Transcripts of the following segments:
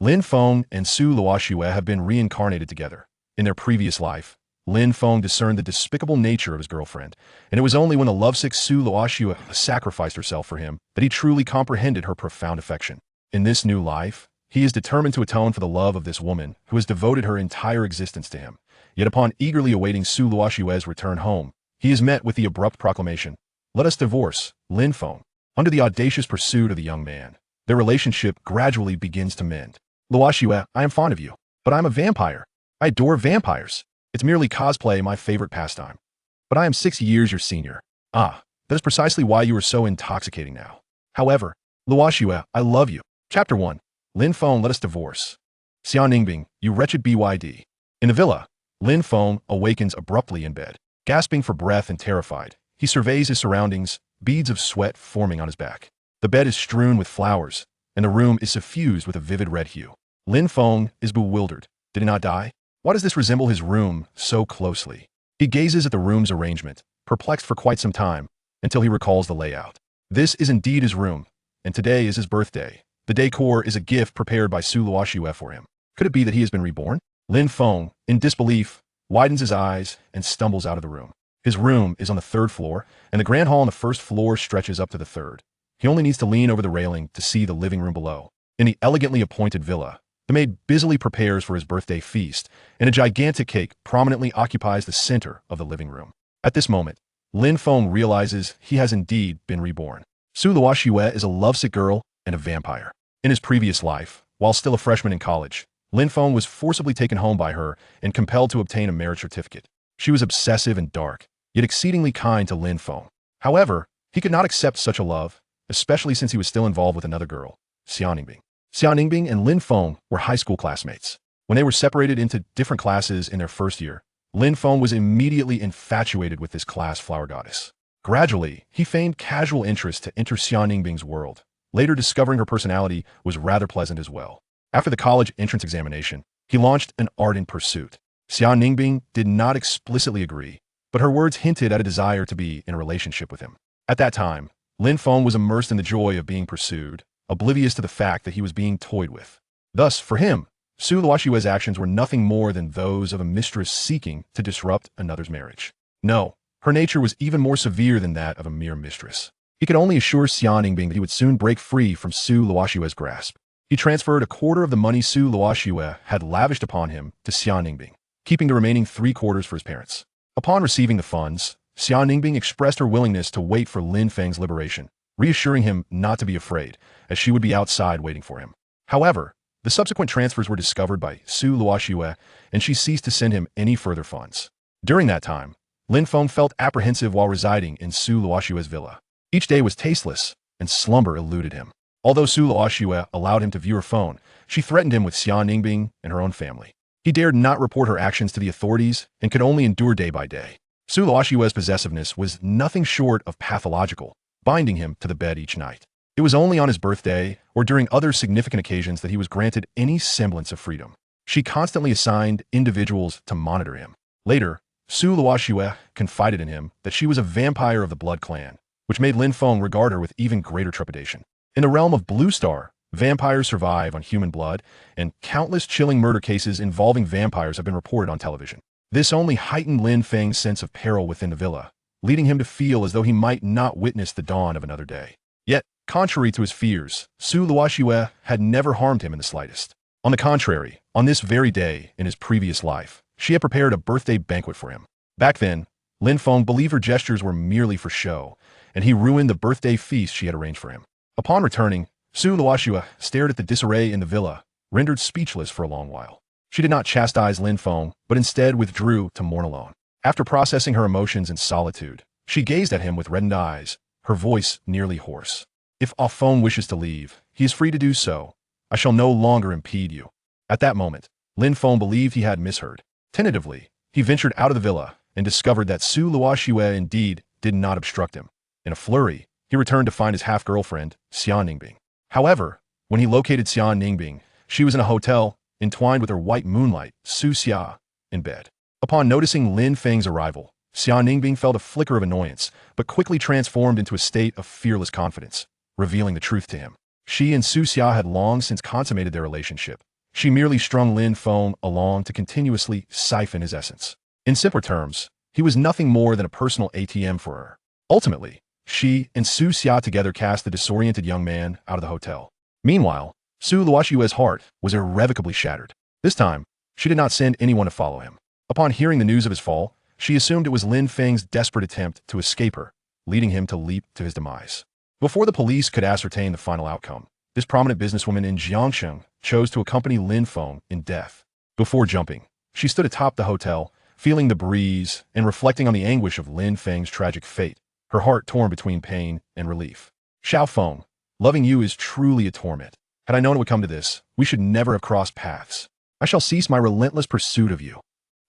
Lin Feng and Su Luoxue have been reincarnated together. In their previous life, Lin Feng discerned the despicable nature of his girlfriend, and it was only when the lovesick Su Luoxue sacrificed herself for him that he truly comprehended her profound affection. In this new life, he is determined to atone for the love of this woman who has devoted her entire existence to him. Yet upon eagerly awaiting Su Luoxue's return home, he is met with the abrupt proclamation, "Let us divorce, Lin Feng." Under the audacious pursuit of the young man, their relationship gradually begins to mend. "Luoxue, I am fond of you, but I am a vampire. I adore vampires. It's merely cosplay, my favorite pastime. But I am 6 years your senior. Ah, that is precisely why you are so intoxicating now. However, Luoxue, I love you." Chapter 1. Lin Feng, let us divorce. Xian Ningbing, you wretched BYD. In the villa, Lin Feng awakens abruptly in bed. Gasping for breath and terrified, he surveys his surroundings, beads of sweat forming on his back. The bed is strewn with flowers, and the room is suffused with a vivid red hue. Lin Feng is bewildered. Did he not die? Why does this resemble his room so closely? He gazes at the room's arrangement, perplexed for quite some time, until he recalls the layout. This is indeed his room, and today is his birthday. The decor is a gift prepared by Su Luoxue for him. Could it be that he has been reborn? Lin Feng, in disbelief, widens his eyes and stumbles out of the room. His room is on the 3rd floor, and the grand hall on the 1st floor stretches up to the 3rd. He only needs to lean over the railing to see the living room below. In the elegantly appointed villa, the maid busily prepares for his birthday feast, and a gigantic cake prominently occupies the center of the living room. At this moment, Lin Feng realizes he has indeed been reborn. Su Luoxue is a lovesick girl and a vampire. In his previous life, while still a freshman in college, Lin Feng was forcibly taken home by her and compelled to obtain a marriage certificate. She was obsessive and dark, yet exceedingly kind to Lin Feng. However, he could not accept such a love, especially since he was still involved with another girl, Xian Ningbing. Xian Ningbing and Lin Feng were high school classmates. When they were separated into different classes in their first year, Lin Feng was immediately infatuated with this class flower goddess. Gradually, he feigned casual interest to enter Xian Ningbing's world, later discovering her personality was rather pleasant as well. After the college entrance examination, he launched an ardent pursuit. Xian Ningbing did not explicitly agree, but her words hinted at a desire to be in a relationship with him. At that time, Lin Feng was immersed in the joy of being pursued, oblivious to the fact that he was being toyed with. Thus, for him, Su Luoxue's actions were nothing more than those of a mistress seeking to disrupt another's marriage. No, her nature was even more severe than that of a mere mistress. He could only assure Xian Ningbing that he would soon break free from Su Luoxue's grasp. He transferred a quarter of the money Su Luoxue had lavished upon him to Xian Ningbing, keeping the remaining 3/4 for his parents. Upon receiving the funds, Xian Ningbing expressed her willingness to wait for Lin Feng's liberation, reassuring him not to be afraid, as she would be outside waiting for him. However, the subsequent transfers were discovered by Su Luoxue, and she ceased to send him any further funds. During that time, Lin Feng felt apprehensive while residing in Su Luoxue's villa. Each day was tasteless, and slumber eluded him. Although Su Luoxue allowed him to view her phone, she threatened him with Xian Ningbing and her own family. He dared not report her actions to the authorities and could only endure day by day. Su Luoxue's possessiveness was nothing short of pathological, binding him to the bed each night. It was only on his birthday or during other significant occasions that he was granted any semblance of freedom. She constantly assigned individuals to monitor him. Later, Su Luoxue confided in him that she was a vampire of the Blood Clan, which made Lin Feng regard her with even greater trepidation. In the realm of Blue Star, vampires survive on human blood, and countless chilling murder cases involving vampires have been reported on television. This only heightened Lin Feng's sense of peril within the villa, leading him to feel as though he might not witness the dawn of another day. Yet, contrary to his fears, Su Luoxue had never harmed him in the slightest. On the contrary, on this very day in his previous life, she had prepared a birthday banquet for him. Back then, Lin Feng believed her gestures were merely for show, and he ruined the birthday feast she had arranged for him. Upon returning, Su Luoxue stared at the disarray in the villa, rendered speechless for a long while. She did not chastise Lin Feng, but instead withdrew to mourn alone. After processing her emotions in solitude, she gazed at him with reddened eyes, her voice nearly hoarse. "If Ah Feng wishes to leave, he is free to do so. I shall no longer impede you." At that moment, Lin Feng believed he had misheard. Tentatively, he ventured out of the villa and discovered that Su Luoxue indeed did not obstruct him. In a flurry, he returned to find his half-girlfriend, Xian Ningbing. However, when he located Xian Ningbing, she was in a hotel, entwined with her white moonlight, Su Xia, in bed. Upon noticing Lin Feng's arrival, Xian Ningbing felt a flicker of annoyance, but quickly transformed into a state of fearless confidence, revealing the truth to him. She and Su Xia had long since consummated their relationship, She merely strung Lin Feng along to continuously siphon his essence. In simpler terms, he was nothing more than a personal ATM for her. Ultimately, she and Su Xia together cast the disoriented young man out of the hotel. Meanwhile, Su Luoxue's heart was irrevocably shattered. This time, she did not send anyone to follow him. Upon hearing the news of his fall, she assumed it was Lin Feng's desperate attempt to escape her, leading him to leap to his demise. Before the police could ascertain the final outcome, this prominent businesswoman in Jiangsheng chose to accompany Lin Feng in death. Before jumping, she stood atop the hotel, feeling the breeze and reflecting on the anguish of Lin Feng's tragic fate, her heart torn between pain and relief. Xiao Feng, loving you is truly a torment. Had I known it would come to this, we should never have crossed paths. I shall cease my relentless pursuit of you.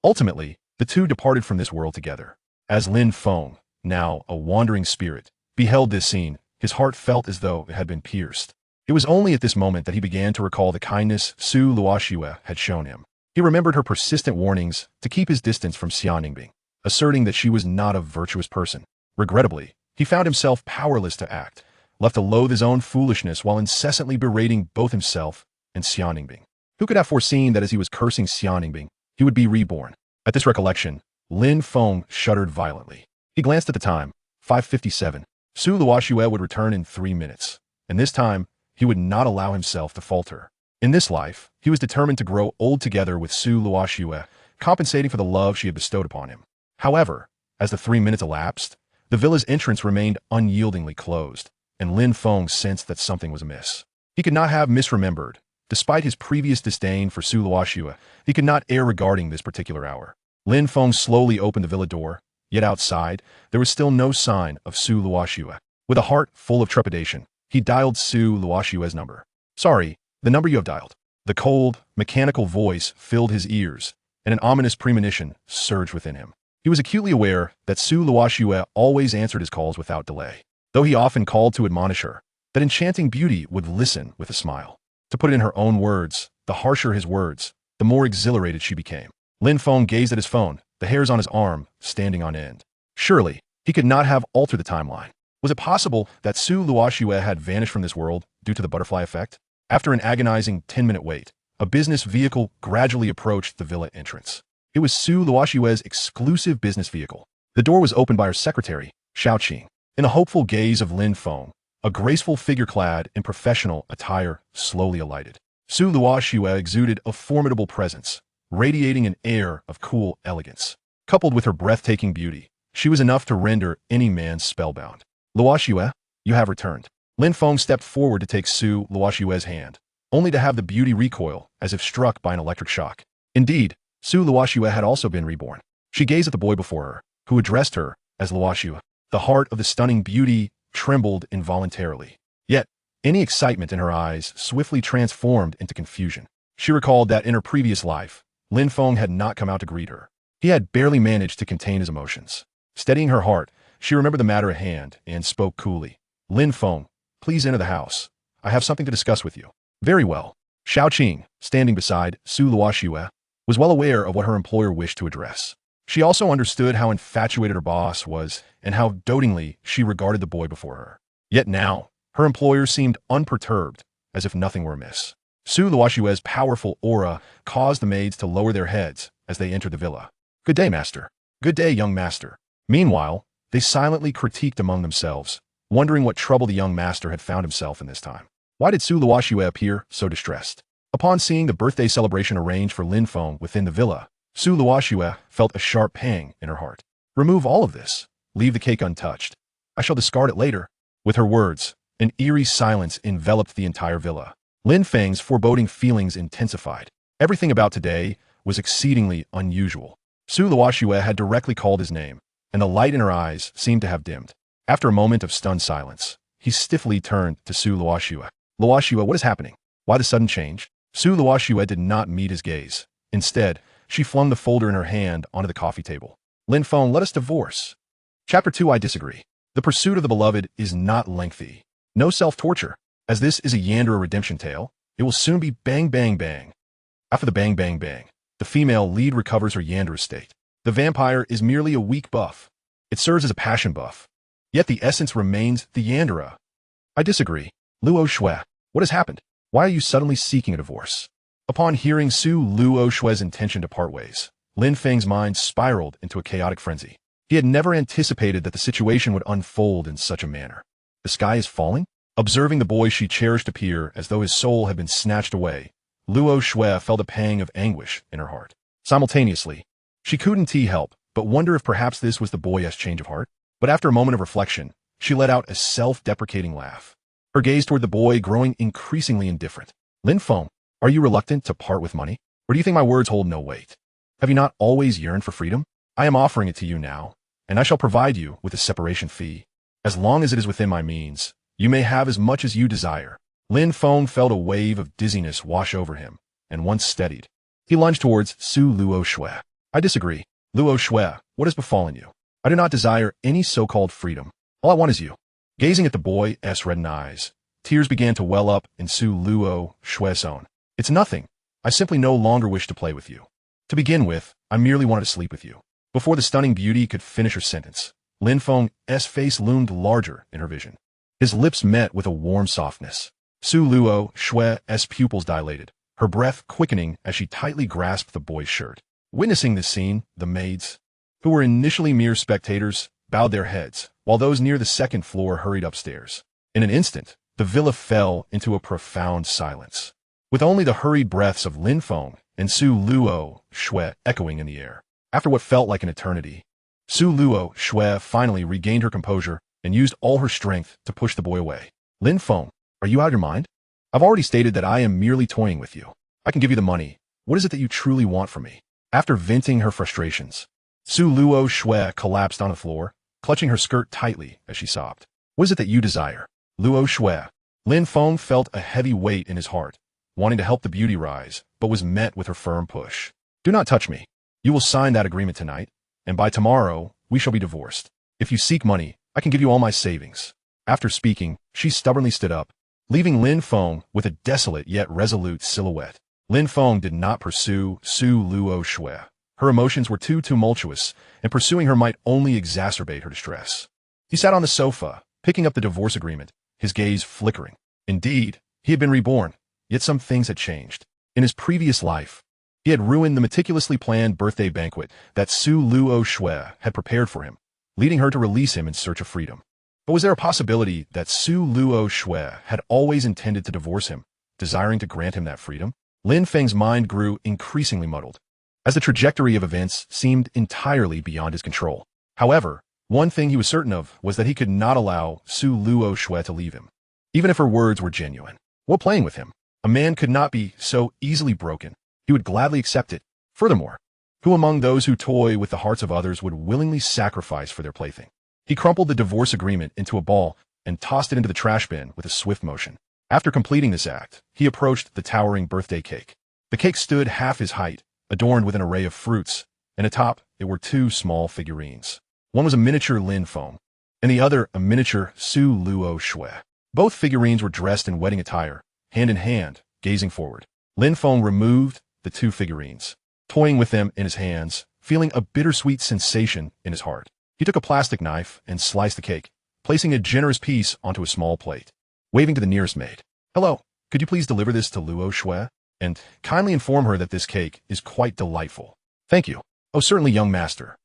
Ultimately, the two departed from this world together. As Lin Feng, now a wandering spirit, beheld this scene, his heart felt as though it had been pierced. It was only at this moment that he began to recall the kindness Su Luoxue had shown him. He remembered her persistent warnings to keep his distance from Xianingbing, asserting that she was not a virtuous person. Regrettably, he found himself powerless to act, left to loathe his own foolishness while incessantly berating both himself and Xianingbing. Who could have foreseen that as he was cursing Xianingbing, he would be reborn? At this recollection, Lin Feng shuddered violently. He glanced at the time, 5:57. Su Luoxue would return in 3 minutes, and this time, he would not allow himself to falter. In this life, he was determined to grow old together with Su Luoxue, compensating for the love she had bestowed upon him. However, as the 3 minutes elapsed, the villa's entrance remained unyieldingly closed, and Lin Feng sensed that something was amiss. He could not have misremembered. Despite his previous disdain for Su Luoxue, he could not err regarding this particular hour. Lin Feng slowly opened the villa door, yet outside, there was still no sign of Su Luoxue. With a heart full of trepidation, he dialed Su Luoxue's number. "Sorry, the number you have dialed." The cold, mechanical voice filled his ears, and an ominous premonition surged within him. He was acutely aware that Su Luoxue always answered his calls without delay, though he often called to admonish her. That enchanting beauty would listen with a smile. To put it in her own words, the harsher his words, the more exhilarated she became. Lin Feng gazed at his phone, the hairs on his arm standing on end. Surely, he could not have altered the timeline. Was it possible that Su Luoxue had vanished from this world due to the butterfly effect? After an agonizing 10-minute wait, a business vehicle gradually approached the villa entrance. It was Su Luoxue's exclusive business vehicle. The door was opened by her secretary, Xiao Qing. In the hopeful gaze of Lin Feng, a graceful figure clad in professional attire slowly alighted. Su Luoxue exuded a formidable presence, radiating an air of cool elegance. Coupled with her breathtaking beauty, she was enough to render any man spellbound. "Luoxue, you have returned." Lin Feng stepped forward to take Su Luoxue's hand, only to have the beauty recoil as if struck by an electric shock. Indeed, Su Luoxue had also been reborn. She gazed at the boy before her, who addressed her as Luoxue. The heart of the stunning beauty trembled involuntarily. Yet, any excitement in her eyes swiftly transformed into confusion. She recalled that in her previous life, Lin Feng had not come out to greet her. He had barely managed to contain his emotions. Steadying her heart, she remembered the matter at hand and spoke coolly. "Lin Feng, please enter the house. I have something to discuss with you." "Very well." Xiao Qing, standing beside Su Luoxue, was well aware of what her employer wished to address. She also understood how infatuated her boss was and how dotingly she regarded the boy before her. Yet now, her employer seemed unperturbed, as if nothing were amiss. Su Luoxue's powerful aura caused the maids to lower their heads as they entered the villa. "Good day, master." "Good day, young master." Meanwhile, they silently critiqued among themselves, wondering what trouble the young master had found himself in this time. Why did Su Luoxue appear so distressed? Upon seeing the birthday celebration arranged for Lin Feng within the villa, Su Luoxue felt a sharp pang in her heart. "Remove all of this. Leave the cake untouched. I shall discard it later." With her words, an eerie silence enveloped the entire villa. Lin Feng's foreboding feelings intensified. Everything about today was exceedingly unusual. Su Luoxue had directly called his name, and the light in her eyes seemed to have dimmed. After a moment of stunned silence, he stiffly turned to Su Luoxue. "Luoxue, what is happening? Why the sudden change?" Su Luoxue did not meet his gaze. Instead, she flung the folder in her hand onto the coffee table. "Lin Feng, let us divorce." Chapter 2. I disagree. The pursuit of the beloved is not lengthy. No self-torture. As this is a Yandere redemption tale, it will soon be bang bang bang. After the bang bang bang, the female lead recovers her Yandere state. The vampire is merely a weak buff. It serves as a passion buff. Yet the essence remains the Yandere. I disagree. Luoxue, what has happened? Why are you suddenly seeking a divorce? Upon hearing Su Luoxue's intention to part ways, Lin Feng's mind spiraled into a chaotic frenzy. He had never anticipated that the situation would unfold in such a manner. The sky is falling? Observing the boy she cherished appear as though his soul had been snatched away, Luoxue felt a pang of anguish in her heart. Simultaneously, she couldn't help but wonder if perhaps this was the boy's change of heart. But after a moment of reflection, she let out a self-deprecating laugh, her gaze toward the boy growing increasingly indifferent. Lin Feng, are you reluctant to part with money? Or do you think my words hold no weight? Have you not always yearned for freedom? I am offering it to you now, and I shall provide you with a separation fee. As long as it is within my means, you may have as much as you desire. Lin Feng felt a wave of dizziness wash over him, and once steadied, he lunged towards Su Luoxue. I disagree. Luoxue, what has befallen you? I do not desire any so-called freedom. All I want is you. Gazing at the boy's reddened eyes, tears began to well up in Su Luoxue's own. It's nothing. I simply no longer wish to play with you. To begin with, I merely wanted to sleep with you. Before the stunning beauty could finish her sentence, Lin Feng's face loomed larger in her vision. His lips met with a warm softness. Su Luoxue's pupils dilated, her breath quickening as she tightly grasped the boy's shirt. Witnessing this scene, the maids, who were initially mere spectators, bowed their heads, while those near the second floor hurried upstairs. In an instant, the villa fell into a profound silence, with only the hurried breaths of Lin Feng and Su Luoxue echoing in the air. After what felt like an eternity, Su Luoxue finally regained her composure and used all her strength to push the boy away. Lin Feng, are you out of your mind? I've already stated that I am merely toying with you. I can give you the money. What is it that you truly want from me? After venting her frustrations, Su Luoxue collapsed on the floor, clutching her skirt tightly as she sobbed. What is it that you desire? Luoxue. Lin Feng felt a heavy weight in his heart, wanting to help the beauty rise, but was met with her firm push. Do not touch me. You will sign that agreement tonight, and by tomorrow, we shall be divorced. If you seek money, I can give you all my savings. After speaking, she stubbornly stood up, leaving Lin Feng with a desolate yet resolute silhouette. Lin Feng did not pursue Su Luoxue. Her emotions were too tumultuous, and pursuing her might only exacerbate her distress. He sat on the sofa, picking up the divorce agreement, his gaze flickering. Indeed, he had been reborn, yet some things had changed. In his previous life, he had ruined the meticulously planned birthday banquet that Su Luoxue had prepared for him, leading her to release him in search of freedom. But was there a possibility that Su Luoxue had always intended to divorce him, desiring to grant him that freedom? Lin Feng's mind grew increasingly muddled, as the trajectory of events seemed entirely beyond his control. However, one thing he was certain of was that he could not allow Su Luoxue to leave him, even if her words were genuine. While playing with him, a man could not be so easily broken. He would gladly accept it. Furthermore, who among those who toy with the hearts of others would willingly sacrifice for their plaything? He crumpled the divorce agreement into a ball and tossed it into the trash bin with a swift motion. After completing this act, he approached the towering birthday cake. The cake stood half his height, adorned with an array of fruits, and atop it were two small figurines. One was a miniature Lin Feng, and the other a miniature Su Luoxue. Both figurines were dressed in wedding attire, hand in hand, gazing forward. Lin Feng removed the two figurines, toying with them in his hands, feeling a bittersweet sensation in his heart. He took a plastic knife and sliced the cake, placing a generous piece onto a small plate. Waving to the nearest maid, "Hello, could you please deliver this to Luoxue? And kindly inform her that this cake is quite delightful." "Thank you." "Oh, certainly, young master."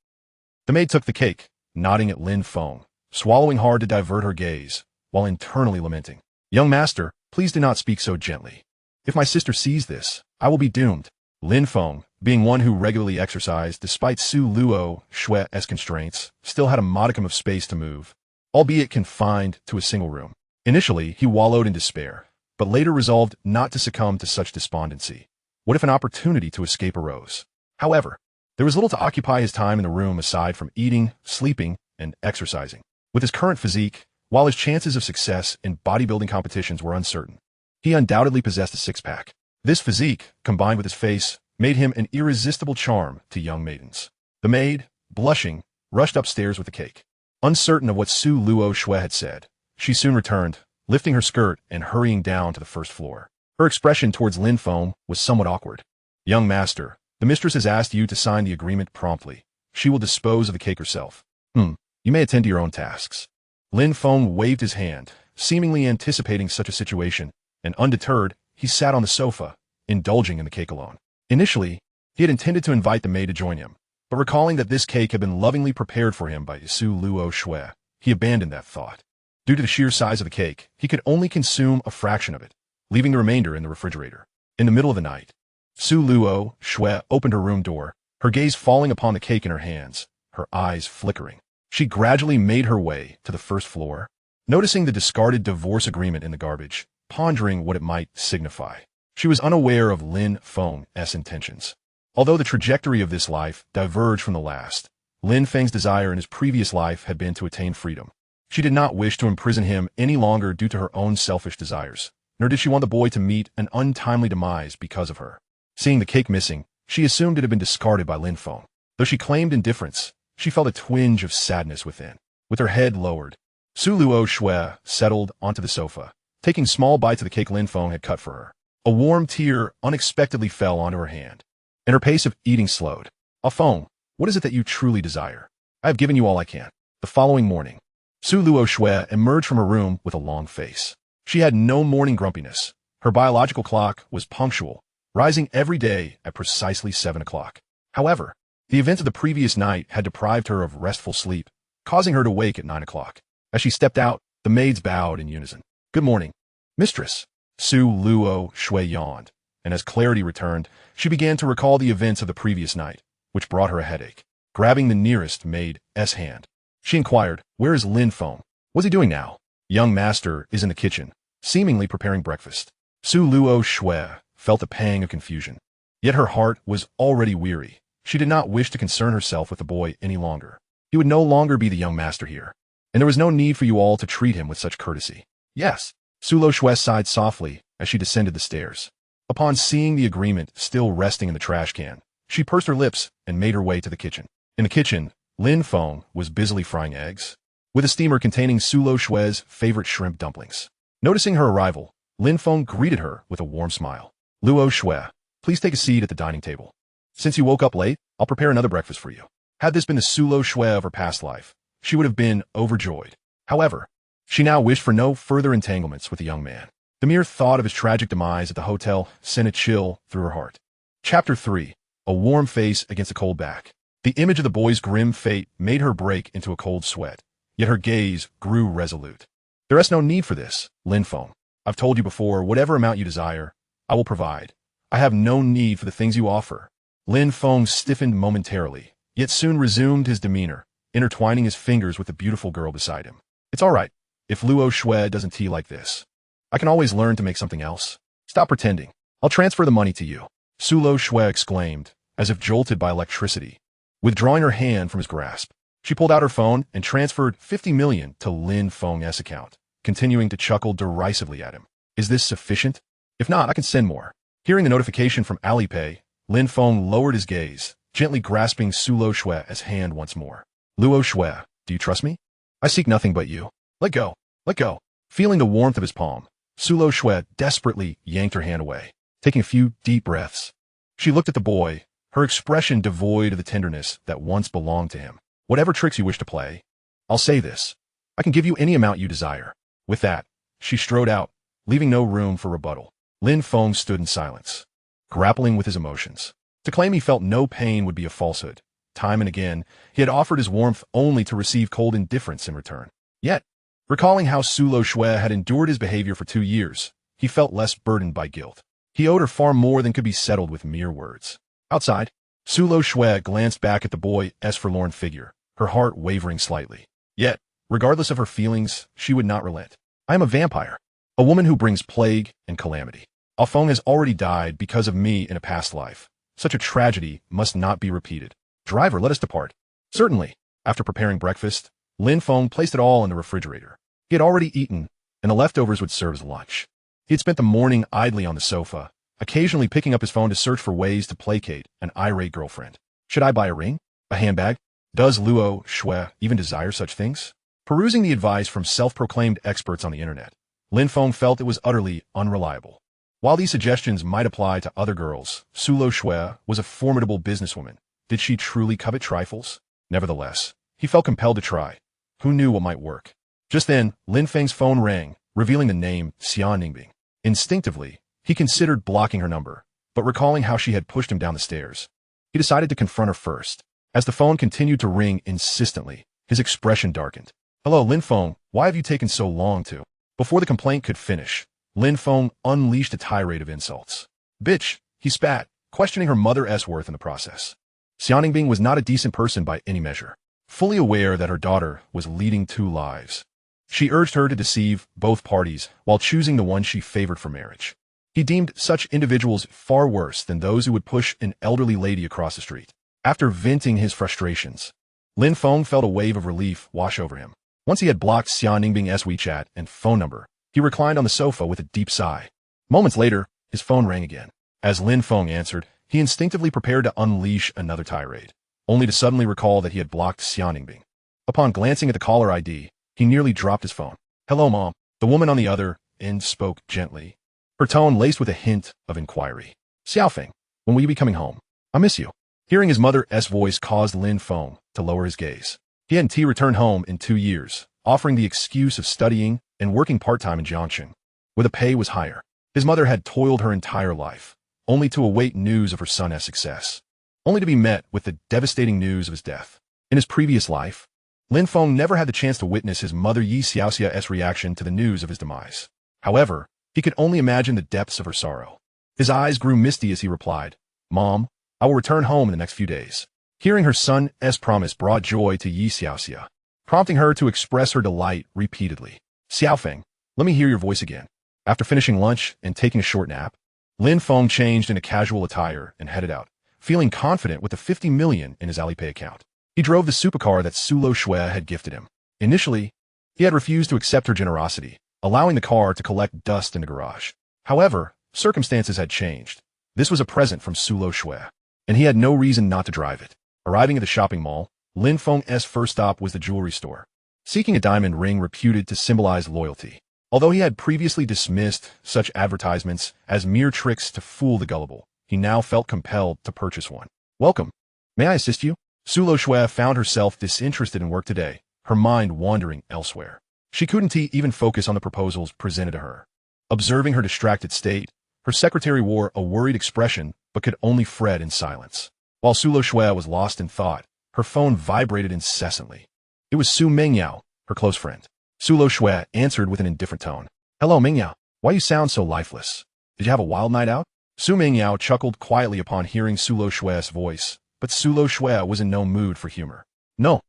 The maid took the cake, nodding at Lin Feng, swallowing hard to divert her gaze, while internally lamenting. "Young master, please do not speak so gently. If my sister sees this, I will be doomed." Lin Feng, being one who regularly exercised despite Su Luoxue's constraints, still had a modicum of space to move, albeit confined to a single room. Initially, he wallowed in despair, but later resolved not to succumb to such despondency. What if an opportunity to escape arose? However, there was little to occupy his time in the room aside from eating, sleeping, and exercising. With his current physique, while his chances of success in bodybuilding competitions were uncertain, he undoubtedly possessed a six-pack. This physique, combined with his face, made him an irresistible charm to young maidens. The maid, blushing, rushed upstairs with the cake. Uncertain of what Su Luoxue had said, she soon returned, lifting her skirt and hurrying down to the first floor. Her expression towards Lin Feng was somewhat awkward. "Young master, the mistress has asked you to sign the agreement promptly. She will dispose of the cake herself. You may attend to your own tasks." Lin Feng waved his hand, seemingly anticipating such a situation, and undeterred, he sat on the sofa, indulging in the cake alone. Initially, he had intended to invite the maid to join him, but recalling that this cake had been lovingly prepared for him by Su Luoxue, he abandoned that thought. Due to the sheer size of the cake, he could only consume a fraction of it, leaving the remainder in the refrigerator. In the middle of the night, Su Luoxue opened her room door, her gaze falling upon the cake in her hands, her eyes flickering. She gradually made her way to the first floor, noticing the discarded divorce agreement in the garbage, pondering what it might signify. She was unaware of Lin Feng's intentions. Although the trajectory of this life diverged from the last, Lin Feng's desire in his previous life had been to attain freedom. She did not wish to imprison him any longer due to her own selfish desires, nor did she want the boy to meet an untimely demise because of her. Seeing the cake missing, she assumed it had been discarded by Lin Feng. Though she claimed indifference, she felt a twinge of sadness within. With her head lowered, Su Luoxue settled onto the sofa, taking small bites of the cake Lin Feng had cut for her. A warm tear unexpectedly fell onto her hand, and her pace of eating slowed. Feng, what is it that you truly desire? I have given you all I can. The following morning, Su Luoxue emerged from her room with a long face. She had no morning grumpiness. Her biological clock was punctual, rising every day at precisely 7 o'clock. However, the events of the previous night had deprived her of restful sleep, causing her to wake at 9 o'clock. As she stepped out, the maids bowed in unison. Good morning, mistress. Su Luoxue yawned, and as clarity returned, she began to recall the events of the previous night, which brought her a headache. Grabbing the nearest maid's hand, she inquired, where is Lin Feng? What's he doing now? Young master is in the kitchen, seemingly preparing breakfast. Su Luoxue felt a pang of confusion. Yet her heart was already weary. She did not wish to concern herself with the boy any longer. He would no longer be the young master here, and there was no need for you all to treat him with such courtesy. Yes, Su Luoxue sighed softly as she descended the stairs. Upon seeing the agreement still resting in the trash can, she pursed her lips and made her way to the kitchen. In the kitchen, Lin Feng was busily frying eggs, with a steamer containing Su Luoxue's favorite shrimp dumplings. Noticing her arrival, Lin Feng greeted her with a warm smile. Luoxue, please take a seat at the dining table. Since you woke up late, I'll prepare another breakfast for you. Had this been the Su Luoxue of her past life, she would have been overjoyed. However, she now wished for no further entanglements with the young man. The mere thought of his tragic demise at the hotel sent a chill through her heart. Chapter 3. A warm face against a cold back. The image of the boy's grim fate made her break into a cold sweat, yet her gaze grew resolute. There is no need for this, Lin Feng. I've told you before, whatever amount you desire, I will provide. I have no need for the things you offer. Lin Feng stiffened momentarily, yet soon resumed his demeanor, intertwining his fingers with the beautiful girl beside him. It's all right, if Luoxue doesn't tea like this. I can always learn to make something else. Stop pretending. I'll transfer the money to you. Su Luoxue exclaimed, as if jolted by electricity. Withdrawing her hand from his grasp, she pulled out her phone and transferred 50 million to Lin Feng's account, continuing to chuckle derisively at him. Is this sufficient? If not, I can send more. Hearing the notification from Alipay, Lin Feng lowered his gaze, gently grasping Su Luoxue's hand once more. Luoxue, do you trust me? I seek nothing but you. Let go. Let go. Feeling the warmth of his palm, Su Luoxue desperately yanked her hand away, taking a few deep breaths. She looked at the boy, her expression devoid of the tenderness that once belonged to him. Whatever tricks you wish to play, I'll say this. I can give you any amount you desire. With that, she strode out, leaving no room for rebuttal. Lin Feng stood in silence, grappling with his emotions. To claim he felt no pain would be a falsehood. Time and again, he had offered his warmth only to receive cold indifference in return. Yet, recalling how Su Luoxue had endured his behavior for 2 years, he felt less burdened by guilt. He owed her far more than could be settled with mere words. Outside, Su Luoxue glanced back at the boy's forlorn figure, her heart wavering slightly. Yet, regardless of her feelings, she would not relent. I am a vampire, a woman who brings plague and calamity. Feng has already died because of me in a past life. Such a tragedy must not be repeated. Driver, let us depart. Certainly. After preparing breakfast, Lin Feng placed it all in the refrigerator. He had already eaten, and the leftovers would serve as lunch. He had spent the morning idly on the sofa, occasionally picking up his phone to search for ways to placate an irate girlfriend. Should I buy a ring? A handbag? Does Luoxue even desire such things? Perusing the advice from self-proclaimed experts on the internet, Lin Feng felt it was utterly unreliable. While these suggestions might apply to other girls, Su Luoxue was a formidable businesswoman. Did she truly covet trifles? Nevertheless, he felt compelled to try. Who knew what might work? Just then, Lin Feng's phone rang, revealing the name Xian Ningbing. Instinctively, he considered blocking her number, but recalling how she had pushed him down the stairs, he decided to confront her first. As the phone continued to ring insistently, his expression darkened. "Hello, Lin Feng, why have you taken so long to?" Before the complaint could finish, Lin Feng unleashed a tirade of insults. "Bitch," he spat, questioning her mother's worth in the process. Xianingbing was not a decent person by any measure. Fully aware that her daughter was leading two lives, she urged her to deceive both parties while choosing the one she favored for marriage. He deemed such individuals far worse than those who would push an elderly lady across the street. After venting his frustrations, Lin Feng felt a wave of relief wash over him. Once he had blocked Xianingbing's WeChat and phone number, he reclined on the sofa with a deep sigh. Moments later, his phone rang again. As Lin Feng answered, he instinctively prepared to unleash another tirade, only to suddenly recall that he had blocked Xianingbing. Upon glancing at the caller ID, he nearly dropped his phone. "Hello, Mom." The woman on the other end spoke gently, her tone laced with a hint of inquiry. "Xiaofeng, when will you be coming home? I miss you." Hearing his mother's voice caused Lin Feng to lower his gaze. He hadn't returned home in 2 years, offering the excuse of studying and working part-time in Jiangxing, where the pay was higher. His mother had toiled her entire life, only to await news of her son's success, only to be met with the devastating news of his death. In his previous life, Lin Feng never had the chance to witness his mother Yi Xiaoxia's reaction to the news of his demise. However, he could only imagine the depths of her sorrow. His eyes grew misty as he replied, "Mom, I will return home in the next few days." Hearing her son's promise brought joy to Yi Xiaoxia, prompting her to express her delight repeatedly. "Xiaofeng, let me hear your voice again." After finishing lunch and taking a short nap, Lin Feng changed into casual attire and headed out, feeling confident with the 50 million in his Alipay account. He drove the supercar that Su Luoxue had gifted him. Initially, he had refused to accept her generosity, allowing the car to collect dust in the garage. However, circumstances had changed. This was a present from Su Luoxue, and he had no reason not to drive it. Arriving at the shopping mall, Lin Feng's first stop was the jewelry store, seeking a diamond ring reputed to symbolize loyalty. Although he had previously dismissed such advertisements as mere tricks to fool the gullible, he now felt compelled to purchase one. "Welcome. May I assist you?" Su Luoxue found herself disinterested in work today, her mind wandering elsewhere. She couldn't even focus on the proposals presented to her. Observing her distracted state, her secretary wore a worried expression but could only fret in silence. While Su Luoxue was lost in thought, her phone vibrated incessantly. It was Su Mengyao, her close friend. Su Luoxue answered with an indifferent tone. "Hello, Mengyao. Why you sound so lifeless? Did you have a wild night out?" Su Mengyao chuckled quietly upon hearing Su Luoxue's voice, but Su Luoxue was in no mood for humor. "No.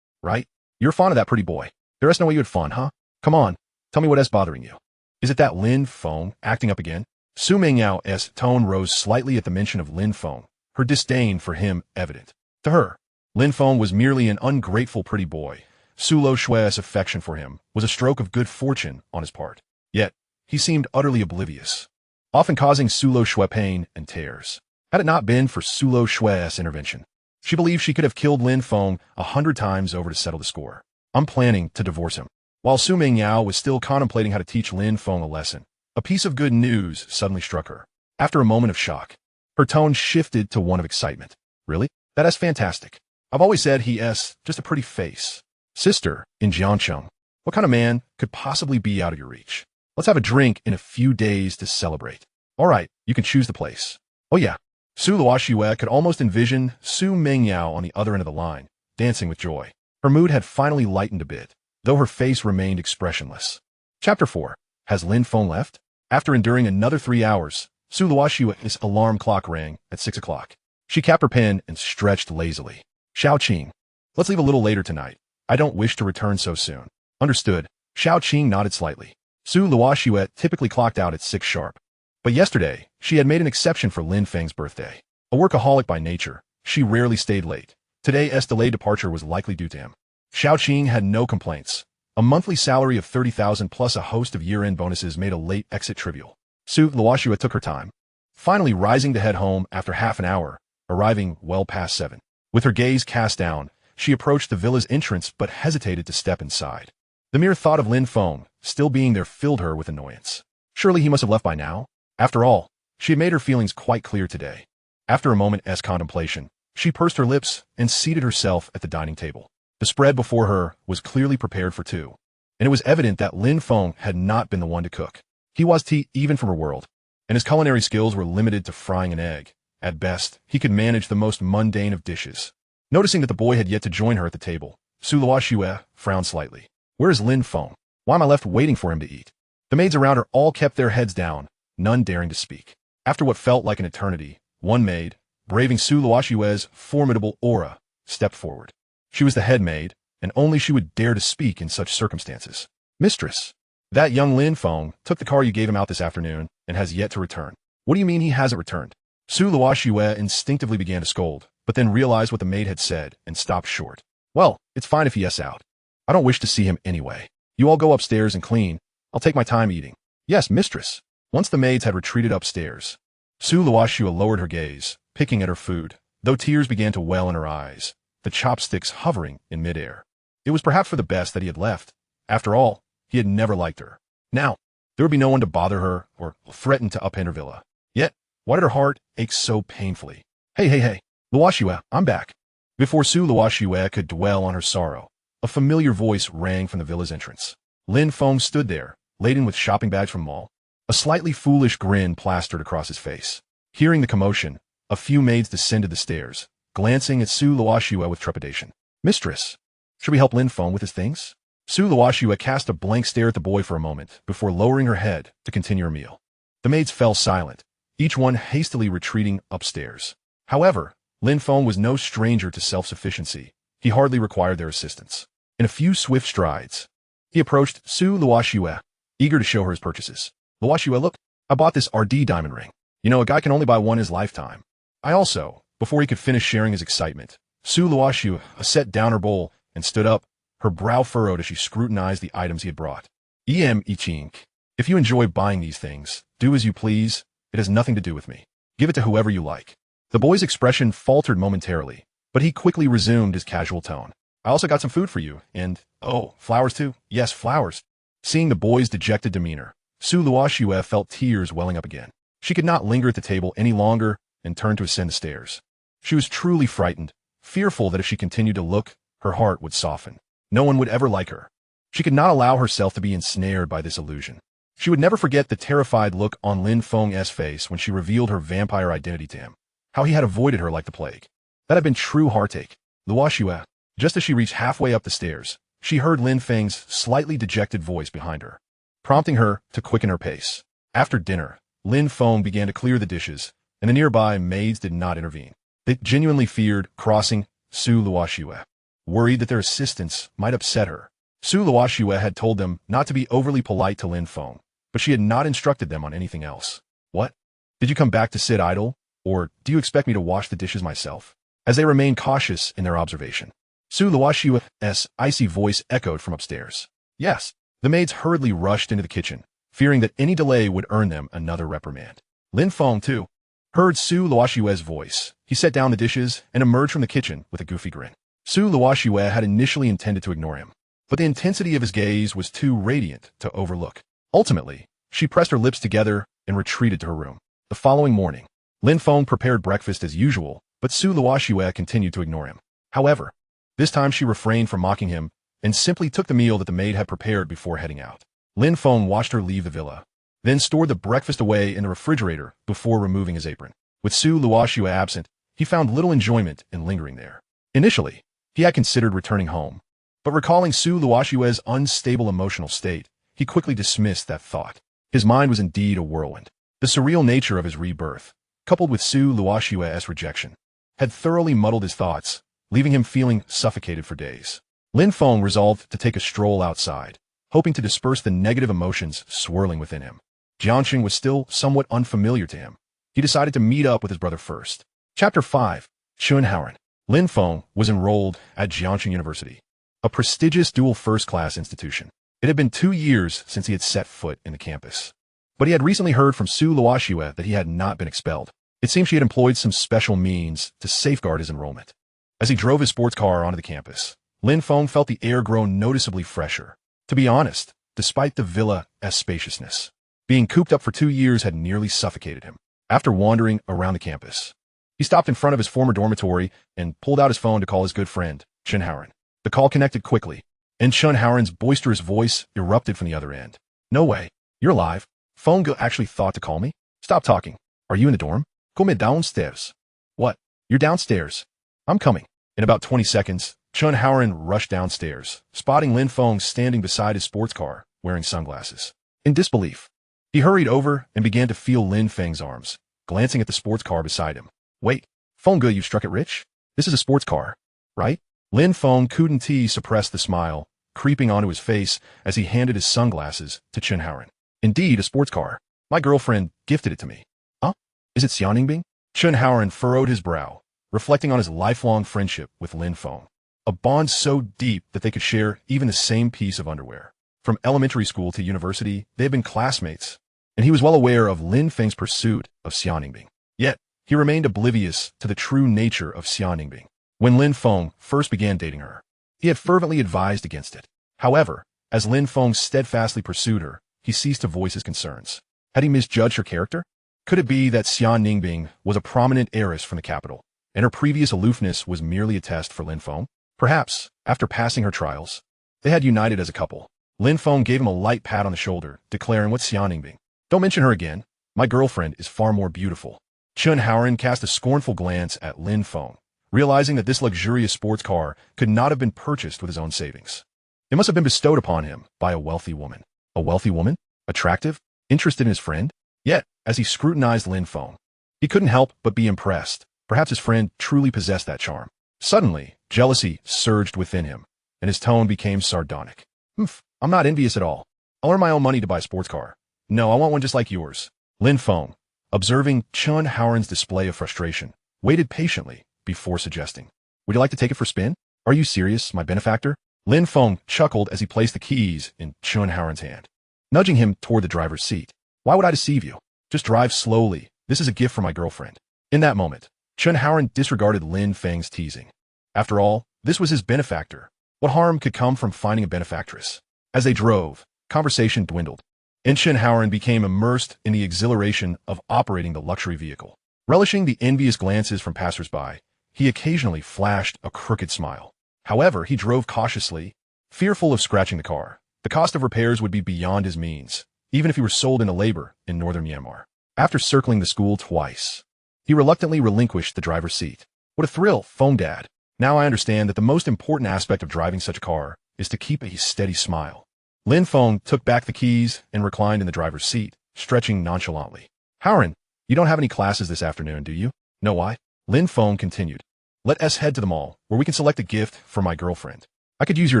Right? You're fond of that pretty boy. There is no way you had fun, huh? Come on, tell me what is bothering you." "Is it that Lin Feng acting up again?" Su Mengyao's tone rose slightly at the mention of Lin Feng, her disdain for him evident. To her, Lin Feng was merely an ungrateful pretty boy. Su Luoxue's affection for him was a stroke of good fortune on his part. Yet, he seemed utterly oblivious, often causing Su Luoxue pain and tears. Had it not been for Su Luoxue's intervention, she believed she could have killed Lin Feng 100 times over to settle the score. "I'm planning to divorce him." While Su Mengyao was still contemplating how to teach Lin Feng a lesson, a piece of good news suddenly struck her. After a moment of shock, her tone shifted to one of excitement. "Really? That is fantastic. I've always said he is just a pretty face. Sister, in Jiangxing, what kind of man could possibly be out of your reach? Let's have a drink in a few days to celebrate. All right, you can choose the place." "Oh yeah." Su Luoxue could almost envision Su Mengyao on the other end of the line, dancing with joy. Her mood had finally lightened a bit, though her face remained expressionless. Chapter 4. Has Lin Feng left? After enduring another 3 hours, Su Luoxue's alarm clock rang at 6 o'clock. She capped her pen and stretched lazily. "Xiao Qing, let's leave a little later tonight. I don't wish to return so soon." "Understood." Xiao Qing nodded slightly. Su Luoxue typically clocked out at 6 sharp. But yesterday, she had made an exception for Lin Feng's birthday. A workaholic by nature, she rarely stayed late. Today's delayed departure was likely due to him. Xiao Qing had no complaints. A monthly salary of 30,000 plus a host of year-end bonuses made a late exit trivial. Su Luoxue took her time, finally rising to head home after half an hour, arriving well past 7. With her gaze cast down, she approached the villa's entrance but hesitated to step inside. The mere thought of Lin Feng still being there filled her with annoyance. Surely he must have left by now? After all, she had made her feelings quite clear today. After a moment's contemplation, she pursed her lips and seated herself at the dining table. The spread before her was clearly prepared for two, and it was evident that Lin Feng had not been the one to cook. He was tea even from her world, and his culinary skills were limited to frying an egg. At best, he could manage the most mundane of dishes. Noticing that the boy had yet to join her at the table, Su Luoxue frowned slightly. Where is Lin Feng? Why am I left waiting for him to eat? The maids around her all kept their heads down, none daring to speak. After what felt like an eternity, one maid, braving Su Luoxue's formidable aura, stepped forward. She was the head maid, and only she would dare to speak in such circumstances. Mistress, that young Lin Feng took the car you gave him out this afternoon and has yet to return. What do you mean he hasn't returned? Su Luoxue instinctively began to scold, but then realized what the maid had said and stopped short. Well, it's fine if he yes out. I don't wish to see him anyway. You all go upstairs and clean. I'll take my time eating. Yes, mistress. Once the maids had retreated upstairs, Su Luoxue lowered her gaze, picking at her food, though tears began to well in her eyes, the chopsticks hovering in midair. It was perhaps for the best that he had left. After all, he had never liked her. Now, there would be no one to bother her or threaten to upend her villa. Yet, why did her heart ache so painfully? Hey, Luoxue, I'm back. Before Su Luoxue could dwell on her sorrow, a familiar voice rang from the villa's entrance. Lin Feng stood there, laden with shopping bags from mall. A slightly foolish grin plastered across his face. Hearing the commotion, a few maids descended the stairs, glancing at Su Luoxue with trepidation. Mistress, should we help Lin Feng with his things? Su Luoxue cast a blank stare at the boy for a moment before lowering her head to continue her meal. The maids fell silent, each one hastily retreating upstairs. However, Lin Feng was no stranger to self-sufficiency. He hardly required their assistance. In a few swift strides, he approached Su Luoxue, eager to show her his purchases. Luoxue, look, I bought this RD diamond ring. You know, a guy can only buy one in his lifetime. I also, before he could finish sharing his excitement, Su Luoxue set down her bowl and stood up, her brow furrowed as she scrutinized the items he had brought. Ichink. If you enjoy buying these things, do as you please. It has nothing to do with me. Give it to whoever you like. The boy's expression faltered momentarily, but he quickly resumed his casual tone. I also got some food for you, and, oh, flowers too? Yes, flowers. Seeing the boy's dejected demeanor, Su Luoxue felt tears welling up again. She could not linger at the table any longer and turned to ascend the stairs. She was truly frightened, fearful that if she continued to look, her heart would soften. No one would ever like her. She could not allow herself to be ensnared by this illusion. She would never forget the terrified look on Lin Feng's face when she revealed her vampire identity to him, how he had avoided her like the plague. That had been true heartache. Luoxue, just as she reached halfway up the stairs, she heard Lin Feng's slightly dejected voice behind her, prompting her to quicken her pace. After dinner, Lin Feng began to clear the dishes, and the nearby maids did not intervene. They genuinely feared crossing Su Luoxue, worried that their assistance might upset her. Su Luoxue had told them not to be overly polite to Lin Feng, but she had not instructed them on anything else. What? Did you come back to sit idle? Or do you expect me to wash the dishes myself? As they remained cautious in their observation, Su Luoxue's icy voice echoed from upstairs. Yes. The maids hurriedly rushed into the kitchen, fearing that any delay would earn them another reprimand. Lin Feng, too, heard Su Luoxue's voice. He set down the dishes and emerged from the kitchen with a goofy grin. Su Luoxue had initially intended to ignore him, but the intensity of his gaze was too radiant to overlook. Ultimately, she pressed her lips together and retreated to her room. The following morning, Lin Feng prepared breakfast as usual, but Su Luoxue continued to ignore him. However, this time she refrained from mocking him and simply took the meal that the maid had prepared before heading out. Lin Feng watched her leave the villa, then stored the breakfast away in the refrigerator before removing his apron. With Su Luoxue absent, he found little enjoyment in lingering there. Initially, he had considered returning home, but recalling Su Luoxue's unstable emotional state, he quickly dismissed that thought. His mind was indeed a whirlwind. The surreal nature of his rebirth, coupled with Su Luoxue's rejection, had thoroughly muddled his thoughts, leaving him feeling suffocated for days. Lin Feng resolved to take a stroll outside, hoping to disperse the negative emotions swirling within him. Jiangxing was still somewhat unfamiliar to him. He decided to meet up with his brother first. Chapter 5. Chunhaoren. Lin Feng was enrolled at Jiangxing University, a prestigious dual first-class institution. It had been 2 years since he had set foot in the campus, but he had recently heard from Su Luoxue that he had not been expelled. It seemed she had employed some special means to safeguard his enrollment. As he drove his sports car onto the campus, Lin Feng felt the air grow noticeably fresher. To be honest, despite the villa's spaciousness, being cooped up for 2 years had nearly suffocated him. After wandering around the campus, he stopped in front of his former dormitory and pulled out his phone to call his good friend, Chunhaoren. The call connected quickly, and Chunhaoren's boisterous voice erupted from the other end. No way. You're alive. Feng actually thought to call me? Stop talking. Are you in the dorm? Come downstairs. What? You're downstairs. I'm coming. In about 20 seconds, Chun Haoran rushed downstairs, spotting Lin Feng standing beside his sports car, wearing sunglasses. In disbelief, he hurried over and began to feel Lin Feng's arms, glancing at the sports car beside him. Wait, Fengge, you struck it rich? This is a sports car, right? Lin Feng couldn't suppress the smile, creeping onto his face as he handed his sunglasses to Chun Haoran. Indeed, a sports car. My girlfriend gifted it to me. Huh? Is it Xianingbing? Chun Haoran furrowed his brow, reflecting on his lifelong friendship with Lin Feng. A bond so deep that they could share even the same piece of underwear. From elementary school to university, they had been classmates, and he was well aware of Lin Feng's pursuit of Xianingbing. Yet, he remained oblivious to the true nature of Xianingbing. When Lin Feng first began dating her, he had fervently advised against it. However, as Lin Feng steadfastly pursued her, he ceased to voice his concerns. Had he misjudged her character? Could it be that Xianingbing was a prominent heiress from the capital, and her previous aloofness was merely a test for Lin Feng? Perhaps, after passing her trials, they had united as a couple. Lin Feng gave him a light pat on the shoulder, declaring, "What's Xianingbing? Don't mention her again. My girlfriend is far more beautiful." Chun Haoran cast a scornful glance at Lin Feng, realizing that this luxurious sports car could not have been purchased with his own savings. It must have been bestowed upon him by a wealthy woman. A wealthy woman? Attractive? Interested in his friend? Yet, as he scrutinized Lin Feng, he couldn't help but be impressed. Perhaps his friend truly possessed that charm. Suddenly, jealousy surged within him, and his tone became sardonic. I'm not envious at all. I'll earn my own money to buy a sports car. No, I want one just like yours. Lin Feng, observing Chun Haoran's display of frustration, waited patiently before suggesting, "Would you like to take it for a spin? Are you serious, my benefactor?" Lin Feng chuckled as he placed the keys in Chun Haoran's hand, nudging him toward the driver's seat. "Why would I deceive you? Just drive slowly. This is a gift from my girlfriend." In that moment, Chun Haoran disregarded Lin Feng's teasing. After all, this was his benefactor. What harm could come from finding a benefactress? As they drove, conversation dwindled, and Chun Haoran became immersed in the exhilaration of operating the luxury vehicle. Relishing the envious glances from passers-by, he occasionally flashed a crooked smile. However, he drove cautiously, fearful of scratching the car. The cost of repairs would be beyond his means, even if he were sold into labor in northern Myanmar. After circling the school twice, he reluctantly relinquished the driver's seat. What a thrill, Feng Dad. Now I understand that the most important aspect of driving such a car is to keep a steady smile. Lin Feng took back the keys and reclined in the driver's seat, stretching nonchalantly. "Haoran, you don't have any classes this afternoon, do you?" "No, why?" Lin Feng continued. "Let us head to the mall, where we can select a gift for my girlfriend. I could use your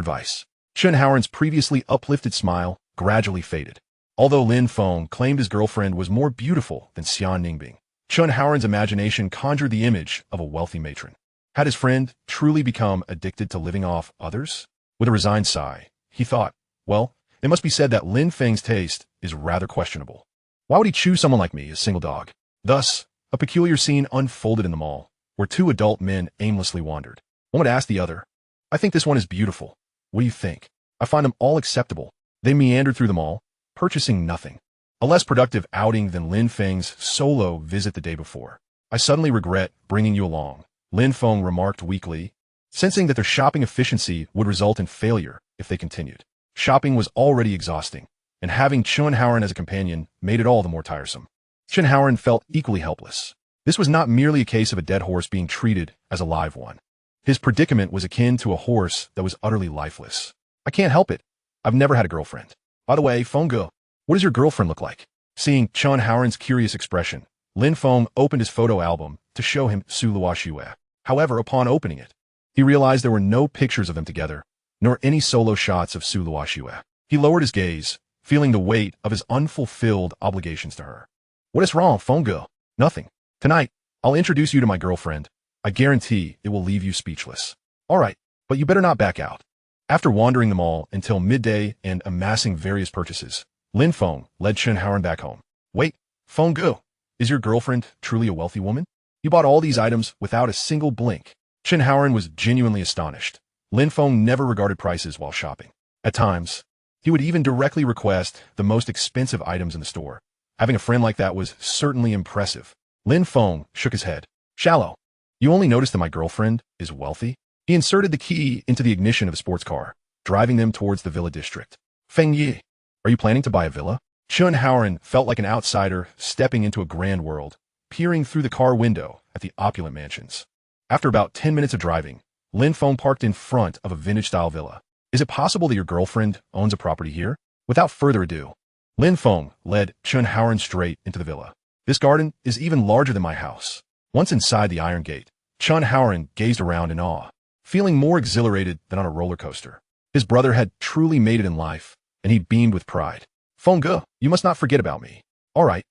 advice." Chun Haoran's previously uplifted smile gradually faded. Although Lin Feng claimed his girlfriend was more beautiful than Xianingbing, Chun Haoran's imagination conjured the image of a wealthy matron. Had his friend truly become addicted to living off others? With a resigned sigh, he thought, well, it must be said that Lin Feng's taste is rather questionable. Why would he choose someone like me, a single dog? Thus, a peculiar scene unfolded in the mall, where two adult men aimlessly wandered. One would ask the other, "I think this one is beautiful. What do you think?" "I find them all acceptable." They meandered through the mall, purchasing nothing. A less productive outing than Lin Feng's solo visit the day before. "I suddenly regret bringing you along," Lin Feng remarked weakly, sensing that their shopping efficiency would result in failure if they continued. Shopping was already exhausting, and having Chun Haoran as a companion made it all the more tiresome. Chun Haoran felt equally helpless. This was not merely a case of a dead horse being treated as a live one. His predicament was akin to a horse that was utterly lifeless. "I can't help it. I've never had a girlfriend. By the way, Fengge, what does your girlfriend look like?" Seeing Chun Haoran's curious expression, Lin Feng opened his photo album to show him Su Luoxue. However, upon opening it, he realized there were no pictures of them together, nor any solo shots of Su Luoxue. He lowered his gaze, feeling the weight of his unfulfilled obligations to her. "What is wrong, Fengge?" "Nothing. Tonight, I'll introduce you to my girlfriend. I guarantee it will leave you speechless." "All right, but you better not back out." After wandering the mall until midday and amassing various purchases, Lin Feng led Chun Haoran back home. "Wait, Fengge, is your girlfriend truly a wealthy woman? You bought all these items without a single blink." Chun Haoran was genuinely astonished. Lin Feng never regarded prices while shopping. At times, he would even directly request the most expensive items in the store. Having a friend like that was certainly impressive. Lin Feng shook his head. "Shallow. You only noticed that my girlfriend is wealthy?" He inserted the key into the ignition of a sports car, driving them towards the villa district. "Feng Yi, are you planning to buy a villa?" Chun Haoran felt like an outsider stepping into a grand world, peering through the car window at the opulent mansions. After about 10 minutes of driving, Lin Feng parked in front of a vintage-style villa. Is it possible that your girlfriend owns a property here? Without further ado, Lin Feng led Chun Haoran straight into the villa. This garden is even larger than my house. Once inside the iron gate, Chun Haoran gazed around in awe, feeling more exhilarated than on a roller coaster. His brother had truly made it in life, and he beamed with pride. Feng Ge, you must not forget about me. All right.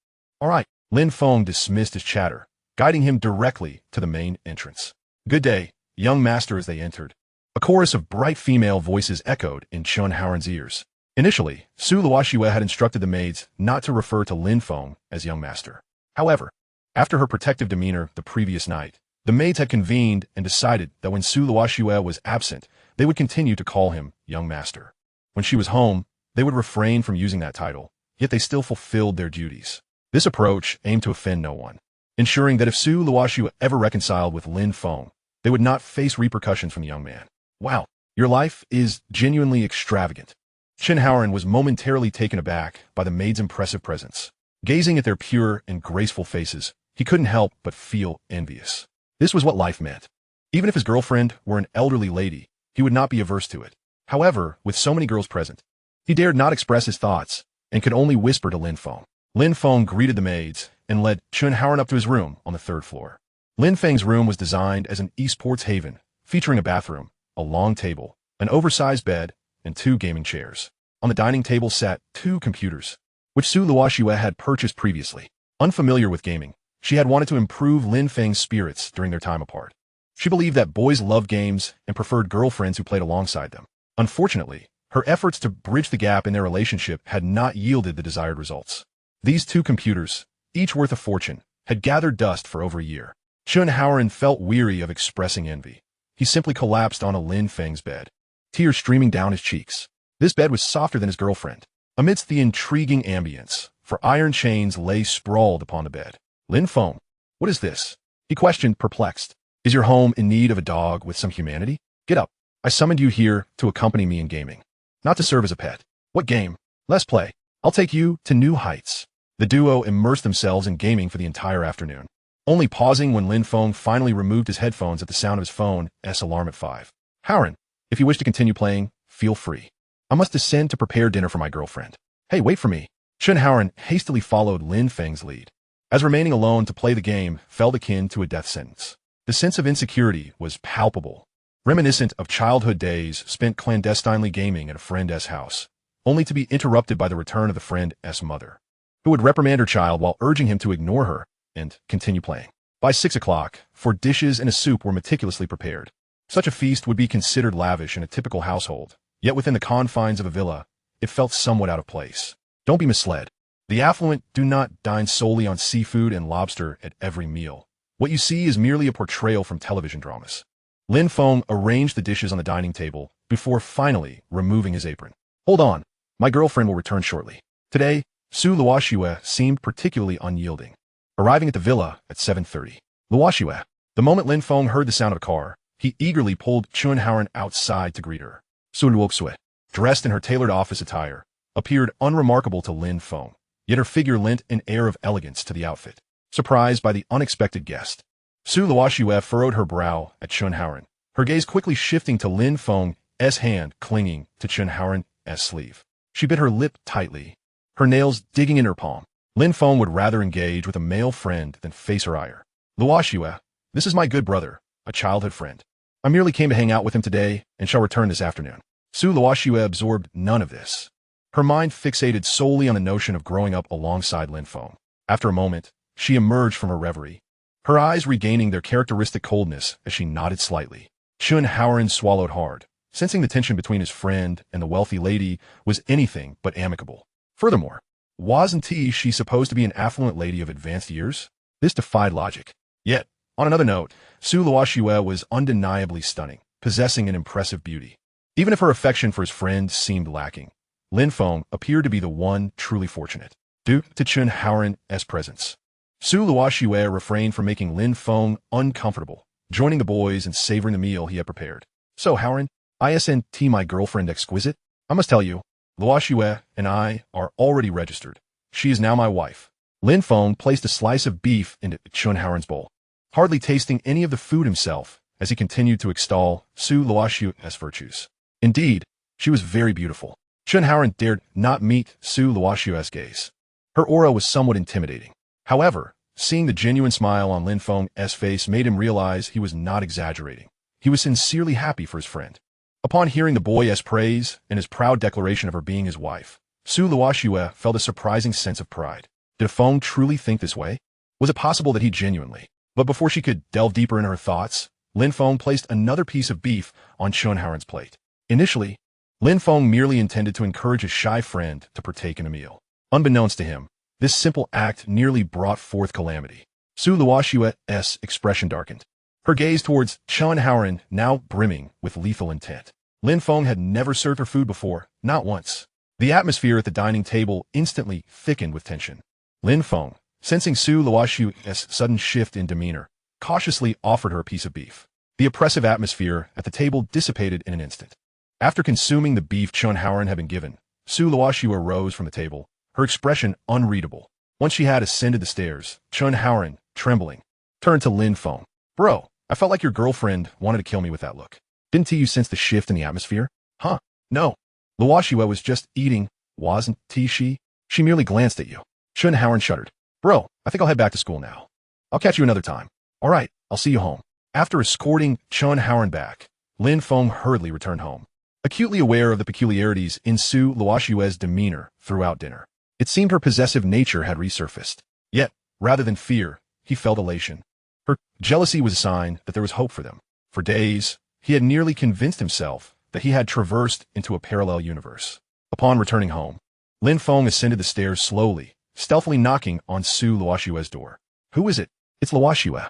Lin Feng dismissed his chatter, guiding him directly to the main entrance. Good day, young master. As they entered, a chorus of bright female voices echoed in Chun Haoran's ears. Initially, Su Luoxue had instructed the maids not to refer to Lin Feng as young master. However, after her protective demeanor the previous night, the maids had convened and decided that when Su Luoxue was absent, they would continue to call him young master. When she was home, they would refrain from using that title, yet they still fulfilled their duties. This approach aimed to offend no one, ensuring that if Su Luoxue ever reconciled with Lin Feng, they would not face repercussions from the young man. Wow, your life is genuinely extravagant. Chun Haoran was momentarily taken aback by the maid's impressive presence. Gazing at their pure and graceful faces, he couldn't help but feel envious. This was what life meant. Even if his girlfriend were an elderly lady, he would not be averse to it. However, with so many girls present, he dared not express his thoughts and could only whisper to Lin Feng. Lin Feng greeted the maids and led Chun Haoran up to his room on the 3rd floor. Lin Feng's room was designed as an esports haven, featuring a bathroom, a long table, an oversized bed, and 2 gaming chairs. On the dining table sat 2 computers, which Su Luoxue had purchased previously. Unfamiliar with gaming, she had wanted to improve Lin Feng's spirits during their time apart. She believed that boys loved games and preferred girlfriends who played alongside them. Unfortunately, her efforts to bridge the gap in their relationship had not yielded the desired results. These 2 computers, each worth a fortune, had gathered dust for over a year. Chun Haoran felt weary of expressing envy. He simply collapsed onto Lin Feng's bed, tears streaming down his cheeks. This bed was softer than his girlfriend. Amidst the intriguing ambience, for iron chains lay sprawled upon the bed. Lin Feng, what is this? He questioned, perplexed. Is your home in need of a dog with some humanity? Get up. I summoned you here to accompany me in gaming, not to serve as a pet. What game? Let's play. I'll take you to new heights. The duo immersed themselves in gaming for the entire afternoon, only pausing when Lin Feng finally removed his headphones at the sound of his phone's alarm at 5. Haoran, if you wish to continue playing, feel free. I must descend to prepare dinner for my girlfriend. Hey, wait for me. Chun Haoran hastily followed Lin Feng's lead, as remaining alone to play the game felt akin to a death sentence. The sense of insecurity was palpable, reminiscent of childhood days spent clandestinely gaming at a friend's house, only to be interrupted by the return of the friend's mother, who would reprimand her child while urging him to ignore her and continue playing. By 6 o'clock, 4 dishes and a soup were meticulously prepared. Such a feast would be considered lavish in a typical household, yet within the confines of a villa, it felt somewhat out of place. Don't be misled. The affluent do not dine solely on seafood and lobster at every meal. What you see is merely a portrayal from television dramas. Lin Feng arranged the dishes on the dining table before finally removing his apron. Hold on, my girlfriend will return shortly. Today, Su Luoxue seemed particularly unyielding, arriving at the villa at 7:30. Luoxue. The moment Lin Feng heard the sound of a car, he eagerly pulled Chun Haoran outside to greet her. Su Luoxue, dressed in her tailored office attire, appeared unremarkable to Lin Feng, yet her figure lent an air of elegance to the outfit. Surprised by the unexpected guest, Su Luoxue furrowed her brow at Chun Haoran, her gaze quickly shifting to Lin Feng's hand clinging to Chun Haoran's sleeve. She bit her lip tightly, her nails digging in her palm. Lin Feng would rather engage with a male friend than face her ire. Luoxue, this is my good brother, a childhood friend. I merely came to hang out with him today and shall return this afternoon. Su Luoxue absorbed none of this, her mind fixated solely on the notion of growing up alongside Lin Feng. After a moment, she emerged from her reverie, her eyes regaining their characteristic coldness as she nodded slightly. Chun Haoran swallowed hard, sensing the tension between his friend and the wealthy lady was anything but amicable. Furthermore, wasn't she supposed to be an affluent lady of advanced years? This defied logic. Yet, on another note, Su Luoxue was undeniably stunning, possessing an impressive beauty. Even if her affection for his friend seemed lacking, Lin Feng appeared to be the one truly fortunate. Due to Chun Haoran's presence, Su Luoxue refrained from making Lin Feng uncomfortable, joining the boys and savoring the meal he had prepared. So, Haoran, isn't my girlfriend exquisite? I must tell you, Luoxue and I are already registered. She is now my wife. Lin Feng placed a slice of beef into Chun Haoren's bowl, hardly tasting any of the food himself as he continued to extol Su Luoxue's virtues. Indeed, she was very beautiful. Chun Haoren dared not meet Su Luoxue's gaze. Her aura was somewhat intimidating. However, seeing the genuine smile on Lin Feng's face made him realize he was not exaggerating. He was sincerely happy for his friend. Upon hearing the boy's praise and his proud declaration of her being his wife, Su Luoxue felt a surprising sense of pride. Did Feng truly think this way? Was it possible that he genuinely? But before she could delve deeper into her thoughts, Lin Feng placed another piece of beef on Chun Haoren's plate. Initially, Lin Feng merely intended to encourage his shy friend to partake in a meal. Unbeknownst to him, this simple act nearly brought forth calamity. Su Luoxue's expression darkened, her gaze towards Chun Haoren now brimming with lethal intent. Lin Feng had never served her food before, not once. The atmosphere at the dining table instantly thickened with tension. Lin Feng, sensing Su Luoxue's sudden shift in demeanor, cautiously offered her a piece of beef. The oppressive atmosphere at the table dissipated in an instant. After consuming the beef Chun Haoren had been given, Su Luoxue rose from the table, her expression unreadable. Once she had ascended the stairs, Chun Haoren, trembling, turned to Lin Feng. Bro, I felt like your girlfriend wanted to kill me with that look. Didn't you sense the shift in the atmosphere? Huh? No. Luoxue was just eating, wasn't she? She merely glanced at you. Chun Haoren shuddered. Bro, I think I'll head back to school now. I'll catch you another time. All right, I'll see you home. After escorting Chun Haoren back, Lin Feng hurriedly returned home, acutely aware of the peculiarities in Su Luoxue's demeanor throughout dinner. It seemed her possessive nature had resurfaced. Yet, rather than fear, he felt elation. Her jealousy was a sign that there was hope for them. For days, he had nearly convinced himself that he had traversed into a parallel universe. Upon returning home, Lin Feng ascended the stairs slowly, stealthily knocking on Su Luoxue's door. Who is it? It's Luoxue.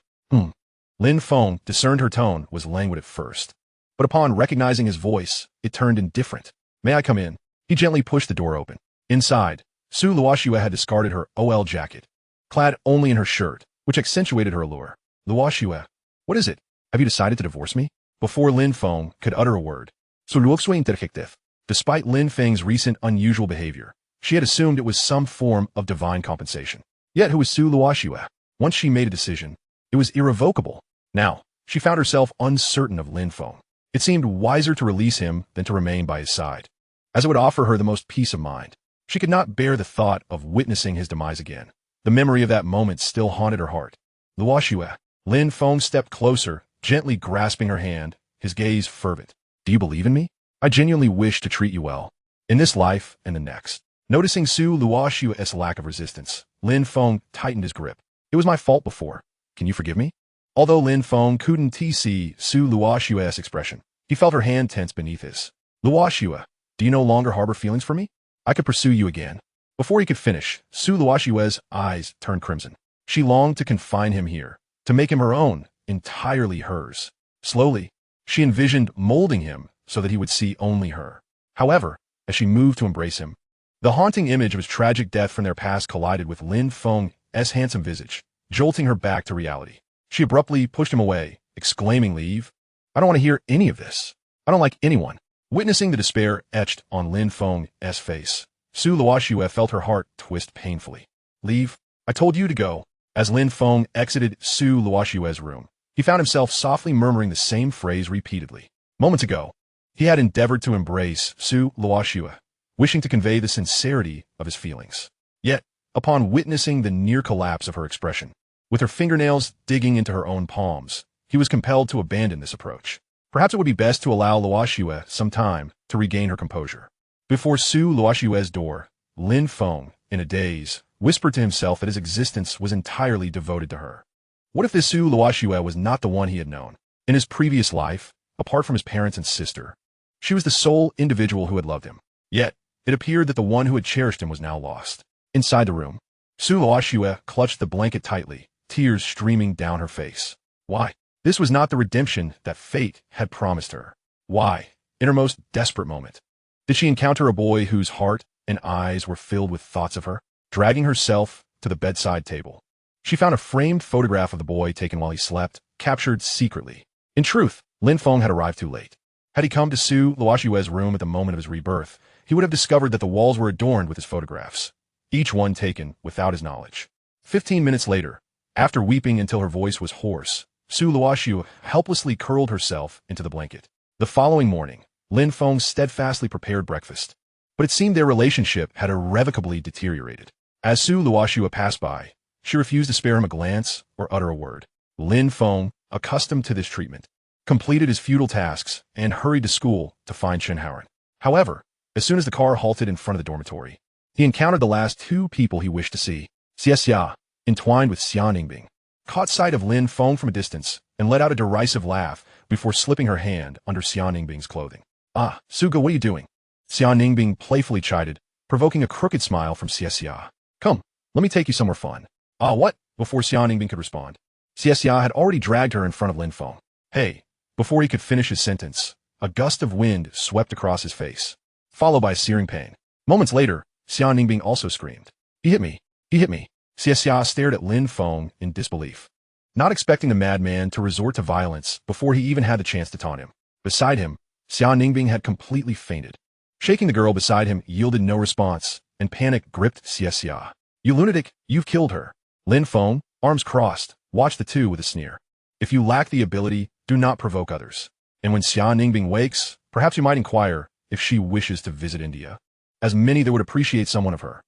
Lin Feng discerned her tone was languid at first, but upon recognizing his voice, it turned indifferent. May I come in? He gently pushed the door open. Inside, Su Luoxue had discarded her OL jacket, clad only in her shirt, which accentuated her allure. Luoxue, what is it? Have you decided to divorce me? Before Lin Feng could utter a word, Su Luoxue interjected. Despite Lin Feng's recent unusual behavior, she had assumed it was some form of divine compensation. Yet who was Su Luoxue? Once she made a decision, it was irrevocable. Now, she found herself uncertain of Lin Feng. It seemed wiser to release him than to remain by his side, as it would offer her the most peace of mind. She could not bear the thought of witnessing his demise again. The memory of that moment still haunted her heart. Luoxue. Lin Feng stepped closer, gently grasping her hand, his gaze fervent. Do you believe in me? I genuinely wish to treat you well, in this life and the next. Noticing Su Luoxue's lack of resistance, Lin Feng tightened his grip. It was my fault before. Can you forgive me? Although Lin Feng couldn't see Su Luoxue's expression, he felt her hand tense beneath his. Luoxue, do you no longer harbor feelings for me? I could pursue you again. Before he could finish, Su Luoxue's eyes turned crimson. She longed to confine him here, to make him her own, entirely hers. Slowly, she envisioned molding him so that he would see only her. However, as she moved to embrace him, the haunting image of his tragic death from their past collided with Lin Feng's handsome visage, jolting her back to reality. She abruptly pushed him away, exclaiming, Leave. I don't want to hear any of this. I don't like anyone. Witnessing the despair etched on Lin Feng's face, Su Luoxue felt her heart twist painfully. Leave. I told you to go. As Lin Feng exited Su Luoxue's room, he found himself softly murmuring the same phrase repeatedly. Moments ago, he had endeavored to embrace Su Luoxue, wishing to convey the sincerity of his feelings. Yet, upon witnessing the near collapse of her expression, with her fingernails digging into her own palms, he was compelled to abandon this approach. Perhaps it would be best to allow Luoxue some time to regain her composure. Before Su Luoxue's door, Lin Feng, in a daze, whispered to himself that his existence was entirely devoted to her. What if this Su Luoxue was not the one he had known? In his previous life, apart from his parents and sister, she was the sole individual who had loved him. Yet, it appeared that the one who had cherished him was now lost. Inside the room, Su Luoxue clutched the blanket tightly, tears streaming down her face. Why? This was not the redemption that fate had promised her. Why, in her most desperate moment, did she encounter a boy whose heart and eyes were filled with thoughts of her? Dragging herself to the bedside table, she found a framed photograph of the boy taken while he slept, captured secretly. In truth, Lin Feng had arrived too late. Had he come to Su Luoxue's room at the moment of his rebirth, he would have discovered that the walls were adorned with his photographs. each one taken without his knowledge. 15 minutes later, after weeping until her voice was hoarse, Su Luoxue helplessly curled herself into the blanket. The following morning, Lin Feng steadfastly prepared breakfast. But it seemed their relationship had irrevocably deteriorated. As Su Luoxue passed by, she refused to spare him a glance or utter a word. Lin Feng, accustomed to this treatment, completed his futile tasks and hurried to school to find Chen Haoran. However, as soon as the car halted in front of the dormitory, he encountered the last two people he wished to see. Xia, entwined with Xia Ningbing, caught sight of Lin Feng from a distance and let out a derisive laugh before slipping her hand under Xia Ningbing's clothing. "Ah, Suga, what are you doing?" Xia Ningbing playfully chided, provoking a crooked smile from Xia. "Come, let me take you somewhere fun." "Ah, what?" Before Xia Ningbing could respond, Xia had already dragged her in front of Lin Feng. "Hey!" Before he could finish his sentence, a gust of wind swept across his face, followed by a searing pain. Moments later, Xia Ningbing also screamed. "He hit me! He hit me!" Xia stared at Lin Feng in disbelief, not expecting the madman to resort to violence before he even had the chance to taunt him. Beside him, Xia Ningbing had completely fainted. Shaking the girl beside him yielded no response, and panic gripped Xia. "You lunatic, you've killed her." Lin Feng, arms crossed, watched the two with a sneer. "If you lack the ability, do not provoke others. And when Xia Ningbing wakes, perhaps you might inquire if she wishes to visit India, as many that would appreciate someone of her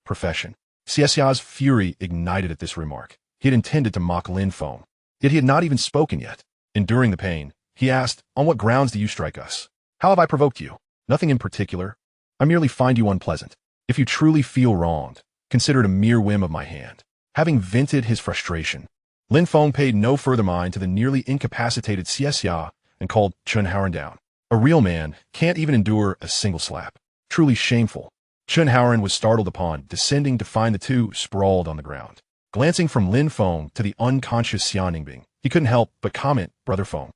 profession." Xia's fury ignited at this remark. He had intended to mock Lin Feng, yet he had not even spoken yet. Enduring the pain, he asked, "On what grounds do you strike us? How have I provoked you?" "Nothing in particular. I merely find you unpleasant. If you truly feel wronged, consider it a mere whim of my hand." Having vented his frustration, Lin Feng paid no further mind to the nearly incapacitated Xia and called Chen Haoran down. A real man can't even endure a single slap. Truly shameful. Chen Haoran was startled upon descending to find the two sprawled on the ground. Glancing from Lin Feng to the unconscious Xia Ningbing, he couldn't help but comment, "Brother Feng,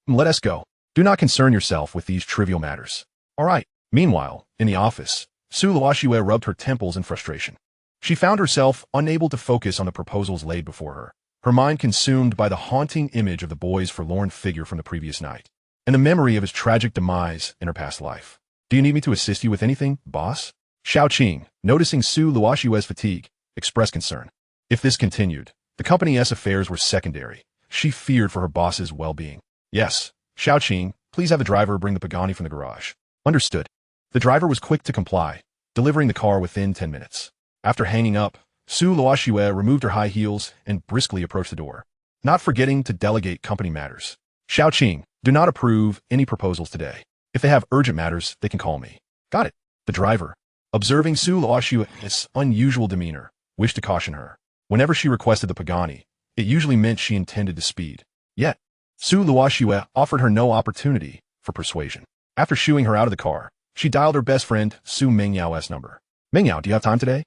let us go. Do not concern yourself with these trivial matters." "All right." Meanwhile, in the office, Su Luoxue rubbed her temples in frustration. She found herself unable to focus on the proposals laid before her, her mind consumed by the haunting image of the boy's forlorn figure from the previous night, and the memory of his tragic demise in her past life. "Do you need me to assist you with anything, boss?" Xiao Qing, noticing Su Luoxue's fatigue, expressed concern. If this continued, the company's affairs were secondary. She feared for her boss's well-being. "Yes, Xiao Qing, please have the driver bring the Pagani from the garage." "Understood." The driver was quick to comply, delivering the car within 10 minutes. After hanging up, Su Luoxue removed her high heels and briskly approached the door, not forgetting to delegate company matters. "Xiao Qing, do not approve any proposals today. If they have urgent matters, they can call me." "Got it." The driver, observing Su Luoxue's unusual demeanor, wished to caution her. Whenever she requested the Pagani, it usually meant she intended to speed. Yet, Su Luoxue offered her no opportunity for persuasion. After shooing her out of the car, she dialed her best friend Su Mengyao's number. "Mengyao, do you have time today?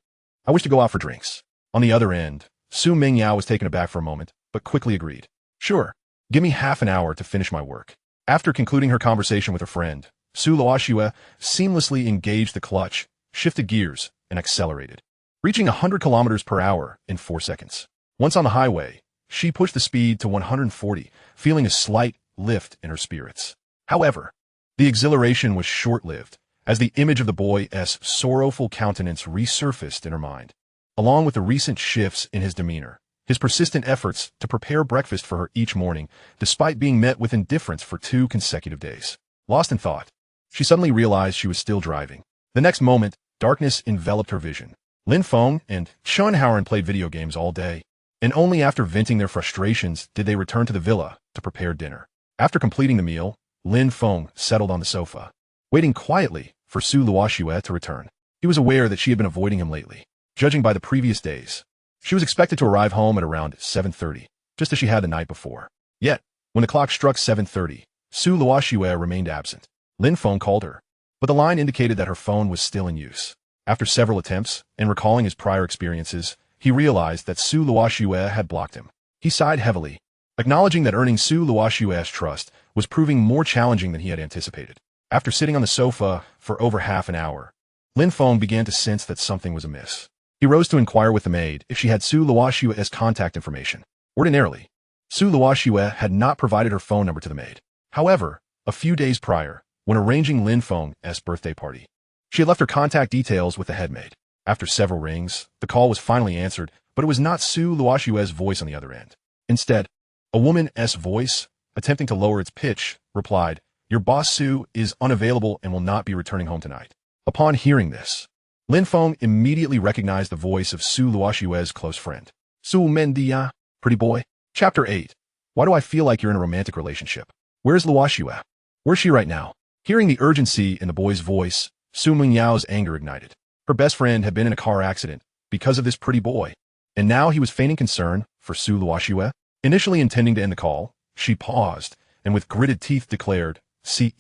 I wish to go out for drinks." On the other end, Su Mengyao was taken aback for a moment, but quickly agreed. "Sure. Give me half an hour to finish my work." After concluding her conversation with her friend, Su Luoxue seamlessly engaged the clutch, shifted gears, and accelerated, reaching 100 kilometers per hour in 4 seconds. Once on the highway, she pushed the speed to 140, feeling a slight lift in her spirits. However, the exhilaration was short-lived, as the image of the boy's sorrowful countenance resurfaced in her mind, along with the recent shifts in his demeanor, his persistent efforts to prepare breakfast for her each morning, despite being met with indifference for 2 consecutive days. Lost in thought, she suddenly realized she was still driving. The next moment, darkness enveloped her vision. Lin Feng and Chen Haoran played video games all day, and only after venting their frustrations did they return to the villa to prepare dinner. After completing the meal, Lin Feng settled on the sofa, waiting quietly for Su Luoxue to return. He was aware that she had been avoiding him lately. Judging by the previous days, she was expected to arrive home at around 7:30, just as she had the night before. Yet, when the clock struck 7:30, Su Luoxue remained absent. Lin Feng called her, but the line indicated that her phone was still in use. After several attempts, and recalling his prior experiences, he realized that Su Luoxue had blocked him. He sighed heavily, acknowledging that earning Su Luoxue's trust was proving more challenging than he had anticipated. After sitting on the sofa for over half an hour, Lin Feng began to sense that something was amiss. He rose to inquire with the maid if she had Su Luoxue's contact information. Ordinarily, Su Luoxue had not provided her phone number to the maid. However, a few days prior, when arranging Lin Feng's birthday party, she had left her contact details with the head maid. After several rings, the call was finally answered, but it was not Su Luoxue's voice on the other end. Instead, a woman's voice, attempting to lower its pitch, replied, "Your boss Su is unavailable and will not be returning home tonight." Upon hearing this, Lin Feng immediately recognized the voice of Su Luoxue's close friend. Su Mendia, pretty boy. Chapter 8. Why do I feel like you're in a romantic relationship? Where's Luoxue? Where's she right now? Hearing the urgency in the boy's voice, Su Mingyao's anger ignited. Her best friend had been in a car accident because of this pretty boy, and now he was feigning concern for Su Luoxue. Initially intending to end the call, she paused and with gritted teeth declared, "Ce,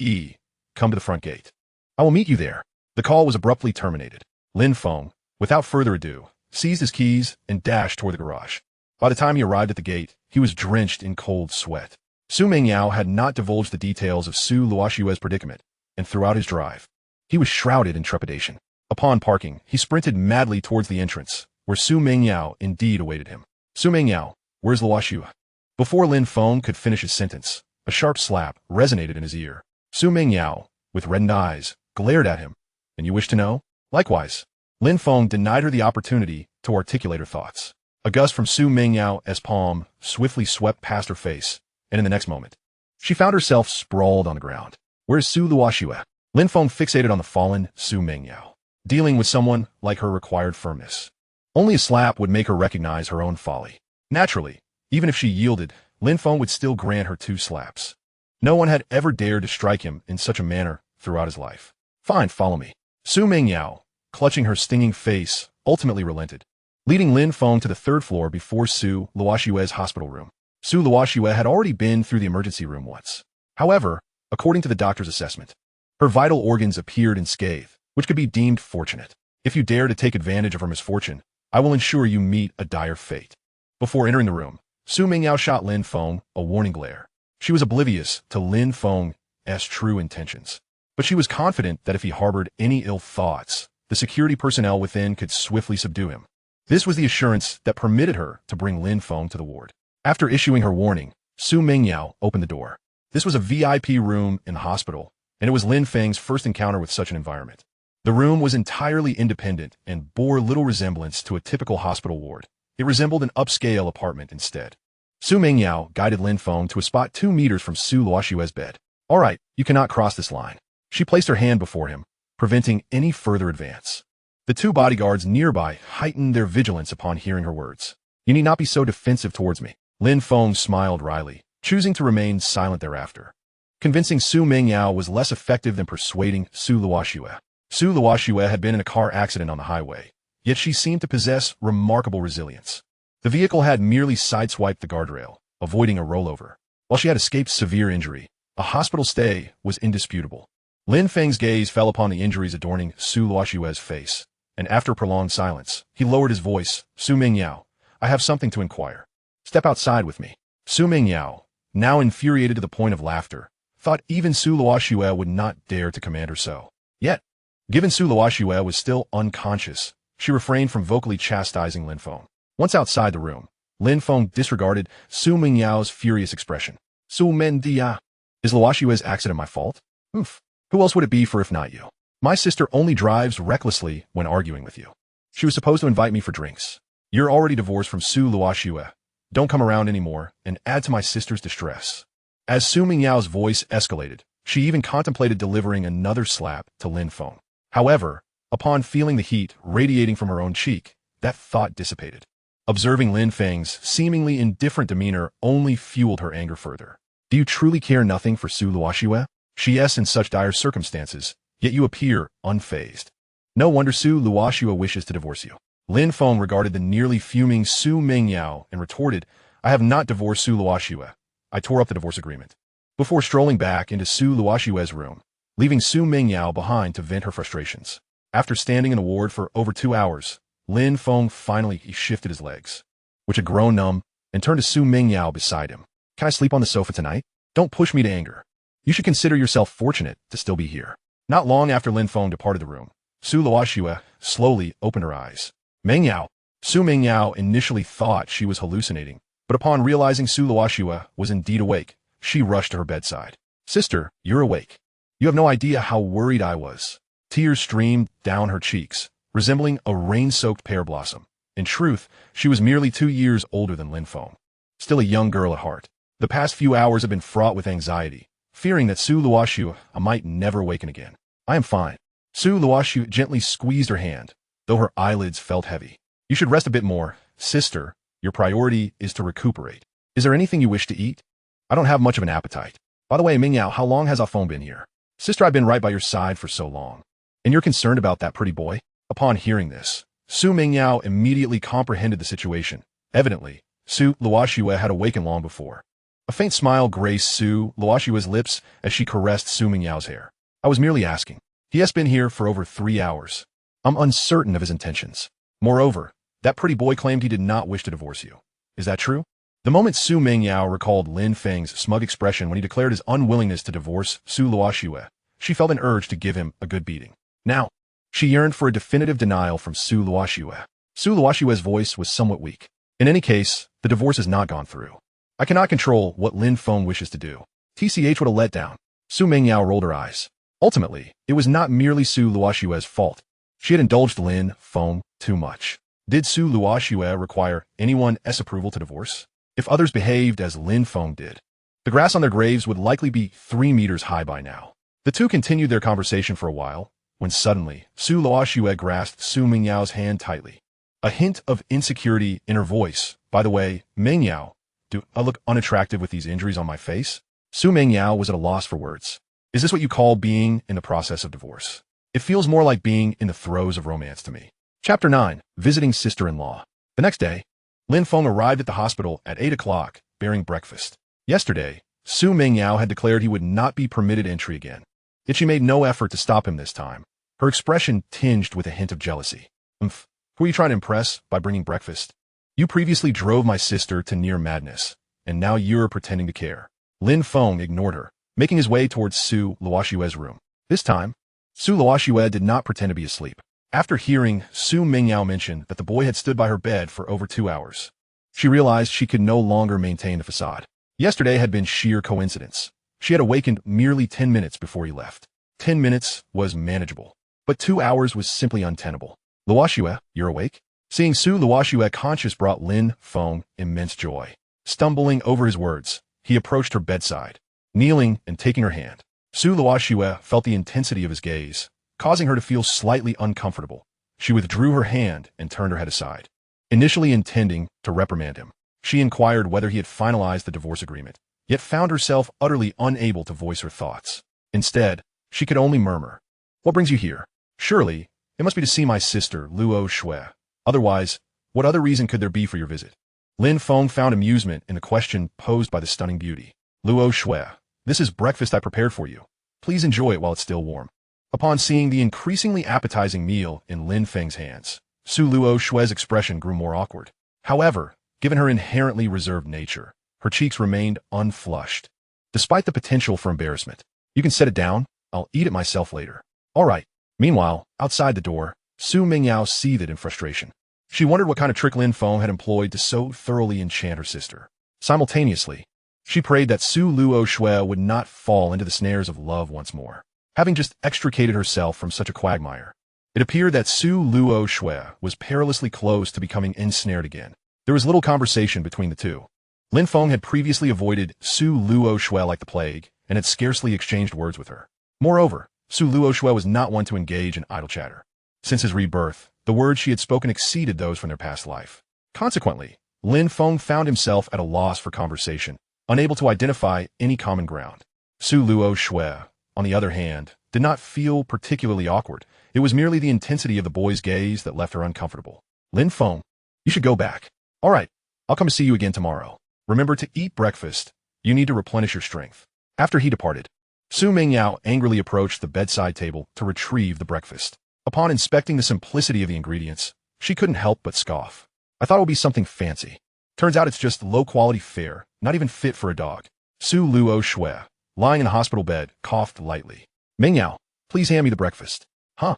come to the front gate. I will meet you there." The call was abruptly terminated. Lin Feng, without further ado, seized his keys and dashed toward the garage. By the time he arrived at the gate, he was drenched in cold sweat. Su Mingyao had not divulged the details of Su Luoxue's predicament, and throughout his drive, he was shrouded in trepidation. Upon parking, he sprinted madly towards the entrance, where Su Mingyao indeed awaited him. "Su Mingyao, where's Luoxue?" Before Lin Feng could finish his sentence, a sharp slap resonated in his ear. Su Mingyao, with reddened eyes, glared at him. "And you wish to know?" Likewise, Lin Feng denied her the opportunity to articulate her thoughts. A gust from Su Mingyao's palm swiftly swept past her face, and in the next moment, she found herself sprawled on the ground. "Where's Su Luoxue?" Lin Feng fixated on the fallen Su Mingyao. Dealing with someone like her required firmness. Only a slap would make her recognize her own folly. Naturally, even if she yielded, Lin Feng would still grant her 2 slaps. No one had ever dared to strike him in such a manner throughout his life. "Fine, follow me." Su Mingyao, clutching her stinging face, ultimately relented, leading Lin Feng to the 3rd floor before Su Luoxue's hospital room. Su Luoxue had already been through the emergency room once. However, according to the doctor's assessment, her vital organs appeared unscathed, which could be deemed fortunate. "If you dare to take advantage of her misfortune, I will ensure you meet a dire fate." Before entering the room, Su Mingyao shot Lin Feng a warning glare. She was oblivious to Lin Feng's true intentions, but she was confident that if he harbored any ill thoughts, the security personnel within could swiftly subdue him. This was the assurance that permitted her to bring Lin Feng to the ward. After issuing her warning, Su Mingyao opened the door. This was a VIP room in the hospital, and it was Lin Feng's first encounter with such an environment. The room was entirely independent and bore little resemblance to a typical hospital ward. It resembled an upscale apartment instead. Su Mingyao guided Lin Feng to a spot 2 meters from Su Luoxue's bed. "All right, you cannot cross this line." She placed her hand before him, preventing any further advance. The 2 bodyguards nearby heightened their vigilance upon hearing her words. "You need not be so defensive towards me." Lin Feng smiled wryly, choosing to remain silent thereafter. Convincing Su Mingyao was less effective than persuading Su Luoxue. Su Luoxue had been in a car accident on the highway, yet she seemed to possess remarkable resilience. The vehicle had merely sideswiped the guardrail, avoiding a rollover. While she had escaped severe injury, a hospital stay was indisputable. Lin Feng's gaze fell upon the injuries adorning Su Luoxue's face, and after prolonged silence, he lowered his voice. "Su Mingyao, I have something to inquire. Step outside with me." Su Mingyao, now infuriated to the point of laughter, thought even Su Luoxue would not dare to command her so. Yet, given Su Luoxue was still unconscious, she refrained from vocally chastising Lin Feng. Once outside the room, Lin Feng disregarded Su Mingyao's furious expression. "Su Mendia, is Luoxue's accident my fault? Oof. Who else would it be for if not you? My sister only drives recklessly when arguing with you. She was supposed to invite me for drinks. You're already divorced from Su Luoxue. Don't come around anymore and add to my sister's distress." As Su Mingyao's voice escalated, she even contemplated delivering another slap to Lin Feng. However, upon feeling the heat radiating from her own cheek, that thought dissipated. Observing Lin Feng's seemingly indifferent demeanor only fueled her anger further. "Do you truly care nothing for Su Luoxue? She is in such dire circumstances, yet you appear unfazed. No wonder Su Luoxue wishes to divorce you." Lin Feng regarded the nearly fuming Su Mingyao and retorted, "I have not divorced Su Luoxue. I tore up the divorce agreement." Before strolling back into Su Luoxue's room, leaving Su Mingyao behind to vent her frustrations. After standing in the ward for over 2 hours, Lin Feng finally shifted his legs, which had grown numb, and turned to Su Mingyao beside him. "Can I sleep on the sofa tonight? Don't push me to anger. You should consider yourself fortunate to still be here." Not long after Lin Feng departed the room, Su Luoxue slowly opened her eyes. "Mingyao." Su Mingyao initially thought she was hallucinating, but upon realizing Su Luoxue was indeed awake, she rushed to her bedside. "Sister, you're awake. You have no idea how worried I was." Tears streamed down her cheeks, resembling a rain-soaked pear blossom. In truth, she was merely 2 years older than Lin Feng. Still a young girl at heart. The past few hours have been fraught with anxiety, fearing that Su Luoxue might never awaken again. I am fine. Su Luoxue gently squeezed her hand, though her eyelids felt heavy. You should rest a bit more, sister. Your priority is to recuperate. Is there anything you wish to eat? I don't have much of an appetite. By the way, Mingyao, how long has Ah Feng been here? Sister, I've been right by your side for so long. And you're concerned about that pretty boy? Upon hearing this, Su Mingyao immediately comprehended the situation. Evidently, Su Luoxue had awakened long before. A faint smile graced Su Luoxue's lips as she caressed Su Mingyao's hair. I was merely asking. He has been here for over 3 hours. I'm uncertain of his intentions. Moreover, that pretty boy claimed he did not wish to divorce you. Is that true? The moment Su Mingyao recalled Lin Feng's smug expression when he declared his unwillingness to divorce Su Luoxue, she felt an urge to give him a good beating. Now, she yearned for a definitive denial from Su Luoxue. Su Luoxue's voice was somewhat weak. In any case, the divorce has not gone through. I cannot control what Lin Feng wishes to do. TCH, what a letdown. Su Mingyao rolled her eyes. Ultimately, it was not merely Su Luoxue's fault. She had indulged Lin Feng too much. Did Su Luoxue require anyone's approval to divorce? If others behaved as Lin Feng did, the grass on their graves would likely be 3 meters high by now. The two continued their conversation for a while, when suddenly, Su Luoxue grasped Su Mingyao's hand tightly. A hint of insecurity in her voice. By the way, Mingyao, do I look unattractive with these injuries on my face? Su Mingyao was at a loss for words. Is this what you call being in the process of divorce? It feels more like being in the throes of romance to me. Chapter 9. Visiting Sister-in-Law. The next day, Lin Feng arrived at the hospital at 8 o'clock, bearing breakfast. Yesterday, Su Mingyao had declared he would not be permitted entry again. Yet she made no effort to stop him this time, her expression tinged with a hint of jealousy. Who are you trying to impress by bringing breakfast? You previously drove my sister to near madness, and now you're pretending to care. Lin Feng ignored her, making his way towards Su Luoxue's room. This time, Su Luoxue did not pretend to be asleep. After hearing Su Mingyao mention that the boy had stood by her bed for over 2 hours, she realized she could no longer maintain the facade. Yesterday had been sheer coincidence. She had awakened merely 10 minutes before he left. 10 minutes was manageable, but 2 hours was simply untenable. Luoxue, you're awake? Seeing Su Luoxue conscious brought Lin Feng immense joy. Stumbling over his words, he approached her bedside. Kneeling and taking her hand, Su Luoxue felt the intensity of his gaze, causing her to feel slightly uncomfortable. She withdrew her hand and turned her head aside. Initially intending to reprimand him, she inquired whether he had finalized the divorce agreement, yet found herself utterly unable to voice her thoughts. Instead, she could only murmur, "What brings you here? Surely, it must be to see my sister, Luoxue. Otherwise, what other reason could there be for your visit?" Lin Feng found amusement in the question posed by the stunning beauty. "Luoxue, this is breakfast I prepared for you. Please enjoy it while it's still warm." Upon seeing the increasingly appetizing meal in Lin Feng's hands, Su Luoxue's expression grew more awkward. However, given her inherently reserved nature, her cheeks remained unflushed. Despite the potential for embarrassment, "You can set it down. I'll eat it myself later." "All right." Meanwhile, outside the door, Su Mingyao seethed in frustration. She wondered what kind of trick Lin Feng had employed to so thoroughly enchant her sister. Simultaneously, she prayed that Su Luoxue would not fall into the snares of love once more. Having just extricated herself from such a quagmire, it appeared that Su Luoxue was perilously close to becoming ensnared again. There was little conversation between the two. Lin Feng had previously avoided Su Luoxue like the plague and had scarcely exchanged words with her. Moreover, Su Luoxue was not one to engage in idle chatter. Since his rebirth, the words she had spoken exceeded those from their past life. Consequently, Lin Feng found himself at a loss for conversation, unable to identify any common ground. Su Luoxue, on the other hand, did not feel particularly awkward. It was merely the intensity of the boy's gaze that left her uncomfortable. "Lin Feng, you should go back." "All right, I'll come to see you again tomorrow. Remember to eat breakfast. You need to replenish your strength." After he departed, Su Mingyao angrily approached the bedside table to retrieve the breakfast. Upon inspecting the simplicity of the ingredients, she couldn't help but scoff. "I thought it would be something fancy. Turns out it's just low-quality fare, not even fit for a dog." Su Luoxue, lying in a hospital bed, coughed lightly. "Mingyao, please hand me the breakfast." "Huh?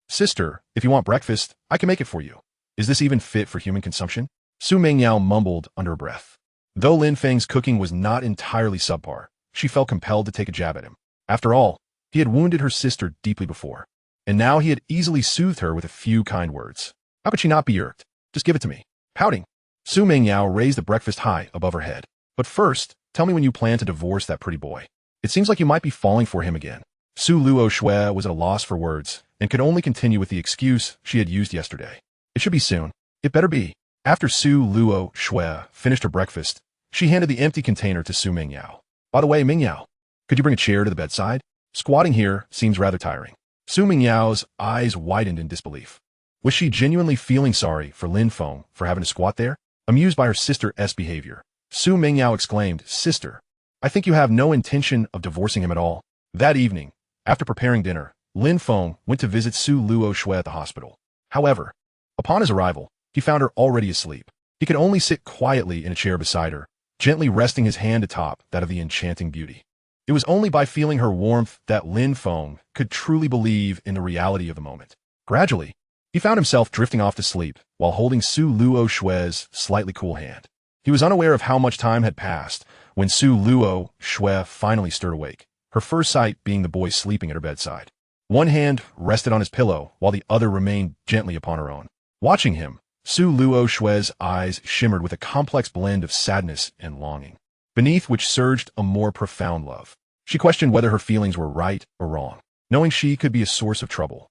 Sister, if you want breakfast, I can make it for you. Is this even fit for human consumption?" Su Mingyao mumbled under her breath. Though Lin Feng's cooking was not entirely subpar, she felt compelled to take a jab at him. After all, he had wounded her sister deeply before. and now he had easily soothed her with a few kind words. How could she not be irked? Just give it to me. Pouting, Su Mingyao raised the breakfast high above her head. But first, tell me when you plan to divorce that pretty boy. It seems like you might be falling for him again. Su Luoxue was at a loss for words, and could only continue with the excuse she had used yesterday. It should be soon. It better be. After Su Luoxue finished her breakfast, she handed the empty container to Su Mingyao. By the way, Mingyao, could you bring a chair to the bedside? Squatting here seems rather tiring. Su Mingyao's eyes widened in disbelief. Was she genuinely feeling sorry for Lin Feng for having to squat there? Amused by her sister's behavior, Su Mingyao exclaimed, "Sister, I think you have no intention of divorcing him at all." That evening, after preparing dinner, Lin Feng went to visit Su Luoxue at the hospital. However, upon his arrival, he found her already asleep. He could only sit quietly in a chair beside her, gently resting his hand atop that of the enchanting beauty. It was only by feeling her warmth that Lin Feng could truly believe in the reality of the moment. Gradually, he found himself drifting off to sleep while holding Su Luoxue's slightly cool hand. He was unaware of how much time had passed when Su Luoxue finally stirred awake, her first sight being the boy sleeping at her bedside. One hand rested on his pillow while the other remained gently upon her own. Watching him, Su Luoxue's eyes shimmered with a complex blend of sadness and longing, beneath which surged a more profound love. She questioned whether her feelings were right or wrong, knowing she could be a source of trouble.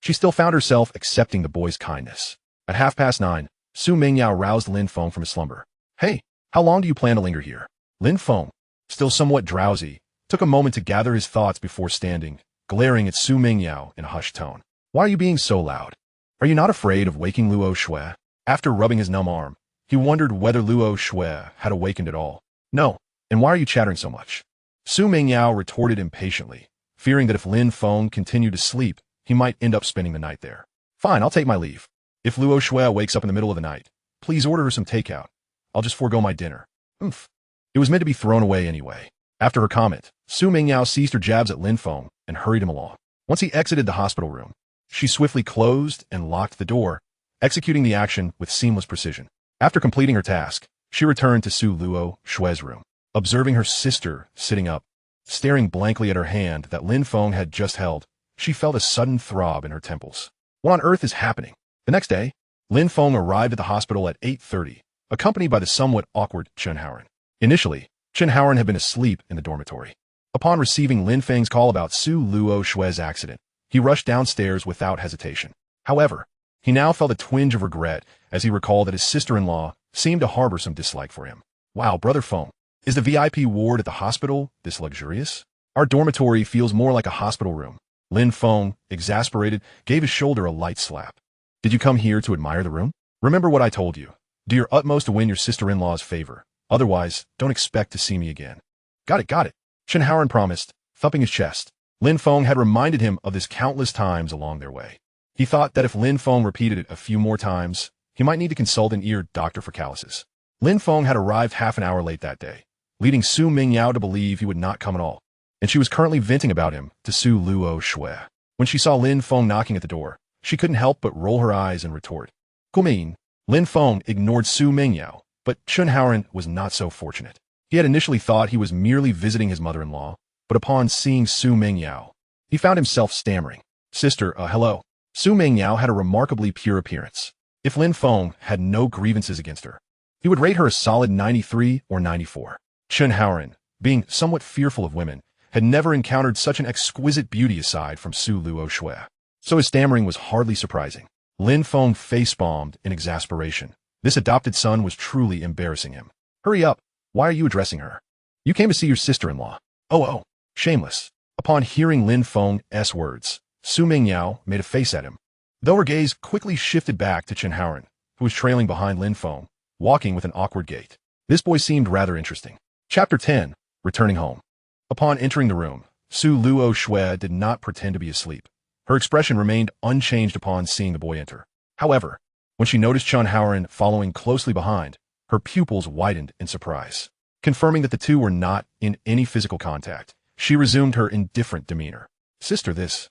She still found herself accepting the boy's kindness. At 9:30, Su Mingyao roused Lin Feng from his slumber. "Hey, how long do you plan to linger here?" Lin Feng, still somewhat drowsy, took a moment to gather his thoughts before standing, glaring at Su Mingyao in a hushed tone. "Why are you being so loud? Are you not afraid of waking Luoxue?" After rubbing his numb arm, he wondered whether Luoxue had awakened at all. "No, and why are you chattering so much?" Su Mingyao retorted impatiently, fearing that if Lin Feng continued to sleep, he might end up spending the night there. "Fine, I'll take my leave. If Luoxue wakes up in the middle of the night, please order her some takeout. I'll just forego my dinner." It was meant to be thrown away anyway. After her comment, Su Mingyao ceased her jabs at Lin Feng and hurried him along. Once he exited the hospital room, she swiftly closed and locked the door, executing the action with seamless precision. After completing her task, she returned to Su Luoxue's room. Observing her sister sitting up, staring blankly at her hand that Lin Feng had just held, she felt a sudden throb in her temples. What on earth is happening? The next day, Lin Feng arrived at the hospital at 8:30, accompanied by the somewhat awkward Chen Haoren. Initially, Chen Haoren had been asleep in the dormitory. Upon receiving Lin Feng's call about Su Luoxue's accident, he rushed downstairs without hesitation. However, he now felt a twinge of regret as he recalled that his sister-in-law seemed to harbor some dislike for him. "Wow, Brother Feng, is the VIP ward at the hospital this luxurious? Our dormitory feels more like a hospital room." Lin Feng, exasperated, gave his shoulder a light slap. "Did you come here to admire the room? Remember what I told you. Do your utmost to win your sister-in-law's favor. Otherwise, don't expect to see me again." Got it. Chen Haoren promised, thumping his chest. Lin Feng had reminded him of this countless times along their way. He thought that if Lin Feng repeated it a few more times, he might need to consult an ear doctor for calluses. Lin Feng had arrived half an hour late that day, leading Su Mingyao to believe he would not come at all, and she was currently venting about him to Su Luoxue. When she saw Lin Feng knocking at the door, she couldn't help but roll her eyes and retort. "Gumin." Lin Feng ignored Su Mingyao, but Chen Haoren was not so fortunate. He had initially thought he was merely visiting his mother-in-law, but upon seeing Su Mingyao, he found himself stammering. "Sister, hello." Su Mingyao had a remarkably pure appearance. If Lin Feng had no grievances against her, he would rate her a solid 93 or 94. Chen Haoren, being somewhat fearful of women, had never encountered such an exquisite beauty aside from Su Luoxue, so his stammering was hardly surprising. Lin Feng face-palmed in exasperation. This adopted son was truly embarrassing him. "Hurry up. Why are you addressing her? You came to see your sister-in-law." Oh, shameless. Upon hearing Lin Feng's words, Su Mingyao made a face at him, though her gaze quickly shifted back to Chen Haoren, who was trailing behind Lin Feng, walking with an awkward gait. This boy seemed rather interesting. Chapter 10, Returning Home. Upon entering the room, Su Luoxue did not pretend to be asleep. Her expression remained unchanged upon seeing the boy enter. However, when she noticed Chen Haoren following closely behind, her pupils widened in surprise. Confirming that the two were not in any physical contact, she resumed her indifferent demeanor. "Sister, this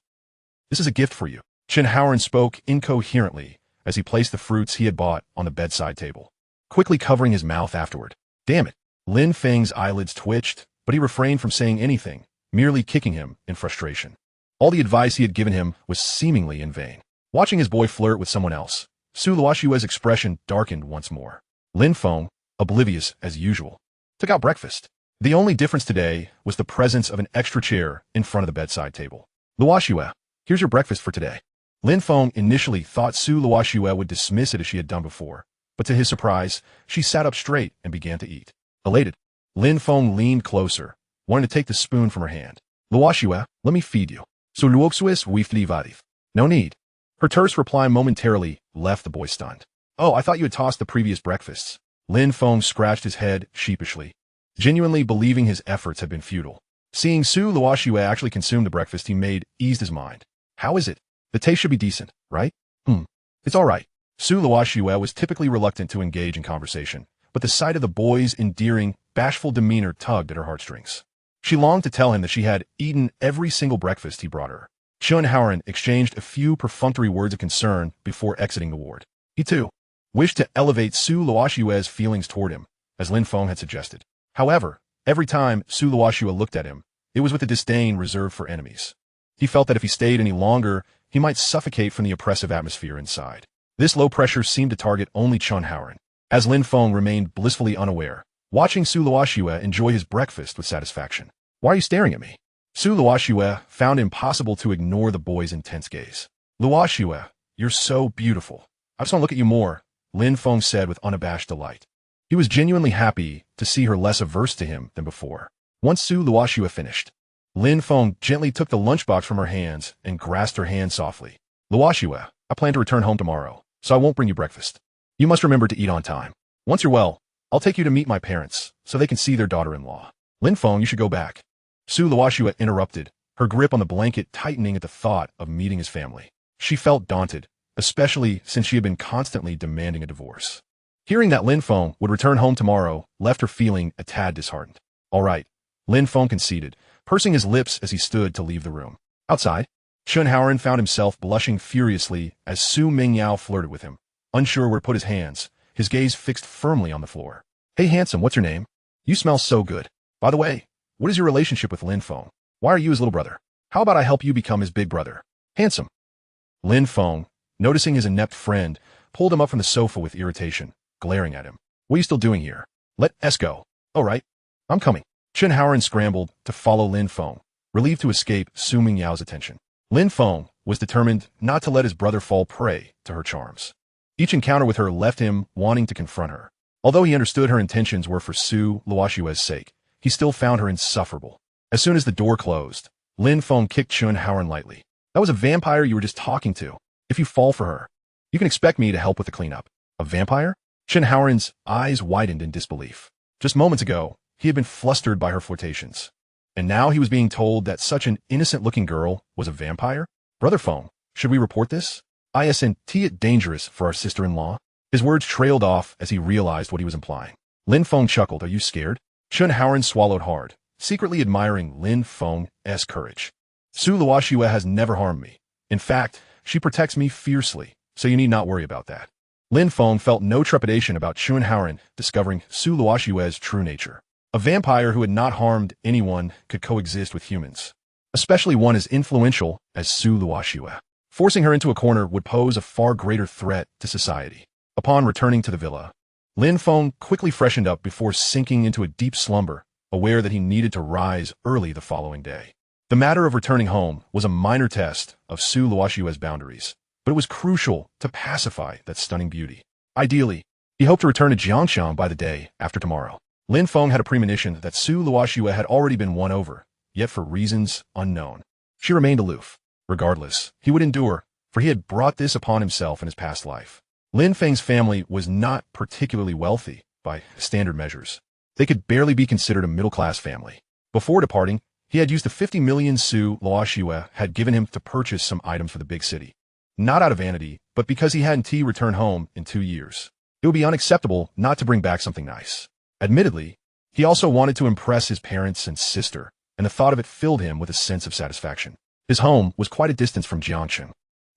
is a gift for you." Chen Haoren spoke incoherently as he placed the fruits he had bought on the bedside table, quickly covering his mouth afterward. "Damn it." Lin Feng's eyelids twitched, but he refrained from saying anything, merely kicking him in frustration. All the advice he had given him was seemingly in vain. Watching his boy flirt with someone else, Su Luoxue's expression darkened once more. Lin Feng, oblivious as usual, took out breakfast. The only difference today was the presence of an extra chair in front of the bedside table. Luoxue, here's your breakfast for today. Lin Feng initially thought Su Luoxue would dismiss it as she had done before, but to his surprise, she sat up straight and began to eat. Elated, Lin Feng leaned closer, wanting to take the spoon from her hand. Luoxue, let me feed you. Su Luoxue's wishfulfillments. No need. Her terse reply momentarily left the boy stunned. Oh, I thought you had tossed the previous breakfasts. Lin Feng scratched his head sheepishly, genuinely believing his efforts had been futile. Seeing Su Luoxue actually consume the breakfast he made eased his mind. How is it? The taste should be decent, right? It's all right. Su Luoxue was typically reluctant to engage in conversation, but the sight of the boy's endearing, bashful demeanor tugged at her heartstrings. She longed to tell him that she had eaten every single breakfast he brought her. Chun Haoran exchanged a few perfunctory words of concern before exiting the ward. He, too, wished to elevate Su Luoxue's feelings toward him, as Lin Feng had suggested. However, every time Su Luoxue looked at him, it was with a disdain reserved for enemies. He felt that if he stayed any longer, he might suffocate from the oppressive atmosphere inside. This low pressure seemed to target only Chun Haoran, as Lin Feng remained blissfully unaware, watching Su Luoxue enjoy his breakfast with satisfaction. Why are you staring at me? Su Luoxue found it impossible to ignore the boy's intense gaze. Luoxue, you're so beautiful. I just want to look at you more, Lin Feng said with unabashed delight. He was genuinely happy to see her less averse to him than before. Once Su Luoxue finished, Lin Feng gently took the lunchbox from her hands and grasped her hand softly. Luoxue, I plan to return home tomorrow, so I won't bring you breakfast. You must remember to eat on time. Once you're well, I'll take you to meet my parents, so they can see their daughter-in-law. Lin Feng, you should go back. Su Luoxue interrupted, her grip on the blanket tightening at the thought of meeting his family. She felt daunted, especially since she had been constantly demanding a divorce. Hearing that Lin Feng would return home tomorrow left her feeling a tad disheartened. All right, Lin Feng conceded, pursing his lips as he stood to leave the room. Outside, Chun Haoran found himself blushing furiously as Su Mingyao flirted with him, unsure where to put his hands, his gaze fixed firmly on the floor. Hey handsome, what's your name? You smell so good. By the way, what is your relationship with Lin Feng? Why are you his little brother? How about I help you become his big brother? Handsome. Lin Feng, noticing his inept friend, pulled him up from the sofa with irritation, glaring at him. What are you still doing here? Let us go. All right, I'm coming. Chun Haoran scrambled to follow Lin Feng, relieved to escape Su Mingyao's attention. Lin Feng was determined not to let his brother fall prey to her charms. Each encounter with her left him wanting to confront her. Although he understood her intentions were for Su Luoxue's sake, he still found her insufferable. As soon as the door closed, Lin Feng kicked Chun Haoran lightly. That was a vampire you were just talking to. If you fall for her, you can expect me to help with the cleanup. A vampire? Chun Haoran's eyes widened in disbelief. Just moments ago, he had been flustered by her flirtations. And now he was being told that such an innocent-looking girl was a vampire? Brother Feng, should we report this? Isn't it dangerous for our sister-in-law? His words trailed off as he realized what he was implying. Lin Feng chuckled. Are you scared? Chun Haoran swallowed hard, secretly admiring Lin Feng's courage. Su Luoxue has never harmed me. In fact, she protects me fiercely, so you need not worry about that. Lin Feng felt no trepidation about Chun Haoran discovering Su Luoxue's true nature. A vampire who had not harmed anyone could coexist with humans, especially one as influential as Su Luoxue. Forcing her into a corner would pose a far greater threat to society. Upon returning to the villa, Lin Feng quickly freshened up before sinking into a deep slumber, aware that he needed to rise early the following day. The matter of returning home was a minor test of Su Luoxue's boundaries, but it was crucial to pacify that stunning beauty. Ideally, he hoped to return to Jiangshan by the day after tomorrow. Lin Feng had a premonition that Su Luoxue had already been won over, yet for reasons unknown. She remained aloof. Regardless, he would endure, for he had brought this upon himself in his past life. Lin Feng's family was not particularly wealthy by standard measures. They could barely be considered a middle-class family. Before departing, he had used the 50 million Su Luoxue had given him to purchase some items for the big city. Not out of vanity, but because he hadn't returned home in 2 years. It would be unacceptable not to bring back something nice. Admittedly, he also wanted to impress his parents and sister, and the thought of it filled him with a sense of satisfaction. His home was quite a distance from Jiangshan,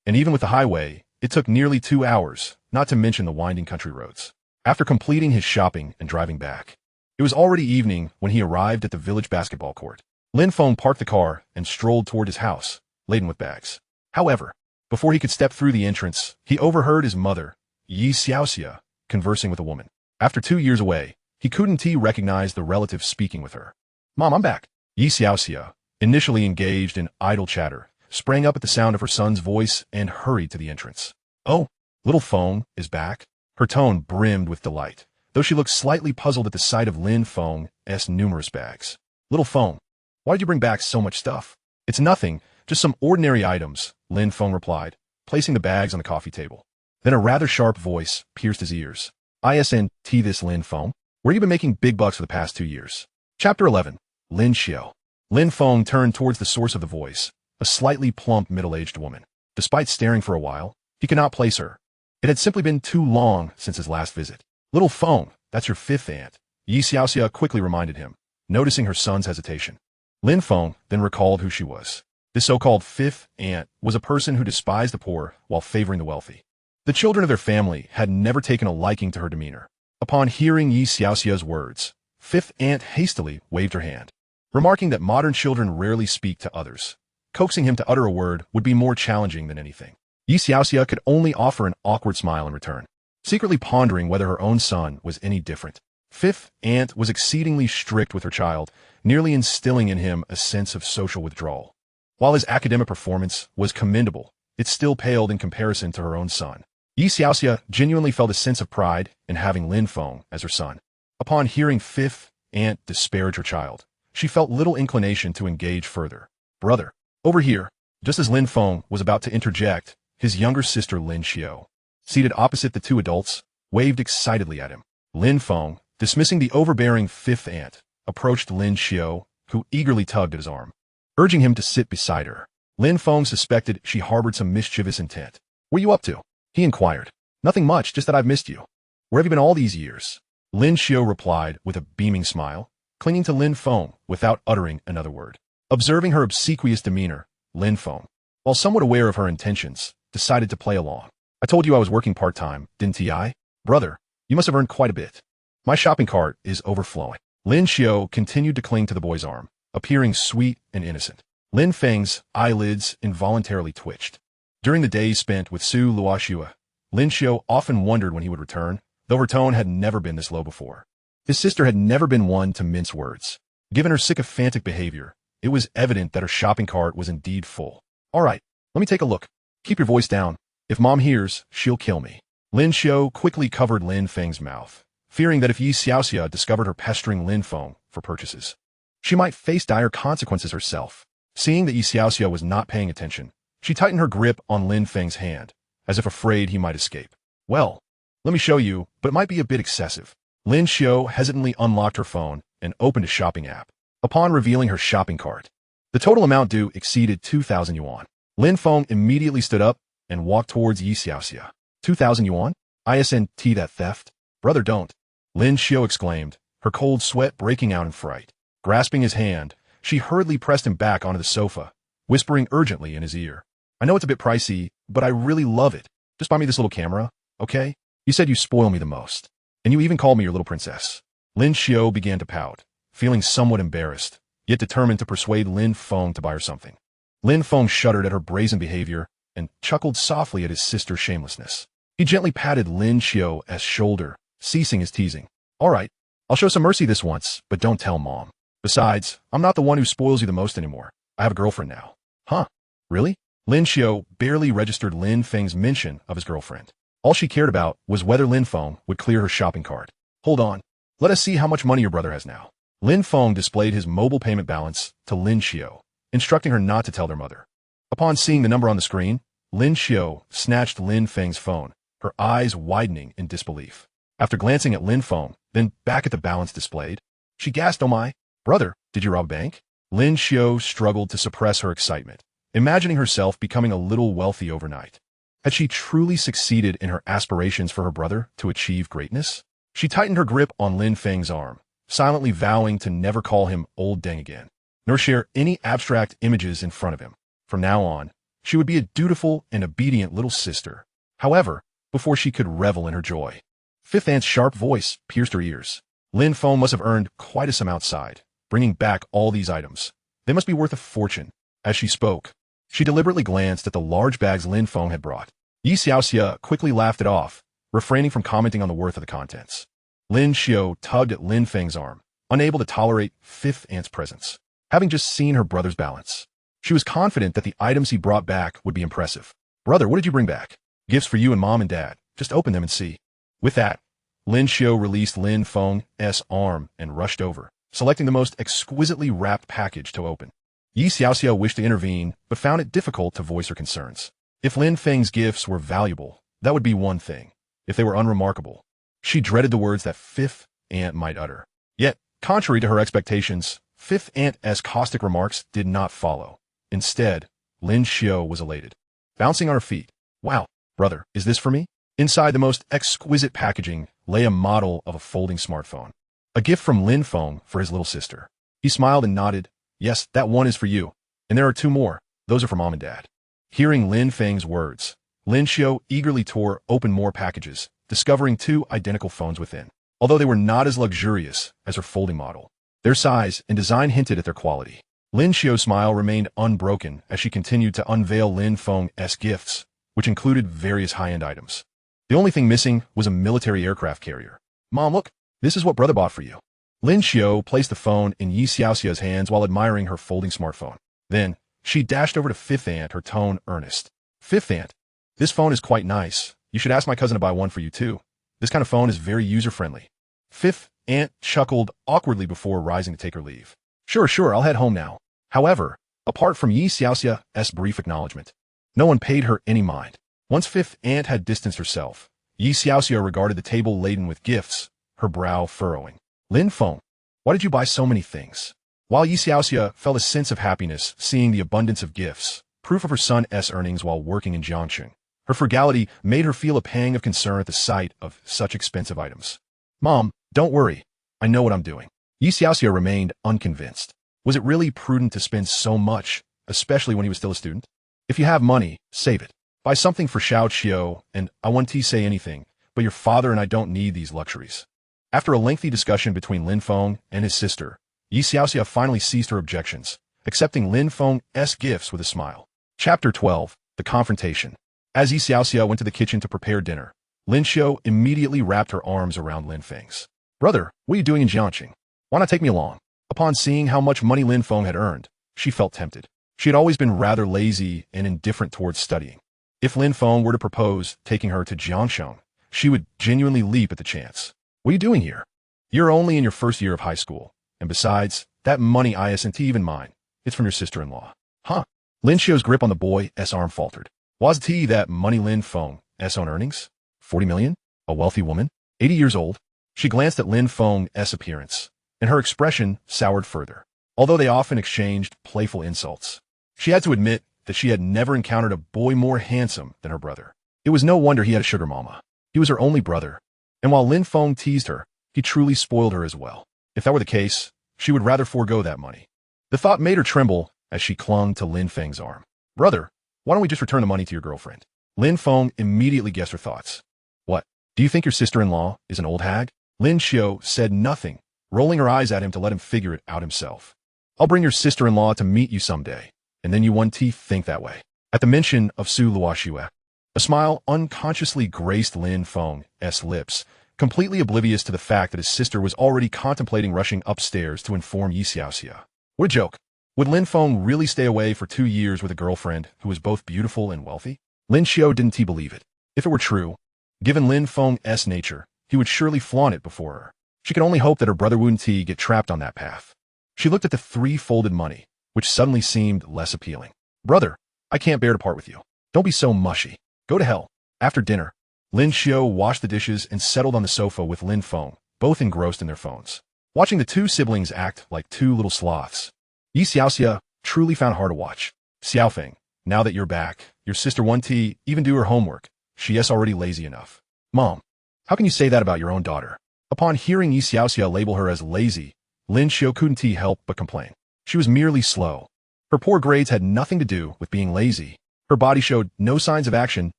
and even with the highway, it took nearly 2 hours, not to mention the winding country roads. After completing his shopping and driving back, it was already evening when he arrived at the village basketball court. Lin Feng parked the car and strolled toward his house, laden with bags. However, before he could step through the entrance, he overheard his mother, Yi Xiaoxia, conversing with a woman. After 2 years away, he couldn't recognize the relative speaking with her. "Mom, I'm back." Yi Xiaoxia, initially engaged in idle chatter, sprang up at the sound of her son's voice and hurried to the entrance. "Oh, little Feng is back?" Her tone brimmed with delight, though she looked slightly puzzled at the sight of Lin Feng's numerous bags. "Little Feng, why did you bring back so much stuff?" "It's nothing, just some ordinary items," Lin Feng replied, placing the bags on the coffee table. Then a rather sharp voice pierced his ears. "Isn't this Lin Feng? Where you been making big bucks for the past 2 years?" Chapter 11. Lin Xiao. Lin Feng turned towards the source of the voice, a slightly plump middle-aged woman. Despite staring for a while, he could not place her. It had simply been too long since his last visit. "Little Feng, that's your fifth aunt," Yi Xiaoxia quickly reminded him, noticing her son's hesitation. Lin Feng then recalled who she was. This so-called fifth aunt was a person who despised the poor while favoring the wealthy. The children of their family had never taken a liking to her demeanor. Upon hearing Yi Xiaoxia's words, fifth aunt hastily waved her hand, remarking that modern children rarely speak to others. Coaxing him to utter a word would be more challenging than anything. Yi Xiaoxia could only offer an awkward smile in return, secretly pondering whether her own son was any different. Fifth aunt was exceedingly strict with her child, nearly instilling in him a sense of social withdrawal. While his academic performance was commendable, it still paled in comparison to her own son. Yi Xiaoxia genuinely felt a sense of pride in having Lin Feng as her son. Upon hearing fifth aunt disparage her child, she felt little inclination to engage further. "Brother, over here." Just as Lin Feng was about to interject, his younger sister Lin Xiao, seated opposite the two adults, waved excitedly at him. Lin Feng, dismissing the overbearing fifth aunt, approached Lin Xiao, who eagerly tugged at his arm, urging him to sit beside her. Lin Feng suspected she harbored some mischievous intent. "What are you up to?" he inquired. "Nothing much, just that I've missed you." "Where have you been all these years?" Lin Xiao replied with a beaming smile, clinging to Lin Feng without uttering another word. Observing her obsequious demeanor, Lin Feng, while somewhat aware of her intentions, decided to play along. "I told you I was working part-time, didn't I? Brother, you must have earned quite a bit. My shopping cart is overflowing." Lin Xiao continued to cling to the boy's arm, appearing sweet and innocent. Lin Feng's eyelids involuntarily twitched. During the days spent with Su Luoxue, Lin Xiao often wondered when he would return, though her tone had never been this low before. His sister had never been one to mince words. Given her sycophantic behavior, it was evident that her shopping cart was indeed full. "All right, let me take a look. Keep your voice down. If Mom hears, she'll kill me." Lin Xiao quickly covered Lin Feng's mouth, fearing that if Yi Xiaoxia discovered her pestering Lin Feng for purchases, she might face dire consequences herself. Seeing that Yi Xiaoxia was not paying attention, she tightened her grip on Lin Feng's hand, as if afraid he might escape. "Well, let me show you, but it might be a bit excessive." Lin Xiao hesitantly unlocked her phone and opened a shopping app. Upon revealing her shopping cart, the total amount due exceeded 2,000 yuan. Lin Feng immediately stood up and walked towards Yi Xiaoxia. 2,000 yuan? Isn't that theft? "Brother, don't," Lin Xiao exclaimed, her cold sweat breaking out in fright. Grasping his hand, she hurriedly pressed him back onto the sofa, whispering urgently in his ear. "I know it's a bit pricey, but I really love it. Just buy me this little camera, okay? You said you spoil me the most. And you even called me your little princess." Lin Xiao began to pout, feeling somewhat embarrassed, yet determined to persuade Lin Feng to buy her something. Lin Feng shuddered at her brazen behavior and chuckled softly at his sister's shamelessness. He gently patted Lin Xiao's shoulder, ceasing his teasing. "All right, I'll show some mercy this once, but don't tell Mom. Besides, I'm not the one who spoils you the most anymore. I have a girlfriend now." "Huh? Really?" Lin Xiao barely registered Lin Feng's mention of his girlfriend. All she cared about was whether Lin Feng would clear her shopping cart. "Hold on. Let us see how much money your brother has now." Lin Feng displayed his mobile payment balance to Lin Xiao, instructing her not to tell their mother. Upon seeing the number on the screen, Lin Xiao snatched Lin Feng's phone, her eyes widening in disbelief. After glancing at Lin Feng, then back at the balance displayed, she gasped, "Oh my, brother, did you rob a bank?" Lin Xiao struggled to suppress her excitement, imagining herself becoming a little wealthy overnight. Had she truly succeeded in her aspirations for her brother to achieve greatness? She tightened her grip on Lin Feng's arm, silently vowing to never call him Old Deng again, nor share any abstract images in front of him. From now on, she would be a dutiful and obedient little sister. However, before she could revel in her joy, Fifth Aunt's sharp voice pierced her ears. Lin Feng must have earned quite a sum outside, bringing back all these items. They must be worth a fortune. As she spoke, She deliberately glanced at the large bags Lin Feng had brought. Yi Xiaoxia quickly laughed it off, refraining from commenting on the worth of the contents. Lin Xiao tugged at Lin Feng's arm, unable to tolerate fifth aunt's presence. Having just seen her brother's balance, she was confident that the items he brought back would be impressive. Brother, what did you bring back? Gifts for you and mom and dad. Just open them and see. With that, Lin Xiao released Lin Feng's arm and rushed over, selecting the most exquisitely wrapped package to open. Yi Xiaoxia wished to intervene, but found it difficult to voice her concerns. If Lin Feng's gifts were valuable, that would be one thing. If they were unremarkable, she dreaded the words that fifth aunt might utter. Yet, contrary to her expectations, fifth aunt's caustic remarks did not follow. Instead, Lin Xiao was elated. Bouncing on her feet. Wow, brother, is this for me? Inside the most exquisite packaging lay a model of a folding smartphone. A gift from Lin Feng for his little sister. He smiled and nodded. Yes, that one is for you. And there are two more. Those are for mom and dad. Hearing Lin Feng's words, Lin Xiao eagerly tore open more packages, discovering two identical phones within. Although they were not as luxurious as her folding model, their size and design hinted at their quality. Lin Xiao's smile remained unbroken as she continued to unveil Lin Feng's gifts, which included various high-end items. The only thing missing was a military aircraft carrier. Mom, look, this is what brother bought for you. Lin Xiao placed the phone in Yi Xiaoxia's hands while admiring her folding smartphone. Then, she dashed over to fifth aunt, her tone earnest. Fifth aunt, this phone is quite nice. You should ask my cousin to buy one for you too. This kind of phone is very user-friendly. Fifth aunt chuckled awkwardly before rising to take her leave. Sure, I'll head home now. However, apart from Yi Xiaoxia's brief acknowledgement, no one paid her any mind. Once fifth aunt had distanced herself, Yi Xiaoxia regarded the table laden with gifts, her brow furrowing. Lin Feng, why did you buy so many things? While Yi Xiaoxia felt a sense of happiness seeing the abundance of gifts, proof of her son's earnings while working in Jiangxing, her frugality made her feel a pang of concern at the sight of such expensive items. Mom, don't worry. I know what I'm doing. Yi Xiaoxia remained unconvinced. Was it really prudent to spend so much, especially when he was still a student? If you have money, save it. Buy something for Xiao Qiu, and I won't say anything, but your father and I don't need these luxuries. After a lengthy discussion between Lin Feng and his sister, Yi Xiaoxia finally ceased her objections, accepting Lin Feng's gifts with a smile. Chapter 12. The Confrontation. As Yi Xiaoxia went to the kitchen to prepare dinner, Lin Xiao immediately wrapped her arms around Lin Feng's. Brother, what are you doing in Jiangxing? Why not take me along? Upon seeing how much money Lin Feng had earned, she felt tempted. She had always been rather lazy and indifferent towards studying. If Lin Feng were to propose taking her to Jiangxing, she would genuinely leap at the chance. What are you doing here? You're only in your first year of high school. And besides, that money isn't even mine. It's from your sister-in-law. Huh? Lin Xiao's grip on the boy's arm faltered. Was it that money Lin Feng's own earnings? 40 million? A wealthy woman? 80 years old? She glanced at Lin Feng's appearance, and her expression soured further. Although they often exchanged playful insults, she had to admit that she had never encountered a boy more handsome than her brother. It was no wonder he had a sugar mama. He was her only brother, and while Lin Feng teased her, he truly spoiled her as well. If that were the case, she would rather forego that money. The thought made her tremble as she clung to Lin Feng's arm. Brother, why don't we just return the money to your girlfriend? Lin Feng immediately guessed her thoughts. What? Do you think your sister-in-law is an old hag? Lin Xiao said nothing, rolling her eyes at him to let him figure it out himself. I'll bring your sister-in-law to meet you someday, and then you won't think that way. At the mention of Su Luoxue, a smile unconsciously graced Lin Feng's lips, completely oblivious to the fact that his sister was already contemplating rushing upstairs to inform Yi Xiaoxia. What a joke. Would Lin Feng really stay away for 2 years with a girlfriend who was both beautiful and wealthy? Lin Xiao didn't believe it. If it were true, given Lin Feng's nature, he would surely flaunt it before her. She could only hope that her brother wouldn't get trapped on that path. She looked at the 3 folded money, which suddenly seemed less appealing. Brother, I can't bear to part with you. Don't be so mushy. Go to hell. After dinner, Lin Xiao washed the dishes and settled on the sofa with Lin Feng, both engrossed in their phones. Watching the 2 siblings act like 2 little sloths, Yi Xiaoxia truly found hard to watch. Xiaofeng, now that you're back, your sister won't even do her homework. She is already lazy enough. Mom, how can you say that about your own daughter? Upon hearing Yi Xiaoxia label her as lazy, Lin Xiao couldn't help but complain. She was merely slow. Her poor grades had nothing to do with being lazy. Her body showed no signs of action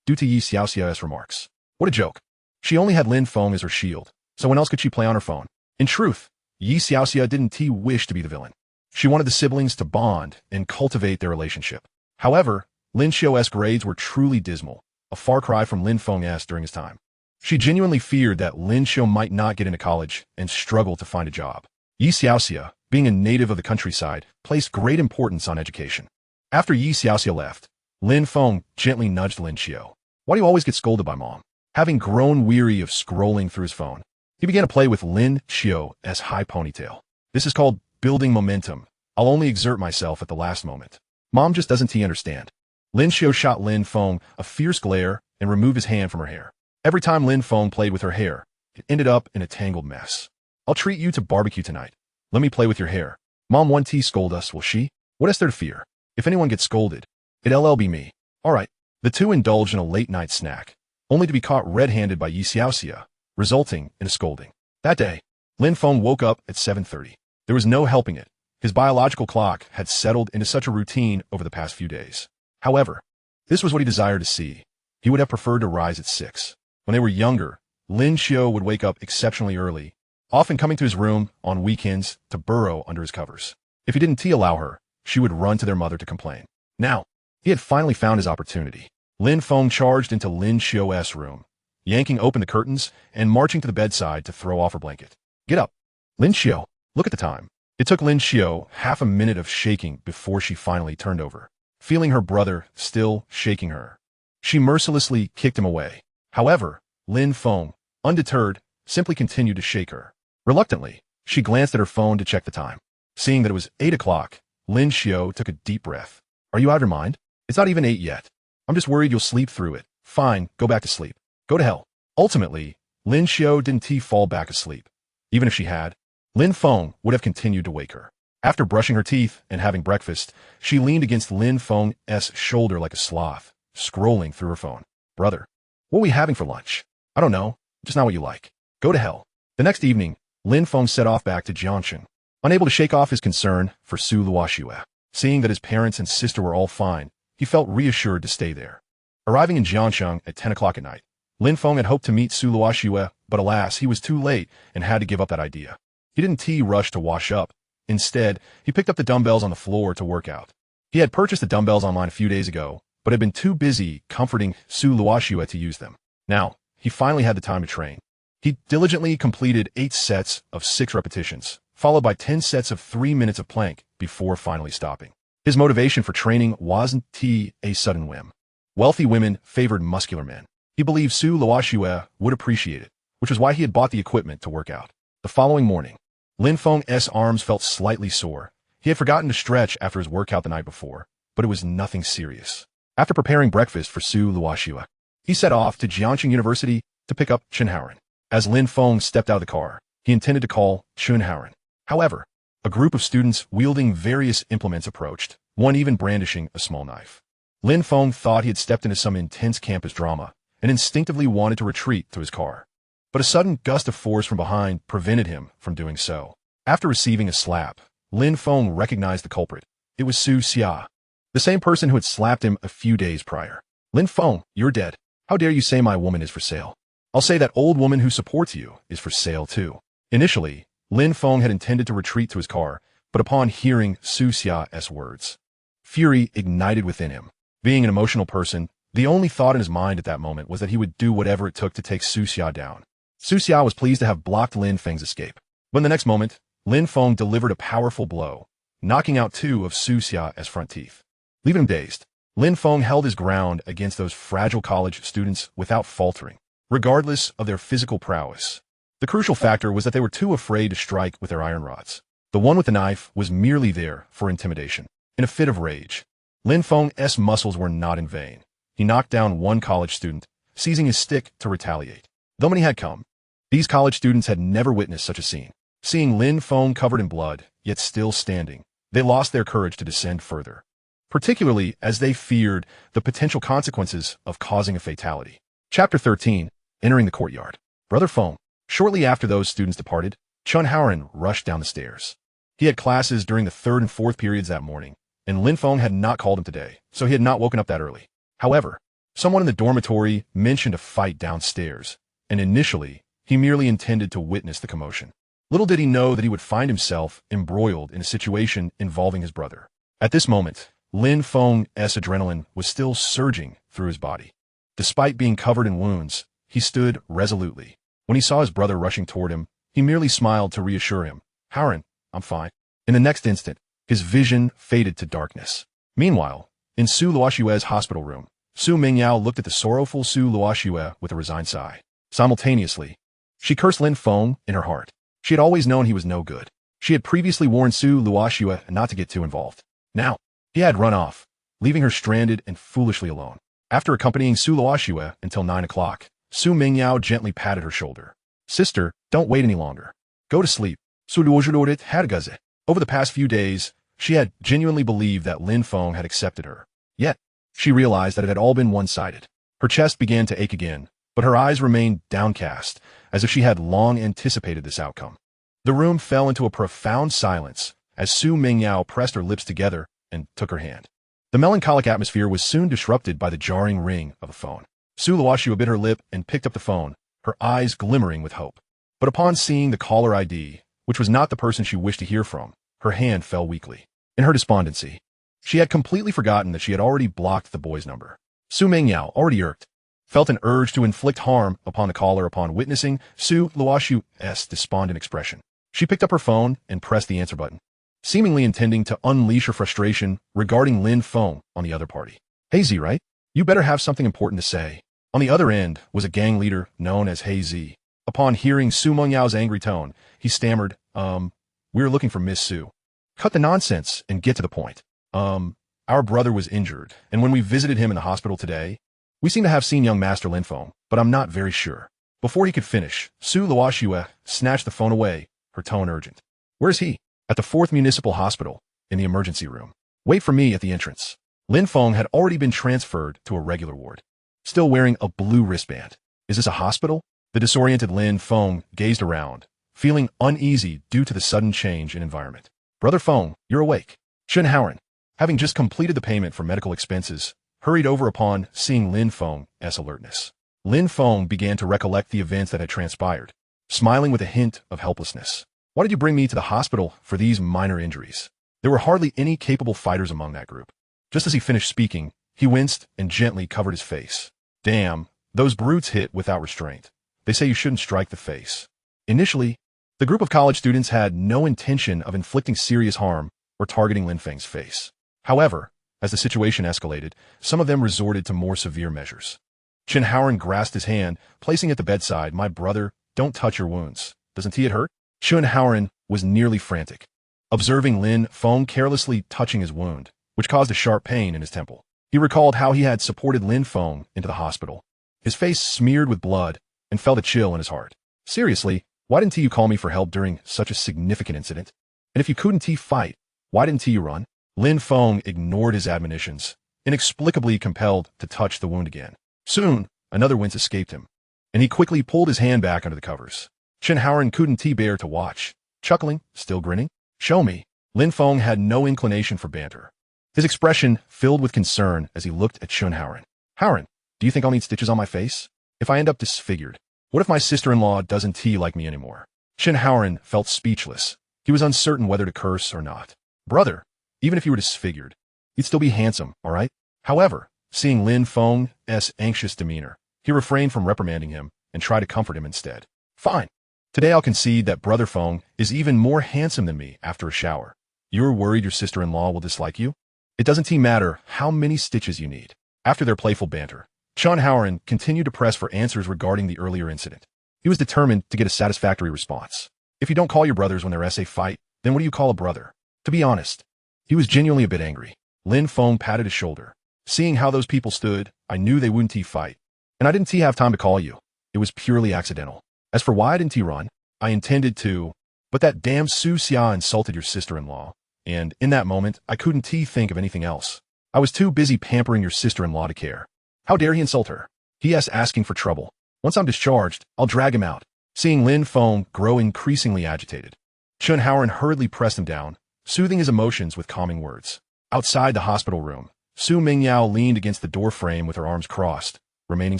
due to Yi Xiaoxia's remarks. What a joke. She only had Lin Feng as her shield, so when else could she play on her phone? In truth, Yi Xiaoxia didn't wish to be the villain. She wanted the siblings to bond and cultivate their relationship. However, Lin Xiao's grades were truly dismal, a far cry from Lin Feng's during his time. She genuinely feared that Lin Xiao might not get into college and struggle to find a job. Yi Xiaoxia, being a native of the countryside, placed great importance on education. After Yi Xiaoxia left, Lin Feng gently nudged Lin Xiao. Why do you always get scolded by mom? Having grown weary of scrolling through his phone, he began to play with Lin Xiao's high ponytail. This is called building momentum. I'll only exert myself at the last moment. Mom just doesn't understand. Lin Xiao shot Lin Feng a fierce glare and removed his hand from her hair. Every time Lin Feng played with her hair, it ended up in a tangled mess. I'll treat you to barbecue tonight. Let me play with your hair. Mom won't scold us, will she? What is there to fear? If anyone gets scolded, it'll be me. All right. The two indulged in a late-night snack, only to be caught red-handed by Yi Xiaoxia, resulting in a scolding. That day, Lin Feng woke up at 7:30. There was no helping it. His biological clock had settled into such a routine over the past few days. However, this was what he desired to see. He would have preferred to rise at 6. When they were younger, Lin Xiao would wake up exceptionally early, often coming to his room on weekends to burrow under his covers. If he didn't allow her, she would run to their mother to complain. Now, he had finally found his opportunity. Lin Feng charged into Lin Xiao's room, yanking open the curtains and marching to the bedside to throw off her blanket. Get up. Lin Xiao, look at the time. It took Lin Xiao half a minute of shaking before she finally turned over, feeling her brother still shaking her. She mercilessly kicked him away. However, Lin Feng, undeterred, simply continued to shake her. Reluctantly, she glanced at her phone to check the time. Seeing that it was 8 o'clock, Lin Xiao took a deep breath. Are you out of your mind? It's not even 8 yet. I'm just worried you'll sleep through it. Fine, go back to sleep. Go to hell. Ultimately, Lin Xiao didn't fall back asleep. Even if she had, Lin Feng would have continued to wake her. After brushing her teeth and having breakfast, she leaned against Lin Feng's shoulder like a sloth, scrolling through her phone. Brother, what are we having for lunch? I don't know, just not what you like. Go to hell. The next evening, Lin Feng set off back to Jiangsheng, unable to shake off his concern for Su Luoxue. Seeing that his parents and sister were all fine, he felt reassured to stay there. Arriving in Jiangsheng at 10 o'clock at night, Lin Feng had hoped to meet Su Luoxue, but alas, he was too late and had to give up that idea. He didn't rush to wash up. Instead, he picked up the dumbbells on the floor to work out. He had purchased the dumbbells online a few days ago, but had been too busy comforting Su Luoxue to use them. Now, he finally had the time to train. He diligently completed 8 sets of 6 repetitions, followed by 10 sets of 3 minutes of plank before finally stopping. His motivation for training wasn't a sudden whim. Wealthy women favored muscular men. He believed Su Luoxue would appreciate it, which was why he had bought the equipment to work out. The following morning, Lin Feng's arms felt slightly sore. He had forgotten to stretch after his workout the night before, but it was nothing serious. After preparing breakfast for Su Luoxue, he set off to Jiangsheng University to pick up Chunhaoren. As Lin Feng stepped out of the car, he intended to call Chunhaoren. However, a group of students wielding various implements approached, one even brandishing a small knife. Lin Feng thought he had stepped into some intense campus drama and instinctively wanted to retreat to his car. But a sudden gust of force from behind prevented him from doing so. After receiving a slap, Lin Feng recognized the culprit. It was Su Xia, the same person who had slapped him a few days prior. Lin Feng, you're dead. How dare you say my woman is for sale? I'll say that old woman who supports you is for sale too. Initially, Lin Feng had intended to retreat to his car, but upon hearing Su Xia's words, fury ignited within him. Being an emotional person, the only thought in his mind at that moment was that he would do whatever it took to take Su Xia down. Su Xia was pleased to have blocked Lin Feng's escape. But in the next moment, Lin Feng delivered a powerful blow, knocking out 2 of Su Xia's front teeth. Leaving him dazed, Lin Feng held his ground against those fragile college students without faltering, regardless of their physical prowess. The crucial factor was that they were too afraid to strike with their iron rods. The one with the knife was merely there for intimidation. In a fit of rage, Lin Feng's muscles were not in vain. He knocked down one college student, seizing his stick to retaliate. Though many had come, these college students had never witnessed such a scene. Seeing Lin Feng covered in blood, yet still standing, they lost their courage to descend further, particularly as they feared the potential consequences of causing a fatality. Chapter 13, Entering the Courtyard. Brother Feng. Shortly after those students departed, Chunhaoren rushed down the stairs. He had classes during the 3rd and 4th periods that morning, and Lin Feng had not called him today, so he had not woken up that early. However, someone in the dormitory mentioned a fight downstairs, and initially, he merely intended to witness the commotion. Little did he know that he would find himself embroiled in a situation involving his brother. At this moment, Lin Feng's adrenaline was still surging through his body. Despite being covered in wounds, he stood resolutely. When he saw his brother rushing toward him, he merely smiled to reassure him. Howren, I'm fine. In the next instant, his vision faded to darkness. Meanwhile, in Su Luoxue's hospital room, Su Mingyao looked at the sorrowful Su Luoxue with a resigned sigh. Simultaneously, she cursed Lin Feng in her heart. She had always known he was no good. She had previously warned Su Luoxue not to get too involved. Now, he had run off, leaving her stranded and foolishly alone. After accompanying Su Luoxue until 9 o'clock, Su Mingyao gently patted her shoulder. Sister, don't wait any longer. Go to sleep. Su Luoxue had gaze. Over the past few days, she had genuinely believed that Lin Feng had accepted her. Yet, she realized that it had all been one-sided. Her chest began to ache again, but her eyes remained downcast, as if she had long anticipated this outcome. The room fell into a profound silence as Su Mingyao pressed her lips together and took her hand. The melancholic atmosphere was soon disrupted by the jarring ring of a phone. Su Luoxue bit her lip and picked up the phone, her eyes glimmering with hope. But upon seeing the caller ID, which was not the person she wished to hear from, her hand fell weakly. In her despondency, she had completely forgotten that she had already blocked the boy's number. Su Mingyao, already irked, felt an urge to inflict harm upon the caller upon witnessing Su Luoxue's despondent expression. She picked up her phone and pressed the answer button, seemingly intending to unleash her frustration regarding Lin Feng on the other party. Hey Z, right? You better have something important to say. On the other end was a gang leader known as Hey Z. Upon hearing Su Mengyao's angry tone, he stammered, we're looking for Miss Su. Cut the nonsense and get to the point. Our brother was injured, and when we visited him in the hospital today, we seem to have seen young Master Lin Feng, but I'm not very sure. Before he could finish, Su Luoxue snatched the phone away, her tone urgent. Where's he? At the 4th Municipal Hospital, in the emergency room. Wait for me at the entrance. Lin Feng had already been transferred to a regular ward, still wearing a blue wristband. Is this a hospital? The disoriented Lin Feng gazed around, feeling uneasy due to the sudden change in environment. Brother Feng, you're awake. Chen Howren, having just completed the payment for medical expenses, hurried over upon seeing Lin Feng's alertness. Lin Feng began to recollect the events that had transpired, smiling with a hint of helplessness. Why did you bring me to the hospital for these minor injuries? There were hardly any capable fighters among that group. Just as he finished speaking, he winced and gently covered his face. Damn, those brutes hit without restraint. They say you shouldn't strike the face. Initially, the group of college students had no intention of inflicting serious harm or targeting Lin Feng's face. However, as the situation escalated, some of them resorted to more severe measures. Chen Howren grasped his hand, placing it at the bedside. My brother, don't touch your wounds. Doesn't it hurt? Chen Howren was nearly frantic, observing Lin Feng carelessly touching his wound, which caused a sharp pain in his temple. He recalled how he had supported Lin Feng into the hospital. His face smeared with blood and felt a chill in his heart. Seriously, why didn't you call me for help during such a significant incident? And if you couldn't fight, why didn't you run? Lin Feng ignored his admonitions, inexplicably compelled to touch the wound again. Soon, another wince escaped him, and he quickly pulled his hand back under the covers. Chen Howren couldn't bear to watch, chuckling, still grinning. Show me. Lin Feng had no inclination for banter. His expression filled with concern as he looked at Chen Howren. Howren, do you think I'll need stitches on my face? If I end up disfigured, what if my sister-in-law doesn't like me anymore? Chen Howren felt speechless. He was uncertain whether to curse or not. Brother, even if you were disfigured, you'd still be handsome, all right? However, seeing Lin Feng's anxious demeanor, he refrained from reprimanding him and tried to comfort him instead. Fine. Today I'll concede that Brother Feng is even more handsome than me after a shower. You're worried your sister-in-law will dislike you? It doesn't matter how many stitches you need. After their playful banter, Chen Howren continued to press for answers regarding the earlier incident. He was determined to get a satisfactory response. If you don't call your brothers when they're fight, then what do you call a brother? To be honest, he was genuinely a bit angry. Lin Feng patted his shoulder. Seeing how those people stood, I knew they wouldn't fight. And I didn't have time to call you. It was purely accidental. As for why I didn't run, I intended to, but that damn Su Xia insulted your sister-in-law, and in that moment, I couldn't think of anything else. I was too busy pampering your sister-in-law to care. How dare he insult her? He is asking for trouble. Once I'm discharged, I'll drag him out. Seeing Lin Feng grow increasingly agitated, Chen Howren hurriedly pressed him down, soothing his emotions with calming words. Outside the hospital room, Su Mingyao leaned against the door frame with her arms crossed, remaining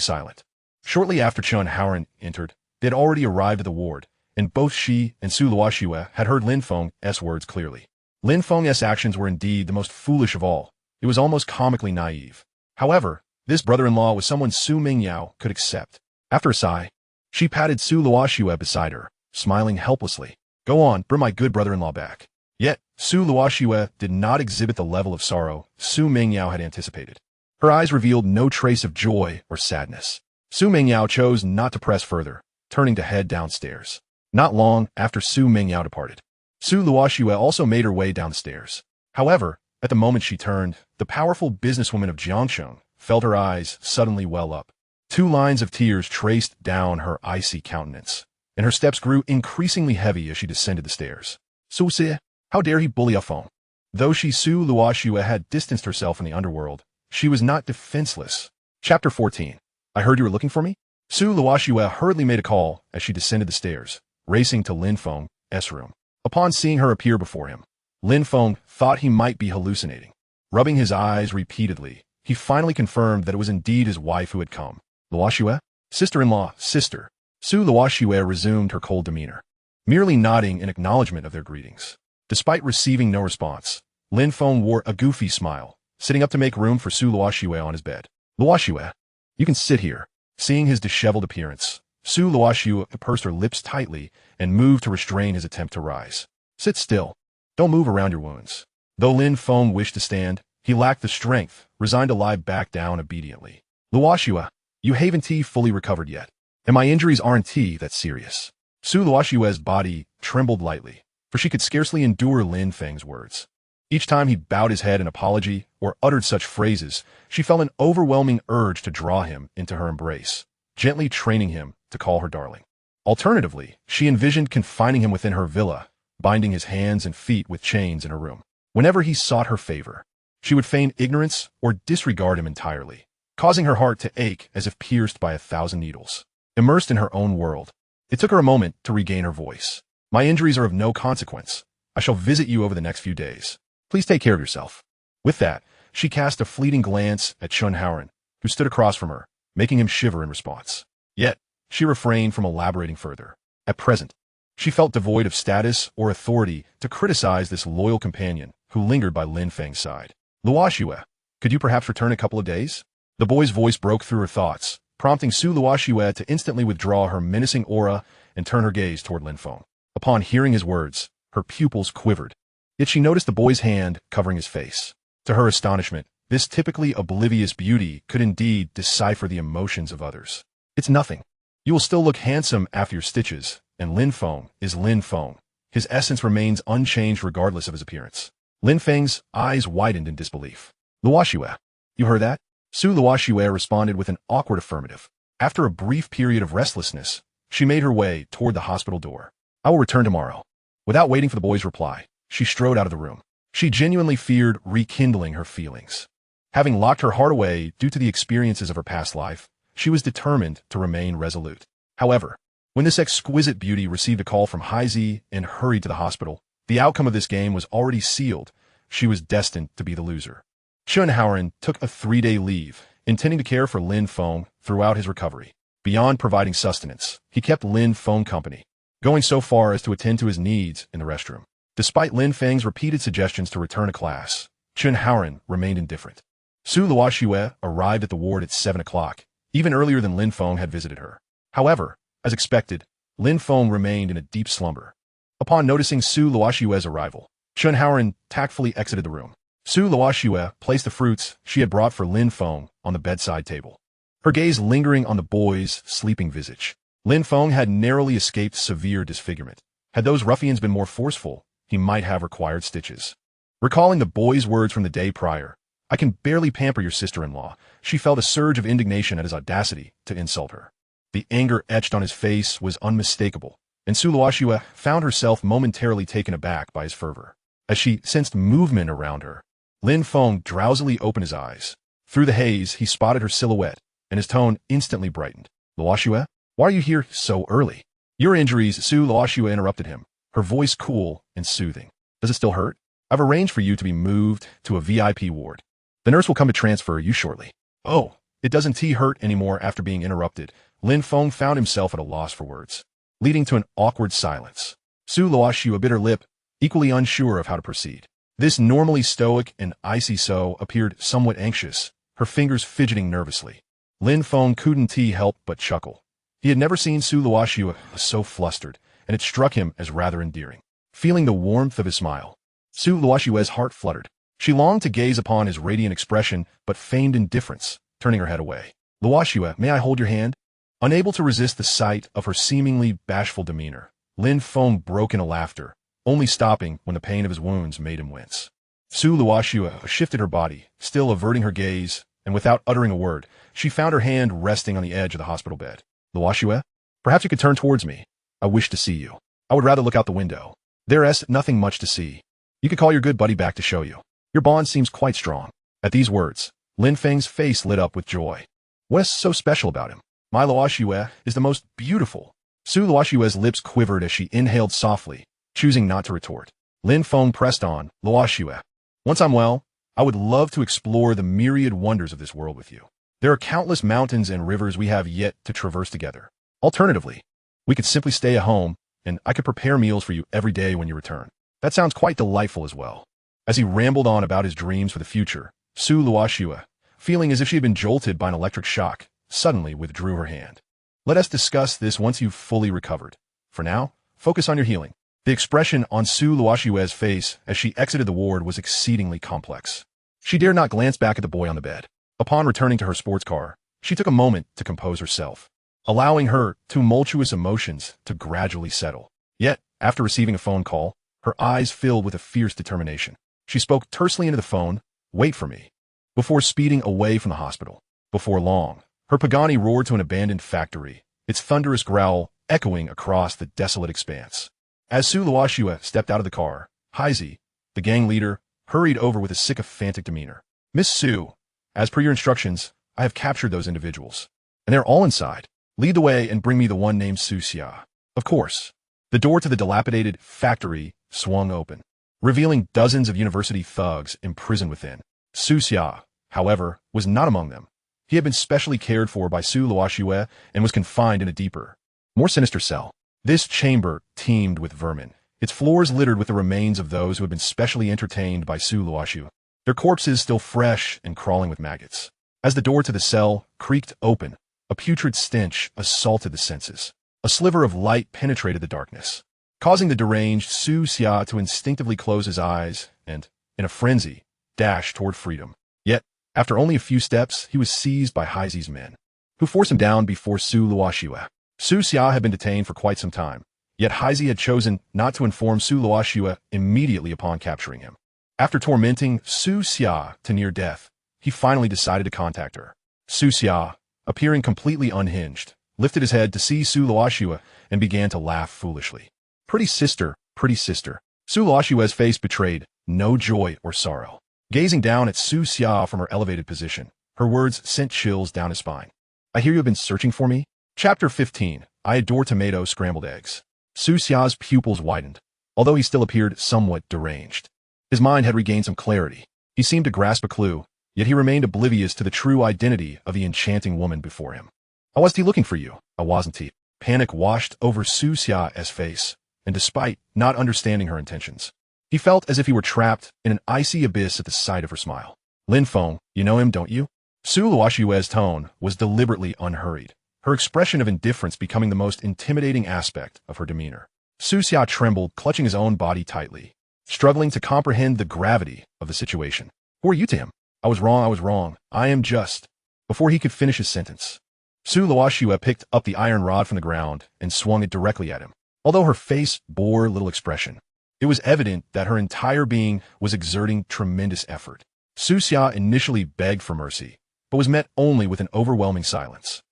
silent. Shortly after Chen Howren entered, they had already arrived at the ward, and both she and Su Luoxue had heard Lin Feng's words clearly. Lin Feng's actions were indeed the most foolish of all, It was almost comically naive. However, this brother-in-law was someone Su Mingyao could accept. After a sigh, she patted Su Luoxue beside her, smiling helplessly. Go on, bring my good brother-in-law back. Yet, Su Luoxue did not exhibit the level of sorrow Su Mingyao had anticipated. Her eyes revealed no trace of joy or sadness. Su Mingyao chose not to press further, turning to head downstairs. Not long after Su Mingyao departed, Su Luoxue also made her way down the stairs. However, at the moment she turned, the powerful businesswoman of Jiangsheng felt her eyes suddenly well up. 2 lines of tears traced down her icy countenance, and her steps grew increasingly heavy as she descended the stairs. Su Se, how dare he bully a Feng? Though Su Luoxue had distanced herself from the underworld, she was not defenseless. Chapter 14. I heard you were looking for me? Su Luoxue hurriedly made a call as she descended the stairs, racing to Lin Feng's room. Upon seeing her appear before him, Lin Feng thought he might be hallucinating. Rubbing his eyes repeatedly, he finally confirmed that it was indeed his wife who had come. Luoxue? Sister-in-law, sister. Su Luoxue resumed her cold demeanor, merely nodding in acknowledgement of their greetings. Despite receiving no response, Lin Feng wore a goofy smile, sitting up to make room for Su Luoxue on his bed. Luoxue, you can sit here. Seeing his disheveled appearance, Su Luoxue pursed her lips tightly and moved to restrain his attempt to rise. Sit still. Don't move around your wounds. Though Lin Feng wished to stand, he lacked the strength, resigned to lie back down obediently. Luoxue, you haven't fully recovered yet, and my injuries aren't that serious. Su Luoxue's body trembled lightly, for she could scarcely endure Lin Feng's words. Each time he bowed his head in apology or uttered such phrases, she felt an overwhelming urge to draw him into her embrace, gently training him to call her darling. Alternatively, she envisioned confining him within her villa, binding his hands and feet with chains in her room. Whenever he sought her favor, she would feign ignorance or disregard him entirely, causing her heart to ache as if pierced by 1,000 needles. Immersed in her own world, it took her a moment to regain her voice. My injuries are of no consequence. I shall visit you over the next few days. Please take care of yourself. With that, she cast a fleeting glance at Chun Haoran, who stood across from her, making him shiver in response. Yet, she refrained from elaborating further. At present, she felt devoid of status or authority to criticize this loyal companion who lingered by Lin Feng's side. Luoxue, could you perhaps return a couple of days? The boy's voice broke through her thoughts, prompting Su Luoxue to instantly withdraw her menacing aura and turn her gaze toward Lin Feng. Upon hearing his words, her pupils quivered. Yet she noticed the boy's hand covering his face. To her astonishment, this typically oblivious beauty could indeed decipher the emotions of others. It's nothing. You will still look handsome after your stitches, and Lin Feng is Lin Feng. His essence remains unchanged regardless of his appearance. Lin Feng's eyes widened in disbelief. Luoxue, you heard that? Su Luoxue responded with an awkward affirmative. After a brief period of restlessness, she made her way toward the hospital door. I will return tomorrow. Without waiting for the boy's reply, she strode out of the room. She genuinely feared rekindling her feelings. Having locked her heart away due to the experiences of her past life, she was determined to remain resolute. However, when this exquisite beauty received a call from Haizi and hurried to the hospital, the outcome of this game was already sealed. She was destined to be the loser. Chun Haoran took a 3-day leave, intending to care for Lin Feng throughout his recovery. Beyond providing sustenance, he kept Lin Feng company, going so far as to attend to his needs in the restroom. Despite Lin Feng's repeated suggestions to return to class, Chun Haoran remained indifferent. Su Luoxue arrived at the ward at 7 o'clock, even earlier than Lin Feng had visited her. However, as expected, Lin Feng remained in a deep slumber. Upon noticing Su Luoxue's arrival, Chun Haoran tactfully exited the room. Su Luoxue placed the fruits she had brought for Lin Feng on the bedside table, her gaze lingering on the boy's sleeping visage. Lin Feng had narrowly escaped severe disfigurement. Had those ruffians been more forceful, he might have required stitches. Recalling the boy's words from the day prior, I can barely pamper your sister-in-law, she felt a surge of indignation at his audacity to insult her. The anger etched on his face was unmistakable, and Su Luoxue found herself momentarily taken aback by his fervor. As she sensed movement around her, Lin Feng drowsily opened his eyes. Through the haze, he spotted her silhouette, and his tone instantly brightened. Luoxue, why are you here so early? Your injuries, Su Luoxue interrupted him, her voice cool and soothing. Does it still hurt? I've arranged for you to be moved to a VIP ward. The nurse will come to transfer you shortly. Oh, it doesn't hurt anymore. After being interrupted, Lin Feng found himself at a loss for words, leading to an awkward silence. Su Luoxue bit her lip, equally unsure of how to proceed. This normally stoic and icy Su appeared somewhat anxious, her fingers fidgeting nervously. Lin Feng couldn't help but chuckle. He had never seen Su Luoxue so flustered, and it struck him as rather endearing. Feeling the warmth of his smile, Su Luoxue's heart fluttered. She longed to gaze upon his radiant expression, but feigned indifference, turning her head away. Luoxue, may I hold your hand? Unable to resist the sight of her seemingly bashful demeanor, Lin Feng broke into laughter, only stopping when the pain of his wounds made him wince. Su Luoxue shifted her body, still averting her gaze, and without uttering a word, she found her hand resting on the edge of the hospital bed. Luoxue, perhaps you could turn towards me. I wish to see you. I would rather look out the window. There's nothing much to see. You could call your good buddy back to show you. Your bond seems quite strong. At these words, Lin Feng's face lit up with joy. What's so special about him? My Luoxue is the most beautiful. Su Luoxue's lips quivered as she inhaled softly, choosing not to retort. Lin Feng pressed on, Luoxue. Once I'm well, I would love to explore the myriad wonders of this world with you. There are countless mountains and rivers we have yet to traverse together. Alternatively, we could simply stay at home, and I could prepare meals for you every day when you return. That sounds quite delightful as well. As he rambled on about his dreams for the future, Su Luoxue, feeling as if she had been jolted by an electric shock, suddenly withdrew her hand. Let us discuss this once you've fully recovered. For now, focus on your healing. The expression on Su Luoxue's face as she exited the ward was exceedingly complex. She dared not glance back at the boy on the bed. Upon returning to her sports car, she took a moment to compose herself, allowing her tumultuous emotions to gradually settle. Yet, after receiving a phone call, her eyes filled with a fierce determination. She spoke tersely into the phone, "Wait for me," before speeding away from the hospital. Before long, her Pagani roared to an abandoned factory, its thunderous growl echoing across the desolate expanse. As Su Luoxue stepped out of the car, Heisey, the gang leader, hurried over with a sycophantic demeanor. "Miss Su, as per your instructions, I have captured those individuals, and they're all inside. Lead the way and bring me the one named Su Xia." Of course. The door to the dilapidated factory swung open, revealing dozens of university thugs imprisoned within. Su Xia, however, was not among them. He had been specially cared for by Su Luoxue and was confined in a deeper, more sinister cell. This chamber teemed with vermin, its floors littered with the remains of those who had been specially entertained by Su Luoxue, their corpses still fresh and crawling with maggots. As the door to the cell creaked open, a putrid stench assaulted the senses. A sliver of light penetrated the darkness, causing the deranged Su Xia to instinctively close his eyes and, in a frenzy, dash toward freedom. Yet, after only a few steps, he was seized by Heisey's men, who forced him down before Su Luoxue. Su Xia had been detained for quite some time, yet Heisey had chosen not to inform Su Luoxue immediately upon capturing him. After tormenting Su Xia to near death, he finally decided to contact her. Su Xia, appearing completely unhinged, lifted his head to see Su Luoxue and began to laugh foolishly. Pretty sister, pretty sister. Su Luoxue's face betrayed no joy or sorrow. Gazing down at Su Xia from her elevated position, her words sent chills down his spine. "I hear you have been searching for me?" Chapter 15. I adore tomato scrambled eggs. Su Xia's pupils widened, although he still appeared somewhat deranged. His mind had regained some clarity. He seemed to grasp a clue, yet he remained oblivious to the true identity of the enchanting woman before him. "I wasn't looking for you. I wasn't." Panic washed over Su Xia's face, and despite not understanding her intentions, he felt as if he were trapped in an icy abyss at the sight of her smile. "Lin Feng, you know him, don't you?" Su Luoxue's tone was deliberately unhurried, her expression of indifference becoming the most intimidating aspect of her demeanor. Su Xia trembled, clutching his own body tightly, struggling to comprehend the gravity of the situation. "Who are you to him?" I was wrong. I am just." Before he could finish his sentence, Su Luoxue picked up the iron rod from the ground and swung it directly at him. Although her face bore little expression, it was evident that her entire being was exerting tremendous effort. Su Xia initially begged for mercy, but was met only with an overwhelming silence.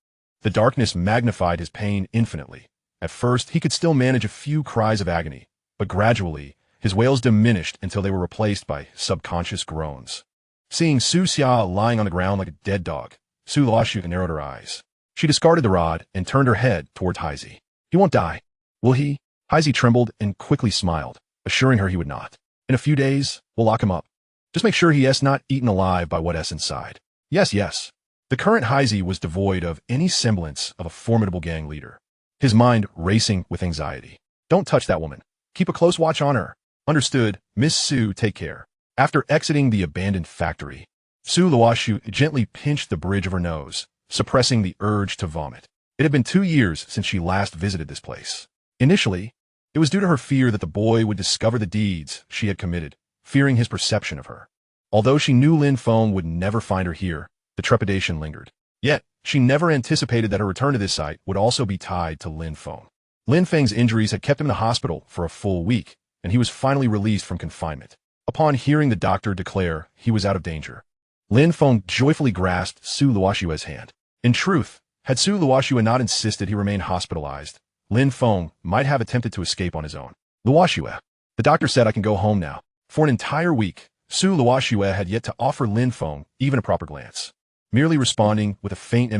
The darkness magnified his pain infinitely. At first, he could still manage a few cries of agony, but gradually, his wails diminished until they were replaced by subconscious groans. Seeing Su Xia lying on the ground like a dead dog, Su Luoxue narrowed her eyes. She discarded the rod and turned her head toward Heisey. "He won't die, will he?" Heisey trembled and quickly smiled, assuring her he would not. "In a few days, we'll lock him up. Just make sure he is not eaten alive by what's inside." Yes. The current Heisey was devoid of any semblance of a formidable gang leader, his mind racing with anxiety. "Don't touch that woman. Keep a close watch on her." "Understood, Miss Su, take care." After exiting the abandoned factory, Su Luoxue gently pinched the bridge of her nose, suppressing the urge to vomit. It had been 2 years since she last visited this place. Initially, it was due to her fear that the boy would discover the deeds she had committed, fearing his perception of her. Although she knew Lin Feng would never find her here, the trepidation lingered. Yet, she never anticipated that her return to this site would also be tied to Lin Feng. Lin Feng's injuries had kept him in the hospital for a full week, and he was finally released from confinement. Upon hearing the doctor declare he was out of danger, Lin Feng joyfully grasped Su Luoxue's hand. In truth, had Su Luoxue not insisted he remain hospitalized, Lin Feng might have attempted to escape on his own. Luoxue, the doctor said I can go home now. For an entire week, Su Luoxue had yet to offer Lin Feng even a proper glance, merely responding with a faint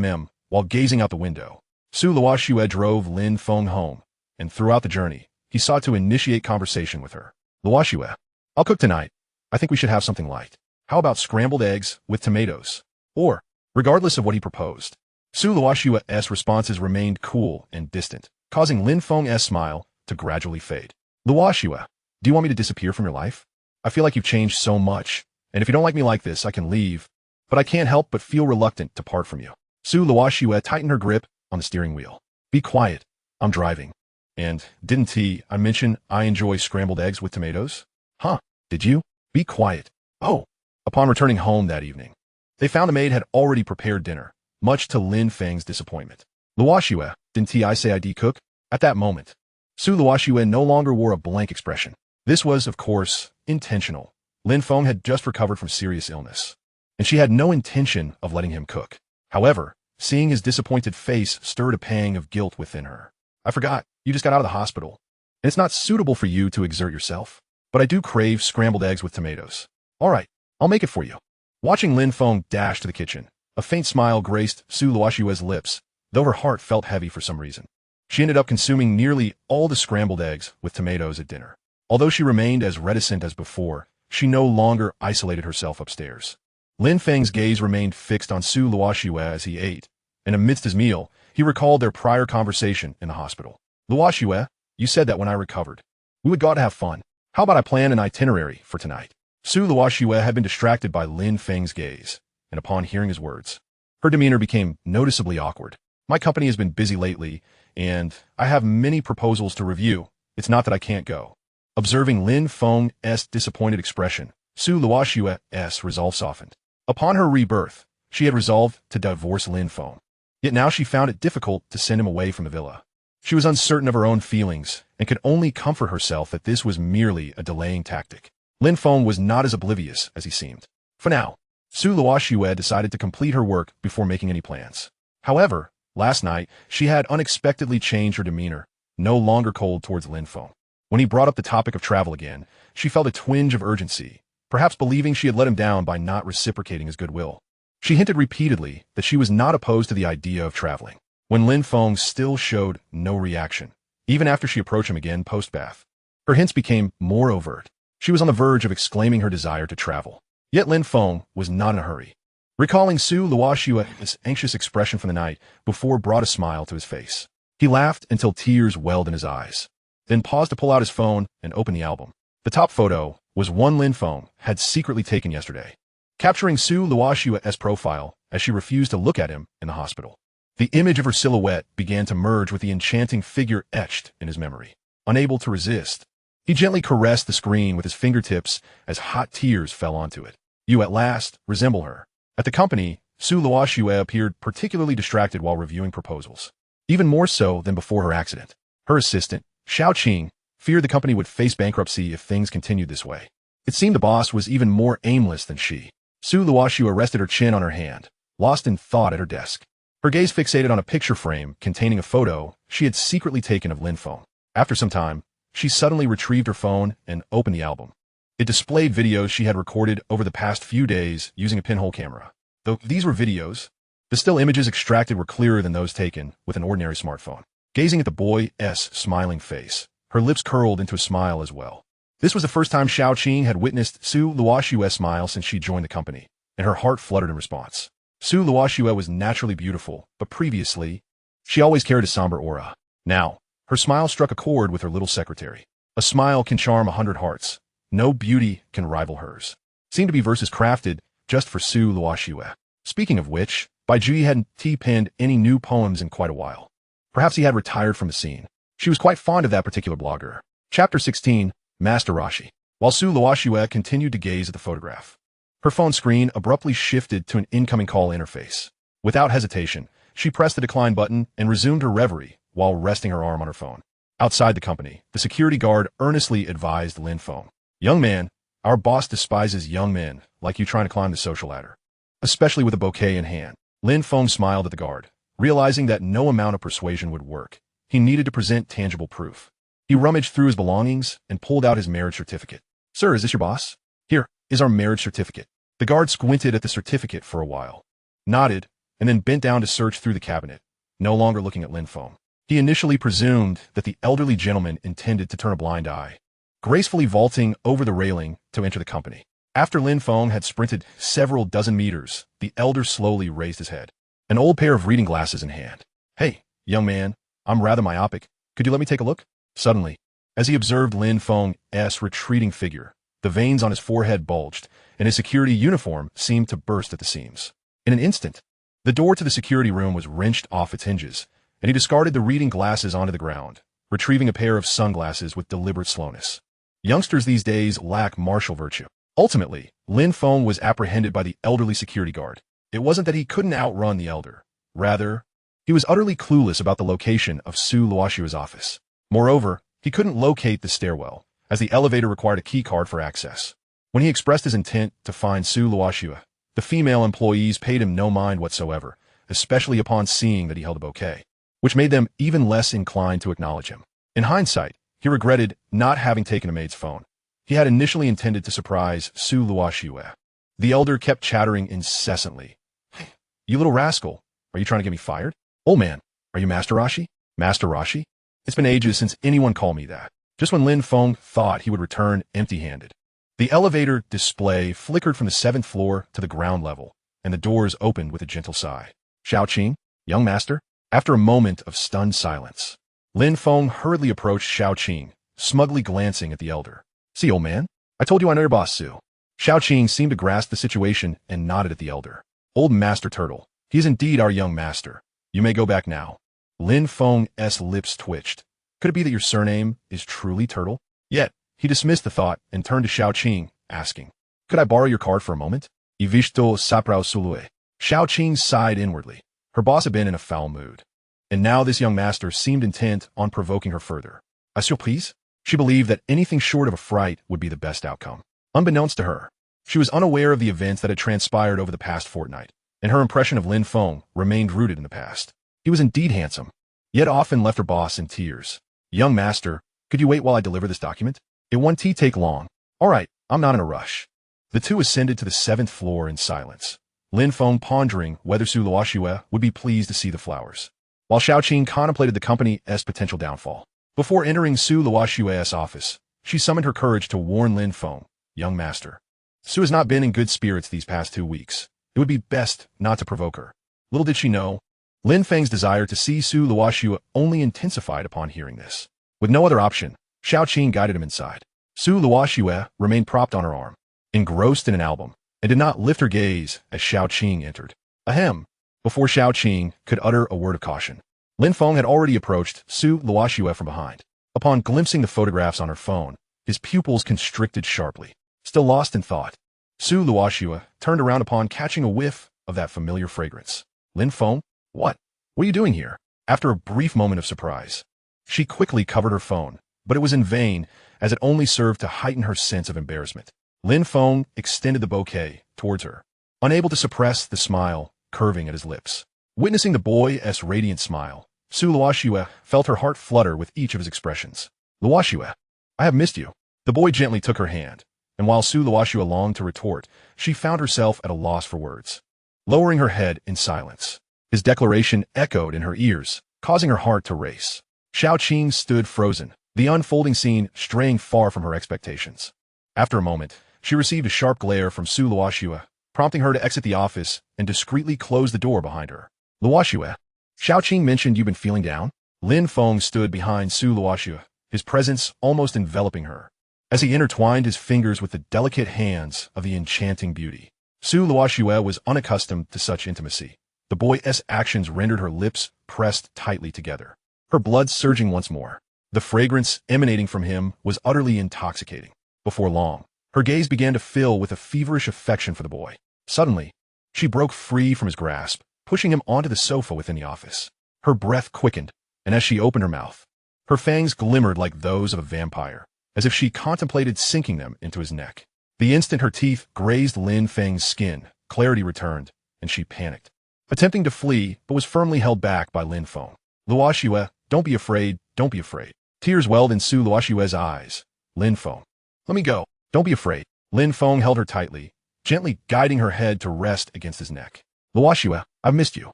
while gazing out the window. Su Luoxue drove Lin Feng home, and throughout the journey, he sought to initiate conversation with her. Luoxue, I'll cook tonight. I think we should have something light. How about scrambled eggs with tomatoes? Or, regardless of what he proposed, Su Luoxue's responses remained cool and distant, causing Lin Feng's smile to gradually fade. Luoxue, do you want me to disappear from your life? I feel like you've changed so much, and if you don't like me like this, I can leave, but I can't help but feel reluctant to part from you. Su Luoxue tightened her grip on the steering wheel. Be quiet. I'm driving. And didn't I mention I enjoy scrambled eggs with tomatoes? Huh, did you? Be quiet. Oh. Upon returning home that evening, they found the maid had already prepared dinner, much to Lin Feng's disappointment. Luoxue, didn't I say I'd cook? At that moment, Su Luoxue no longer wore a blank expression. This was, of course, intentional. Lin Feng had just recovered from serious illness, and she had no intention of letting him cook. However, seeing his disappointed face stirred a pang of guilt within her. I forgot, you just got out of the hospital, and it's not suitable for you to exert yourself. But I do crave scrambled eggs with tomatoes. All right, I'll make it for you. Watching Lin Feng dash to the kitchen, a faint smile graced Su Luoxue's lips, though her heart felt heavy for some reason. She ended up consuming nearly all the scrambled eggs with tomatoes at dinner. Although she remained as reticent as before, she no longer isolated herself upstairs. Lin Feng's gaze remained fixed on Su Luoxue as he ate, and amidst his meal, he recalled their prior conversation in the hospital. Luoxue, you said that when I recovered, we would go out to have fun. How about I plan an itinerary for tonight? Su Luoxue had been distracted by Lin Feng's gaze, and upon hearing his words, her demeanor became noticeably awkward. My company has been busy lately, and I have many proposals to review. It's not that I can't go. Observing Lin Feng's disappointed expression, Su Luoxue's resolve softened. Upon her rebirth, she had resolved to divorce Lin Feng. Yet now she found it difficult to send him away from the villa. She was uncertain of her own feelings and could only comfort herself that this was merely a delaying tactic. Lin Feng was not as oblivious as he seemed. For now, Su Luoxue decided to complete her work before making any plans. However, last night, she had unexpectedly changed her demeanor, no longer cold towards Lin Feng. When he brought up the topic of travel again, she felt a twinge of urgency, perhaps believing she had let him down by not reciprocating his goodwill. She hinted repeatedly that she was not opposed to the idea of traveling, when Lin Feng still showed no reaction, even after she approached him again post-bath. Her hints became more overt. She was on the verge of exclaiming her desire to travel. Yet Lin Feng was not in a hurry. Recalling Su Luoxue's anxious expression from the night before brought a smile to his face. He laughed until tears welled in his eyes, then paused to pull out his phone and open the album. The top photo was one Lin Feng had secretly taken yesterday, capturing Su Luoxue's profile as she refused to look at him in the hospital. The image of her silhouette began to merge with the enchanting figure etched in his memory. Unable to resist, he gently caressed the screen with his fingertips as hot tears fell onto it. You at last resemble her. At the company, Su Luoxue appeared particularly distracted while reviewing proposals, even more so than before her accident. Her assistant, Xiao Qing, feared the company would face bankruptcy if things continued this way. It seemed the boss was even more aimless than she. Su Luoxue rested her chin on her hand, lost in thought at her desk. Her gaze fixated on a picture frame containing a photo she had secretly taken of Lin Feng. After some time, she suddenly retrieved her phone and opened the album. It displayed videos she had recorded over the past few days using a pinhole camera. Though these were videos, the still images extracted were clearer than those taken with an ordinary smartphone. Gazing at the boy's smiling face, her lips curled into a smile as well. This was the first time Xiao Qing had witnessed Su Luoxue's smile since she joined the company, and her heart fluttered in response. Su Luoxue was naturally beautiful, but previously, she always carried a somber aura. Now, her smile struck a chord with her little secretary. A smile can charm 100 hearts. No beauty can rival hers. seemed to be verses crafted just for Su Luoxue. Speaking of which, Bai Ji hadn't penned any new poems in quite a while. Perhaps he had retired from the scene. She was quite fond of that particular blogger. Chapter 16, Master Rashi. While Su Luoxue continued to gaze at the photograph, her phone screen abruptly shifted to an incoming call interface. Without hesitation, she pressed the decline button and resumed her reverie while resting her arm on her phone. Outside the company, the security guard earnestly advised Lin Feng. "Young man, our boss despises young men like you trying to climb the social ladder, especially with a bouquet in hand." Lin Feng smiled at the guard, realizing that no amount of persuasion would work. He needed to present tangible proof. He rummaged through his belongings and pulled out his marriage certificate. "Sir, is this your boss?" "Here is our marriage certificate." The guard squinted at the certificate for a while, nodded, and then bent down to search through the cabinet, no longer looking at Lin Feng. He initially presumed that the elderly gentleman intended to turn a blind eye, gracefully vaulting over the railing to enter the company. After Lin Feng had sprinted several dozen meters, the elder slowly raised his head, an old pair of reading glasses in hand. "Hey, young man, I'm rather myopic. Could you let me take a look?" Suddenly, as he observed Lin Feng's retreating figure, the veins on his forehead bulged, and his security uniform seemed to burst at the seams. In an instant, the door to the security room was wrenched off its hinges, and he discarded the reading glasses onto the ground, retrieving a pair of sunglasses with deliberate slowness. Youngsters these days lack martial virtue. Ultimately, Lin Feng was apprehended by the elderly security guard. It wasn't that he couldn't outrun the elder. Rather, he was utterly clueless about the location of Su Luoxue's office. Moreover, he couldn't locate the stairwell, as the elevator required a key card for access. When he expressed his intent to find Su Luoxue, the female employees paid him no mind whatsoever, especially upon seeing that he held a bouquet, which made them even less inclined to acknowledge him. In hindsight, he regretted not having taken a maid's phone. He had initially intended to surprise Su Luoxue. The elder kept chattering incessantly. "Hey, you little rascal, are you trying to get me fired? Old man, are you Master Rashi? Master Rashi? It's been ages since anyone called me that." Just when Lin Feng thought he would return empty-handed, the elevator display flickered from the 7th floor to the ground level, and the doors opened with a gentle sigh. "Xiaoqing, young master?" After a moment of stunned silence, Lin Feng hurriedly approached Xiaoqing, smugly glancing at the elder. "See, old man, I told you I know your boss, Su." Xiaoqing seemed to grasp the situation and nodded at the elder. "Old Master Turtle, he is indeed our young master. You may go back now." Lin Feng's lips twitched. Could it be that your surname is truly Turtle? Yet, he dismissed the thought and turned to Xiaoqing, asking, "Could I borrow your card for a moment?" "Ivisto saprao sulue." Xiaoqing sighed inwardly. Her boss had been in a foul mood, and now this young master seemed intent on provoking her further. A surprise? She believed that anything short of a fright would be the best outcome. Unbeknownst to her, she was unaware of the events that had transpired over the past fortnight, and her impression of Lin Feng remained rooted in the past. He was indeed handsome, yet often left her boss in tears. "Young master, could you wait while I deliver this document? It won't take long." "All right, I'm not in a rush." The two ascended to the 7th floor in silence, Lin Feng pondering whether Su Luoxue would be pleased to see the flowers, while Xiaoqing contemplated the company's potential downfall. Before entering Su Luoxue's office, she summoned her courage to warn Lin Feng, "Young master, Su has not been in good spirits these past 2 weeks. It would be best not to provoke her." Little did she know, Lin Feng's desire to see Su Luoxue only intensified upon hearing this. With no other option, Xiaoqing guided him inside. Su Luoxue remained propped on her arm, engrossed in an album, and did not lift her gaze as Xiaoqing entered. Ahem! Before Xiaoqing could utter a word of caution, Lin Feng had already approached Su Luoxue from behind. Upon glimpsing the photographs on her phone, his pupils constricted sharply. Still lost in thought, Su Luoxue turned around upon catching a whiff of that familiar fragrance. "Lin Feng? What are you doing here?" After a brief moment of surprise, she quickly covered her phone, but it was in vain, as it only served to heighten her sense of embarrassment. Lin Feng extended the bouquet towards her, unable to suppress the smile curving at his lips. Witnessing the boy's radiant smile, Su Luoxue felt her heart flutter with each of his expressions. "Luoxue, I have missed you." The boy gently took her hand, and while Su Luoxue longed to retort, she found herself at a loss for words. Lowering her head in silence, his declaration echoed in her ears, causing her heart to race. Xiaoqing stood frozen, the unfolding scene straying far from her expectations. After a moment, she received a sharp glare from Su Luoxue, prompting her to exit the office and discreetly close the door behind her. "Luoxue, Xiaoqing mentioned you've been feeling down?" Lin Feng stood behind Su Luoxue, his presence almost enveloping her. as he intertwined his fingers with the delicate hands of the enchanting beauty. Su Luoxue was unaccustomed to such intimacy. The boy's actions rendered her lips pressed tightly together, her blood surging once more. The fragrance emanating from him was utterly intoxicating. Before long, her gaze began to fill with a feverish affection for the boy. Suddenly, she broke free from his grasp, pushing him onto the sofa within the office. Her breath quickened, and as she opened her mouth, her fangs glimmered like those of a vampire, as if she contemplated sinking them into his neck. The instant her teeth grazed Lin Feng's skin, clarity returned, and she panicked, attempting to flee, but was firmly held back by Lin Feng. Luoxue, don't be afraid, don't be afraid. Tears welled in Su Luoxue's eyes. Lin Feng, let me go, don't be afraid. Lin Feng held her tightly, gently guiding her head to rest against his neck. Luoxue, I've missed you.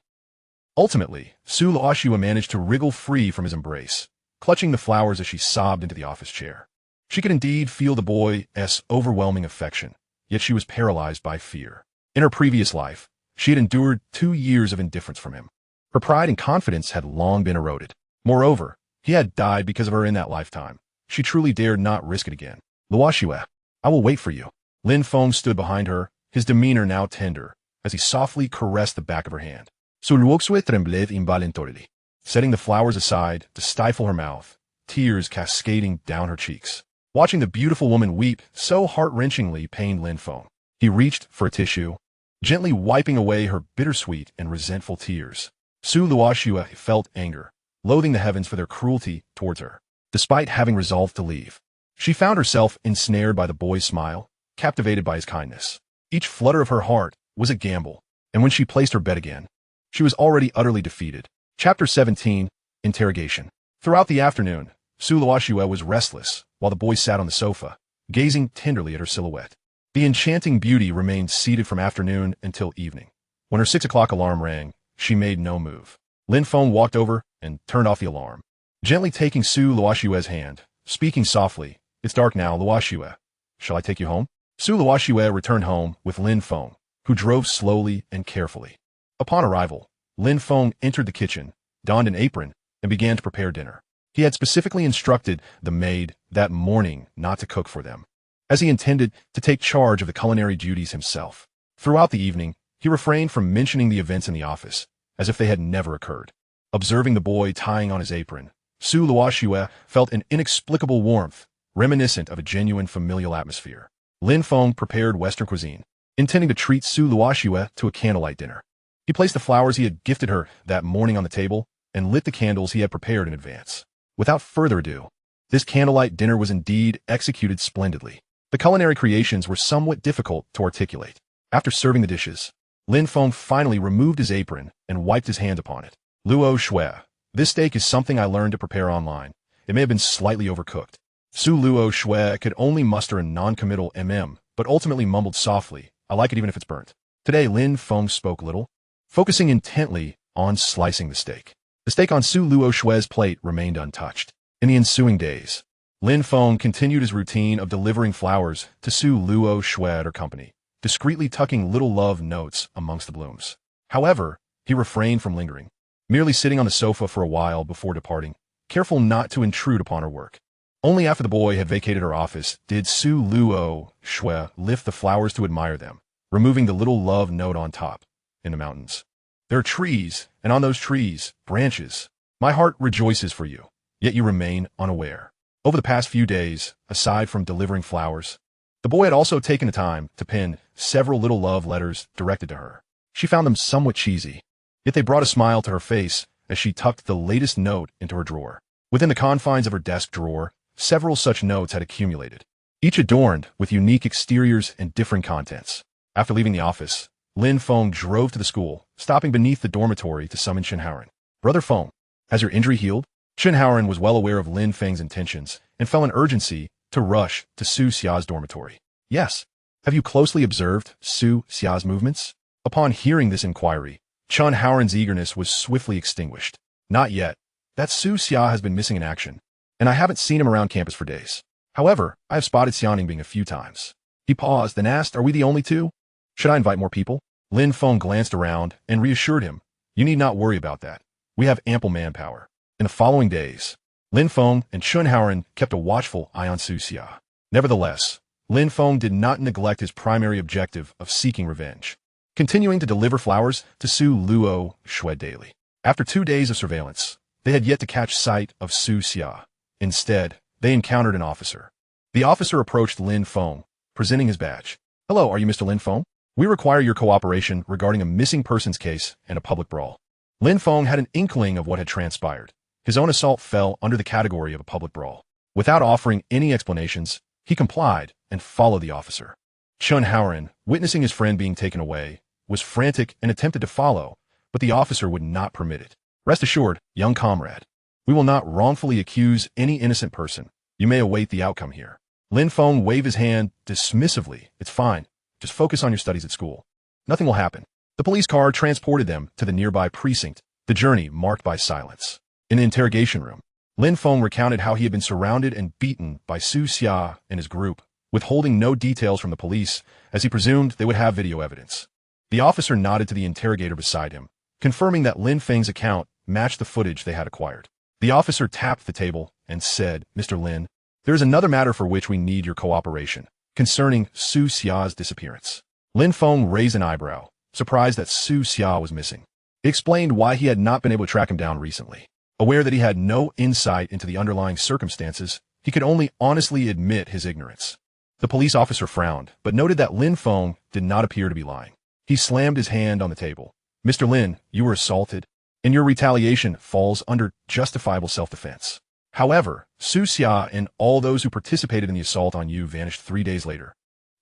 Ultimately, Su Luoxue managed to wriggle free from his embrace, clutching the flowers as she sobbed into the office chair. She could indeed feel the boy's overwhelming affection, yet she was paralyzed by fear. In her previous life, she had endured 2 years of indifference from him. Her pride and confidence had long been eroded. Moreover, he had died because of her in that lifetime. She truly dared not risk it again. Luoxue, I will wait for you. Lin Feng stood behind her, his demeanor now tender, as he softly caressed the back of her hand. Su Luoxue tremblait involuntarily, setting the flowers aside to stifle her mouth, tears cascading down her cheeks. Watching the beautiful woman weep so heart-wrenchingly pained Lin Feng. He reached for a tissue, gently wiping away her bittersweet and resentful tears. Su Luoxue felt anger, loathing the heavens for their cruelty towards her. Despite having resolved to leave, she found herself ensnared by the boy's smile, captivated by his kindness. Each flutter of her heart was a gamble, and when she placed her bet again, she was already utterly defeated. Chapter 17, Interrogation. Throughout the afternoon, Su Luoxue was restless, while the boy sat on the sofa, gazing tenderly at her silhouette. The enchanting beauty remained seated from afternoon until evening. When her 6 o'clock alarm rang, she made no move. Lin Feng walked over and turned off the alarm, gently taking Su Luoxue's hand, speaking softly, "It's dark now, Luoxue. Shall I take you home?" Su Luoxue returned home with Lin Feng, who drove slowly and carefully. Upon arrival, Lin Feng entered the kitchen, donned an apron, and began to prepare dinner. He had specifically instructed the maid that morning not to cook for them, as he intended to take charge of the culinary duties himself. Throughout the evening, he refrained from mentioning the events in the office, as if they had never occurred. Observing the boy tying on his apron, Su Luoxue felt an inexplicable warmth, reminiscent of a genuine familial atmosphere. Lin Feng prepared Western cuisine, intending to treat Su Luoxue to a candlelight dinner. He placed the flowers he had gifted her that morning on the table and lit the candles he had prepared in advance. Without further ado, this candlelight dinner was indeed executed splendidly. The culinary creations were somewhat difficult to articulate. After serving the dishes, Lin Feng finally removed his apron and wiped his hand upon it. Luoxue, this steak is something I learned to prepare online. It may have been slightly overcooked. Su Luoxue could only muster a non-committal but ultimately mumbled softly, "I like it even if it's burnt." Today, Lin Feng spoke little, focusing intently on slicing the steak. The steak on Su Luoxue's plate remained untouched. In the ensuing days, Lin Feng continued his routine of delivering flowers to Su Luoxue at her company, discreetly tucking little love notes amongst the blooms. However, he refrained from lingering, merely sitting on the sofa for a while before departing, careful not to intrude upon her work. Only after the boy had vacated her office did Su Luoxue lift the flowers to admire them, removing the little love note on top. In the mountains, there are trees, and on those trees, branches. My heart rejoices for you, yet you remain unaware. Over the past few days, aside from delivering flowers, the boy had also taken the time to pen several little love letters directed to her. She found them somewhat cheesy, yet they brought a smile to her face as she tucked the latest note into her drawer. Within the confines of her desk drawer, several such notes had accumulated, each adorned with unique exteriors and different contents. After leaving the office, Lin Feng drove to the school, stopping beneath the dormitory to summon Shenhaoren. "Brother Feng, has your injury healed?" Shenhaoren was well aware of Lin Feng's intentions and felt an urgency to rush to Su Xia's dormitory. "Yes. Have you closely observed Su Xia's movements?" Upon hearing this inquiry, Shenhaoren's eagerness was swiftly extinguished. "Not yet. That Su Xia has been missing in action, and I haven't seen him around campus for days. However, I have spotted Xianingbing a few times." He paused and asked, "Are we the only two? Should I invite more people?" Lin Feng glanced around and reassured him, "You need not worry about that. We have ample manpower." In the following days, Lin Feng and Shenhaoren kept a watchful eye on Su Xia. Nevertheless, Lin Feng did not neglect his primary objective of seeking revenge, continuing to deliver flowers to Su Luoxue daily. After 2 days of surveillance, they had yet to catch sight of Su Xia. Instead, they encountered an officer. The officer approached Lin Feng, presenting his badge. "Hello, are you Mr. Lin Feng? We require your cooperation regarding a missing persons case and a public brawl." Lin Feng had an inkling of what had transpired. His own assault fell under the category of a public brawl. Without offering any explanations, he complied and followed the officer. Chun Haoran, witnessing his friend being taken away, was frantic and attempted to follow, but the officer would not permit it. "Rest assured, young comrade, we will not wrongfully accuse any innocent person. You may await the outcome here." Lin Feng waved his hand dismissively. "It's fine. Just focus on your studies at school. Nothing will happen." The police car transported them to the nearby precinct, the journey marked by silence. In the interrogation room, Lin Feng recounted how he had been surrounded and beaten by Su Xia and his group, withholding no details from the police, as he presumed they would have video evidence. The officer nodded to the interrogator beside him, confirming that Lin Feng's account matched the footage they had acquired. The officer tapped the table and said, "Mr. Lin, there is another matter for which we need your cooperation, concerning Su Xia's disappearance." Lin Feng raised an eyebrow, surprised that Su Xia was missing. He explained why he had not been able to track him down recently. Aware that he had no insight into the underlying circumstances, he could only honestly admit his ignorance. The police officer frowned, but noted that Lin Feng did not appear to be lying. He slammed his hand on the table. "Mr. Lin, you were assaulted, and your retaliation falls under justifiable self-defense. However, Su Xia and all those who participated in the assault on you vanished 3 days later.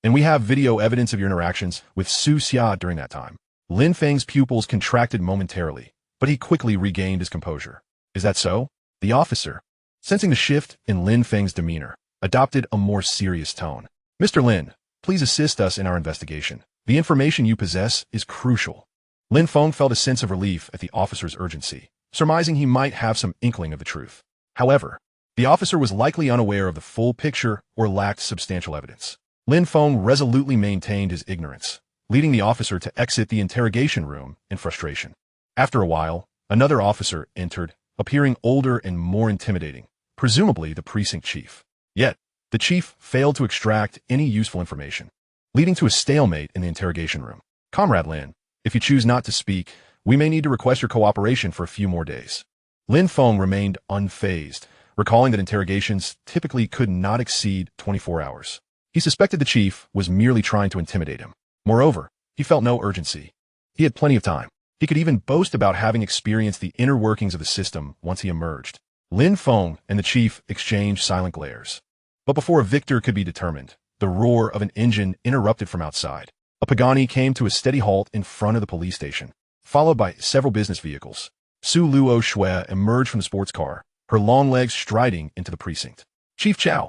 And we have video evidence of your interactions with Su Xia during that time." Lin Feng's pupils contracted momentarily, but he quickly regained his composure. "Is that so?" The officer, sensing the shift in Lin Feng's demeanor, adopted a more serious tone. "Mr. Lin, please assist us in our investigation. The information you possess is crucial." Lin Feng felt a sense of relief at the officer's urgency, surmising he might have some inkling of the truth. However, the officer was likely unaware of the full picture or lacked substantial evidence. Lin Feng resolutely maintained his ignorance, leading the officer to exit the interrogation room in frustration. After a while, another officer entered, appearing older and more intimidating, presumably the precinct chief. Yet, the chief failed to extract any useful information, leading to a stalemate in the interrogation room. "Comrade Lin, if you choose not to speak, we may need to request your cooperation for a few more days." Lin Feng remained unfazed, recalling that interrogations typically could not exceed 24 hours. He suspected the chief was merely trying to intimidate him. Moreover, he felt no urgency. He had plenty of time. He could even boast about having experienced the inner workings of the system once he emerged. Lin Feng and the chief exchanged silent glares. But before a victor could be determined, the roar of an engine interrupted from outside. A Pagani came to a steady halt in front of the police station, followed by several business vehicles. Su Luoxue emerged from the sports car, her long legs striding into the precinct. "Chief Chow."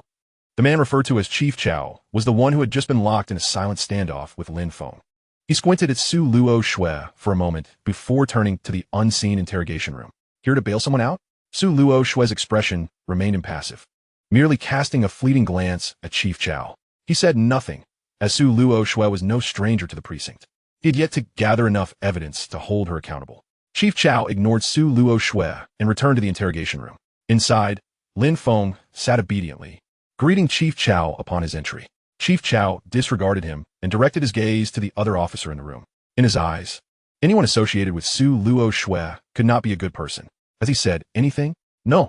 The man referred to as Chief Chow was the one who had just been locked in a silent standoff with Lin Feng. He squinted at Su Luoxue for a moment before turning to the unseen interrogation room. "Here to bail someone out?" Su Luoxue's expression remained impassive, merely casting a fleeting glance at Chief Chow. He said nothing, as Su Luoxue was no stranger to the precinct. He had yet to gather enough evidence to hold her accountable. Chief Chow ignored Su Luoxue and returned to the interrogation room. Inside, Lin Feng sat obediently, greeting Chief Chow upon his entry. Chief Chow disregarded him and directed his gaze to the other officer in the room. In his eyes, anyone associated with Su Luoxue could not be a good person. As he said, "Anything?" "No."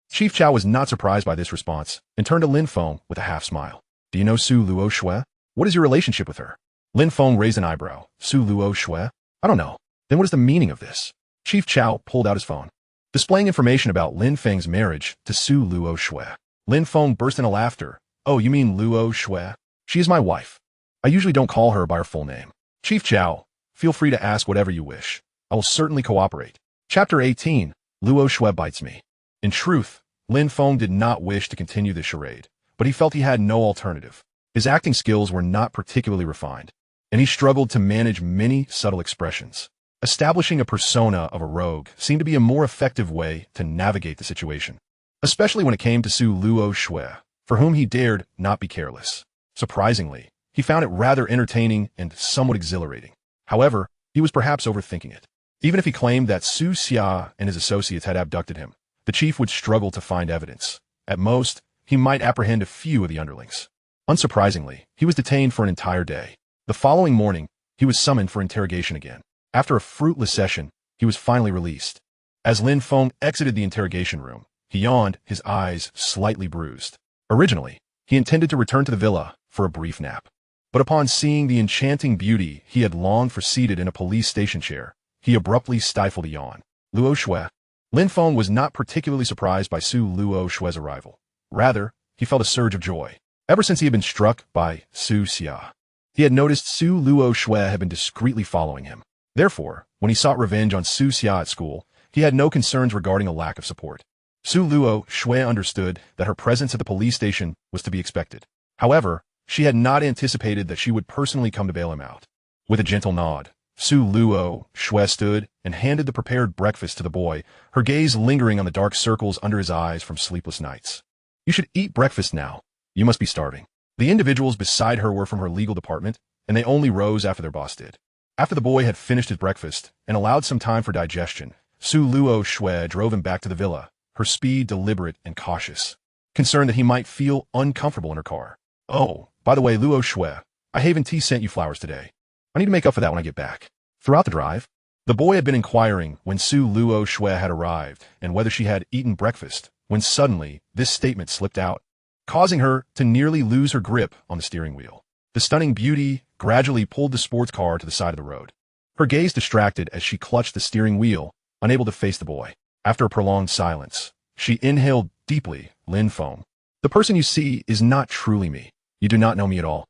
Chief Chow was not surprised by this response and turned to Lin Feng with a half-smile. "Do you know Su Luoxue? What is your relationship with her?" Lin Feng raised an eyebrow. "Su Luoxue? I don't know. Then what is the meaning of this?" Chief Chow pulled out his phone, displaying information about Lin Feng's marriage to Su Luoxue. Lin Feng burst into laughter. "Oh, you mean Luoxue? She is my wife. I usually don't call her by her full name." "Chief Chow, feel free to ask whatever you wish. I will certainly cooperate." Chapter 18, Luoxue Bites Me. In truth, Lin Feng did not wish to continue this charade, but he felt he had no alternative. His acting skills were not particularly refined, and he struggled to manage many subtle expressions. Establishing a persona of a rogue seemed to be a more effective way to navigate the situation, especially when it came to Su Luoxue, for whom he dared not be careless. Surprisingly, he found it rather entertaining and somewhat exhilarating. However, he was perhaps overthinking it. Even if he claimed that Su Xia and his associates had abducted him, the chief would struggle to find evidence. At most, he might apprehend a few of the underlings. Unsurprisingly, he was detained for an entire day. The following morning, he was summoned for interrogation again. After a fruitless session, he was finally released. As Lin Feng exited the interrogation room, he yawned, his eyes slightly bruised. Originally, he intended to return to the villa for a brief nap. But upon seeing the enchanting beauty he had longed for seated in a police station chair, he abruptly stifled a yawn. Luoxue. Lin Feng was not particularly surprised by Su Luoxue's arrival. Rather, he felt a surge of joy. Ever since he had been struck by Su Xia, he had noticed Su Luoxue had been discreetly following him. Therefore, when he sought revenge on Su Xia at school, he had no concerns regarding a lack of support. Su Luoxue understood that her presence at the police station was to be expected. However, she had not anticipated that she would personally come to bail him out. With a gentle nod, Su Luoxue stood and handed the prepared breakfast to the boy, her gaze lingering on the dark circles under his eyes from sleepless nights. "You should eat breakfast now. You must be starving." The individuals beside her were from her legal department, and they only rose after their boss did. After the boy had finished his breakfast and allowed some time for digestion, Su Luoxue drove him back to the villa, her speed deliberate and cautious, concerned that he might feel uncomfortable in her car. "Oh, by the way, Luoxue, I Haven Tea sent you flowers today. I need to make up for that when I get back." Throughout the drive, the boy had been inquiring when Su Luoxue had arrived and whether she had eaten breakfast, when suddenly this statement slipped out, causing her to nearly lose her grip on the steering wheel. The stunning beauty gradually pulled the sports car to the side of the road. Her gaze distracted as she clutched the steering wheel, unable to face the boy. After a prolonged silence, she inhaled deeply. "Lin Feng, the person you see is not truly me. You do not know me at all."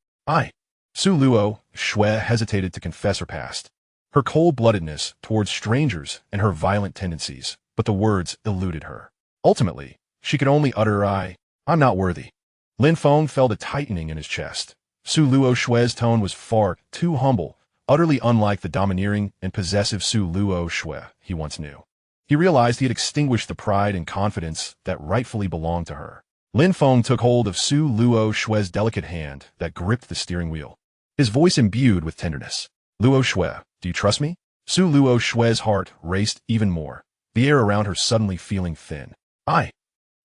Su Luoxue hesitated to confess her past, her cold-bloodedness towards strangers and her violent tendencies, but the words eluded her. Ultimately, she could only utter, I'm not worthy." Lin Feng felt a tightening in his chest. Su Luoxue's tone was far too humble, utterly unlike the domineering and possessive Su Luoxue he once knew. He realized he had extinguished the pride and confidence that rightfully belonged to her. Lin Feng took hold of Su Luoxue's delicate hand that gripped the steering wheel, his voice imbued with tenderness. "Luoxue, do you trust me?" Su Luoxue's heart raced even more, the air around her suddenly feeling thin. I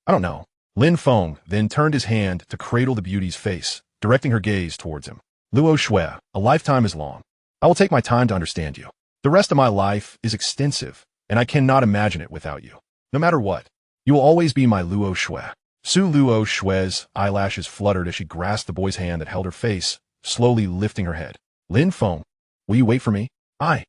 don't know." Lin Feng then turned his hand to cradle the beauty's face, directing her gaze towards him. "Luoxue, a lifetime is long. I will take my time to understand you. The rest of my life is extensive, and I cannot imagine it without you. No matter what, you will always be my Luoxue." Su Luoxue's eyelashes fluttered as she grasped the boy's hand that held her face, slowly lifting her head. "Lin Feng, will you wait for me?" I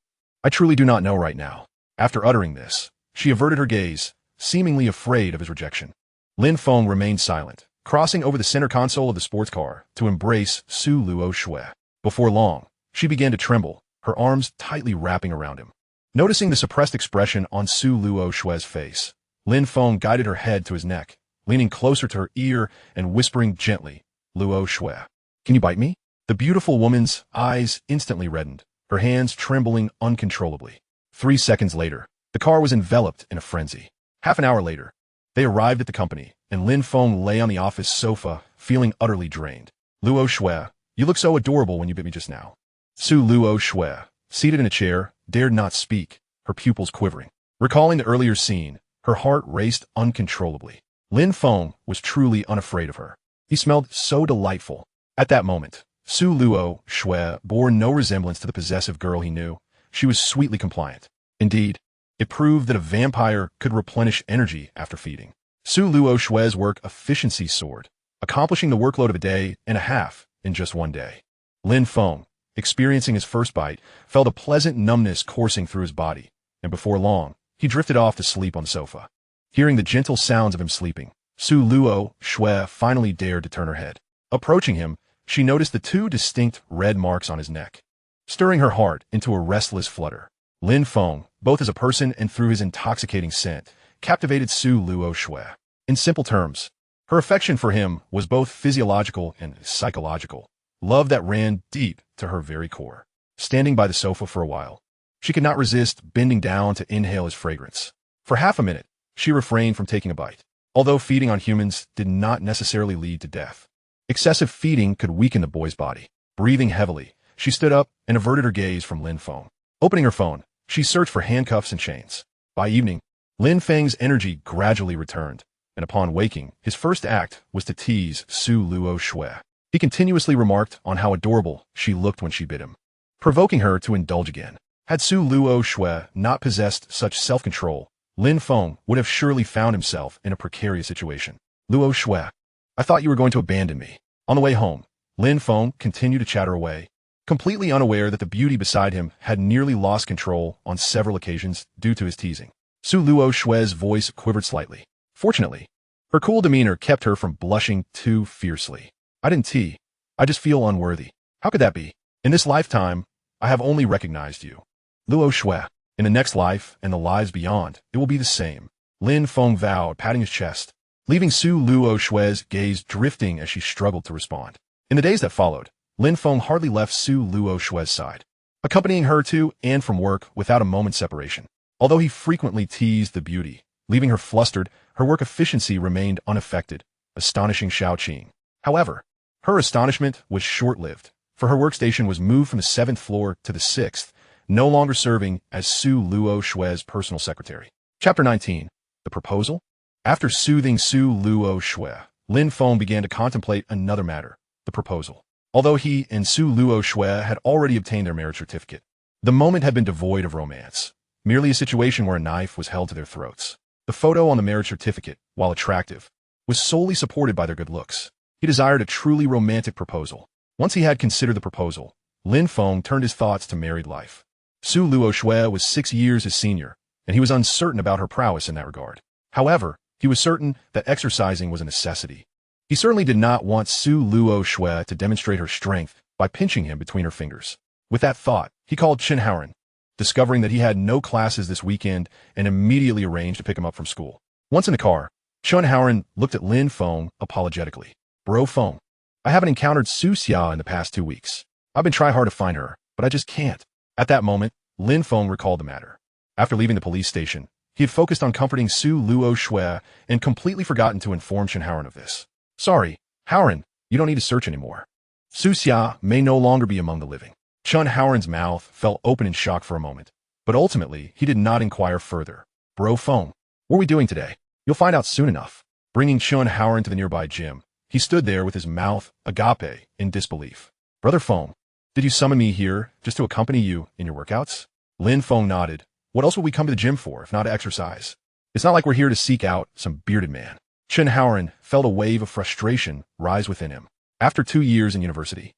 truly do not know right now." After uttering this, she averted her gaze, seemingly afraid of his rejection. Lin Feng remained silent, crossing over the center console of the sports car to embrace Su Luoxue. Before long, she began to tremble, her arms tightly wrapping around him. Noticing the suppressed expression on Su Luoxue's face, Lin Feng guided her head to his neck, leaning closer to her ear and whispering gently, "Luoxue, can you bite me?" The beautiful woman's eyes instantly reddened, her hands trembling uncontrollably. 3 seconds later, the car was enveloped in a frenzy. Half an hour later, they arrived at the company, and Lin Feng lay on the office sofa, feeling utterly drained. "Luoxue, you look so adorable when you bit me just now." Su Luoxue, seated in a chair, dared not speak, her pupils quivering. Recalling the earlier scene, her heart raced uncontrollably. Lin Feng was truly unafraid of her. He smelled so delightful. At that moment, Su Luoxue bore no resemblance to the possessive girl he knew. She was sweetly compliant. Indeed, it proved that a vampire could replenish energy after feeding. Su Luoxue's work efficiency soared, accomplishing the workload of a day and a half in just one day. Lin Feng, experiencing his first bite, felt a pleasant numbness coursing through his body, and before long, he drifted off to sleep on the sofa. Hearing the gentle sounds of him sleeping, Su Luoxue finally dared to turn her head. Approaching him, she noticed the 2 distinct red marks on his neck, stirring her heart into a restless flutter. Lin Feng, both as a person and through his intoxicating scent, captivated Su Luoxue. In simple terms, her affection for him was both physiological and psychological, love that ran deep to her very core. Standing by the sofa for a while, she could not resist bending down to inhale his fragrance. For half a minute, she refrained from taking a bite. Although feeding on humans did not necessarily lead to death, excessive feeding could weaken the boy's body. Breathing heavily, she stood up and averted her gaze from Lin Feng. Opening her phone, she searched for handcuffs and chains. By evening, Lin Feng's energy gradually returned, and upon waking, his first act was to tease Su Luoxue. He continuously remarked on how adorable she looked when she bit him, provoking her to indulge again. Had Su Luoxue not possessed such self-control, Lin Feng would have surely found himself in a precarious situation. Luoxue, I thought you were going to abandon me. On the way home, Lin Feng continued to chatter away, completely unaware that the beauty beside him had nearly lost control on several occasions due to his teasing. Su Luoxue's voice quivered slightly. Fortunately, her cool demeanor kept her from blushing too fiercely. I didn't tea. I just feel unworthy. How could that be? In this lifetime, I have only recognized you. Luoxue, in the next life and the lives beyond, it will be the same. Lin Feng vowed, patting his chest, leaving Su Luoxue's gaze drifting as she struggled to respond. In the days that followed, Lin Feng hardly left Su Luoxue's side, accompanying her to and from work without a moment's separation. Although he frequently teased the beauty, leaving her flustered, her work efficiency remained unaffected, astonishing Xiaoqing. However, her astonishment was short-lived, for her workstation was moved from the 7th floor to the 6th, no longer serving as Su Luoxue's personal secretary. Chapter 19. The Proposal? After soothing Su Luoxue, Lin Feng began to contemplate another matter, the proposal. Although he and Su Luoxue had already obtained their marriage certificate, the moment had been devoid of romance, merely a situation where a knife was held to their throats. The photo on the marriage certificate, while attractive, was solely supported by their good looks. He desired a truly romantic proposal. Once he had considered the proposal, Lin Feng turned his thoughts to married life. Su Luoxue was 6 years his senior, and he was uncertain about her prowess in that regard. However, he was certain that exercising was a necessity. He certainly did not want Su Luoxue to demonstrate her strength by pinching him between her fingers. With that thought, he called Chen Haoren, discovering that he had no classes this weekend and immediately arranged to pick him up from school. Once in the car, Chen Haoren looked at Lin Feng apologetically. Bro Feng, I haven't encountered Su Xia in the past 2 weeks. I've been trying hard to find her, but I just can't. At that moment, Lin Feng recalled the matter. After leaving the police station, he had focused on comforting Su Luoxue and completely forgotten to inform Chen Haoren of this. Sorry, Haoren, you don't need to search anymore. Su Xia may no longer be among the living. Chen Haoren's mouth fell open in shock for a moment, but ultimately he did not inquire further. Bro Feng, what are we doing today? You'll find out soon enough. Bringing Chen Haoren to the nearby gym, he stood there with his mouth agape in disbelief. Brother Feng, did you summon me here just to accompany you in your workouts? Lin Feng nodded. What else would we come to the gym for if not to exercise? It's not like we're here to seek out some bearded man. Chen Haoren felt a wave of frustration rise within him. After 2 years in university,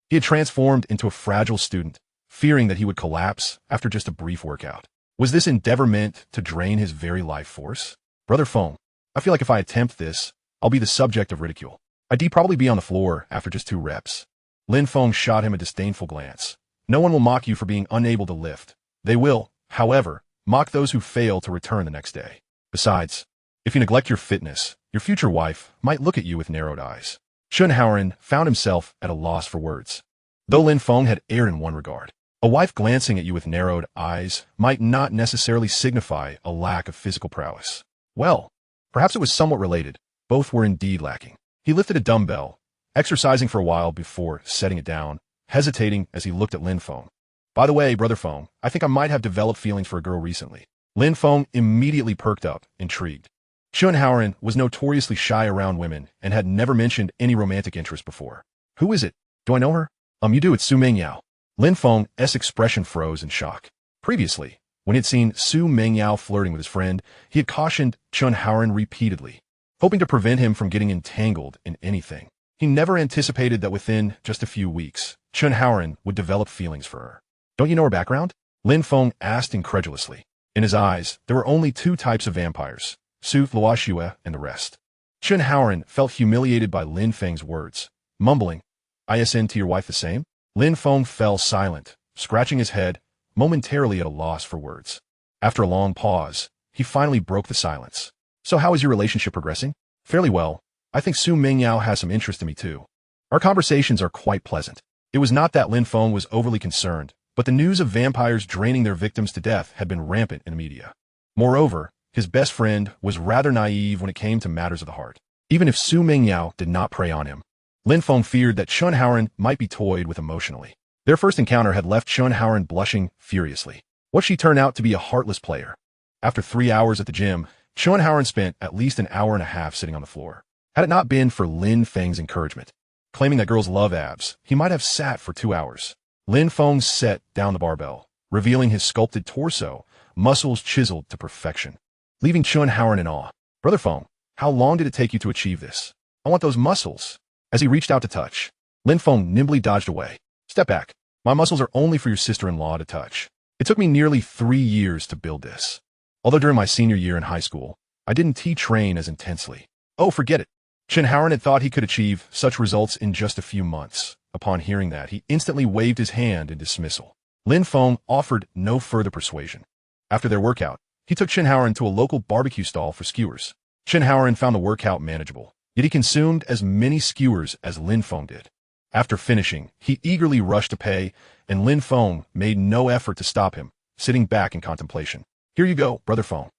he had transformed into a fragile student, fearing that he would collapse after just a brief workout. Was this endeavor meant to drain his very life force? Brother Feng, I feel like if I attempt this, I'll be the subject of ridicule. I'd probably be on the floor after just 2 reps. Lin Feng shot him a disdainful glance. No one will mock you for being unable to lift. They will, however, mock those who fail to return the next day. Besides, if you neglect your fitness, your future wife might look at you with narrowed eyes. Chen Haoren found himself at a loss for words. Though Lin Feng had erred in one regard, a wife glancing at you with narrowed eyes might not necessarily signify a lack of physical prowess. Well, perhaps it was somewhat related. Both were indeed lacking. He lifted a dumbbell, exercising for a while before setting it down, hesitating as he looked at Lin Feng. By the way, Brother Feng, I think I might have developed feelings for a girl recently. Lin Feng immediately perked up, intrigued. Chen Haoren was notoriously shy around women and had never mentioned any romantic interest before. Who is it? Do I know her? You do, it's Su Mengyao. Lin Feng's expression froze in shock. Previously, when he had seen Su Mengyao flirting with his friend, he had cautioned Chen Haoren repeatedly, hoping to prevent him from getting entangled in anything. He never anticipated that within just a few weeks, Chen Haoren would develop feelings for her. Don't you know her background? Lin Feng asked incredulously. In his eyes, there were only 2 types of vampires, Su Luoxue and the rest. Chen Haoren felt humiliated by Lin Feng's words, mumbling, "ISN to your wife the same?" Lin Feng fell silent, scratching his head, momentarily at a loss for words. After a long pause, he finally broke the silence. So how is your relationship progressing? Fairly well. I think Su Mengyao has some interest in me too. Our conversations are quite pleasant. It was not that Lin Feng was overly concerned, but the news of vampires draining their victims to death had been rampant in the media. Moreover, his best friend was rather naive when it came to matters of the heart. Even if Su Mengyao did not prey on him, Lin Feng feared that Chen Haoren might be toyed with emotionally. Their first encounter had left Chen Haoren blushing furiously. What she turned out to be a heartless player. After 3 hours at the gym, Chen Haoren spent at least an hour and a half sitting on the floor. Had it not been for Lin Feng's encouragement, Claiming that girls love abs, he might have sat for 2 hours. Lin Feng set down the barbell, revealing his sculpted torso, muscles chiseled to perfection, leaving Chun Haoran in awe. Brother Feng, how long did it take you to achieve this? I want those muscles. As he reached out to touch, Lin Feng nimbly dodged away. Step back. My muscles are only for your sister-in-law to touch. It took me nearly 3 years to build this. Although during my senior year in high school, I didn't train as intensely. Oh, forget it. Chun Haoran had thought he could achieve such results in just a few months. Upon hearing that, he instantly waved his hand in dismissal. Lin Feng offered no further persuasion. After their workout, he took Chun Haoran to a local barbecue stall for skewers. Chun Haoran found the workout manageable, yet he consumed as many skewers as Lin Feng did. After finishing, he eagerly rushed to pay, and Lin Feng made no effort to stop him, sitting back in contemplation. Here you go, Brother Feng.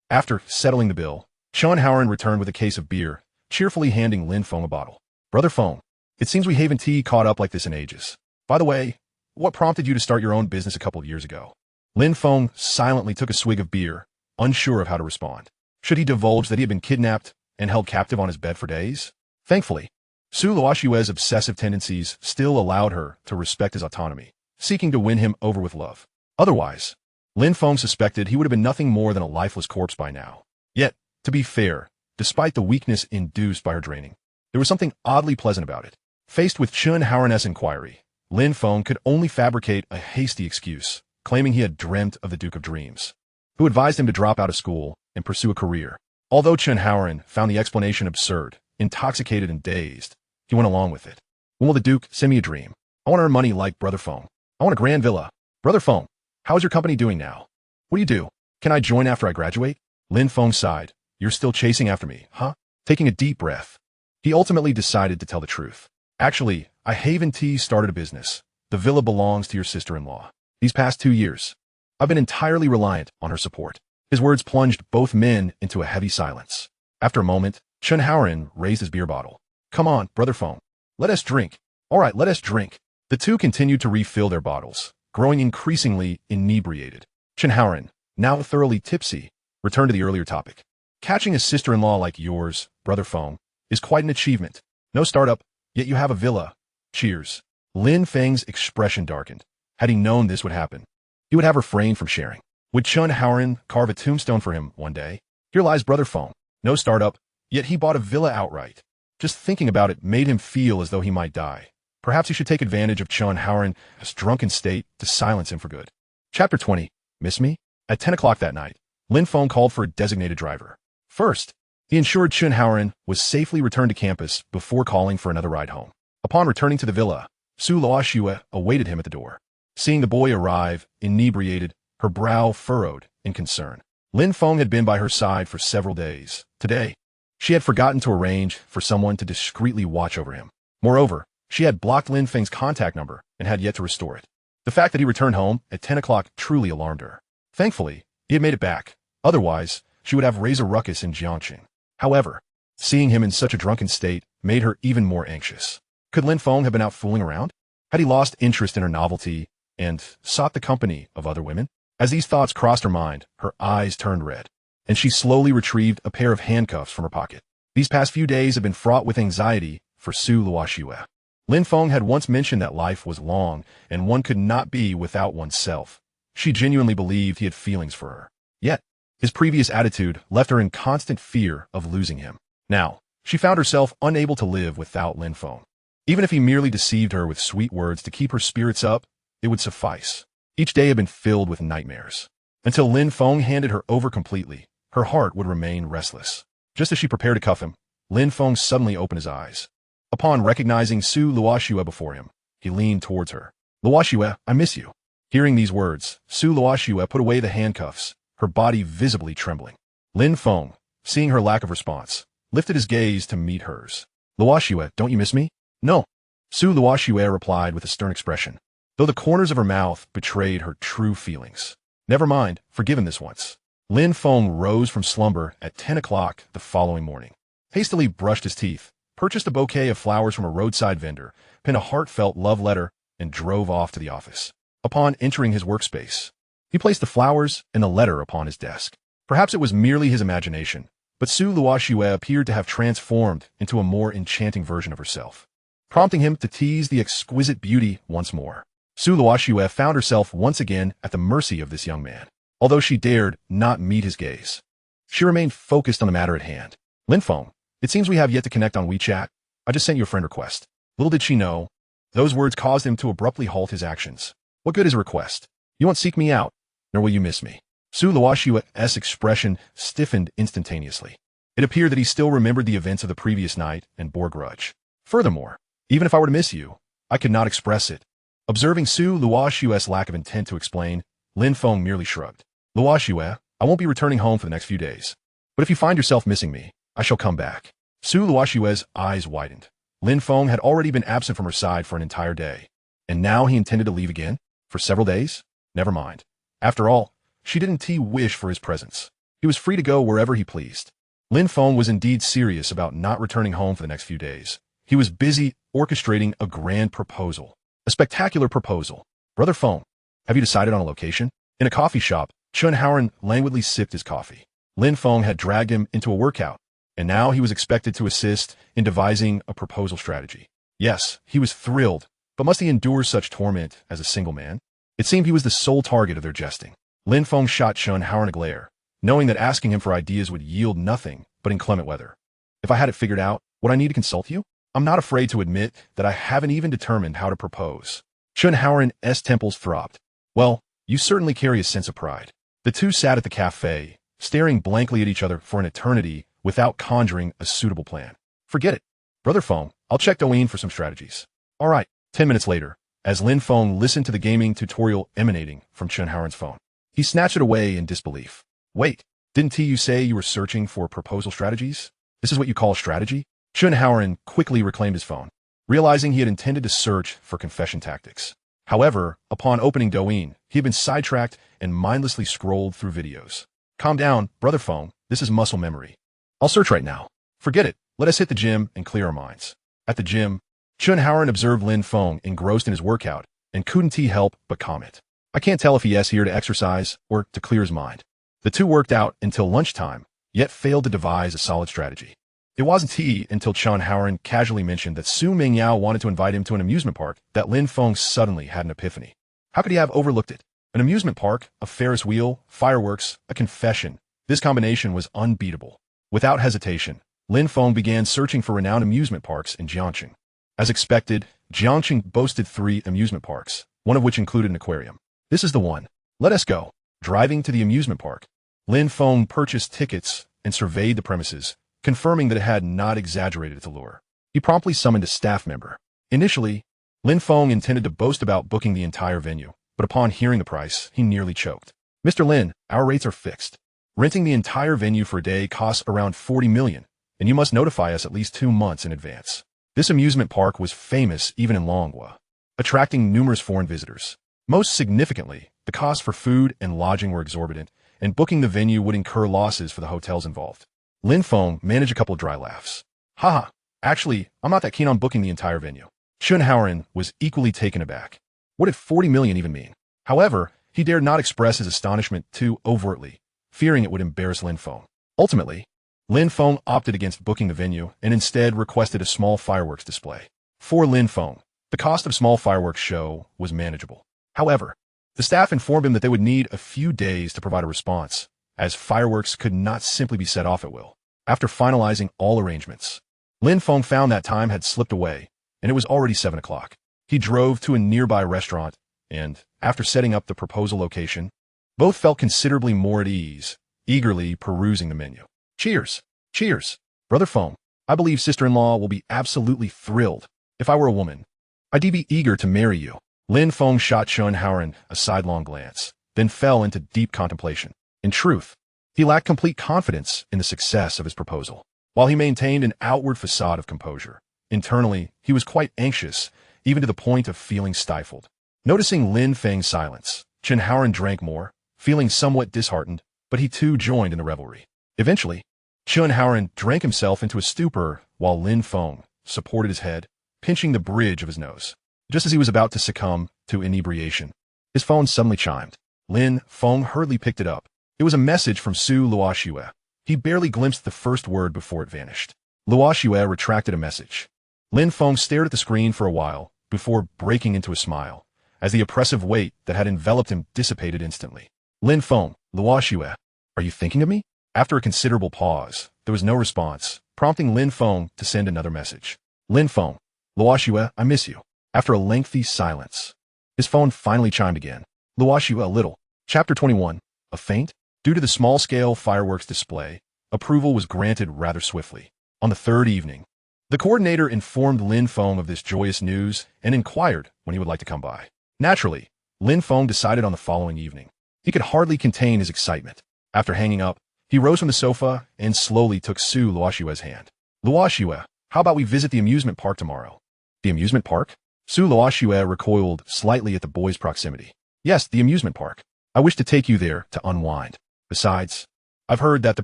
After settling the bill, Chun Haoran returned with a case of beer, cheerfully handing Lin Feng a bottle. Brother Feng, it seems we haven't caught up like this in ages. By the way, what prompted you to start your own business a couple of years ago? Lin Feng silently took a swig of beer, unsure of how to respond. Should he divulge that he had been kidnapped and held captive on his bed for days? Thankfully, Su Luoxue's obsessive tendencies still allowed her to respect his autonomy, seeking to win him over with love. Otherwise, Lin Feng suspected he would have been nothing more than a lifeless corpse by now. Yet, to be fair, despite the weakness induced by her draining, there was something oddly pleasant about it. Faced with Chun Haoran's inquiry, Lin Feng could only fabricate a hasty excuse, claiming he had dreamt of the Duke of Dreams, who advised him to drop out of school and pursue a career. Although Chun Haoran found the explanation absurd, intoxicated and dazed, he went along with it. When will the Duke send me a dream? I want to earn money like Brother Feng. I want a grand villa. Brother Feng, how is your company doing now? What do you do? Can I join after I graduate? Lin Feng sighed. You're still chasing after me, huh? Taking a deep breath, he ultimately decided to tell the truth. Actually, I haven't started a business. The villa belongs to your sister-in-law. These past 2 years, I've been entirely reliant on her support. His words plunged both men into a heavy silence. After a moment, Chun Haoran raised his beer bottle. Come on, Brother Feng. Let us drink. All right, let us drink. The two continued to refill their bottles, growing increasingly inebriated. Chun Haoran, now thoroughly tipsy, returned to the earlier topic. Catching a sister-in-law like yours, Brother Feng, is quite an achievement. No startup, yet you have a villa. Cheers. Lin Feng's expression darkened. Had he known this would happen, he would have refrained from sharing. Would Chun Haoran carve a tombstone for him one day? Here lies Brother Feng. No startup, yet he bought a villa outright. Just thinking about it made him feel as though he might die. Perhaps he should take advantage of Chun Haoran's drunken state to silence him for good. Chapter 20. Miss me? At 10 o'clock that night, Lin Feng called for a designated driver. First, he ensured Chun Haoran was safely returned to campus before calling for another ride home. Upon returning to the villa, Su Luoxue awaited him at the door. Seeing the boy arrive, inebriated, her brow furrowed in concern. Lin Feng had been by her side for several days. Today, she had forgotten to arrange for someone to discreetly watch over him. Moreover, she had blocked Lin Feng's contact number and had yet to restore it. The fact that he returned home at 10 o'clock truly alarmed her. Thankfully, he had made it back. Otherwise, she would have raised a ruckus in Jiangqing. However, seeing him in such a drunken state made her even more anxious. Could Lin Feng have been out fooling around? Had he lost interest in her novelty and sought the company of other women? As these thoughts crossed her mind, her eyes turned red, and she slowly retrieved a pair of handcuffs from her pocket. These past few days had been fraught with anxiety for Su Luoxue. Lin Feng had once mentioned that life was long and one could not be without oneself. She genuinely believed he had feelings for her. Yet, his previous attitude left her in constant fear of losing him. Now, she found herself unable to live without Lin Feng. Even if he merely deceived her with sweet words to keep her spirits up, it would suffice. Each day had been filled with nightmares. Until Lin Feng handed her over completely, her heart would remain restless. Just as she prepared to cuff him, Lin Feng suddenly opened his eyes. Upon recognizing Su Luoxue before him, he leaned towards her. Luoxue, I miss you. Hearing these words, Su Luoxue put away the handcuffs, her body visibly trembling. Lin Feng, seeing her lack of response, lifted his gaze to meet hers. Luoxue, don't you miss me? No. Su Luoxue replied with a stern expression, though the corners of her mouth betrayed her true feelings. Never mind, forgive him this once. Lin Feng rose from slumber at 10 o'clock the following morning, hastily brushed his teeth, purchased a bouquet of flowers from a roadside vendor, penned a heartfelt love letter, and drove off to the office. Upon entering his workspace, he placed the flowers and the letter upon his desk. Perhaps it was merely his imagination, but Su Luoxue appeared to have transformed into a more enchanting version of herself. prompting him to tease the exquisite beauty once more. Su Luoxue found herself once again at the mercy of this young man. Although she dared not meet his gaze, she remained focused on the matter at hand. Lin Feng, it seems we have yet to connect on WeChat. I just sent you a friend request. Little did she know, those words caused him to abruptly halt his actions. What good is a request? You won't seek me out, nor will you miss me. Su Luoxue's expression stiffened instantaneously. It appeared that he still remembered the events of the previous night and bore grudge. Furthermore, even if I were to miss you, I could not express it. Observing Su Luoxue's lack of intent to explain, Lin Feng merely shrugged. Luoxue, I won't be returning home for the next few days. But if you find yourself missing me, I shall come back. Su Luoxue's eyes widened. Lin Feng had already been absent from her side for an entire day. And now he intended to leave again? For several days? Never mind. After all, she didn't wish for his presence. He was free to go wherever he pleased. Lin Feng was indeed serious about not returning home for the next few days. He was busy orchestrating a grand proposal. A spectacular proposal. Brother Feng, have you decided on a location? In a coffee shop, Chun Haoran languidly sipped his coffee. Lin Feng had dragged him into a workout, and now he was expected to assist in devising a proposal strategy. Yes, he was thrilled, but must he endure such torment as a single man? It seemed he was the sole target of their jesting. Lin Feng shot Chun Haoran a glare, knowing that asking him for ideas would yield nothing but inclement weather. If I had it figured out, would I need to consult you? I'm not afraid to admit that I haven't even determined how to propose. Chun Haoran's temples throbbed. Well, you certainly carry a sense of pride. The two sat at the cafe, staring blankly at each other for an eternity without conjuring a suitable plan. Forget it. Brother Feng, I'll check Douyin for some strategies. All right. 10 minutes later, as Lin Feng listened to the gaming tutorial emanating from Chun Haoran's phone, he snatched it away in disbelief. Wait, didn't you say you were searching for proposal strategies? This is what you call a strategy? Chun Haoran quickly reclaimed his phone, realizing he had intended to search for confession tactics. However, upon opening Douyin, he had been sidetracked and mindlessly scrolled through videos. Calm down, Brother Feng, this is muscle memory. I'll search right now. Forget it, let us hit the gym and clear our minds. At the gym, Chun Haoran observed Lin Feng engrossed in his workout and couldn't help but comment. I can't tell if he is here to exercise or to clear his mind. The two worked out until lunchtime, yet failed to devise a solid strategy. It wasn't until Chun Haoran casually mentioned that Su Mingyao wanted to invite him to an amusement park that Lin Feng suddenly had an epiphany. How could he have overlooked it? An amusement park, a Ferris wheel, fireworks, a confession. This combination was unbeatable. Without hesitation, Lin Feng began searching for renowned amusement parks in Jiangqing. As expected, Jiangqing boasted 3 amusement parks, one of which included an aquarium. This is the one. Let us go. Driving to the amusement park, Lin Feng purchased tickets and surveyed the premises, confirming that it had not exaggerated its allure. He promptly summoned a staff member. Initially, Lin Feng intended to boast about booking the entire venue, but upon hearing the price, he nearly choked. Mr. Lin, our rates are fixed. Renting the entire venue for a day costs around 40 million, and you must notify us at least 2 months in advance. This amusement park was famous even in Longhua, attracting numerous foreign visitors. Most significantly, the costs for food and lodging were exorbitant, and booking the venue would incur losses for the hotels involved. Lin Feng managed a couple of dry laughs. Haha, actually, I'm not that keen on booking the entire venue. Chun Haoran was equally taken aback. What did 40 million even mean? However, he dared not express his astonishment too overtly, fearing it would embarrass Lin Feng. Ultimately, Lin Feng opted against booking the venue and instead requested a small fireworks display. For Lin Feng, the cost of small fireworks show was manageable. However, the staff informed him that they would need a few days to provide a response, as fireworks could not simply be set off at will. After finalizing all arrangements, Lin Feng found that time had slipped away, and it was already 7 o'clock. He drove to a nearby restaurant, and, after setting up the proposal location, both felt considerably more at ease, eagerly perusing the menu. Cheers! Cheers! Brother Feng, I believe sister-in-law will be absolutely thrilled. If I were a woman, I'd be eager to marry you. Lin Feng shot Chun Haoran a sidelong glance, then fell into deep contemplation. In truth, he lacked complete confidence in the success of his proposal. While he maintained an outward facade of composure, internally, he was quite anxious, even to the point of feeling stifled. Noticing Lin Feng's silence, Chun Haoran drank more, feeling somewhat disheartened, but he too joined in the revelry. Eventually, Chun Haoran drank himself into a stupor while Lin Feng supported his head, pinching the bridge of his nose. Just as he was about to succumb to inebriation, his phone suddenly chimed. Lin Feng hurriedly picked it up. It was a message from Su Luoxue. He barely glimpsed the first word before it vanished. Luoxue retracted a message. Lin Feng stared at the screen for a while before breaking into a smile, as the oppressive weight that had enveloped him dissipated instantly. Lin Feng, Luoxue, are you thinking of me? After a considerable pause, there was no response, prompting Lin Feng to send another message. Lin Feng, Luoxue, I miss you. After a lengthy silence, his phone finally chimed again. Luoxue, a little. Chapter 21. A faint? Due to the small-scale fireworks display, approval was granted rather swiftly. On the third evening, the coordinator informed Lin Feng of this joyous news and inquired when he would like to come by. Naturally, Lin Feng decided on the following evening. He could hardly contain his excitement. After hanging up, he rose from the sofa and slowly took Su Luoxue's hand. Luoxue, how about we visit the amusement park tomorrow? The amusement park? Su Luoxue recoiled slightly at the boy's proximity. Yes, the amusement park. I wish to take you there to unwind. Besides, I've heard that the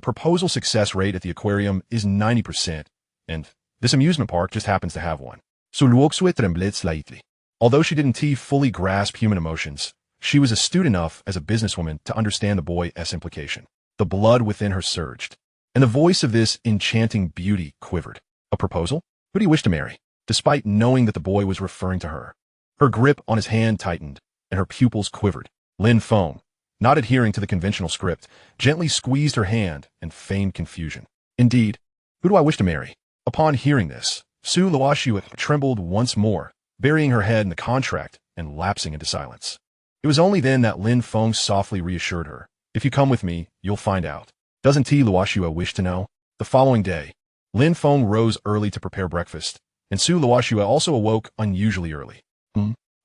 proposal success rate at the aquarium is 90%, and this amusement park just happens to have one. Su Luoxue trembled slightly. Although she didn't fully grasp human emotions, she was astute enough as a businesswoman to understand the boy's implication. The blood within her surged, and the voice of this enchanting beauty quivered. A proposal? Who do you wish to marry? Despite knowing that the boy was referring to her, her grip on his hand tightened, and her pupils quivered. Lin Feng, not adhering to the conventional script, gently squeezed her hand and feigned confusion. Indeed, who do I wish to marry? Upon hearing this, Su Luoxue trembled once more, burying her head in the contract and lapsing into silence. It was only then that Lin Feng softly reassured her. If you come with me, you'll find out. Doesn't Luoxue wish to know? The following day, Lin Feng rose early to prepare breakfast, and Su Luoxue also awoke unusually early.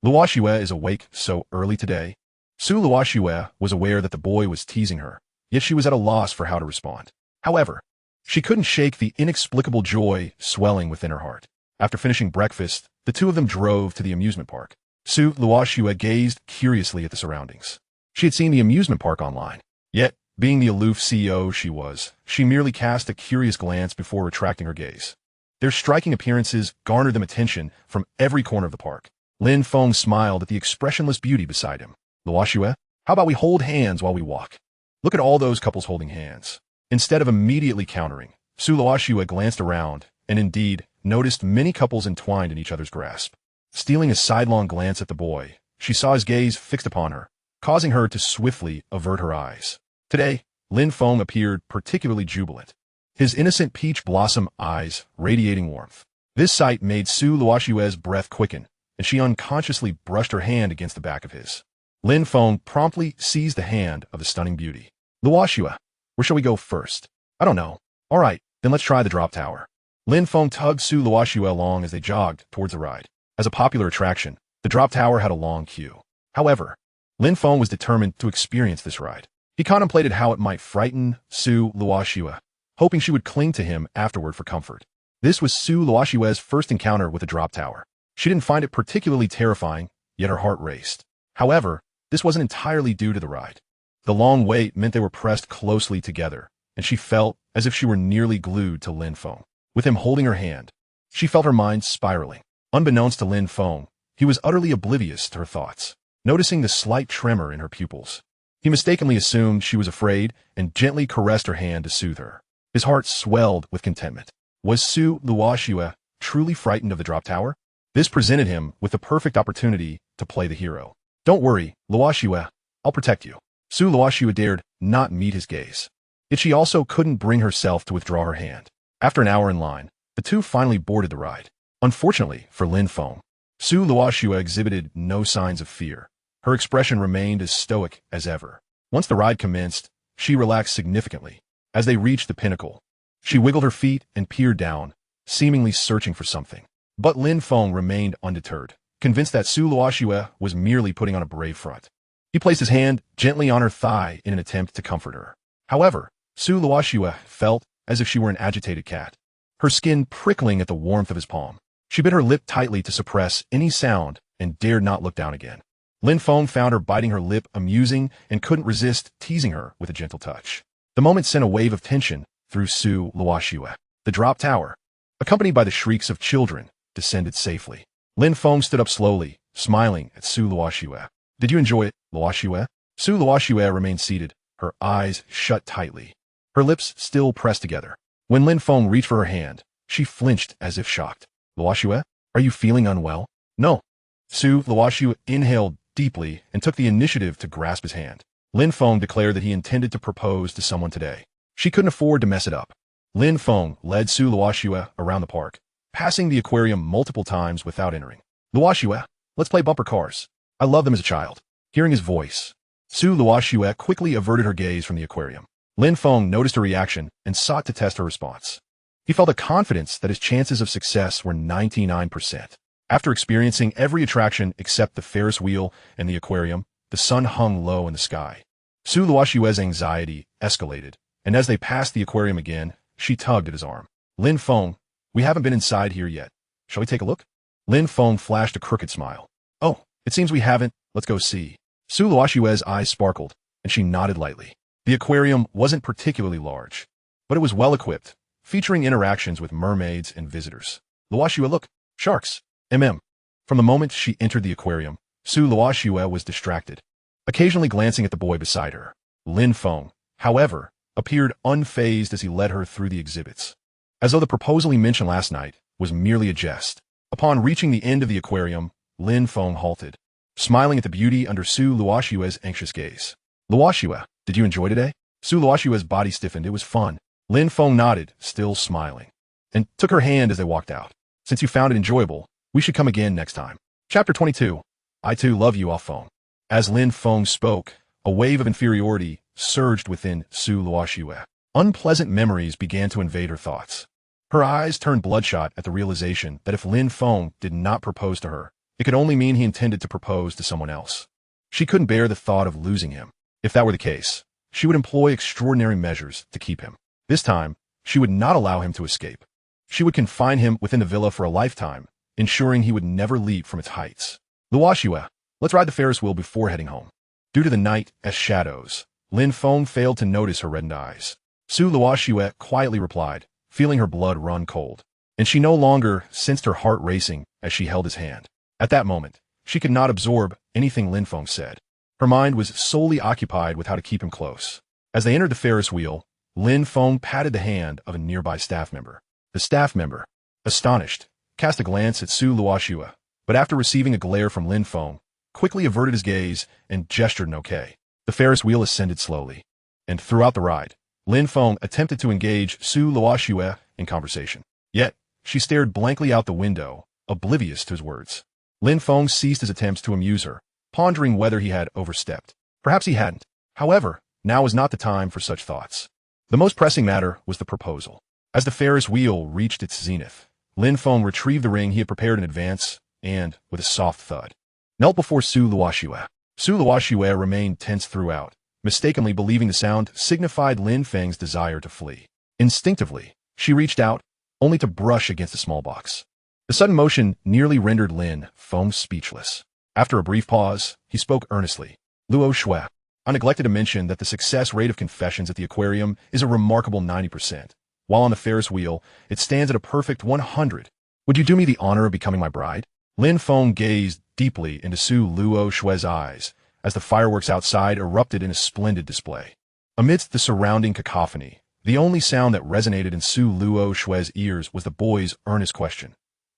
Luoxue is awake so early today? Su Luoxue was aware that the boy was teasing her, yet she was at a loss for how to respond. However, she couldn't shake the inexplicable joy swelling within her heart. After finishing breakfast, the two of them drove to the amusement park. Su Luoxue gazed curiously at the surroundings. She had seen the amusement park online. Yet, being the aloof CEO she merely cast a curious glance before retracting her gaze. Their striking appearances garnered them attention from every corner of the park. Lin Feng smiled at the expressionless beauty beside him. Luoxue, how about we hold hands while we walk? Look at all those couples holding hands. Instead of immediately countering, Su Luoxue glanced around and indeed noticed many couples entwined in each other's grasp. Stealing a sidelong glance at the boy, she saw his gaze fixed upon her, causing her to swiftly avert her eyes. Today, Lin Feng appeared particularly jubilant, his innocent peach blossom eyes radiating warmth. This sight made Su Luoxue's breath quicken, and she unconsciously brushed her hand against the back of his. Lin Feng promptly seized the hand of the stunning beauty. Luoxue, where shall we go first? I don't know. All right, then let's try the drop tower. Lin Feng tugged Su Luoxue along as they jogged towards the ride. As a popular attraction, the drop tower had a long queue. However, Lin Feng was determined to experience this ride. He contemplated how it might frighten Su Luoxue, hoping she would cling to him afterward for comfort. This was Su Luoxue's first encounter with the drop tower. She didn't find it particularly terrifying, yet her heart raced. However, this wasn't entirely due to the ride. The long wait meant they were pressed closely together, and she felt as if she were nearly glued to Lin Feng. With him holding her hand, she felt her mind spiraling. Unbeknownst to Lin Feng, he was utterly oblivious to her thoughts. Noticing the slight tremor in her pupils, he mistakenly assumed she was afraid and gently caressed her hand to soothe her. His heart swelled with contentment. Was Su Luoxue truly frightened of the drop tower? This presented him with the perfect opportunity to play the hero. Don't worry, Luoxue, I'll protect you. Su Luoxue dared not meet his gaze. Yet she also couldn't bring herself to withdraw her hand. After an hour in line, the two finally boarded the ride. Unfortunately for Lin Feng, Su Luoxue exhibited no signs of fear. Her expression remained as stoic as ever. Once the ride commenced, she relaxed significantly. As they reached the pinnacle, she wiggled her feet and peered down, seemingly searching for something. But Lin Feng remained undeterred, convinced that Su Luoxue was merely putting on a brave front. He placed his hand gently on her thigh in an attempt to comfort her. However, Su Luoxue felt as if she were an agitated cat, her skin prickling at the warmth of his palm. She bit her lip tightly to suppress any sound and dared not look down again. Lin Feng found her biting her lip amusing and couldn't resist teasing her with a gentle touch. The moment sent a wave of tension through Su Luoxue. The drop tower, accompanied by the shrieks of children, descended safely. Lin Feng stood up slowly, smiling at Su Luoxue. Did you enjoy it, Luoxue? Su Luoxue remained seated, her eyes shut tightly, her lips still pressed together. When Lin Feng reached for her hand, she flinched as if shocked. Luoxue, are you feeling unwell? No. Su Luoxue inhaled deeply and took the initiative to grasp his hand. Lin Feng declared that he intended to propose to someone today. She couldn't afford to mess it up. Lin Feng led Su Luoxue around the park, passing the aquarium multiple times without entering. Luoxue, let's play bumper cars. I loved them as a child. Hearing his voice, Su Luoxue quickly averted her gaze from the aquarium. Lin Feng noticed her reaction and sought to test her response. He felt a confidence that his chances of success were 99%. After experiencing every attraction except the Ferris wheel and the aquarium, the sun hung low in the sky. Su Luoxue's anxiety escalated, and as they passed the aquarium again, she tugged at his arm. Lin Feng, we haven't been inside here yet. Shall we take a look? Lin Feng flashed a crooked smile. Oh, it seems we haven't. Let's go see. Su Luoxue's eyes sparkled, and she nodded lightly. The aquarium wasn't particularly large, but it was well-equipped, featuring interactions with mermaids and visitors. Luoxue, look, sharks. From the moment she entered the aquarium, Su Luoxue was distracted, occasionally glancing at the boy beside her. Lin Feng, however, appeared unfazed as he led her through the exhibits, as though the proposal he mentioned last night was merely a jest. Upon reaching the end of the aquarium, Lin Feng halted, smiling at the beauty under Su Luoxue's anxious gaze. Luoxue, did you enjoy today? Su Luoxue's body stiffened. It was fun. Lin Feng nodded, still smiling, and took her hand as they walked out. Since you found it enjoyable, we should come again next time. Chapter 22. I too love you, Feng. As Lin Feng spoke, a wave of inferiority surged within Su Luoxue. Unpleasant memories began to invade her thoughts. Her eyes turned bloodshot at the realization that if Lin Feng did not propose to her, it could only mean he intended to propose to someone else. She couldn't bear the thought of losing him. If that were the case, she would employ extraordinary measures to keep him. This time, she would not allow him to escape. She would confine him within the villa for a lifetime, ensuring he would never leap from its heights. Luoxue, let's ride the Ferris wheel before heading home. Due to the night as shadows, Lin Feng failed to notice her reddened eyes. Su Luoxue quietly replied, feeling her blood run cold, and she no longer sensed her heart racing as she held his hand. At that moment, she could not absorb anything Lin Feng said. Her mind was solely occupied with how to keep him close. As they entered the Ferris wheel, Lin Feng patted the hand of a nearby staff member. The staff member, astonished, cast a glance at Su Luoxue, but after receiving a glare from Lin Feng, quickly averted his gaze and gestured an okay. The Ferris wheel ascended slowly, and throughout the ride, Lin Feng attempted to engage Su Luoxue in conversation. Yet, she stared blankly out the window, oblivious to his words. Lin Feng ceased his attempts to amuse her, pondering whether he had overstepped. Perhaps he hadn't. However, now was not the time for such thoughts. The most pressing matter was the proposal. As the Ferris wheel reached its zenith, Lin Feng retrieved the ring he had prepared in advance and, with a soft thud, knelt before Su Luoxue. Su Luoxue remained tense throughout, mistakenly believing the sound signified Lin Feng's desire to flee. Instinctively, she reached out, only to brush against a small box. The sudden motion nearly rendered Lin Feng speechless. After a brief pause, he spoke earnestly. Luoxue, I neglected to mention that the success rate of confessions at the aquarium is a remarkable 90%, while on the Ferris wheel, it stands at a perfect 100. Would you do me the honor of becoming my bride? Lin Feng gazed deeply into Su Luoxue's eyes as the fireworks outside erupted in a splendid display. Amidst the surrounding cacophony, the only sound that resonated in Su Luoxue's ears was the boy's earnest question.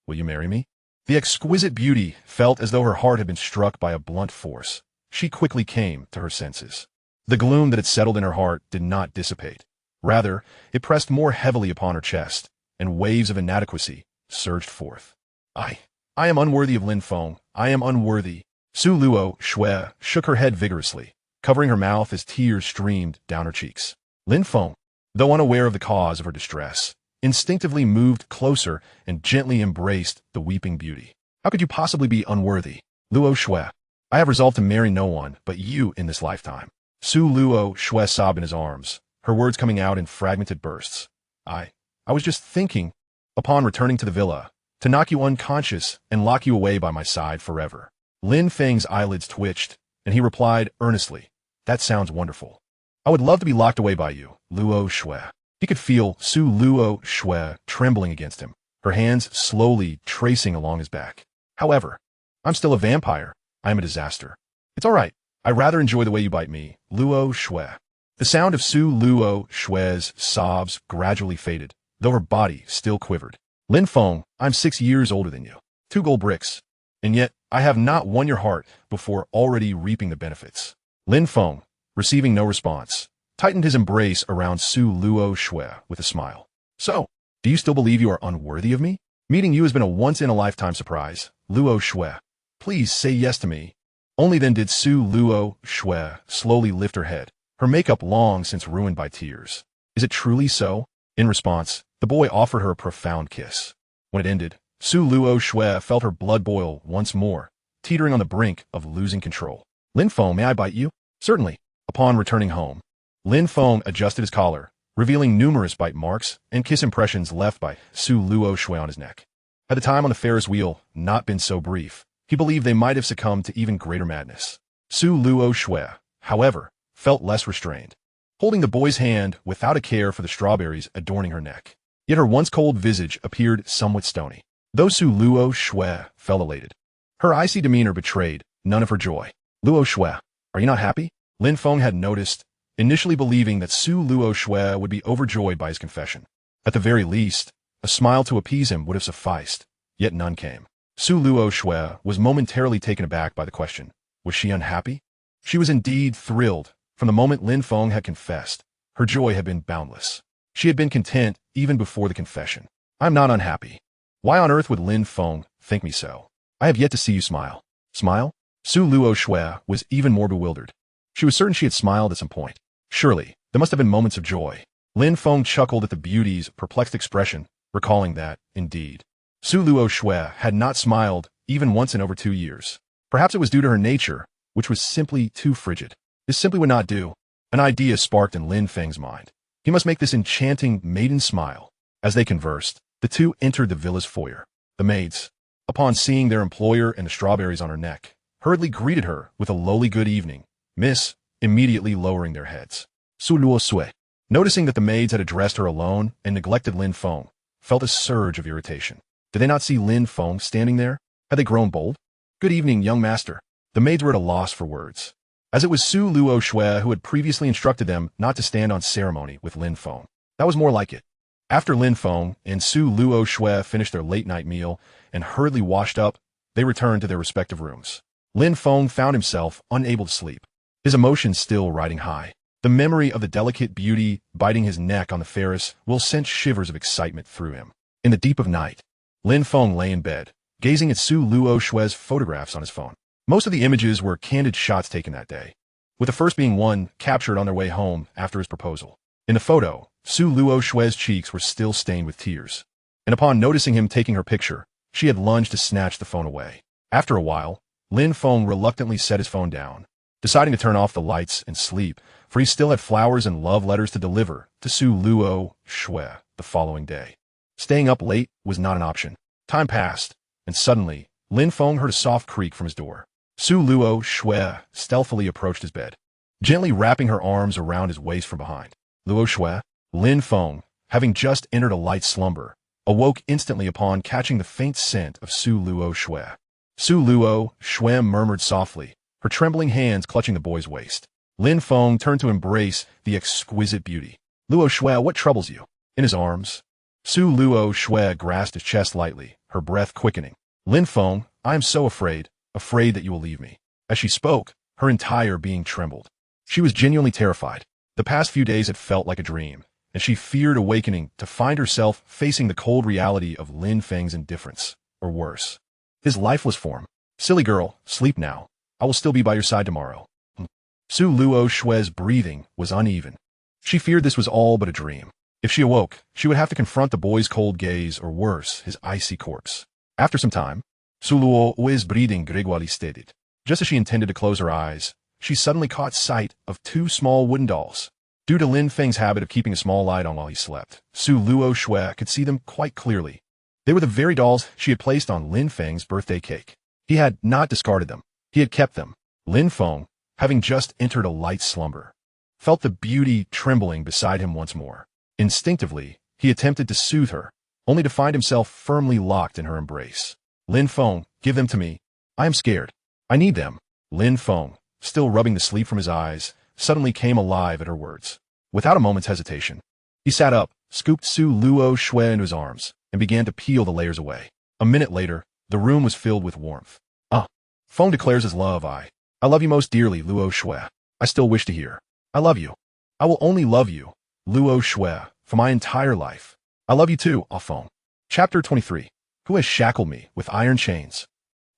Will you marry me? The exquisite beauty felt as though her heart had been struck by a blunt force. She quickly came to her senses. The gloom that had settled in her heart did not dissipate. Rather, it pressed more heavily upon her chest, and waves of inadequacy surged forth. I am unworthy of Lin Feng. I am unworthy. Su Luoxue shook her head vigorously, covering her mouth as tears streamed down her cheeks. Lin Feng, though unaware of the cause of her distress, instinctively moved closer and gently embraced the weeping beauty. How could you possibly be unworthy? Luoxue, I have resolved to marry no one but you in this lifetime. Su Luoxue sobbed in his arms, her words coming out in fragmented bursts. I was just thinking, upon returning to the villa, to knock you unconscious and lock you away by my side forever. Lin Feng's eyelids twitched, and he replied earnestly, That sounds wonderful. I would love to be locked away by you, Luoxue. He could feel Su Luoxue trembling against him, her hands slowly tracing along his back. However, I'm still a vampire. I am a disaster. It's all right. I rather enjoy the way you bite me, Luoxue. The sound of Su Luoxue's sobs gradually faded, though her body still quivered. Lin Feng, I'm 6 years older than you. 2 gold bricks. And yet, I have not won your heart before already reaping the benefits. Lin Feng, receiving no response, tightened his embrace around Su Luoxue with a smile. So, do you still believe you are unworthy of me? Meeting you has been a once-in-a-lifetime surprise. Luoxue, please say yes to me. Only then did Su Luoxue slowly lift her head, her makeup long since ruined by tears. Is it truly so? In response, the boy offered her a profound kiss. When it ended, Su Luoxue felt her blood boil once more, teetering on the brink of losing control. Lin Feng, may I bite you? Certainly. Upon returning home, Lin Feng adjusted his collar, revealing numerous bite marks and kiss impressions left by Su Luoxue on his neck. Had the time on the Ferris wheel not been so brief, he believed they might have succumbed to even greater madness. Su Luoxue, however, felt less restrained, holding the boy's hand without a care for the strawberries adorning her neck. Yet her once cold visage appeared somewhat stony, though Su Luoxue felt elated. Her icy demeanor betrayed none of her joy. Luoxue, are you not happy? Lin Feng had noticed, initially believing that Su Luoxue would be overjoyed by his confession. At the very least, a smile to appease him would have sufficed, yet none came. Su Luoxue was momentarily taken aback by the question. Was she unhappy? She was indeed thrilled. From the moment Lin Feng had confessed, her joy had been boundless. She had been content even before the confession. I'm not unhappy. Why on earth would Lin Feng think me so? I have yet to see you smile. Smile? Su Luoxue was even more bewildered. She was certain she had smiled at some point. Surely, there must have been moments of joy. Lin Feng chuckled at the beauty's perplexed expression, recalling that, indeed, Su Luoxue had not smiled even once in over 2 years. Perhaps it was due to her nature, which was simply too frigid. This simply would not do. An idea sparked in Lin Feng's mind. He must make this enchanting maiden smile. As they conversed, the two entered the villa's foyer. The maids, upon seeing their employer and the strawberries on her neck, hurriedly greeted her with a lowly good evening, miss, immediately lowering their heads. Su Luoxue, noticing that the maids had addressed her alone and neglected Lin Feng, felt a surge of irritation. Did they not see Lin Feng standing there? Had they grown bold? Good evening, young master. The maids were at a loss for words, as it was Su Luoxue who had previously instructed them not to stand on ceremony with Lin Feng. That was more like it. After Lin Feng and Su Luoxue finished their late-night meal and hurriedly washed up, they returned to their respective rooms. Lin Feng found himself unable to sleep, his emotions still riding high. The memory of the delicate beauty biting his neck on the Ferris wheel sent shivers of excitement through him. In the deep of night, Lin Feng lay in bed, gazing at Su Luoxue's photographs on his phone. Most of the images were candid shots taken that day, with the first being one captured on their way home after his proposal. In the photo, Su Luoxue's cheeks were still stained with tears, and upon noticing him taking her picture, she had lunged to snatch the phone away. After a while, Lin Feng reluctantly set his phone down, deciding to turn off the lights and sleep, for he still had flowers and love letters to deliver to Su Luoxue the following day. Staying up late was not an option. Time passed, and suddenly, Lin Feng heard a soft creak from his door. Su Luoxue stealthily approached his bed, gently wrapping her arms around his waist from behind. Luoxue, Lin Feng, having just entered a light slumber, awoke instantly upon catching the faint scent of Su Luoxue. Su Luoxue murmured softly, her trembling hands clutching the boy's waist. Lin Feng turned to embrace the exquisite beauty. Luoxue, what troubles you? In his arms, Su Luoxue grasped his chest lightly, her breath quickening. Lin Feng, I am so afraid that you will leave me. As she spoke, her entire being trembled. She was genuinely terrified. The past few days had felt like a dream, and she feared awakening to find herself facing the cold reality of Lin Feng's indifference, or worse, his lifeless form. Silly girl, sleep now. I will still be by your side tomorrow. Su Luoxue's breathing was uneven. She feared this was all but a dream. If she awoke, she would have to confront the boy's cold gaze, or worse, his icy corpse. After some time, Su Luoxue's breathing gradually steadied. Just as she intended to close her eyes, she suddenly caught sight of 2 small wooden dolls. Due to Lin Feng's habit of keeping a small light on while he slept, Su Luoxue could see them quite clearly. They were the very dolls she had placed on Lin Feng's birthday cake. He had not discarded them. He had kept them. Lin Feng, having just entered a light slumber, felt the beauty trembling beside him once more. Instinctively, he attempted to soothe her, only to find himself firmly locked in her embrace. Lin Feng, give them to me. I am scared. I need them. Lin Feng, still rubbing the sleep from his eyes, suddenly came alive at her words. Without a moment's hesitation, he sat up, scooped Su Luoxue into his arms, and began to peel the layers away. A minute later, the room was filled with warmth. Feng declares his love. I love you most dearly, Luoxue. I still wish to hear. I love you. I will only love you, Luoxue, for my entire life. I love you too, Feng. Chapter 23. Who has shackled me with iron chains?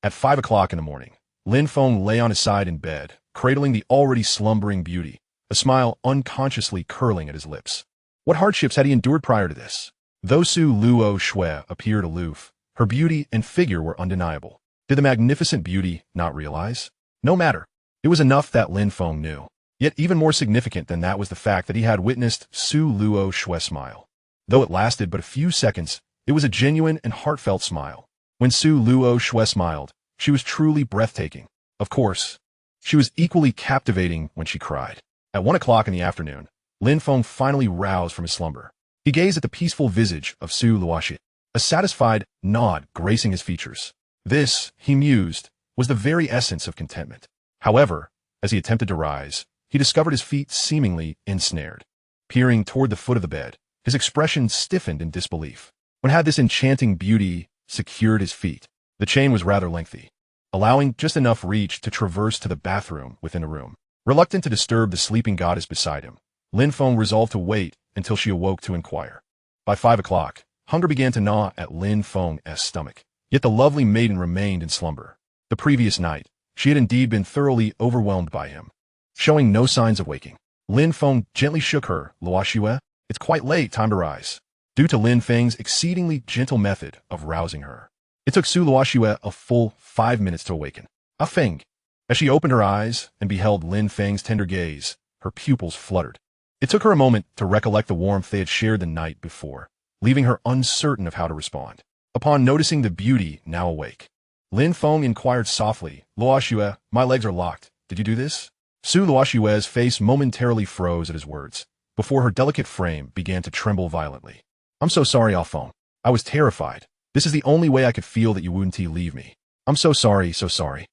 At 5 o'clock in the morning, Lin Feng lay on his side in bed, cradling the already slumbering beauty, a smile unconsciously curling at his lips. What hardships had he endured prior to this? Though Su Luoxue appeared aloof, her beauty and figure were undeniable. Did the magnificent beauty not realize? No matter. It was enough that Lin Feng knew. Yet even more significant than that was the fact that he had witnessed Su Luoxue smile. Though it lasted but a few seconds, it was a genuine and heartfelt smile. When Su Luoxue smiled, she was truly breathtaking. Of course, she was equally captivating when she cried. At 1 o'clock in the afternoon, Lin Feng finally roused from his slumber. He gazed at the peaceful visage of Su Luoxue, a satisfied nod gracing his features. This, he mused, was the very essence of contentment. However, as he attempted to rise, he discovered his feet seemingly ensnared. Peering toward the foot of the bed, his expression stiffened in disbelief. When had this enchanting beauty secured his feet? The chain was rather lengthy, allowing just enough reach to traverse to the bathroom within the room. Reluctant to disturb the sleeping goddess beside him, Lin Feng resolved to wait until she awoke to inquire. By 5 o'clock, hunger began to gnaw at Lin Feng's stomach. Yet the lovely maiden remained in slumber. The previous night, she had indeed been thoroughly overwhelmed by him. Showing no signs of waking, Lin Feng gently shook her. Luoxue, it's quite late, time to rise. Due to Lin Feng's exceedingly gentle method of rousing her, it took Su Luoxue a full 5 minutes to awaken. Feng. As she opened her eyes and beheld Lin Feng's tender gaze, her pupils fluttered. It took her a moment to recollect the warmth they had shared the night before, leaving her uncertain of how to respond. Upon noticing the beauty now awake, Lin Feng inquired softly, Luoxue, my legs are locked. Did you do this? Su Luoxue's face momentarily froze at his words, before her delicate frame began to tremble violently. I'm so sorry, Feng. I was terrified. This is the only way I could feel that you wouldn't leave me. I'm so sorry, so sorry.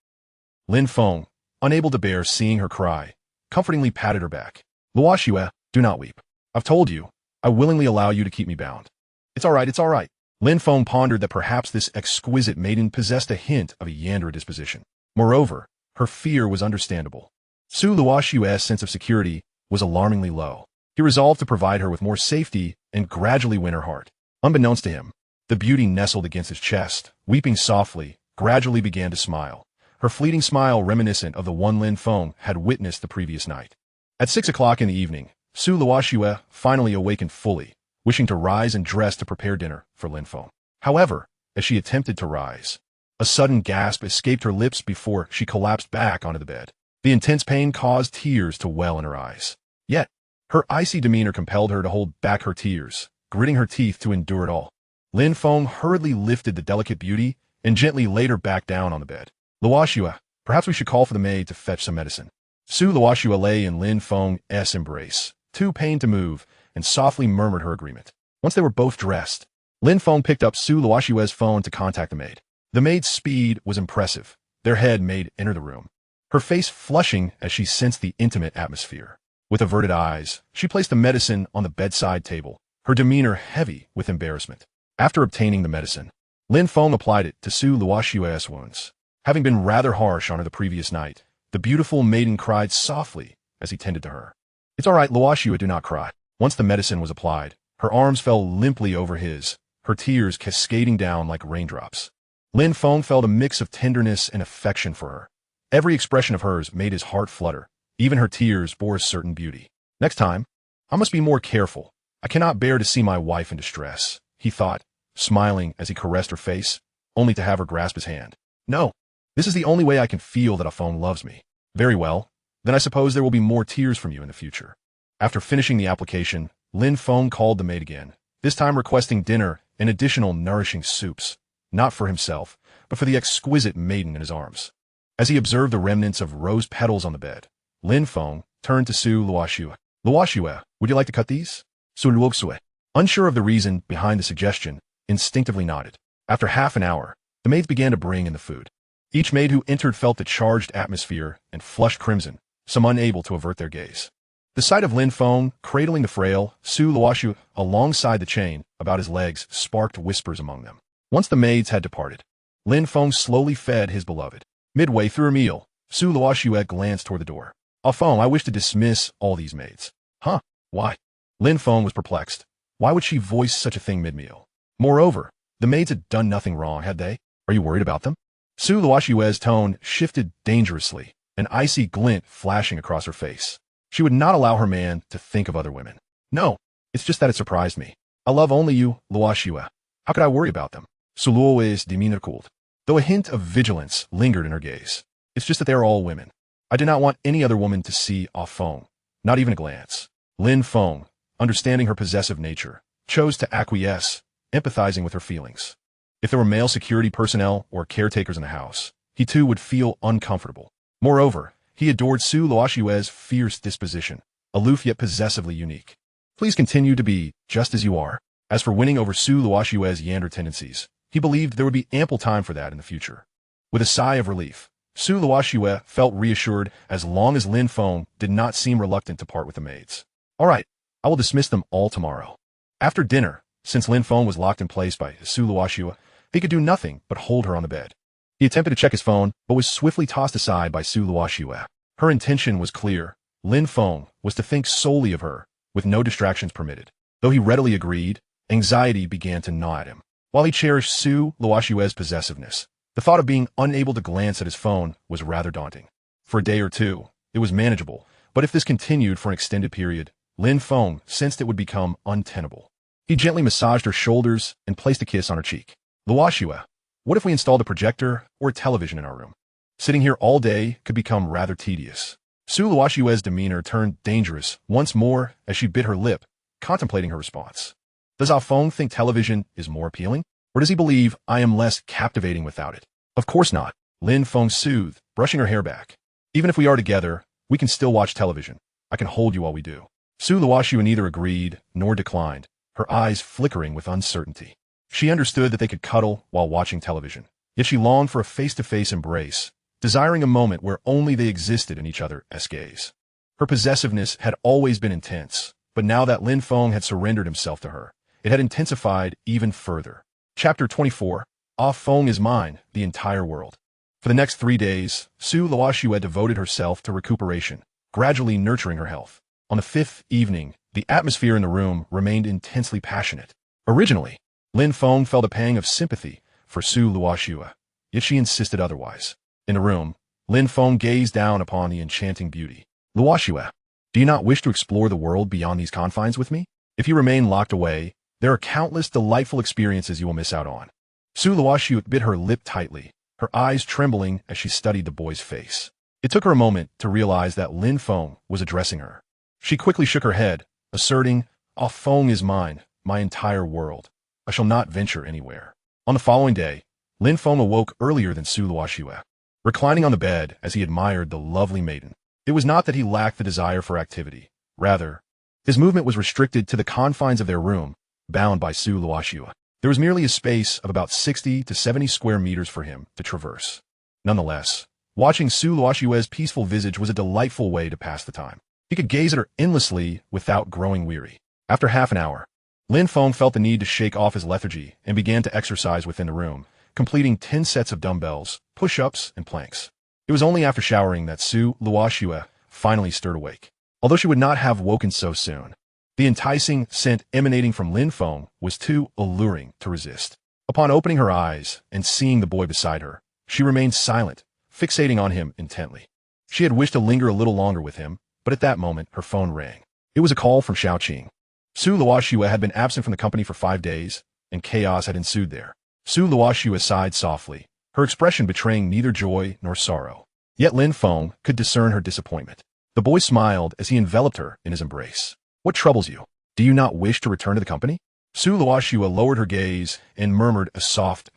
Lin Feng, unable to bear seeing her cry, comfortingly patted her back. Luoxue, do not weep. I've told you, I willingly allow you to keep me bound. It's all right, it's all right. Lin Feng pondered that perhaps this exquisite maiden possessed a hint of a Yandere disposition. Moreover, her fear was understandable. Su Luoxue's sense of security was alarmingly low. He resolved to provide her with more safety and gradually win her heart. Unbeknownst to him, the beauty nestled against his chest, weeping softly, gradually began to smile, her fleeting smile reminiscent of the one Lin Feng had witnessed the previous night. At 6 o'clock in the evening, Su Luoxue finally awakened fully, wishing to rise and dress to prepare dinner for Lin Feng. However, as she attempted to rise, a sudden gasp escaped her lips before she collapsed back onto the bed. The intense pain caused tears to well in her eyes. Yet, her icy demeanor compelled her to hold back her tears, gritting her teeth to endure it all. Lin Feng hurriedly lifted the delicate beauty and gently laid her back down on the bed. Luoxue, perhaps we should call for the maid to fetch some medicine. Su Luoxue lay in Lin Feng's embrace, too pained to move, and softly murmured her agreement. Once they were both dressed, Lin Feng picked up Su Luoxue's phone to contact the maid. The maid's speed was impressive. Their head maid enter the room, her face flushing as she sensed the intimate atmosphere. With averted eyes, she placed the medicine on the bedside table, her demeanor heavy with embarrassment. After obtaining the medicine, Lin Feng applied it to Su Luoxue's wounds. Having been rather harsh on her the previous night, the beautiful maiden cried softly as he tended to her. It's all right, Luoxue, do not cry. Once the medicine was applied, her arms fell limply over his, her tears cascading down like raindrops. Lin Feng felt a mix of tenderness and affection for her. Every expression of hers made his heart flutter. Even her tears bore a certain beauty. Next time, I must be more careful. I cannot bear to see my wife in distress, he thought, smiling as he caressed her face, only to have her grasp his hand. No, this is the only way I can feel that Feng loves me. Very well, then I suppose there will be more tears from you in the future. After finishing the application, Lin Feng called the maid again, this time requesting dinner and additional nourishing soups, not for himself, but for the exquisite maiden in his arms. As he observed the remnants of rose petals on the bed, Lin Feng turned to Su Luoxue. Luoxue, would you like to cut these? Su Luoxue, unsure of the reason behind the suggestion, instinctively nodded. After half an hour, the maids began to bring in the food. Each maid who entered felt the charged atmosphere and flushed crimson, some unable to avert their gaze. The sight of Lin Feng cradling the frail Su Luoxue alongside the chain about his legs sparked whispers among them. Once the maids had departed, Lin Feng slowly fed his beloved. Midway through her meal, Su Luoxue glanced toward the door. "Ah Feng, I wish to dismiss all these maids." "Huh? Why?" Lin Feng was perplexed. Why would she voice such a thing mid-meal? Moreover, the maids had done nothing wrong, had they? Are you worried about them? Su Luoxue's tone shifted dangerously, an icy glint flashing across her face. She would not allow her man to think of other women. "No, it's just that it surprised me. I love only you, Luoxue. How could I worry about them?" Su Luoxue's demeanor cooled, though a hint of vigilance lingered in her gaze. "It's just that they are all women. I did not want any other woman to see Ah Feng, not even a glance." Lin Feng, understanding her possessive nature, chose to acquiesce, empathizing with her feelings. If there were male security personnel or caretakers in the house, he too would feel uncomfortable. Moreover, he adored Su Luoxue's fierce disposition, aloof yet possessively unique. "Please continue to be just as you are." As for winning over Su Luoxue's Yandere tendencies, he believed there would be ample time for that in the future. With a sigh of relief, Su Luoxue felt reassured as long as Lin Feng did not seem reluctant to part with the maids. "All right, I will dismiss them all tomorrow." After dinner, since Lin Feng was locked in place by Su Luoxue, he could do nothing but hold her on the bed. He attempted to check his phone, but was swiftly tossed aside by Su Luoxue. Her intention was clear. Lin Feng was to think solely of her, with no distractions permitted. Though he readily agreed, anxiety began to gnaw at him. While he cherished Su Luoxue's possessiveness, the thought of being unable to glance at his phone was rather daunting. For a day or two, it was manageable, but if this continued for an extended period, Lin Feng sensed it would become untenable. He gently massaged her shoulders and placed a kiss on her cheek. "Luoxue, what if we installed a projector or a television in our room? Sitting here all day could become rather tedious." Su Luoxue's demeanor turned dangerous once more as she bit her lip, contemplating her response. Does Ah Feng think television is more appealing? Or does he believe I am less captivating without it? Of course not, Lin Feng soothed, brushing her hair back. "Even if we are together, we can still watch television. I can hold you while we do." Su Luoxue neither agreed nor declined, her eyes flickering with uncertainty. She understood that they could cuddle while watching television, yet she longed for a face-to-face embrace, desiring a moment where only they existed in each other's gaze. Her possessiveness had always been intense, but now that Lin Feng had surrendered himself to her, it had intensified even further. Chapter 24, Ah Feng is mine, the entire world. For the next 3 days, Su Luoxue devoted herself to recuperation, gradually nurturing her health. On the 5th evening, the atmosphere in the room remained intensely passionate. Originally, Lin Feng felt a pang of sympathy for Su Luoxue, yet she insisted otherwise. In the room, Lin Feng gazed down upon the enchanting beauty. "Luoxue, do you not wish to explore the world beyond these confines with me? If you remain locked away, there are countless delightful experiences you will miss out on." Su Luoxue bit her lip tightly, her eyes trembling as she studied the boy's face. It took her a moment to realize that Lin Feng was addressing her. She quickly shook her head, asserting, "Ah Feng is mine, my entire world. I shall not venture anywhere." On the following day, Lin Feng awoke earlier than Su Luoxue. Reclining on the bed as he admired the lovely maiden, it was not that he lacked the desire for activity. Rather, his movement was restricted to the confines of their room, bound by Su Luoxue. There was merely a space of about 60 to 70 square meters for him to traverse. Nonetheless, watching Su Luoxue's peaceful visage was a delightful way to pass the time. He could gaze at her endlessly without growing weary. After half an hour, Lin Feng felt the need to shake off his lethargy and began to exercise within the room, completing 10 sets of dumbbells, push-ups, and planks. It was only after showering that Su Luoxue finally stirred awake. Although she would not have woken so soon, the enticing scent emanating from Lin Feng was too alluring to resist. Upon opening her eyes and seeing the boy beside her, she remained silent, fixating on him intently. She had wished to linger a little longer with him, but at that moment her phone rang. It was a call from Xiaoqing. Su Luoxue had been absent from the company for 5 days, and chaos had ensued there. Su Luoxue sighed softly, her expression betraying neither joy nor sorrow. Yet Lin Feng could discern her disappointment. The boy smiled as he enveloped her in his embrace. "What troubles you? Do you not wish to return to the company?" Su Luoxue lowered her gaze and murmured a soft,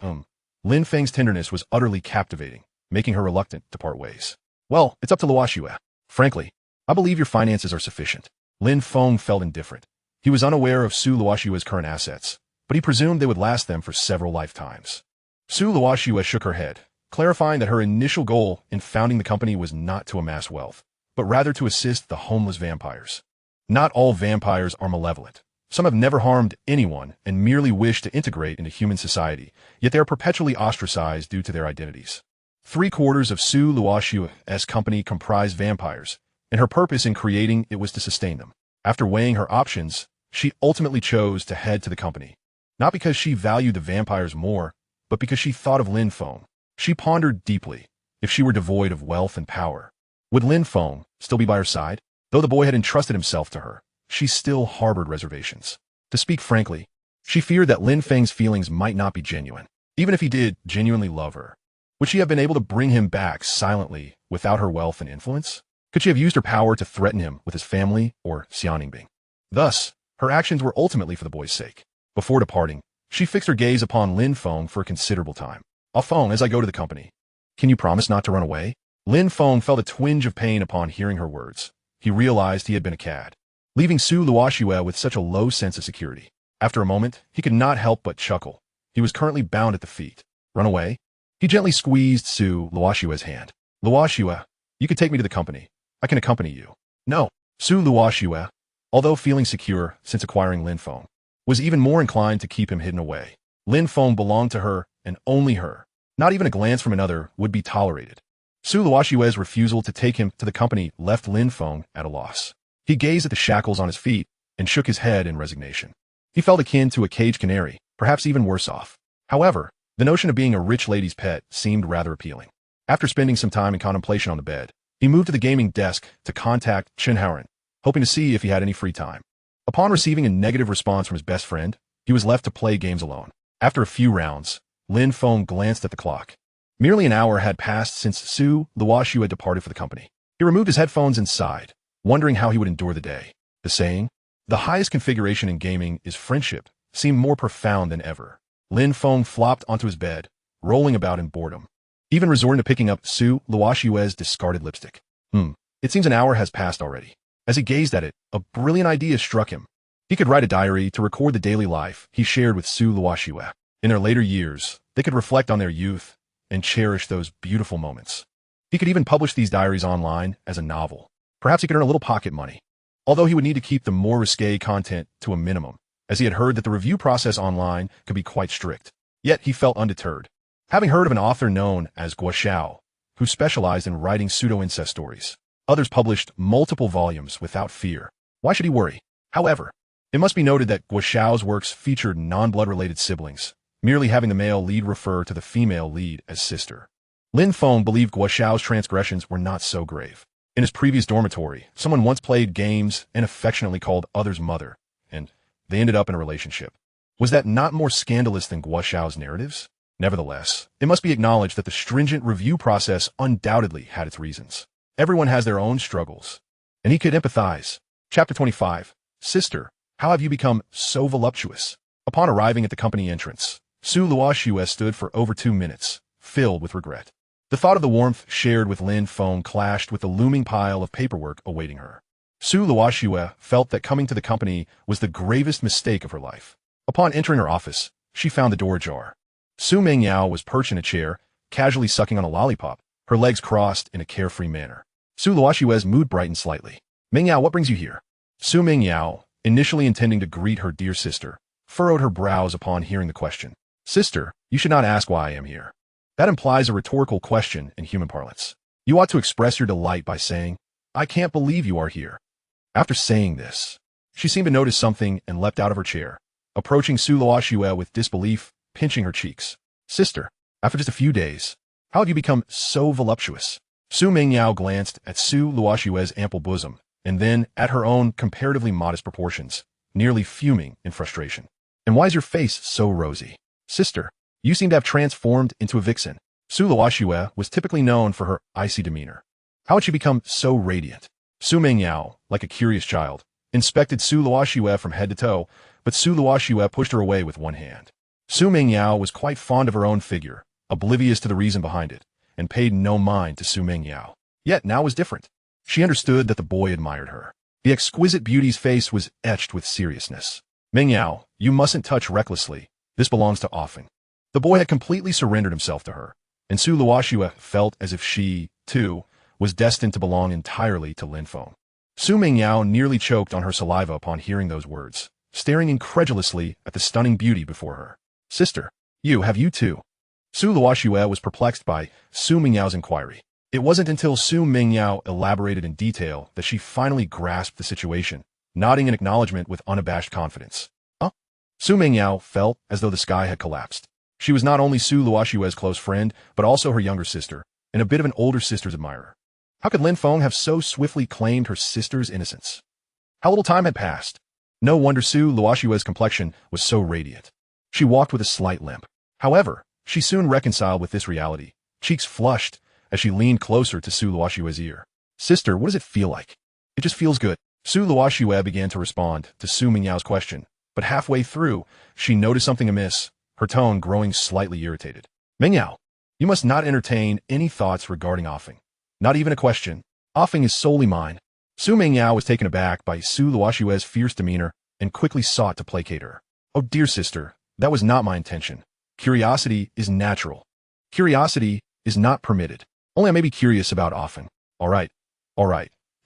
Lin Feng's tenderness was utterly captivating, making her reluctant to part ways. "Well, it's up to Luoxue. Frankly, I believe your finances are sufficient." Lin Feng felt indifferent. He was unaware of Su Luoxue's current assets, but he presumed they would last them for several lifetimes. Su Luoxue shook her head, clarifying that her initial goal in founding the company was not to amass wealth, but rather to assist the homeless vampires. Not all vampires are malevolent. Some have never harmed anyone and merely wish to integrate into human society, yet they are perpetually ostracized due to their identities. 3/4 of Su Luoxue's company comprised vampires, and her purpose in creating it was to sustain them. After weighing her options, she ultimately chose to head to the company. Not because she valued the vampires more, but because she thought of Lin Feng. She pondered deeply. If she were devoid of wealth and power, would Lin Feng still be by her side? Though the boy had entrusted himself to her, she still harbored reservations. To speak frankly, she feared that Lin Feng's feelings might not be genuine. Even if he did genuinely love her, would she have been able to bring him back silently without her wealth and influence? Could she have used her power to threaten him with his family or Xianingbing? Thus, her actions were ultimately for the boy's sake. Before departing, she fixed her gaze upon Lin Feng for a considerable time. "Ah Feng, as I go to the company, can you promise not to run away?" Lin Feng felt a twinge of pain upon hearing her words. He realized he had been a cad, leaving Su Luoxue with such a low sense of security. After a moment, he could not help but chuckle. He was currently bound at the feet. Run away? He gently squeezed Su Luoxue's hand. "Luoxue, you could take me to the company. I can accompany you." "No." Su Luoxue, although feeling secure since acquiring Lin Feng, was even more inclined to keep him hidden away. Lin Feng belonged to her and only her. Not even a glance from another would be tolerated. Su Luoxue's refusal to take him to the company left Lin Feng at a loss. He gazed at the shackles on his feet and shook his head in resignation. He felt akin to a caged canary, perhaps even worse off. However, the notion of being a rich lady's pet seemed rather appealing. After spending some time in contemplation on the bed, he moved to the gaming desk to contact Chen Haoren, hoping to see if he had any free time. Upon receiving a negative response from his best friend, he was left to play games alone. After a few rounds, Lin Feng glanced at the clock. Merely an hour had passed since Su Luoxue had departed for the company. He removed his headphones and sighed, wondering how he would endure the day. The saying, "The highest configuration in gaming is friendship," seemed more profound than ever. Lin Feng flopped onto his bed, rolling about in boredom, even resorting to picking up Su Luoxue's discarded lipstick. It seems an hour has passed already. As he gazed at it, a brilliant idea struck him. He could write a diary to record the daily life he shared with Su Luoxue. In their later years, they could reflect on their youth and cherish those beautiful moments. He could even publish these diaries online as a novel. Perhaps he could earn a little pocket money, although he would need to keep the more risque content to a minimum, as he had heard that the review process online could be quite strict. Yet he felt undeterred. Having heard of an author known as Guo Xiao, who specialized in writing pseudo-incest stories, others published multiple volumes without fear. Why should he worry? However, it must be noted that Guo Xiao's works featured non-blood-related siblings, merely having the male lead refer to the female lead as sister. Lin Feng believed Guo Xiao's transgressions were not so grave. In his previous dormitory, someone once played games and affectionately called others mother, and they ended up in a relationship. Was that not more scandalous than Guo Xiao's narratives? Nevertheless, it must be acknowledged that the stringent review process undoubtedly had its reasons. Everyone has their own struggles, and he could empathize. Chapter 25. Sister, how have you become so voluptuous? Upon arriving at the company entrance, Su Luoxue stood for over 2 minutes, filled with regret. The thought of the warmth shared with Lin Feng clashed with the looming pile of paperwork awaiting her. Su Luoxue felt that coming to the company was the gravest mistake of her life. Upon entering her office, she found the door ajar. Su Mengyao was perched in a chair, casually sucking on a lollipop, her legs crossed in a carefree manner. Su Luoxue's mood brightened slightly. "Mengyao, what brings you here?" Su Mengyao, initially intending to greet her dear sister, furrowed her brows upon hearing the question. "Sister, you should not ask why I am here. That implies a rhetorical question in human parlance. You ought to express your delight by saying, 'I can't believe you are here.'" After saying this, she seemed to notice something and leapt out of her chair, approaching Su Luoxue with disbelief, pinching her cheeks. "Sister, after just a few days, how have you become so voluptuous?" Su Mengyao glanced at Su Luoxue's ample bosom, and then at her own comparatively modest proportions, nearly fuming in frustration. "And why is your face so rosy? Sister, you seem to have transformed into a vixen." Su Luoxue was typically known for her icy demeanor. How had she become so radiant? Su Mengyao, like a curious child, inspected Su Luoxue from head to toe, but Su Luoxue pushed her away with one hand. Su Mengyao was quite fond of her own figure, oblivious to the reason behind it, and paid no mind to Su Mengyao. Yet now was different. She understood that the boy admired her. The exquisite beauty's face was etched with seriousness. "Mengyao, you mustn't touch recklessly. This belongs to Offing." The boy had completely surrendered himself to her, and Su Luoxue felt as if she, too, was destined to belong entirely to Lin Feng. Su Mingyao nearly choked on her saliva upon hearing those words, staring incredulously at the stunning beauty before her. Sister, have you too? Su Luoxue was perplexed by Su Mingyao's inquiry. It wasn't until Su Mingyao elaborated in detail that she finally grasped the situation, nodding in acknowledgement with unabashed confidence. Su Mingyao felt as though the sky had collapsed. She was not only Su Luoxue's close friend, but also her younger sister, and a bit of an older sister's admirer. How could Lin Feng have so swiftly claimed her sister's innocence? How little time had passed. No wonder Su Luoxue's complexion was so radiant. She walked with a slight limp. However, she soon reconciled with this reality, cheeks flushed as she leaned closer to Su Luoxue's ear. Sister, what does it feel like? It just feels good. Su Luoxue began to respond to Su Mingyao's question, but halfway through, she noticed something amiss, her tone growing slightly irritated. Mingyao, you must not entertain any thoughts regarding offing. Not even a question. Offing is solely mine. Su Mingyao was taken aback by Su Luoxue's fierce demeanor and quickly sought to placate her. Oh dear sister, that was not my intention. Curiosity is natural. Curiosity is not permitted. Only I may be curious about offing. All right.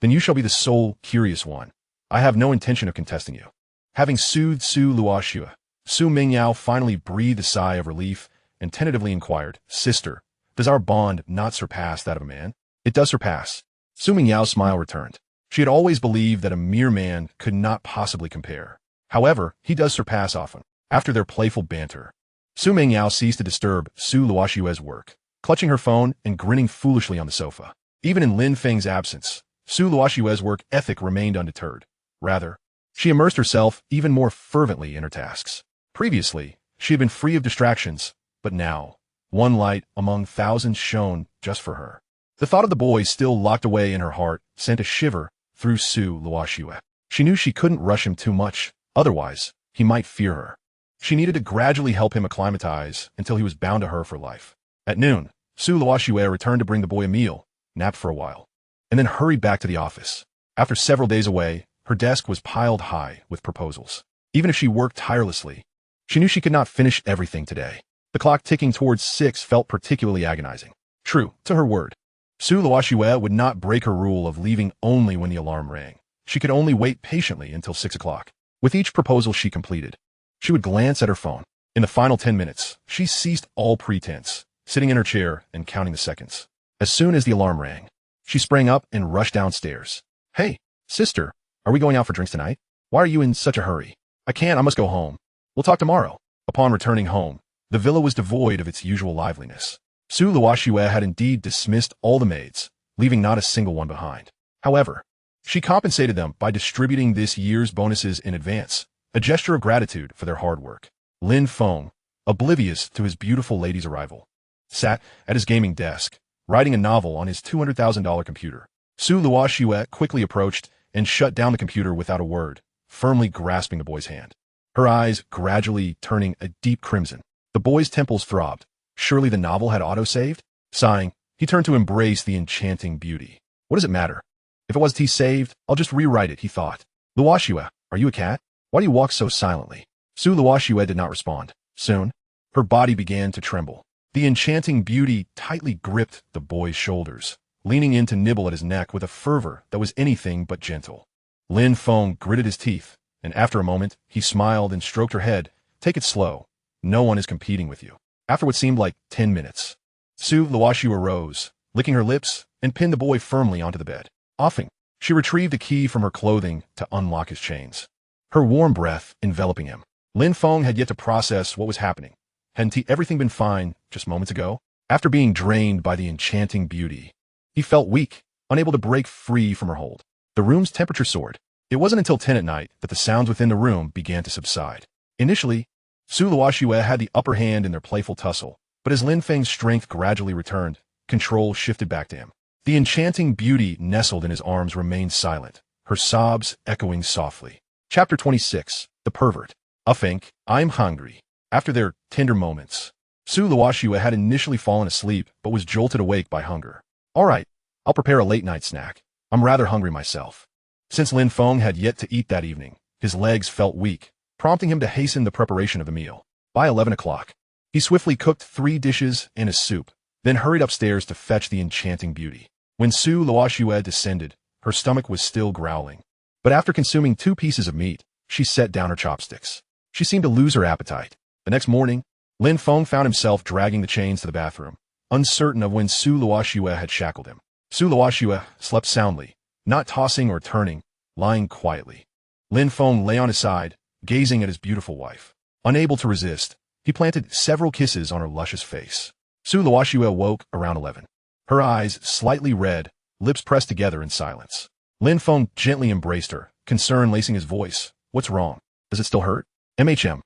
Then you shall be the sole curious one. I have no intention of contesting you. Having soothed Su Luoxue, Su Mingyao finally breathed a sigh of relief and tentatively inquired, Sister, does our bond not surpass that of a man? It does surpass. Su Mingyao's smile returned. She had always believed that a mere man could not possibly compare. However, he does surpass often. After their playful banter, Su Mingyao ceased to disturb Su Luoxue's work, clutching her phone and grinning foolishly on the sofa. Even in Lin Feng's absence, Su Luoxue's work ethic remained undeterred. Rather, she immersed herself even more fervently in her tasks. Previously, she had been free of distractions, but now, one light among thousands shone just for her. The thought of the boy still locked away in her heart sent a shiver through Su Luoxue. She knew she couldn't rush him too much, otherwise, he might fear her. She needed to gradually help him acclimatize until he was bound to her for life. At noon, Su Luoxue returned to bring the boy a meal, napped for a while, and then hurried back to the office. After several days away, her desk was piled high with proposals. Even if she worked tirelessly, she knew she could not finish everything today. The clock ticking towards 6 felt particularly agonizing. True to her word, Su Luoxue would not break her rule of leaving only when the alarm rang. She could only wait patiently until 6 o'clock. With each proposal she completed, she would glance at her phone. In the final 10 minutes, she ceased all pretense, sitting in her chair and counting the seconds. As soon as the alarm rang, she sprang up and rushed downstairs. Hey, sister, are we going out for drinks tonight? Why are you in such a hurry? I must go home. We'll talk tomorrow. Upon returning home, the villa was devoid of its usual liveliness. Su Luoxue had indeed dismissed all the maids, leaving not a single one behind. However, she compensated them by distributing this year's bonuses in advance, a gesture of gratitude for their hard work. Lin Feng, oblivious to his beautiful lady's arrival, sat at his gaming desk, writing a novel on his $200,000 computer. Su Luoxue quickly approached and shut down the computer without a word, firmly grasping the boy's hand. Her eyes gradually turning a deep crimson. The boy's temples throbbed. Surely the novel had auto-saved? Sighing, he turned to embrace the enchanting beauty. What does it matter? If it wasn't saved, I'll just rewrite it, he thought. Luoxue, are you a cat? Why do you walk so silently? Su Luoxue did not respond. Soon, her body began to tremble. The enchanting beauty tightly gripped the boy's shoulders, leaning in to nibble at his neck with a fervor that was anything but gentle. Lin Feng gritted his teeth, and after a moment, he smiled and stroked her head. Take it slow. No one is competing with you. After what seemed like 10 minutes, Su Luoxue rose, licking her lips, and pinned the boy firmly onto the bed. Offing, she retrieved a key from her clothing to unlock his chains. Her warm breath enveloping him. Lin Feng had yet to process what was happening. Hadn't everything been fine just moments ago? After being drained by the enchanting beauty, he felt weak, unable to break free from her hold. The room's temperature soared. It wasn't until 10 at night that the sounds within the room began to subside. Initially, Su Luoxue had the upper hand in their playful tussle, but as Lin Feng's strength gradually returned, control shifted back to him. The enchanting beauty nestled in his arms remained silent, her sobs echoing softly. Chapter 26. The Pervert. Think, I'm hungry. After their tender moments, Su Luoxue had initially fallen asleep but was jolted awake by hunger. All right, I'll prepare a late-night snack. I'm rather hungry myself. Since Lin Feng had yet to eat that evening, his legs felt weak, prompting him to hasten the preparation of the meal. By 11 o'clock, he swiftly cooked 3 dishes and a soup, then hurried upstairs to fetch the enchanting beauty. When Su Luoxue descended, her stomach was still growling. But after consuming 2 pieces of meat, she set down her chopsticks. She seemed to lose her appetite. The next morning, Lin Feng found himself dragging the chains to the bathroom, uncertain of when Su Luoxue had shackled him. Su Luoxue slept soundly, not tossing or turning, lying quietly. Lin Feng lay on his side, gazing at his beautiful wife. Unable to resist, he planted several kisses on her luscious face. Su Luoxue awoke around 11. Her eyes slightly red, lips pressed together in silence. Lin Feng gently embraced her, concern lacing his voice. What's wrong? Does it still hurt? MHM.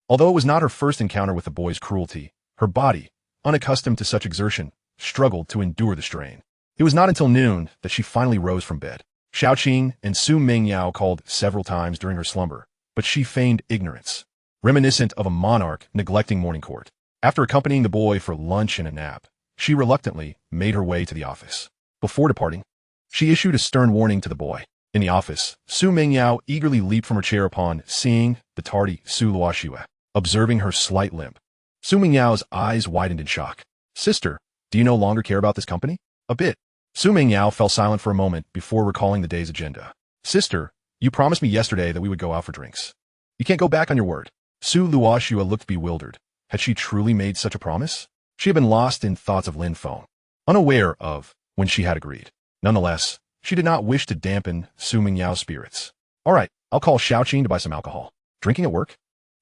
Although it was not her first encounter with the boy's cruelty, her body, unaccustomed to such exertion, struggled to endure the strain. It was not until noon that she finally rose from bed. Xiaoqing and Su Mingyao called several times during her slumber, but she feigned ignorance, reminiscent of a monarch neglecting morning court. After accompanying the boy for lunch and a nap, she reluctantly made her way to the office. Before departing, she issued a stern warning to the boy. In the office, Su Mingyao eagerly leaped from her chair upon seeing the tardy Su Luoxue, observing her slight limp. Su Mingyao's eyes widened in shock. Sister, do you no longer care about this company? A bit. Su Mingyao fell silent for a moment before recalling the day's agenda. Sister, you promised me yesterday that we would go out for drinks. You can't go back on your word. Su Luoxue looked bewildered. Had she truly made such a promise? She had been lost in thoughts of Lin Feng, unaware of when she had agreed. Nonetheless, she did not wish to dampen Su Mingyao's spirits. All right, I'll call Xiaoqing to buy some alcohol. Drinking at work?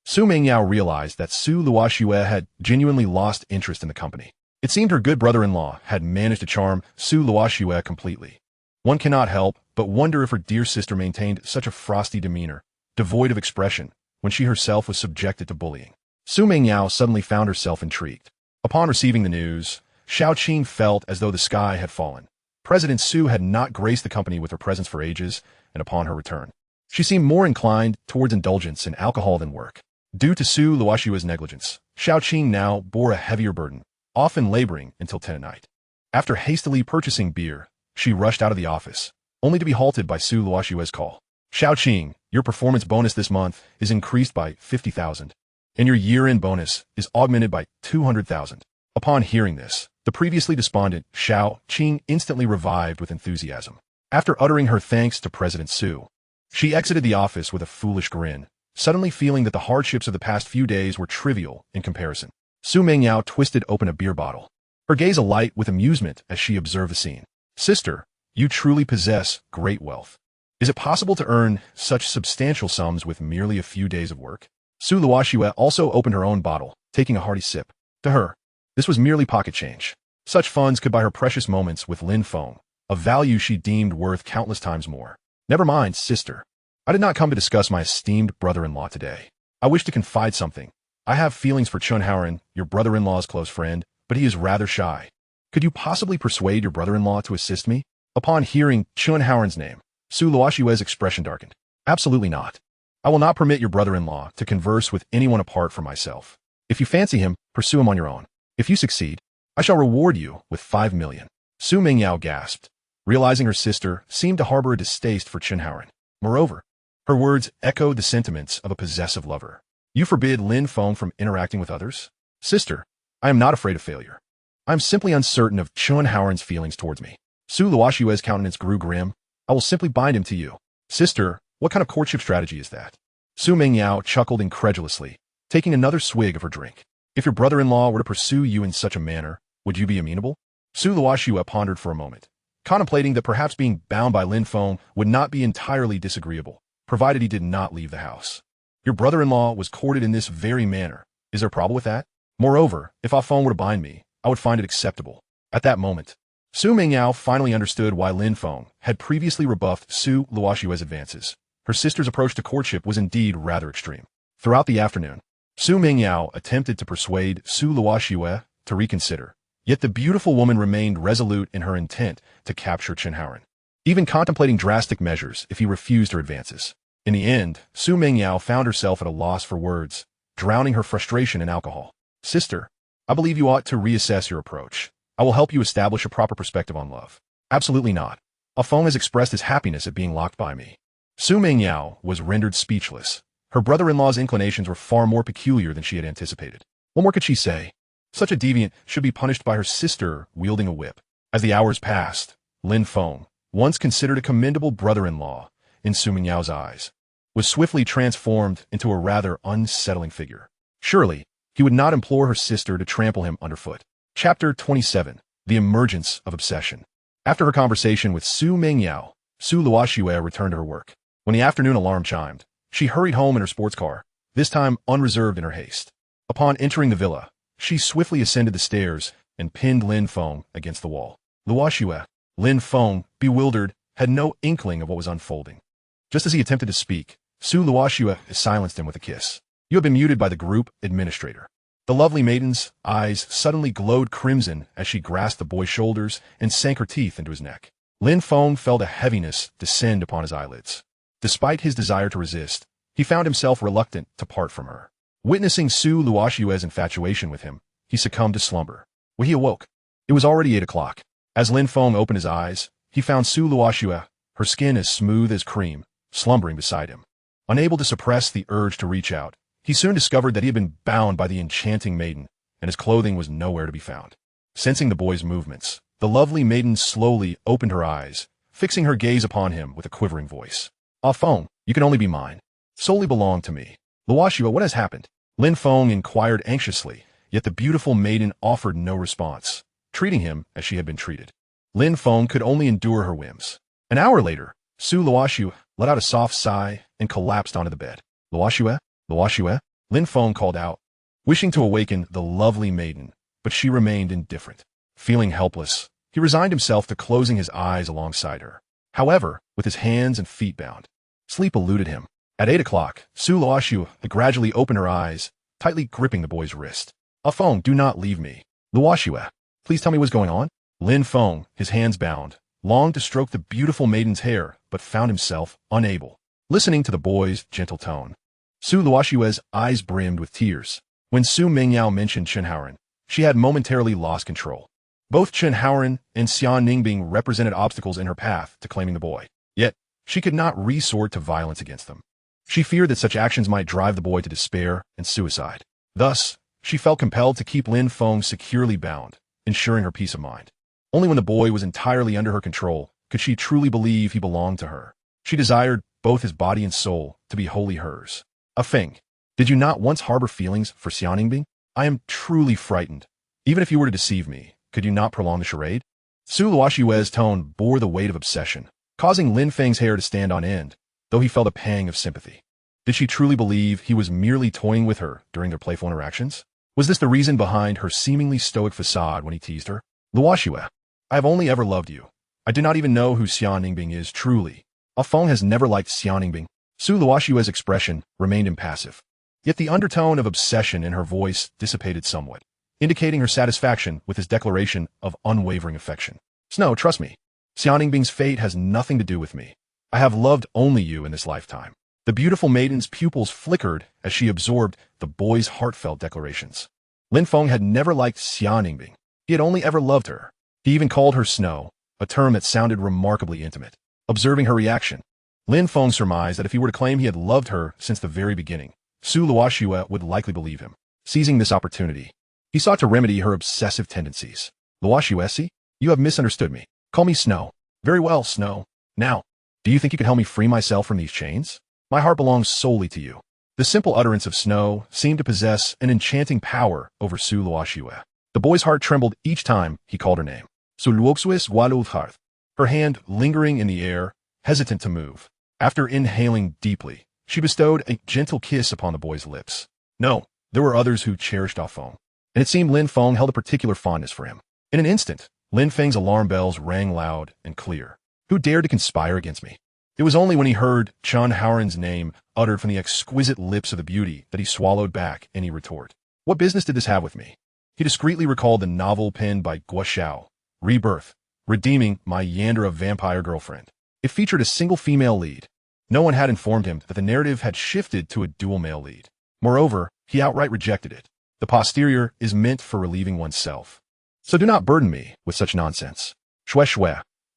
Su Mingyao realized that Su Luoxue had genuinely lost interest in the company. It seemed her good brother-in-law had managed to charm Su Luoxue completely. One cannot help but wonder if her dear sister maintained such a frosty demeanor, devoid of expression, when she herself was subjected to bullying. Su Mingyao suddenly found herself intrigued. Upon receiving the news, Xiaoqing felt as though the sky had fallen. President Su had not graced the company with her presence for ages, and upon her return, she seemed more inclined towards indulgence in alcohol than work. Due to Su Luoxue's negligence, Xiaoqing now bore a heavier burden, often laboring until 10 at night. After hastily purchasing beer, she rushed out of the office, only to be halted by Su Luoxue's call. Xiaoqing, your performance bonus this month is increased by 50,000, and your year-end bonus is augmented by 200,000. Upon hearing this, the previously despondent Xiaoqing instantly revived with enthusiasm. After uttering her thanks to President Su, she exited the office with a foolish grin, suddenly feeling that the hardships of the past few days were trivial in comparison. Su Mingyao twisted open a beer bottle, her gaze alight with amusement as she observed the scene. Sister, you truly possess great wealth. Is it possible to earn such substantial sums with merely a few days of work? Su Luoxue also opened her own bottle, taking a hearty sip. To her, this was merely pocket change. Such funds could buy her precious moments with Lin Feng, a value she deemed worth countless times more. Never mind, sister. I did not come to discuss my esteemed brother-in-law today. I wish to confide something. I have feelings for Chunhaoren, your brother-in-law's close friend, but he is rather shy. Could you possibly persuade your brother-in-law to assist me? Upon hearing Chunhaoren's name, Su Luoxue's expression darkened. Absolutely not. I will not permit your brother-in-law to converse with anyone apart from myself. If you fancy him, pursue him on your own. If you succeed, I shall reward you with 5 million. Su Mingyao gasped, realizing her sister seemed to harbor a distaste for Chunhaoren. Moreover, her words echoed the sentiments of a possessive lover. You forbid Lin Feng from interacting with others? Sister, I am not afraid of failure. I am simply uncertain of Chunhaoren's feelings towards me. Su Luoxue's countenance grew grim. I will simply bind him to you. Sister, what kind of courtship strategy is that? Su Mingyao chuckled incredulously, taking another swig of her drink. If your brother-in-law were to pursue you in such a manner, would you be amenable? Su Luoxue pondered for a moment, contemplating that perhaps being bound by Lin Feng would not be entirely disagreeable, provided he did not leave the house. Your brother-in-law was courted in this very manner. Is there a problem with that? Moreover, if Ah Feng were to bind me, I would find it acceptable. At that moment, Su Mingyao finally understood why Lin Feng had previously rebuffed Su Luoxue's advances. Her sister's approach to courtship was indeed rather extreme. Throughout the afternoon, Su Mingyao attempted to persuade Su Luoxue to reconsider, yet the beautiful woman remained resolute in her intent to capture Chunhaoren, even contemplating drastic measures if he refused her advances. In the end, Su Mingyao found herself at a loss for words, drowning her frustration in alcohol. Sister, I believe you ought to reassess your approach. I will help you establish a proper perspective on love. Absolutely not. Ah Feng has expressed his happiness at being locked by me. Su Mingyao was rendered speechless. Her brother-in-law's inclinations were far more peculiar than she had anticipated. What more could she say? Such a deviant should be punished by her sister wielding a whip. As the hours passed, Lin Feng, once considered a commendable brother-in-law in Su Mingyao's eyes, was swiftly transformed into a rather unsettling figure. Surely, he would not implore her sister to trample him underfoot. Chapter 27. The Emergence of Obsession. After her conversation with Su Mingyao, Su Luoxue returned to her work. When the afternoon alarm chimed, she hurried home in her sports car, this time unreserved in her haste. Upon entering the villa, she swiftly ascended the stairs and pinned Lin Feng against the wall. Luoxue, Lin Feng, bewildered, had no inkling of what was unfolding. Just as he attempted to speak, Su Luoxue silenced him with a kiss. You have been muted by the group administrator. The lovely maiden's eyes suddenly glowed crimson as she grasped the boy's shoulders and sank her teeth into his neck. Lin Feng felt a heaviness descend upon his eyelids. Despite his desire to resist, he found himself reluctant to part from her. Witnessing Su Luoxue's infatuation with him, he succumbed to slumber. When he awoke, it was already 8 o'clock. As Lin Feng opened his eyes, he found Su Luoxue, her skin as smooth as cream, slumbering beside him. Unable to suppress the urge to reach out, he soon discovered that he had been bound by the enchanting maiden, and his clothing was nowhere to be found. Sensing the boy's movements, the lovely maiden slowly opened her eyes, fixing her gaze upon him with a quivering voice. Ah Feng, you can only be mine. Solely belong to me. Luoxue, what has happened? Lin Feng inquired anxiously, yet the beautiful maiden offered no response, treating him as she had been treated. Lin Feng could only endure her whims. An hour later, Su Luoxue let out a soft sigh and collapsed onto the bed. Luoxue? Luoxue? Lin Feng called out, wishing to awaken the lovely maiden, but she remained indifferent. Feeling helpless, he resigned himself to closing his eyes alongside her. However, with his hands and feet bound, sleep eluded him. At 8 o'clock, Su Luoxue gradually opened her eyes, tightly gripping the boy's wrist. Ah Feng, do not leave me. Luoxue, please tell me what's going on. Lin Feng, his hands bound, longed to stroke the beautiful maiden's hair, but found himself unable. Listening to the boy's gentle tone, Su Luoxue's eyes brimmed with tears. When Su Mingyao mentioned Chen Haoran, she had momentarily lost control. Both Chen Haoran and Xian Ningbing represented obstacles in her path to claiming the boy. Yet, she could not resort to violence against them. She feared that such actions might drive the boy to despair and suicide. Thus, she felt compelled to keep Lin Feng securely bound, ensuring her peace of mind. Only when the boy was entirely under her control could she truly believe he belonged to her. She desired both his body and soul to be wholly hers. Ah Feng, did you not once harbor feelings for Xian Ningbing? I am truly frightened. Even if you were to deceive me, could you not prolong the charade? Su Luoxue's tone bore the weight of obsession, causing Lin Feng's hair to stand on end, though he felt a pang of sympathy. Did she truly believe he was merely toying with her during their playful interactions? Was this the reason behind her seemingly stoic facade when he teased her? Luoxue, I have only ever loved you. I do not even know who Xian Ningbing is truly. Ah Feng has never liked Xian Ningbing. Su Luoxue's expression remained impassive. Yet the undertone of obsession in her voice dissipated somewhat, indicating her satisfaction with his declaration of unwavering affection. Snow, trust me. Xian Ningbing's fate has nothing to do with me. I have loved only you in this lifetime. The beautiful maiden's pupils flickered as she absorbed the boy's heartfelt declarations. Lin Feng had never liked Xian Ningbing. He had only ever loved her. He even called her Snow, a term that sounded remarkably intimate. Observing her reaction, Lin Feng surmised that if he were to claim he had loved her since the very beginning, Su Luoxue would likely believe him. Seizing this opportunity, he sought to remedy her obsessive tendencies. Luoxue, you have misunderstood me. Call me Snow. Very well, Snow. Now, do you think you could help me free myself from these chains? My heart belongs solely to you. The simple utterance of Snow seemed to possess an enchanting power over Su Luoxue. The boy's heart trembled each time he called her name. Su Luoxue's Waluthharth, her hand lingering in the air, hesitant to move. After inhaling deeply, she bestowed a gentle kiss upon the boy's lips. No, there were others who cherished Ah Feng, and it seemed Lin Feng held a particular fondness for him. In an instant, Lin Feng's alarm bells rang loud and clear. Who dared to conspire against me? It was only when he heard Chen Haoran's name uttered from the exquisite lips of the beauty that he swallowed back any retort. What business did this have with me? He discreetly recalled the novel penned by Guo Xiao, Rebirth, Redeeming My Yandere Vampire Girlfriend. It featured a single female lead. No one had informed him that the narrative had shifted to a dual male lead. Moreover, he outright rejected it. The posterior is meant for relieving oneself. So do not burden me with such nonsense. Shui,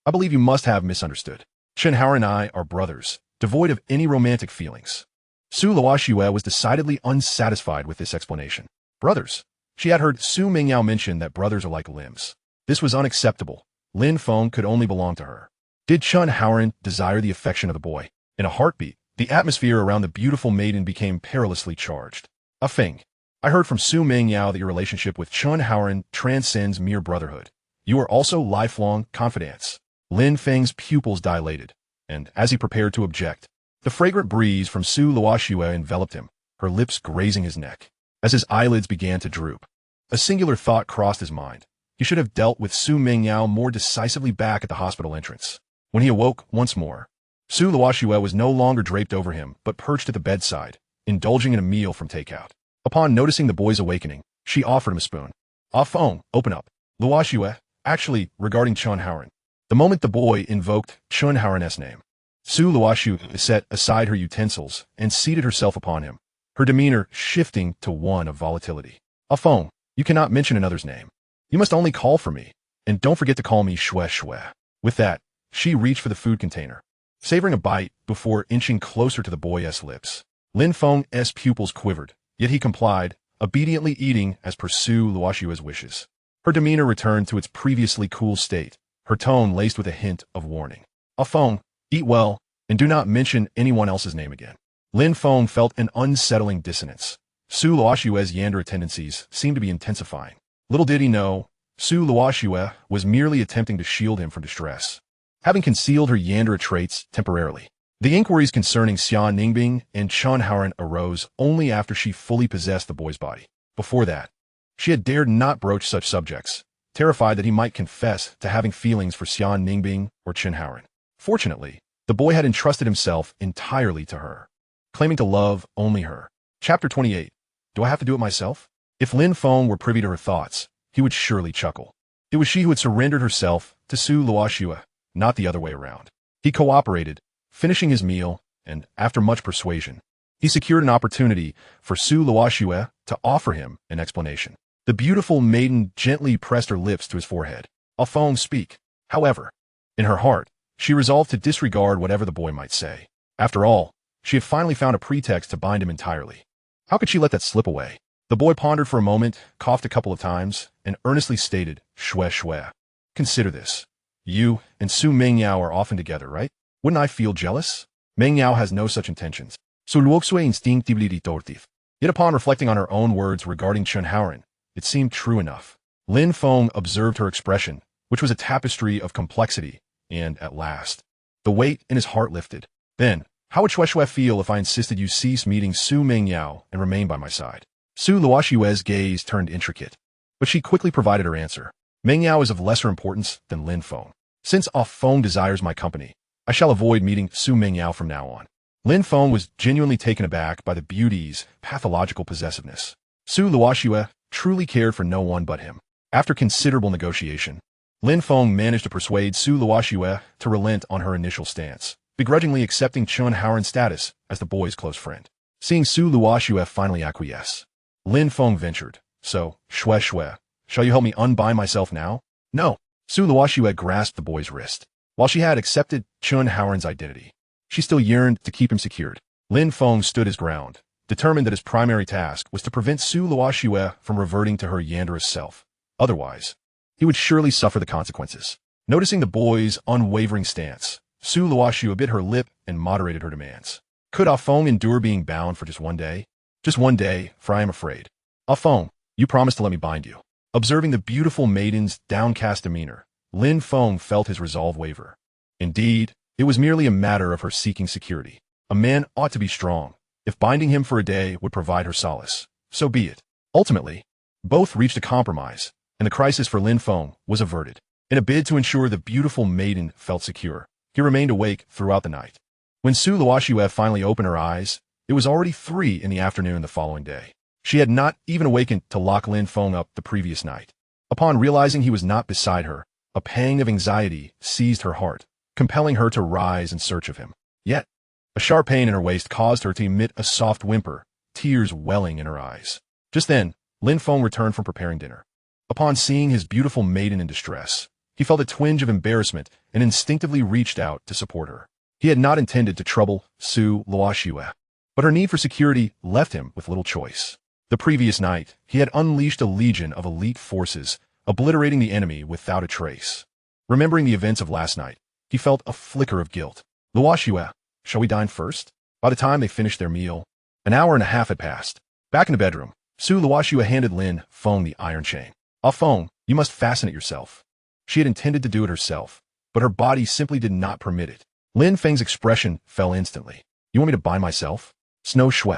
I believe you must have misunderstood. Chen Haoran and I are brothers, devoid of any romantic feelings. Su Luoxue was decidedly unsatisfied with this explanation. Brothers? She had heard Su Mingyao mention that brothers are like limbs. This was unacceptable, Lin Feng could only belong to her. Did Chun Haoran desire the affection of the boy? In a heartbeat, the atmosphere around the beautiful maiden became perilously charged. A Feng. I heard from Su Mengyao that your relationship with Chun Haoran transcends mere brotherhood. You are also lifelong confidants. Lin Feng's pupils dilated, and as he prepared to object, the fragrant breeze from Su Luoxue enveloped him, her lips grazing his neck. As his eyelids began to droop, a singular thought crossed his mind. He should have dealt with Su Mengyao more decisively back at the hospital entrance. When he awoke once more, Su Luoxue was no longer draped over him, but perched at the bedside, indulging in a meal from takeout. Upon noticing the boy's awakening, she offered him a spoon. Ah Feng, open up. Luoxue, actually, regarding Chun Haoran. The moment the boy invoked Chun Haoran's name, Su Luoxue set aside her utensils and seated herself upon him, her demeanor shifting to one of volatility. Ah Feng, you cannot mention another's name. You must only call for me, and don't forget to call me Shue Shue. With that, she reached for the food container, savoring a bite before inching closer to the boy's lips. Lin Feng's pupils quivered, yet he complied, obediently eating as per Su Luoxue's wishes. Her demeanor returned to its previously cool state, her tone laced with a hint of warning. Ah Feng, eat well, and do not mention anyone else's name again. Lin Feng felt an unsettling dissonance. Su Luoxue's Yandere tendencies seemed to be intensifying. Little did he know, Su Luoxue was merely attempting to shield him from distress, having concealed her Yandere traits temporarily. The inquiries concerning Xian Ningbing and Chun Haoran arose only after she fully possessed the boy's body. Before that, she had dared not broach such subjects, terrified that he might confess to having feelings for Xian Ningbing or Chun Haoran. Fortunately, the boy had entrusted himself entirely to her, claiming to love only her. Chapter 28. Do I have to do it myself? If Lin Feng were privy to her thoughts, he would surely chuckle. It was she who had surrendered herself to Su Luoxue, not the other way around. He cooperated, finishing his meal, and, after much persuasion, he secured an opportunity for Su Luoxue to offer him an explanation. The beautiful maiden gently pressed her lips to his forehead. Ah Feng, speak. However, in her heart, she resolved to disregard whatever the boy might say. After all, she had finally found a pretext to bind him entirely. How could she let that slip away? The boy pondered for a moment, coughed a couple of times, and earnestly stated, Shue Shue. Consider this. You and Su Mengyao are often together, right? Wouldn't I feel jealous? Mengyao has no such intentions. Su Luoxue instinctively retortive. Yet upon reflecting on her own words regarding Chun Haoran, it seemed true enough. Lin Feng observed her expression, which was a tapestry of complexity, and, at last, the weight in his heart lifted. Then, how would Shue Shue feel if I insisted you cease meeting Su Mengyao and remain by my side? Su Luoxue's gaze turned intricate, but she quickly provided her answer. Mengyao is of lesser importance than Lin Feng. Since Ah Feng desires my company, I shall avoid meeting Su Mengyao from now on. Lin Feng was genuinely taken aback by the beauty's pathological possessiveness. Su Luoxue truly cared for no one but him. After considerable negotiation, Lin Feng managed to persuade Su Luoxue to relent on her initial stance, begrudgingly accepting Chun Haoran's status as the boy's close friend. Seeing Su Luoxue finally acquiesce, Lin Feng ventured, So, Shue Shue, shall you help me unbind myself now? No. Su Luoxue grasped the boy's wrist. While she had accepted Chun Haoran's identity, she still yearned to keep him secured. Lin Feng stood his ground, determined that his primary task was to prevent Su Luoxue from reverting to her Yandere self. Otherwise, he would surely suffer the consequences. Noticing the boy's unwavering stance, Su Luoxue bit her lip and moderated her demands. Could Ah Feng endure being bound for just one day? Just one day, for I am afraid. Ah Feng, you promised to let me bind you. Observing the beautiful maiden's downcast demeanor, Lin Feng felt his resolve waver. Indeed, it was merely a matter of her seeking security. A man ought to be strong. If binding him for a day would provide her solace, so be it. Ultimately, both reached a compromise, and the crisis for Lin Feng was averted. In a bid to ensure the beautiful maiden felt secure, he remained awake throughout the night. When Su Luoxue finally opened her eyes, it was already 3 in the afternoon the following day. She had not even awakened to lock Lin Feng up the previous night. Upon realizing he was not beside her, a pang of anxiety seized her heart, compelling her to rise in search of him. Yet, a sharp pain in her waist caused her to emit a soft whimper, tears welling in her eyes. Just then, Lin Feng returned from preparing dinner. Upon seeing his beautiful maiden in distress, he felt a twinge of embarrassment and instinctively reached out to support her. He had not intended to trouble Su Luoxue, but her need for security left him with little choice. The previous night, he had unleashed a legion of elite forces, obliterating the enemy without a trace. Remembering the events of last night, he felt a flicker of guilt. Luoxue, shall we dine first? By the time they finished their meal, an hour and a half had passed. Back in the bedroom, Su Luoxue handed Lin Feng the iron chain. Ah Feng, you must fasten it yourself. She had intended to do it herself, but her body simply did not permit it. Lin Feng's expression fell instantly. You want me to bind myself? Snow Shui.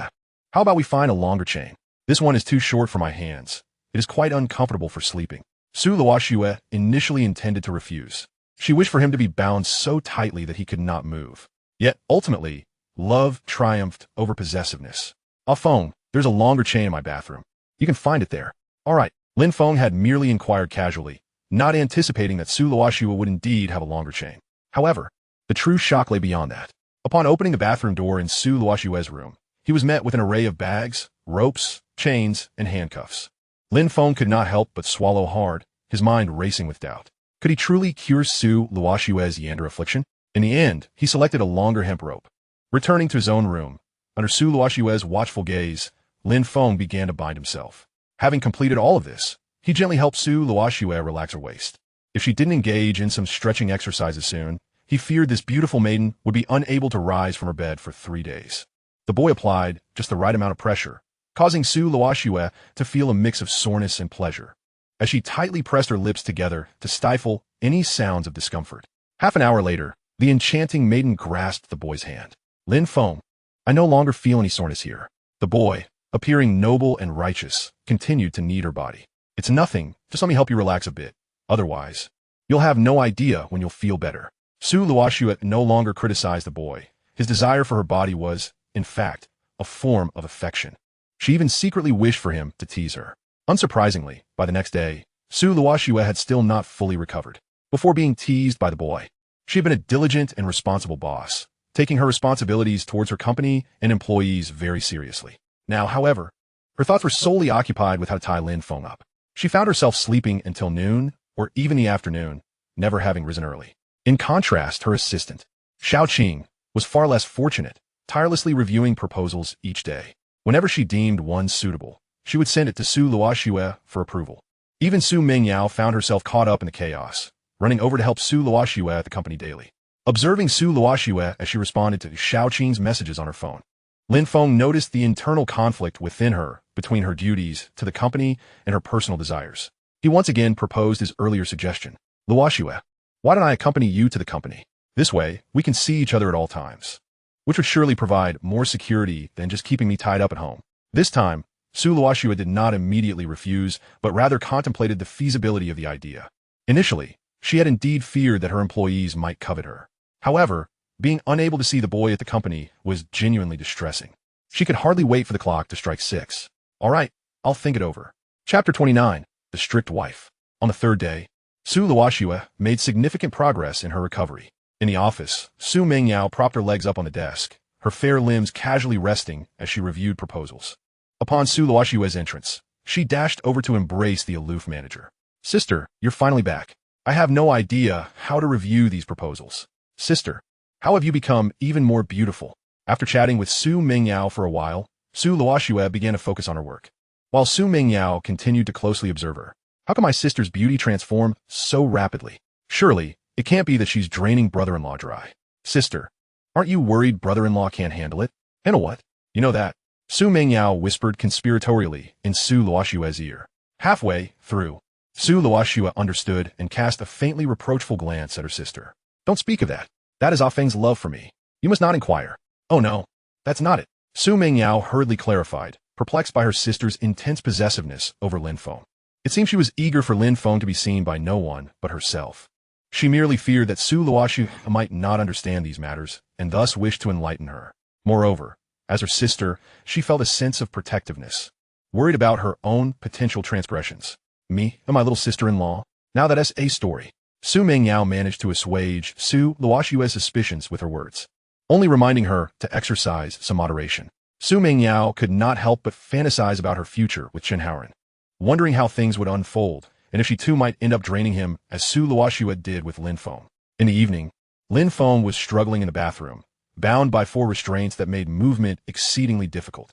How about we find a longer chain? This one is too short for my hands. It is quite uncomfortable for sleeping. Su Luoxue initially intended to refuse. She wished for him to be bound so tightly that he could not move. Yet, ultimately, love triumphed over possessiveness. Ah Feng, there's a longer chain in my bathroom. You can find it there. All right. Lin Feng had merely inquired casually, not anticipating that Su Luoxue would indeed have a longer chain. However, the true shock lay beyond that. Upon opening the bathroom door in Su Luoxue's room, he was met with an array of bags, ropes, chains, and handcuffs. Lin Feng could not help but swallow hard, his mind racing with doubt. Could he truly cure Su Luoxue's Yandere affliction? In the end, he selected a longer hemp rope. Returning to his own room, under Su Luoxue's watchful gaze, Lin Feng began to bind himself. Having completed all of this, he gently helped Su Luoxue relax her waist. If she didn't engage in some stretching exercises soon, he feared this beautiful maiden would be unable to rise from her bed for 3 days. The boy applied just the right amount of pressure, causing Su Luoxue to feel a mix of soreness and pleasure, as she tightly pressed her lips together to stifle any sounds of discomfort. Half an hour later, the enchanting maiden grasped the boy's hand. Lin Feng, I no longer feel any soreness here. The boy, appearing noble and righteous, continued to knead her body. It's nothing, just let me help you relax a bit. Otherwise, you'll have no idea when you'll feel better. Su Luoxue no longer criticized the boy. His desire for her body was, in fact, a form of affection. She even secretly wished for him to tease her. Unsurprisingly, by the next day, Su Luoxue had still not fully recovered. Before being teased by the boy, she had been a diligent and responsible boss, taking her responsibilities towards her company and employees very seriously. Now, however, her thoughts were solely occupied with how to tie Lin Feng up. She found herself sleeping until noon, or even the afternoon, never having risen early. In contrast, her assistant, Xiao Qing, was far less fortunate, tirelessly reviewing proposals each day. Whenever she deemed one suitable, she would send it to Su Luoxue for approval. Even Su Mingyao found herself caught up in the chaos, running over to help Su Luoxue at the company daily. Observing Su Luoxue as she responded to Xiao Qing's messages on her phone, Lin Feng noticed the internal conflict within her between her duties to the company and her personal desires. He once again proposed his earlier suggestion. Luoxue, why don't I accompany you to the company? This way, we can see each other at all times, which would surely provide more security than just keeping me tied up at home. This time, Su Luoxue did not immediately refuse, but rather contemplated the feasibility of the idea. Initially, she had indeed feared that her employees might covet her. However, being unable to see the boy at the company was genuinely distressing. She could hardly wait for the clock to strike 6. All right, I'll think it over. Chapter 29, The Strict Wife. On the third day, Su Luoxue made significant progress in her recovery. In the office, Su Mingyao propped her legs up on the desk, her fair limbs casually resting as she reviewed proposals. Upon Su Luoxue's entrance, she dashed over to embrace the aloof manager. Sister, you're finally back. I have no idea how to review these proposals. Sister, how have you become even more beautiful? After chatting with Su Mingyao for a while, Su Luoxue began to focus on her work. While Su Mingyao continued to closely observe her, how can my sister's beauty transform so rapidly? Surely, it can't be that she's draining brother-in-law dry. Sister, aren't you worried brother-in-law can't handle it? Handle what? You know that. Su Mingyao whispered conspiratorially in Su Luoxue's ear. Halfway through, Su Luoxue understood and cast a faintly reproachful glance at her sister. Don't speak of that. That is Ah Feng's love for me. You must not inquire. Oh no, that's not it. Su Mingyao hurriedly clarified, perplexed by her sister's intense possessiveness over Lin Feng. It seemed she was eager for Lin Feng to be seen by no one but herself. She merely feared that Su Luoxue might not understand these matters, and thus wished to enlighten her. Moreover, as her sister, she felt a sense of protectiveness, worried about her own potential transgressions. Me and my little sister-in-law? Now that's a story. Su Mingyao managed to assuage Su Luoxue's suspicions with her words, only reminding her to exercise some moderation. Su Mingyao could not help but fantasize about her future with Chen Haoran, wondering how things would unfold, and if she too might end up draining him as Su Luoxue did with Lin Feng. In the evening, Lin Feng was struggling in the bathroom, bound by 4 restraints that made movement exceedingly difficult.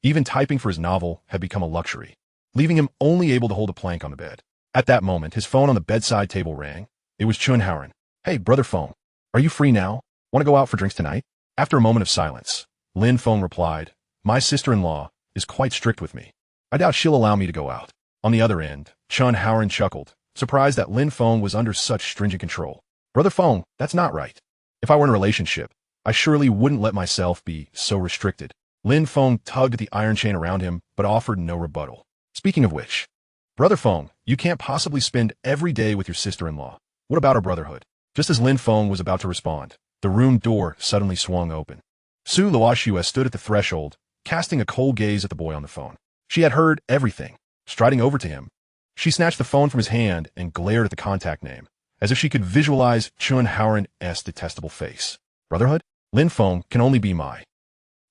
Even typing for his novel had become a luxury, leaving him only able to hold a plank on the bed. At that moment, his phone on the bedside table rang. It was Chun Haoren. Hey, Brother Feng, are you free now? Want to go out for drinks tonight? After a moment of silence, Lin Feng replied, my sister-in-law is quite strict with me. I doubt she'll allow me to go out. On the other end, Chun Haoren chuckled, surprised that Lin Feng was under such stringent control. Brother Feng, that's not right. If I were in a relationship, I surely wouldn't let myself be so restricted. Lin Feng tugged at the iron chain around him, but offered no rebuttal. Speaking of which, Brother Feng, you can't possibly spend every day with your sister-in-law. What about our brotherhood? Just as Lin Feng was about to respond, the room door suddenly swung open. Su Luoxue stood at the threshold, casting a cold gaze at the boy on the phone. She had heard everything. Striding over to him, she snatched the phone from his hand and glared at the contact name, as if she could visualize Chun Haoren's detestable face. Brotherhood? Lin Feng can only be my.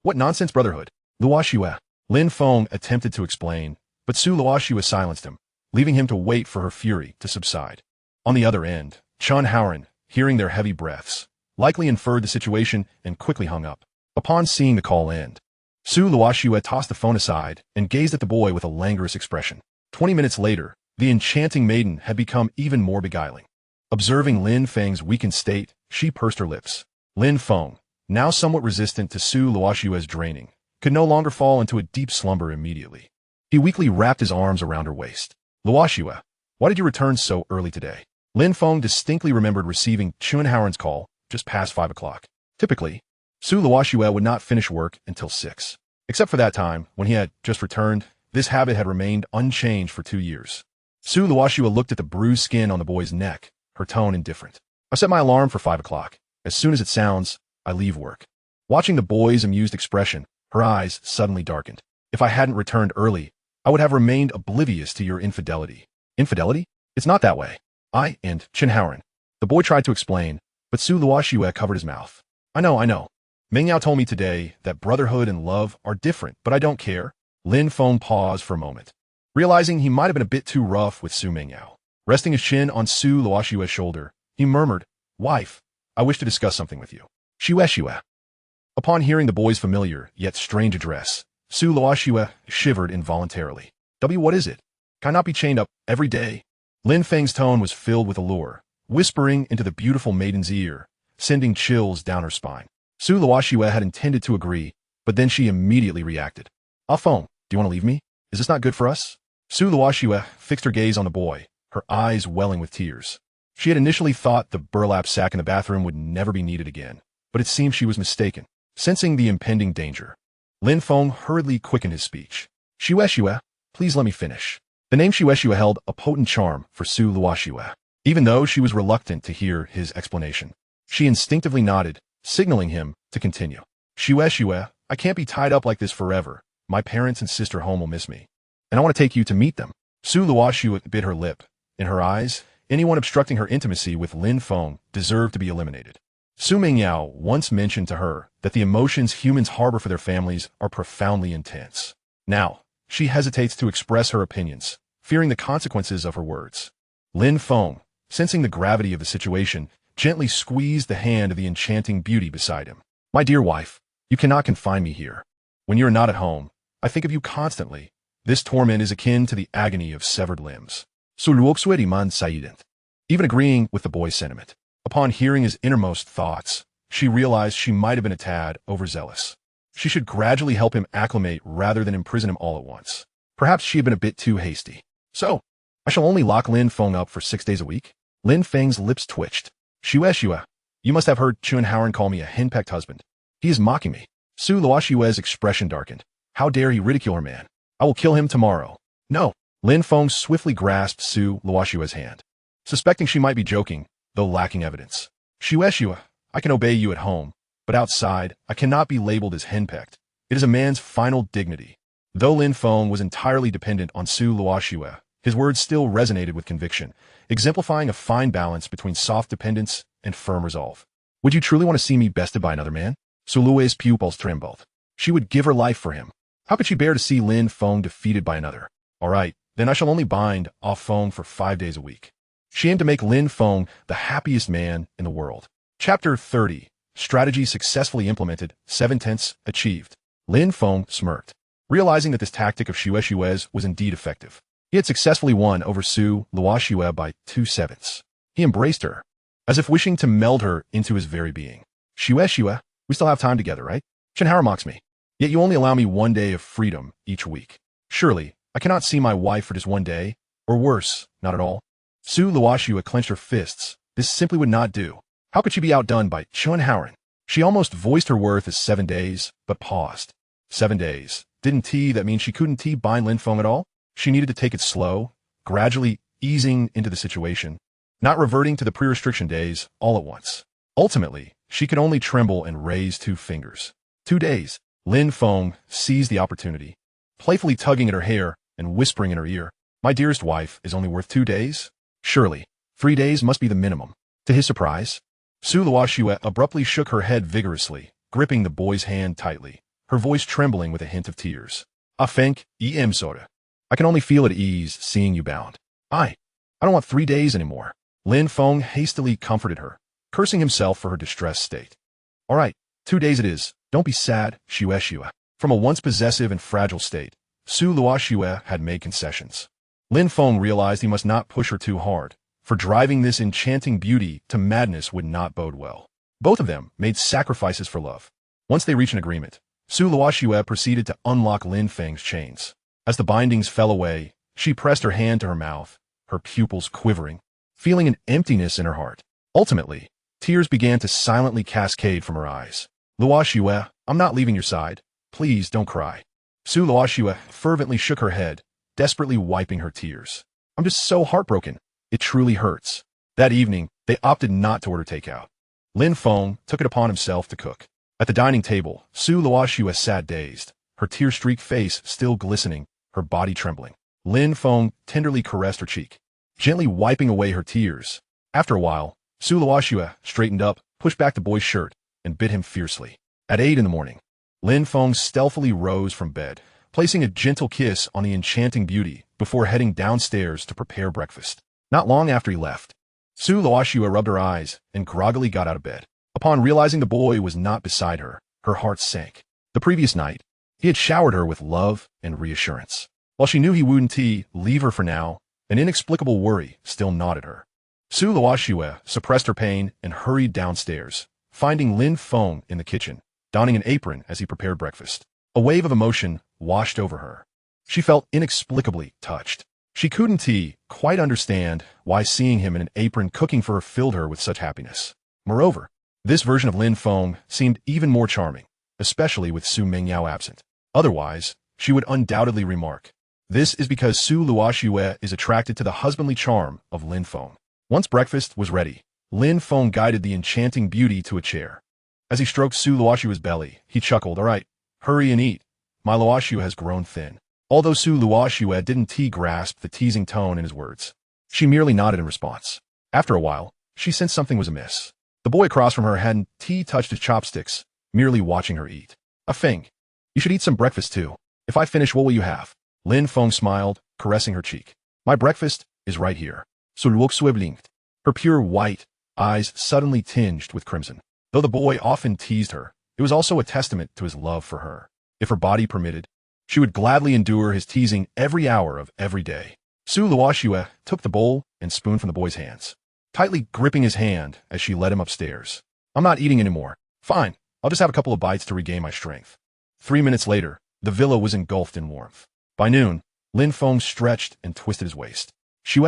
What nonsense brotherhood? Luoxue. Lin Feng attempted to explain, but Su Luoxue silenced him, leaving him to wait for her fury to subside. On the other end, Chun Haoren, hearing their heavy breaths, likely inferred the situation and quickly hung up. Upon seeing the call end, Su Luoxue tossed the phone aside and gazed at the boy with a languorous expression. 20 minutes later, the enchanting maiden had become even more beguiling. Observing Lin Feng's weakened state, she pursed her lips. Lin Feng, now somewhat resistant to Su Luoxue's draining, could no longer fall into a deep slumber immediately. He weakly wrapped his arms around her waist. Luoxue, why did you return so early today? Lin Feng distinctly remembered receiving Chun Haoren's call just past 5 o'clock. Typically, Su Luoxue would not finish work until 6. Except for that time, when he had just returned, this habit had remained unchanged for 2 years. Su Luoxue looked at the bruised skin on the boy's neck, her tone indifferent. I set my alarm for 5 o'clock. As soon as it sounds, I leave work. Watching the boy's amused expression, her eyes suddenly darkened. If I hadn't returned early, I would have remained oblivious to your infidelity. Infidelity? It's not that way. I and Chun Haoren. The boy tried to explain, but Su Luoxue covered his mouth. I know. Meng Yao told me today that brotherhood and love are different, but I don't care. Lin Feng paused for a moment, realizing he might have been a bit too rough with Su Meng Yao. Resting his chin on Su Luoxue's shoulder, he murmured, Wife, I wish to discuss something with you. Shue. Upon hearing the boy's familiar, yet strange address, Su Luoxue shivered involuntarily. What is it? Can I not be chained up every day? Lin Feng's tone was filled with allure, whispering into the beautiful maiden's ear, sending chills down her spine. Su Luoxue had intended to agree, but then she immediately reacted. Ah Feng, do you want to leave me? Is this not good for us? Su Luoxue fixed her gaze on the boy, her eyes welling with tears. She had initially thought the burlap sack in the bathroom would never be needed again, but it seemed she was mistaken. Sensing the impending danger, Lin Feng hurriedly quickened his speech. Shue, please let me finish. The name Shue held a potent charm for Su Luoxue. Even though she was reluctant to hear his explanation, she instinctively nodded, signaling him to continue. Shue, I can't be tied up like this forever. My parents and sister home will miss me, and I want to take you to meet them. Su Luoxue bit her lip. In her eyes, anyone obstructing her intimacy with Lin Feng deserved to be eliminated. Su Meng Yao once mentioned to her that the emotions humans harbor for their families are profoundly intense. Now, she hesitates to express her opinions, fearing the consequences of her words. Lin Feng, sensing the gravity of the situation, gently squeezed the hand of the enchanting beauty beside him. My dear wife, you cannot confine me here. When you are not at home, I think of you constantly. This torment is akin to the agony of severed limbs. Su Luoxue man saident. Even agreeing with the boy's sentiment, upon hearing his innermost thoughts, she realized she might have been a tad overzealous. She should gradually help him acclimate rather than imprison him all at once. Perhaps she had been a bit too hasty. So, I shall only lock Lin Feng up for 6 days a week? Lin Feng's lips twitched. Shue, you must have heard Chun Haoren call me a henpecked husband. He is mocking me. Su Luoxue's expression darkened. How dare he ridicule her man? I will kill him tomorrow. No. Lin Feng swiftly grasped Su Luoxue's hand, suspecting she might be joking, though lacking evidence. Shue, I can obey you at home, but outside, I cannot be labeled as henpecked. It is a man's final dignity. Though Lin Feng was entirely dependent on Su Luoxue, his words still resonated with conviction, exemplifying a fine balance between soft dependence and firm resolve. Would you truly want to see me bested by another man? Su Luoxue's pupils trembled. She would give her life for him. How could she bear to see Lin Feng defeated by another? All right, then I shall only bind Ah Feng for 5 days a week. She aimed to make Lin Feng the happiest man in the world. Chapter 30. Strategy successfully implemented, 7/10 achieved. Lin Feng smirked, realizing that this tactic of Shue's was indeed effective. He had successfully won over Su Luoxue by 2/7. He embraced her, as if wishing to meld her into his very being. Shue, we still have time together, right? Shenhara mocks me. Yet you only allow me 1 day of freedom each week. Surely, I cannot see my wife for just 1 day, or worse, not at all. Su Luoxue clenched her fists. This simply would not do. How could she be outdone by Chunharan? She almost voiced her worth as 7 days, but paused. 7 days. Didn't that mean she couldn't bind Lin Feng at all? She needed to take it slow, gradually easing into the situation, not reverting to the pre-restriction days all at once. Ultimately, she could only tremble and raise 2 fingers. 2 days. Lin Feng seized the opportunity, playfully tugging at her hair and whispering in her ear, "My dearest wife is only worth 2 days? Surely, 3 days must be the minimum." To his surprise, Su Luoxue abruptly shook her head vigorously, gripping the boy's hand tightly, her voice trembling with a hint of tears. "I think, soda. I can only feel at ease seeing you bound. I don't want 3 days anymore." Lin Feng hastily comforted her, cursing himself for her distressed state. "All right, 2 days it is. Don't be sad, Shue." From a once possessive and fragile state, Su Luoxue had made concessions. Lin Feng realized he must not push her too hard, for driving this enchanting beauty to madness would not bode well. Both of them made sacrifices for love. Once they reached an agreement, Su Luoxue proceeded to unlock Lin Feng's chains. As the bindings fell away, she pressed her hand to her mouth, her pupils quivering, feeling an emptiness in her heart. Ultimately, tears began to silently cascade from her eyes. "Luoxue, I'm not leaving your side. Please don't cry." Su Luoxue fervently shook her head, desperately wiping her tears. "I'm just so heartbroken. It truly hurts." That evening, they opted not to order takeout. Lin Feng took it upon himself to cook. At the dining table, Su Luoxue sat dazed, her tear-streaked face still glistening, her body trembling. Lin Feng tenderly caressed her cheek, gently wiping away her tears. After a while, Su Luoxue straightened up, pushed back the boy's shirt, and bit him fiercely. At 8 in the morning, Lin Feng stealthily rose from bed, placing a gentle kiss on the enchanting beauty before heading downstairs to prepare breakfast. Not long after he left, Su Luoxue rubbed her eyes and groggily got out of bed. Upon realizing the boy was not beside her, her heart sank. The previous night, he had showered her with love and reassurance. While she knew he wouldn't leave her for now, an inexplicable worry still gnawed at her. Su Luoxue suppressed her pain and hurried downstairs, finding Lin Feng in the kitchen, donning an apron as he prepared breakfast. A wave of emotion washed over her. She felt inexplicably touched. She couldn't quite understand why seeing him in an apron cooking for her filled her with such happiness. Moreover, this version of Lin Feng seemed even more charming, especially with Su Mengyao absent. Otherwise, she would undoubtedly remark, "This is because Su Luoxue is attracted to the husbandly charm of Lin Feng." Once breakfast was ready, Lin Feng guided the enchanting beauty to a chair. As he stroked Su Luoxue's belly, he chuckled, "All right, hurry and eat. My Luoxue has grown thin." Although Su Luoxue didn't grasp the teasing tone in his words, she merely nodded in response. After a while, she sensed something was amiss. The boy across from her hadn't touched his chopsticks, merely watching her eat. "A Feng, you should eat some breakfast too. If I finish, what will you have?" Lin Feng smiled, caressing her cheek. "My breakfast is right here." Su Luoxue blinked, her pure white eyes suddenly tinged with crimson. Though the boy often teased her, it was also a testament to his love for her. If her body permitted, she would gladly endure his teasing every hour of every day. Su Luoxue took the bowl and spoon from the boy's hands, tightly gripping his hand as she led him upstairs. "I'm not eating anymore. Fine, I'll just have a couple of bites to regain my strength." 3 minutes later, the villa was engulfed in warmth. By noon, Lin Feng stretched and twisted his waist. "Shue,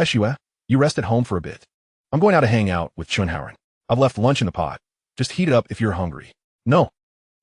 you rest at home for a bit. I'm going out to hang out with Chunharan. I've left lunch in the pot. Just heat it up if you're hungry." "No."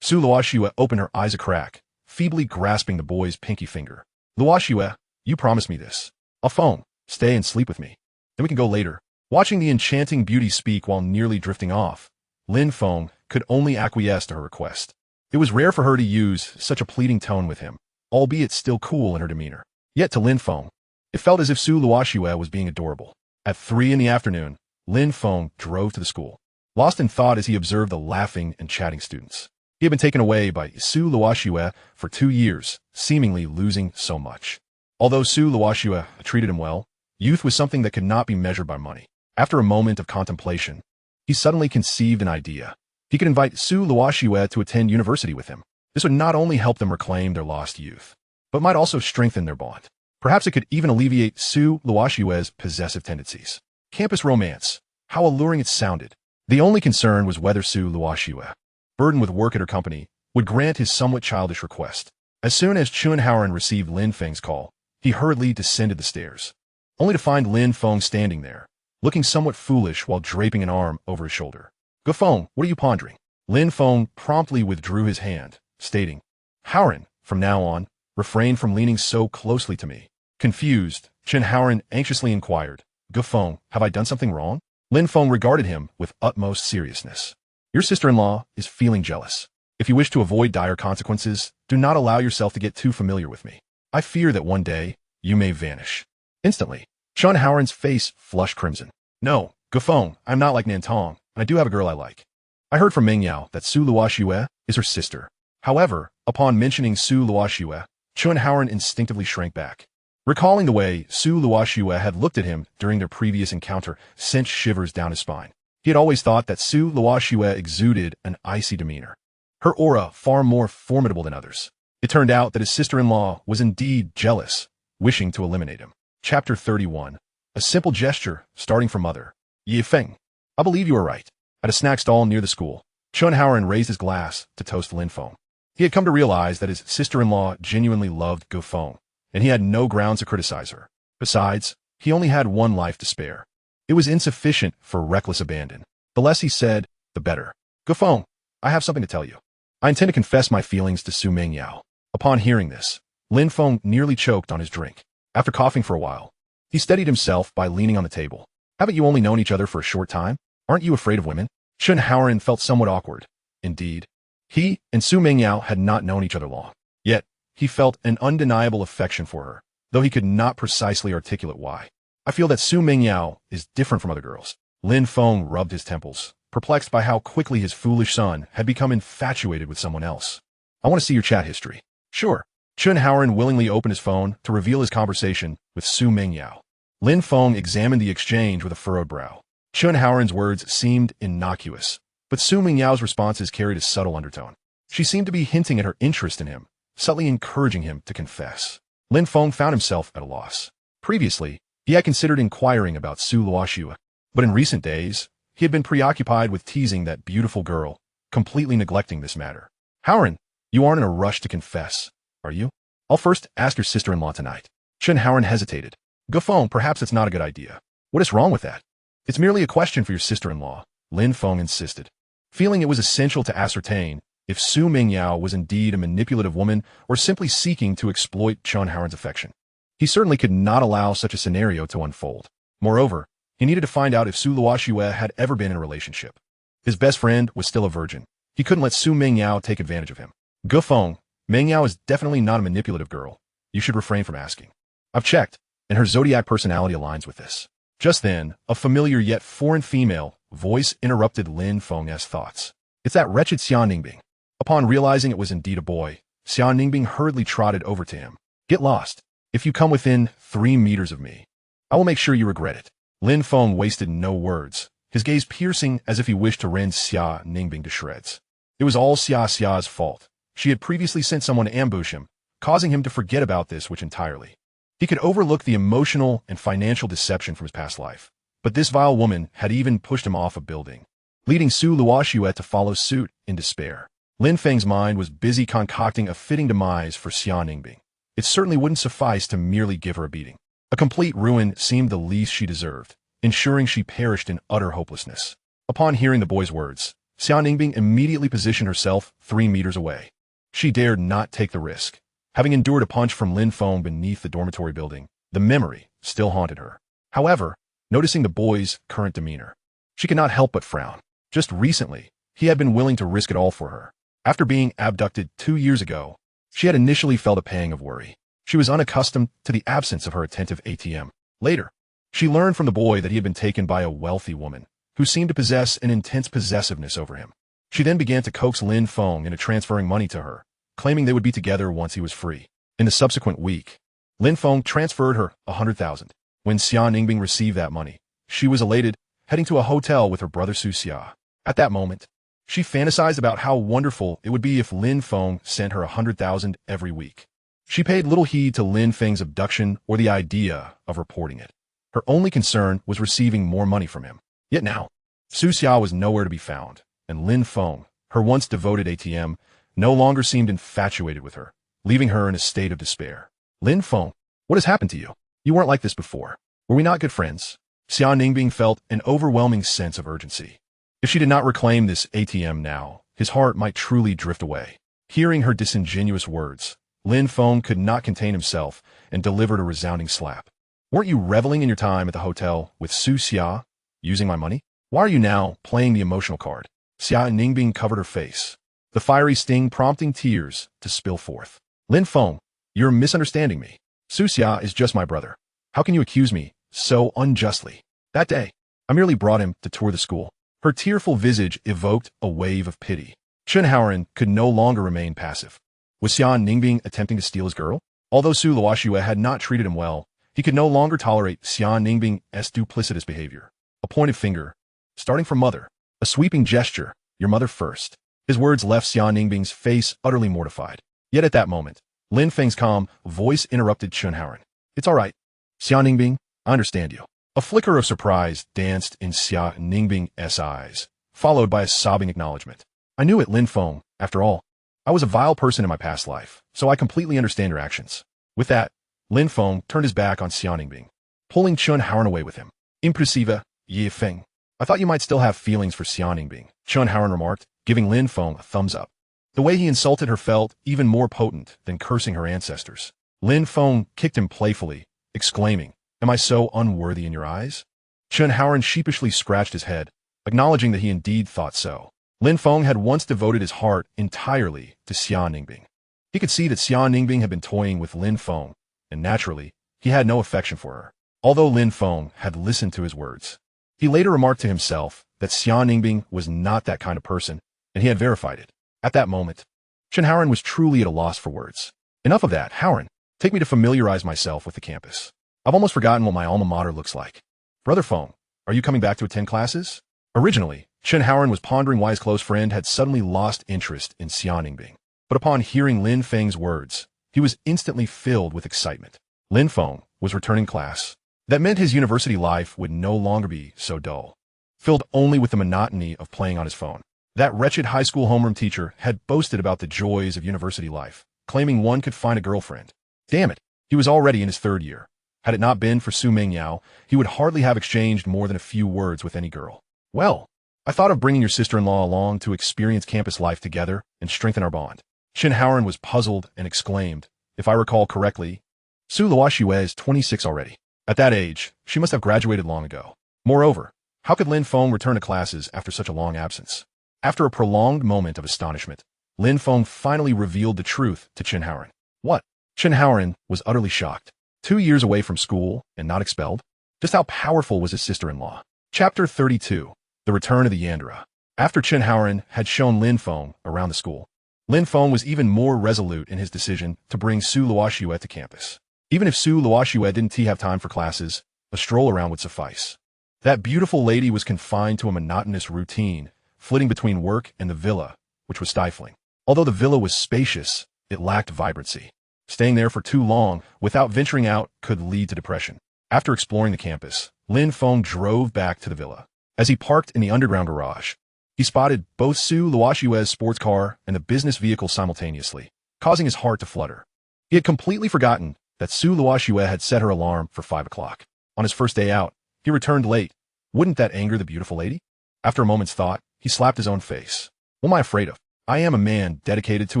Su Luoxue opened her eyes a crack, feebly grasping the boy's pinky finger. "Luoxue, you promised me this. I'll phone, stay and sleep with me. Then we can go later." Watching the enchanting beauty speak while nearly drifting off, Lin Feng could only acquiesce to her request. It was rare for her to use such a pleading tone with him, albeit still cool in her demeanor. Yet to Lin Feng, it felt as if Su Luoxue was being adorable. At 3 in the afternoon, Lin Feng drove to the school, lost in thought as he observed the laughing and chatting students. He had been taken away by Su Luoxue for 2 years, seemingly losing so much. Although Su Luoxue treated him well, youth was something that could not be measured by money. After a moment of contemplation, he suddenly conceived an idea. He could invite Su Luoxue to attend university with him. This would not only help them reclaim their lost youth, but might also strengthen their bond. Perhaps it could even alleviate Su Luoxue's possessive tendencies. Campus romance. How alluring it sounded. The only concern was whether Su Luoxue, burdened with work at her company, would grant his somewhat childish request. As soon as Chunhaoren received Lin Feng's call, he hurriedly descended the stairs, only to find Lin Feng standing there, looking somewhat foolish while draping an arm over his shoulder. "Go Feng, what are you pondering?" Lin Feng promptly withdrew his hand, stating, "Haoren, from now on, refrain from leaning so closely to me." Confused, Chunhaoren anxiously inquired, "Go Feng, have I done something wrong?" Lin Feng regarded him with utmost seriousness. "Your sister-in-law is feeling jealous. If you wish to avoid dire consequences, do not allow yourself to get too familiar with me. I fear that one day, you may vanish." Instantly, Chunhaoren's face flushed crimson. "No, Gufeng, I'm not like Nantong, and I do have a girl I like. I heard from Mengyao that Su Luoxue is her sister." However, upon mentioning Su Luoxue, Chunhaoren instinctively shrank back. Recalling the way Su Luoxue had looked at him during their previous encounter sent shivers down his spine. He had always thought that Su Luoxue exuded an icy demeanor, her aura far more formidable than others. It turned out that his sister-in-law was indeed jealous, wishing to eliminate him. Chapter 31. A simple gesture, starting from Mother. "Yi Feng, I believe you are right." At a snack stall near the school, Chunhaoren raised his glass to toast Lin Feng. He had come to realize that his sister-in-law genuinely loved Go Feng, and he had no grounds to criticize her. Besides, he only had one life to spare. It was insufficient for reckless abandon. The less he said, the better. "Go Feng, I have something to tell you. I intend to confess my feelings to Su Mengyao." Upon hearing this, Lin Feng nearly choked on his drink. After coughing for a while, he steadied himself by leaning on the table. "Haven't you only known each other for a short time? Aren't you afraid of women?" Chunhaoren felt somewhat awkward. Indeed, he and Su Mengyao had not known each other long. Yet, he felt an undeniable affection for her, though he could not precisely articulate why. "I feel that Su Mengyao is different from other girls." Lin Feng rubbed his temples, perplexed by how quickly his foolish son had become infatuated with someone else. "I want to see your chat history." "Sure." Chunhaoren willingly opened his phone to reveal his conversation with Su Mengyao. Lin Feng examined the exchange with a furrowed brow. Chunhaoren's words seemed innocuous, but Su Mengyao's responses carried a subtle undertone. She seemed to be hinting at her interest in him, subtly encouraging him to confess. Lin Feng found himself at a loss. Previously, he had considered inquiring about Su Luoxue, but in recent days, he had been preoccupied with teasing that beautiful girl, completely neglecting this matter. "Haoren, you aren't in a rush to confess, are you? I'll first ask your sister-in-law tonight." Chunhaoren hesitated. "Gufeng, perhaps it's not a good idea." "What is wrong with that?" "It's merely a question for your sister-in-law," Lin Feng insisted, feeling it was essential to ascertain if Su Mengyao was indeed a manipulative woman or simply seeking to exploit Chunhaoren's affection. He certainly could not allow such a scenario to unfold. Moreover, he needed to find out if Su Luoxue had ever been in a relationship. His best friend was still a virgin. He couldn't let Su Mengyao take advantage of him. "Gufeng, Mengyao is definitely not a manipulative girl. You should refrain from asking. I've checked, and her zodiac personality aligns with this." Just then, a familiar yet foreign female voice interrupted Lin Feng's thoughts. "It's that wretched Xian Ningbing." Upon realizing it was indeed a boy, Xian Ningbing hurriedly trotted over to him. "Get lost. If you come within 3 meters of me, I will make sure you regret it." Lin Feng wasted no words, his gaze piercing as if he wished to rend Xia Ningbing to shreds. It was all Xia's fault. She had previously sent someone to ambush him, causing him to forget about this which entirely. He could overlook the emotional and financial deception from his past life, but this vile woman had even pushed him off a building, leading Su Luoxue to follow suit in despair. Lin Feng's mind was busy concocting a fitting demise for Xian Ningbing. It certainly wouldn't suffice to merely give her a beating. A complete ruin seemed the least she deserved, ensuring she perished in utter hopelessness. Upon hearing the boy's words, Xian Ningbing immediately positioned herself 3 meters away. She dared not take the risk. Having endured a punch from Lin Feng beneath the dormitory building, the memory still haunted her. However, noticing the boy's current demeanor, she could not help but frown. Just recently, he had been willing to risk it all for her. After being abducted 2 years ago, she had initially felt a pang of worry. She was unaccustomed to the absence of her attentive ATM. Later, she learned from the boy that he had been taken by a wealthy woman, who seemed to possess an intense possessiveness over him. She then began to coax Lin Feng into transferring money to her, claiming they would be together once he was free. In the subsequent week, Lin Feng transferred her 100,000. When Xian Ningbing received that money, she was elated, heading to a hotel with her brother Su Xia. At that moment, she fantasized about how wonderful it would be if Lin Feng sent her 100,000 every week. She paid little heed to Lin Feng's abduction or the idea of reporting it. Her only concern was receiving more money from him. Yet now, Su Xia was nowhere to be found, and Lin Feng, her once devoted ATM, no longer seemed infatuated with her, leaving her in a state of despair. Lin Feng, what has happened to you? You weren't like this before. Were we not good friends? Xia Ningbing felt an overwhelming sense of urgency. If she did not reclaim this ATM now, his heart might truly drift away. Hearing her disingenuous words, Lin Feng could not contain himself and delivered a resounding slap. Weren't you reveling in your time at the hotel with Su Xia, using my money? Why are you now playing the emotional card? Xia Ningbing covered her face, the fiery sting prompting tears to spill forth. Lin Feng, you're misunderstanding me. Su Xia is just my brother. How can you accuse me so unjustly? That day, I merely brought him to tour the school. Her tearful visage evoked a wave of pity. Chen Haoran could no longer remain passive. Was Xia Ningbing attempting to steal his girl? Although Su Luoxue had not treated him well, he could no longer tolerate Xia Ningbing's duplicitous behavior. A pointed finger, starting from mother. A sweeping gesture, your mother first. His words left Xia Ningbing's face utterly mortified. Yet at that moment, Lin Feng's calm voice interrupted Chen Haoran. It's all right. Xia Ningbing, I understand you. A flicker of surprise danced in Xia Ningbing's eyes, followed by a sobbing acknowledgement. I knew it, Lin Feng. After all, I was a vile person in my past life, so I completely understand your actions. With that, Lin Feng turned his back on Xia Ningbing, pulling Chen Haoran away with him. Impressive, Yi Feng. I thought you might still have feelings for Xia Ningbing, Chen Haoran remarked, giving Lin Feng a thumbs up. The way he insulted her felt even more potent than cursing her ancestors. Lin Feng kicked him playfully, exclaiming, Am I so unworthy in your eyes? Chen Haoran sheepishly scratched his head, acknowledging that he indeed thought so. Lin Feng had once devoted his heart entirely to Xia Ningbing. He could see that Xia Ningbing had been toying with Lin Feng, and naturally, he had no affection for her. Although Lin Feng had listened to his words, he later remarked to himself that Xia Ningbing was not that kind of person, and he had verified it. At that moment, Chen Haoran was truly at a loss for words. Enough of that, Haoran. Take me to familiarize myself with the campus. I've almost forgotten what my alma mater looks like. Brother Feng, are you coming back to attend classes? Originally, Chen Haoran was pondering why his close friend had suddenly lost interest in Xia Ningbing. But upon hearing Lin Feng's words, he was instantly filled with excitement. Lin Feng was returning class. That meant his university life would no longer be so dull, filled only with the monotony of playing on his phone. That wretched high school homeroom teacher had boasted about the joys of university life, claiming one could find a girlfriend. Damn it, he was already in his third year. Had it not been for Su Mingyao, he would hardly have exchanged more than a few words with any girl. Well, I thought of bringing your sister-in-law along to experience campus life together and strengthen our bond. Chen Haoran was puzzled and exclaimed, if I recall correctly, Su Luoxue is 26 already. At that age, she must have graduated long ago. Moreover, how could Lin Feng return to classes after such a long absence? After a prolonged moment of astonishment, Lin Feng finally revealed the truth to Chen Haoran. What? Chen Haoran was utterly shocked. 2 years away from school and not expelled? Just how powerful was his sister-in-law? Chapter 32. The Return of the Yandere. After Chen Haoran had shown Lin Feng around the school, Lin Feng was even more resolute in his decision to bring Su Luoxue to campus. Even if Su Luoxue didn't have time for classes, a stroll around would suffice. That beautiful lady was confined to a monotonous routine, flitting between work and the villa, which was stifling. Although the villa was spacious, it lacked vibrancy. Staying there for too long without venturing out could lead to depression. After exploring the campus, Lin Feng drove back to the villa. As he parked in the underground garage, he spotted both Su Luoxue's sports car and the business vehicle simultaneously, causing his heart to flutter. He had completely forgotten that Su Luoxue had set her alarm for 5 o'clock. On his first day out, he returned late. Wouldn't that anger the beautiful lady? After a moment's thought, he slapped his own face. What am I afraid of? I am a man dedicated to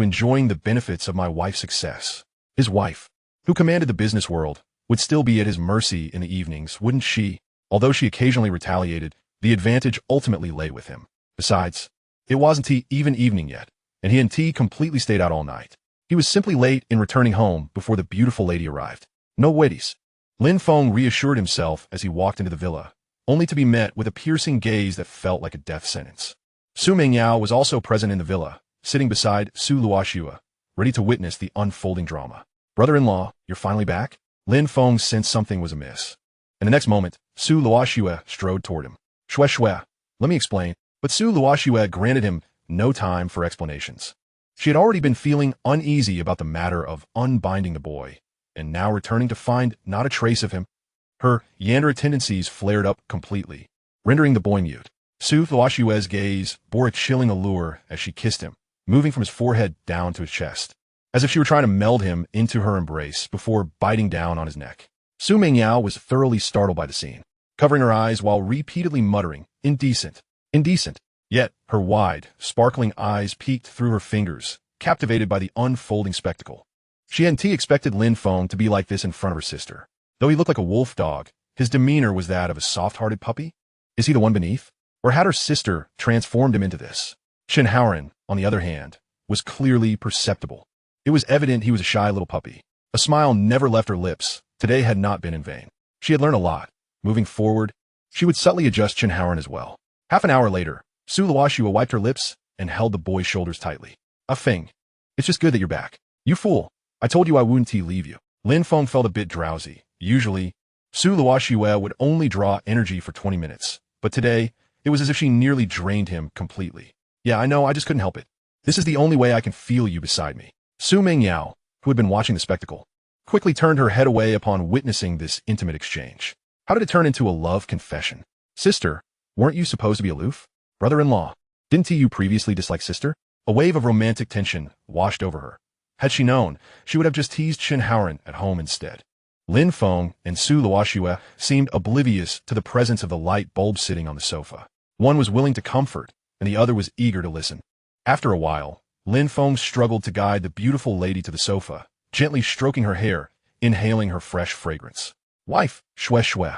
enjoying the benefits of my wife's success. His wife, who commanded the business world, would still be at his mercy in the evenings, wouldn't she? Although she occasionally retaliated, the advantage ultimately lay with him. Besides, it wasn't even evening yet, and he and T completely stayed out all night. He was simply late in returning home before the beautiful lady arrived. No waities. Lin Feng reassured himself as he walked into the villa, only to be met with a piercing gaze that felt like a death sentence. Su Mingyao was also present in the villa, sitting beside Su Luoxue, ready to witness the unfolding drama. Brother-in-law, you're finally back? Lin Feng sensed something was amiss. And the next moment, Su Luoxue strode toward him. Shue, let me explain. But Su Luoxue granted him no time for explanations. She had already been feeling uneasy about the matter of unbinding the boy, and now returning to find not a trace of him, her Yandere tendencies flared up completely. rendering the boy mute. Su Luoxue's gaze bore a chilling allure as she kissed him, moving from his forehead down to his chest, as if she were trying to meld him into her embrace before biting down on his neck. Su Mingyao was thoroughly startled by the scene, covering her eyes while repeatedly muttering, "Indecent, indecent." Yet, her wide, sparkling eyes peeked through her fingers, captivated by the unfolding spectacle. She hadn't expected Lin Feng to be like this in front of her sister. Though he looked like a wolf dog, his demeanor was that of a soft-hearted puppy. Is he the one beneath? Or had her sister transformed him into this? Chen Haoran, on the other hand, was clearly perceptible. It was evident he was a shy little puppy. A smile never left her lips. Today had not been in vain. She had learned a lot. Moving forward, she would subtly adjust Chen Haoran as well. Half an hour later, Su Luoxue wiped her lips and held the boy's shoulders tightly. Feng, it's just good that you're back. You fool. I told you I wouldn't leave you. Lin Feng felt a bit drowsy. Usually, Su Luoxue would only draw energy for 20 minutes. But today, it was as if she nearly drained him completely. Yeah, I know, I just couldn't help it. This is the only way I can feel you beside me. Su Mingyao, who had been watching the spectacle, quickly turned her head away upon witnessing this intimate exchange. How did it turn into a love confession? Sister, weren't you supposed to be aloof? Brother-in-law, didn't you previously dislike sister? A wave of romantic tension washed over her. Had she known, she would have just teased Chen Haoran at home instead. Lin Feng and Su Luoxue seemed oblivious to the presence of the light bulb sitting on the sofa. One was willing to comfort, and the other was eager to listen. After a while, Lin Feng struggled to guide the beautiful lady to the sofa, gently stroking her hair, inhaling her fresh fragrance. Wife, shue shue.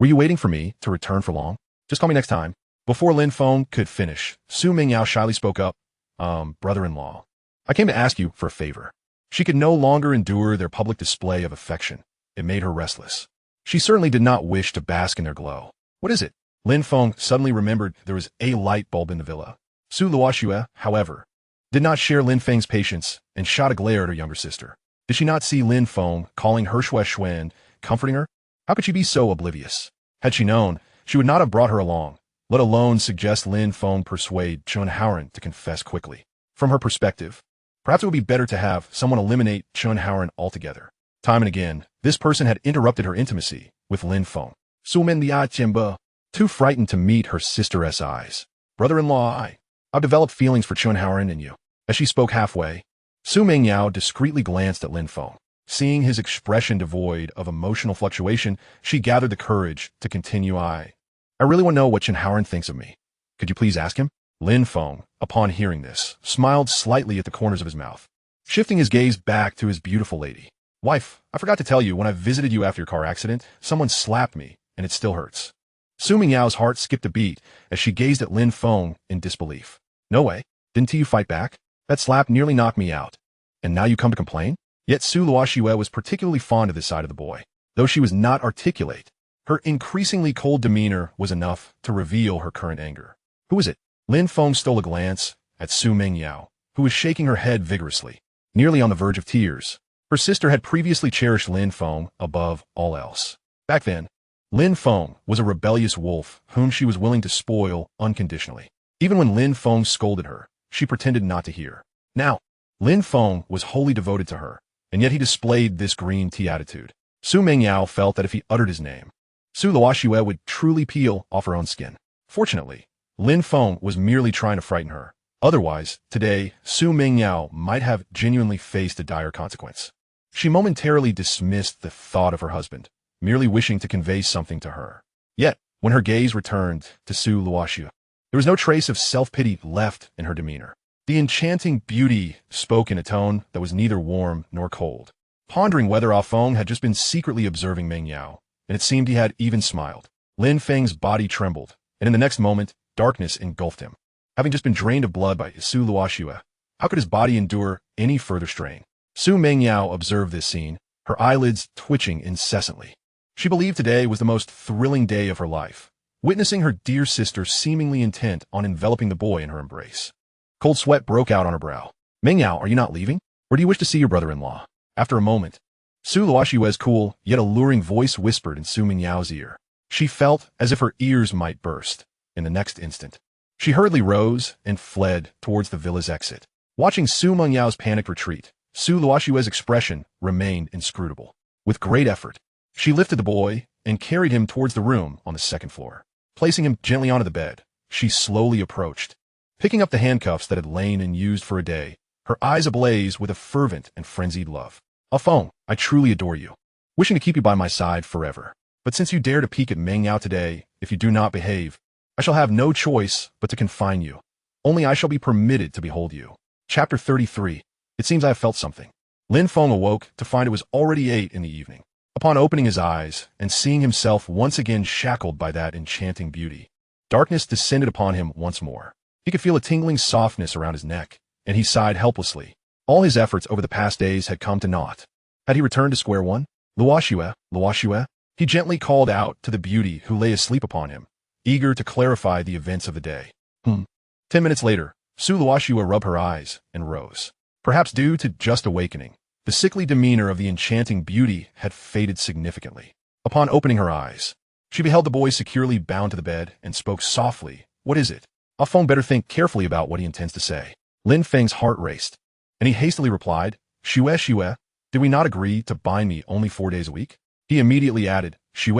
Were you waiting for me to return for long? Just call me next time. Before Lin Feng could finish, Su Mingyao shyly spoke up, brother-in-law. I came to ask you for a favor. She could no longer endure their public display of affection. It made her restless. She certainly did not wish to bask in their glow. What is it? Lin Feng suddenly remembered there was a light bulb in the villa. Su Luoxue, however, did not share Lin Feng's patience and shot a glare at her younger sister. Did she not see Lin Feng calling her shue shue and comforting her? How could she be so oblivious? Had she known, she would not have brought her along, let alone suggest Lin Feng persuade Chen Haoran to confess quickly. From her perspective, perhaps it would be better to have someone eliminate Chen Haoran altogether. Time and again, this person had interrupted her intimacy with Lin Feng. Su Mingyao, too frightened to meet her sister's eyes. Brother-in-law, I've developed feelings for Chen Haoran and you. As she spoke halfway, Su Mingyao discreetly glanced at Lin Feng. Seeing his expression devoid of emotional fluctuation, she gathered the courage to continue. I really want to know what Chen Haoran thinks of me. Could you please ask him? Lin Feng, upon hearing this, smiled slightly at the corners of his mouth, shifting his gaze back to his beautiful lady. Wife, I forgot to tell you, when I visited you after your car accident, someone slapped me, and it still hurts. Su Mingyao's heart skipped a beat as she gazed at Lin Feng in disbelief. No way. Didn't you fight back? That slap nearly knocked me out. And now you come to complain? Yet Su Luoxue was particularly fond of this side of the boy. Though she was not articulate, her increasingly cold demeanor was enough to reveal her current anger. Who is it? Lin Feng stole a glance at Su Mingyao, who was shaking her head vigorously, nearly on the verge of tears. Her sister had previously cherished Lin Feng above all else. Back then, Lin Feng was a rebellious wolf whom she was willing to spoil unconditionally. Even when Lin Feng scolded her, she pretended not to hear. Now, Lin Feng was wholly devoted to her, and yet he displayed this green tea attitude. Su Mingyao felt that if he uttered his name, Su Luoxue would truly peel off her own skin. Fortunately, Lin Feng was merely trying to frighten her. Otherwise, today, Su Mingyao might have genuinely faced a dire consequence. She momentarily dismissed the thought of her husband, merely wishing to convey something to her. Yet, when her gaze returned to Su Luoxue, there was no trace of self-pity left in her demeanor. The enchanting beauty spoke in a tone that was neither warm nor cold. Pondering whether Feng had just been secretly observing Mingyao, and it seemed he had even smiled. Lin Feng's body trembled, and in the next moment, darkness engulfed him. Having just been drained of blood by Su Luoxue, how could his body endure any further strain? Su Mingyao observed this scene, her eyelids twitching incessantly. She believed today was the most thrilling day of her life, witnessing her dear sister seemingly intent on enveloping the boy in her embrace. Cold sweat broke out on her brow. Mingyao, are you not leaving? Or do you wish to see your brother-in-law? After a moment, Su Luoxue's cool yet alluring voice whispered in Su Mingyao's ear. She felt as if her ears might burst. In the next instant, she hurriedly rose and fled towards the villa's exit. Watching Su Mingyao's panicked retreat, Su Luoxue's expression remained inscrutable. With great effort, she lifted the boy and carried him towards the room on the second floor. Placing him gently onto the bed, she slowly approached. Picking up the handcuffs that had lain unused for a day, her eyes ablaze with a fervent and frenzied love. Feng, I truly adore you, wishing to keep you by my side forever. But since you dare to peek at Meng Yao today, if you do not behave, I shall have no choice but to confine you. Only I shall be permitted to behold you. Chapter 33. It seems I have felt something. Lin Feng awoke to find it was already 8 in the evening. Upon opening his eyes and seeing himself once again shackled by that enchanting beauty, darkness descended upon him once more. He could feel a tingling softness around his neck, and he sighed helplessly. All his efforts over the past days had come to naught. Had he returned to square one? Luoxue, Luoxue? He gently called out to the beauty who lay asleep upon him, eager to clarify the events of the day. 10 minutes later, Su Luoxue rubbed her eyes and rose. Perhaps due to just awakening, the sickly demeanor of the enchanting beauty had faded significantly. Upon opening her eyes, she beheld the boy securely bound to the bed and spoke softly. What is it? Feng better think carefully about what he intends to say. Lin Feng's heart raced, and he hastily replied, Shue, did we not agree to bind me only 4 days a week? He immediately added, Shue,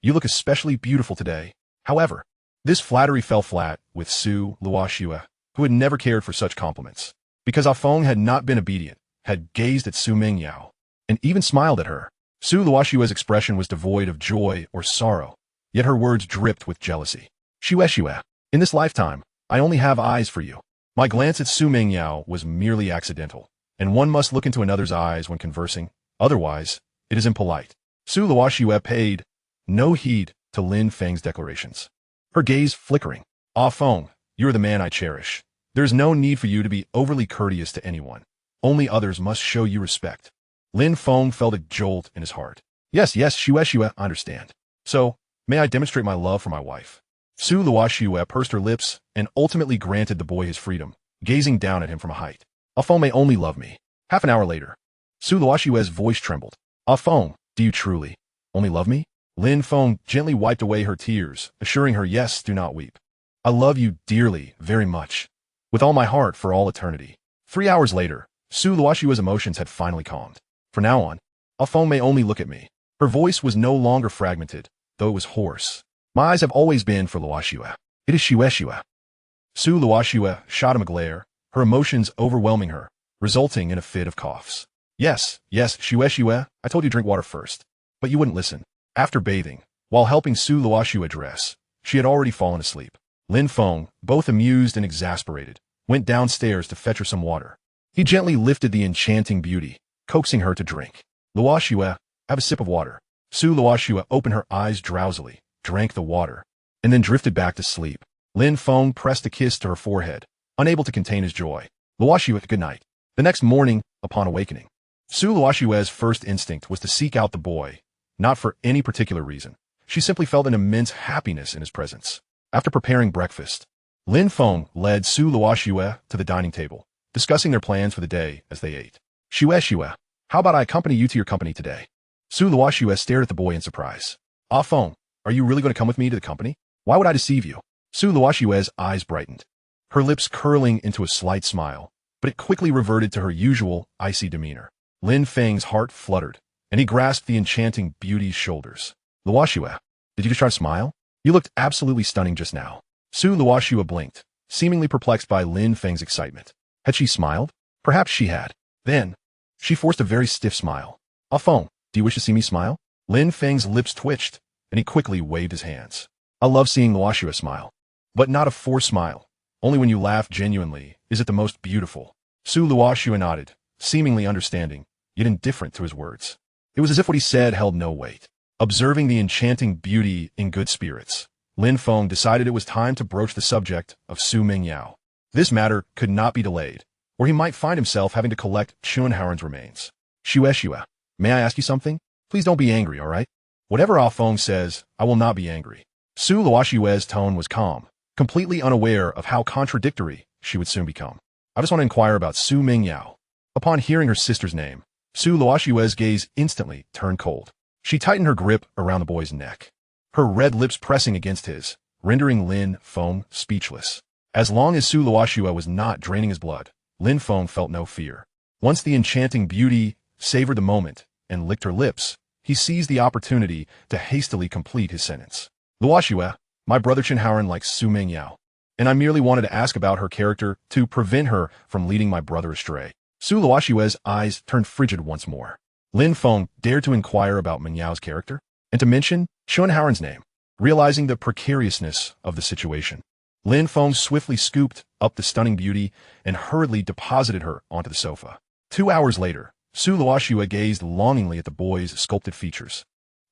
you look especially beautiful today. However, this flattery fell flat with Su Luoxue, who had never cared for such compliments, because Feng had not been obedient, had gazed at Su Meng Yao, and even smiled at her. Su Luoxue's expression was devoid of joy or sorrow, yet her words dripped with jealousy. Shue, in this lifetime, I only have eyes for you. My glance at Su Meng Yao was merely accidental, and one must look into another's eyes when conversing, otherwise, it is impolite. Su Luoxue paid no heed to Lin Feng's declarations, her gaze flickering. Feng, you are the man I cherish. There is no need for you to be overly courteous to anyone. Only others must show you respect. Lin Feng felt a jolt in his heart. Yes, Shue, I understand. So, may I demonstrate my love for my wife? Su Luoxue pursed her lips and ultimately granted the boy his freedom, gazing down at him from a height. Feng may only love me. Half an hour later, Su Luoxue's voice trembled. Feng, do you truly only love me? Lin Feng gently wiped away her tears, assuring her, yes, do not weep. I love you dearly, very much. With all my heart for all eternity. 3 hours later, Su Luoxue's emotions had finally calmed. From now on, Feng may only look at me. Her voice was no longer fragmented, though it was hoarse. My eyes have always been for Luoxue. It is Shue. Su Luoxue shot him a glare, her emotions overwhelming her, resulting in a fit of coughs. Yes, Shue, I told you to drink water first. But you wouldn't listen. After bathing, while helping Su Luoxue dress, she had already fallen asleep. Lin Feng, both amused and exasperated, went downstairs to fetch her some water. He gently lifted the enchanting beauty, coaxing her to drink. Luoxue, have a sip of water. Su Luoxue opened her eyes drowsily, drank the water, and then drifted back to sleep. Lin Feng pressed a kiss to her forehead, unable to contain his joy. Luoxue, good night. The next morning, upon awakening, Su Luoxue's first instinct was to seek out the boy, not for any particular reason. She simply felt an immense happiness in his presence. After preparing breakfast, Lin Feng led Su Luoxue to the dining table, discussing their plans for the day as they ate. Shue, how about I accompany you to your company today? Su Luoxue stared at the boy in surprise. Feng, are you really going to come with me to the company? Why would I deceive you? Su Luoxue's eyes brightened, her lips curling into a slight smile, but it quickly reverted to her usual icy demeanor. Lin Feng's heart fluttered, and he grasped the enchanting beauty's shoulders. Luoxue, did you just try to smile? You looked absolutely stunning just now. Su Luoxue blinked, seemingly perplexed by Lin Feng's excitement. Had she smiled? Perhaps she had. Then, she forced a very stiff smile. Feng, do you wish to see me smile? Lin Feng's lips twitched, and he quickly waved his hands. I love seeing Luoxue smile. But not a forced smile. Only when you laugh genuinely is it the most beautiful. Su Luoxue nodded, seemingly understanding, yet indifferent to his words. It was as if what he said held no weight. Observing the enchanting beauty in good spirits, Lin Feng decided it was time to broach the subject of Su Meng Yao. This matter could not be delayed, or he might find himself having to collect Chunhaoren's remains. Shue, may I ask you something? Please don't be angry, all right? Whatever Feng says, I will not be angry. Su Luoxue's tone was calm, completely unaware of how contradictory she would soon become. I just want to inquire about Su Meng Yao. Upon hearing her sister's name, Su Luoxue's gaze instantly turned cold. She tightened her grip around the boy's neck, her red lips pressing against his, rendering Lin Feng speechless. As long as Su Luoxue was not draining his blood, Lin Feng felt no fear. Once the enchanting beauty savored the moment and licked her lips, he seized the opportunity to hastily complete his sentence. Luoxue, My brother Chenhaoren likes Su Mingyao, and I merely wanted to ask about her character to prevent her from leading my brother astray. Su Luoxue's eyes turned frigid once more. Lin Feng dared to inquire about Mingyao's character, and to mention Chenhaoren's name. Realizing the precariousness of the situation, Lin Feng swiftly scooped up the stunning beauty and hurriedly deposited her onto the sofa. 2 hours later, Su Luoxue gazed longingly at the boy's sculpted features.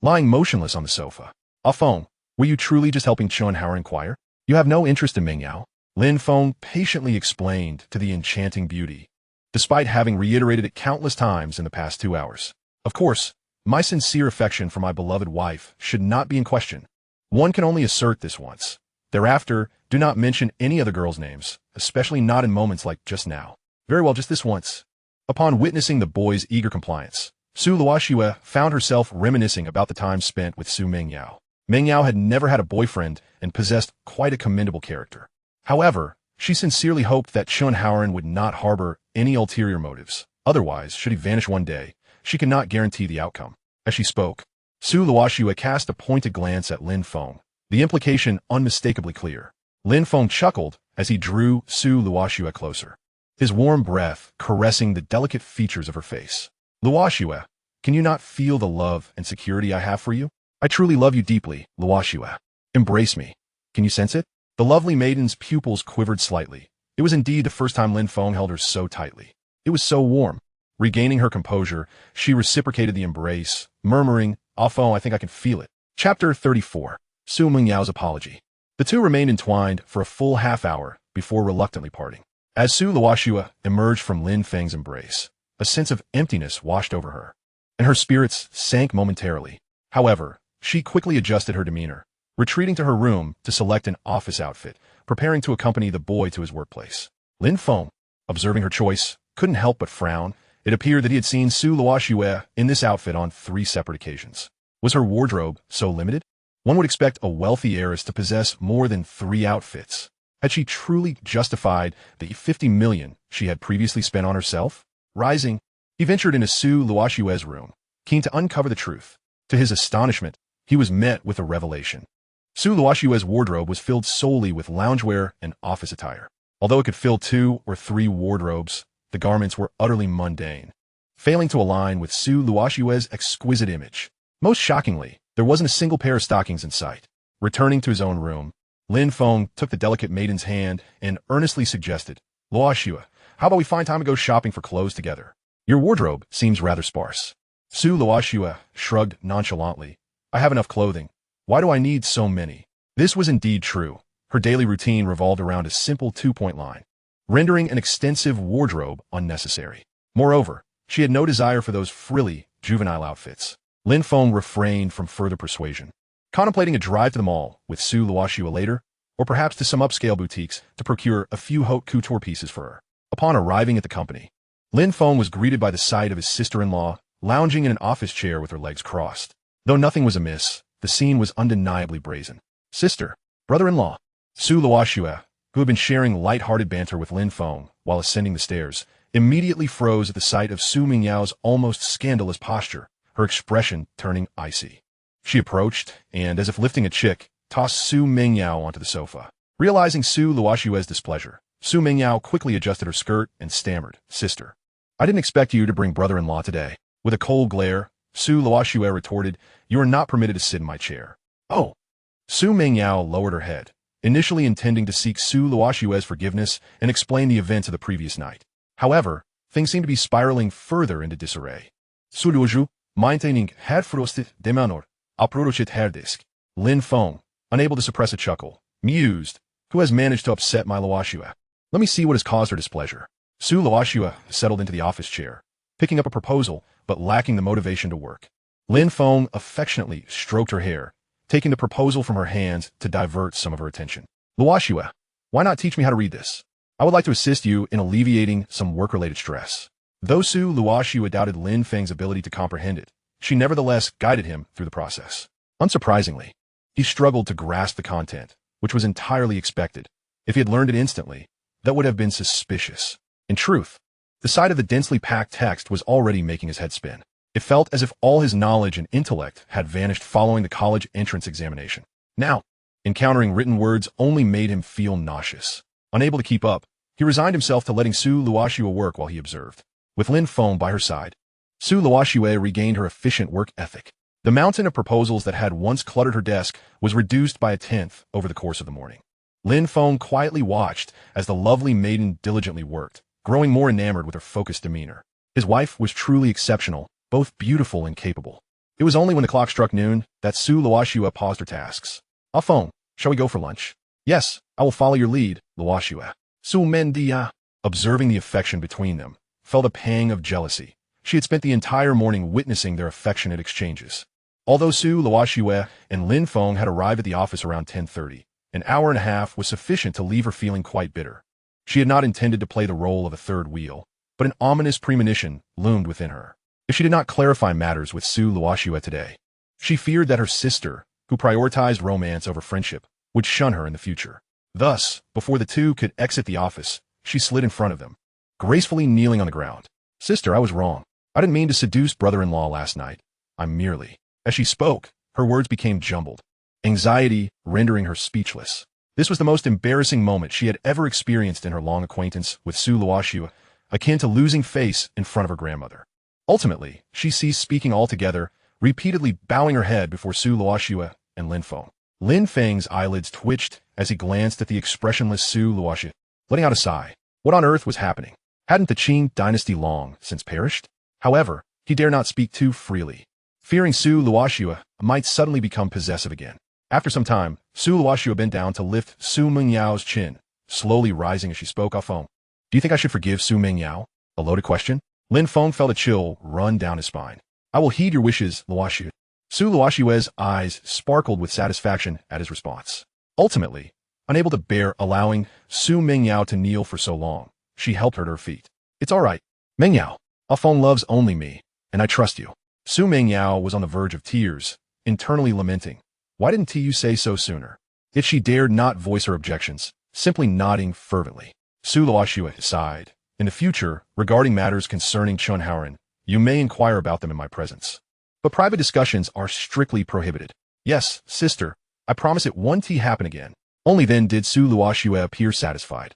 Lying motionless on the sofa. "Ah Feng, were you truly just helping Chenhaoren inquire? You have no interest in Mingyao?" Lin Feng patiently explained to the enchanting beauty, despite having reiterated it countless times in the past 2 hours. "Of course, my sincere affection for my beloved wife should not be in question. One can only assert this once. Thereafter, do not mention any other girls' names, especially not in moments like just now." "Very well, just this once." Upon witnessing the boy's eager compliance, Su Luoxue found herself reminiscing about the time spent with Su Mingyao. Mingyao had never had a boyfriend and possessed quite a commendable character. However, she sincerely hoped that Chenhaoren would not harbor any ulterior motives. Otherwise, should he vanish one day, she could not guarantee the outcome. As she spoke, Su Luoxue cast a pointed glance at Lin Feng, the implication unmistakably clear. Lin Feng chuckled as he drew Su Luoxue closer, his warm breath caressing the delicate features of her face. "Luoxue, can you not feel the love and security I have for you? I truly love you deeply, Luoxue. Embrace me. Can you sense it?" The lovely maiden's pupils quivered slightly. It was indeed the first time Lin Feng held her so tightly. It was so warm. Regaining her composure, she reciprocated the embrace, murmuring, "Ah Feng, I think I can feel it." Chapter 34. Su Mingyao's Apology. The two remained entwined for a full half-hour before reluctantly parting. As Su Luoxue emerged from Lin Feng's embrace, a sense of emptiness washed over her, and her spirits sank momentarily. However, she quickly adjusted her demeanor, retreating to her room to select an office outfit, preparing to accompany the boy to his workplace. Lin Feng, observing her choice, couldn't help but frown. It appeared that he had seen Su Luoxue in this outfit on 3 separate occasions. Was her wardrobe so limited? One would expect a wealthy heiress to possess more than 3 outfits. Had she truly justified the 50 million she had previously spent on herself? Rising, he ventured into Su Luoxue's room, keen to uncover the truth. To his astonishment, he was met with a revelation. Su Luoxue's wardrobe was filled solely with loungewear and office attire. Although it could fill 2 or 3 wardrobes, the garments were utterly mundane, failing to align with Su Luoxue's exquisite image. Most shockingly, there wasn't a single pair of stockings in sight. Returning to his own room, Lin Feng took the delicate maiden's hand and earnestly suggested, "Luoxue, how about we find time to go shopping for clothes together? Your wardrobe seems rather sparse." Su Luoxue shrugged nonchalantly. "I have enough clothing. Why do I need so many?" This was indeed true. Her daily routine revolved around a simple 2-point line, rendering an extensive wardrobe unnecessary. Moreover, she had no desire for those frilly, juvenile outfits. Lin Feng refrained from further persuasion, contemplating a drive to the mall with Su Luoxue later, or perhaps to some upscale boutiques to procure a few haute couture pieces for her. Upon arriving at the company, Lin Feng was greeted by the sight of his sister-in-law lounging in an office chair with her legs crossed. Though nothing was amiss, the scene was undeniably brazen. "Sister, brother-in-law." Su Luoxue, who had been sharing light-hearted banter with Lin Feng while ascending the stairs, immediately froze at the sight of Su Mingyao's almost scandalous posture, her expression turning icy. She approached, and, as if lifting a chick, tossed Su Mingyao onto the sofa. Realizing Su Luoxue's displeasure, Su Mingyao quickly adjusted her skirt and stammered, "Sister, I didn't expect you to bring brother-in-law today." With a cold glare, Su Luoxue retorted, "You are not permitted to sit in my chair." "Oh." Su Mingyao lowered her head, initially intending to seek Su Luoxue's forgiveness and explain the events of the previous night. However, things seemed to be spiraling further into disarray. "Su Luoxue, maintaining had frosted demanor, approached herdisk." Lin Feng, unable to suppress a chuckle, mused, "Who has managed to upset my Luoxue? Let me see what has caused her displeasure." Su Luoxue settled into the office chair, picking up a proposal, but lacking the motivation to work. Lin Feng affectionately stroked her hair, taking the proposal from her hands to divert some of her attention. "Luoxue, why not teach me how to read this? I would like to assist you in alleviating some work-related stress." Though Su Luoxue doubted Lin Feng's ability to comprehend it, she nevertheless guided him through the process. Unsurprisingly, he struggled to grasp the content, which was entirely expected. If he had learned it instantly, that would have been suspicious. In truth, the sight of the densely packed text was already making his head spin. It felt as if all his knowledge and intellect had vanished following the college entrance examination. Now, Encountering written words only made him feel nauseous. Unable to keep up, he resigned himself to letting Su Luoxue work while he observed. With Lin Feng by her side, Su Luoxue regained her efficient work ethic. The mountain of proposals that had once cluttered her desk was reduced by a tenth over the course of the morning. Lin Feng quietly watched as the lovely maiden diligently worked, growing more enamored with her focused demeanor. His wife was truly exceptional, both beautiful and capable. It was only when the clock struck noon that Su Luoxue paused her tasks. "Ah Feng, shall we go for lunch?" "Yes, I will follow your lead, Luoxue." Su Mendia, observing the affection between them, felt a pang of jealousy. She had spent the entire morning witnessing their affectionate exchanges. Although Su Luoxue and Lin Feng had arrived at the office around 10:30, an hour and a half was sufficient to leave her feeling quite bitter. She had not intended to play the role of a third wheel, but an ominous premonition loomed within her. If she did not clarify matters with Su Luoxue today, she feared that her sister, who prioritized romance over friendship, would shun her in the future. Thus, before the two could exit the office, she slid in front of them, gracefully kneeling on the ground. "Sister, I was wrong. I didn't mean to seduce brother-in-law last night. I merely..." As she spoke, her words became jumbled, anxiety rendering her speechless. This was the most embarrassing moment she had ever experienced in her long acquaintance with Su Luoxue, akin to losing face in front of her grandmother. Ultimately, she ceased speaking altogether, repeatedly bowing her head before Su Luoxue and Lin Feng. Lin Feng's eyelids twitched as he glanced at the expressionless Su Luoxue, letting out a sigh. What on earth was happening? Hadn't the Qing dynasty long since perished? However, he dare not speak too freely, fearing Su Luoxue might suddenly become possessive again. After some time, Su Luoxue bent down to lift Su Mengyao's chin, slowly rising as she spoke. "Ah Feng, do you think I should forgive Su Mengyao?" A loaded question. Lin Feng felt a chill run down his spine. "I will heed your wishes, Luoxue." Su Luoxue's eyes sparkled with satisfaction at his response. Ultimately, unable to bear allowing Su Mengyao to kneel for so long, she helped her to her feet. "It's all right, Mengyao. Ah Feng loves only me, and I trust you." Su Mengyao was on the verge of tears, internally lamenting. Why didn't you say so sooner? Yet she dared not voice her objections, simply nodding fervently. Su Luoxue sighed. "In the future, regarding matters concerning Chunhaoren, you may inquire about them in my presence. But private discussions are strictly prohibited." "Yes, sister, I promise it won't happen again." Only then did Su Luoxue appear satisfied,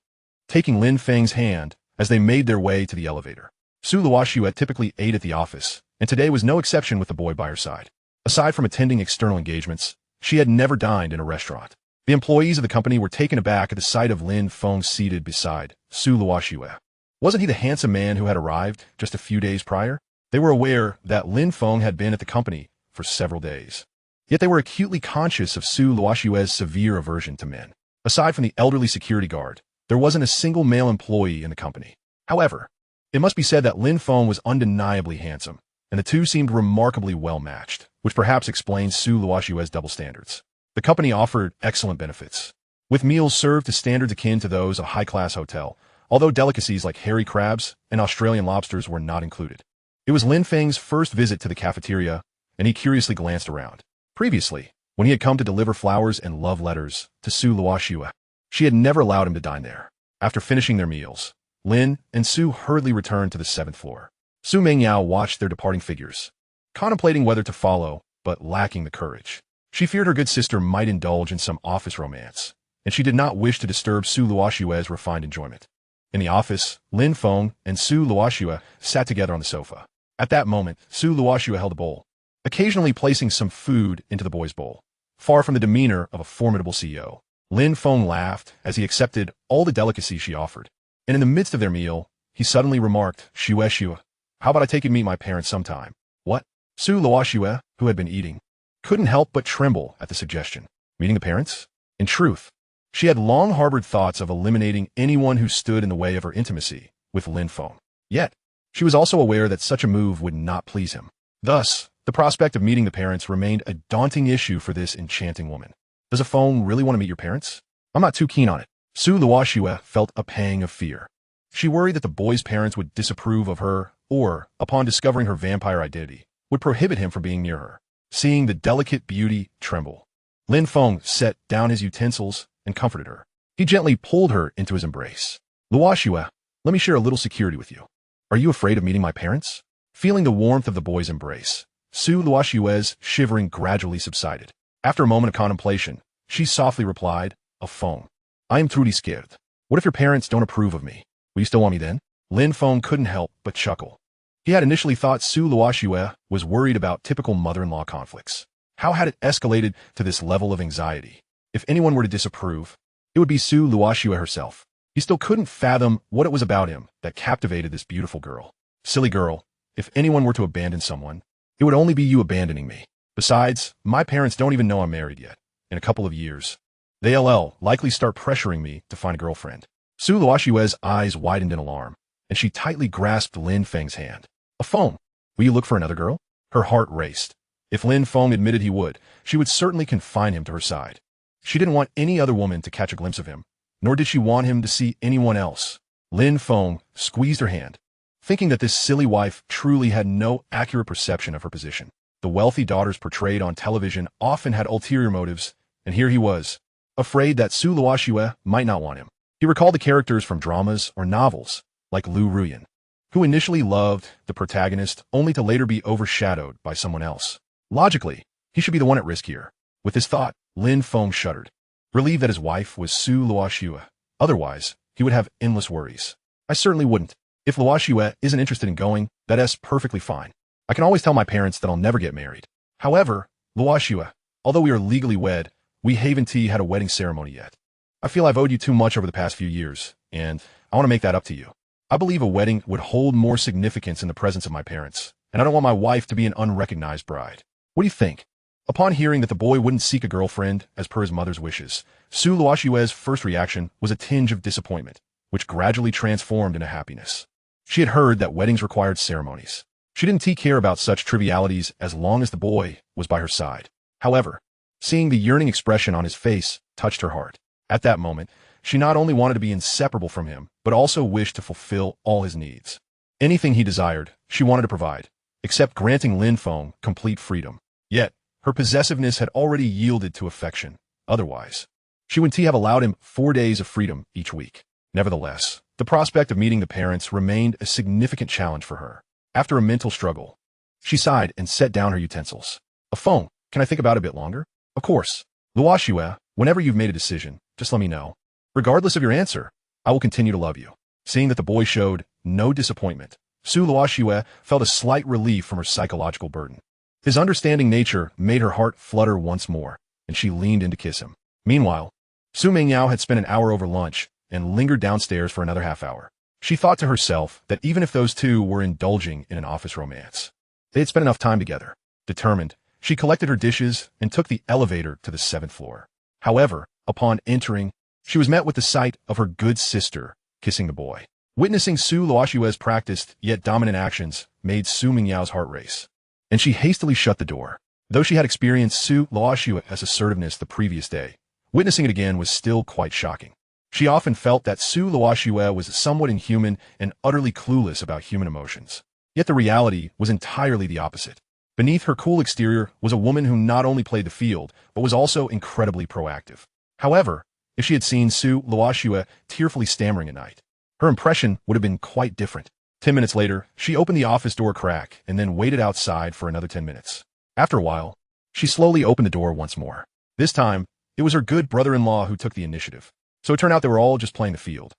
taking Lin Feng's hand as they made their way to the elevator. Su Luoxue typically ate at the office, and today was no exception with the boy by her side. Aside from attending external engagements, she had never dined in a restaurant. The employees of the company were taken aback at the sight of Lin Feng seated beside Su Luoxue. Wasn't he the handsome man who had arrived just a few days prior? They were aware that Lin Feng had been at the company for several days. Yet they were acutely conscious of Su Luoxue's severe aversion to men. Aside from the elderly security guard, there wasn't a single male employee in the company. However, it must be said that Lin Feng was undeniably handsome, and the two seemed remarkably well matched, which perhaps explains Su Luoxue's double standards. The company offered excellent benefits, with meals served to standards akin to those of a high-class hotel, although delicacies like hairy crabs and Australian lobsters were not included. It was Lin Feng's first visit to the cafeteria, and he curiously glanced around. Previously, when he had come to deliver flowers and love letters to Su Luoxue, she had never allowed him to dine there. After finishing their meals, Lin and Su hurriedly returned to the 7th floor. Su Mengyao watched their departing figures, contemplating whether to follow, but lacking the courage. She feared her good sister might indulge in some office romance, and she did not wish to disturb Su Luoxue's refined enjoyment. In the office, Lin Feng and Su Luoxue sat together on the sofa. At that moment, Su Luoxue held a bowl, occasionally placing some food into the boy's bowl. Far from the demeanor of a formidable CEO, Lin Feng laughed as he accepted all the delicacies she offered. And in the midst of their meal, he suddenly remarked, "Shueshue, how about I take you to meet my parents sometime?" "What?" Su Luoxue, who had been eating, couldn't help but tremble at the suggestion. Meeting the parents? In truth, she had long harbored thoughts of eliminating anyone who stood in the way of her intimacy with Lin Feng. Yet, she was also aware that such a move would not please him. Thus, the prospect of meeting the parents remained a daunting issue for this enchanting woman. "Does a Feng really want to meet your parents?" "I'm not too keen on it." Su Luoxue felt a pang of fear. She worried that the boy's parents would disapprove of her or, upon discovering her vampire identity, would prohibit him from being near her. Seeing the delicate beauty tremble, Lin Feng set down his utensils and comforted her. He gently pulled her into his embrace. "Luoxue, let me share a little security with you. Are you afraid of meeting my parents?" Feeling the warmth of the boy's embrace, Su Luoxue's shivering gradually subsided. After a moment of contemplation, She softly replied, "A phone. I am truly scared. What if your parents don't approve of me? Will you still want me then?" Lin Feng couldn't help but chuckle. He had initially thought Su Luoxue was worried about typical mother-in-law conflicts. How had it escalated to this level of anxiety? If anyone were to disapprove, it would be Su Luoxue herself. He still couldn't fathom what it was about him that captivated this beautiful girl. Silly girl, if anyone were to abandon someone, it would only be you abandoning me. Besides, my parents don't even know I'm married yet. In a couple of years, they'll likely start pressuring me to find a girlfriend. Su Luoxue's eyes widened in alarm, and she tightly grasped Lin Feng's hand. "A phone? Will you look for another girl?" Her heart raced. If Lin Feng admitted he would, she would certainly confine him to her side. She didn't want any other woman to catch a glimpse of him, nor did she want him to see anyone else. Lin Feng squeezed her hand, thinking that this silly wife truly had no accurate perception of her position. The wealthy daughters portrayed on television often had ulterior motives, and here he was, afraid that Su Luoxue might not want him. He recalled the characters from dramas or novels, like Lu Ruyan, who initially loved the protagonist only to later be overshadowed by someone else. Logically, he should be the one at risk here. With this thought, Lin Feng shuddered, relieved that his wife was Su Luoxue. Otherwise, he would have endless worries. "I certainly wouldn't. If Luoxue isn't interested in going, that's perfectly fine. I can always tell my parents that I'll never get married. However, Luoxue, although we are legally wed, we haven't had a wedding ceremony yet. I feel I've owed you too much over the past few years, and I want to make that up to you. I believe a wedding would hold more significance in the presence of my parents, and I don't want my wife to be an unrecognized bride. What do you think?" Upon hearing that the boy wouldn't seek a girlfriend as per his mother's wishes, Su Luoxue's first reaction was a tinge of disappointment, which gradually transformed into happiness. She had heard that weddings required ceremonies. She didn't care about such trivialities as long as the boy was by her side. However, seeing the yearning expression on his face touched her heart. At that moment, she not only wanted to be inseparable from him, but also wished to fulfill all his needs. Anything he desired, she wanted to provide, except granting Lin Feng complete freedom. Yet, her possessiveness had already yielded to affection. Otherwise, she wouldn't have allowed him 4 days of freedom each week. Nevertheless, the prospect of meeting the parents remained a significant challenge for her. After a mental struggle, she sighed and set down her utensils. "A phone? Can I think about it a bit longer?" "Of course. Luoxue, whenever you've made a decision, just let me know. Regardless of your answer, I will continue to love you." Seeing that the boy showed no disappointment, Su Luoxue felt a slight relief from her psychological burden. His understanding nature made her heart flutter once more, and she leaned in to kiss him. Meanwhile, Su Mengyao had spent an hour over lunch and lingered downstairs for another half hour. She thought to herself that even if those two were indulging in an office romance, they had spent enough time together. Determined, she collected her dishes and took the elevator to the 7th floor. However, upon entering, she was met with the sight of her good sister kissing the boy. Witnessing Su Luoxue's practiced yet dominant actions made Su Mingyao's heart race, and she hastily shut the door. Though she had experienced Su Luoxue's assertiveness the previous day, witnessing it again was still quite shocking. She often felt that Su Luoxue was somewhat inhuman and utterly clueless about human emotions. Yet the reality was entirely the opposite. Beneath her cool exterior was a woman who not only played the field, but was also incredibly proactive. However, if she had seen Su Luoxue tearfully stammering at night, her impression would have been quite different. 10 minutes later, she opened the office door crack and then waited outside for another 10 minutes. After a while, she slowly opened the door once more. This time, it was her good brother-in-law who took the initiative. So it turned out they were all just playing the field.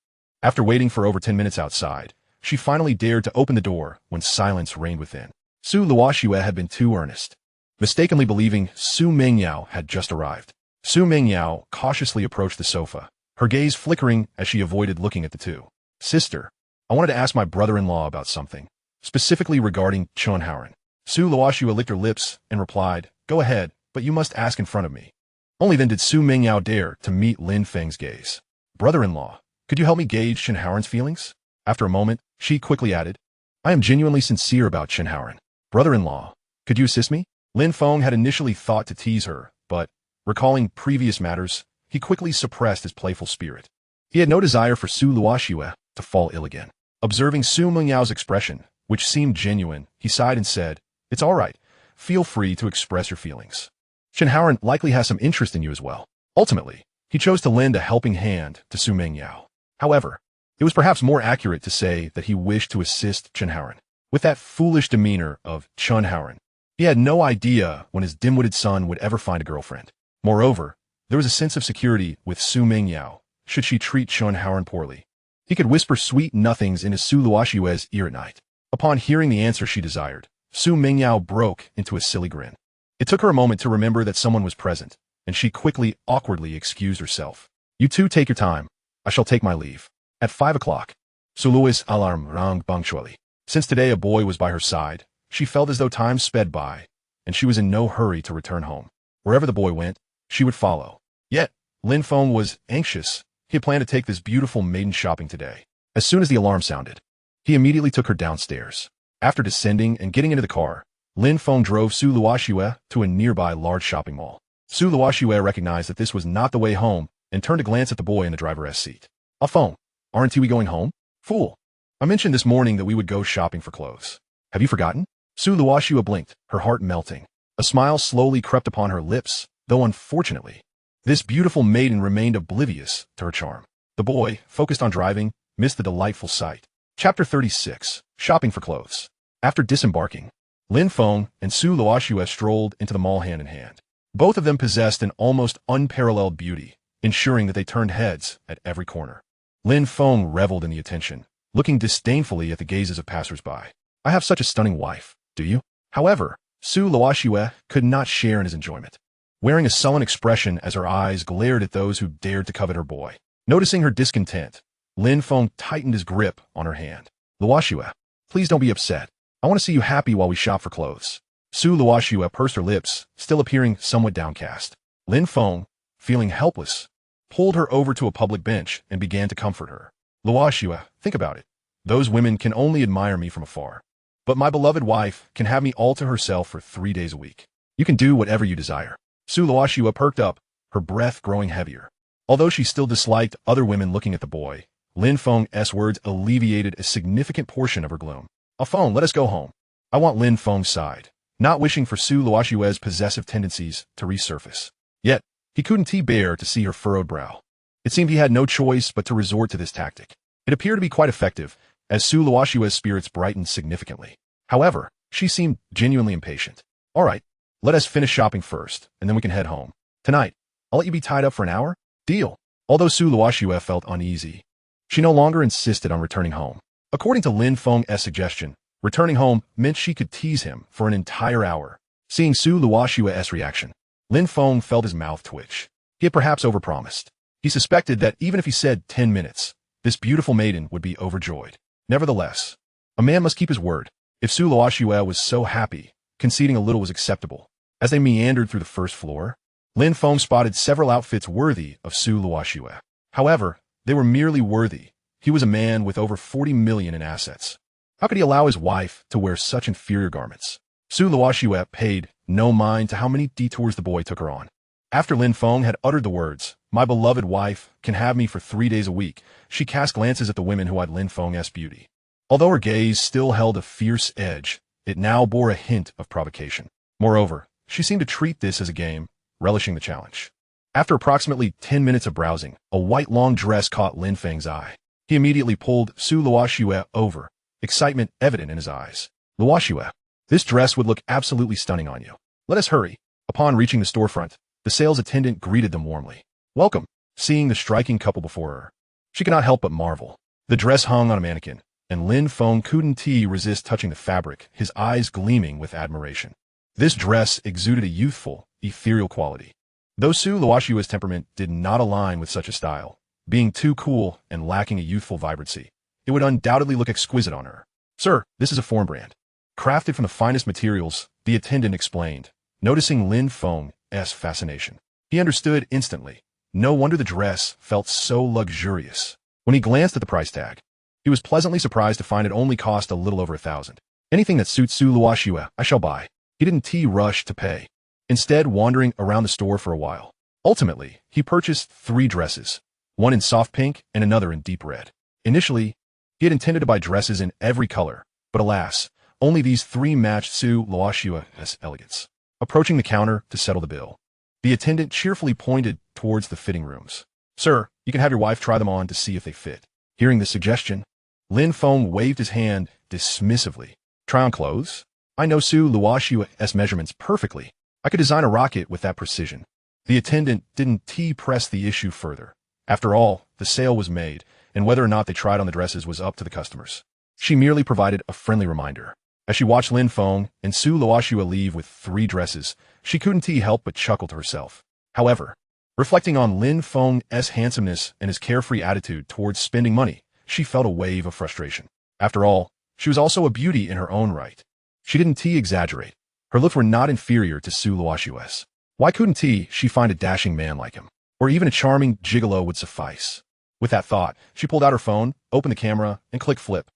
After waiting for over 10 minutes outside, she finally dared to open the door when silence reigned within. Su Luoxue had been too earnest, mistakenly believing Su Mengyao had just arrived. Su Mengyao cautiously approached the sofa, her gaze flickering as she avoided looking at the two. "Sister, I wanted to ask my brother-in-law about something, specifically regarding Chunhaoren." Su Luoxue licked her lips and replied, "Go ahead, but you must ask in front of me." Only then did Su Mengyao dare to meet Lin Feng's gaze. "Brother-in-law, could you help me gauge Chunhaoren's feelings?" After a moment, she quickly added, "I am genuinely sincere about Chunhaoren. Brother-in-law, could you assist me?" Lin Feng had initially thought to tease her, but, recalling previous matters, he quickly suppressed his playful spirit. He had no desire for Su Luoxue to fall ill again. Observing Su Mengyao's expression, which seemed genuine, he sighed and said, "It's all right. Feel free to express your feelings. Chunhaoren likely has some interest in you as well." Ultimately, he chose to lend a helping hand to Su Mengyao. However, it was perhaps more accurate to say that he wished to assist Chunhaoren. With that foolish demeanor of Chunhaoren, he had no idea when his dim-witted son would ever find a girlfriend. Moreover, There was a sense of security with Su Mingyao, should she treat Chun Haoran poorly. He could whisper sweet nothings into Su Luoxue's ear at night. Upon hearing the answer she desired, Su Mingyao broke into a silly grin. It took her a moment to remember that someone was present, and she quickly, awkwardly excused herself. You two take your time. I shall take my leave. At 5 o'clock. Su Luoxue's alarm rang punctually. Since today a boy was by her side, she felt as though time sped by, and she was in no hurry to return home. Wherever the boy went, she would follow. Yet, Lin Feng was anxious. He had planned to take this beautiful maiden shopping today. As soon as the alarm sounded, he immediately took her downstairs. After descending and getting into the car, Lin Feng drove Su Luoxue to a nearby large shopping mall. Su Luoxue recognized that this was not the way home and turned to glance at the boy in the driver's seat. Feng, aren't we going home? Fool. I mentioned this morning that we would go shopping for clothes. Have you forgotten? Su Luoxue blinked, her heart melting. A smile slowly crept upon her lips, though unfortunately, this beautiful maiden remained oblivious to her charm. The boy, focused on driving, missed the delightful sight. Chapter 36. Shopping for clothes. After disembarking, Lin Feng and Su Luoxue strolled into the mall hand in hand. Both of them possessed an almost unparalleled beauty, ensuring that they turned heads at every corner. Lin Feng reveled in the attention, looking disdainfully at the gazes of passers-by. I have such a stunning wife, do you? However, Su Luoxue could not share in his enjoyment, wearing a sullen expression as her eyes glared at those who dared to covet her boy. Noticing her discontent, Lin Feng tightened his grip on her hand. Luoxue, please don't be upset. I want to see you happy while we shop for clothes. Su Luoxue pursed her lips, still appearing somewhat downcast. Lin Feng, feeling helpless, pulled her over to a public bench and began to comfort her. Luoxue, think about it. Those women can only admire me from afar. But my beloved wife can have me all to herself for 3 days a week. You can do whatever you desire. Su Luoxue perked up, her breath growing heavier. Although she still disliked other women looking at the boy, Lin Feng's words alleviated a significant portion of her gloom. Feng, let us go home. I want Lin Feng sighed, not wishing for Su Luoxue's possessive tendencies to resurface. Yet, he couldn't bear to see her furrowed brow. It seemed he had no choice but to resort to this tactic. It appeared to be quite effective, as Su Luoxue's spirits brightened significantly. However, she seemed genuinely impatient. All right, let us finish shopping first, and then we can head home. Tonight, I'll let you be tied up for an hour. Deal. Although Su Luoxue felt uneasy, she no longer insisted on returning home. According to Lin Feng's suggestion, returning home meant she could tease him for an entire hour. Seeing Su Luoxue's reaction, Lin Feng felt his mouth twitch. He had perhaps overpromised. He suspected that even if he said 10 minutes, this beautiful maiden would be overjoyed. Nevertheless, a man must keep his word. If Su Luoxue was so happy, conceding a little was acceptable. As they meandered through the first floor, Lin Feng spotted several outfits worthy of Su Luoxue. However, they were merely worthy. He was a man with over 40 million in assets. How could he allow his wife to wear such inferior garments? Su Luoxue paid no mind to how many detours the boy took her on. After Lin Feng had uttered the words, "My beloved wife can have me for 3 days a week," she cast glances at the women who had Lin Feng's beauty. Although her gaze still held a fierce edge, it now bore a hint of provocation. Moreover, she seemed to treat this as a game, relishing the challenge. After approximately 10 minutes of browsing, a white long dress caught Lin Feng's eye. He immediately pulled Su Luoxue over, excitement evident in his eyes. Luoxue, this dress would look absolutely stunning on you. Let us hurry. Upon reaching the storefront, the sales attendant greeted them warmly. Welcome. Seeing the striking couple before her, she could not help but marvel. The dress hung on a mannequin, and Lin Feng couldn't resist touching the fabric, his eyes gleaming with admiration. This dress exuded a youthful, ethereal quality. Though Su Luoxue's temperament did not align with such a style, being too cool and lacking a youthful vibrancy, it would undoubtedly look exquisite on her. Sir, this is a foreign brand. Crafted from the finest materials, the attendant explained, noticing Lin Feng's fascination. He understood instantly. No wonder the dress felt so luxurious. When he glanced at the price tag, he was pleasantly surprised to find it only cost a little over 1,000. Anything that suits Su Luoxue, I shall buy. He didn't rush to pay, instead wandering around the store for a while. Ultimately, he purchased 3 dresses, one in soft pink and another in deep red. Initially, he had intended to buy dresses in every color, but alas, only these 3 matched Su Luoxue's elegance. Approaching the counter to settle the bill, the attendant cheerfully pointed towards the fitting rooms. Sir, you can have your wife try them on to see if they fit. Hearing the suggestion, Lin Feng waved his hand dismissively. Try on clothes? I know Su Luoxue's measurements perfectly. I could design a rocket with that precision. The attendant didn't press the issue further. After all, the sale was made, and whether or not they tried on the dresses was up to the customers. She merely provided a friendly reminder. As she watched Lin Feng and Su Luoxue leave with 3 dresses, she couldn't help but chuckle to herself. However, reflecting on Lin Feng's handsomeness and his carefree attitude towards spending money, she felt a wave of frustration. After all, she was also a beauty in her own right. She didn't exaggerate. Her looks were not inferior to Su Luoxue's. Why couldn't she find a dashing man like him? Or even a charming gigolo would suffice. With that thought, she pulled out her phone, opened the camera, and clicked flip.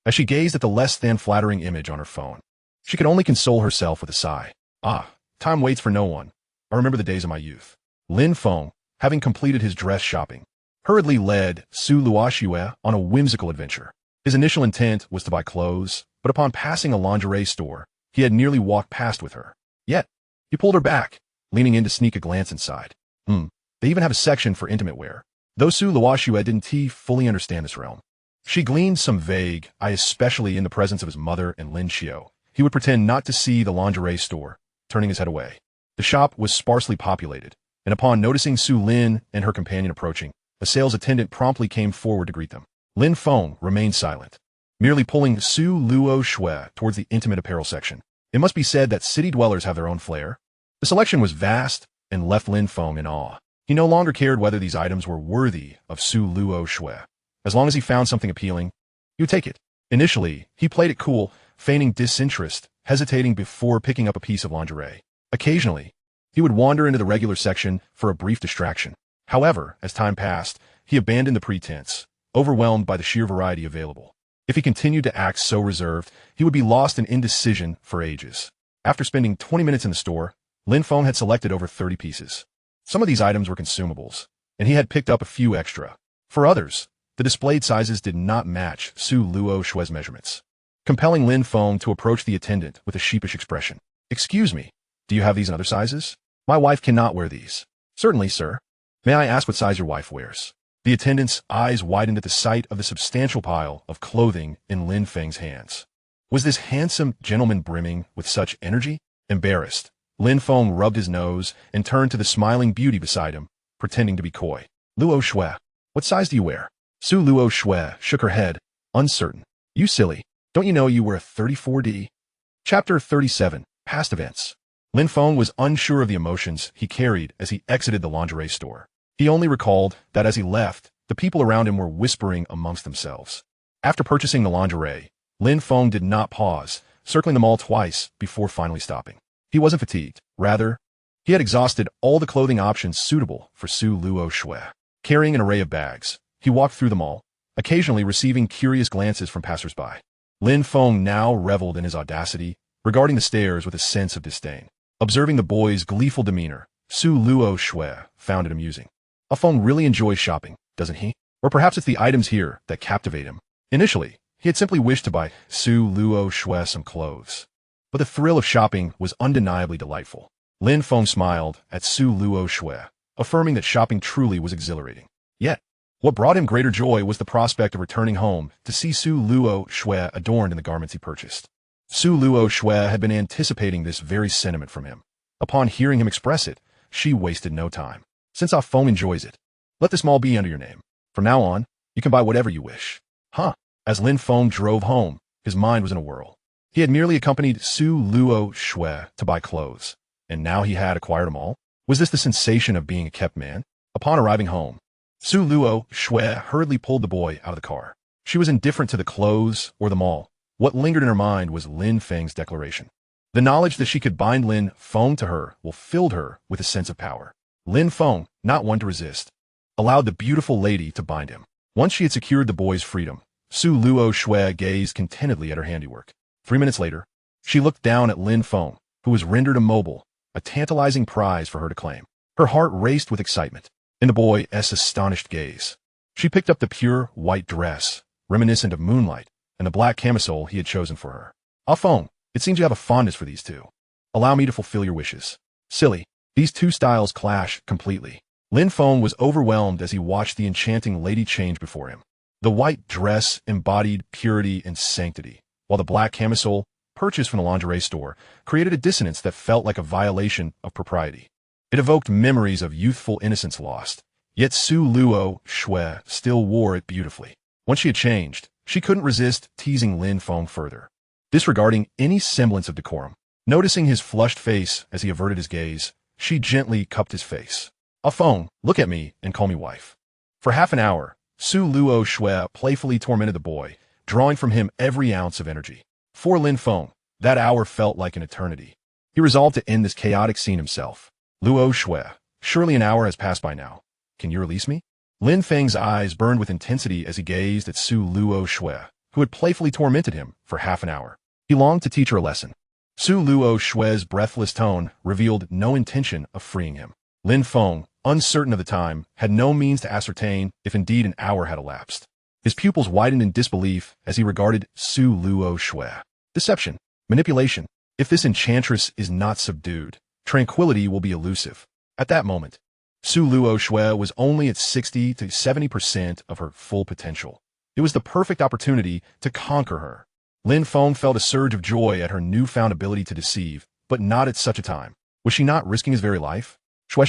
As she gazed at the less than flattering image on her phone, she could only console herself with a sigh. Ah, time waits for no one. I remember the days of my youth. Lin Feng, having completed his dress shopping, hurriedly led Su Luoxue on a whimsical adventure. His initial intent was to buy clothes, but upon passing a lingerie store, he had nearly walked past with her. Yet, he pulled her back, leaning in to sneak a glance inside. They even have a section for intimate wear. Though Su Luoxue didn't fully understand this realm, she gleaned some vague, especially in the presence of his mother and Lin Xiao. He would pretend not to see the lingerie store, turning his head away. The shop was sparsely populated, and upon noticing Su Lin and her companion approaching, a sales attendant promptly came forward to greet them. Lin Feng remained silent, merely pulling Su Luoxue towards the intimate apparel section. It must be said that city dwellers have their own flair. The selection was vast and left Lin Feng in awe. He no longer cared whether these items were worthy of Su Luoxue. As long as he found something appealing, he would take it. Initially, he played it cool, feigning disinterest, hesitating before picking up a piece of lingerie. Occasionally, he would wander into the regular section for a brief distraction. However, as time passed, he abandoned the pretense, overwhelmed by the sheer variety available. If he continued to act so reserved, he would be lost in indecision for ages. After spending 20 minutes in the store, Lin Feng had selected over 30 pieces. Some of these items were consumables, and he had picked up a few extra. For others, the displayed sizes did not match Su Luoxue's measurements, compelling Lin Feng to approach the attendant with a sheepish expression. "Excuse me, do you have these in other sizes? My wife cannot wear these." "Certainly, sir. May I ask what size your wife wears?" The attendant's eyes widened at the sight of the substantial pile of clothing in Lin Feng's hands. Was this handsome gentleman brimming with such energy? Embarrassed, Lin Feng rubbed his nose and turned to the smiling beauty beside him, pretending to be coy. "Luoxue, what size do you wear?" Su Luoxue shook her head, uncertain. "You silly. Don't you know you wear a 34D? Chapter 37, Past Events. Lin Feng was unsure of the emotions he carried as he exited the lingerie store. He only recalled that as he left, the people around him were whispering amongst themselves. After purchasing the lingerie, Lin Feng did not pause, circling the mall twice before finally stopping. He wasn't fatigued. Rather, he had exhausted all the clothing options suitable for Su Luoxue. Carrying an array of bags, he walked through the mall, occasionally receiving curious glances from passersby. Lin Feng now reveled in his audacity, regarding the stairs with a sense of disdain. Observing the boy's gleeful demeanor, Su Luoxue found it amusing. A Feng really enjoys shopping, doesn't he? Or perhaps it's the items here that captivate him. Initially, he had simply wished to buy Su Luoxue some clothes. But the thrill of shopping was undeniably delightful. Lin Feng smiled at Su Luoxue, affirming that shopping truly was exhilarating. Yet, what brought him greater joy was the prospect of returning home to see Su Luoxue adorned in the garments he purchased. Su Luoxue had been anticipating this very sentiment from him. Upon hearing him express it, she wasted no time. "Since Ah Feng enjoys it, let this mall be under your name. From now on, you can buy whatever you wish." Huh. As Lin Feng drove home, his mind was in a whirl. He had merely accompanied Su Luoxue to buy clothes, and now he had acquired a mall. Was this the sensation of being a kept man? Upon arriving home, Su Luoxue hurriedly pulled the boy out of the car. She was indifferent to the clothes or the mall. What lingered in her mind was Lin Feng's declaration. The knowledge that she could bind Lin Feng to her filled her with a sense of power. Lin Feng, not one to resist, allowed the beautiful lady to bind him. Once she had secured the boy's freedom, Su Luoxue gazed contentedly at her handiwork. 3 minutes later, she looked down at Lin Feng, who was rendered immobile, a tantalizing prize for her to claim. Her heart raced with excitement in the boy's astonished gaze. She picked up the pure white dress, reminiscent of moonlight, and the black camisole he had chosen for her. "Ah Feng, it seems you have a fondness for these two. Allow me to fulfill your wishes." Silly. These two styles clash completely. Lin Feng was overwhelmed as he watched the enchanting lady change before him. The white dress embodied purity and sanctity, while the black camisole, purchased from the lingerie store, created a dissonance that felt like a violation of propriety. It evoked memories of youthful innocence lost. Yet Su Luoxue still wore it beautifully. Once she had changed, she couldn't resist teasing Lin Feng further, disregarding any semblance of decorum. Noticing his flushed face as he averted his gaze, she gently cupped his face. Feng, look at me and call me wife. For half an hour, Su Luoxue playfully tormented the boy, drawing from him every ounce of energy. For Lin Feng, that hour felt like an eternity. He resolved to end this chaotic scene himself. Luoxue, surely an hour has passed by now. Can you release me? Lin Feng's eyes burned with intensity as he gazed at Su Luoxue, who had playfully tormented him for half an hour. He longed to teach her a lesson. Su Luoxue's breathless tone revealed no intention of freeing him. Lin Feng, uncertain of the time, had no means to ascertain if indeed an hour had elapsed. His pupils widened in disbelief as he regarded Su Luoxue. Deception, manipulation. If this enchantress is not subdued, tranquility will be elusive. At that moment, Su Luoxue was only at 60 to 70% of her full potential. It was the perfect opportunity to conquer her. Lin Feng felt a surge of joy at her newfound ability to deceive, but not at such a time. Was she not risking his very life? Shue,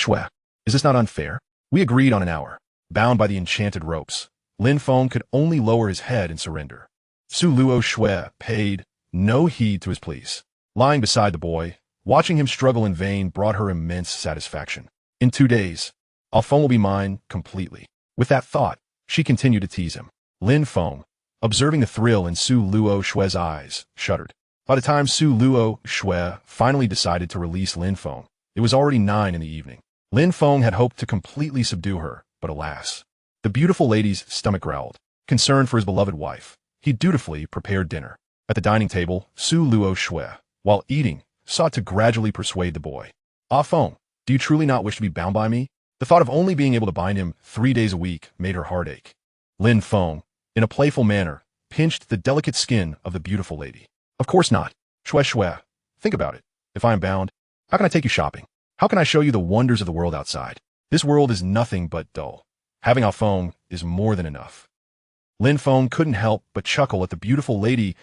is this not unfair? We agreed on an hour. Bound by the enchanted ropes, Lin Feng could only lower his head and surrender. Su Luoxue paid no heed to his pleas. Lying beside the boy, watching him struggle in vain brought her immense satisfaction. In 2 days, Feng will be mine completely. With that thought, she continued to tease him. Lin Feng, observing the thrill in Su Luoxue's eyes, shuddered. By the time Su Luoxue finally decided to release Lin Feng, it was already 9 in the evening. Lin Feng had hoped to completely subdue her, but alas. The beautiful lady's stomach growled. Concerned for his beloved wife, he dutifully prepared dinner. At the dining table, Su Luoxue, while eating, sought to gradually persuade the boy. Feng, do you truly not wish to be bound by me? The thought of only being able to bind him 3 days a week made her heart ache. Lin Feng, in a playful manner, pinched the delicate skin of the beautiful lady. Of course not. Shue, think about it. If I am bound, how can I take you shopping? How can I show you the wonders of the world outside? This world is nothing but dull. Having Feng is more than enough. Lin Feng couldn't help but chuckle at the beautiful lady's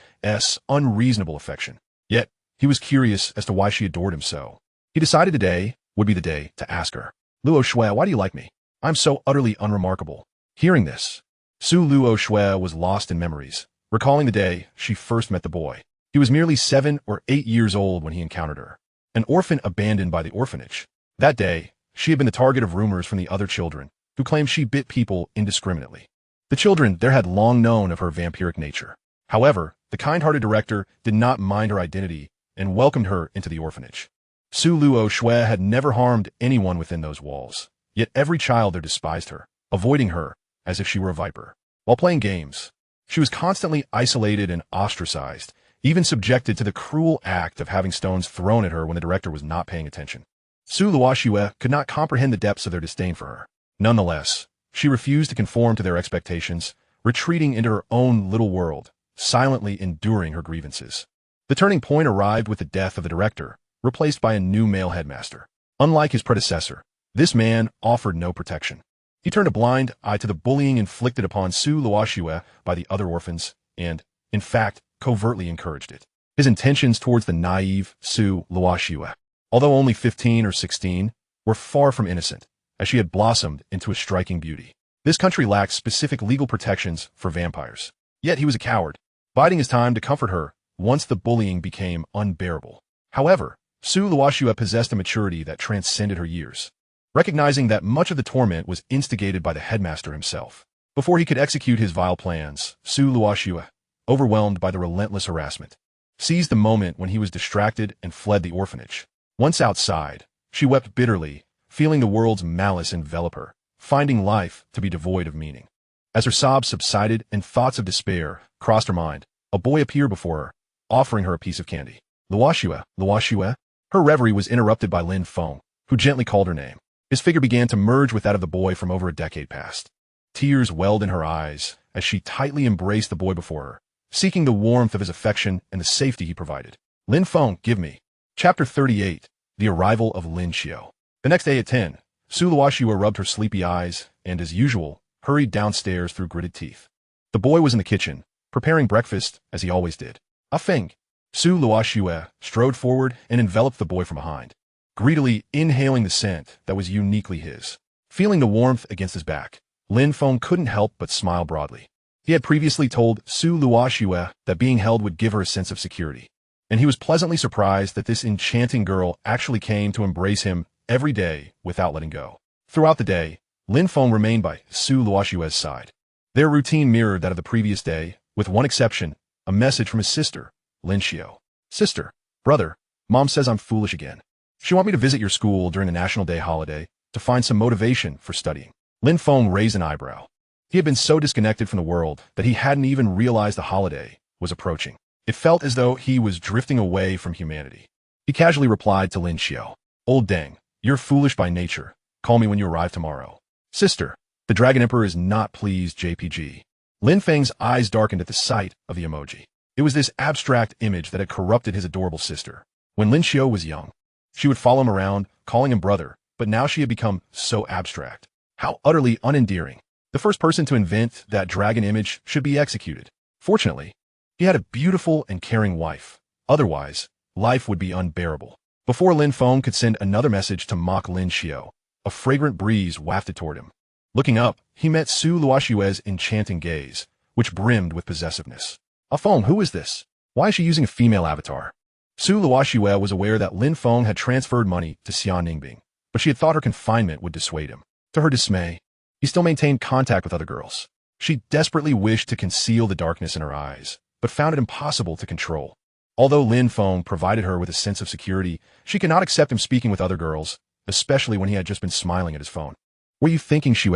unreasonable affection. Yet, he was curious as to why she adored him so. He decided today would be the day to ask her. Luoxue, why do you like me? I'm so utterly unremarkable. Hearing this, Su Luoxue was lost in memories, recalling the day she first met the boy. He was merely 7 or 8 years old when he encountered her, an orphan abandoned by the orphanage. That day, she had been the target of rumors from the other children, who claimed she bit people indiscriminately. The children there had long known of her vampiric nature. However, the kind-hearted director did not mind her identity and welcomed her into the orphanage. Su Luoxue had never harmed anyone within those walls, yet every child there despised her, avoiding her as if she were a viper. While playing games, she was constantly isolated and ostracized, even subjected to the cruel act of having stones thrown at her when the director was not paying attention. Su Luoxue could not comprehend the depths of their disdain for her. Nonetheless, she refused to conform to their expectations, retreating into her own little world, silently enduring her grievances. The turning point arrived with the death of the director, replaced by a new male headmaster. Unlike his predecessor, this man offered no protection. He turned a blind eye to the bullying inflicted upon Su Luoxue by the other orphans and, in fact, covertly encouraged it. His intentions towards the naive Su Luoxue, although only 15 or 16, were far from innocent, as she had blossomed into a striking beauty. This country lacked specific legal protections for vampires. Yet he was a coward, biding his time to comfort her once the bullying became unbearable. However, Su Luoxue possessed a maturity that transcended her years, recognizing that much of the torment was instigated by the headmaster himself. Before he could execute his vile plans, Su Luoxue, overwhelmed by the relentless harassment, seized the moment when he was distracted and fled the orphanage. Once outside, she wept bitterly, feeling the world's malice envelop her, finding life to be devoid of meaning. As her sobs subsided and thoughts of despair crossed her mind, a boy appeared before her, offering her a piece of candy. Luoxue. Her reverie was interrupted by Lin Feng, who gently called her name. His figure began to merge with that of the boy from over a decade past. Tears welled in her eyes as she tightly embraced the boy before her, seeking the warmth of his affection and the safety he provided. Lin Feng, give me. Chapter 38, The Arrival of Lin Xiao. The next day at 10, Su Luoxue rubbed her sleepy eyes and, as usual, hurried downstairs through gritted teeth. The boy was in the kitchen, preparing breakfast as he always did. Feng. Su Luoxue strode forward and enveloped the boy from behind. greedily inhaling the scent that was uniquely his. Feeling the warmth against his back, Lin Feng couldn't help but smile broadly. He had previously told Su Luoxue that being held would give her a sense of security, and he was pleasantly surprised that this enchanting girl actually came to embrace him every day without letting go. Throughout the day, Lin Feng remained by Su Luoxue's side. Their routine mirrored that of the previous day, with one exception, a message from his sister, Lin Xiao. Sister, brother, Mom says I'm foolish again. She wants me to visit your school during the National Day holiday to find some motivation for studying. Lin Feng raised an eyebrow. He had been so disconnected from the world that he hadn't even realized the holiday was approaching. It felt as though he was drifting away from humanity. He casually replied to Lin Xiao, Old dang, you're foolish by nature. Call me when you arrive tomorrow. Sister, the Dragon Emperor is not pleased JPG. Lin Feng's eyes darkened at the sight of the emoji. It was this abstract image that had corrupted his adorable sister. When Lin Xiao was young, she would follow him around, calling him brother, but now she had become so abstract. How utterly unendearing. The first person to invent that dragon image should be executed. Fortunately, he had a beautiful and caring wife. Otherwise, life would be unbearable. Before Lin Feng could send another message to mock Lin Xiao, a fragrant breeze wafted toward him. Looking up, he met Su Luoxue's enchanting gaze, which brimmed with possessiveness. Feng, who is this? Why is she using a female avatar? Su Luoxue was aware that Lin Feng had transferred money to Xian Ningbing, but she had thought her confinement would dissuade him. To her dismay, he still maintained contact with other girls. She desperately wished to conceal the darkness in her eyes, but found it impossible to control. Although Lin Feng provided her with a sense of security, she could not accept him speaking with other girls, especially when he had just been smiling at his phone. Were you thinking, Shue?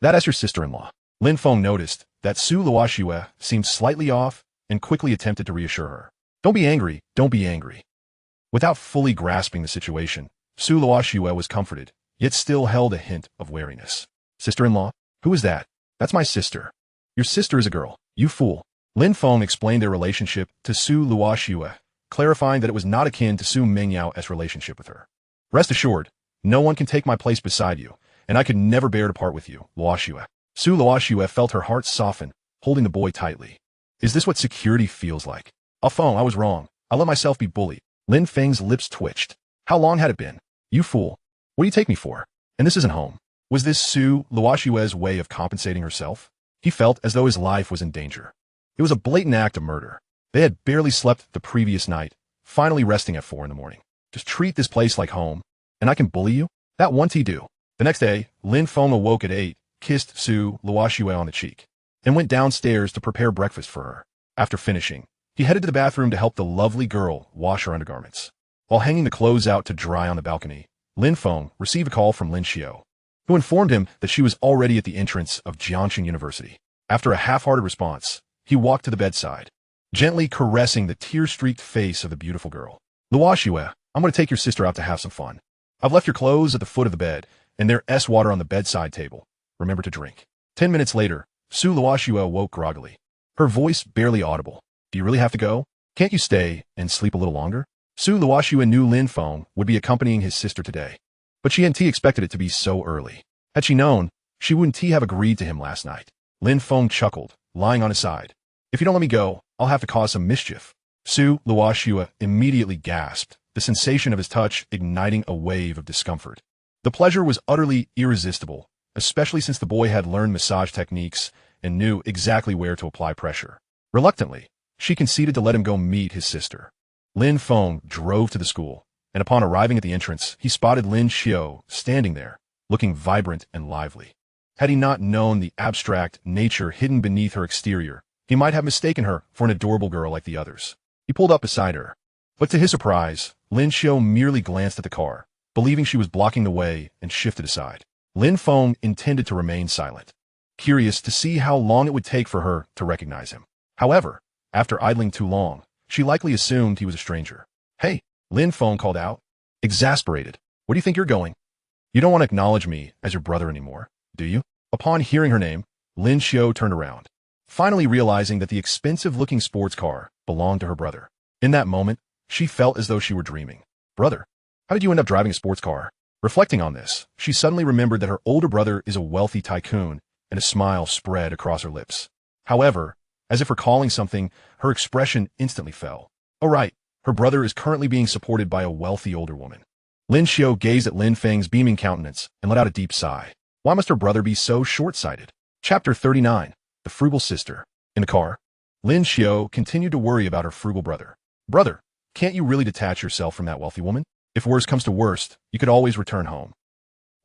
That as your sister-in-law. Lin Feng noticed that Su Luoxue seemed slightly off and quickly attempted to reassure her. Don't be angry, don't be angry. Without fully grasping the situation, Su Luoxue was comforted, yet still held a hint of wariness. Sister-in-law? Who is that? That's my sister. Your sister is a girl, you fool. Lin Feng explained their relationship to Su Luoxue, clarifying that it was not akin to Su Mingyao's relationship with her. Rest assured, no one can take my place beside you, and I could never bear to part with you, Luoxue. Su Luoxue felt her heart soften, holding the boy tightly. Is this what security feels like? Feng, I was wrong. I let myself be bullied. Lin Feng's lips twitched. How long had it been? You fool. What do you take me for? And this isn't home. Was this Su Luoxue's way of compensating herself? He felt as though his life was in danger. It was a blatant act of murder. They had barely slept the previous night, finally resting at 4 in the morning. Just treat this place like home, and I can bully you? That won't he do. The next day, Lin Feng awoke at 8, kissed Su Luoxue on the cheek, and went downstairs to prepare breakfast for her. After finishing, he headed to the bathroom to help the lovely girl wash her undergarments. While hanging the clothes out to dry on the balcony, Lin Feng received a call from Lin Xiao, who informed him that she was already at the entrance of Jiangxing University. After a half-hearted response, he walked to the bedside, gently caressing the tear-streaked face of the beautiful girl. Luoxue, I'm going to take your sister out to have some fun. I've left your clothes at the foot of the bed, and there's water on the bedside table. Remember to drink. 10 minutes later, Su Luoxue woke groggily, her voice barely audible. Do you really have to go? Can't you stay and sleep a little longer? Su Luoxue knew Lin Feng would be accompanying his sister today, but she hadn't expected it to be so early. Had she known, she wouldn't have agreed to him last night. Lin Feng chuckled, lying on his side. If you don't let me go, I'll have to cause some mischief. Su Luoxue immediately gasped, the sensation of his touch igniting a wave of discomfort. The pleasure was utterly irresistible, especially since the boy had learned massage techniques and knew exactly where to apply pressure. Reluctantly, she conceded to let him go meet his sister. Lin Feng drove to the school, and upon arriving at the entrance, he spotted Lin Xiao standing there, looking vibrant and lively. Had he not known the abstract nature hidden beneath her exterior, he might have mistaken her for an adorable girl like the others. He pulled up beside her, but to his surprise, Lin Xiao merely glanced at the car, believing she was blocking the way, and shifted aside. Lin Feng intended to remain silent, curious to see how long it would take for her to recognize him. However, after idling too long, she likely assumed he was a stranger. Hey, Lin Feng called out, exasperated. Where do you think you're going? You don't want to acknowledge me as your brother anymore, do you? Upon hearing her name, Lin Xiao turned around, finally realizing that the expensive-looking sports car belonged to her brother. In that moment, she felt as though she were dreaming. Brother, how did you end up driving a sports car? Reflecting on this, she suddenly remembered that her older brother is a wealthy tycoon, and a smile spread across her lips. However, as if recalling something, her expression instantly fell. Oh right, her brother is currently being supported by a wealthy older woman. Lin Xiu gazed at Lin Feng's beaming countenance and let out a deep sigh. Why must her brother be so short-sighted? Chapter 39. The Frugal Sister. In the car, Lin Xiu continued to worry about her frugal brother. Brother, can't you really detach yourself from that wealthy woman? If worst comes to worst, you could always return home.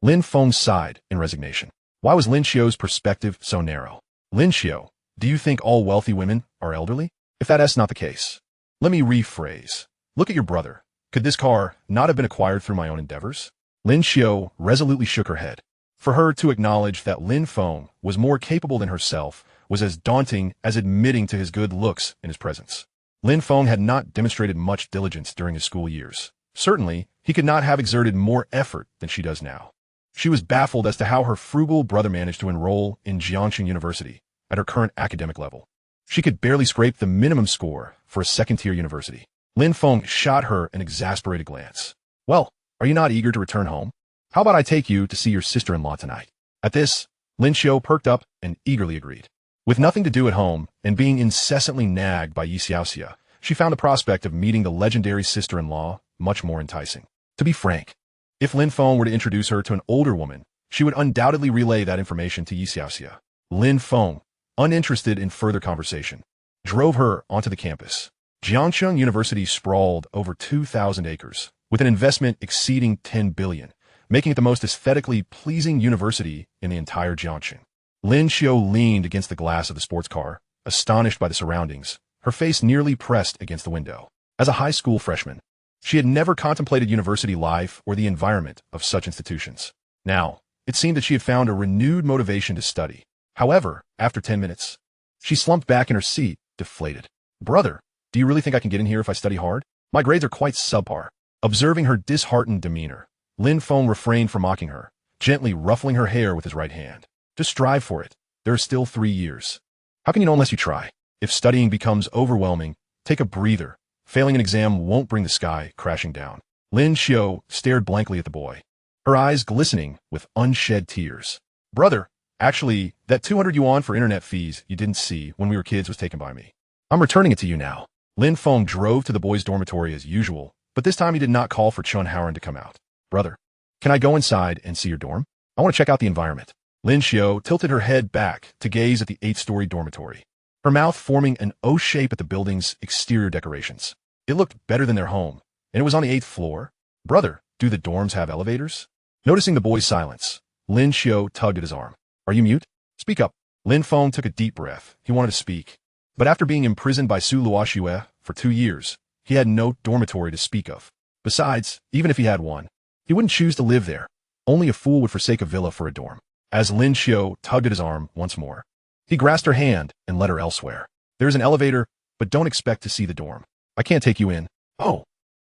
Lin Feng sighed in resignation. Why was Lin Xiu's perspective so narrow? Lin Xiu, do you think all wealthy women are elderly? If that's not the case, let me rephrase. Look at your brother. Could this car not have been acquired through my own endeavors? Lin Xiu resolutely shook her head. For her to acknowledge that Lin Feng was more capable than herself was as daunting as admitting to his good looks in his presence. Lin Feng had not demonstrated much diligence during his school years. Certainly, he could not have exerted more effort than she does now. She was baffled as to how her frugal brother managed to enroll in Jiangxing University at her current academic level. She could barely scrape the minimum score for a second-tier university. Lin Feng shot her an exasperated glance. Well, are you not eager to return home? How about I take you to see your sister-in-law tonight? At this, Lin Xiu perked up and eagerly agreed. With nothing to do at home and being incessantly nagged by Yi Xiaoxia, she found the prospect of meeting the legendary sister-in-law much more enticing. To be frank, if Lin Feng were to introduce her to an older woman, she would undoubtedly relay that information to Yi Xiaoxia. Lin Feng, uninterested in further conversation, drove her onto the campus. Jiangxing University sprawled over 2,000 acres, with an investment exceeding 10 billion, making it the most aesthetically pleasing university in the entire Jiangxing. Lin Xiu leaned against the glass of the sports car, astonished by the surroundings, her face nearly pressed against the window. As a high school freshman, she had never contemplated university life or the environment of such institutions. Now, it seemed that she had found a renewed motivation to study. However, after 10 minutes, she slumped back in her seat, deflated. Brother, do you really think I can get in here if I study hard? My grades are quite subpar. Observing her disheartened demeanor, Lin Feng refrained from mocking her, gently ruffling her hair with his right hand. Just strive for it. There are still 3 years. How can you know unless you try? If studying becomes overwhelming, take a breather. Failing an exam won't bring the sky crashing down. Lin Xiu stared blankly at the boy, her eyes glistening with unshed tears. Brother, actually, that 200 yuan for internet fees you didn't see when we were kids was taken by me. I'm returning it to you now. Lin Feng drove to the boys' dormitory as usual, but this time he did not call for Chun Howard to come out. Brother, can I go inside and see your dorm? I want to check out the environment. Lin Xiu tilted her head back to gaze at the 8-story dormitory, her mouth forming an O shape at the building's exterior decorations. It looked better than their home, and it was on the 8th floor. Brother, do the dorms have elevators? Noticing the boy's silence, Lin Xiu tugged at his arm. Are you mute? Speak up. Lin Feng took a deep breath. He wanted to speak, but after being imprisoned by Su Luoxue for 2 years, he had no dormitory to speak of. Besides, even if he had one, he wouldn't choose to live there. Only a fool would forsake a villa for a dorm. As Lin Xiu tugged at his arm once more, he grasped her hand and led her elsewhere. There's an elevator, but don't expect to see the dorm. I can't take you in. Oh.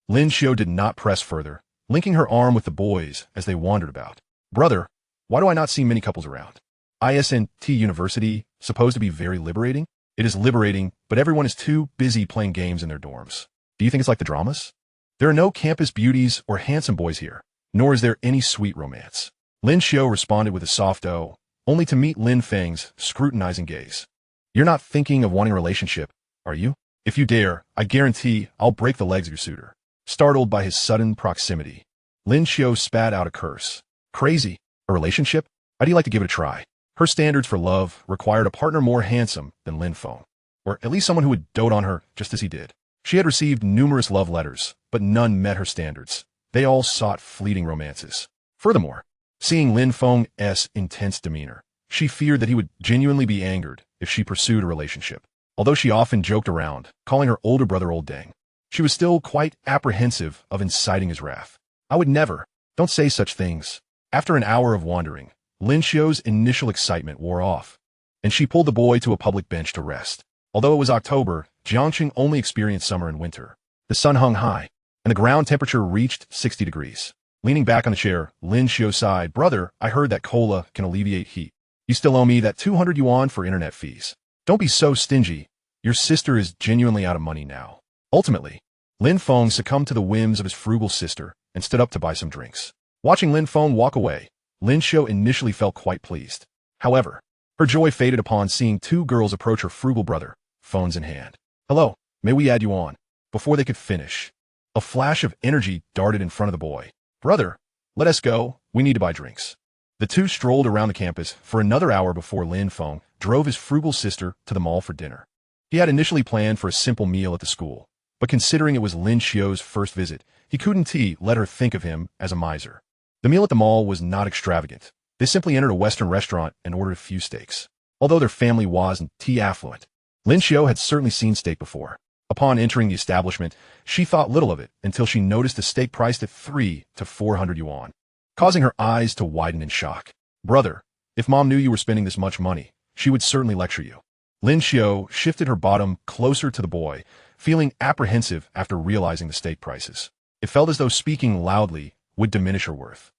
Lin Xiu did not press further, linking her arm with the boys as they wandered about. Brother, why do I not see many couples around? ISNT University, supposed to be very liberating? It is liberating, but everyone is too busy playing games in their dorms. Do you think it's like the dramas? There are no campus beauties or handsome boys here, nor is there any sweet romance. Lin Xiu responded with a soft "oh," only to meet Lin Feng's scrutinizing gaze. You're not thinking of wanting a relationship, are you? If you dare, I guarantee I'll break the legs of your suitor. Startled by his sudden proximity, Lin Xiu spat out a curse. Crazy. A relationship? I'd like to give it a try. Her standards for love required a partner more handsome than Lin Feng, or at least someone who would dote on her just as he did. She had received numerous love letters, but none met her standards. They all sought fleeting romances. Furthermore, seeing Lin Feng's intense demeanor, she feared that he would genuinely be angered if she pursued a relationship. Although she often joked around, calling her older brother Old Deng, she was still quite apprehensive of inciting his wrath. I would never. Don't say such things. After an hour of wandering, Lin Xiu's initial excitement wore off, and she pulled the boy to a public bench to rest. Although it was October, Jiangxing only experienced summer and winter. The sun hung high, and the ground temperature reached 60 degrees. Leaning back on the chair, Lin Xiu sighed. Brother, I heard that cola can alleviate heat. You still owe me that 200 yuan for internet fees. Don't be so stingy. Your sister is genuinely out of money now. Ultimately, Lin Feng succumbed to the whims of his frugal sister and stood up to buy some drinks. Watching Lin Feng walk away, Lin Xiu initially felt quite pleased. However, her joy faded upon seeing 2 girls approach her frugal brother, phones in hand. Hello, may we add you on? Before they could finish, a flash of energy darted in front of the boy, Brother, let us go. We need to buy drinks. The two strolled around the campus for another hour before Lin Feng drove his frugal sister to the mall for dinner. He had initially planned for a simple meal at the school, but considering it was Lin Xiao's first visit, he couldn't let her think of him as a miser. The meal at the mall was not extravagant. They simply entered a Western restaurant and ordered a few steaks. Although their family wasn't affluent, Lin Xiao had certainly seen steak before. Upon entering the establishment, she thought little of it until she noticed a steak priced at 300 to 400 yuan, causing her eyes to widen in shock. Brother, if Mom knew you were spending this much money, she would certainly lecture you. Lin Xiao shifted her bottom closer to the boy, feeling apprehensive after realizing the steak prices. It felt as though speaking loudly would diminish her worth.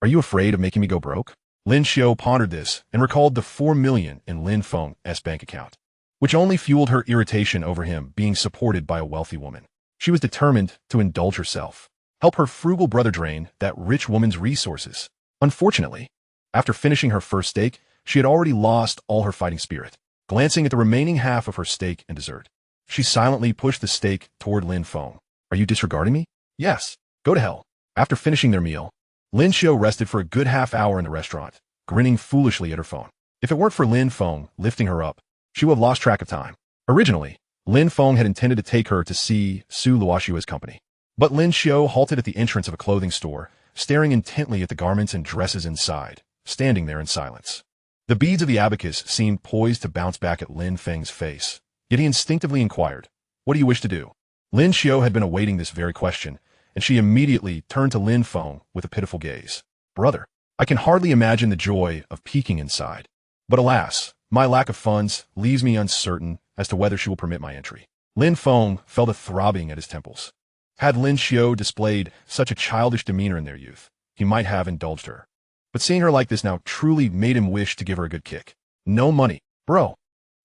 Are you afraid of making me go broke? Lin Xiao pondered this and recalled the 4 million in Lin Feng's bank account, which only fueled her irritation over him being supported by a wealthy woman. She was determined to indulge herself, help her frugal brother drain that rich woman's resources. Unfortunately, after finishing her first steak, she had already lost all her fighting spirit. Glancing at the remaining half of her steak and dessert, she silently pushed the steak toward Lin Feng. Are you disregarding me? Yes. Go to hell. After finishing their meal, Lin Xiao rested for a good half-hour in the restaurant, grinning foolishly at her phone. If it weren't for Lin Feng lifting her up, she would have lost track of time. Originally, Lin Feng had intended to take her to see Su Luoxue's company. But Lin Xiao halted at the entrance of a clothing store, staring intently at the garments and dresses inside, standing there in silence. The beads of the abacus seemed poised to bounce back at Lin Feng's face, yet he instinctively inquired, "What do you wish to do?" Lin Xiao had been awaiting this very question, and she immediately turned to Lin Feng with a pitiful gaze. Brother, I can hardly imagine the joy of peeking inside. But alas, my lack of funds leaves me uncertain as to whether she will permit my entry. Lin Feng felt a throbbing at his temples. Had Lin Xiao displayed such a childish demeanor in their youth, he might have indulged her. But seeing her like this now truly made him wish to give her a good kick. No money, bro.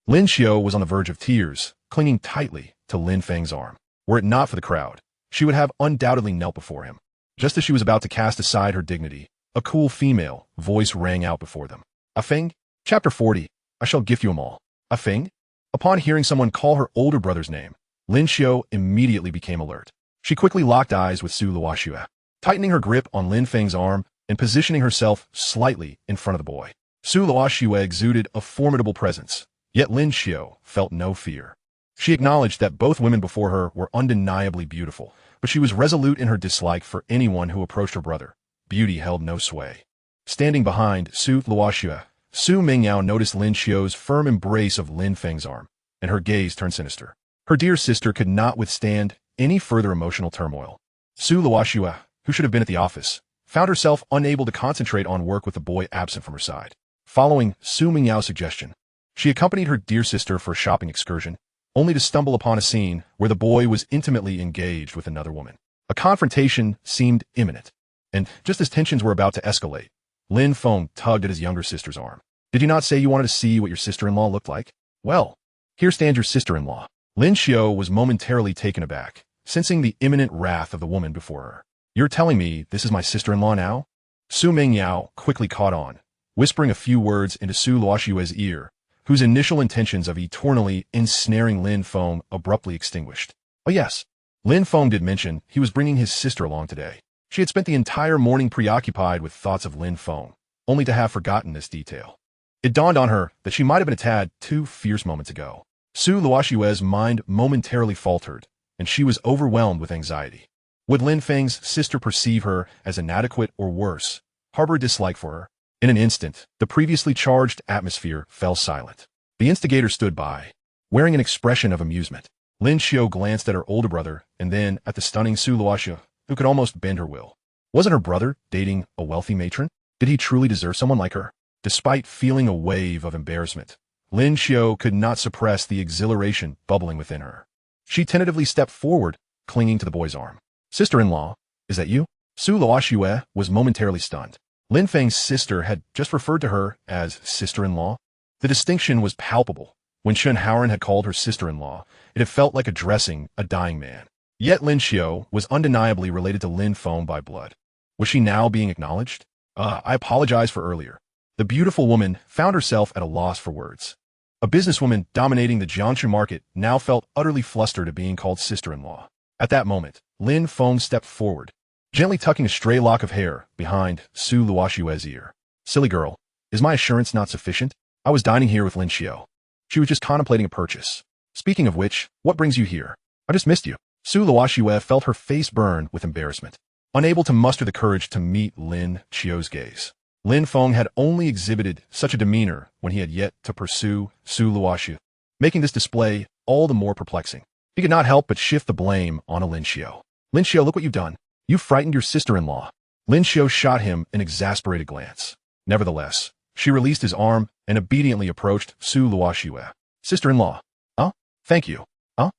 Lin Xiao was on the verge of tears, clinging tightly to Lin Feng's arm. Were it not for the crowd, she would have undoubtedly knelt before him. Just as she was about to cast aside her dignity, a cool female voice rang out before them. "A Feng? Chapter 40. I shall gift you 'em all." "A Feng?" Upon hearing someone call her older brother's name, Lin Xiao immediately became alert. She quickly locked eyes with Su Luoxue, tightening her grip on Lin Feng's arm and positioning herself slightly in front of the boy. Su Luoxue exuded a formidable presence, yet Lin Xiao felt no fear. She acknowledged that both women before her were undeniably beautiful, but she was resolute in her dislike for anyone who approached her brother. Beauty held no sway. Standing behind Su Luoxue, Su Mingyao noticed Lin Xiao's firm embrace of Lin Feng's arm, and her gaze turned sinister. Her dear sister could not withstand any further emotional turmoil. Su Luoxue, who should have been at the office, found herself unable to concentrate on work with the boy absent from her side. Following Su Mingyao's suggestion, she accompanied her dear sister for a shopping excursion, only to stumble upon a scene where the boy was intimately engaged with another woman. A confrontation seemed imminent, and just as tensions were about to escalate, Lin Feng tugged at his younger sister's arm. "Did you not say you wanted to see what your sister-in-law looked like? Well, here stands your sister-in-law." Lin Xiao was momentarily taken aback, sensing the imminent wrath of the woman before her. "You're telling me this is my sister-in-law now?" Su Mingyao quickly caught on, whispering a few words into Su Luoxue's ear, whose initial intentions of eternally ensnaring Lin Feng abruptly extinguished. Oh yes, Lin Feng did mention he was bringing his sister along today. She had spent the entire morning preoccupied with thoughts of Lin Feng, only to have forgotten this detail. It dawned on her that she might have been a tad too fierce moments ago. Su Luoxue's mind momentarily faltered, and she was overwhelmed with anxiety. Would Lin Feng's sister perceive her as inadequate or worse, harbor a dislike for her? In an instant, the previously charged atmosphere fell silent. The instigator stood by, wearing an expression of amusement. Lin Xiao glanced at her older brother and then at the stunning Su Luoxue, who could almost bend her will. Wasn't her brother dating a wealthy matron? Did he truly deserve someone like her? Despite feeling a wave of embarrassment, Lin Xiao could not suppress the exhilaration bubbling within her. She tentatively stepped forward, clinging to the boy's arm. "Sister-in-law, is that you?" Su Luoxue was momentarily stunned. Lin Feng's sister had just referred to her as sister-in-law. The distinction was palpable. When Shen Haoran had called her sister-in-law, it had felt like addressing a dying man. Yet Lin Xiao was undeniably related to Lin Feng by blood. Was she now being acknowledged? I apologize for earlier. The beautiful woman found herself at a loss for words. A businesswoman dominating the Jiangsu market now felt utterly flustered at being called sister-in-law. At that moment, Lin Feng stepped forward, gently tucking a stray lock of hair behind Su Luoxue's ear. Silly girl, is my assurance not sufficient? I was dining here with Lin Xiao. She was just contemplating a purchase. Speaking of which, what brings you here? I just missed you. Su Luoxue felt her face burn with embarrassment, unable to muster the courage to meet Lin Xiao's gaze. Lin Feng had only exhibited such a demeanor when he had yet to pursue Su Luoxue, making this display all the more perplexing. He could not help but shift the blame on Lin Xiao. Lin Xiao, look what you've done. You frightened your sister-in-law. Lin Xiao shot him an exasperated glance. Nevertheless, she released his arm and obediently approached Su Luoxue. Sister-in-law. Huh? Thank you. Huh?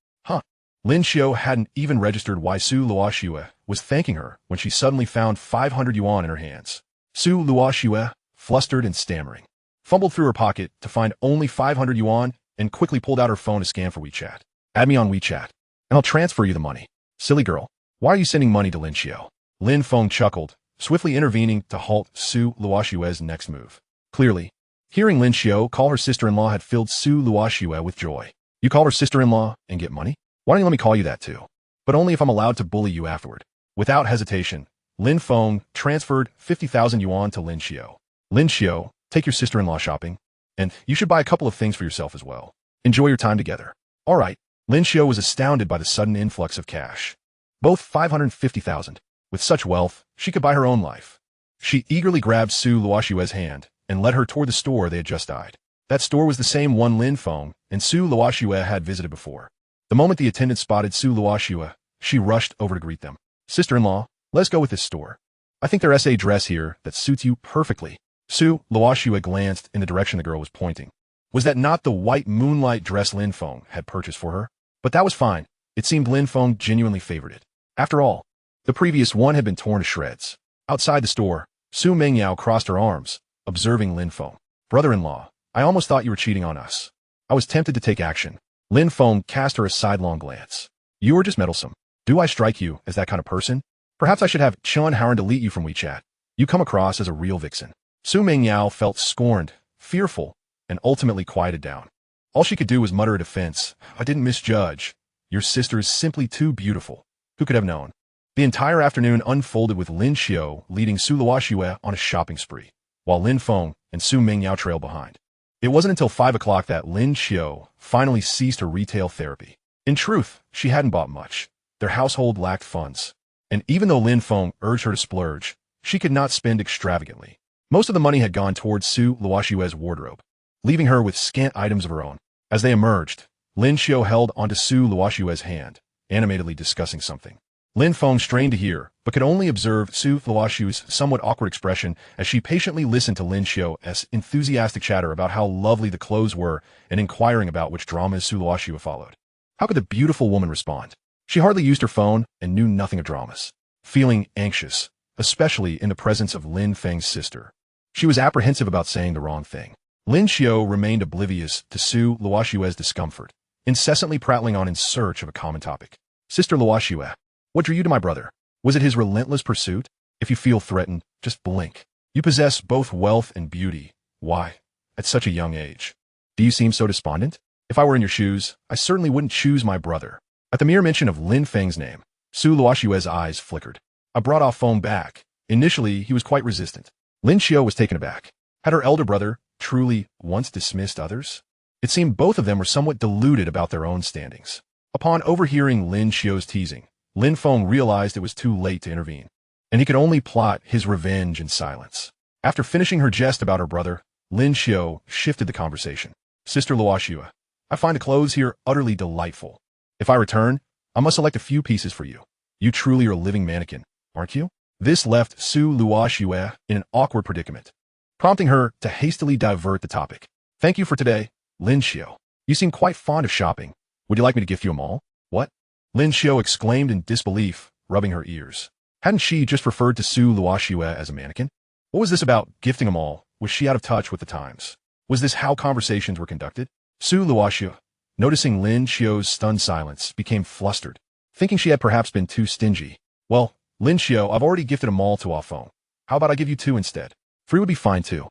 Lin Xiao hadn't even registered why Su Luoxue was thanking her when she suddenly found 500 yuan in her hands. Su Luoxue, flustered and stammering, fumbled through her pocket to find only 500 yuan and quickly pulled out her phone to scan for WeChat. Add me on WeChat, and I'll transfer you the money. Silly girl, why are you sending money to Lin Xiao? Lin Feng chuckled, swiftly intervening to halt Su Luoxue's next move. Clearly, hearing Lin Xiao call her sister-in-law had filled Su Luoxue with joy. You call her sister-in-law and get money? Why don't you let me call you that too? But only if I'm allowed to bully you afterward. Without hesitation, Lin Feng transferred 50,000 yuan to Lin Xiao. Lin Xiao, take your sister-in-law shopping, and you should buy a couple of things for yourself as well. Enjoy your time together. All right. Lin Xiao was astounded by the sudden influx of cash. Both 550,000. With such wealth, she could buy her own life. She eagerly grabbed Su Luoxue's hand and led her toward the store they had just eyed. That store was the same one Lin Feng and Su Luoxue had visited before. The moment the attendant spotted Su Luoxue, she rushed over to greet them. Sister-in-law, let's go with this store. I think there's a dress here that suits you perfectly. Su Luoxue glanced in the direction the girl was pointing. Was that not the white moonlight dress Lin Feng had purchased for her? But that was fine. It seemed Lin Feng genuinely favored it. After all, the previous one had been torn to shreds. Outside the store, Su Mengyao crossed her arms, observing Lin Feng. Brother-in-law, I almost thought you were cheating on us. I was tempted to take action. Lin Feng cast her a sidelong glance. You were just meddlesome. Do I strike you as that kind of person? Perhaps I should have Chun Haran delete you from WeChat. You come across as a real vixen. Su Mengyao felt scorned, fearful, and ultimately quieted down. All she could do was mutter a defense. I didn't misjudge. Your sister is simply too beautiful. Who could have known? The entire afternoon unfolded with Lin Xiao leading Su Luoxue on a shopping spree, while Lin Feng and Su Mengyao trailed behind. It wasn't until 5 o'clock that Lin Xiao finally ceased her retail therapy. In truth, she hadn't bought much. Their household lacked funds. And even though Lin Feng urged her to splurge, she could not spend extravagantly. Most of the money had gone towards Su Luoxue's wardrobe, leaving her with scant items of her own. As they emerged, Lin Xiao held onto Su Luoxue's hand, animatedly discussing something. Lin Feng strained to hear, but could only observe Su Luoxue's somewhat awkward expression as she patiently listened to Lin Xiao's enthusiastic chatter about how lovely the clothes were and inquiring about which dramas Su Luoxue followed. How could the beautiful woman respond? She hardly used her phone and knew nothing of dramas. Feeling anxious, especially in the presence of Lin Feng's sister, she was apprehensive about saying the wrong thing. Lin Xiao remained oblivious to Su Luoxue's discomfort, incessantly prattling on in search of a common topic. Sister Luoxue, what drew you to my brother? Was it his relentless pursuit? If you feel threatened, just blink. You possess both wealth and beauty. Why? At such a young age. Do you seem so despondent? If I were in your shoes, I certainly wouldn't choose my brother. At the mere mention of Lin Feng's name, Su Luoxue's eyes flickered. I brought off phone back. Initially, he was quite resistant. Lin Xiao was taken aback. Had her elder brother truly once dismissed others? It seemed both of them were somewhat deluded about their own standings. Upon overhearing Lin Xiao's teasing, Lin Feng realized it was too late to intervene, and he could only plot his revenge in silence. After finishing her jest about her brother, Lin Xiao shifted the conversation. Sister Luoxue, I find the clothes here utterly delightful. If I return, I must select a few pieces for you. You truly are a living mannequin, aren't you? This left Su Luoxue in an awkward predicament, prompting her to hastily divert the topic. Thank you for today, Lin Xiao. You seem quite fond of shopping. Would you like me to gift you a mall? What? Lin Xiao exclaimed in disbelief, rubbing her ears. Hadn't she just referred to Su Luoxue as a mannequin? What was this about gifting a mall? Was she out of touch with the times? Was this how conversations were conducted? Su Luoxue, noticing Lin Xiao's stunned silence, became flustered, thinking she had perhaps been too stingy. Well, Lin Xiao, I've already gifted a mall to our phone. How about I give you 2 instead? 3 would be fine too.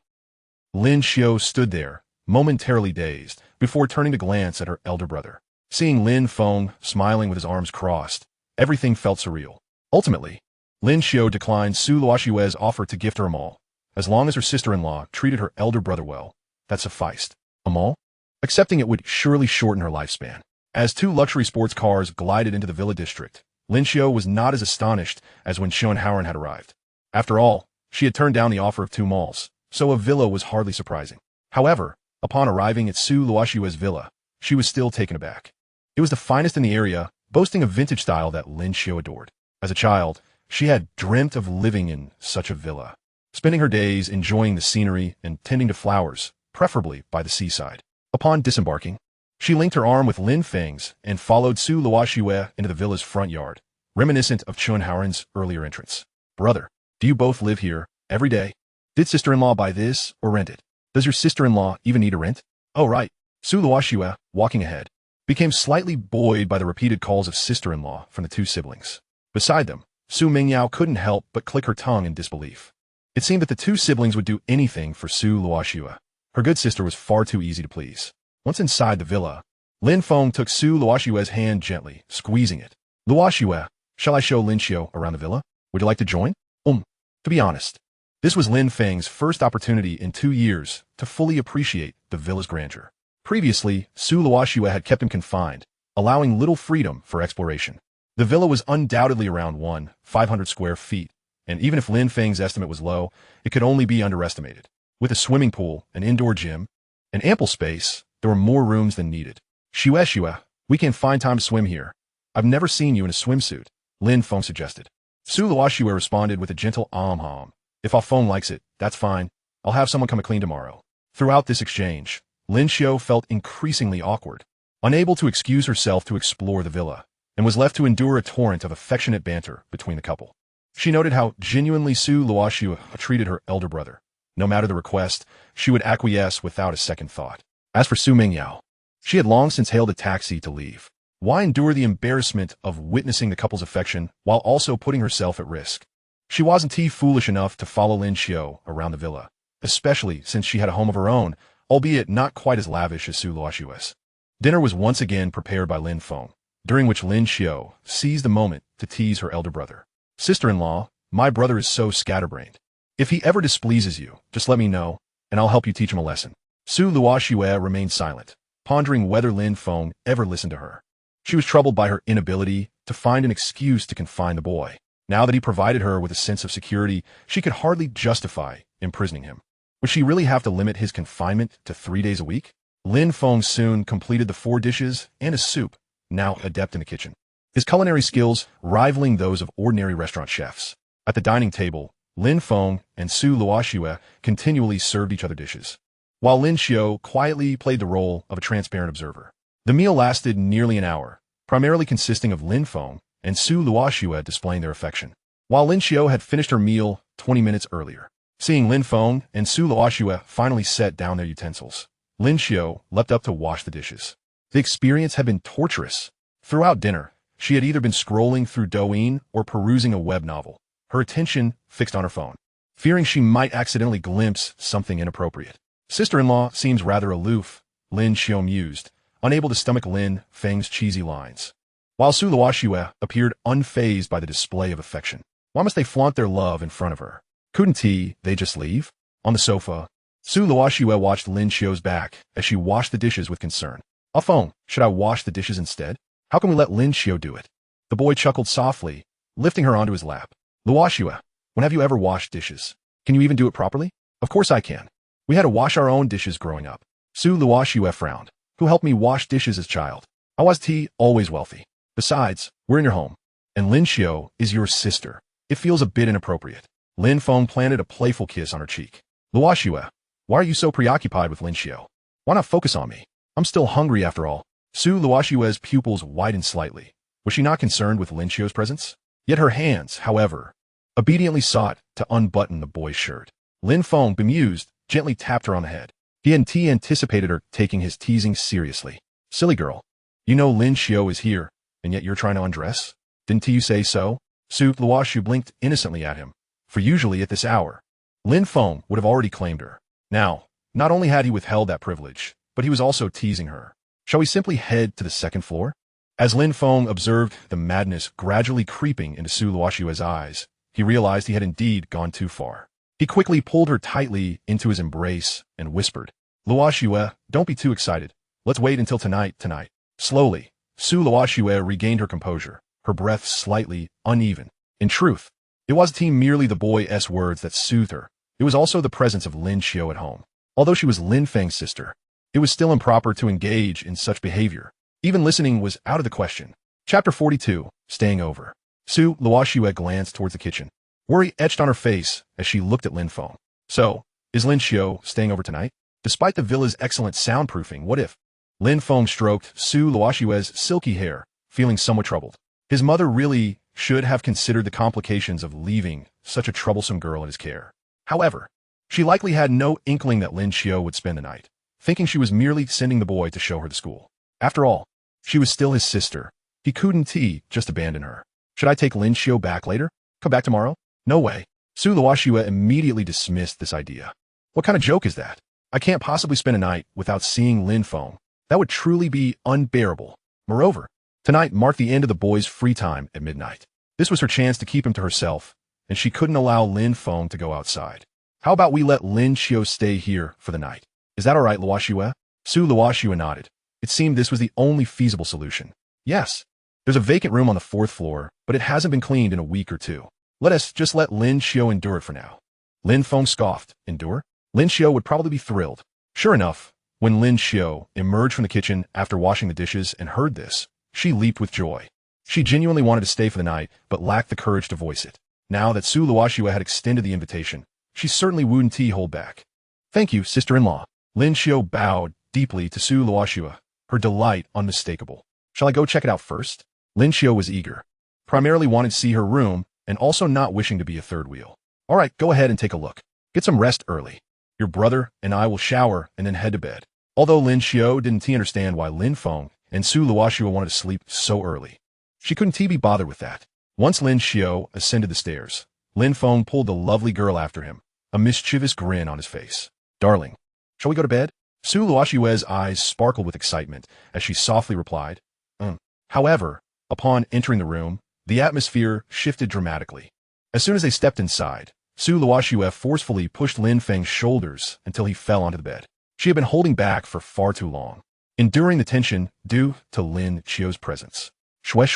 Lin Xiao stood there, momentarily dazed, before turning to glance at her elder brother. Seeing Lin Feng smiling with his arms crossed, everything felt surreal. Ultimately, Lin Xiao declined Su Luoxue's offer to gift her a mall. As long as her sister-in-law treated her elder brother well, that sufficed. A mall? Accepting it would surely shorten her lifespan. As two luxury sports cars glided into the villa district, Lin Xiao was not as astonished as when Schoenhauern had arrived. After all, she had turned down the offer of two malls, so a villa was hardly surprising. However, upon arriving at Su Luoxue's villa, she was still taken aback. It was the finest in the area, boasting a vintage style that Lin Xiao adored. As a child, she had dreamt of living in such a villa, spending her days enjoying the scenery and tending to flowers, preferably by the seaside. Upon disembarking, she linked her arm with Lin Feng's and followed Su Luoxue into the villa's front yard, reminiscent of Schoenhauern's earlier entrance. Brother, do you both live here every day? Did sister-in-law buy this or rent it? Does your sister-in-law even need a rent? Oh right. Su Luoxue, walking ahead, became slightly buoyed by the repeated calls of sister-in-law from the two siblings. Beside them, Su Mingyao couldn't help but click her tongue in disbelief. It seemed that the two siblings would do anything for Su Luoxue. Her good sister was far too easy to please. Once inside the villa, Lin Feng took Su Luoxue's hand gently, squeezing it. Luoxue, shall I show Lin Xiao around the villa? Would you like to join? To be honest, this was Lin Feng's first opportunity in 2 years to fully appreciate the villa's grandeur. Previously, Su Luoxue had kept him confined, allowing little freedom for exploration. The villa was undoubtedly around 500 square feet, and even if Lin Feng's estimate was low, it could only be underestimated. With a swimming pool, an indoor gym, and ample space, there were more rooms than needed. Shue, we can find time to swim here. I've never seen you in a swimsuit, Lin Feng suggested. Su Luoxue responded with a gentle hum. If our phone likes it, that's fine. I'll have someone come clean tomorrow. Throughout this exchange, Lin Xiao felt increasingly awkward, unable to excuse herself to explore the villa, and was left to endure a torrent of affectionate banter between the couple. She noted how genuinely Su Luoxue treated her elder brother. No matter the request, she would acquiesce without a second thought. As for Su Mingyao, she had long since hailed a taxi to leave. Why endure the embarrassment of witnessing the couple's affection while also putting herself at risk? She wasn't foolish enough to follow Lin Xiao around the villa, especially since she had a home of her own, albeit not quite as lavish as Su Luoxue's. Dinner was once again prepared by Lin Feng, during which Lin Xiao seized the moment to tease her elder brother. Sister-in-law, my brother is so scatterbrained. If he ever displeases you, just let me know, and I'll help you teach him a lesson. Su Luoxue remained silent, pondering whether Lin Feng ever listened to her. She was troubled by her inability to find an excuse to confine the boy. Now that he provided her with a sense of security, she could hardly justify imprisoning him. Would she really have to limit his confinement to 3 days a week? Lin Feng soon completed the 4 dishes and a soup, now adept in the kitchen, his culinary skills rivaling those of ordinary restaurant chefs. At the dining table, Lin Feng and Su Luoxue continually served each other dishes, while Lin Xiao quietly played the role of a transparent observer. The meal lasted nearly an hour, primarily consisting of Lin Feng and Su Luoxue displaying their affection, while Lin Xiao had finished her meal 20 minutes earlier. Seeing Lin Feng and Su Luoxue finally set down their utensils, Lin Xiao leapt up to wash the dishes. The experience had been torturous. Throughout dinner, she had either been scrolling through Douyin or perusing a web novel, her attention fixed on her phone, fearing she might accidentally glimpse something inappropriate. Sister-in-law seems rather aloof, Lin Xiao mused, unable to stomach Lin Feng's cheesy lines, while Su Luoxue appeared unfazed by the display of affection. Why must they flaunt their love in front of her? Couldn't they just leave? On the sofa, Su Luoxue watched Lin Xiao's back as she washed the dishes with concern. Feng, should I wash the dishes instead? How can we let Lin Xiao do it? The boy chuckled softly, lifting her onto his lap. Luoxue, when have you ever washed dishes? Can you even do it properly? Of course I can. We had to wash our own dishes growing up. Su Luoxue frowned. Who helped me wash dishes as a child? I was always wealthy. Besides, we're in your home, and Lin Xiao is your sister. It feels a bit inappropriate. Lin Feng planted a playful kiss on her cheek. Luoxue, why are you so preoccupied with Lin Xiao? Why not focus on me? I'm still hungry after all. Su Luoxue's pupils widened slightly. Was she not concerned with Lin Xiao's presence? Yet her hands, however, obediently sought to unbutton the boy's shirt. Lin Feng, bemused, gently tapped her on the head. He hadn't anticipated her taking his teasing seriously. Silly girl. You know Lin Xiao is here, and yet you're trying to undress? Didn't you say so? Su Luoxue blinked innocently at him, for usually at this hour, Lin Feng would have already claimed her. Now, not only had he withheld that privilege, but he was also teasing her. Shall we simply head to the second floor? As Lin Feng observed the madness gradually creeping into Su Luoxue's eyes, he realized he had indeed gone too far. He quickly pulled her tightly into his embrace and whispered, Luoxue, don't be too excited. Let's wait until tonight. Slowly, Su Luoxue regained her composure, her breath slightly uneven. In truth, it wasn't merely the boy's words that soothed her. It was also the presence of Lin Xiao at home. Although she was Lin Feng's sister, it was still improper to engage in such behavior. Even listening was out of the question. Chapter 42, Staying Over. Su Luoxue glanced towards the kitchen. Worry etched on her face as she looked at Lin Feng. So, is Lin Xiao staying over tonight? Despite the villa's excellent soundproofing, what if? Lin Feng stroked Su Luoxue's silky hair, feeling somewhat troubled. His mother really should have considered the complications of leaving such a troublesome girl in his care. However, she likely had no inkling that Lin Xiao would spend the night, thinking she was merely sending the boy to show her the school. After all, she was still his sister. He couldn't just abandon her. Should I take Lin Xiao back later? Come back tomorrow? No way. Su Luoxue immediately dismissed this idea. What kind of joke is that? I can't possibly spend a night without seeing Lin Feng. That would truly be unbearable. Moreover, tonight marked the end of the boy's free time at midnight. This was her chance to keep him to herself, and she couldn't allow Lin Feng to go outside. How about we let Lin Xiao stay here for the night? Is that all right, Luoxue? Su Luoxue nodded. It seemed this was the only feasible solution. Yes. There's a vacant room on the 4th floor, but it hasn't been cleaned in a week or two. Let us just let Lin Xiao endure it for now. Lin Feng scoffed. Endure? Lin Xiao would probably be thrilled. Sure enough, when Lin Xiao emerged from the kitchen after washing the dishes and heard this, she leaped with joy. She genuinely wanted to stay for the night, but lacked the courage to voice it. Now that Su Luoxue had extended the invitation, she certainly wouldn't hold back. Thank you, sister-in-law. Lin Xiao bowed deeply to Su Luoxue, her delight unmistakable. Shall I go check it out first? Lin Xiao was eager. Primarily wanted to see her room, and also not wishing to be a third wheel. All right, go ahead and take a look. Get some rest early. Your brother and I will shower and then head to bed. Although Lin Xiao didn't understand why Lin Feng and Su Luoxue wanted to sleep so early. She couldn't be bothered with that. Once Lin Xiao ascended the stairs, Lin Feng pulled the lovely girl after him, a mischievous grin on his face. Darling, shall we go to bed? Su Luoxue's eyes sparkled with excitement as she softly replied, However, upon entering the room, the atmosphere shifted dramatically. As soon as they stepped inside, Su Luoxue forcefully pushed Lin Feng's shoulders until he fell onto the bed. She had been holding back for far too long, enduring the tension due to Lin Xiao's presence. Shue.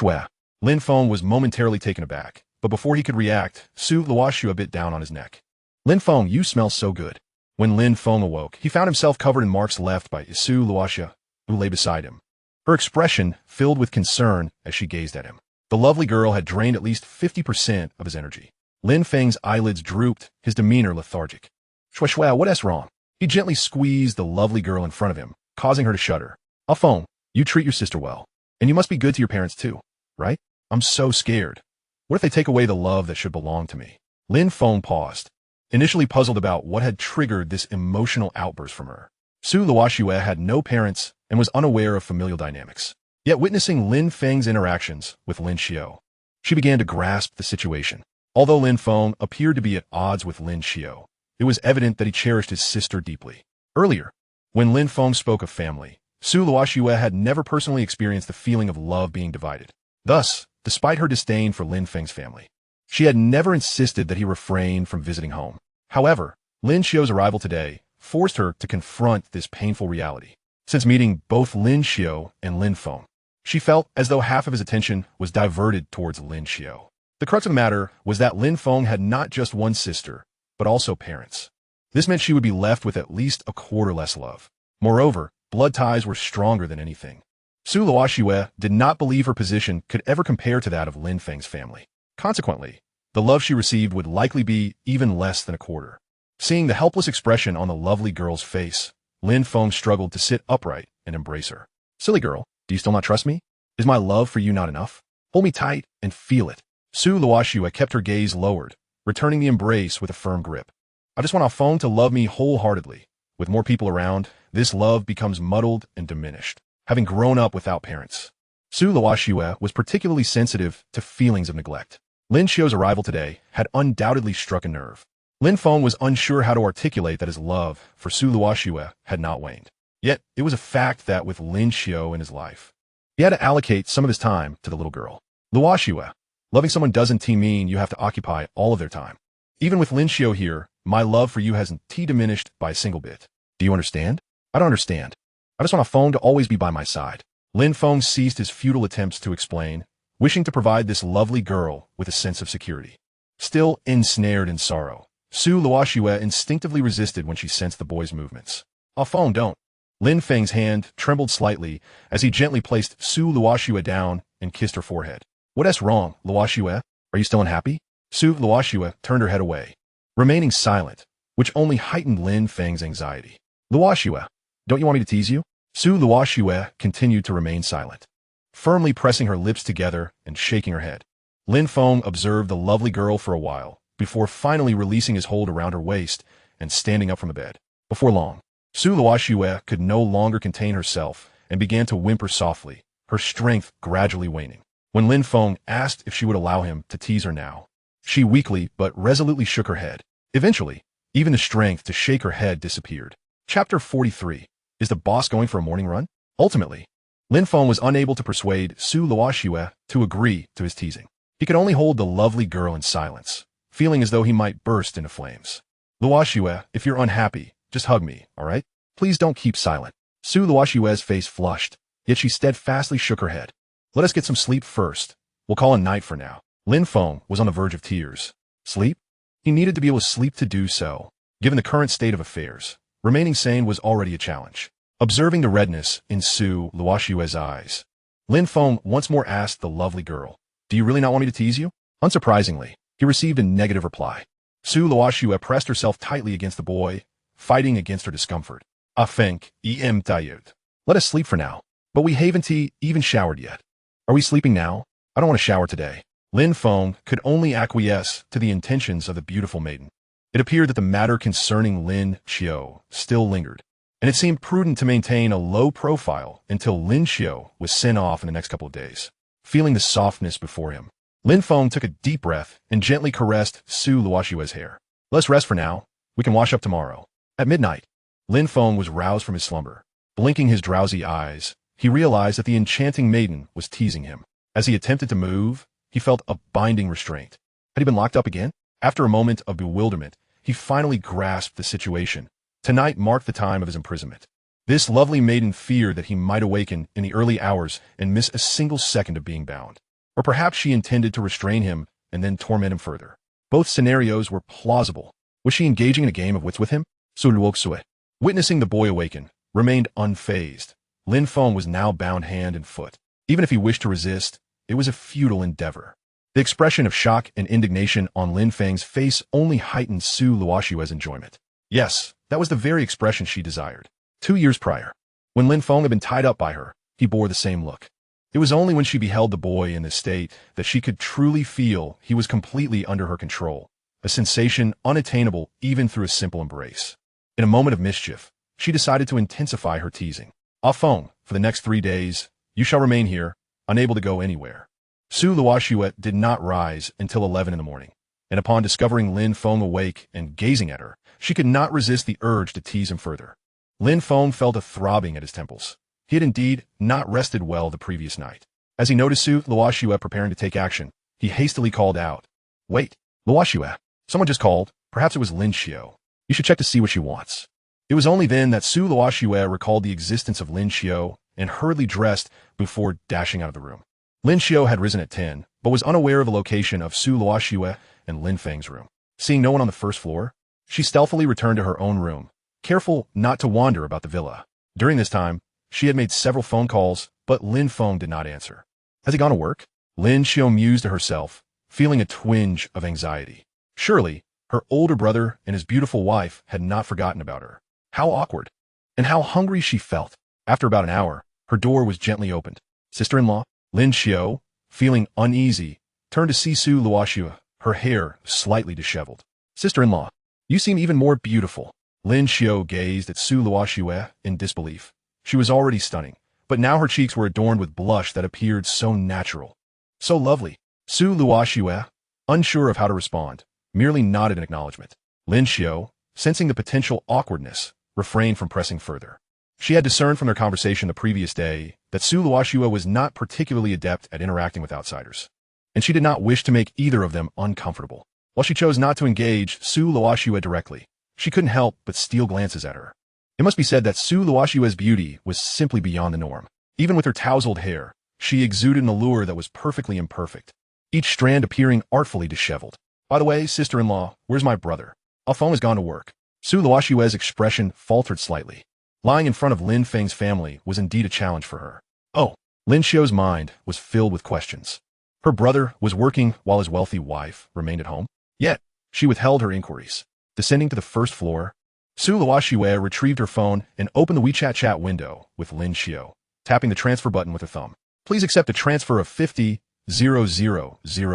Lin Feng was momentarily taken aback, but before he could react, Su Luoxue bit down on his neck. Lin Feng, you smell so good. When Lin Feng awoke, he found himself covered in marks left by Su Luoxue, who lay beside him. Her expression filled with concern as she gazed at him. The lovely girl had drained at least 50% of his energy. Lin Feng's eyelids drooped, his demeanor lethargic. Shue, what's wrong? He gently squeezed the lovely girl in front of him, causing her to shudder. Feng, you treat your sister well. And you must be good to your parents too, right? I'm so scared. What if they take away the love that should belong to me? Lin Feng paused, initially puzzled about what had triggered this emotional outburst from her. Su Luoxue had no parents and was unaware of familial dynamics. Yet witnessing Lin Feng's interactions with Lin Xiao, she began to grasp the situation. Although Lin Feng appeared to be at odds with Lin Xiao, it was evident that he cherished his sister deeply. Earlier, when Lin Feng spoke of family, Su Luoxue had never personally experienced the feeling of love being divided. Thus, despite her disdain for Lin Feng's family, she had never insisted that he refrain from visiting home. However, Lin Xiao's arrival today forced her to confront this painful reality. Since meeting both Lin Xiao and Lin Feng, she felt as though half of his attention was diverted towards Lin Xiao. The crux of the matter was that Lin Feng had not just one sister, but also parents. This meant she would be left with at least a quarter less love. Moreover, blood ties were stronger than anything. Su Luoxue did not believe her position could ever compare to that of Lin Feng's family. Consequently, the love she received would likely be even less than a quarter. Seeing the helpless expression on the lovely girl's face, Lin Feng struggled to sit upright and embrace her. Silly girl, do you still not trust me? Is my love for you not enough? Hold me tight and feel it. Su Luoxue kept her gaze lowered, returning the embrace with a firm grip. I just want Feng to love me wholeheartedly. With more people around, this love becomes muddled and diminished. Having grown up without parents, Su Luoxue was particularly sensitive to feelings of neglect. Lin Xiao's arrival today had undoubtedly struck a nerve. Lin Feng was unsure how to articulate that his love for Su Luoxue had not waned. Yet, it was a fact that with Lin Xiao in his life, he had to allocate some of his time to the little girl. Luoxue, Loving someone doesn't mean you have to occupy all of their time. Even with Lin Xiao here, my love for you hasn't diminished by a single bit. Do you understand? I don't understand. I just want a phone to always be by my side. Lin Feng ceased his futile attempts to explain, wishing to provide this lovely girl with a sense of security. Still ensnared in sorrow, Su Luoxue instinctively resisted when she sensed the boy's movements. A phone, don't. Lin Feng's hand trembled slightly as he gently placed Su Luoxue down and kissed her forehead. What's wrong, Luoxue? Are you still unhappy? Su Luoxue turned her head away, remaining silent, which only heightened Lin Feng's anxiety. Luoxue, don't you want me to tease you? Su Luoxue continued to remain silent, firmly pressing her lips together and shaking her head. Lin Feng observed the lovely girl for a while, before finally releasing his hold around her waist and standing up from the bed. Before long, Su Luoxue could no longer contain herself and began to whimper softly, her strength gradually waning. When Lin Feng asked if she would allow him to tease her now, she weakly but resolutely shook her head. Eventually, even the strength to shake her head disappeared. Chapter 43. Is the boss going for a morning run? Ultimately, Lin Feng was unable to persuade Su Luoxue to agree to his teasing. He could only hold the lovely girl in silence, feeling as though he might burst into flames. Luoxue, if you're unhappy, just hug me, all right? Please don't keep silent. Su Luoxue's face flushed, yet she steadfastly shook her head. Let us get some sleep first. We'll call it night for now. Lin Feng was on the verge of tears. Sleep? He needed to be able to sleep to do so, given the current state of affairs. Remaining sane was already a challenge. Observing the redness in Su Luoxue's eyes, Lin Feng once more asked the lovely girl, do you really not want me to tease you? Unsurprisingly, he received a negative reply. Su Luoxue pressed herself tightly against the boy, fighting against her discomfort. I think I'm tired. Let us sleep for now. But we haven't even showered yet. Are we sleeping now? I don't want to shower today. Lin Feng could only acquiesce to the intentions of the beautiful maiden. It appeared that the matter concerning Lin Xiao still lingered, and it seemed prudent to maintain a low profile until Lin Xiao was sent off in the next couple of days. Feeling the softness before him, Lin Feng took a deep breath and gently caressed Su Luoxue's hair. Let's rest for now. We can wash up tomorrow. At midnight, Lin Feng was roused from his slumber. Blinking his drowsy eyes, he realized that the enchanting maiden was teasing him. As he attempted to move, he felt a binding restraint. Had he been locked up again? After a moment of bewilderment, he finally grasped the situation. Tonight marked the time of his imprisonment. This lovely maiden feared that he might awaken in the early hours and miss a single second of being bound. Or perhaps she intended to restrain him and then torment him further. Both scenarios were plausible. Was she engaging in a game of wits with him? Su Luoxue, witnessing the boy awaken, remained unfazed. Lin Feng was now bound hand and foot. Even if he wished to resist, it was a futile endeavor. The expression of shock and indignation on Lin Feng's face only heightened Su Luoxue's enjoyment. Yes, that was the very expression she desired. 2 years prior, when Lin Feng had been tied up by her, he bore the same look. It was only when she beheld the boy in this state that she could truly feel he was completely under her control, a sensation unattainable even through a simple embrace. In a moment of mischief, she decided to intensify her teasing. Ah Feng, for the next 3 days, you shall remain here, unable to go anywhere. Su Luoxue did not rise until 11 in the morning, and upon discovering Lin Feng awake and gazing at her, she could not resist the urge to tease him further. Lin Feng felt a throbbing at his temples. He had indeed not rested well the previous night. As he noticed Su Luoxue preparing to take action, he hastily called out, Wait, Luoxue, someone just called. Perhaps it was Lin Xiao. You should check to see what she wants. It was only then that Su Luoxue recalled the existence of Lin Xiao and hurriedly dressed before dashing out of the room. Lin Xiao had risen at 10, but was unaware of the location of Su Luoxue and Lin Feng's room. Seeing no one on the first floor, she stealthily returned to her own room, careful not to wander about the villa. During this time, she had made several phone calls, but Lin Feng did not answer. Has he gone to work? Lin Xiao mused to herself, feeling a twinge of anxiety. Surely, her older brother and his beautiful wife had not forgotten about her. How awkward, and how hungry she felt. After about an hour, her door was gently opened. Sister-in-law, Lin Xiao, feeling uneasy, turned to see Su Luoxue, her hair slightly disheveled. Sister-in-law, you seem even more beautiful. Lin Xiao gazed at Su Luoxue in disbelief. She was already stunning, but now her cheeks were adorned with blush that appeared so natural. So lovely. Su Luoxue, unsure of how to respond, merely nodded in acknowledgement. Lin Xiao, sensing the potential awkwardness, refrained from pressing further. She had discerned from their conversation the previous day that Su Luoxue was not particularly adept at interacting with outsiders. and she did not wish to make either of them uncomfortable. While she chose not to engage Su Luoxue directly, she couldn't help but steal glances at her. It must be said that Su Luoxue's beauty was simply beyond the norm. Even with her tousled hair, she exuded an allure that was perfectly imperfect, each strand appearing artfully disheveled. By the way, sister-in-law, where's my brother? Alphonse has gone to work. Su Luoxue's expression faltered slightly. Lying in front of Lin Feng's family was indeed a challenge for her. Oh, Lin Xiao's mind was filled with questions. Her brother was working while his wealthy wife remained at home. Yet, she withheld her inquiries. Descending to the first floor, Su Luoxue retrieved her phone and opened the WeChat chat window with Lin Xiao, tapping the transfer button with her thumb. Please accept a transfer of 50,000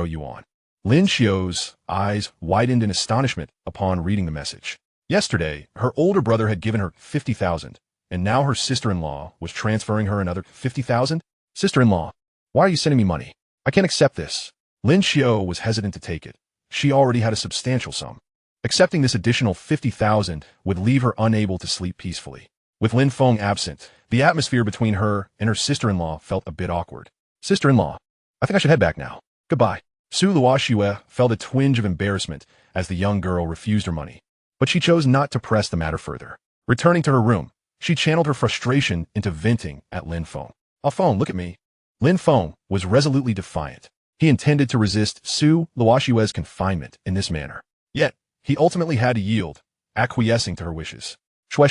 yuan. Lin Xiao's eyes widened in astonishment upon reading the message. Yesterday, her older brother had given her 50,000, and now her sister-in-law was transferring her another 50,000? Sister-in-law, why are you sending me money? I can't accept this. Lin Xiao was hesitant to take it. She already had a substantial sum. Accepting this additional 50,000 would leave her unable to sleep peacefully. With Lin Feng absent, the atmosphere between her and her sister-in-law felt a bit awkward. Sister-in-law, I think I should head back now. Goodbye. Su Luoxue felt a twinge of embarrassment as the young girl refused her money, but she chose not to press the matter further. Returning to her room, she channeled her frustration into venting at Lin Feng. Alphonse, look at me. Lin Feng was resolutely defiant. He intended to resist Su Luoxue's confinement in this manner. Yet, he ultimately had to yield, acquiescing to her wishes. Shui,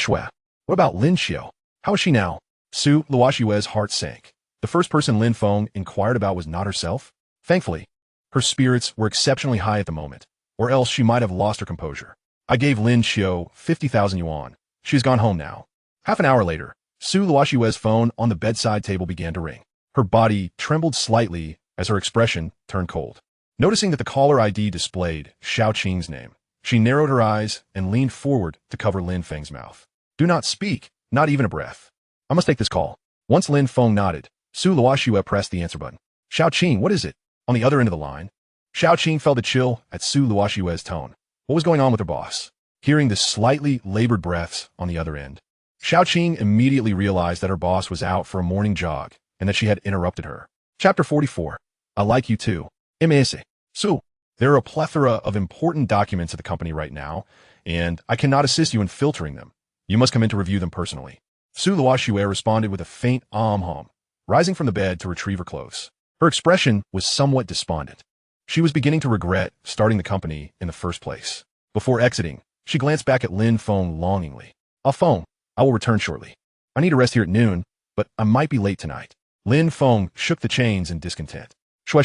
what about Lin Xiao? How is she now? Su Luoxue's heart sank. The first person Lin Feng inquired about was not herself. Thankfully, her spirits were exceptionally high at the moment, or else she might have lost her composure. I gave Lin Xiao 50,000 yuan. She's gone home now. Half an hour later, Su Luoxue's phone on the bedside table began to ring. Her body trembled slightly as her expression turned cold. Noticing that the caller ID displayed Xiaoqing's name, she narrowed her eyes and leaned forward to cover Lin Feng's mouth. Do not speak, not even a breath. I must take this call. Once Lin Feng nodded, Su Luoxue pressed the answer button. Xiaoqing, what is it? On the other end of the line, Xiaoqing felt a chill at Su Luoxue's tone. What was going on with her boss? Hearing the slightly labored breaths on the other end, Xiaoqing immediately realized that her boss was out for a morning jog and that she had interrupted her. Chapter 44. I like you too. MS. Su, there are a plethora of important documents at the company right now, and I cannot assist you in filtering them. You must come in to review them personally. Su Luoxue responded with a faint hum, rising from the bed to retrieve her clothes. Her expression was somewhat despondent. She was beginning to regret starting the company in the first place. Before exiting, she glanced back at Lin Feng longingly. Alphonse, I will return shortly. I need to rest here at noon, but I might be late tonight. Lin Feng shook the chains in discontent. Shui,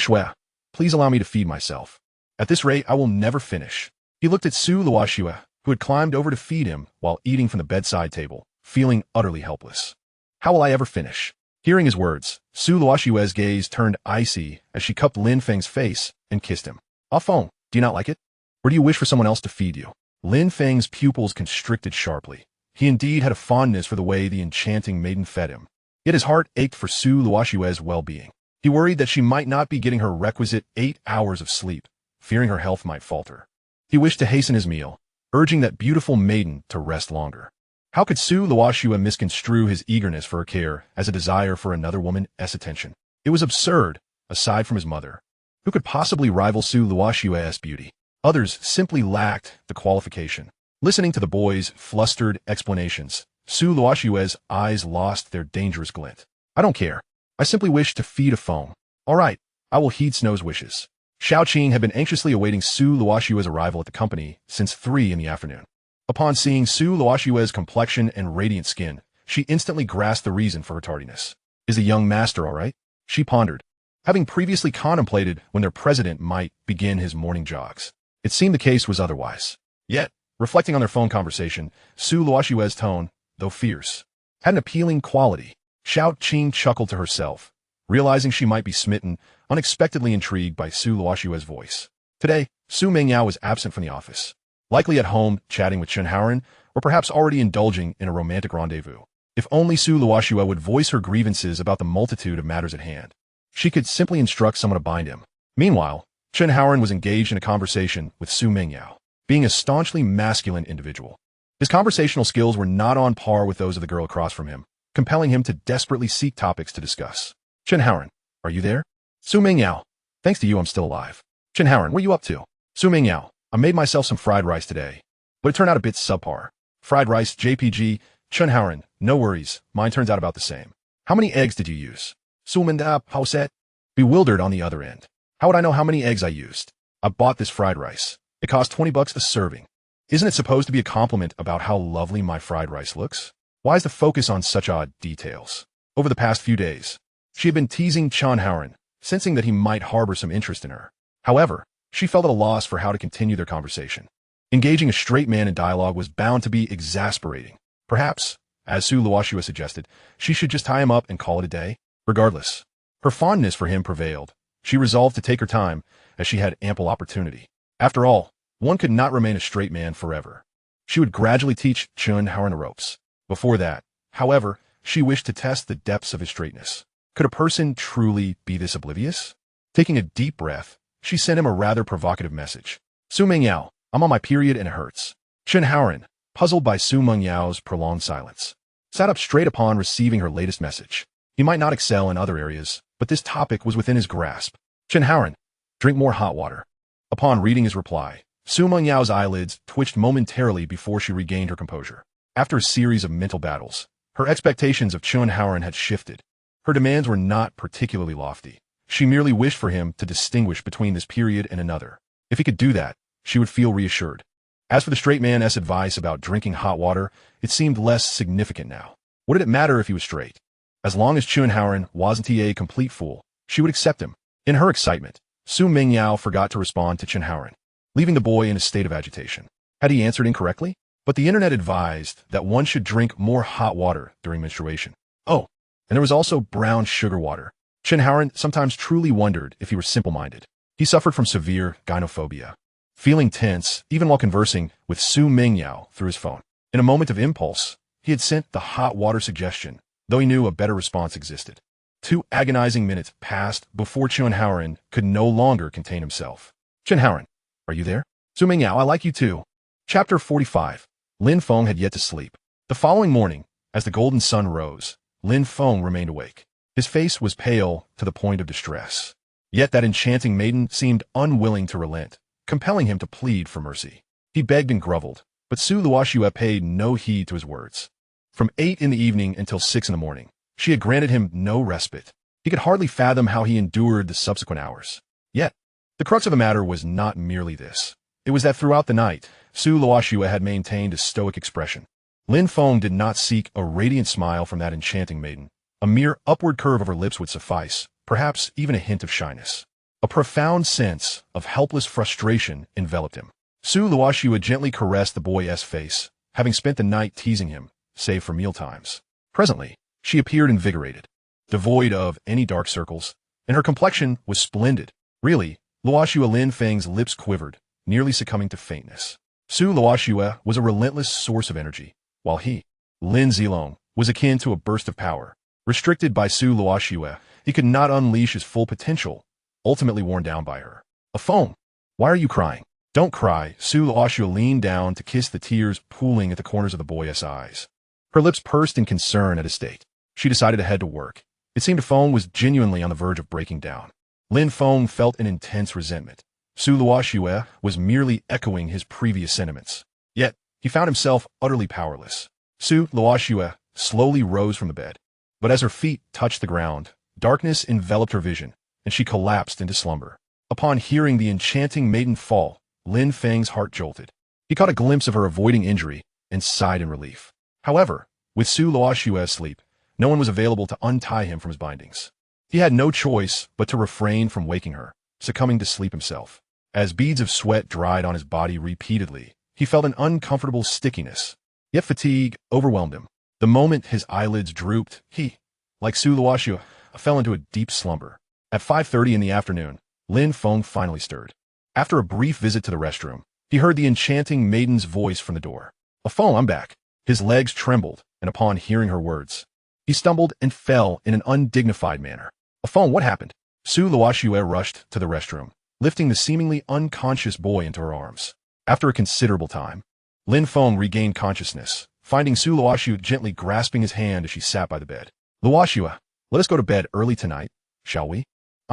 please allow me to feed myself. At this rate, I will never finish. He looked at Su Luoxue, who had climbed over to feed him while eating from the bedside table, feeling utterly helpless. How will I ever finish? Hearing his words, Su Luoxue's gaze turned icy as she cupped Lin Feng's face and kissed him. Alphonse, do you not like it? Or do you wish for someone else to feed you? Lin Feng's pupils constricted sharply. He indeed had a fondness for the way the enchanting maiden fed him. Yet his heart ached for Su Luoxue's well-being. He worried that she might not be getting her requisite 8 hours of sleep, fearing her health might falter. He wished to hasten his meal, urging that beautiful maiden to rest longer. How could Su Luoxue misconstrue his eagerness for her care as a desire for another woman's attention? It was absurd, aside from his mother. Who could possibly rival Su Luoxue's beauty? Others simply lacked the qualification. Listening to the boy's flustered explanations, Su Luoxue's eyes lost their dangerous glint. I don't care. I simply wish to feed a phone. All right, I will heed Snow's wishes. Xiaoqing had been anxiously awaiting Su Luoxue's arrival at the company since 3 in the afternoon. Upon seeing Su Luoxue's complexion and radiant skin, she instantly grasped the reason for her tardiness. Is the young master all right? She pondered, having previously contemplated when their president might begin his morning jogs. It seemed the case was otherwise. Yet, reflecting on their phone conversation, Su Luoxue's tone, though fierce, had an appealing quality. Xiaoqing chuckled to herself, realizing she might be smitten, unexpectedly intrigued by Su Luoxue's voice. Today, Su Mengyao was absent from the office, likely at home chatting with Chen Haoren, or perhaps already indulging in a romantic rendezvous. If only Su Luoxue would voice her grievances about the multitude of matters at hand. She could simply instruct someone to bind him. Meanwhile, Chen Haoren was engaged in a conversation with Su Mengyao, being a staunchly masculine individual. His conversational skills were not on par with those of the girl across from him, compelling him to desperately seek topics to discuss. Chen Haoren, are you there? Su Mengyao, Thanks to you, I'm still alive. Chen Haoran, what are you up to? Su Mingyao, I made myself some fried rice today, but it turned out a bit subpar. Fried rice, JPG, Chen Haoran, no worries, mine turns out about the same. How many eggs did you use? Su Minda, how set? Bewildered on the other end. How would I know how many eggs I used? I bought this fried rice. It cost 20 bucks a serving. Isn't it supposed to be a compliment about how lovely my fried rice looks? Why is the focus on such odd details? Over the past few days, she had been teasing Chen Haoran, sensing that he might harbor some interest in her. However, she felt at a loss for how to continue their conversation. Engaging a straight man in dialogue was bound to be exasperating. Perhaps, as Su Luoxue suggested, she should just tie him up and call it a day. Regardless, her fondness for him prevailed. She resolved to take her time, as she had ample opportunity. After all, one could not remain a straight man forever. She would gradually teach Chen Haoran the ropes. Before that, however, she wished to test the depths of his straightness. Could a person truly be this oblivious? Taking a deep breath, she sent him a rather provocative message. Su Mingyao, I'm on my period and it hurts. Chen Haoran, puzzled by Su Mengyao's prolonged silence, sat up straight upon receiving her latest message. He might not excel in other areas, but this topic was within his grasp. Chen Haoran, drink more hot water. Upon reading his reply, Su Mengyao's eyelids twitched momentarily before she regained her composure. After a series of mental battles, her expectations of Chen Haoran had shifted. Her demands were not particularly lofty. She merely wished for him to distinguish between this period and another. If he could do that, she would feel reassured. As for the straight man's advice about drinking hot water, it seemed less significant now. What did it matter if he was straight? As long as Chen Haoran wasn't a complete fool, she would accept him. In her excitement, Su Mingyao forgot to respond to Chen Haoran, leaving the boy in a state of agitation. Had he answered incorrectly? But the internet advised that one should drink more hot water during menstruation. Oh, and there was also brown sugar water. Chen Haoran sometimes truly wondered if he were simple-minded. He suffered from severe gynophobia, feeling tense even while conversing with Su Mingyao through his phone. In a moment of impulse, he had sent the hot water suggestion, though he knew a better response existed. 2 agonizing minutes passed before Chen Haoran could no longer contain himself. Chen Haoran, are you there? Su Mingyao, I like you too. Chapter 45. Lin Feng had yet to sleep. The following morning, as the golden sun rose, Lin Feng remained awake. His face was pale to the point of distress. Yet that enchanting maiden seemed unwilling to relent, compelling him to plead for mercy. He begged and groveled, but Su Luoxue paid no heed to his words. From 8 in the evening until 6 in the morning, she had granted him no respite. He could hardly fathom how he endured the subsequent hours. Yet, the crux of the matter was not merely this. It was that throughout the night, Su Luoxue had maintained a stoic expression. Lin Feng did not seek a radiant smile from that enchanting maiden. A mere upward curve of her lips would suffice, perhaps even a hint of shyness. A profound sense of helpless frustration enveloped him. Su Luoxue gently caressed the boy's face, having spent the night teasing him, save for mealtimes. Presently, she appeared invigorated, devoid of any dark circles, and her complexion was splendid. Really, Luoxue Lin Feng's lips quivered, nearly succumbing to faintness. Su Luoxue was a relentless source of energy, while he, Lin Zilong, was akin to a burst of power. Restricted by Su Luoxue, he could not unleash his full potential, ultimately worn down by her. A foam. Why are you crying? Don't cry. Su Luoxue leaned down to kiss the tears pooling at the corners of the boy's eyes. Her lips pursed in concern at his state. She decided to head to work. It seemed Feng was genuinely on the verge of breaking down. Lin Feng felt an intense resentment. Su Luoxue was merely echoing his previous sentiments. Yet, he found himself utterly powerless. Su Luoxue slowly rose from the bed. But as her feet touched the ground, darkness enveloped her vision, and she collapsed into slumber. Upon hearing the enchanting maiden fall, Lin Feng's heart jolted. He caught a glimpse of her avoiding injury and sighed in relief. However, with Su Luoxue asleep, no one was available to untie him from his bindings. He had no choice but to refrain from waking her, succumbing to sleep himself. As beads of sweat dried on his body repeatedly, he felt an uncomfortable stickiness. Yet fatigue overwhelmed him. The moment his eyelids drooped, he, like Su Luoxue, fell into a deep slumber. At 5:30 in the afternoon, Lin Feng finally stirred. After a brief visit to the restroom, he heard the enchanting maiden's voice from the door. "Feng, I'm back." His legs trembled, and upon hearing her words, he stumbled and fell in an undignified manner. "Feng, what happened?" Su Luoxue rushed to the restroom, lifting the seemingly unconscious boy into her arms. After a considerable time, Lin Feng regained consciousness, finding Su Luoxue gently grasping his hand as she sat by the bed. "Luoxue, let us go to bed early tonight, shall we?"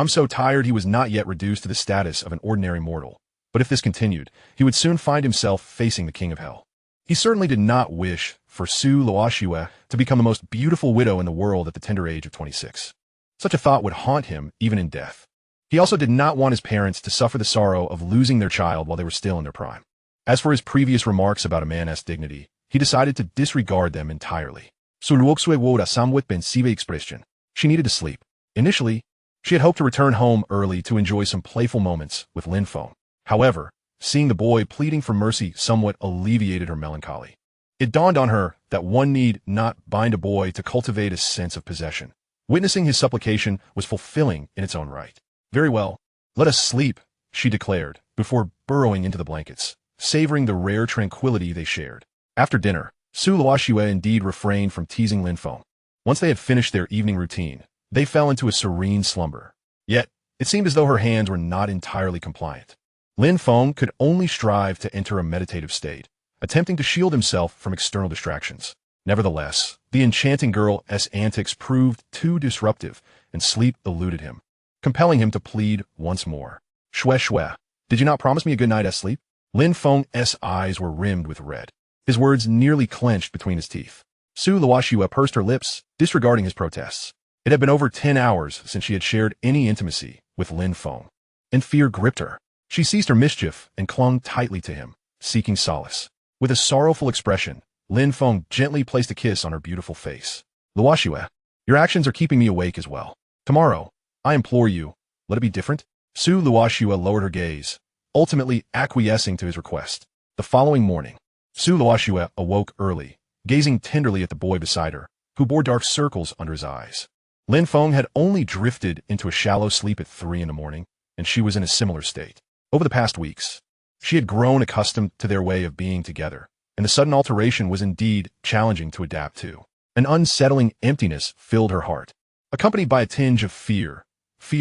I'm so tired he was not yet reduced to the status of an ordinary mortal. But if this continued, he would soon find himself facing the king of hell. He certainly did not wish for Su Luoxue to become the most beautiful widow in the world at the tender age of 26. Such a thought would haunt him even in death. He also did not want his parents to suffer the sorrow of losing their child while they were still in their prime. As for his previous remarks about a man's dignity, he decided to disregard them entirely. Su Luoxue woda samwit ben sive expression. She needed to sleep. Initially, she had hoped to return home early to enjoy some playful moments with Lin Feng. However, seeing the boy pleading for mercy somewhat alleviated her melancholy. It dawned on her that one need not bind a boy to cultivate a sense of possession. Witnessing his supplication was fulfilling in its own right. Very well, let us sleep, she declared, before burrowing into the blankets, savoring the rare tranquility they shared. After dinner, Su Luoxue indeed refrained from teasing Lin Feng. Once they had finished their evening routine, they fell into a serene slumber. Yet, it seemed as though her hands were not entirely compliant. Lin Feng could only strive to enter a meditative state, attempting to shield himself from external distractions. Nevertheless, the enchanting girl's antics proved too disruptive, and sleep eluded him, compelling him to plead once more. Shue shue, did you not promise me a good night's sleep? Lin Feng's eyes were rimmed with red. His words nearly clenched between his teeth. Su Luoxue pursed her lips, disregarding his protests. It had been over 10 hours since she had shared any intimacy with Lin Feng, and fear gripped her. She ceased her mischief and clung tightly to him, seeking solace. With a sorrowful expression, Lin Feng gently placed a kiss on her beautiful face. Luoxue, your actions are keeping me awake as well. Tomorrow, I implore you, let it be different. Su Luoxue lowered her gaze, ultimately acquiescing to his request. The following morning, Su Luoxue awoke early, gazing tenderly at the boy beside her, who bore dark circles under his eyes. Lin Feng had only drifted into a shallow sleep at 3 in the morning, and she was in a similar state. Over the past weeks, she had grown accustomed to their way of being together, and the sudden alteration was indeed challenging to adapt to. An unsettling emptiness filled her heart, accompanied by a tinge of fear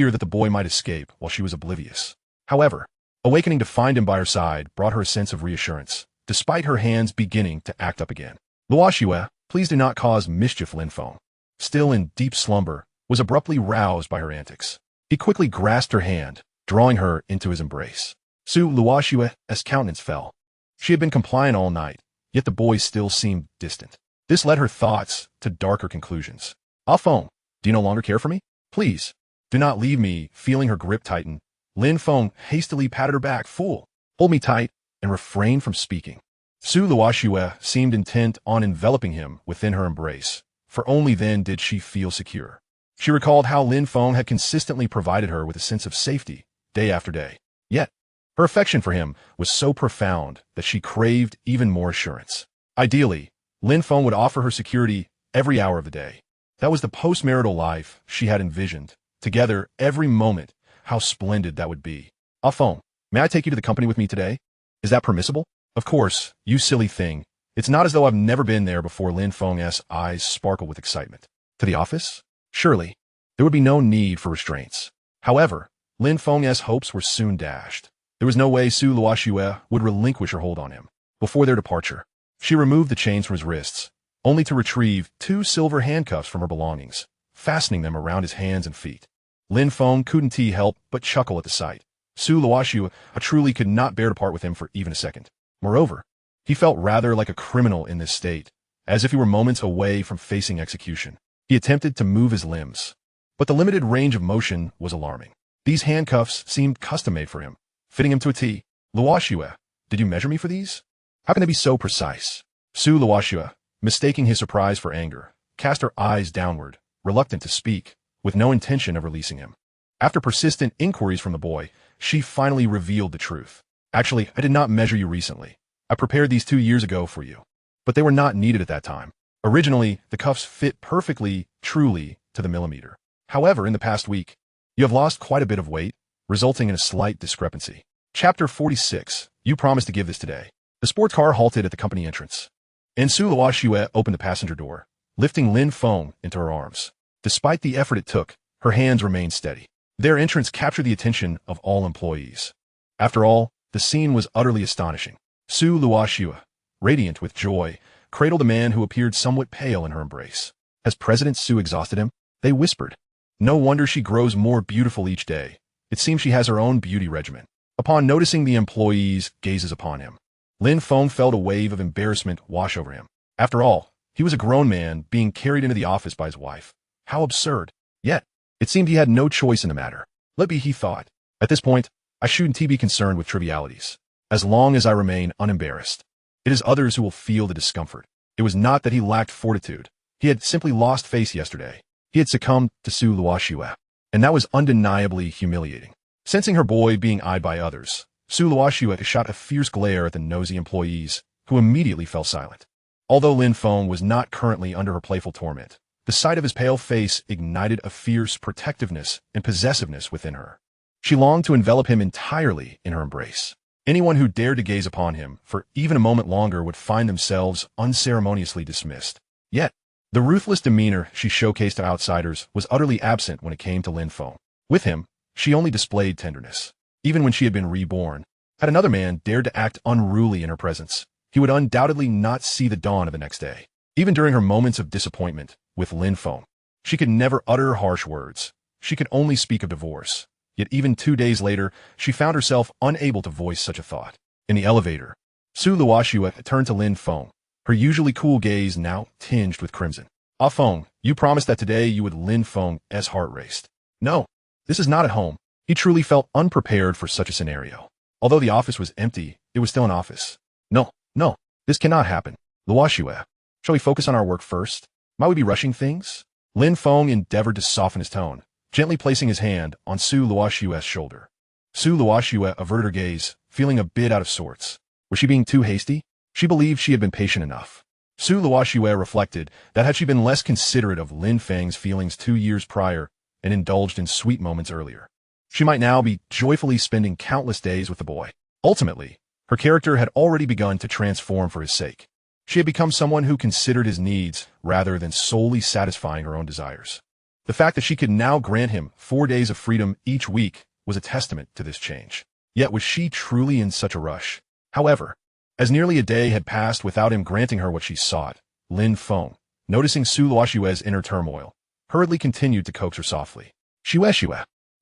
that the boy might escape while she was oblivious. However, awakening to find him by her side brought her a sense of reassurance, despite her hands beginning to act up again. Luoxue, please do not cause mischief. Lin Feng, still in deep slumber, was abruptly roused by her antics. He quickly grasped her hand, drawing her into his embrace. Su Luoxue's countenance fell. She had been compliant all night, yet the boy still seemed distant. This led her thoughts to darker conclusions. Ah Feng, do you no longer care for me? Please, do not leave me. Feeling her grip tighten, Lin Feng hastily patted her back. Fool, hold me tight, and refrained from speaking. Su Luoxue seemed intent on enveloping him within her embrace, for only then did she feel secure. She recalled how Lin Feng had consistently provided her with a sense of safety, day after day. Yet, her affection for him was so profound that she craved even more assurance. Ideally, Lin Feng would offer her security every hour of the day. That was the post-marital life she had envisioned. Together, every moment, how splendid that would be. Ah Feng, may I take you to the company with me today? Is that permissible? Of course, you silly thing. It's not as though I've never been there before. Lin Feng's eyes sparkled with excitement. To the office? Surely, there would be no need for restraints. However, Lin Feng's hopes were soon dashed. There was no way Su Luoxue would relinquish her hold on him. Before their departure, she removed the chains from his wrists, only to retrieve 2 silver handcuffs from her belongings, fastening them around his hands and feet. Lin Feng couldn't help but chuckle at the sight. Su Luoxue truly could not bear to part with him for even a second. Moreover, he felt rather like a criminal in this state, as if he were moments away from facing execution. He attempted to move his limbs, but the limited range of motion was alarming. These handcuffs seemed custom-made for him, fitting him to a T. Luoxue, did you measure me for these? How can they be so precise? Su Luoxue, mistaking his surprise for anger, cast her eyes downward, reluctant to speak, with no intention of releasing him. After persistent inquiries from the boy, she finally revealed the truth. Actually, I did not measure you recently. I prepared these 2 years ago for you, but they were not needed at that time. Originally, the cuffs fit perfectly, truly, to the millimeter. However, in the past week, you have lost quite a bit of weight, resulting in a slight discrepancy. Chapter 46. You promised to give this today. The sports car halted at the company entrance, and Su Luoxue opened the passenger door, lifting Lin Feng into her arms. Despite the effort it took, her hands remained steady. Their entrance captured the attention of all employees. After all, the scene was utterly astonishing. Su Luoxue, radiant with joy, cradled a man who appeared somewhat pale in her embrace. Has President Su exhausted him? They whispered. No wonder she grows more beautiful each day. It seems she has her own beauty regimen. Upon noticing the employees' gazes upon him, Lin Feng felt a wave of embarrassment wash over him. After all, he was a grown man being carried into the office by his wife. How absurd. Yet, it seemed he had no choice in the matter. Let be, he thought. At this point, I shouldn't be concerned with trivialities, as long as I remain unembarrassed. It is others who will feel the discomfort. It was not that he lacked fortitude. He had simply lost face yesterday. He had succumbed to Su Luoxue, and that was undeniably humiliating. Sensing her boy being eyed by others, Su Luoxue shot a fierce glare at the nosy employees, who immediately fell silent. Although Lin Feng was not currently under her playful torment, the sight of his pale face ignited a fierce protectiveness and possessiveness within her. She longed to envelop him entirely in her embrace. Anyone who dared to gaze upon him for even a moment longer would find themselves unceremoniously dismissed. Yet, the ruthless demeanor she showcased to outsiders was utterly absent when it came to Lin Feng. With him, she only displayed tenderness. Even when she had been reborn, had another man dared to act unruly in her presence, he would undoubtedly not see the dawn of the next day. Even during her moments of disappointment with Lin Feng, she could never utter harsh words. She could only speak of divorce. Yet even 2 days later, she found herself unable to voice such a thought. In the elevator, Su Luoxue turned to Lin Feng, her usually cool gaze now tinged with crimson. Ah Feng, you promised that today you would. Lin Feng's heart raced. No, this is not at home. He truly felt unprepared for such a scenario. Although the office was empty, it was still an office. No, this cannot happen. Luoxue, shall we focus on our work first? Might we be rushing things? Lin Feng endeavored to soften his tone, gently placing his hand on Su Luoxue's shoulder. Su Luoxue averted her gaze, feeling a bit out of sorts. Was she being too hasty? She believed she had been patient enough. Su Luoxue reflected that had she been less considerate of Lin Feng's feelings 2 years prior and indulged in sweet moments earlier, she might now be joyfully spending countless days with the boy. Ultimately, her character had already begun to transform for his sake. She had become someone who considered his needs rather than solely satisfying her own desires. The fact that she could now grant him 4 days of freedom each week was a testament to this change. Yet was she truly in such a rush? However, as nearly a day had passed without him granting her what she sought, Lin Feng, noticing Su Luoxue's inner turmoil, hurriedly continued to coax her softly. Shue,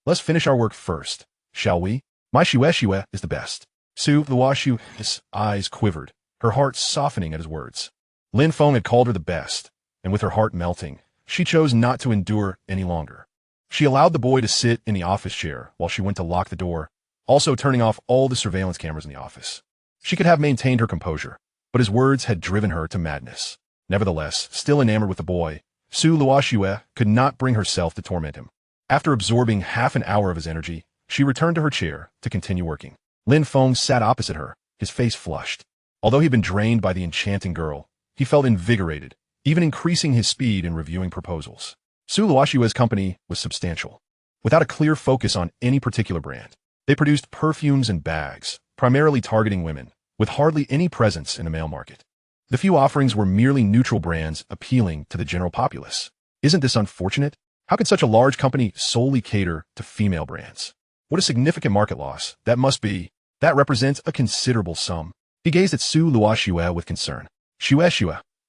let's finish our work first, shall we? My Shue is the best. Su Luoxue's eyes quivered, her heart softening at his words. Lin Feng had called her the best, and with her heart melting, she chose not to endure any longer. She allowed the boy to sit in the office chair while she went to lock the door, also turning off all the surveillance cameras in the office. She could have maintained her composure, but his words had driven her to madness. Nevertheless, still enamored with the boy, Su Luoxue could not bring herself to torment him. After absorbing half an hour of his energy, she returned to her chair to continue working. Lin Feng sat opposite her, his face flushed. Although he'd been drained by the enchanting girl, he felt invigorated, even increasing his speed in reviewing proposals. Su Luoxue's company was substantial. Without a clear focus on any particular brand, they produced perfumes and bags, primarily targeting women, with hardly any presence in the male market. The few offerings were merely neutral brands appealing to the general populace. Isn't this unfortunate? How could such a large company solely cater to female brands? What a significant market loss that must be. That represents a considerable sum. He gazed at Su Luoxue with concern. Shue,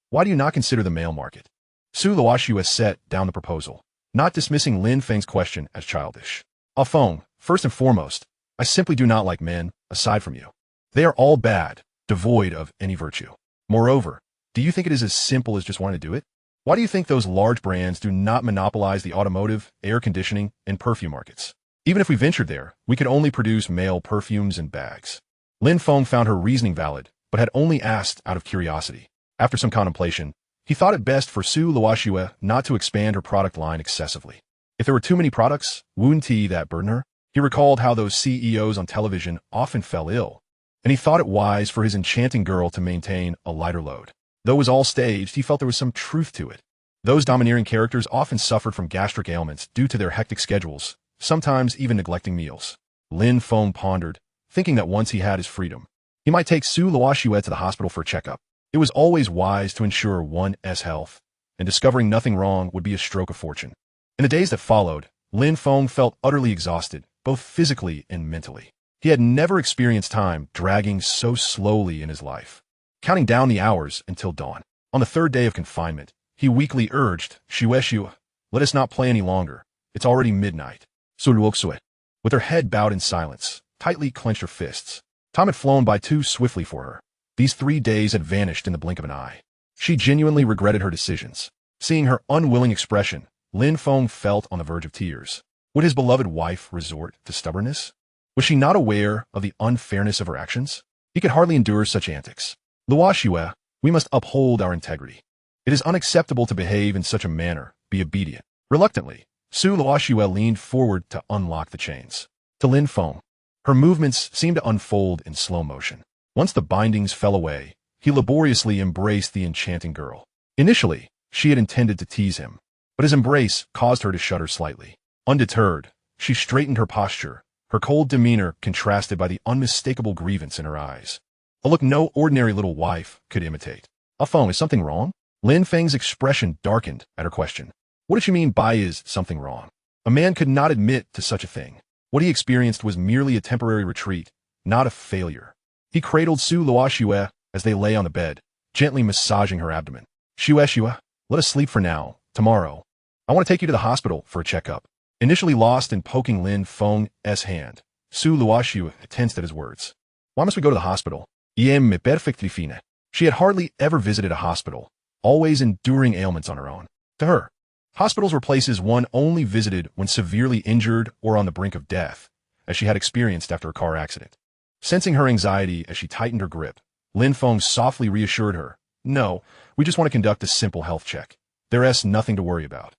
why do you not consider the male market? Su Luoxue set down the proposal, not dismissing Lin Feng's question as childish. Ah Feng, first and foremost, I simply do not like men, aside from you. They are all bad, devoid of any virtue. Moreover, do you think it is as simple as just wanting to do it? Why do you think those large brands do not monopolize the automotive, air conditioning, and perfume markets? Even if we ventured there, we could only produce male perfumes and bags. Lin Feng found her reasoning valid, but had only asked out of curiosity. After some contemplation, he thought it best for Su Luoxue not to expand her product line excessively. If there were too many products, wouldn't that burden her? He recalled how those CEOs on television often fell ill, and he thought it wise for his enchanting girl to maintain a lighter load. Though it was all staged, he felt there was some truth to it. Those domineering characters often suffered from gastric ailments due to their hectic schedules, sometimes even neglecting meals. Lin Feng pondered, thinking that once he had his freedom, he might take Su Luoxue to the hospital for a checkup. It was always wise to ensure one's health, and discovering nothing wrong would be a stroke of fortune. In the days that followed, Lin Feng felt utterly exhausted, both physically and mentally. He had never experienced time dragging so slowly in his life. Counting down the hours until dawn. On the 3rd day of confinement, he weakly urged, Shue, let us not play any longer. It's already midnight. Su Luoxue, with her head bowed in silence, tightly clenched her fists. Time had flown by too swiftly for her. These 3 days had vanished in the blink of an eye. She genuinely regretted her decisions. Seeing her unwilling expression, Lin Feng felt on the verge of tears. Would his beloved wife resort to stubbornness? Was she not aware of the unfairness of her actions? He could hardly endure such antics. Luoxue, we must uphold our integrity. It is unacceptable to behave in such a manner. Be obedient. Reluctantly, Su Luoxue leaned forward to unlock the chains. To Lin Feng, her movements seemed to unfold in slow motion. Once the bindings fell away, he laboriously embraced the enchanting girl. Initially, she had intended to tease him, but his embrace caused her to shudder slightly. Undeterred, she straightened her posture, her cold demeanor contrasted by the unmistakable grievance in her eyes. A look no ordinary little wife could imitate. Feng, is something wrong? Lin Feng's expression darkened at her question. What did she mean by is something wrong? A man could not admit to such a thing. What he experienced was merely a temporary retreat, not a failure. He cradled Su Luoxue as they lay on the bed, gently massaging her abdomen. Shue, let us sleep for now. Tomorrow, I want to take you to the hospital for a checkup. Initially lost in poking Lin Feng's hand, Su Luoxue tensed at his words. Why must we go to the hospital? Me perfectly fine. She had hardly ever visited a hospital, always enduring ailments on her own. To her, hospitals were places one only visited when severely injured or on the brink of death, as she had experienced after a car accident. Sensing her anxiety as she tightened her grip, Lin Feng softly reassured her, No, we just want to conduct a simple health check. There's nothing to worry about.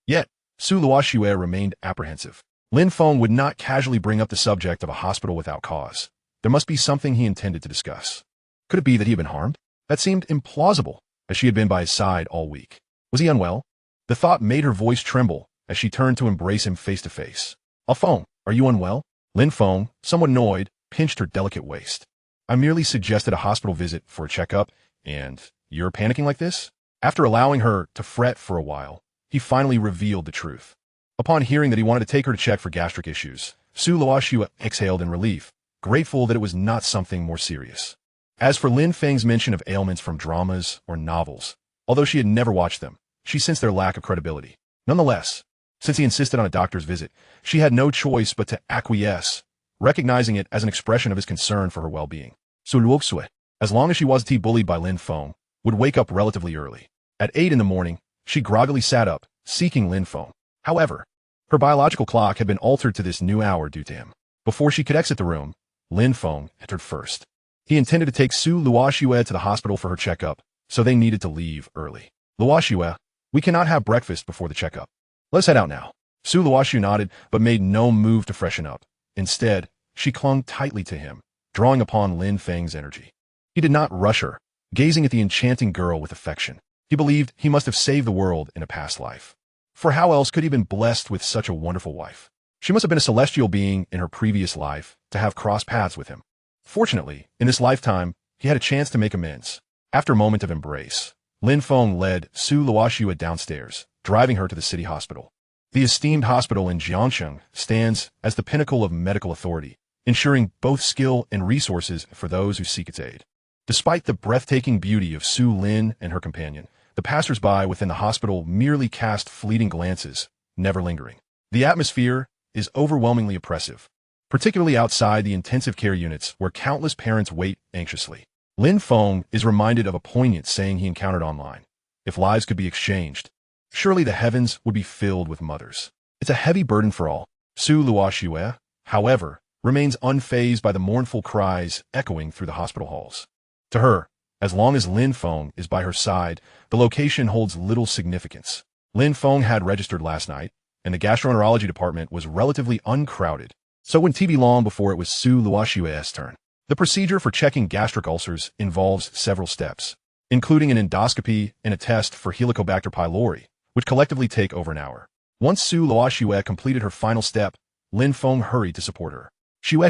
Yet, Su Luoxue remained apprehensive. Lin Feng would not casually bring up the subject of a hospital without cause. There must be something he intended to discuss. Could it be that he had been harmed? That seemed implausible, as she had been by his side all week. Was he unwell? The thought made her voice tremble as she turned to embrace him face to face. Feng, are you unwell? Lin Feng, somewhat annoyed, pinched her delicate waist. I merely suggested a hospital visit for a checkup, and you're panicking like this? After allowing her to fret for a while, he finally revealed the truth. Upon hearing that he wanted to take her to check for gastric issues, Su Luoxue exhaled in relief, grateful that it was not something more serious. As for Lin Feng's mention of ailments from dramas or novels, although she had never watched them, she sensed their lack of credibility. Nonetheless, since he insisted on a doctor's visit, she had no choice but to acquiesce, recognizing it as an expression of his concern for her well-being. Su Luoxue, as long as she wasn't bullied by Lin Feng, would wake up relatively early. At 8 in the morning, she groggily sat up, seeking Lin Feng. However, her biological clock had been altered to this new hour due to him. Before she could exit the room, Lin Feng entered first. He intended to take Su Luoxue to the hospital for her checkup, so they needed to leave early. Luoxue, we cannot have breakfast before the checkup. Let's head out now. Su Luoxue nodded, but made no move to freshen up. Instead, she clung tightly to him, drawing upon Lin Feng's energy. He did not rush her, gazing at the enchanting girl with affection. He believed he must have saved the world in a past life. For how else could he have been blessed with such a wonderful wife? She must have been a celestial being in her previous life to have crossed paths with him. Fortunately, in this lifetime, he had a chance to make amends. After a moment of embrace, Lin Feng led Su Luoxue downstairs, driving her to the city hospital. The esteemed hospital in Jiangsheng stands as the pinnacle of medical authority, ensuring both skill and resources for those who seek its aid. Despite the breathtaking beauty of Su Lin and her companion, the passers-by within the hospital merely cast fleeting glances, never lingering. The atmosphere is overwhelmingly oppressive, particularly outside the intensive care units where countless parents wait anxiously. Lin Feng is reminded of a poignant saying he encountered online. If lives could be exchanged, surely the heavens would be filled with mothers. It's a heavy burden for all. Su Luoxue, however, remains unfazed by the mournful cries echoing through the hospital halls. To her, as long as Lin Feng is by her side, the location holds little significance. Lin Feng had registered last night, and the gastroenterology department was relatively uncrowded, so it wouldn't be long before it was Su Luoxue's turn. The procedure for checking gastric ulcers involves several steps, including an endoscopy and a test for Helicobacter pylori, which collectively take over an hour. Once Su Luoxue completed her final step, Lin Feng hurried to support her. Shue,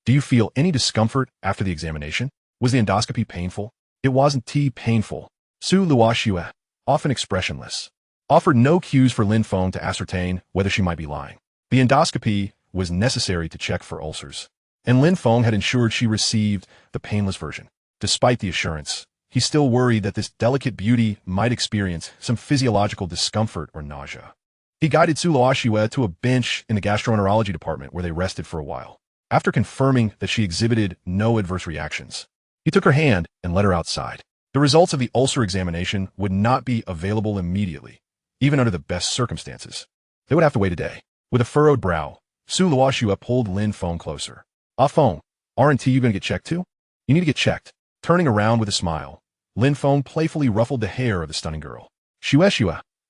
do you feel any discomfort after the examination? Was the endoscopy painful? It wasn't painful. Su Luoxue, often expressionless, offered no cues for Lin Feng to ascertain whether she might be lying. The endoscopy was necessary to check for ulcers, and Lin Feng had ensured she received the painless version. Despite the assurance, he still worried that this delicate beauty might experience some physiological discomfort or nausea. He guided Su Luoxue to a bench in the gastroenterology department where they rested for a while. After confirming that she exhibited no adverse reactions, he took her hand and led her outside. The results of the ulcer examination would not be available immediately, even under the best circumstances. They would have to wait a day. With a furrowed brow, Su Luoxue pulled Lin Feng closer. Ah Feng, aren't you going to get checked too? You need to get checked. Turning around with a smile, Lin Feng playfully ruffled the hair of the stunning girl. Shue,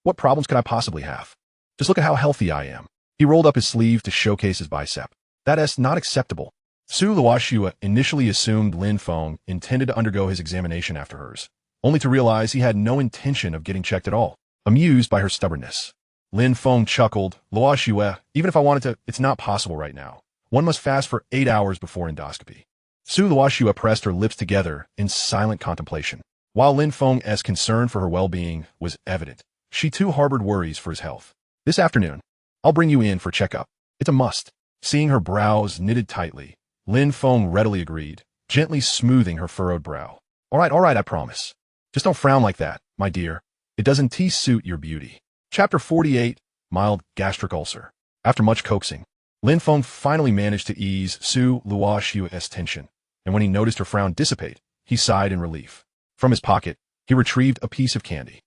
what problems could I possibly have? Just look at how healthy I am. He rolled up his sleeve to showcase his bicep. That is not acceptable. Su Luoxue initially assumed Lin Feng intended to undergo his examination after hers, only to realize he had no intention of getting checked at all, amused by her stubbornness. Lin Feng chuckled, Luoxue, even if I wanted to, it's not possible right now. One must fast for 8 hours before endoscopy. Su Luoxue pressed her lips together in silent contemplation. While Lin Feng's concern for her well-being was evident, she too harbored worries for his health. This afternoon, I'll bring you in for checkup. It's a must. Seeing her brows knitted tightly, Lin Feng readily agreed, gently smoothing her furrowed brow. All right, I promise. Just don't frown like that, my dear. It doesn't suit your beauty. Chapter 48, Mild Gastric Ulcer. After much coaxing, Lin Feng finally managed to ease Su Luoxue's tension, and when he noticed her frown dissipate, he sighed in relief. From his pocket, he retrieved a piece of candy.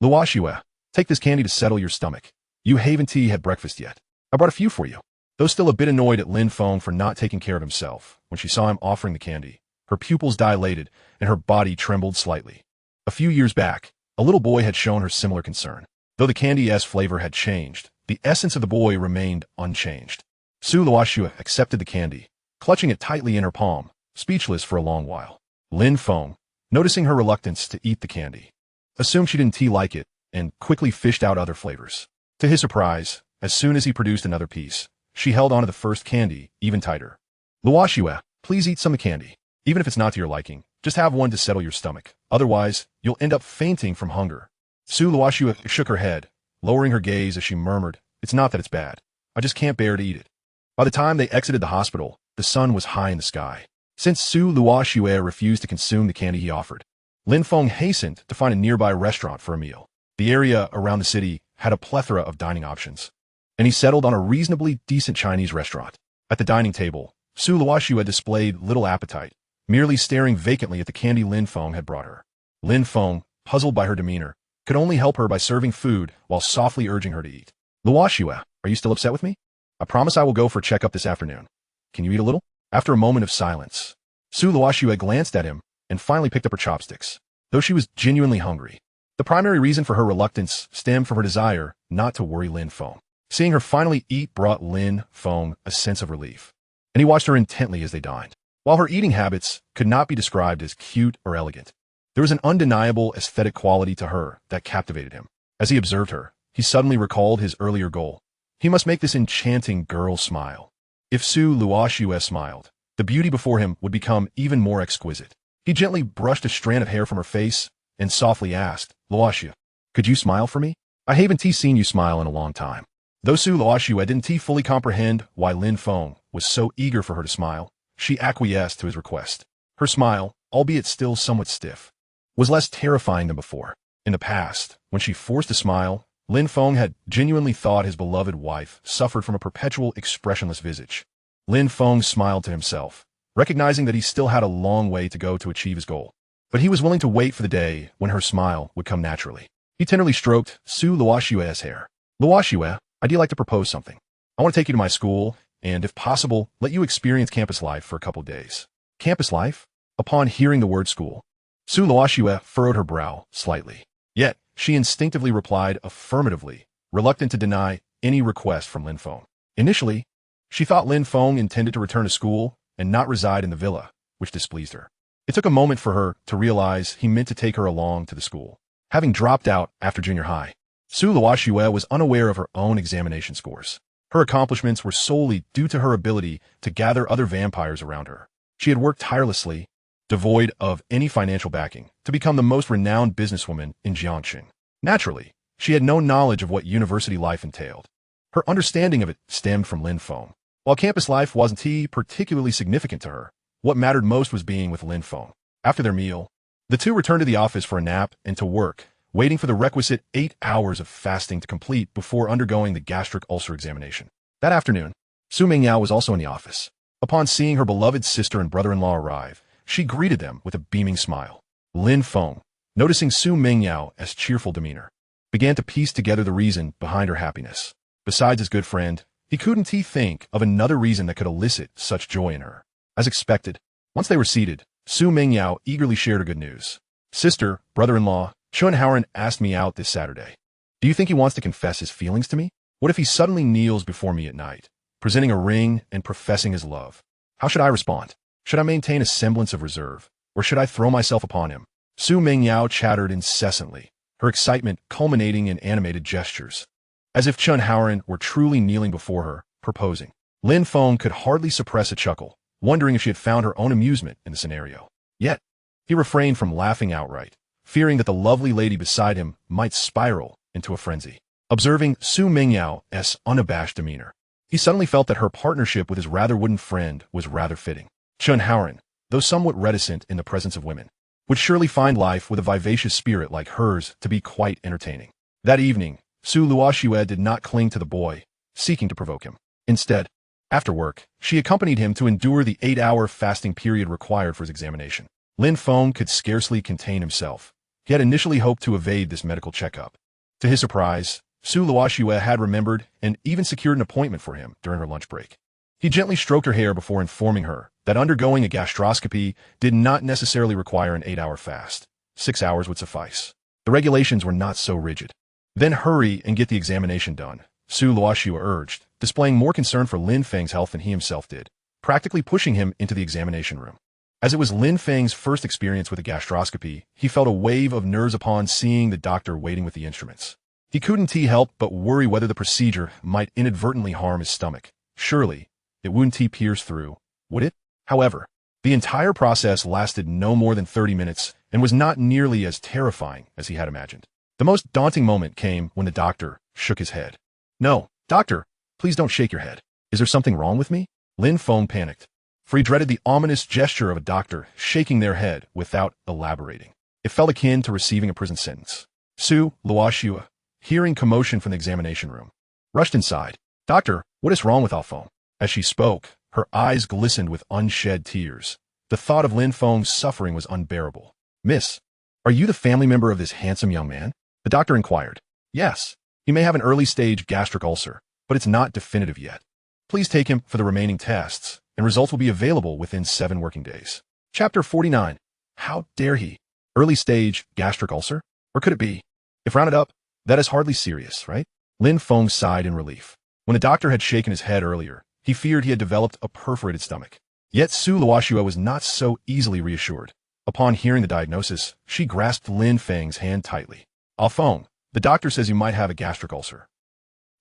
Luoxue, take this candy to settle your stomach. You haven't had breakfast yet. I brought a few for you. Though still a bit annoyed at Lin Feng for not taking care of himself, when she saw him offering the candy, her pupils dilated and her body trembled slightly. A few years back, a little boy had shown her similar concern. Though the candy's flavor had changed, the essence of the boy remained unchanged. Su Luoxue accepted the candy, clutching it tightly in her palm, speechless for a long while. Lin Feng, noticing her reluctance to eat the candy, assumed she didn't like it and quickly fished out other flavors. To his surprise, as soon as he produced another piece, she held onto the first candy even tighter. Luoxue, please eat some of the candy. Even if it's not to your liking, just have one to settle your stomach. Otherwise, you'll end up fainting from hunger. Su Luoxue shook her head, lowering her gaze as she murmured, It's not that it's bad. I just can't bear to eat it. By the time they exited the hospital, the sun was high in the sky. Since Su Luoxue refused to consume the candy he offered, Lin Feng hastened to find a nearby restaurant for a meal. The area around the city had a plethora of dining options, and he settled on a reasonably decent Chinese restaurant. At the dining table, Su Luoxue displayed little appetite, merely staring vacantly at the candy Lin Feng had brought her. Lin Feng, puzzled by her demeanor, could only help her by serving food while softly urging her to eat. Luoxue, are you still upset with me? I promise I will go for a checkup this afternoon. Can you eat a little? After a moment of silence, Su Luoxue glanced at him and finally picked up her chopsticks, though she was genuinely hungry. The primary reason for her reluctance stemmed from her desire not to worry Lin Feng. Seeing her finally eat brought Lin Feng a sense of relief, and he watched her intently as they dined. While her eating habits could not be described as cute or elegant, there was an undeniable aesthetic quality to her that captivated him. As he observed her, he suddenly recalled his earlier goal. He must make this enchanting girl smile. If Su Luoxue smiled, the beauty before him would become even more exquisite. He gently brushed a strand of hair from her face and softly asked, Luoxue, could you smile for me? I haven't seen you smile in a long time. Though Su Luoxue didn't fully comprehend why Lin Feng was so eager for her to smile, she acquiesced to his request. Her smile, albeit still somewhat stiff, was less terrifying than before. In the past, when she forced a smile, Lin Feng had genuinely thought his beloved wife suffered from a perpetual expressionless visage. Lin Feng smiled to himself, recognizing that he still had a long way to go to achieve his goal. But he was willing to wait for the day when her smile would come naturally. He tenderly stroked Su Luoxue's hair. Luoxue, I'd like to propose something. I want to take you to my school, and if possible, let you experience campus life for a couple of days. Campus life? Upon hearing the word school, Su Luoxue furrowed her brow slightly. Yet, she instinctively replied affirmatively, reluctant to deny any request from Lin Feng. Initially, she thought Lin Feng intended to return to school and not reside in the villa, which displeased her. It took a moment for her to realize he meant to take her along to the school. Having dropped out after junior high, Su Luoxue was unaware of her own examination scores. Her accomplishments were solely due to her ability to gather other vampires around her. She had worked tirelessly, devoid of any financial backing, to become the most renowned businesswoman in Jiangxing. Naturally, she had no knowledge of what university life entailed. Her understanding of it stemmed from Lin Feng. While campus life wasn't particularly significant to her, what mattered most was being with Lin Feng. After their meal, the two returned to the office for a nap and to work, waiting for the requisite 8 hours of fasting to complete before undergoing the gastric ulcer examination. That afternoon, Su Mingyao was also in the office. Upon seeing her beloved sister and brother-in-law arrive, she greeted them with a beaming smile. Lin Feng, noticing Su Mingyao's cheerful demeanor, began to piece together the reason behind her happiness. Besides his good friend, he couldn't think of another reason that could elicit such joy in her. As expected, once they were seated, Su Mingyao eagerly shared her good news. Sister, brother-in-law, Chun Haoran asked me out this Saturday. Do you think he wants to confess his feelings to me? What if he suddenly kneels before me at night, presenting a ring and professing his love? How should I respond? Should I maintain a semblance of reserve, or should I throw myself upon him? Su Mingyao chattered incessantly, her excitement culminating in animated gestures, as if Chun Haoran were truly kneeling before her, proposing. Lin Feng could hardly suppress a chuckle, wondering if she had found her own amusement in the scenario. Yet, he refrained from laughing outright, fearing that the lovely lady beside him might spiral into a frenzy. Observing Su Mingyao's unabashed demeanor, he suddenly felt that her partnership with his rather wooden friend was rather fitting. Chun Haoran, though somewhat reticent in the presence of women, would surely find life with a vivacious spirit like hers to be quite entertaining. That evening, Su Luoxue did not cling to the boy, seeking to provoke him. Instead, after work, she accompanied him to endure the 8-hour fasting period required for his examination. Lin Feng could scarcely contain himself. He had initially hoped to evade this medical checkup. To his surprise, Su Luoxue had remembered and even secured an appointment for him during her lunch break. He gently stroked her hair before informing her that undergoing a gastroscopy did not necessarily require an 8-hour fast. 6 hours would suffice. The regulations were not so rigid. Then hurry and get the examination done, Su Luoxue urged, displaying more concern for Lin Feng's health than he himself did, practically pushing him into the examination room. As it was Lin Feng's first experience with a gastroscopy, he felt a wave of nerves upon seeing the doctor waiting with the instruments. He couldn't help but worry whether the procedure might inadvertently harm his stomach. Surely, it wouldn't pierce through, would it? However, the entire process lasted no more than 30 minutes and was not nearly as terrifying as he had imagined. The most daunting moment came when the doctor shook his head. No, doctor, please don't shake your head. Is there something wrong with me? Lin Feng panicked, for he dreaded the ominous gesture of a doctor shaking their head without elaborating. It felt akin to receiving a prison sentence. Su Luoxue, hearing commotion from the examination room, rushed inside. Doctor, what is wrong with Alphonse? As she spoke, her eyes glistened with unshed tears. The thought of Lin Feng's suffering was unbearable. Miss, are you the family member of this handsome young man? The doctor inquired. Yes, he may have an early-stage gastric ulcer, but it's not definitive yet. Please take him for the remaining tests, and results will be available within 7 working days. Chapter 49. How dare he? Early-stage gastric ulcer? Or could it be? If rounded up, that is hardly serious, right? Lin Feng sighed in relief. When the doctor had shaken his head earlier, he feared he had developed a perforated stomach. Yet Su Luoxue was not so easily reassured. Upon hearing the diagnosis, she grasped Lin Feng's hand tightly. Alphonse, the doctor says you might have a gastric ulcer.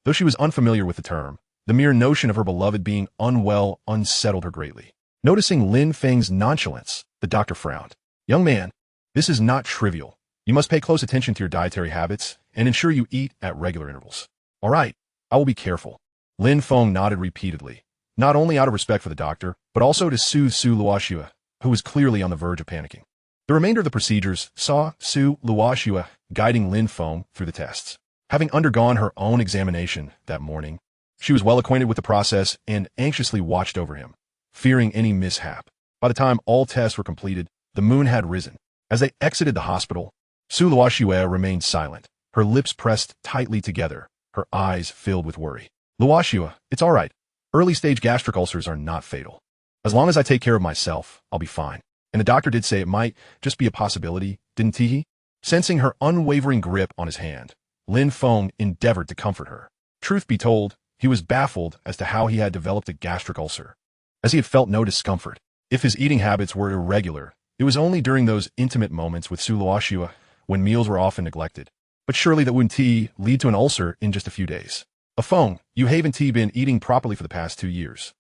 Though she was unfamiliar with the term, the mere notion of her beloved being unwell unsettled her greatly. Noticing Lin Feng's nonchalance, the doctor frowned. Young man, this is not trivial. You must pay close attention to your dietary habits and ensure you eat at regular intervals. All right, I will be careful. Lin Feng nodded repeatedly, not only out of respect for the doctor, but also to soothe Su Luoxue, who was clearly on the verge of panicking. The remainder of the procedures saw Su Luoxue guiding Lin Feng through the tests. Having undergone her own examination that morning, she was well acquainted with the process and anxiously watched over him, fearing any mishap. By the time all tests were completed, the moon had risen. As they exited the hospital, Su Luoxue remained silent, her lips pressed tightly together, her eyes filled with worry. Luoxue, it's all right. Early-stage gastric ulcers are not fatal. As long as I take care of myself, I'll be fine. And the doctor did say it might just be a possibility, didn't he? Sensing her unwavering grip on his hand, Lin Feng endeavored to comfort her. Truth be told, he was baffled as to how he had developed a gastric ulcer, as he had felt no discomfort. If his eating habits were irregular, it was only during those intimate moments with Su Luoxue when meals were often neglected. But surely that wouldn't lead to an ulcer in just a few days. Feng, you haven't been eating properly for the past 2 years.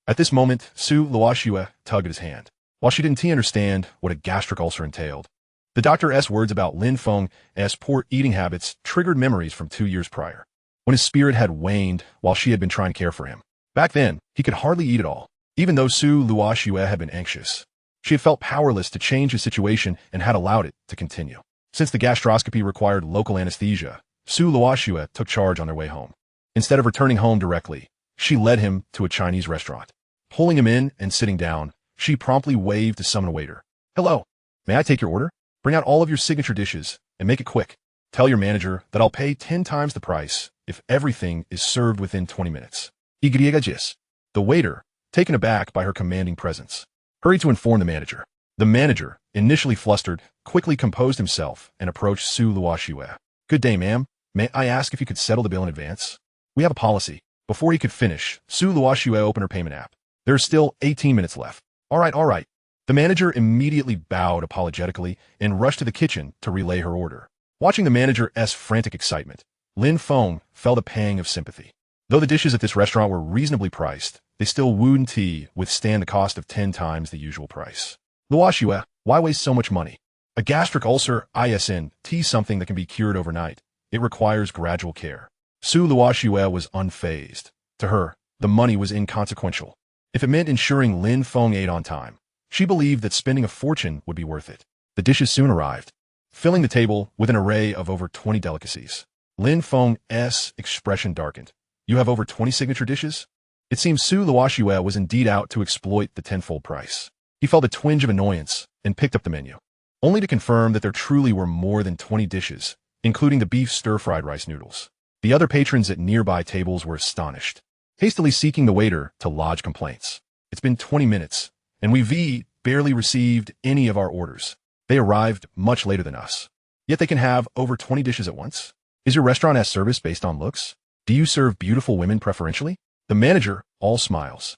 At this moment, Su Luoxue tugged at his hand. While she didn't understand what a gastric ulcer entailed, the doctor's words about Lin Feng's poor eating habits triggered memories from 2 years prior, when his spirit had waned while she had been trying to care for him. Back then, he could hardly eat at all, even though Su Luoxue had been anxious. She had felt powerless to change his situation and had allowed it to continue. Since the gastroscopy required local anesthesia, Su Luoxue took charge on their way home. Instead of returning home directly, she led him to a Chinese restaurant. Pulling him in and sitting down, she promptly waved to summon a waiter. "Hello, may I take your order? Bring out all of your signature dishes and make it quick. Tell your manager that I'll pay 10 times the price if everything is served within 20 minutes. Igriegajis." The waiter, taken aback by her commanding presence, hurried to inform the manager. The manager, initially flustered, quickly composed himself and approached Su Luoxue. "Good day, ma'am. May I ask if you could settle the bill in advance? We have a policy." Before he could finish, Su Luoxue opened her payment app. "There are still 18 minutes left." All right. The manager immediately bowed apologetically and rushed to the kitchen to relay her order. Watching the manager's frantic excitement, Lin Feng felt a pang of sympathy. Though the dishes at this restaurant were reasonably priced, they still wouldn't withstand the cost of 10 times the usual price. "Luoxue, why waste so much money? A gastric ulcer isn't something that can be cured overnight. It requires gradual care." Su Luoxue was unfazed. To her, the money was inconsequential. If it meant ensuring Lin Feng ate on time, she believed that spending a fortune would be worth it. The dishes soon arrived, filling the table with an array of over 20 delicacies. Lin Feng's expression darkened. "You have over 20 signature dishes?" It seems Su Luoxue was indeed out to exploit the tenfold price. He felt a twinge of annoyance and picked up the menu, only to confirm that there truly were more than 20 dishes, including the beef stir-fried rice noodles. The other patrons at nearby tables were astonished, hastily seeking the waiter to lodge complaints. "It's been 20 minutes, and we've barely received any of our orders. They arrived much later than us. Yet they can have over 20 dishes at once? Is your restaurant as service based on looks? Do you serve beautiful women preferentially?" The manager, all smiles,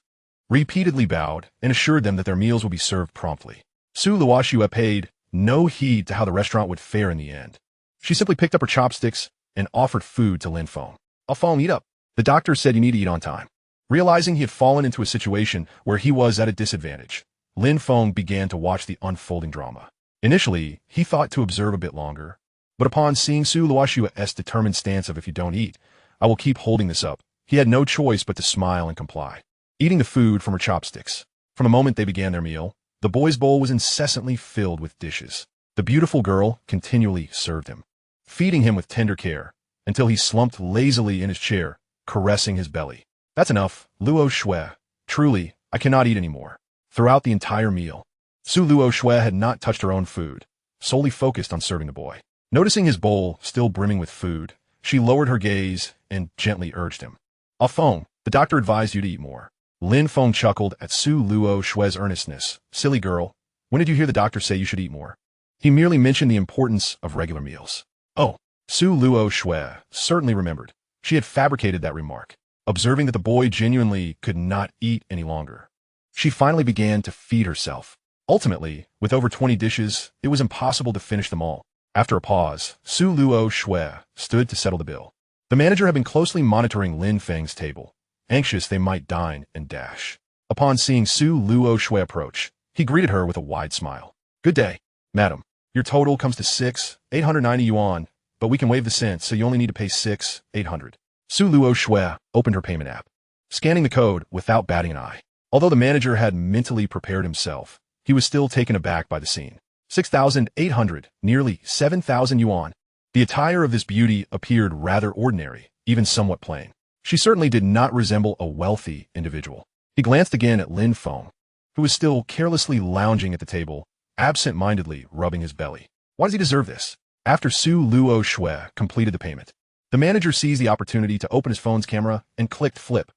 repeatedly bowed and assured them that their meals would be served promptly. Su Luoxue paid no heed to how the restaurant would fare in the end. She simply picked up her chopsticks and offered food to Lin Feng. "I'll fall eat up. The doctor said you need to eat on time." Realizing he had fallen into a situation where he was at a disadvantage, Lin Feng began to watch the unfolding drama. Initially, he thought to observe a bit longer, but upon seeing Su Luoxue's determined stance of "if you don't eat, I will keep holding this up," he had no choice but to smile and comply, eating the food from her chopsticks. From the moment they began their meal, the boy's bowl was incessantly filled with dishes. The beautiful girl continually served him, feeding him with tender care, until he slumped lazily in his chair, caressing his belly. "That's enough, Luoxue. Truly, I cannot eat anymore." Throughout the entire meal, Su Luoxue had not touched her own food, solely focused on serving the boy. Noticing his bowl still brimming with food, she lowered her gaze and gently urged him. "Ah Feng, the doctor advised you to eat more." Lin Feng chuckled at Su Luoxue's earnestness. "Silly girl, when did you hear the doctor say you should eat more? He merely mentioned the importance of regular meals." Oh, Su Luoxue certainly remembered. She had fabricated that remark, observing that the boy genuinely could not eat any longer. She finally began to feed herself. Ultimately, with over 20 dishes, it was impossible to finish them all. After a pause, Su Luoxue stood to settle the bill. The manager had been closely monitoring Lin Feng's table, anxious they might dine and dash. Upon seeing Su Luoxue approach, he greeted her with a wide smile. "Good day, madam. Your total comes to 6,890 yuan, but we can waive the cents, so you only need to pay 6,800. Su Luoxue opened her payment app, scanning the code without batting an eye. Although the manager had mentally prepared himself, he was still taken aback by the scene. 6,800, nearly 7,000 yuan. The attire of this beauty appeared rather ordinary, even somewhat plain. She certainly did not resemble a wealthy individual. He glanced again at Lin Feng, who was still carelessly lounging at the table, absent-mindedly rubbing his belly. Why does he deserve this? After Su Luoxue completed the payment, the manager seized the opportunity to open his phone's camera and clicked flip,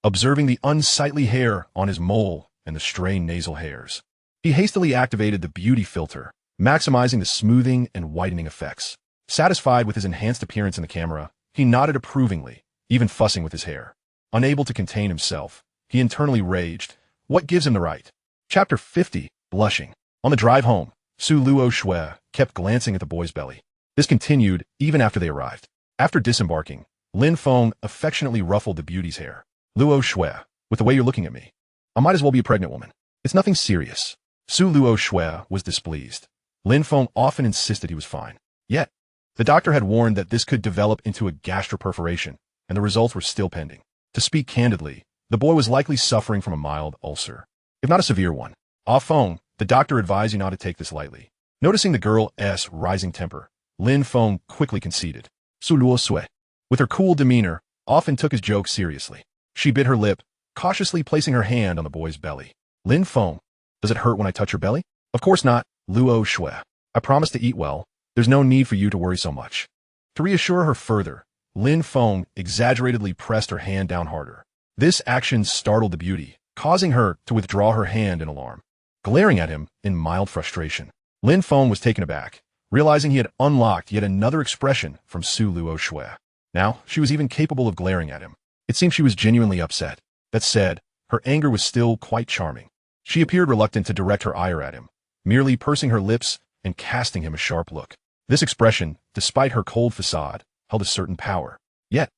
observing the unsightly hair on his mole and the strained nasal hairs. He hastily activated the beauty filter, maximizing the smoothing and whitening effects. Satisfied with his enhanced appearance in the camera, he nodded approvingly, even fussing with his hair. Unable to contain himself, he internally raged. What gives him the right? Chapter 50, Blushing. On the drive home, Su Luoxue kept glancing at the boy's belly. This continued even after they arrived. After disembarking, Lin Feng affectionately ruffled the beauty's hair. "Luoxue, with the way you're looking at me, I might as well be a pregnant woman. It's nothing serious." Su Luoxue was displeased. Lin Feng often insisted he was fine. Yet, the doctor had warned that this could develop into a gastroperforation, and the results were still pending. To speak candidly, the boy was likely suffering from a mild ulcer, if not a severe one. "Ah Feng, the doctor advised you not to take this lightly." Noticing the girl's rising temper, Lin Feng quickly conceded. Su Luoxue, with her cool demeanor, often took his jokes seriously. She bit her lip, cautiously placing her hand on the boy's belly. Lin Feng, does it hurt when I touch your belly? Of course not, Luoxue. I promise to eat well. There's no need for you to worry so much. To reassure her further, Lin Feng exaggeratedly pressed her hand down harder. This action startled the beauty, causing her to withdraw her hand in alarm. Glaring at him in mild frustration, Lin Feng was taken aback, realizing he had unlocked yet another expression from Su Luoxue. Now, she was even capable of glaring at him. It seemed she was genuinely upset. That said, her anger was still quite charming. She appeared reluctant to direct her ire at him, merely pursing her lips and casting him a sharp look. This expression, despite her cold facade, held a certain power. Yet,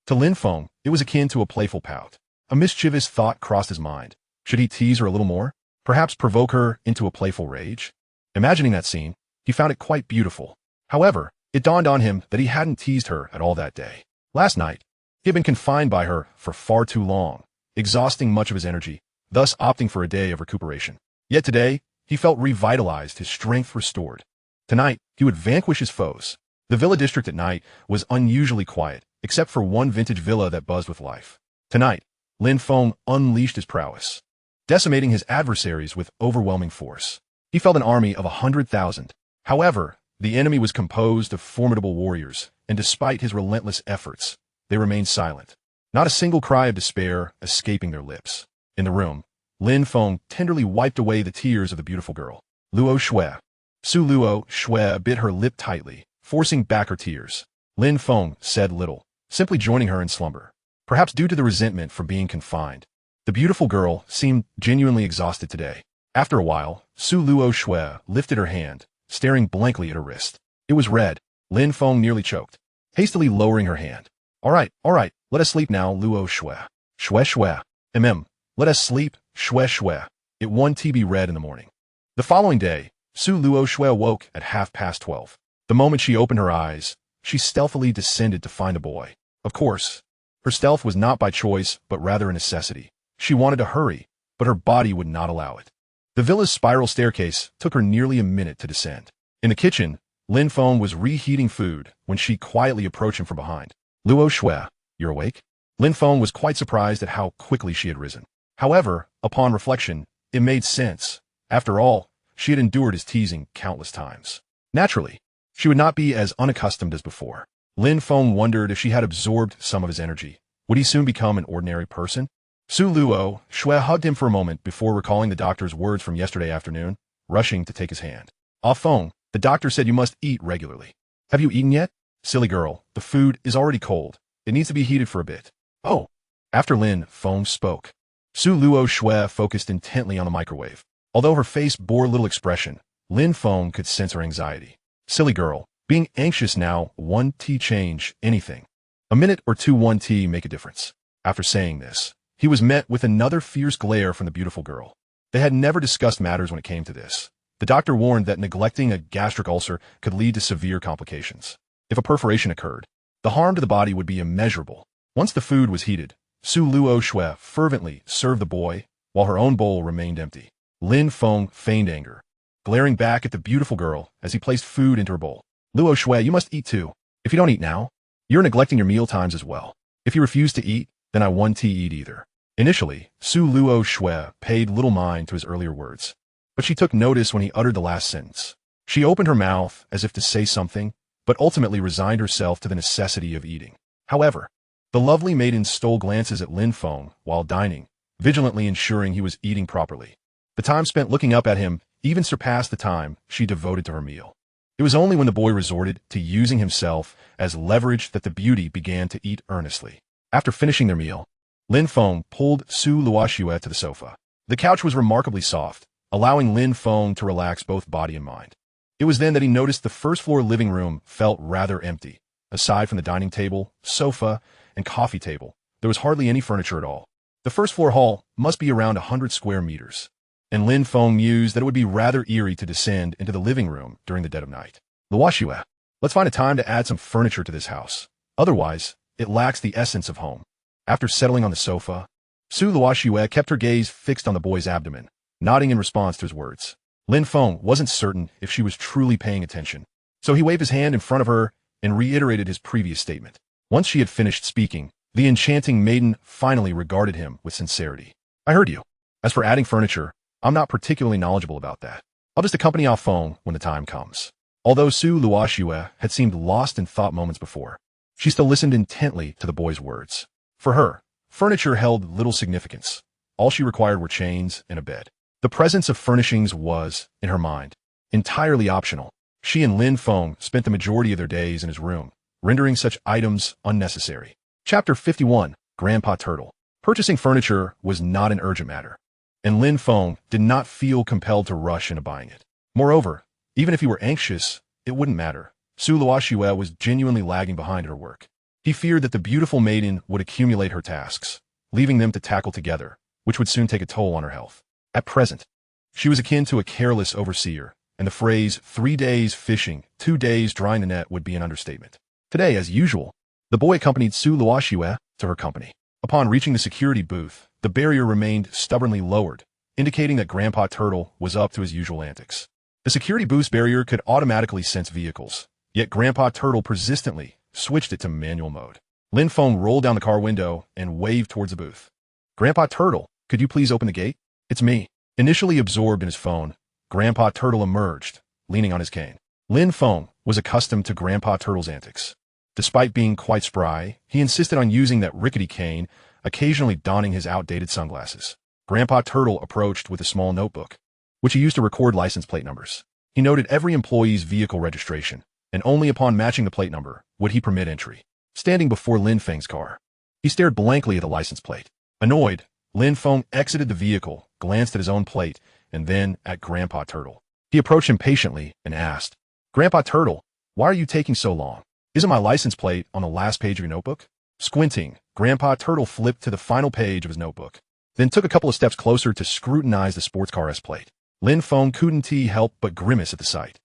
to Lin Feng, it was akin to a playful pout. A mischievous thought crossed his mind. Should he tease her a little more? Perhaps provoke her into a playful rage? Imagining that scene, he found it quite beautiful. However, it dawned on him that he hadn't teased her at all that day. Last night, he had been confined by her for far too long, exhausting much of his energy, thus opting for a day of recuperation. Yet today, he felt revitalized, his strength restored. Tonight, he would vanquish his foes. The villa district at night was unusually quiet, except for one vintage villa that buzzed with life. Tonight, Lin Feng unleashed his prowess, decimating his adversaries with overwhelming force. He felt an army of 100,000. However, the enemy was composed of formidable warriors, and despite his relentless efforts, they remained silent. Not a single cry of despair escaping their lips. In the room, Lin Feng tenderly wiped away the tears of the beautiful girl. Luoxue. Su Luoxue bit her lip tightly, forcing back her tears. Lin Feng said little, simply joining her in slumber. Perhaps due to the resentment from being confined, the beautiful girl seemed genuinely exhausted today. After a while, Su Luoxue lifted her hand, staring blankly at her wrist. It was red. Lin Feng nearly choked, hastily lowering her hand. All right, let us sleep now, Luoxue. Shue. Let us sleep, shue. It 1 TB red in the morning. The following day, Su Luoxue awoke at 12:30. The moment she opened her eyes, she stealthily descended to find a boy. Of course, her stealth was not by choice, but rather a necessity. She wanted to hurry, but her body would not allow it. The villa's spiral staircase took her nearly a minute to descend. In the kitchen, Lin Feng was reheating food when she quietly approached him from behind. Luoxue, you're awake? Lin Feng was quite surprised at how quickly she had risen. However, upon reflection, it made sense. After all, she had endured his teasing countless times. Naturally, she would not be as unaccustomed as before. Lin Feng wondered if she had absorbed some of his energy. Would he soon become an ordinary person? Su Luoxue hugged him for a moment before recalling the doctor's words from yesterday afternoon, rushing to take his hand. Ah Feng, the doctor said you must eat regularly. Have you eaten yet? Silly girl, the food is already cold. It needs to be heated for a bit. Oh. After Lin Feng spoke, Su Luoxue focused intently on the microwave. Although her face bore little expression, Lin Feng could sense her anxiety. Silly girl, being anxious now, 1 T change anything. A minute or two 1 T make a difference. After saying this, he was met with another fierce glare from the beautiful girl. They had never discussed matters when it came to this. The doctor warned that neglecting a gastric ulcer could lead to severe complications. If a perforation occurred, the harm to the body would be immeasurable. Once the food was heated, Su Luoxue fervently served the boy, while her own bowl remained empty. Lin Feng feigned anger, glaring back at the beautiful girl as he placed food into her bowl. Luoxue, you must eat too. If you don't eat now, you're neglecting your meal times as well. If you refuse to eat, then I 1 T eat either. Initially, Su Luoxue paid little mind to his earlier words, but she took notice when he uttered the last sentence. She opened her mouth as if to say something, but ultimately resigned herself to the necessity of eating. However, the lovely maiden stole glances at Lin Feng while dining, vigilantly ensuring he was eating properly. The time spent looking up at him even surpassed the time she devoted to her meal. It was only when the boy resorted to using himself as leverage that the beauty began to eat earnestly. After finishing their meal, Lin Feng pulled Su Luoxue to the sofa. The couch was remarkably soft, allowing Lin Feng to relax both body and mind. It was then that he noticed the first-floor living room felt rather empty. Aside from the dining table, sofa, and coffee table, there was hardly any furniture at all. The first-floor hall must be around 100 square meters, and Lin Feng mused that it would be rather eerie to descend into the living room during the dead of night. Luoxue, let's find a time to add some furniture to this house. Otherwise, it lacks the essence of home. After settling on the sofa, Su Luoxue kept her gaze fixed on the boy's abdomen, nodding in response to his words. Lin Feng wasn't certain if she was truly paying attention. So he waved his hand in front of her and reiterated his previous statement. Once she had finished speaking, the enchanting maiden finally regarded him with sincerity. I heard you. As for adding furniture, I'm not particularly knowledgeable about that. I'll just accompany Ah Feng when the time comes. Although Su Luoxue had seemed lost in thought moments before, she still listened intently to the boy's words. For her, furniture held little significance. All she required were chains and a bed. The presence of furnishings was, in her mind, entirely optional. She and Lin Feng spent the majority of their days in his room, rendering such items unnecessary. Chapter 51, Grandpa Turtle. Purchasing furniture was not an urgent matter, and Lin Feng did not feel compelled to rush into buying it. Moreover, even if he were anxious, it wouldn't matter. Su Luoxue was genuinely lagging behind at her work. He feared that the beautiful maiden would accumulate her tasks, leaving them to tackle together, which would soon take a toll on her health. At present, she was akin to a careless overseer, and the phrase 3 days fishing, 2 days drying the net would be an understatement. Today, as usual, the boy accompanied Su Luoxue to her company. Upon reaching the security booth, the barrier remained stubbornly lowered, indicating that Grandpa Turtle was up to his usual antics. The security booth's barrier could automatically sense vehicles, yet Grandpa Turtle persistently switched it to manual mode. Lin Feng rolled down the car window and waved towards the booth. Grandpa Turtle, could you please open the gate? It's me. Initially absorbed in his phone, Grandpa Turtle emerged, leaning on his cane. Lin Feng was accustomed to Grandpa Turtle's antics. Despite being quite spry, he insisted on using that rickety cane, occasionally donning his outdated sunglasses. Grandpa Turtle approached with a small notebook, which he used to record license plate numbers. He noted every employee's vehicle registration, and only upon matching the plate number would he permit entry. Standing before Lin Feng's car, he stared blankly at the license plate. Annoyed, Lin Feng exited the vehicle, glanced at his own plate, and then at Grandpa Turtle. He approached impatiently and asked, Grandpa Turtle, why are you taking so long? Isn't my license plate on the last page of your notebook? Squinting, Grandpa Turtle flipped to the final page of his notebook, then took a couple of steps closer to scrutinize the sports car S plate. Lin Feng couldn't help but grimace at the sight.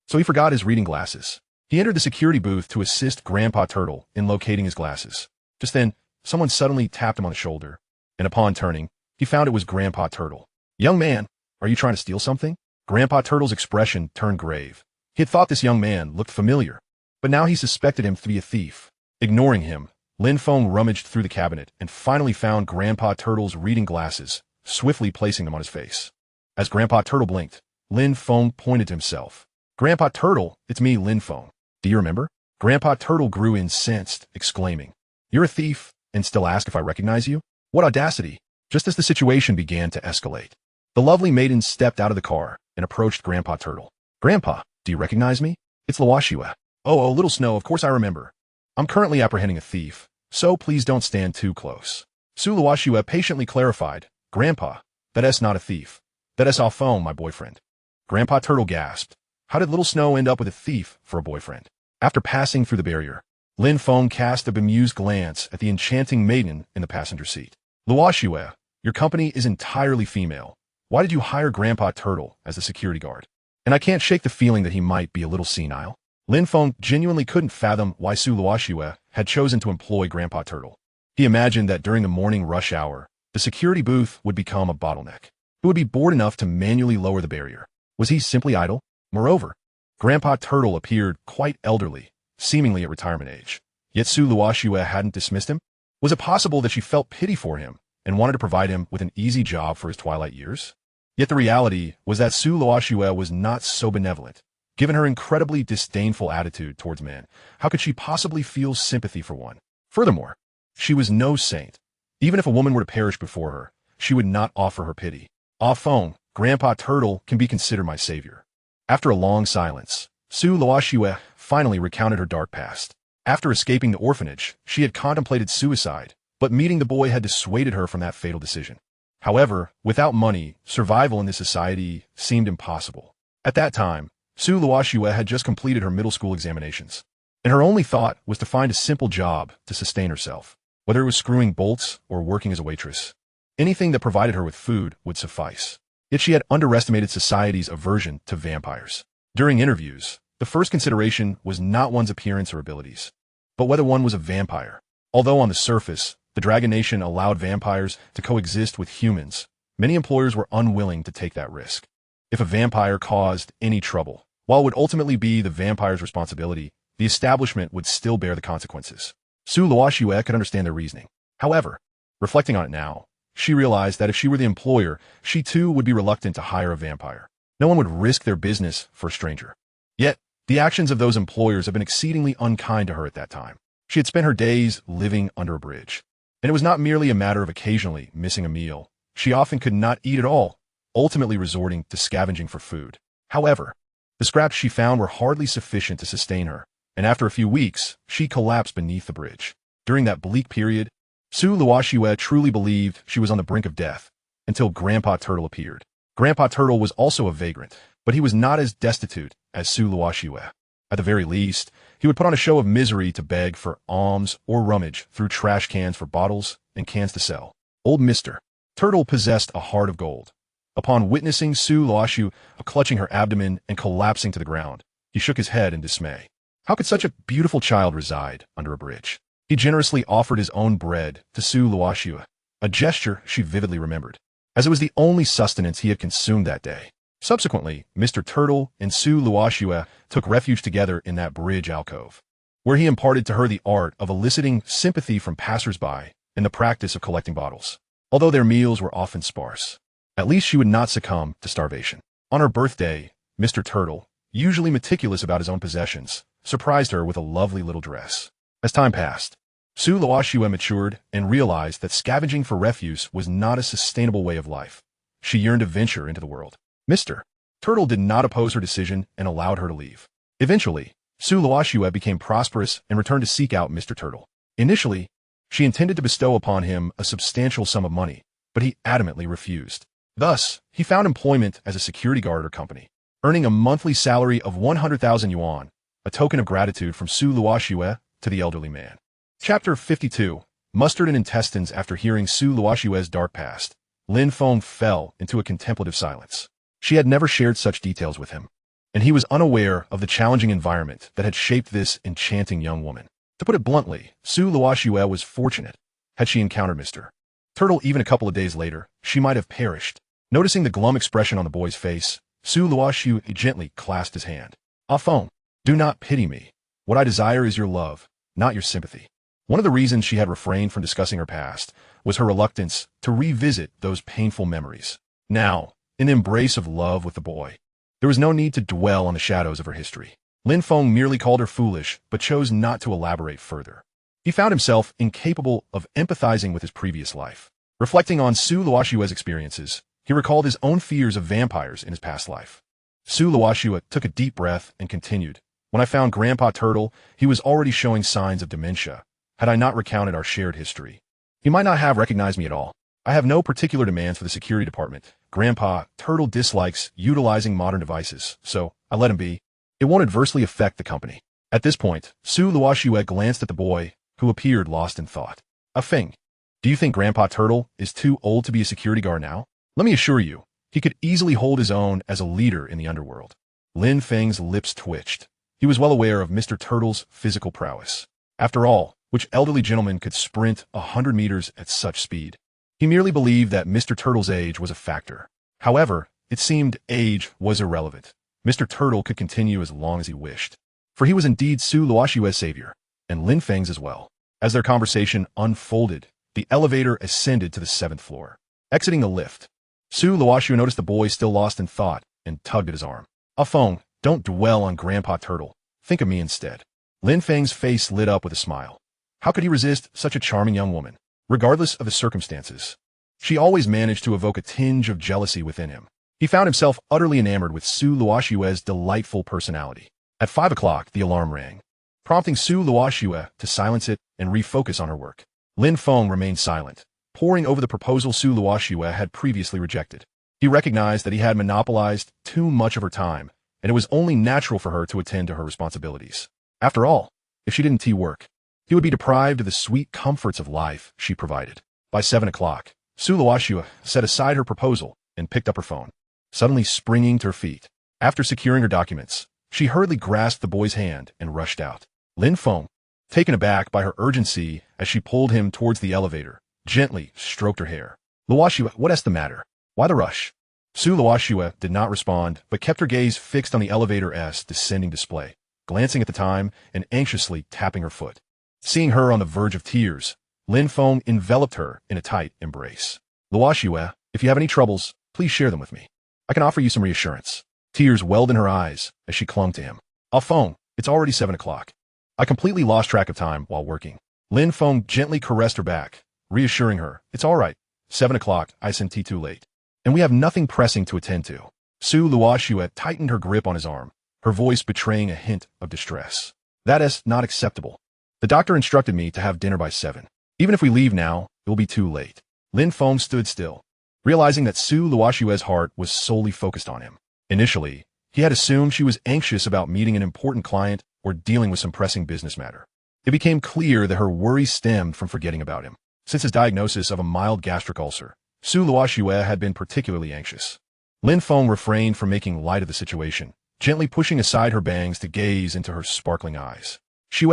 So he forgot his reading glasses. He entered the security booth to assist Grandpa Turtle in locating his glasses. Just then, someone suddenly tapped him on the shoulder, and upon turning, he found it was Grandpa Turtle. Young man, are you trying to steal something? Grandpa Turtle's expression turned grave. He had thought this young man looked familiar, but now he suspected him to be a thief. Ignoring him, Lin Feng rummaged through the cabinet and finally found Grandpa Turtle's reading glasses, swiftly placing them on his face. As Grandpa Turtle blinked, Lin Feng pointed to himself. Grandpa Turtle, it's me, Lin Feng. Do you remember? Grandpa Turtle grew incensed, exclaiming, You're a thief, and still ask if I recognize you? What audacity! Just as the situation began to escalate, the lovely maiden stepped out of the car and approached Grandpa Turtle. Grandpa, do you recognize me? It's Luoxue. Oh, Little Snow, of course I remember. I'm currently apprehending a thief, so please don't stand too close. Su Luoxue patiently clarified, Grandpa, that's not a thief. That's Ah Feng, my boyfriend. Grandpa Turtle gasped. How did Little Snow end up with a thief for a boyfriend? After passing through the barrier, Lin Feng cast a bemused glance at the enchanting maiden in the passenger seat. Luoxue, your company is entirely female. Why did you hire Grandpa Turtle as the security guard? And I can't shake the feeling that he might be a little senile. Lin Feng genuinely couldn't fathom why Su Luoxue had chosen to employ Grandpa Turtle. He imagined that during the morning rush hour, the security booth would become a bottleneck. It would be bored enough to manually lower the barrier. Was he simply idle? Moreover, Grandpa Turtle appeared quite elderly, seemingly at retirement age. Yet Su Luoxue hadn't dismissed him? Was it possible that she felt pity for him and wanted to provide him with an easy job for his twilight years? Yet the reality was that Su Luoxue was not so benevolent. Given her incredibly disdainful attitude towards men, how could she possibly feel sympathy for one? Furthermore, she was no saint. Even if a woman were to perish before her, she would not offer her pity. Ah Feng, Grandpa Turtle can be considered my savior. After a long silence, Su Luoxue finally recounted her dark past. After escaping the orphanage, she had contemplated suicide, but meeting the boy had dissuaded her from that fatal decision. However, without money, survival in this society seemed impossible. At that time, Su Luoxue had just completed her middle school examinations, and her only thought was to find a simple job to sustain herself, whether it was screwing bolts or working as a waitress. Anything that provided her with food would suffice. Yet she had underestimated society's aversion to vampires. During interviews, the first consideration was not one's appearance or abilities, but whether one was a vampire. Although on the surface, the Dragon Nation allowed vampires to coexist with humans, many employers were unwilling to take that risk. If a vampire caused any trouble, While it would ultimately be the vampire's responsibility, the establishment would still bear the consequences. Su Luoxue could understand their reasoning. However, reflecting on it now, she realized that if she were the employer, she too would be reluctant to hire a vampire. No one would risk their business for a stranger. Yet, the actions of those employers have been exceedingly unkind to her at that time. She had spent her days living under a bridge. And it was not merely a matter of occasionally missing a meal. She often could not eat at all, ultimately resorting to scavenging for food. However, the scraps she found were hardly sufficient to sustain her, and after a few weeks, she collapsed beneath the bridge. During that bleak period, Su Luoxue truly believed she was on the brink of death, until Grandpa Turtle appeared. Grandpa Turtle was also a vagrant, but he was not as destitute as Su Luoxue. At the very least, he would put on a show of misery to beg for alms or rummage through trash cans for bottles and cans to sell. Old Mr. Turtle possessed a heart of gold. Upon witnessing Su Luoxue clutching her abdomen and collapsing to the ground, he shook his head in dismay. How could such a beautiful child reside under a bridge? He generously offered his own bread to Su Luoxue, a gesture she vividly remembered, as it was the only sustenance he had consumed that day. Subsequently, Mr. Turtle and Su Luoxue took refuge together in that bridge alcove, where he imparted to her the art of eliciting sympathy from passers-by and the practice of collecting bottles. Although their meals were often sparse, at least she would not succumb to starvation. On her birthday, Mr. Turtle, usually meticulous about his own possessions, surprised her with a lovely little dress. As time passed, Su Luoxue matured and realized that scavenging for refuse was not a sustainable way of life. She yearned to venture into the world. Mr. Turtle did not oppose her decision and allowed her to leave. Eventually, Su Luoxue became prosperous and returned to seek out Mr. Turtle. Initially, she intended to bestow upon him a substantial sum of money, but he adamantly refused. Thus, he found employment as a security guard at her company, earning a monthly salary of 100,000 yuan, a token of gratitude from Su Luoxue to the elderly man. Chapter 52. Mustard and intestines. After hearing Su Luoxue's dark past, Lin Feng fell into a contemplative silence. She had never shared such details with him, and he was unaware of the challenging environment that had shaped this enchanting young woman. To put it bluntly, Su Luoxue was fortunate. Had she encountered Mr. Turtle even a couple of days later, she might have perished. Noticing the glum expression on the boy's face, Su Luoxue gently clasped his hand. "Ah Feng, do not pity me. What I desire is your love, not your sympathy." One of the reasons she had refrained from discussing her past was her reluctance to revisit those painful memories. Now, in the embrace of love with the boy, there was no need to dwell on the shadows of her history. Lin Feng merely called her foolish, but chose not to elaborate further. He found himself incapable of empathizing with his previous life. Reflecting on Su Luoxue's experiences, he recalled his own fears of vampires in his past life. Su Luoxue took a deep breath and continued. "When I found Grandpa Turtle, he was already showing signs of dementia. Had I not recounted our shared history, he might not have recognized me at all. I have no particular demands for the security department. Grandpa Turtle dislikes utilizing modern devices, so I let him be. It won't adversely affect the company." At this point, Su Luoxue glanced at the boy, who appeared lost in thought. "Ah Feng, do you think Grandpa Turtle is too old to be a security guard now? Let me assure you, he could easily hold his own as a leader in the underworld." Lin Feng's lips twitched. He was well aware of Mr. Turtle's physical prowess. After all, which elderly gentleman could sprint 100 meters at such speed? He merely believed that Mr. Turtle's age was a factor. However, it seemed age was irrelevant. Mr. Turtle could continue as long as he wished, for he was indeed Su Luoxue's savior, and Lin Feng's as well. As their conversation unfolded, the elevator ascended to the 7th floor. Exiting the lift, Su Luoxue noticed the boy still lost in thought and tugged at his arm. "Ah Feng, don't dwell on Grandpa Turtle. Think of me instead." Lin Feng's face lit up with a smile. How could he resist such a charming young woman? Regardless of the circumstances, she always managed to evoke a tinge of jealousy within him. He found himself utterly enamored with Su Luoxue's delightful personality. At 5 o'clock, the alarm rang, prompting Su Luoxue to silence it and refocus on her work. Lin Feng remained silent, poring over the proposal Su Luoxue had previously rejected. He recognized that he had monopolized too much of her time, and it was only natural for her to attend to her responsibilities. After all, if she didn't work, he would be deprived of the sweet comforts of life she provided. By 7 o'clock, Su Luoxue set aside her proposal and picked up her phone, suddenly springing to her feet. After securing her documents, she hurriedly grasped the boy's hand and rushed out. Lin Feng, taken aback by her urgency as she pulled him towards the elevator, gently stroked her hair. "Luoxue, what is the matter? Why the rush?" Su Luoxue did not respond, but kept her gaze fixed on the elevator's descending display, glancing at the time and anxiously tapping her foot. Seeing her on the verge of tears, Lin Feng enveloped her in a tight embrace. Luoxue, if you have any troubles, please share them with me. I can offer you some reassurance. Tears welled in her eyes as she clung to him. I'll phone. It's already 7 o'clock. I completely lost track of time while working. Lin Feng gently caressed her back, reassuring her, it's all right. 7 o'clock, I sent tea too late. And we have nothing pressing to attend to. Su Luoxue tightened her grip on his arm, her voice betraying a hint of distress. That is not acceptable. The doctor instructed me to have dinner by 7. Even if we leave now, it will be too late. Lin Feng stood still, realizing that Su Luoxue's heart was solely focused on him. Initially, he had assumed she was anxious about meeting an important client or dealing with some pressing business matter. It became clear that her worry stemmed from forgetting about him. Since his diagnosis of a mild gastric ulcer, Su Luoxue had been particularly anxious. Lin Feng refrained from making light of the situation, gently pushing aside her bangs to gaze into her sparkling eyes. Shue,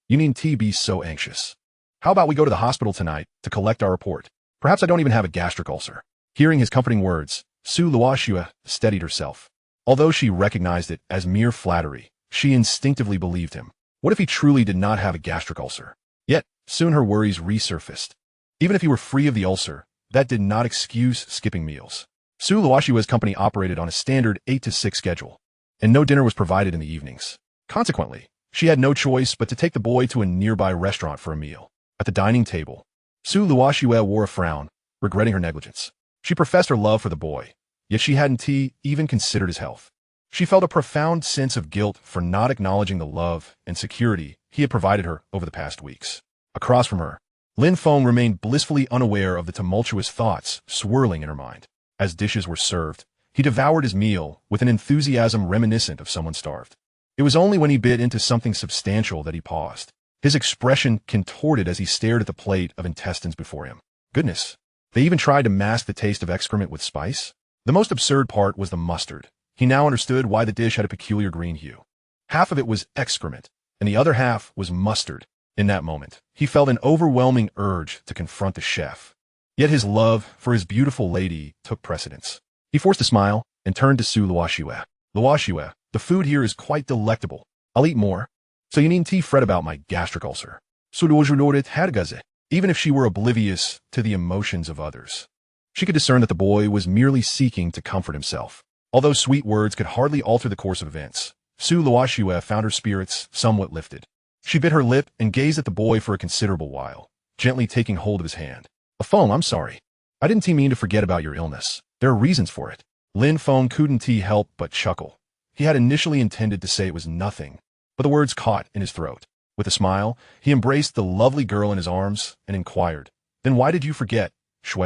you needn't be so anxious. How about we go to the hospital tonight to collect our report? Perhaps I don't even have a gastric ulcer. Hearing his comforting words, Su Luoxue steadied herself. Although she recognized it as mere flattery, she instinctively believed him. What if he truly did not have a gastric ulcer? Yet, soon her worries resurfaced. Even if he were free of the ulcer, that did not excuse skipping meals. Su Luoxue's company operated on a standard 8 to 6 schedule, and no dinner was provided in the evenings. Consequently, she had no choice but to take the boy to a nearby restaurant for a meal. At the dining table, Su Luoxue wore a frown, regretting her negligence. She professed her love for the boy, yet she hadn't even considered his health. She felt a profound sense of guilt for not acknowledging the love and security he had provided her over the past weeks. Across from her, Lin Feng remained blissfully unaware of the tumultuous thoughts swirling in her mind. As dishes were served, he devoured his meal with an enthusiasm reminiscent of someone starved. It was only when he bit into something substantial that he paused. His expression contorted as he stared at the plate of intestines before him. Goodness, they even tried to mask the taste of excrement with spice? The most absurd part was the mustard. He now understood why the dish had a peculiar green hue. Half of it was excrement, and the other half was mustard. In that moment, he felt an overwhelming urge to confront the chef. Yet his love for his beautiful lady took precedence. He forced a smile and turned to Su Luoxue. Luoxue, the food here is quite delectable. I'll eat more. So you needn't fret about my gastric ulcer. Su Luoxue had even if she were oblivious to the emotions of others. She could discern that the boy was merely seeking to comfort himself. Although sweet words could hardly alter the course of events, Su Luoxue found her spirits somewhat lifted. She bit her lip and gazed at the boy for a considerable while, gently taking hold of his hand. Feng, I'm sorry. I didn't mean to forget about your illness. There are reasons for it. Lin Feng couldn't help but chuckle. He had initially intended to say it was nothing, but the words caught in his throat. With a smile, he embraced the lovely girl in his arms and inquired, Then why did you forget, Shue?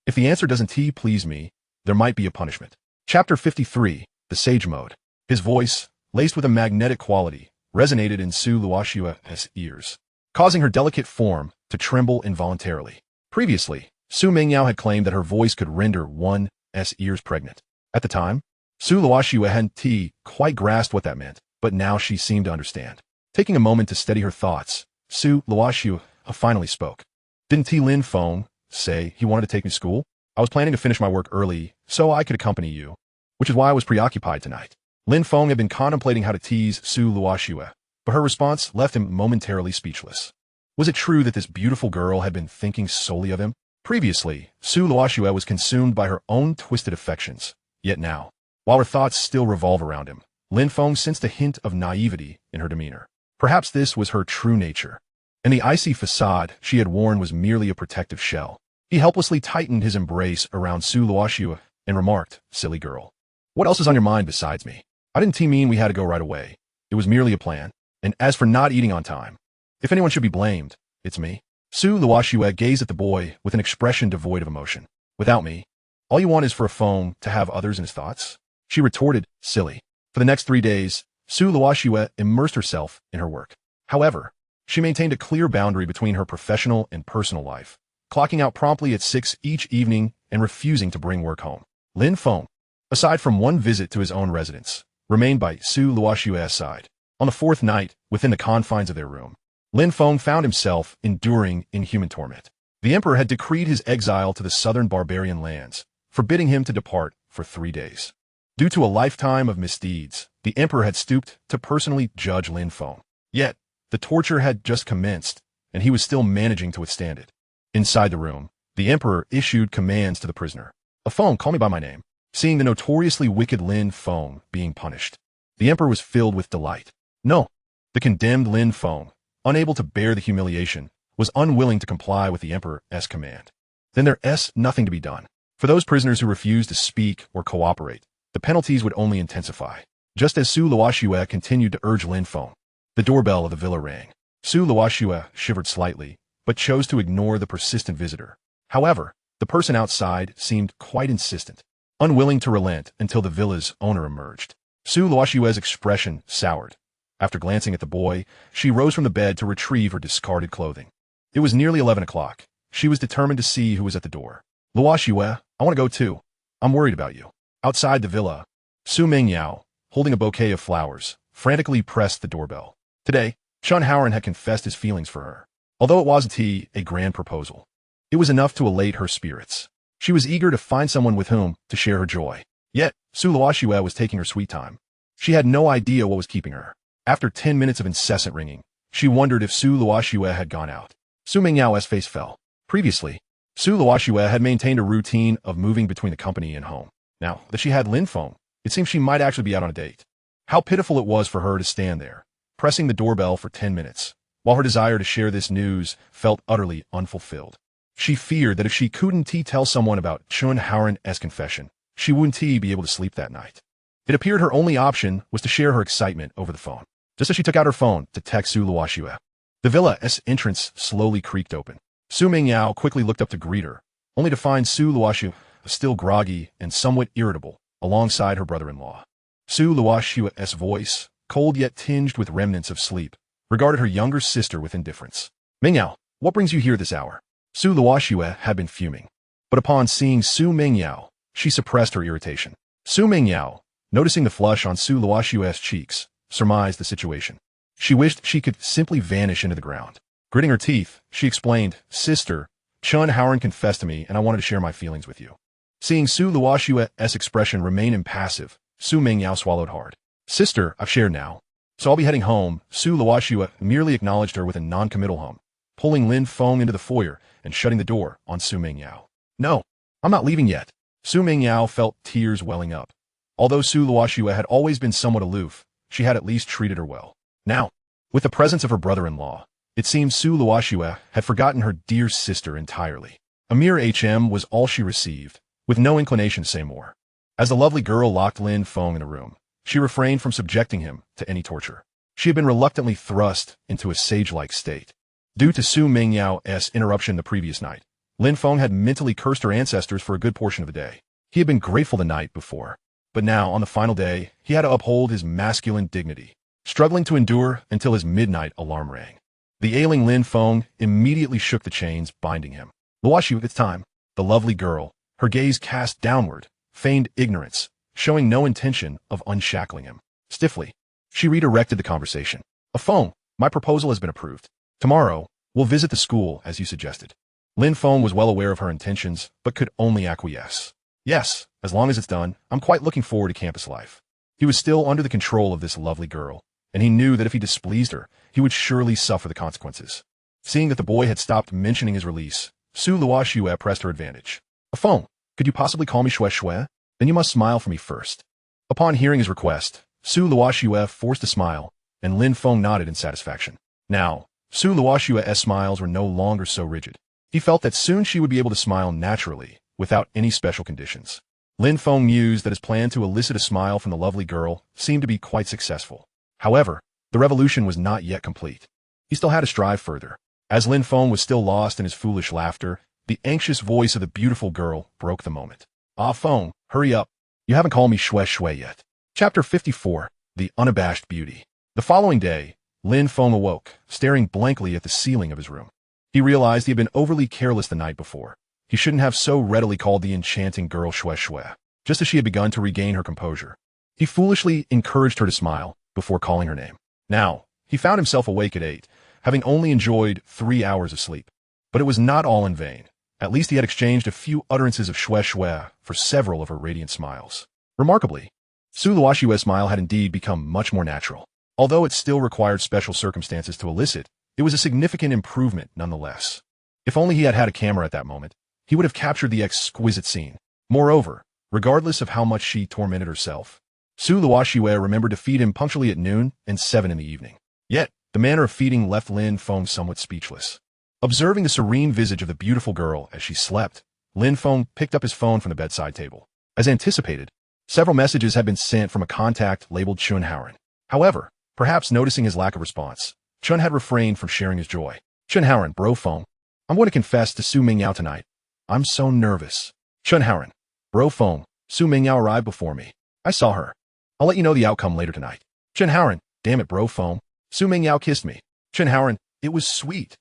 If the answer doesn't please me, there might be a punishment. Chapter 53, The Sage Mode. His voice, laced with a magnetic quality, resonated in Su Luoxue's ears, causing her delicate form to tremble involuntarily. Previously, Su Mingyao had claimed that her voice could render one's ears pregnant. At the time, Su Luoxue hadn't quite grasped what that meant, but now she seemed to understand. Taking a moment to steady her thoughts, Su Luoxue finally spoke. Didn't Lin Feng say he wanted to take me to school? I was planning to finish my work early so I could accompany you, which is why I was preoccupied tonight. Lin Feng had been contemplating how to tease Su Luoxue, but her response left him momentarily speechless. Was it true that this beautiful girl had been thinking solely of him? Previously, Su Luoxue was consumed by her own twisted affections, yet now, while her thoughts still revolve around him, Lin Feng sensed a hint of naivety in her demeanor. Perhaps this was her true nature, and the icy facade she had worn was merely a protective shell. He helplessly tightened his embrace around Su Luoxue and remarked, Silly girl. What else is on your mind besides me? I didn't mean we had to go right away. It was merely a plan. And as for not eating on time, if anyone should be blamed, it's me. Su Luoxue gazed at the boy with an expression devoid of emotion. Without me, all you want is for a phone to have others in his thoughts? She retorted, silly. For the next 3 days, Su Luoxue immersed herself in her work. However, she maintained a clear boundary between her professional and personal life, clocking out promptly at 6 each evening and refusing to bring work home. Lin Feng, aside from one visit to his own residence, remained by Su Luoxue's side. On the 4th night, within the confines of their room, Lin Feng found himself enduring inhuman torment. The emperor had decreed his exile to the southern barbarian lands, forbidding him to depart for 3 days. Due to a lifetime of misdeeds, the emperor had stooped to personally judge Lin Feng. Yet, the torture had just commenced, and he was still managing to withstand it. Inside the room, the emperor issued commands to the prisoner. Feng, call me by my name. Seeing the notoriously wicked Lin Feng being punished, the emperor was filled with delight. No, the condemned Lin Feng, unable to bear the humiliation, was unwilling to comply with the emperor's command. Then there's nothing to be done. For those prisoners who refused to speak or cooperate, the penalties would only intensify. Just as Su Luoxue continued to urge Lin Feng, the doorbell of the villa rang. Su Luoxue shivered slightly, but chose to ignore the persistent visitor. However, the person outside seemed quite insistent, unwilling to relent until the villa's owner emerged. Su Luoxue's expression soured. After glancing at the boy, she rose from the bed to retrieve her discarded clothing. It was nearly 11 o'clock. She was determined to see who was at the door. Luoxue, I want to go too. I'm worried about you. Outside the villa, Su Mengyao, holding a bouquet of flowers, frantically pressed the doorbell. Today, Chun Haoran had confessed his feelings for her. Although it wasn't a grand proposal, it was enough to elate her spirits. She was eager to find someone with whom to share her joy. Yet, Su Luoxue was taking her sweet time. She had no idea what was keeping her. After 10 minutes of incessant ringing, she wondered if Su Luoxue had gone out. Su Mingyao's face fell. Previously, Su Luoxue had maintained a routine of moving between the company and home. Now that she had Lin Feng, it seemed she might actually be out on a date. How pitiful it was for her to stand there, pressing the doorbell for 10 minutes, while her desire to share this news felt utterly unfulfilled. She feared that if she couldn't tell someone about Chun Haoran's confession, she wouldn't be able to sleep that night. It appeared her only option was to share her excitement over the phone. Just as she took out her phone to text Su Luoxue, the villa's entrance slowly creaked open. Su Mingyao quickly looked up to greet her, only to find Su Luoxue still groggy and somewhat irritable, alongside her brother-in-law. Su Luoxue's voice, cold yet tinged with remnants of sleep, regarded her younger sister with indifference. Mingyao, what brings you here this hour? Su Luoxue had been fuming, but upon seeing Su Mingyao, she suppressed her irritation. Su Mingyao, noticing the flush on Su Luoxue's cheeks, surmised the situation. She wished she could simply vanish into the ground. Gritting her teeth, she explained, Sister, Chun Haoran confessed to me and I wanted to share my feelings with you. Seeing Su Luoxue's expression remain impassive, Su Mingyao swallowed hard. Sister, I've shared now, so I'll be heading home. Su Luoxue merely acknowledged her with a non-committal hum, pulling Lin Feng into the foyer and shutting the door on Su Mingyao. No, I'm not leaving yet. Su Mingyao felt tears welling up. Although Su Luoxue had always been somewhat aloof, she had at least treated her well. Now, with the presence of her brother-in-law, it seemed Su Luoxue had forgotten her dear sister entirely. A mere HM was all she received, with no inclination to say more. As the lovely girl locked Lin Feng in a room, she refrained from subjecting him to any torture. She had been reluctantly thrust into a sage-like state. Due to Su Mingyao's interruption the previous night, Lin Feng had mentally cursed her ancestors for a good portion of the day. He had been grateful the night before, but now, on the final day, he had to uphold his masculine dignity, struggling to endure until his midnight alarm rang. The ailing Lin Feng immediately shook the chains binding him. Luoxue at the time, the lovely girl, her gaze cast downward, feigned ignorance, showing no intention of unshackling him. Stiffly, she redirected the conversation. Feng, my proposal has been approved. Tomorrow, we'll visit the school as you suggested. Lin Feng was well aware of her intentions, but could only acquiesce. Yes, as long as it's done, I'm quite looking forward to campus life. He was still under the control of this lovely girl, and he knew that if he displeased her, he would surely suffer the consequences. Seeing that the boy had stopped mentioning his release, Su Luoxue pressed her advantage. Feng, could you possibly call me Xue Xue? Then you must smile for me first. Upon hearing his request, Su Luoxue forced a smile, and Lin Feng nodded in satisfaction. Now, Su Luoxue's smiles were no longer so rigid. He felt that soon she would be able to smile naturally, without any special conditions. Lin Feng mused that his plan to elicit a smile from the lovely girl seemed to be quite successful. However, the revolution was not yet complete. He still had to strive further. As Lin Feng was still lost in his foolish laughter, the anxious voice of the beautiful girl broke the moment. Ah, Feng, hurry up. You haven't called me Xue Xue yet. Chapter 54, The Unabashed Beauty. The following day, Lin Feng awoke, staring blankly at the ceiling of his room. He realized he had been overly careless the night before. He shouldn't have so readily called the enchanting girl Xue Xue, just as she had begun to regain her composure. He foolishly encouraged her to smile before calling her name. Now, he found himself awake at 8, having only enjoyed 3 hours of sleep. But it was not all in vain. At least he had exchanged a few utterances of shue shue for several of her radiant smiles. Remarkably, Su Luoxue's smile had indeed become much more natural. Although it still required special circumstances to elicit, it was a significant improvement nonetheless. If only he had had a camera at that moment, he would have captured the exquisite scene. Moreover, regardless of how much she tormented herself, Su Luoxue remembered to feed him punctually at noon and 7 in the evening. Yet, the manner of feeding left Lin Feng somewhat speechless. Observing the serene visage of the beautiful girl as she slept, Lin Feng picked up his phone from the bedside table. As anticipated, several messages had been sent from a contact labeled Chun Haoren. However, perhaps noticing his lack of response, Chun had refrained from sharing his joy. Chun Haoren, bro Feng. I'm going to confess to Su Mingyao tonight. I'm so nervous. Chun Haoren, bro Feng. Su Mingyao arrived before me. I saw her. I'll let you know the outcome later tonight. Chun Haoren, damn it bro Feng. Su Mingyao kissed me. Chun Haoren, it was sweet.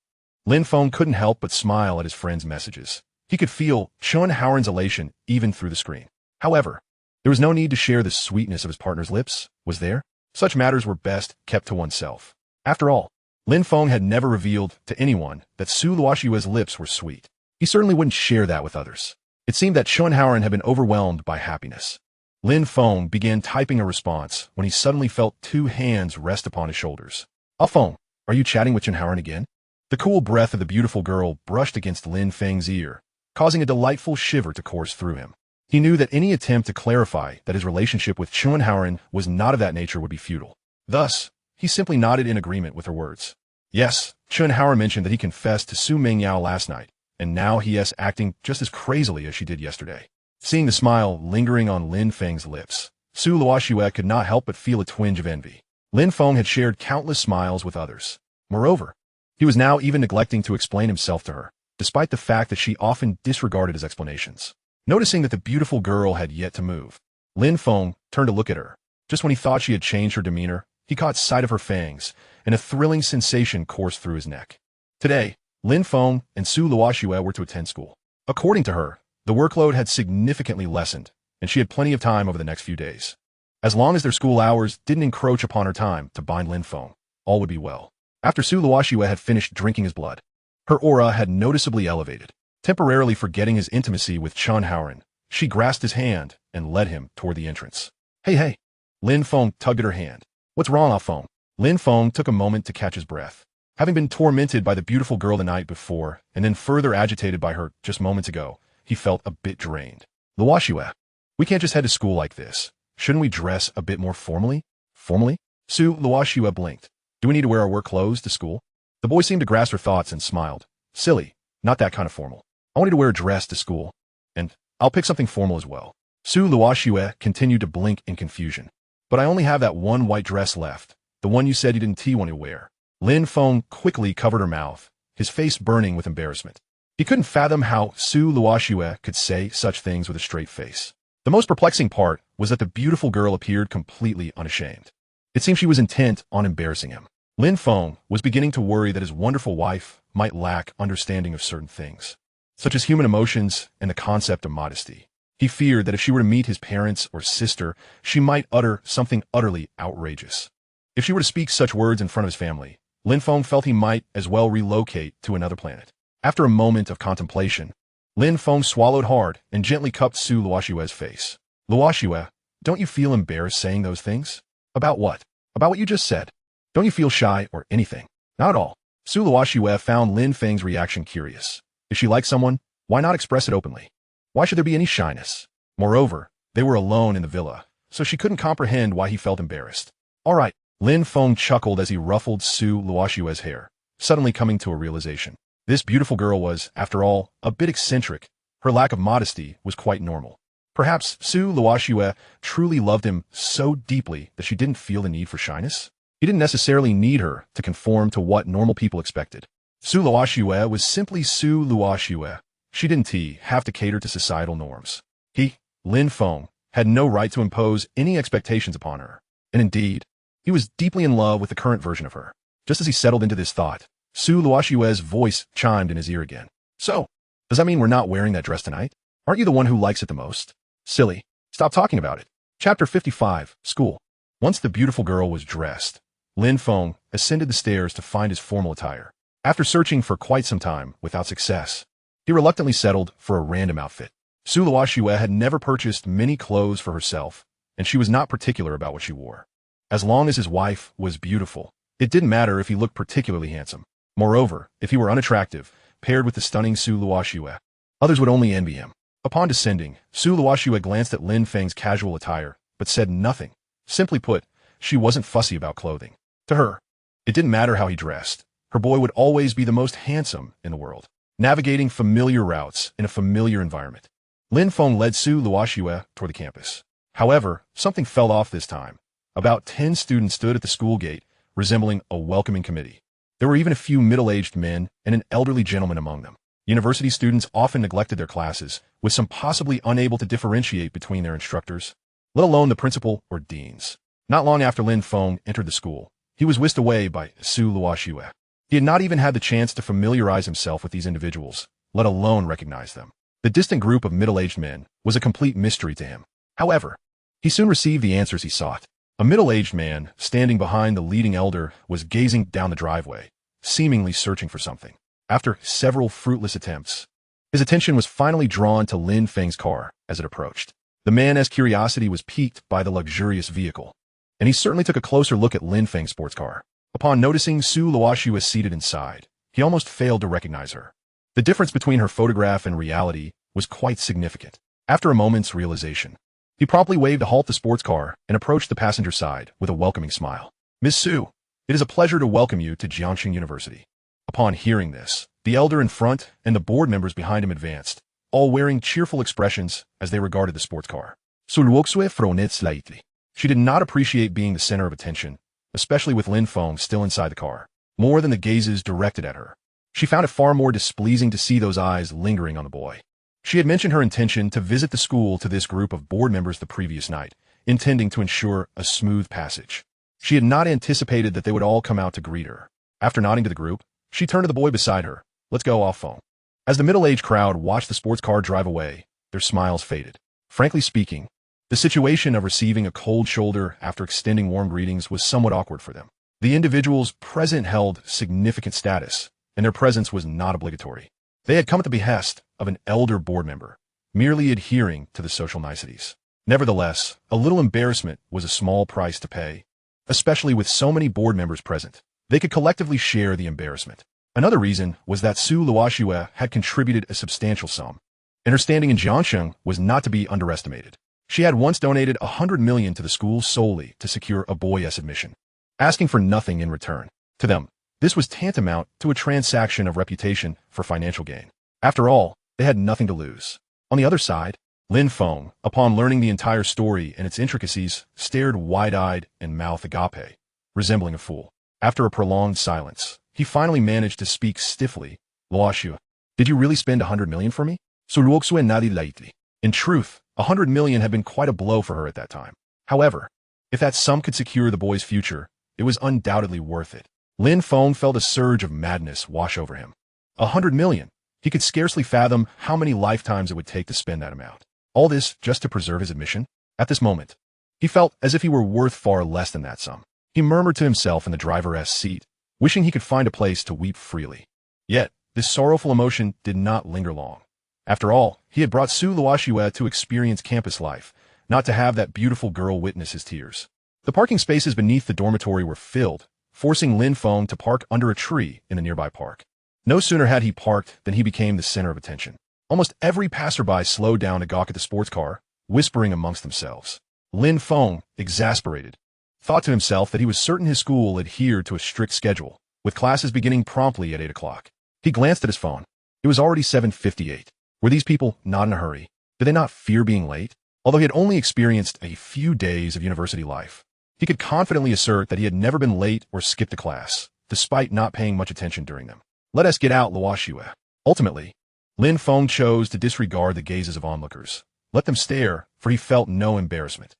Lin Feng couldn't help but smile at his friend's messages. He could feel Chun Haoren's elation even through the screen. However, there was no need to share the sweetness of his partner's lips, was there? Such matters were best kept to oneself. After all, Lin Feng had never revealed to anyone that Su Luoxue's lips were sweet. He certainly wouldn't share that with others. It seemed that Chun Haoren had been overwhelmed by happiness. Lin Feng began typing a response when he suddenly felt 2 hands rest upon his shoulders. Ah Feng, are you chatting with Chun Haoren again? The cool breath of the beautiful girl brushed against Lin Feng's ear, causing a delightful shiver to course through him. He knew that any attempt to clarify that his relationship with Chun Haoren was not of that nature would be futile. Thus, he simply nodded in agreement with her words. Yes, Chun Haoren mentioned that he confessed to Su Mingyao last night, and now he is acting just as crazily as she did yesterday. Seeing the smile lingering on Lin Feng's lips, Su Luoxue could not help but feel a twinge of envy. Lin Feng had shared countless smiles with others. Moreover, he was now even neglecting to explain himself to her, despite the fact that she often disregarded his explanations. Noticing that the beautiful girl had yet to move, Lin Feng turned to look at her. Just when he thought she had changed her demeanor, he caught sight of her fangs, and a thrilling sensation coursed through his neck. Today, Lin Feng and Su Luoxue were to attend school. According to her, the workload had significantly lessened, and she had plenty of time over the next few days. As long as their school hours didn't encroach upon her time to bind Lin Feng, all would be well. After Su Luoxue had finished drinking his blood, her aura had noticeably elevated. Temporarily forgetting his intimacy with Chun Haoren, she grasped his hand and led him toward the entrance. Hey. Lin Feng tugged at her hand. What's wrong, Ah Feng? Lin Feng took a moment to catch his breath. Having been tormented by the beautiful girl the night before, and then further agitated by her just moments ago, he felt a bit drained. Luoxue, we can't just head to school like this. Shouldn't we dress a bit more formally? Formally? Su Luoxue blinked. Do we need to wear our work clothes to school? The boy seemed to grasp her thoughts and smiled. Silly, not that kind of formal. I wanted to wear a dress to school, and I'll pick something formal as well. Su Luoxue continued to blink in confusion. But I only have that one white dress left, the one you said you didn't want to wear. Lin Feng quickly covered her mouth, his face burning with embarrassment. He couldn't fathom how Su Luoxue could say such things with a straight face. The most perplexing part was that the beautiful girl appeared completely unashamed. It seemed she was intent on embarrassing him. Lin Feng was beginning to worry that his wonderful wife might lack understanding of certain things, such as human emotions and the concept of modesty. He feared that if she were to meet his parents or sister, she might utter something utterly outrageous. If she were to speak such words in front of his family, Lin Feng felt he might as well relocate to another planet. After a moment of contemplation, Lin Feng swallowed hard and gently cupped Su Luoxue's face. Luoxue, don't you feel embarrassed saying those things? About what? About what you just said. Don't you feel shy or anything? Not at all. Su Luoxue found Lin Feng's reaction curious. If she liked someone, why not express it openly? Why should there be any shyness? Moreover, they were alone in the villa, so she couldn't comprehend why he felt embarrassed. All right, Lin Feng chuckled as he ruffled Su Luoxue's hair, suddenly coming to a realization. This beautiful girl was, after all, a bit eccentric. Her lack of modesty was quite normal. Perhaps Su Luoxue truly loved him so deeply that she didn't feel the need for shyness? He didn't necessarily need her to conform to what normal people expected. Su Luoxue was simply Su Luoxue. She didn't have to cater to societal norms. He, Lin Feng, had no right to impose any expectations upon her. And indeed, he was deeply in love with the current version of her. Just as he settled into this thought, Su Luoxue's voice chimed in his ear again. So, does that mean we're not wearing that dress tonight? Aren't you the one who likes it the most? Silly. Stop talking about it. Chapter 55, School. Once the beautiful girl was dressed, Lin Feng ascended the stairs to find his formal attire. After searching for quite some time without success, He reluctantly settled for a random outfit. Su Luoxue had never purchased many clothes for herself, and she was not particular about what she wore. As long as his wife was beautiful, it didn't matter if he looked particularly handsome. Moreover, if he were unattractive, paired with the stunning Su Luoxue, others would only envy him. Upon descending, Su Luoxue glanced at Lin Feng's casual attire, but said nothing. Simply put, she wasn't fussy about clothing. To her, it didn't matter how he dressed. Her boy would always be the most handsome in the world, navigating familiar routes in a familiar environment. Lin Feng led Su Luoxue toward the campus. However, something fell off this time. About 10 students stood at the school gate, resembling a welcoming committee. There were even a few middle-aged men and an elderly gentleman among them. University students often neglected their classes, with some possibly unable to differentiate between their instructors, let alone the principal or deans. Not long after Lin Feng entered the school, he was whisked away by Su Luoxue. He had not even had the chance to familiarize himself with these individuals, let alone recognize them. The distant group of middle-aged men was a complete mystery to him. However, he soon received the answers he sought. A middle-aged man, standing behind the leading elder, was gazing down the driveway, seemingly searching for something. After several fruitless attempts, his attention was finally drawn to Lin Feng's car as it approached. The man's curiosity was piqued by the luxurious vehicle, and he certainly took a closer look at Lin Feng's sports car. Upon noticing Su Luoxue seated inside, he almost failed to recognize her. The difference between her photograph and reality was quite significant. After a moment's realization, he promptly waved to halt the sports car and approached the passenger side with a welcoming smile. "Miss Su, it is a pleasure to welcome you to Jiangxing University." Upon hearing this, the elder in front and the board members behind him advanced, all wearing cheerful expressions as they regarded the sports car. Su Luoxue frowned slightly. She did not appreciate being the center of attention, especially with Lin Feng still inside the car, more than the gazes directed at her. She found it far more displeasing to see those eyes lingering on the boy. She had mentioned her intention to visit the school to this group of board members the previous night, intending to ensure a smooth passage. She had not anticipated that they would all come out to greet her. After nodding to the group, she turned to the boy beside her. "Let's go off phone." As the middle-aged crowd watched the sports car drive away, their smiles faded. Frankly speaking, the situation of receiving a cold shoulder after extending warm greetings was somewhat awkward for them. The individuals present held significant status, and their presence was not obligatory. They had come at the behest of an elder board member, merely adhering to the social niceties. Nevertheless, a little embarrassment was a small price to pay, especially with so many board members present. They could collectively share the embarrassment. Another reason was that Su Luoxue had contributed a substantial sum, and her standing in Jiangxing was not to be underestimated. She had once donated 100 million to the school solely to secure a boy's admission, asking for nothing in return. To them, this was tantamount to a transaction of reputation for financial gain. After all, they had nothing to lose. On the other side, Lin Feng, upon learning the entire story and its intricacies, stared wide-eyed and mouth agape, resembling a fool. After a prolonged silence, he finally managed to speak stiffly. "Luoxue, did you really spend 100 million for me?" Su Luoxue nodded lightly. In truth, 100 million had been quite a blow for her at that time. However, if that sum could secure the boy's future, it was undoubtedly worth it. Lin Feng felt a surge of madness wash over him. 100 million. He could scarcely fathom how many lifetimes it would take to spend that amount. All this just to preserve his admission? At this moment, he felt as if he were worth far less than that sum. He murmured to himself in the driver's seat, wishing he could find a place to weep freely. Yet, this sorrowful emotion did not linger long. After all, he had brought Su Luoxue to experience campus life, not to have that beautiful girl witness his tears. The parking spaces beneath the dormitory were filled, forcing Lin Feng to park under a tree in the nearby park. No sooner had he parked than he became the center of attention. Almost every passerby slowed down to gawk at the sports car, whispering amongst themselves. Lin Feng, exasperated, thought to himself that he was certain his school adhered to a strict schedule, with classes beginning promptly at 8 o'clock. He glanced at his phone. It was already 7:58. Were these people not in a hurry? Did they not fear being late? Although he had only experienced a few days of university life, he could confidently assert that he had never been late or skipped a class, despite not paying much attention during them. "Let us get out, Luoxue." Ultimately, Lin Feng chose to disregard the gazes of onlookers. Let them stare, for he felt no embarrassment.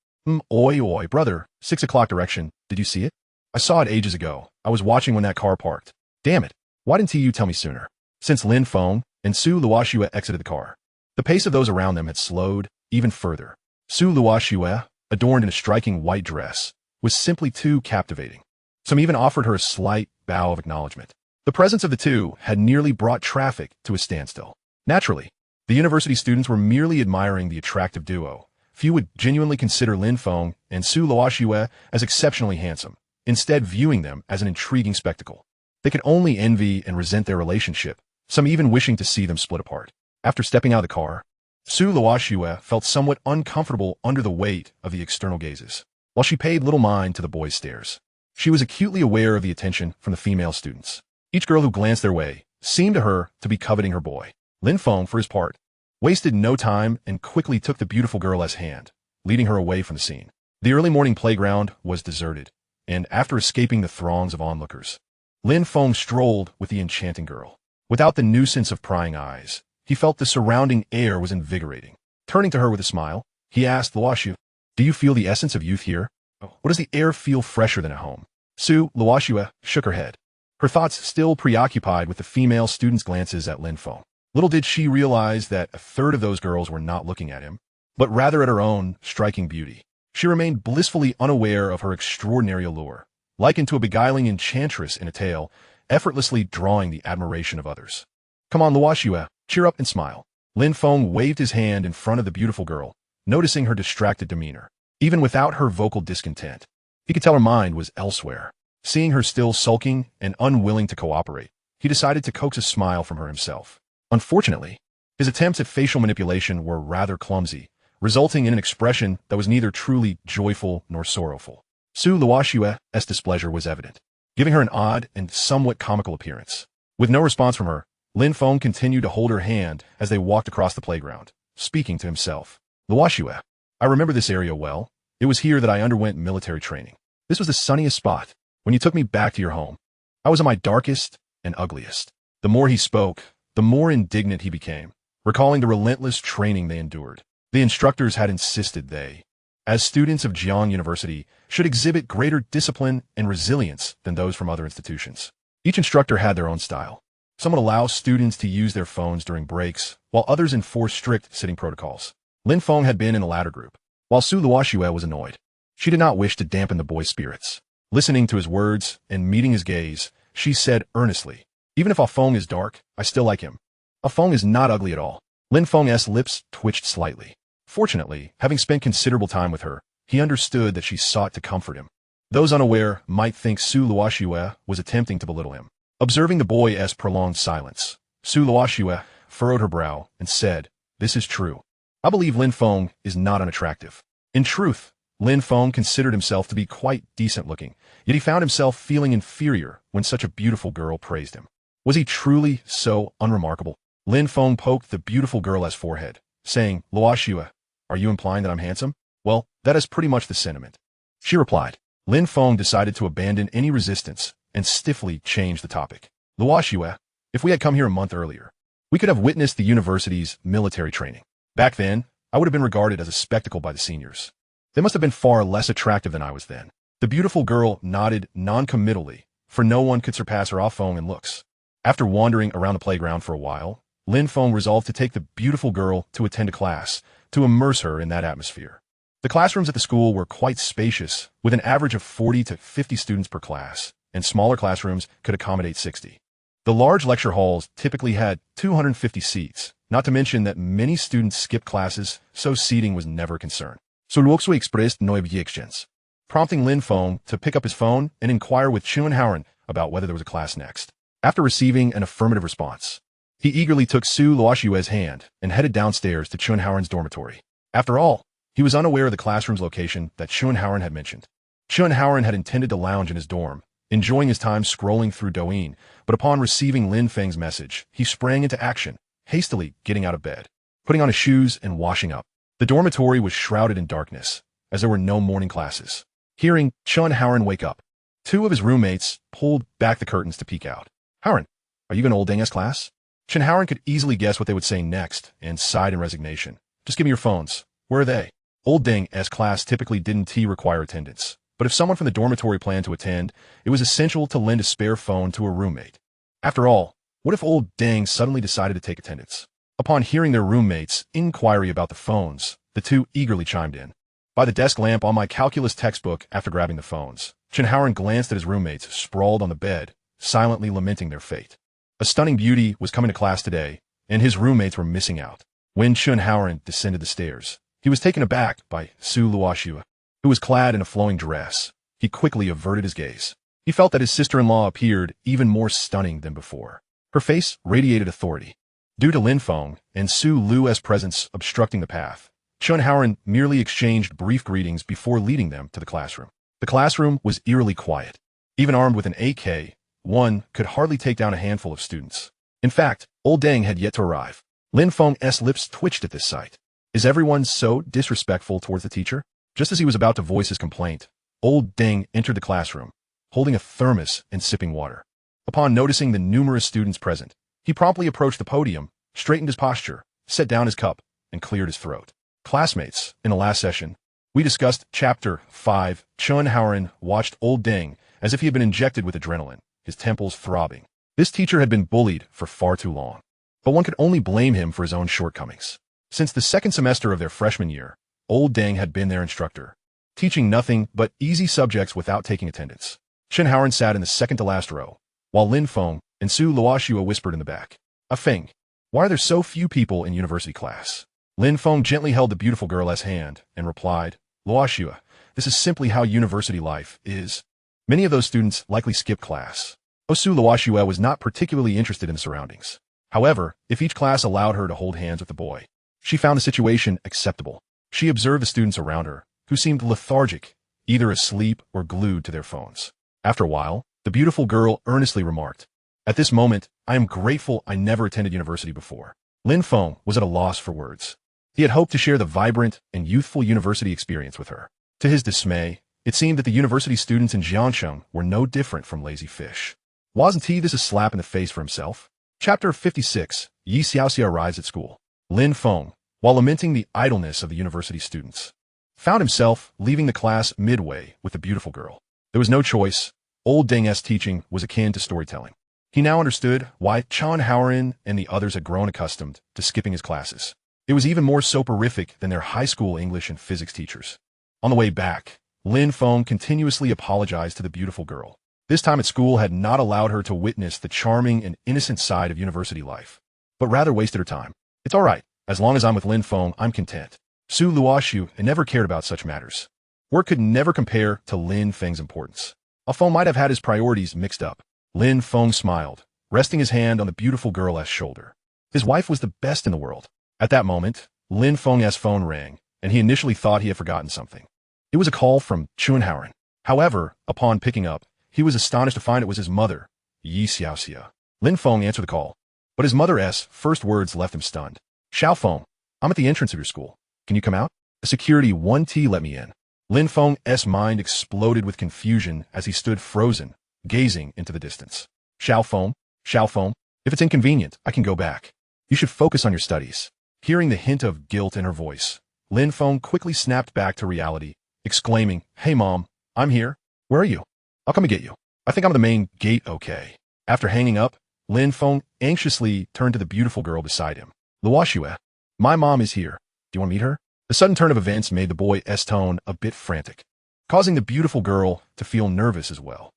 Oi, brother, 6 o'clock direction, did you see it? I saw it ages ago. I was watching when that car parked. Damn it, why didn't you tell me sooner?" Since Lin Feng and Su Luoxue exited the car, the pace of those around them had slowed even further. Su Luoxue, adorned in a striking white dress, was simply too captivating. Some even offered her a slight bow of acknowledgement. The presence of the two had nearly brought traffic to a standstill. Naturally, the university students were merely admiring the attractive duo. Few would genuinely consider Lin Feng and Su Luoxue as exceptionally handsome, instead viewing them as an intriguing spectacle. They could only envy and resent their relationship, some even wishing to see them split apart. After stepping out of the car, Su Luoxue felt somewhat uncomfortable under the weight of the external gazes. While she paid little mind to the boys' stares, she was acutely aware of the attention from the female students. Each girl who glanced their way seemed to her to be coveting her boy. Lin Feng, for his part, wasted no time and quickly took the beautiful girl's hand, leading her away from the scene. The early morning playground was deserted, and after escaping the throngs of onlookers, Lin Feng strolled with the enchanting girl. Without the nuisance of prying eyes, he felt the surrounding air was invigorating. Turning to her with a smile, he asked Luoxue, "Do you feel the essence of youth here? Or does the air feel fresher than at home?" Su Luoxue shook her head, her thoughts still preoccupied with the female students' glances at Lin Feng. Little did she realize that a third of those girls were not looking at him, but rather at her own striking beauty. She remained blissfully unaware of her extraordinary allure, likened to a beguiling enchantress in a tale, effortlessly drawing the admiration of others. "Come on, Luoxue, cheer up and smile." Lin Feng waved his hand in front of the beautiful girl, noticing her distracted demeanor. Even without her vocal discontent, he could tell her mind was elsewhere. Seeing her still sulking and unwilling to cooperate, he decided to coax a smile from her himself. Unfortunately, his attempts at facial manipulation were rather clumsy, resulting in an expression that was neither truly joyful nor sorrowful. Su Luoxue's displeasure was evident, giving her an odd and somewhat comical appearance. With no response from her, Lin Feng continued to hold her hand as they walked across the playground, speaking to himself. "Luoxue, I remember this area well. It was here that I underwent military training. This was the sunniest spot. When you took me back to your home, I was at my darkest and ugliest." The more he spoke, the more indignant he became, recalling the relentless training they endured. The instructors had insisted they, as students of Jiang University, should exhibit greater discipline and resilience than those from other institutions. Each instructor had their own style. Some would allow students to use their phones during breaks, while others enforced strict sitting protocols. Lin Feng had been in the latter group, while Su Luoxue was annoyed. She did not wish to dampen the boy's spirits. Listening to his words and meeting his gaze, she said earnestly, "Even if Ah Feng is dark, I still like him. Ah Feng is not ugly at all." Lin Feng's lips twitched slightly. Fortunately, having spent considerable time with her, he understood that she sought to comfort him. Those unaware might think Su Luoxue was attempting to belittle him. Observing the boy's prolonged silence, Su Luoxue furrowed her brow and said, "This is true. I believe Lin Feng is not unattractive." In truth, Lin Feng considered himself to be quite decent-looking, yet he found himself feeling inferior when such a beautiful girl praised him. Was he truly so unremarkable? Lin Feng poked the beautiful girl's forehead, saying, "Luoxue, are you implying that I'm handsome?" "Well, that is pretty much the sentiment," she replied. Lin Feng decided to abandon any resistance and stiffly changed the topic. "Luoxue, if we had come here a month earlier, we could have witnessed the university's military training. Back then, I would have been regarded as a spectacle by the seniors. They must have been far less attractive than I was then." The beautiful girl nodded non-committally, for no one could surpass her Ah Feng in looks. After wandering around the playground for a while, Lin Feng resolved to take the beautiful girl to attend a class, to immerse her in that atmosphere. The classrooms at the school were quite spacious, with an average of 40 to 50 students per class, and smaller classrooms could accommodate 60. The large lecture halls typically had 250 seats, not to mention that many students skipped classes, so seating was never a concern. Su Luoxue expressed no objections, prompting Lin Feng to pick up his phone and inquire with Chunhauer about whether there was a class next. After receiving an affirmative response, he eagerly took Su Luoxue's hand and headed downstairs to Chunhauer's dormitory. After all, he was unaware of the classroom's location that Chunhauer had mentioned. Chunhauer had intended to lounge in his dorm, enjoying his time scrolling through Douyin, but upon receiving Lin Feng's message, he sprang into action, hastily getting out of bed, putting on his shoes and washing up. The dormitory was shrouded in darkness, as there were no morning classes. Hearing Chunhauer wake up, two of his roommates pulled back the curtains to peek out. "Hauer, are you going to Old Deng's class?" Chunhauer could easily guess what they would say next, and sighed in resignation. "Just give me your phones. Where are they?" Old Deng's class typically didn't require attendance, but if someone from the dormitory planned to attend, it was essential to lend a spare phone to a roommate. After all, what if Old Deng suddenly decided to take attendance? Upon hearing their roommates' inquiry about the phones, the two eagerly chimed in. By the desk lamp on my calculus textbook after grabbing the phones, Chunhauer glanced at his roommates sprawled on the bed, silently lamenting their fate. A stunning beauty was coming to class today, and his roommates were missing out. When Chun-Haoran descended the stairs, he was taken aback by Su Luoxue, who was clad in a flowing dress. He quickly averted his gaze. He felt that his sister-in-law appeared even more stunning than before. Her face radiated authority. Due to Lin Feng and Su Luoxue's presence obstructing the path, Chun-Haoran merely exchanged brief greetings before leading them to the classroom. The classroom was eerily quiet. Even armed with an AK, one could hardly take down a handful of students. In fact, old Deng had yet to arrive. Lin Feng's lips twitched at this sight. Is everyone so disrespectful towards the teacher? Just as he was about to voice his complaint, old Deng entered the classroom, holding a thermos and sipping water. Upon noticing the numerous students present, he promptly approached the podium, straightened his posture, set down his cup, and cleared his throat. Classmates, in the last session, we discussed Chapter 5. Chun-Haoran watched old Deng as if he had been injected with adrenaline, his temples throbbing. This teacher had been bullied for far too long, but one could only blame him for his own shortcomings. Since the second semester of their freshman year, old Deng had been their instructor, teaching nothing but easy subjects without taking attendance. Chun-Haoran sat in the second-to-last row, while Lin Feng and Su Luoxue whispered in the back. Feng, why are there so few people in university class? Lin Feng gently held the beautiful girl's hand and replied, Luoxue, this is simply how university life is. Many of those students likely skip class. Su Luoxue was not particularly interested in the surroundings. However, if each class allowed her to hold hands with the boy, she found the situation acceptable. She observed the students around her, who seemed lethargic, either asleep or glued to their phones. After a while, the beautiful girl earnestly remarked, At this moment, I am grateful I never attended university before. Lin Feng was at a loss for words. He had hoped to share the vibrant and youthful university experience with her. To his dismay, it seemed that the university students in Jiangsheng were no different from lazy fish. Wasn't this a slap in the face for himself? Chapter 56. Yi Xiaoxia arrives at school. Lin Feng, while lamenting the idleness of the university students, found himself leaving the class midway with the beautiful girl. There was no choice. Old Deng's teaching was akin to storytelling. He now understood why Chun-Haoran and the others had grown accustomed to skipping his classes. It was even more soporific than their high school English and physics teachers. On the way back, Lin Feng continuously apologized to the beautiful girl. This time at school had not allowed her to witness the charming and innocent side of university life, but rather wasted her time. It's all right. As long as I'm with Lin Feng, I'm content. Su Luoxue never cared about such matters. Work could never compare to Lin Feng's importance. Feng might have had his priorities mixed up. Lin Feng smiled, resting his hand on the beautiful girl's shoulder. His wife was the best in the world. At that moment, Lin Feng's phone rang, and he initially thought he had forgotten something. It was a call from Chun-Haoran. However, upon picking up, he was astonished to find it was his mother, Yi Xiaoxia. Lin Feng answered the call, but his mother's first words left him stunned. Xiao Feng, I'm at the entrance of your school. Can you come out? The security 1T let me in. Lin Feng's mind exploded with confusion as he stood frozen, gazing into the distance. Xiao Feng, if it's inconvenient, I can go back. You should focus on your studies. Hearing the hint of guilt in her voice, Lin Feng quickly snapped back to reality, exclaiming, Hey Mom, I'm here. Where are you? I'll come and get you. I think I'm at the main gate, okay. After hanging up, Lin Feng anxiously turned to the beautiful girl beside him. Luoxue, my mom is here. Do you want to meet her? The sudden turn of events made the boy's tone a bit frantic, causing the beautiful girl to feel nervous as well.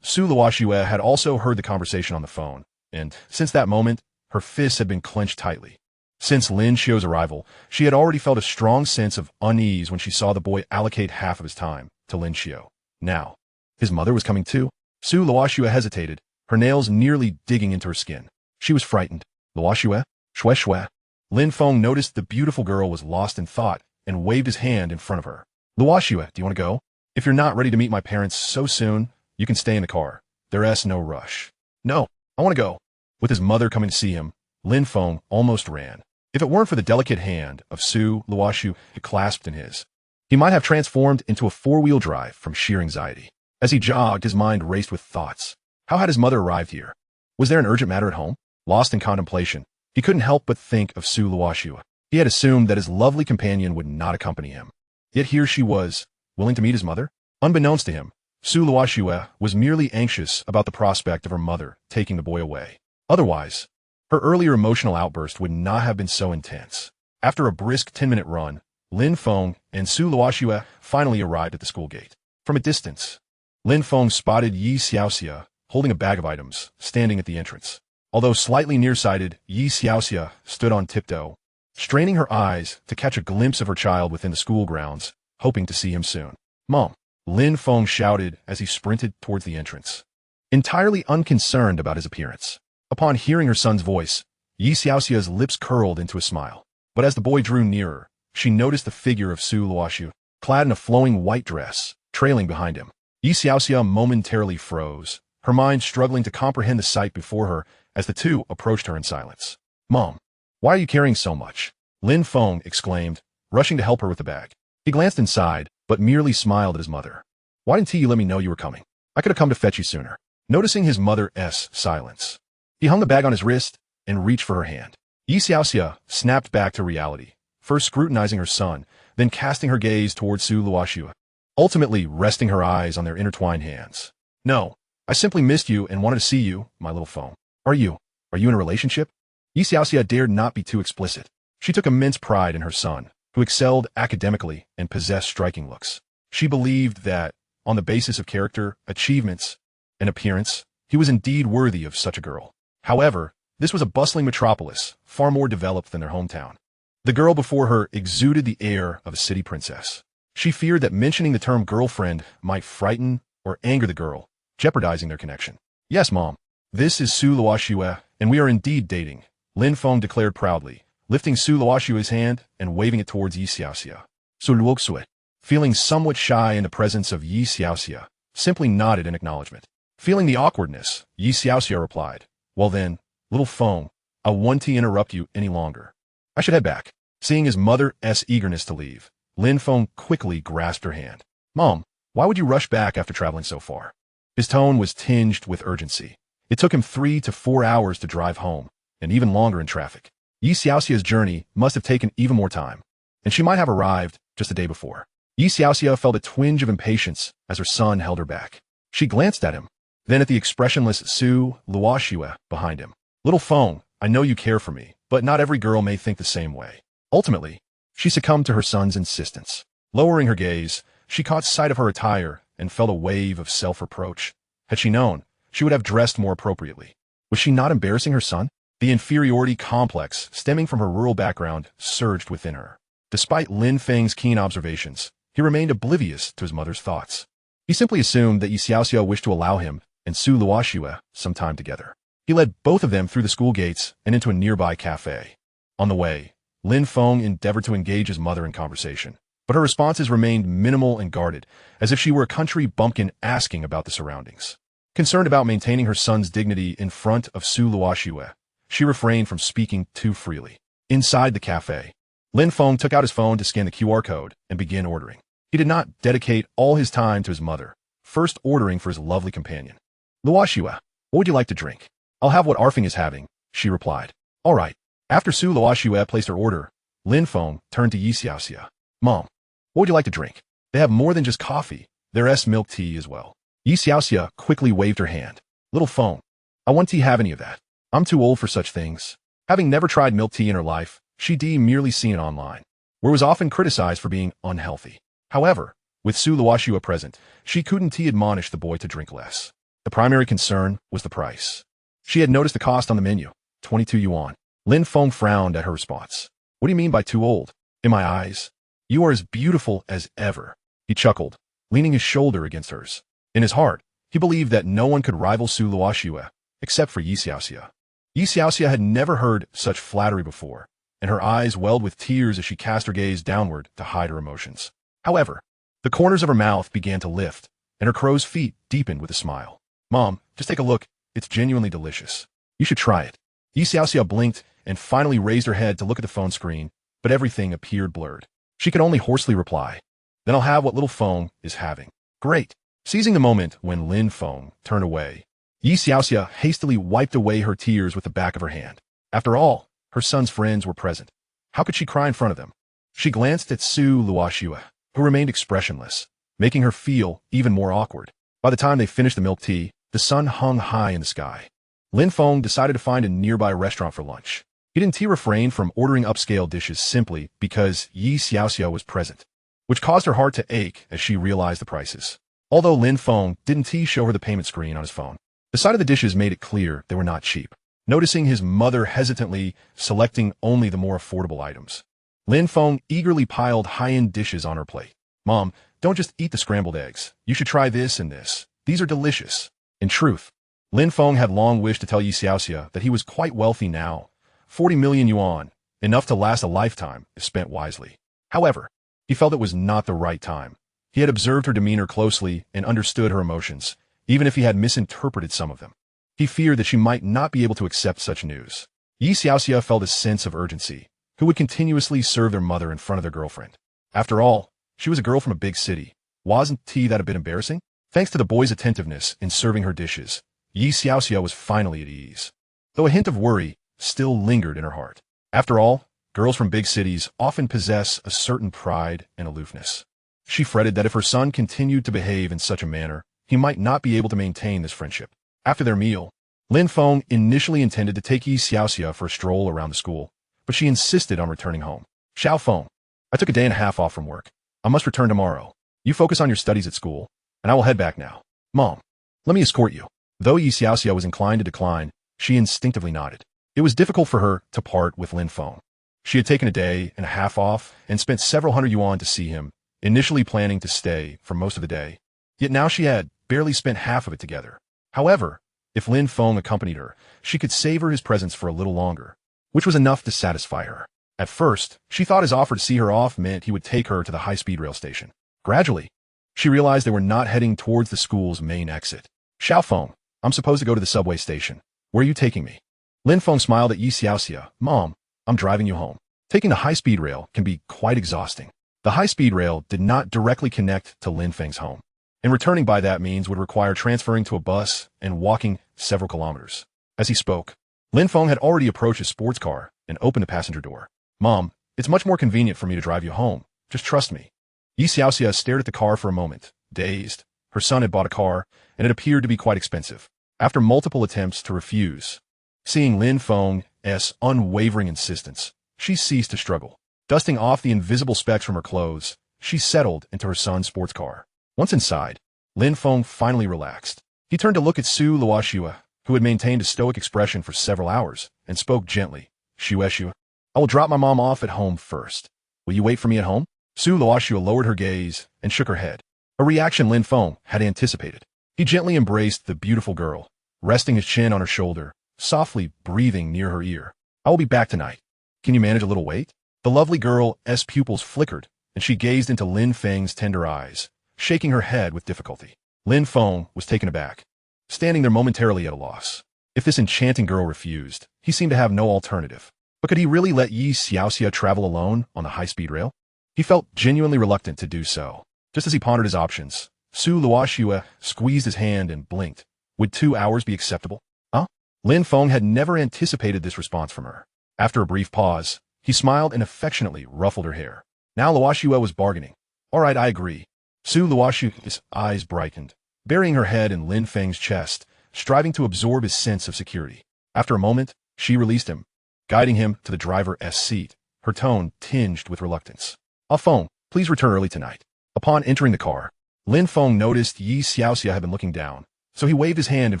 Su Luoxue had also heard the conversation on the phone, and since that moment, her fists had been clenched tightly. Since Lin Xiao's arrival, she had already felt a strong sense of unease when she saw the boy allocate half of his time to Lin Xiao. Now, his mother was coming too. Su Luoxue hesitated, her nails nearly digging into her skin. She was frightened. Luoxue? Shui. Lin Feng noticed the beautiful girl was lost in thought and waved his hand in front of her. Luoxue, do you want to go? If you're not ready to meet my parents so soon, you can stay in the car. There's no rush. No, I want to go. With his mother coming to see him, Lin Feng almost ran. If it weren't for the delicate hand of Su Luoxue clasped in his, he might have transformed into a four-wheel drive from sheer anxiety. As he jogged, his mind raced with thoughts. How had his mother arrived here? Was there an urgent matter at home? Lost in contemplation, he couldn't help but think of Su Luoxue. He had assumed that his lovely companion would not accompany him. Yet here she was, willing to meet his mother? Unbeknownst to him, Su Luoxue was merely anxious about the prospect of her mother taking the boy away. Otherwise, her earlier emotional outburst would not have been so intense. After a brisk 10-minute run, Lin Feng and Su Luoxue finally arrived at the school gate. From a distance, Lin Feng spotted Yi Xiaoxia holding a bag of items, standing at the entrance. Although slightly nearsighted, Yi Xiaoxia stood on tiptoe, straining her eyes to catch a glimpse of her child within the school grounds, hoping to see him soon. "Mom," Lin Feng shouted as he sprinted towards the entrance, entirely unconcerned about his appearance. Upon hearing her son's voice, Yi Xiaoxia's lips curled into a smile. But as the boy drew nearer, she noticed the figure of Su Luoxue, clad in a flowing white dress, trailing behind him. Yi Xiaoxia momentarily froze, her mind struggling to comprehend the sight before her as the two approached her in silence. "Mom, why are you carrying so much?" Lin Feng exclaimed, rushing to help her with the bag. He glanced inside, but merely smiled at his mother. "Why didn't you let me know you were coming? I could have come to fetch you sooner." Noticing his mother's silence, he hung the bag on his wrist and reached for her hand. Yi Xiaoxia snapped back to reality, first scrutinizing her son, then casting her gaze towards Su Luoxue, ultimately resting her eyes on their intertwined hands. "No, I simply missed you and wanted to see you, my little Feng. Are you in a relationship?" Yi Xiaoxia dared not be too explicit. She took immense pride in her son, who excelled academically and possessed striking looks. She believed that, on the basis of character, achievements, and appearance, he was indeed worthy of such a girl. However, this was a bustling metropolis, far more developed than their hometown. The girl before her exuded the air of a city princess. She feared that mentioning the term girlfriend might frighten or anger the girl, jeopardizing their connection. "Yes, Mom. This is Su Luoxue, and we are indeed dating," Lin Feng declared proudly, lifting Su Luoxue's hand and waving it towards Yi Xiaoxia. Su Luoxue, feeling somewhat shy in the presence of Yi Xiaoxia, simply nodded in acknowledgement. Feeling the awkwardness, Yi Xiaoxia replied, "Well then, little Feng, I won't interrupt you any longer. I should head back." Seeing his mother's eagerness to leave, Lin Feng quickly grasped her hand. "Mom, why would you rush back after traveling so far?" His tone was tinged with urgency. It took him 3 to 4 hours to drive home, and even longer in traffic. Yi Xiaoxia's journey must have taken even more time, and she might have arrived just the day before. Yi Xiaoxia felt a twinge of impatience as her son held her back. She glanced at him, then at the expressionless Su Luoxue behind him. "Little Feng, I know you care for me, but not every girl may think the same way." Ultimately, she succumbed to her son's insistence. Lowering her gaze, she caught sight of her attire and felt a wave of self-reproach. Had she known, she would have dressed more appropriately. Was she not embarrassing her son? The inferiority complex stemming from her rural background surged within her. Despite Lin Feng's keen observations, he remained oblivious to his mother's thoughts. He simply assumed that Yi Xiaoxia wished to allow him and Su Luoxue some time together. He led both of them through the school gates and into a nearby cafe. On the way, Lin Feng endeavored to engage his mother in conversation, but her responses remained minimal and guarded, as if she were a country bumpkin asking about the surroundings. Concerned about maintaining her son's dignity in front of Su Luoxue, she refrained from speaking too freely. Inside the cafe, Lin Feng took out his phone to scan the QR code and begin ordering. He did not dedicate all his time to his mother, first ordering for his lovely companion. "Luoxue, what would you like to drink?" "I'll have what Arfing is having," she replied. "All right." After Su Luoxue placed her order, Lin Feng turned to Yi Xiaoxia. "Mom, what would you like to drink? They have more than just coffee. There's milk tea as well." Yi Xiaoxia quickly waved her hand. "Little Feng, I won't have any of that. I'm too old for such things." Having never tried milk tea in her life, she'd merely seen it online, where it was often criticized for being unhealthy. However, with Su Luoxue present, she couldn't admonish the boy to drink less. The primary concern was the price. She had noticed the cost on the menu, 22 yuan. Lin Feng frowned at her response. "What do you mean by too old?" "In my eyes, you are as beautiful as ever." He chuckled, leaning his shoulder against hers. In his heart, he believed that no one could rival Su Luoxue, except for Yi Xiaoxia. Yi Xiaoxia had never heard such flattery before, and her eyes welled with tears as she cast her gaze downward to hide her emotions. However, the corners of her mouth began to lift, and her crow's feet deepened with a smile. "Mom, just take a look. It's genuinely delicious. You should try it." Yi Xiaoxia blinked and finally raised her head to look at the phone screen, but everything appeared blurred. She could only hoarsely reply, "Then I'll have what little Feng is having." "Great." Seizing the moment when Lin Feng turned away, Yi Xiaoxia hastily wiped away her tears with the back of her hand. After all, her son's friends were present. How could she cry in front of them? She glanced at Su Luoxue, who remained expressionless, making her feel even more awkward. By the time they finished the milk tea, the sun hung high in the sky. Lin Feng decided to find a nearby restaurant for lunch. He didn't refrain from ordering upscale dishes simply because Yi Xiaoxia was present, which caused her heart to ache as she realized the prices. Although Lin Feng didn't show her the payment screen on his phone, the sight of the dishes made it clear they were not cheap. noticing his mother hesitantly selecting only the more affordable items. Lin Feng eagerly piled high-end dishes on her plate. Mom, don't just eat the scrambled eggs. You should try this and this. These are delicious. In truth, Lin Feng had long wished to tell Yi Xiaoxia that he was quite wealthy now. 40 million yuan, enough to last a lifetime, if spent wisely. However, he felt it was not the right time. He had observed her demeanor closely and understood her emotions, even if he had misinterpreted some of them. He feared that she might not be able to accept such news. Yi Xiaoxia felt a sense of urgency. Who would continuously serve their mother in front of their girlfriend? After all, she was a girl from a big city. Wasn't that a bit embarrassing? Thanks to the boy's attentiveness in serving her dishes, Yi Xiaoxia was finally at ease, though a hint of worry still lingered in her heart. After all, girls from big cities often possess a certain pride and aloofness. She fretted that if her son continued to behave in such a manner, he might not be able to maintain this friendship. After their meal, Lin Feng initially intended to take Yi Xiaoxia for a stroll around the school, but she insisted on returning home. Xiao Feng, I took a day and a half off from work. I must return tomorrow. You focus on your studies at school, and I will head back now. Mom, let me escort you. Though Yi Xiaoxia was inclined to decline, she instinctively nodded. It was difficult for her to part with Lin Feng. She had taken a day and a half off and spent several hundred yuan to see him, initially planning to stay for most of the day. Yet now she had barely spent half of it together. However, if Lin Feng accompanied her, she could savor his presence for a little longer, which was enough to satisfy her. At first, she thought his offer to see her off meant he would take her to the high-speed rail station. Gradually, she realized they were not heading towards the school's main exit. Xiao Feng, I'm supposed to go to the subway station. Where are you taking me? Lin Feng smiled at Yi Xiaoxia. Mom, I'm driving you home. Taking the high-speed rail can be quite exhausting. The high-speed rail did not directly connect to Lin Feng's home, and returning by that means would require transferring to a bus and walking several kilometers. As he spoke, Lin Feng had already approached his sports car and opened the passenger door. Mom, it's much more convenient for me to drive you home. Just trust me. Yi Xiaoxia stared at the car for a moment, dazed. Her son had bought a car, and it appeared to be quite expensive. After multiple attempts to refuse, seeing Lin Feng's unwavering insistence, she ceased to struggle. Dusting off the invisible specks from her clothes, she settled into her son's sports car. Once inside, Lin Feng finally relaxed. He turned to look at Su Luoxue, who had maintained a stoic expression for several hours, and spoke gently. Shueshu, I will drop my mom off at home first. Will you wait for me at home? Su Luoxue lowered her gaze and shook her head, a reaction Lin Feng had anticipated. He gently embraced the beautiful girl, resting his chin on her shoulder, softly breathing near her ear. I will be back tonight. Can you manage a little wait? The lovely girl's pupils flickered, and she gazed into Lin Feng's tender eyes, shaking her head with difficulty. Lin Feng was taken aback, standing there momentarily at a loss. If this enchanting girl refused, he seemed to have no alternative. But could he really let Yi Xiaoxia travel alone on the high-speed rail? He felt genuinely reluctant to do so. Just as he pondered his options, Su Luoxue squeezed his hand and blinked. Would 2 hours be acceptable? Huh? Lin Feng had never anticipated this response from her. After a brief pause, he smiled and affectionately ruffled her hair. Now Luoxue was bargaining. All right, I agree. Su Luoxue's eyes brightened, burying her head in Lin Feng's chest, striving to absorb his sense of security. After a moment, she released him, guiding him to the driver's seat, her tone tinged with reluctance. Ah Feng, please return early tonight. Upon entering the car, Lin Feng noticed Yi Xiaoxia had been looking down, so he waved his hand in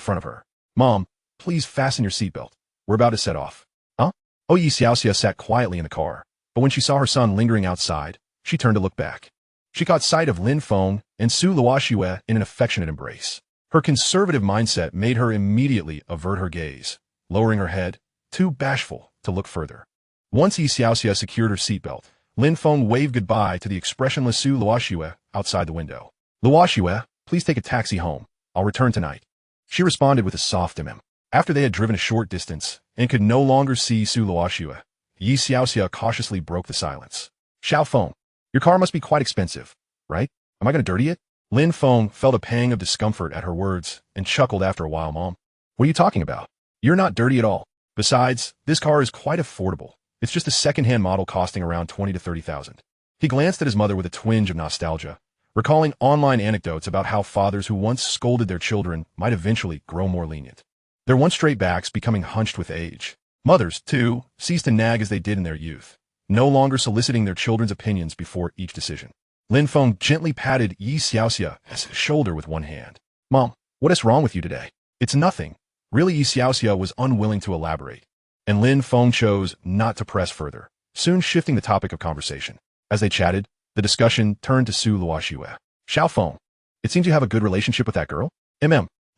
front of her. Mom, please fasten your seatbelt. We're about to set off. Huh? Oh, Yi Xiaoxia sat quietly in the car, but when she saw her son lingering outside, she turned to look back. She caught sight of Lin Feng and Su Luoxue in an affectionate embrace. Her conservative mindset made her immediately avert her gaze, lowering her head, too bashful to look further. Once Yi Xiaoxia secured her seatbelt, Lin Feng waved goodbye to the expressionless Su Luoxue outside the window. Luoxue, please take a taxi home. I'll return tonight. She responded with a soft After they had driven a short distance and could no longer see Su Luoxue, Yi Xiaoxia cautiously broke the silence. Xiao Feng, your car must be quite expensive, right? Am I going to dirty it? Lin Feng felt a pang of discomfort at her words and chuckled after a while. Mom, what are you talking about? You're not dirty at all. Besides, this car is quite affordable. It's just a second-hand model costing around 20 to 30,000. He glanced at his mother with a twinge of nostalgia, recalling online anecdotes about how fathers who once scolded their children might eventually grow more lenient. Their once straight backs becoming hunched with age. Mothers, too, ceased to nag as they did in their youth, no longer soliciting their children's opinions before each decision. Lin Feng gently patted Yi Xiaoxia's shoulder with one hand. Mom, what is wrong with you today? It's nothing. Really, Yi Xiaoxia was unwilling to elaborate, and Lin Feng chose not to press further, soon shifting the topic of conversation. As they chatted, the discussion turned to Su Luoxue. Xiao Feng, it seems you have a good relationship with that girl?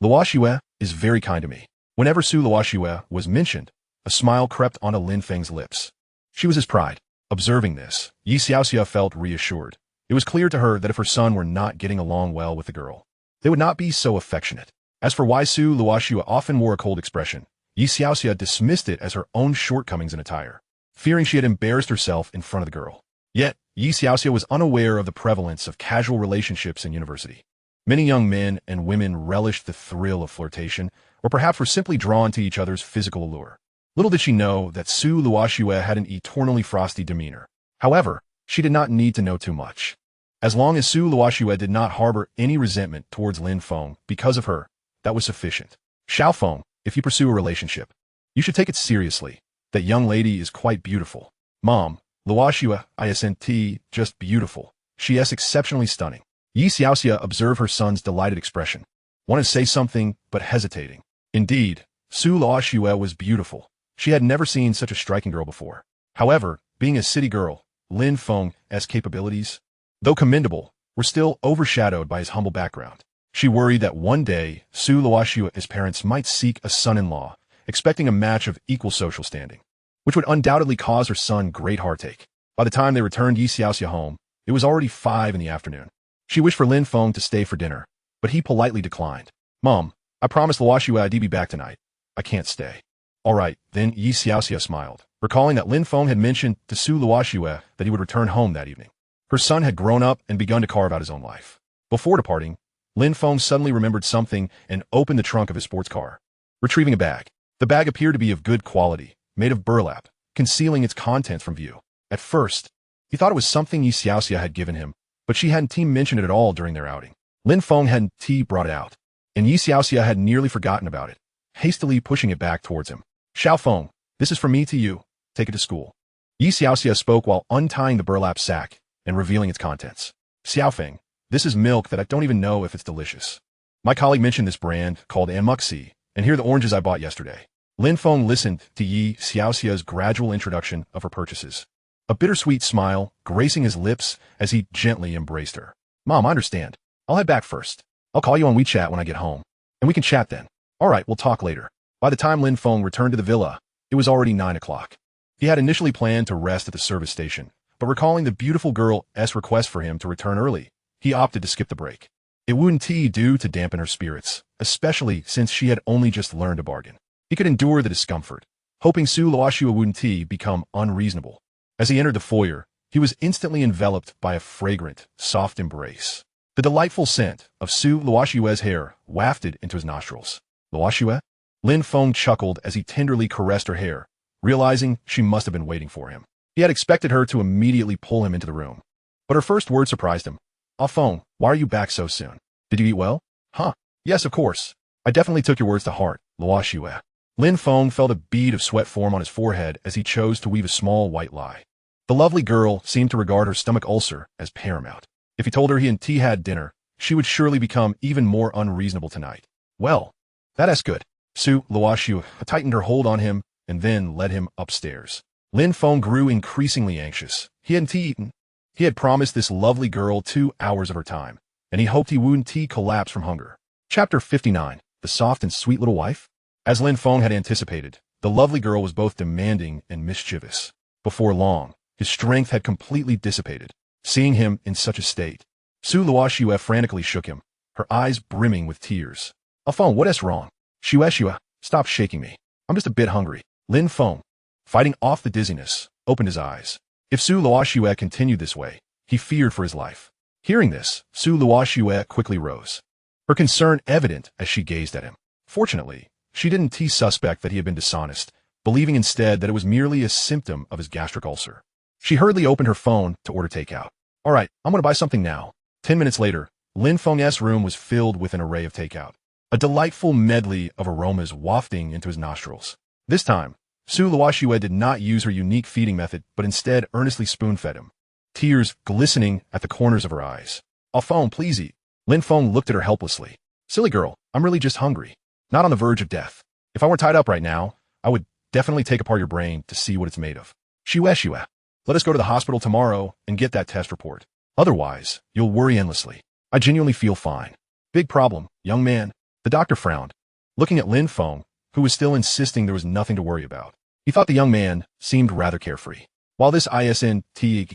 Luoxue is very kind to me. Whenever Su Luoxue was mentioned, a smile crept onto Lin Feng's lips. She was his pride. Observing this, Yi Xiaoxia felt reassured. It was clear to her that if her son were not getting along well with the girl, they would not be so affectionate. As for why Su Luoxue often wore a cold expression, Yi Xiaoxia dismissed it as her own shortcomings in attire, fearing she had embarrassed herself in front of the girl. Yet, Yi Xiaoxia was unaware of the prevalence of casual relationships in university. Many young men and women relished the thrill of flirtation, or perhaps were simply drawn to each other's physical allure. Little did she know that Su Luoxue had an eternally frosty demeanor. However, she did not need to know too much. As long as Su Luoxue did not harbor any resentment towards Lin Feng because of her, that was sufficient. Xiao Feng, if you pursue a relationship, you should take it seriously. That young lady is quite beautiful. Mom, Luoxue isn't just beautiful. She is exceptionally stunning. Yi Xiaoxia observed her son's delighted expression. Wanted to say something, but hesitating. Indeed, Su Luoxue was beautiful. She had never seen such a striking girl before. However, being a city girl, Lin Feng's capabilities, though commendable, were still overshadowed by his humble background. She worried that one day, Su Luoxue's parents might seek a son-in-law, expecting a match of equal social standing, which would undoubtedly cause her son great heartache. By the time they returned Yi Xiaoxia home, it was already 5 in the afternoon. She wished for Lin Feng to stay for dinner, but he politely declined. Mom, I promised Luoxue I'd be back tonight. I can't stay. All right, then Yi Xiaoxia smiled, recalling that Lin Feng had mentioned to Su Luoxue that he would return home that evening. Her son had grown up and begun to carve out his own life. Before departing, Lin Feng suddenly remembered something and opened the trunk of his sports car, retrieving a bag. The bag appeared to be of good quality, made of burlap, concealing its contents from view. At first, he thought it was something Yi Xiaoxia had given him, but she hadn't mentioned it at all during their outing. Lin Feng hadn't brought it out, and Yi Xiaoxia had nearly forgotten about it, hastily pushing it back towards him. Xiao Feng, this is from me to you. Take it to school. Yi Xiaoxia spoke while untying the burlap sack and revealing its contents. Xiao Feng, this is milk that I don't even know if it's delicious. My colleague mentioned this brand called Anmuxi, and here are the oranges I bought yesterday. Lin Feng listened to Yi Xiaoxia's gradual introduction of her purchases, a bittersweet smile gracing his lips as he gently embraced her. Mom, I understand. I'll head back first. I'll call you on WeChat when I get home, and we can chat then. All right, we'll talk later. By the time Lin Feng returned to the villa, it was already 9 o'clock. He had initially planned to rest at the service station, but recalling the beautiful girl's request for him to return early, he opted to skip the break. It wouldn't do to dampen her spirits, especially since she had only just learned to bargain. He could endure the discomfort, hoping Su Luoxue wouldn't become unreasonable. As he entered the foyer, he was instantly enveloped by a fragrant, soft embrace. The delightful scent of Su Luoxue's hair wafted into his nostrils. Luoxue? Lin Feng chuckled as he tenderly caressed her hair, realizing she must have been waiting for him. He had expected her to immediately pull him into the room, but her first word surprised him. Ah Feng, why are you back so soon? Did you eat well? Huh? Yes, of course. I definitely took your words to heart, Luoxue. Lin Feng felt a bead of sweat form on his forehead as he chose to weave a small white lie. The lovely girl seemed to regard her stomach ulcer as paramount. If he told her he and T had dinner, she would surely become even more unreasonable tonight. Well, that's good. Su Luoxue tightened her hold on him and then led him upstairs. Lin Feng grew increasingly anxious. He hadn't eaten. He had promised this lovely girl 2 hours of her time, and he hoped he wouldn't collapse from hunger. Chapter 59, The Soft and Sweet Little Wife? As Lin Feng had anticipated, the lovely girl was both demanding and mischievous. Before long, his strength had completely dissipated. Seeing him in such a state, Su Luoxue frantically shook him, her eyes brimming with tears. Ah Feng, what is wrong? Shue, stop shaking me. I'm just a bit hungry. Lin Feng, fighting off the dizziness, opened his eyes. If Su Luoxue continued this way, he feared for his life. Hearing this, Su Luoxue quickly rose, her concern evident as she gazed at him. Fortunately, she didn't suspect that he had been dishonest, believing instead that it was merely a symptom of his gastric ulcer. She hurriedly opened her phone to order takeout. All right, I'm going to buy something now. 10 minutes later, Lin Feng's room was filled with an array of takeout, a delightful medley of aromas wafting into his nostrils. This time, Su Luoxue did not use her unique feeding method, but instead earnestly spoon-fed him, tears glistening at the corners of her eyes. Ah Feng, please eat. Lin Feng looked at her helplessly. Silly girl, I'm really just hungry, not on the verge of death. If I weren't tied up right now, I would definitely take apart your brain to see what it's made of. Shue. Let us go to the hospital tomorrow and get that test report. Otherwise, you'll worry endlessly. I genuinely feel fine. Big problem, young man. The doctor frowned, looking at Lin Feng, who was still insisting there was nothing to worry about. He thought the young man seemed rather carefree. While this isn't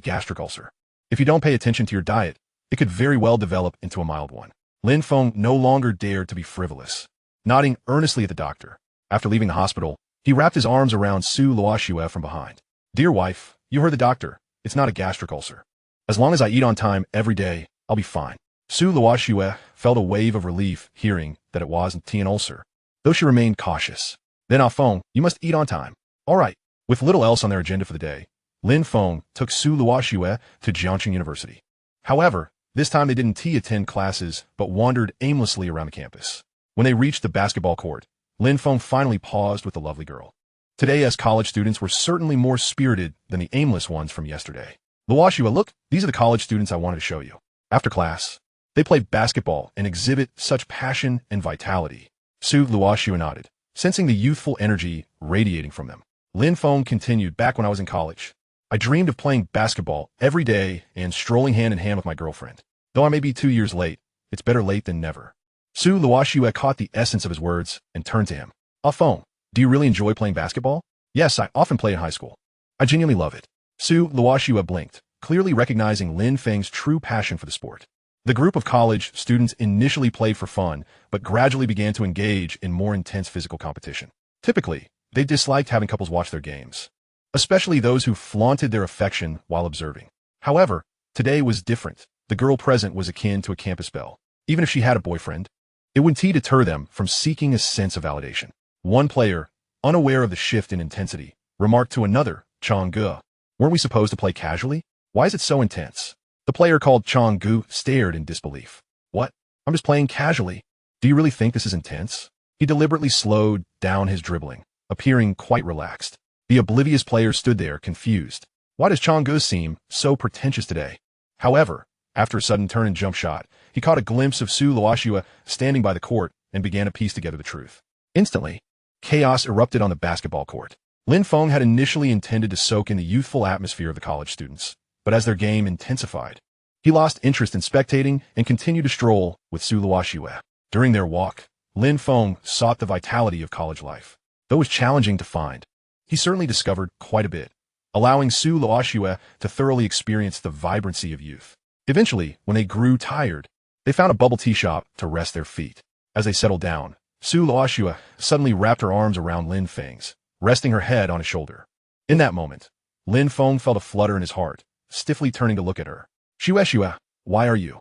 gastric ulcer, if you don't pay attention to your diet, it could very well develop into a mild one. Lin Feng no longer dared to be frivolous. Nodding earnestly at the doctor, after leaving the hospital, he wrapped his arms around Su Luoxue from behind. Dear wife, you heard the doctor. It's not a gastric ulcer. As long as I eat on time every day, I'll be fine. Su Luoxue felt a wave of relief hearing that it wasn't an ulcer, though she remained cautious. Then Feng, you must eat on time. All right. With little else on their agenda for the day, Lin Feng took Su Luoxue to Jiangxing University. However, this time they didn't attend classes but wandered aimlessly around the campus. When they reached the basketball court, Lin Feng finally paused with the lovely girl. Today's college students were certainly more spirited than the aimless ones from yesterday. Luoxue, look, these are the college students I wanted to show you. After class, they play basketball and exhibit such passion and vitality. Su Luoxue nodded, sensing the youthful energy radiating from them. Lin Feng continued, back when I was in college, I dreamed of playing basketball every day and strolling hand in hand with my girlfriend. Though I may be 2 years late, it's better late than never. Su Luoxue caught the essence of his words and turned to him. Feng, do you really enjoy playing basketball? Yes, I often play in high school. I genuinely love it. Su Luoxue blinked, clearly recognizing Lin Feng's true passion for the sport. The group of college students initially played for fun, but gradually began to engage in more intense physical competition. Typically, they disliked having couples watch their games, especially those who flaunted their affection while observing. However, today was different. The girl present was akin to a campus belle. Even if she had a boyfriend, it wouldn't deter them from seeking a sense of validation. One player, unaware of the shift in intensity, remarked to another, Changgu, weren't we supposed to play casually? Why is it so intense? The player called Changgu stared in disbelief. What? I'm just playing casually. Do you really think this is intense? He deliberately slowed down his dribbling, appearing quite relaxed. The oblivious player stood there, confused. Why does Changgu seem so pretentious today? However, after a sudden turn and jump shot, he caught a glimpse of Su Luoxue standing by the court and began to piece together the truth. Instantly, chaos erupted on the basketball court. Lin Feng had initially intended to soak in the youthful atmosphere of the college students, but as their game intensified, he lost interest in spectating and continued to stroll with Su Luoxue. During their walk, Lin Feng sought the vitality of college life. Though it was challenging to find, he certainly discovered quite a bit, allowing Su Luoxue to thoroughly experience the vibrancy of youth. Eventually, when they grew tired, they found a bubble tea shop to rest their feet. As they settled down, Su Luoxue suddenly wrapped her arms around Lin Feng's, resting her head on his shoulder. In that moment, Lin Feng felt a flutter in his heart, stiffly turning to look at her. Shue, why are you?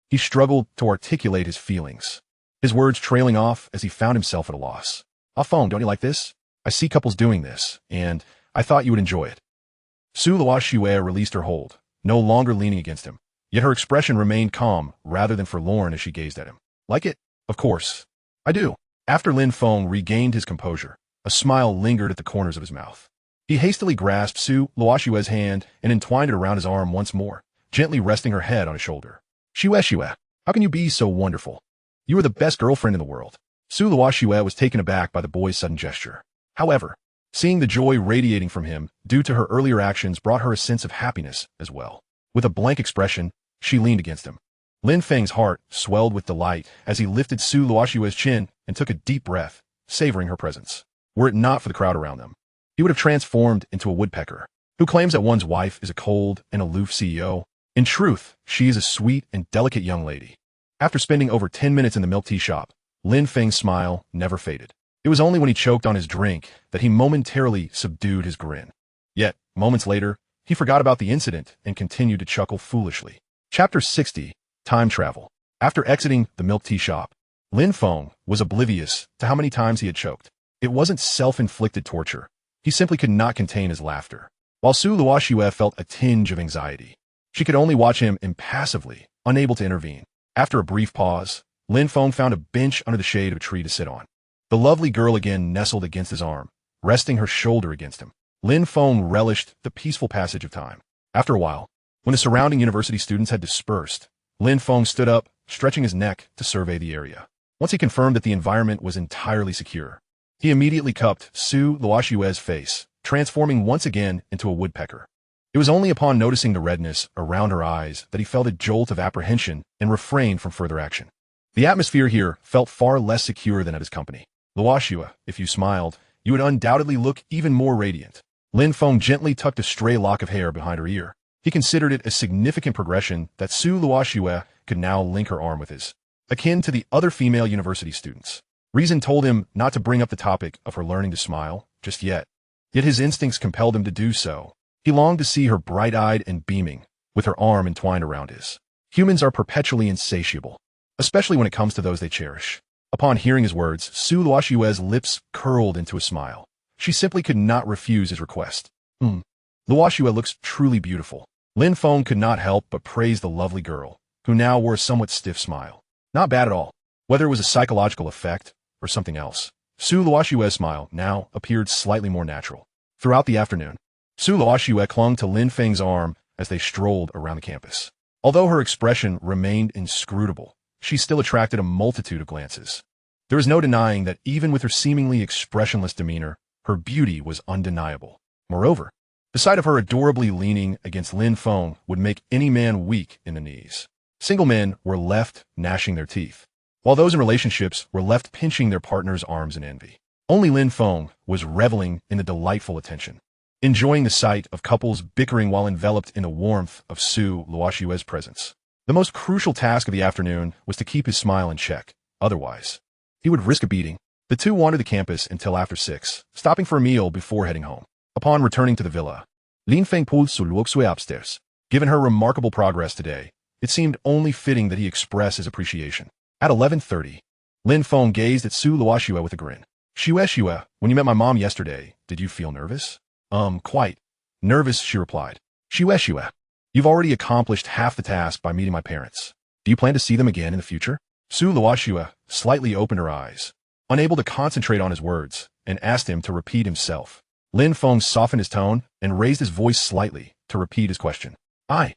He struggled to articulate his feelings, his words trailing off as he found himself at a loss. Feng, don't you like this? I see couples doing this, and I thought you would enjoy it. Su Luoxue released her hold, no longer leaning against him, yet her expression remained calm rather than forlorn as she gazed at him. Like it? Of course. I do. After Lin Feng regained his composure, a smile lingered at the corners of his mouth. He hastily grasped Su Luoxue's hand and entwined it around his arm once more, gently resting her head on his shoulder. Shue, how can you be so wonderful? You are the best girlfriend in the world. Su Luoxue was taken aback by the boy's sudden gesture. However, seeing the joy radiating from him due to her earlier actions brought her a sense of happiness as well. With a blank expression, she leaned against him. Lin Feng's heart swelled with delight as he lifted Su Luoxue's chin and took a deep breath, savoring her presence. Were it not for the crowd around them, he would have transformed into a woodpecker, who claims that one's wife is a cold and aloof CEO. In truth, she is a sweet and delicate young lady. After spending over 10 minutes in the milk tea shop, Lin Feng's smile never faded. It was only when he choked on his drink that he momentarily subdued his grin. Yet, moments later, he forgot about the incident and continued to chuckle foolishly. Chapter 60, Time Travel. After exiting the milk tea shop, Lin Feng was oblivious to how many times he had choked. It wasn't self-inflicted torture. He simply could not contain his laughter. While Su Luoxue felt a tinge of anxiety, she could only watch him impassively, unable to intervene. After a brief pause, Lin Feng found a bench under the shade of a tree to sit on. The lovely girl again nestled against his arm, resting her shoulder against him. Lin Feng relished the peaceful passage of time. After a while, when the surrounding university students had dispersed, Lin Feng stood up, stretching his neck to survey the area. Once he confirmed that the environment was entirely secure, He immediately cupped Su Luoxue's face, transforming once again into a woodpecker. It was only upon noticing the redness around her eyes that he felt a jolt of apprehension and refrained from further action. The atmosphere here felt far less secure than at his company. Luoxue, if you smiled, you would undoubtedly look even more radiant. Lin Feng gently tucked a stray lock of hair behind her ear. He considered it a significant progression that Su Luoxue could now link her arm with his, akin to the other female university students. Reason told him not to bring up the topic of her learning to smile just yet. Yet his instincts compelled him to do so. He longed to see her bright-eyed and beaming, with her arm entwined around his. Humans are perpetually insatiable, especially when it comes to those they cherish. Upon hearing his words, Su Luoxue's lips curled into a smile. She simply could not refuse his request. Luoxue looks truly beautiful. Lin Feng could not help but praise the lovely girl, who now wore a somewhat stiff smile. Not bad at all. Whether it was a psychological effect or something else, Su Luoxue's smile now appeared slightly more natural. Throughout the afternoon, Su Luoxue clung to Lin Feng's arm as they strolled around the campus. Although her expression remained inscrutable, she still attracted a multitude of glances. There was no denying that even with her seemingly expressionless demeanor, her beauty was undeniable. Moreover, the sight of her adorably leaning against Lin Feng would make any man weak in the knees. Single men were left gnashing their teeth, while those in relationships were left pinching their partner's arms in envy. Only Lin Feng was reveling in the delightful attention, enjoying the sight of couples bickering while enveloped in the warmth of Su Luoxue's presence. The most crucial task of the afternoon was to keep his smile in check. Otherwise, he would risk a beating. The two wandered the campus until after 6, stopping for a meal before heading home. Upon returning to the villa, Lin Feng pulled Su Luoxue upstairs. Given her remarkable progress today, it seemed only fitting that he express his appreciation. At 11:30, Lin Feng gazed at Su Luoxue with a grin. Shue, when you met my mom yesterday, did you feel nervous? Quite. Nervous, she replied. Shue, you've already accomplished half the task by meeting my parents. Do you plan to see them again in the future? Su Luoxue slightly opened her eyes, unable to concentrate on his words, and asked him to repeat himself. Lin Feng softened his tone and raised his voice slightly to repeat his question. I.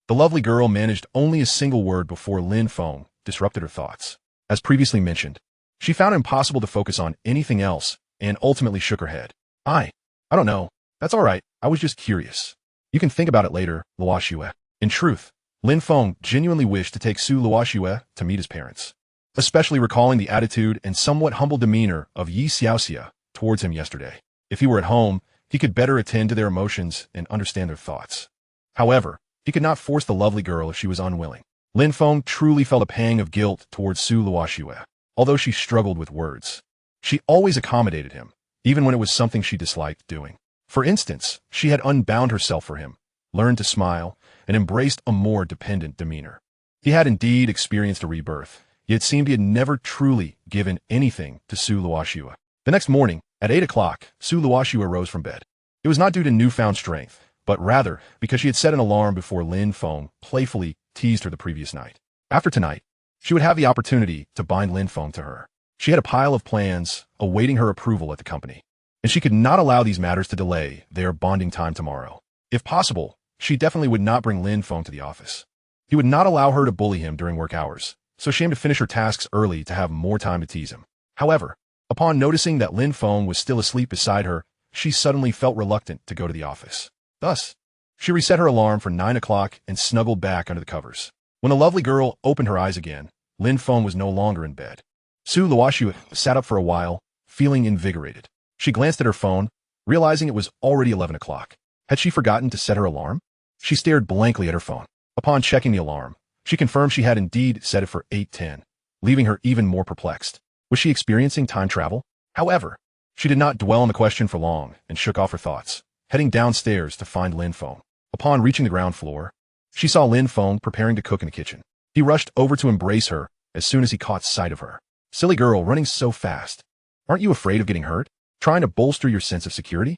The lovely girl managed only a single word before Lin Feng disrupted her thoughts. As previously mentioned, she found it impossible to focus on anything else and ultimately shook her head. I don't know. That's all right. I was just curious. You can think about it later, Luoxue. In truth, Lin Feng genuinely wished to take Su Luoxue to meet his parents, especially recalling the attitude and somewhat humble demeanor of Yi Xiaoxia towards him yesterday. If he were at home, he could better attend to their emotions and understand their thoughts. However, he could not force the lovely girl if she was unwilling. Lin Feng truly felt a pang of guilt towards Su Luoxue, although she struggled with words. She always accommodated him, even when it was something she disliked doing. For instance, she had unbound herself for him, learned to smile, and embraced a more dependent demeanor. He had indeed experienced a rebirth, yet seemed he had never truly given anything to Su Luoxue. The next morning, at 8 o'clock, Su Luoxue rose from bed. It was not due to newfound strength, but rather because she had set an alarm before Lin Feng playfully teased her the previous night. After tonight, she would have the opportunity to bind Lin Feng to her. She had a pile of plans awaiting her approval at the company, and she could not allow these matters to delay their bonding time tomorrow. If possible, she definitely would not bring Lin Feng to the office. He would not allow her to bully him during work hours, so she aimed to finish her tasks early to have more time to tease him. However, upon noticing that Lin Feng was still asleep beside her, she suddenly felt reluctant to go to the office. Thus, she reset her alarm for 9 o'clock and snuggled back under the covers. When the lovely girl opened her eyes again, Lin Feng was no longer in bed. Su Luoxue sat up for a while, feeling invigorated. She glanced at her phone, realizing it was already 11 o'clock. Had she forgotten to set her alarm? She stared blankly at her phone. Upon checking the alarm, she confirmed she had indeed set it for 8:10, leaving her even more perplexed. Was she experiencing time travel? However, she did not dwell on the question for long and shook off her thoughts, heading downstairs to find Lin Feng. Upon reaching the ground floor, she saw Lin Feng preparing to cook in the kitchen. He rushed over to embrace her as soon as he caught sight of her. Silly girl, running so fast. Aren't you afraid of getting hurt? Trying to bolster your sense of security?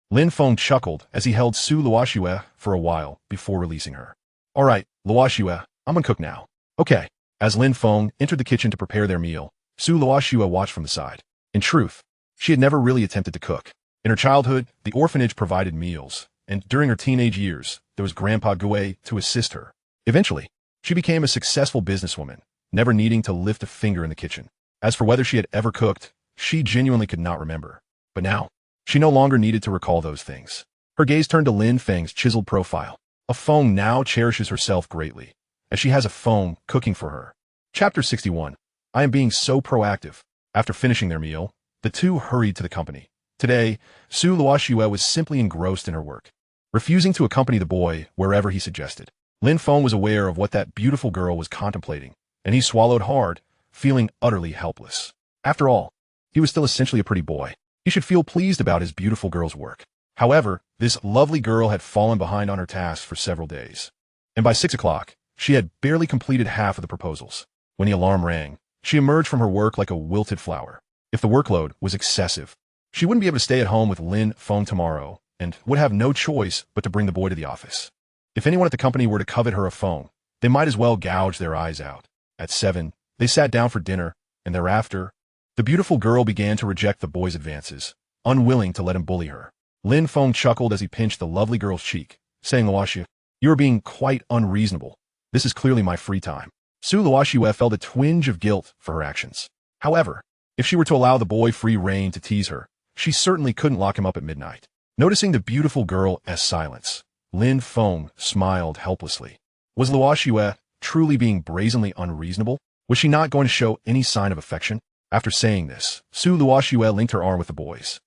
Lin Feng chuckled as he held Su Luoxue for a while before releasing her. All right, Luoxue, I'm gonna cook now. Okay. As Lin Feng entered the kitchen to prepare their meal, Su Luoxue watched from the side. In truth, she had never really attempted to cook. In her childhood, the orphanage provided meals, and during her teenage years, there was Grandpa Gue to assist her. Eventually, she became a successful businesswoman, never needing to lift a finger in the kitchen. As for whether she had ever cooked, she genuinely could not remember. But now, she no longer needed to recall those things. Her gaze turned to Lin Feng's chiseled profile. A Feng now cherishes herself greatly, as she has a Feng cooking for her. Chapter 61. I am being so proactive. After finishing their meal, the two hurried to the company. Today, Su Luoxue was simply engrossed in her work, refusing to accompany the boy wherever he suggested. Lin Feng was aware of what that beautiful girl was contemplating, and he swallowed hard, feeling utterly helpless. After all, he was still essentially a pretty boy. He should feel pleased about his beautiful girl's work. However, this lovely girl had fallen behind on her tasks for several days, and by 6 o'clock, she had barely completed half of the proposals. When the alarm rang, she emerged from her work like a wilted flower. If the workload was excessive, she wouldn't be able to stay at home with Lin Feng tomorrow and would have no choice but to bring the boy to the office. If anyone at the company were to covet her a Feng, they might as well gouge their eyes out. At 7, they sat down for dinner, and thereafter, the beautiful girl began to reject the boy's advances, unwilling to let him bully her. Lin Feng chuckled as he pinched the lovely girl's cheek, saying, Luoxue, you are being quite unreasonable. This is clearly my free time. Su Luoxue felt a twinge of guilt for her actions. However, if she were to allow the boy free rein to tease her, she certainly couldn't lock him up at midnight. Noticing the beautiful girl's silence, Lin Feng smiled helplessly. Was Luoxue truly being brazenly unreasonable? Was she not going to show any sign of affection? After saying this, Su Luoxue linked her arm with the boy's.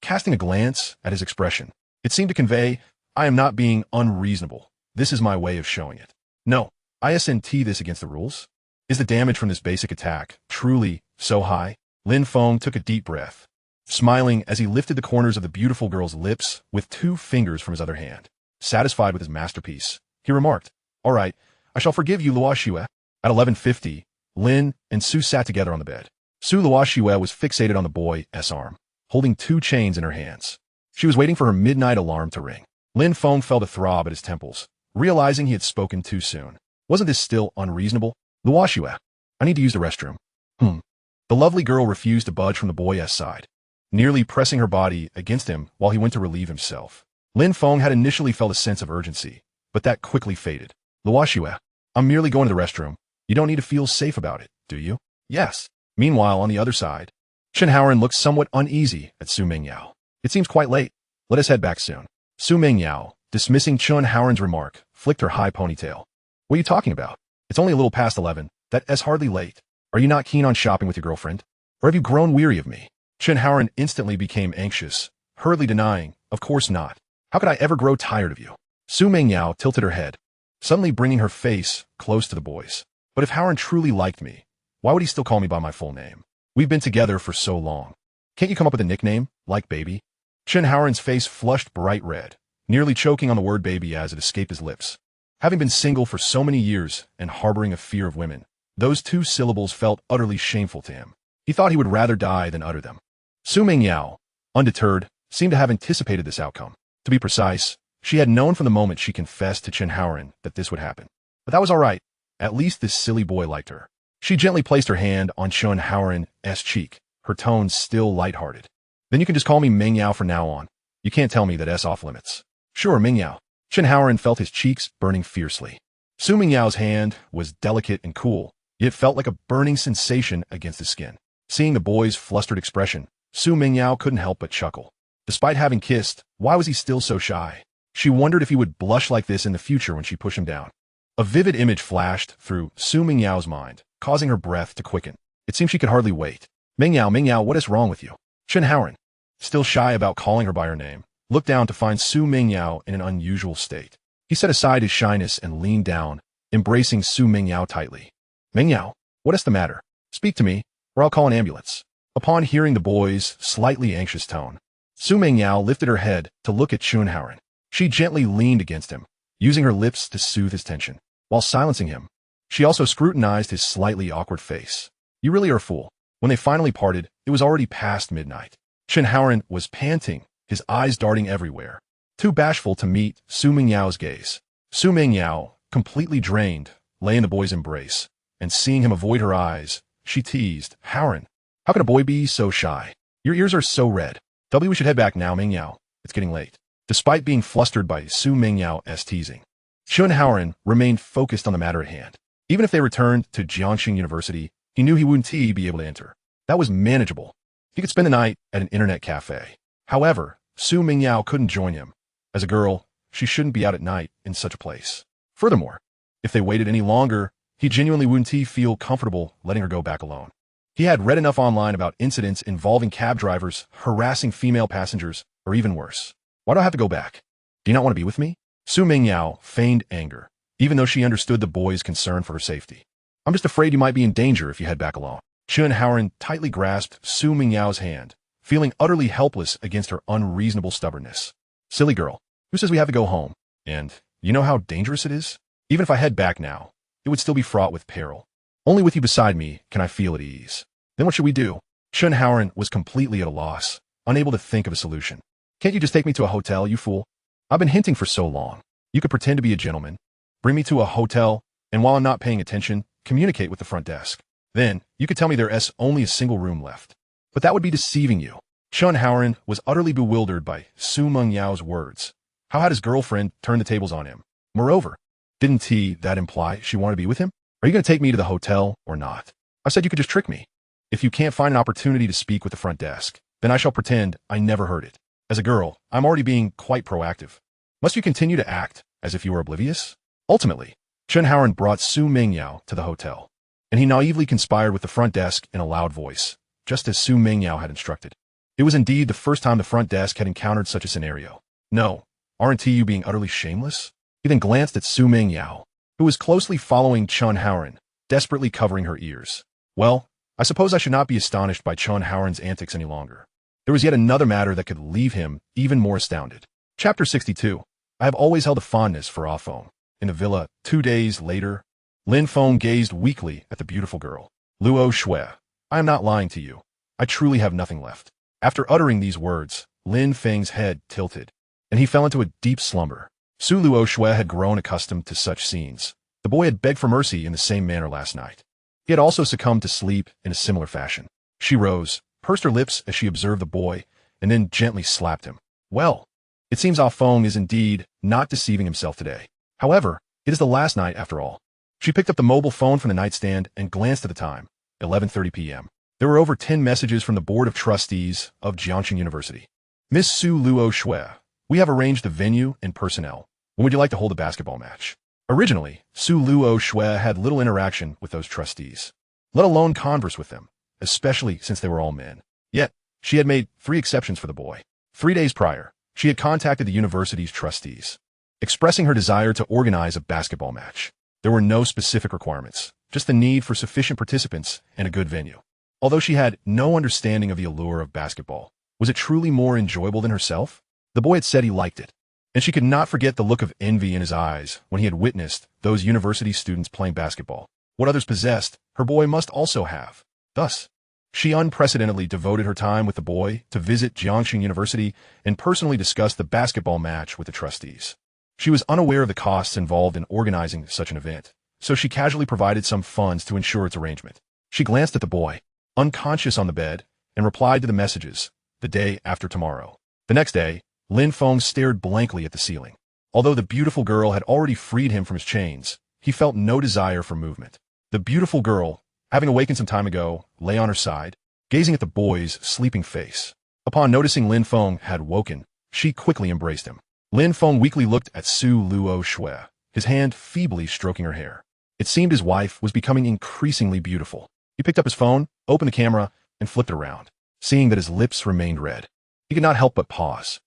Casting a glance at his expression, it seemed to convey, I am not being unreasonable. This is my way of showing it. No, isn't this against the rules? Is the damage from this basic attack truly so high? Lin Feng took a deep breath, smiling as he lifted the corners of the beautiful girl's lips with 2 fingers from his other hand. Satisfied with his masterpiece, he remarked, all right, I shall forgive you, Luoxue. At 11:50, Lin and Su sat together on the bed. Su Luoxue was fixated on the boy's arm, holding 2 chains in her hands. She was waiting for her midnight alarm to ring. Lin Feng felt a throb at his temples, realizing he had spoken too soon. Wasn't this still unreasonable? Luoxue, I need to use the restroom. The lovely girl refused to budge from the boy's side, nearly pressing her body against him while he went to relieve himself. Lin Feng had initially felt a sense of urgency, but that quickly faded. Luoxue, I'm merely going to the restroom. You don't need to feel safe about it, do you? Yes. Meanwhile, on the other side, Chen Haoran looked somewhat uneasy at Su Mingyao. It seems quite late. Let us head back soon. Su Mingyao, dismissing Chen Haoran's remark, flicked her high ponytail. What are you talking about? It's only a little past 11. That's hardly late. Are you not keen on shopping with your girlfriend? Or have you grown weary of me? Chen Haoran instantly became anxious, hurriedly denying, of course not. How could I ever grow tired of you? Su Mingyao tilted her head, suddenly bringing her face close to the boy's. But if Haoran truly liked me, why would he still call me by my full name? We've been together for so long. Can't you come up with a nickname, like baby? Chen Haoran's face flushed bright red, nearly choking on the word baby as it escaped his lips. Having been single for so many years and harboring a fear of women, those 2 syllables felt utterly shameful to him. He thought he would rather die than utter them. Su Mingyao, undeterred, seemed to have anticipated this outcome. To be precise, she had known from the moment she confessed to Chen Haoran that this would happen. But that was all right. At least this silly boy liked her. She gently placed her hand on Chen Haoran's cheek, her tone still lighthearted. Then you can just call me Mingyao from now on. You can't tell me that S off limits. Sure, Mingyao. Chen Haoran felt his cheeks burning fiercely. Su Mingyao's hand was delicate and cool, yet felt like a burning sensation against his skin. Seeing the boy's flustered expression, Su Mingyao couldn't help but chuckle. Despite having kissed, why was he still so shy? She wondered if he would blush like this in the future when she pushed him down. A vivid image flashed through Su Mingyao's mind, causing her breath to quicken. It seemed she could hardly wait. Mingyao, what is wrong with you? Chen Haoran, still shy about calling her by her name, looked down to find Su Mingyao in an unusual state. He set aside his shyness and leaned down, embracing Su Mingyao tightly. Mingyao, what is the matter? Speak to me, or I'll call an ambulance. Upon hearing the boy's slightly anxious tone, Su Mingyao lifted her head to look at Chen Haoran. She gently leaned against him, using her lips to soothe his tension. While silencing him, she also scrutinized his slightly awkward face. You really are a fool. When they finally parted, it was already past midnight. Chen Haoran was panting, his eyes darting everywhere, too bashful to meet Su Mingyao's gaze. Su Mingyao, completely drained, lay in the boy's embrace, and seeing him avoid her eyes, she teased, Haoran, how can a boy be so shy? Your ears are so red. We should head back now, Mingyao. It's getting late. Despite being flustered by Su Mingyao's teasing, Chen Haoran remained focused on the matter at hand. Even if they returned to Jiangxing University, he knew he wouldn't be able to enter. That was manageable. He could spend the night at an internet cafe. However, Su Mingyao couldn't join him. As a girl, she shouldn't be out at night in such a place. Furthermore, if they waited any longer, he genuinely wouldn't feel comfortable letting her go back alone. He had read enough online about incidents involving cab drivers harassing female passengers, or even worse. Why do I have to go back? Do you not want to be with me? Su Mingyao feigned anger, even though she understood the boy's concern for her safety. I'm just afraid you might be in danger if you head back alone. Chun Haoran tightly grasped Su Mingyao's hand, feeling utterly helpless against her unreasonable stubbornness. Silly girl, who says we have to go home? And you know how dangerous it is? Even if I head back now, it would still be fraught with peril. Only with you beside me can I feel at ease. Then what should we do? Chun Haoran was completely at a loss, unable to think of a solution. Can't you just take me to a hotel, you fool? I've been hinting for so long. You could pretend to be a gentleman, bring me to a hotel, and while I'm not paying attention, communicate with the front desk. Then, you could tell me there's only a single room left. But that would be deceiving you. Chun Haoran was utterly bewildered by Su Mingyao's words. How had his girlfriend turned the tables on him? Moreover, didn't that imply she wanted to be with him? Are you going to take me to the hotel or not? I said you could just trick me. If you can't find an opportunity to speak with the front desk, then I shall pretend I never heard it. As a girl, I'm already being quite proactive. Must you continue to act as if you were oblivious? Ultimately, Chun Haoran brought Su Mingyao to the hotel, and he naively conspired with the front desk in a loud voice, just as Su Mingyao had instructed. It was indeed the first time the front desk had encountered such a scenario. No, aren't you being utterly shameless? He then glanced at Su Mingyao, who was closely following Chun Haoran, desperately covering her ears. Well, I suppose I should not be astonished by Chun Haoran's antics any longer. There was yet another matter that could leave him even more astounded. Chapter 62. I have always held a fondness for Ah Feng. In the villa, 2 days later, Lin Feng gazed weakly at the beautiful girl. Luoxue, I am not lying to you. I truly have nothing left. After uttering these words, Lin Feng's head tilted, and he fell into a deep slumber. Su Luoxue had grown accustomed to such scenes. The boy had begged for mercy in the same manner last night. He had also succumbed to sleep in a similar fashion. She rose, pursed her lips as she observed the boy, and then gently slapped him. Well, it seems Ah Feng is indeed not deceiving himself today. However, it is the last night after all. She picked up the mobile phone from the nightstand and glanced at the time, 11:30 p.m. There were over 10 messages from the Board of Trustees of Jiangxing University. Miss Su Luoxue, we have arranged the venue and personnel. When would you like to hold a basketball match? Originally, Su Luoxue had little interaction with those trustees, let alone converse with them, especially since they were all men. Yet, she had made 3 exceptions for the boy. 3 days prior, she had contacted the university's trustees, expressing her desire to organize a basketball match. There were no specific requirements, just the need for sufficient participants and a good venue. Although she had no understanding of the allure of basketball, was it truly more enjoyable than herself? The boy had said he liked it, and she could not forget the look of envy in his eyes when he had witnessed those university students playing basketball. What others possessed, her boy must also have. Thus, she unprecedentedly devoted her time with the boy to visit Jiangxing University and personally discuss the basketball match with the trustees. She was unaware of the costs involved in organizing such an event, so she casually provided some funds to ensure its arrangement. She glanced at the boy, unconscious on the bed, and replied to the messages, the day after tomorrow. The next day, Lin Feng stared blankly at the ceiling. Although the beautiful girl had already freed him from his chains, he felt no desire for movement. The beautiful girl, having awakened some time ago, lay on her side, gazing at the boy's sleeping face. Upon noticing Lin Feng had woken, she quickly embraced him. Lin Feng weakly looked at Su Luoxue, his hand feebly stroking her hair. It seemed his wife was becoming increasingly beautiful. He picked up his phone, opened the camera, and flipped it around. Seeing that his lips remained red, he could not help but pause.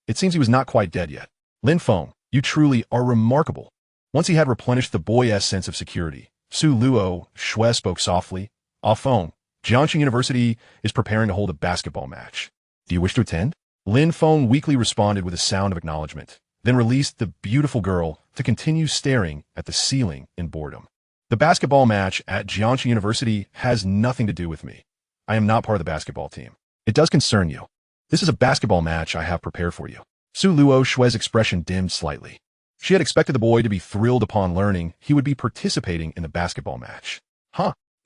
It seems he was not quite dead yet. Lin Feng, you truly are remarkable. Once he had replenished the boy's sense of security, Su Luoxue spoke softly. Ah Feng, Jiangxing University is preparing to hold a basketball match. Do you wish to attend? Lin Feng weakly responded with a sound of acknowledgement, then released the beautiful girl to continue staring at the ceiling in boredom. The basketball match at Jiangxing University has nothing to do with me. I am not part of the basketball team. It does concern you. This is a basketball match I have prepared for you. Su Luoxue's expression dimmed slightly. She had expected the boy to be thrilled upon learning he would be participating in the basketball match.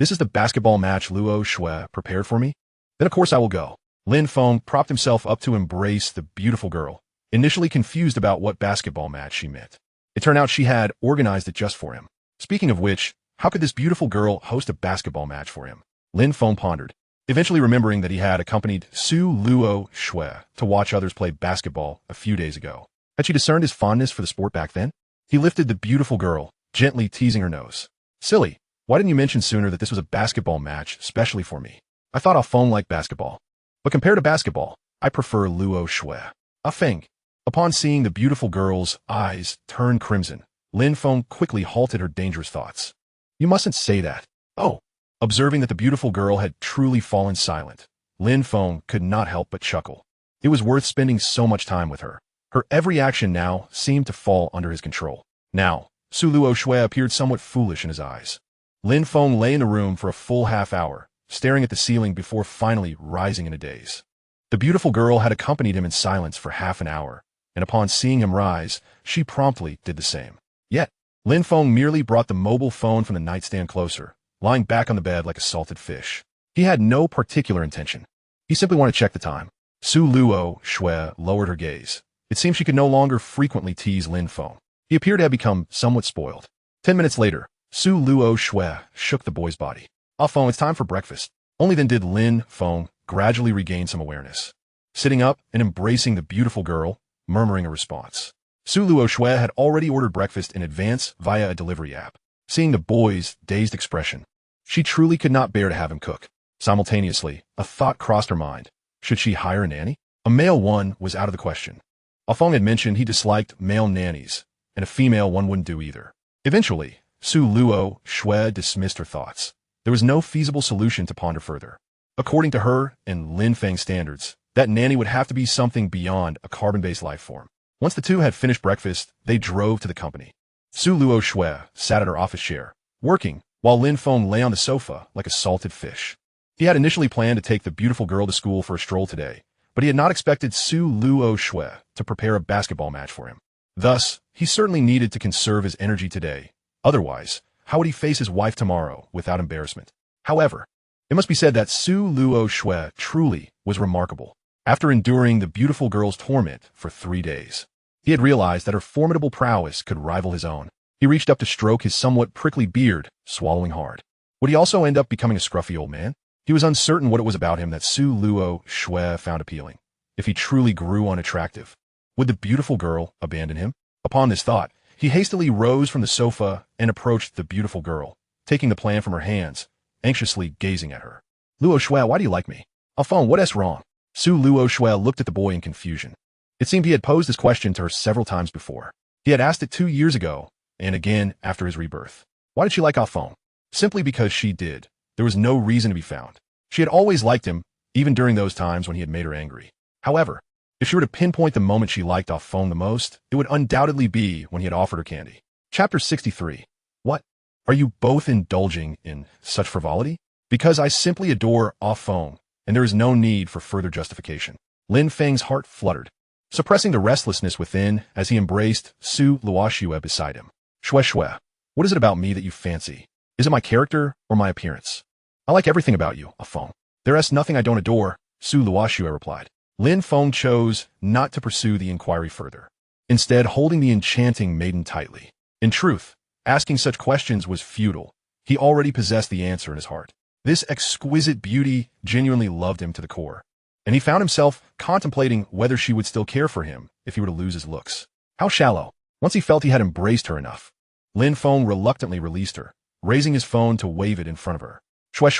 This is the basketball match Luoxue prepared for me? Then of course I will go. Lin Feng propped himself up to embrace the beautiful girl, initially confused about what basketball match she meant. It turned out she had organized it just for him. Speaking of which, how could this beautiful girl host a basketball match for him? Lin Feng pondered. eventually remembering that he had accompanied Su Luoxue to watch others play basketball a few days ago. Had she discerned his fondness for the sport back then? He lifted the beautiful girl, gently teasing her nose. Silly, why didn't you mention sooner that this was a basketball match, especially for me? I thought Ah Feng liked basketball. But compared to basketball, I prefer Luoxue. Ah Feng. Upon seeing the beautiful girl's eyes turn crimson, Lin Feng quickly halted her dangerous thoughts. You mustn't say that. Oh. Observing that the beautiful girl had truly fallen silent, Lin Feng could not help but chuckle. It was worth spending so much time with her. Her every action now seemed to fall under his control. Now, Su Luoxue appeared somewhat foolish in his eyes. Lin Feng lay in the room for a full half-hour, staring at the ceiling before finally rising in a daze. The beautiful girl had accompanied him in silence for half an hour, and upon seeing him rise, she promptly did the same. Yet, Lin Feng merely brought the mobile phone from the nightstand closer, lying back on the bed like a salted fish. He had no particular intention. He simply wanted to check the time. Su Luoxue lowered her gaze. It seemed she could no longer frequently tease Lin Feng. He appeared to have become somewhat spoiled. 10 minutes later, Su Luoxue shook the boy's body. Ah Feng, it's time for breakfast. Only then did Lin Feng gradually regain some awareness. Sitting up and embracing the beautiful girl, murmuring a response. Su Luoxue had already ordered breakfast in advance via a delivery app. Seeing the boy's dazed expression, she truly could not bear to have him cook. Simultaneously, a thought crossed her mind. Should she hire a nanny? A male one was out of the question. Ah Feng had mentioned he disliked male nannies, and a female one wouldn't do either. Eventually, Su Luoxue dismissed her thoughts. There was no feasible solution to ponder further. According to her and Lin Feng standards, that nanny would have to be something beyond a carbon-based life form. Once the two had finished breakfast, they drove to the company. Su Luoxue sat at her office chair, working, while Lin Feng lay on the sofa like a salted fish. He had initially planned to take the beautiful girl to school for a stroll today, but he had not expected Su Luoxue to prepare a basketball match for him. Thus, he certainly needed to conserve his energy today. Otherwise, how would he face his wife tomorrow without embarrassment? However, it must be said that Su Luoxue truly was remarkable. After enduring the beautiful girl's torment for 3 days, he had realized that her formidable prowess could rival his own. He reached up to stroke his somewhat prickly beard, swallowing hard. Would he also end up becoming a scruffy old man? He was uncertain what it was about him that Su Luoxue found appealing. If he truly grew unattractive, would the beautiful girl abandon him? Upon this thought, he hastily rose from the sofa and approached the beautiful girl, taking the plan from her hands, anxiously gazing at her. Luoxue, why do you like me? Ah Feng, what's wrong? Su Luoxue looked at the boy in confusion. It seemed he had posed this question to her several times before. He had asked it 2 years ago, and again after his rebirth. Why did she like Ah Feng? Simply because she did. There was no reason to be found. She had always liked him, even during those times when he had made her angry. However, if she were to pinpoint the moment she liked Ah Feng the most, it would undoubtedly be when he had offered her candy. Chapter 63. What? Are you both indulging in such frivolity? Because I simply adore Ah Feng, and there is no need for further justification. Lin Feng's heart fluttered, suppressing the restlessness within as he embraced Su Luoxue beside him. Shui, what is it about me that you fancy? Is it my character or my appearance? I like everything about you, Ah Feng. There is nothing I don't adore, Su Luoxue replied. Lin Feng chose not to pursue the inquiry further, instead holding the enchanting maiden tightly. In truth, asking such questions was futile. He already possessed the answer in his heart. This exquisite beauty genuinely loved him to the core, and he found himself contemplating whether she would still care for him if he were to lose his looks. How shallow. Once he felt he had embraced her enough, Lin Feng reluctantly released her, raising his phone to wave it in front of her. Shui,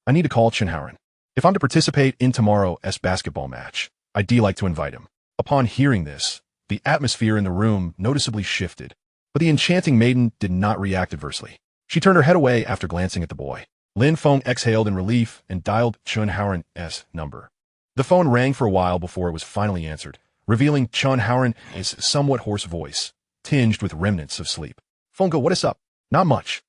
I need to call Chen Haoren. If I'm to participate in tomorrow's basketball match, I'd like to invite him. Upon hearing this, the atmosphere in the room noticeably shifted, but the enchanting maiden did not react adversely. She turned her head away after glancing at the boy. Lin Feng exhaled in relief and dialed Chen Haoren's number. The phone rang for a while before it was finally answered, revealing Chen Haoren's somewhat hoarse voice, tinged with remnants of sleep. Fengge, what is up? Not much.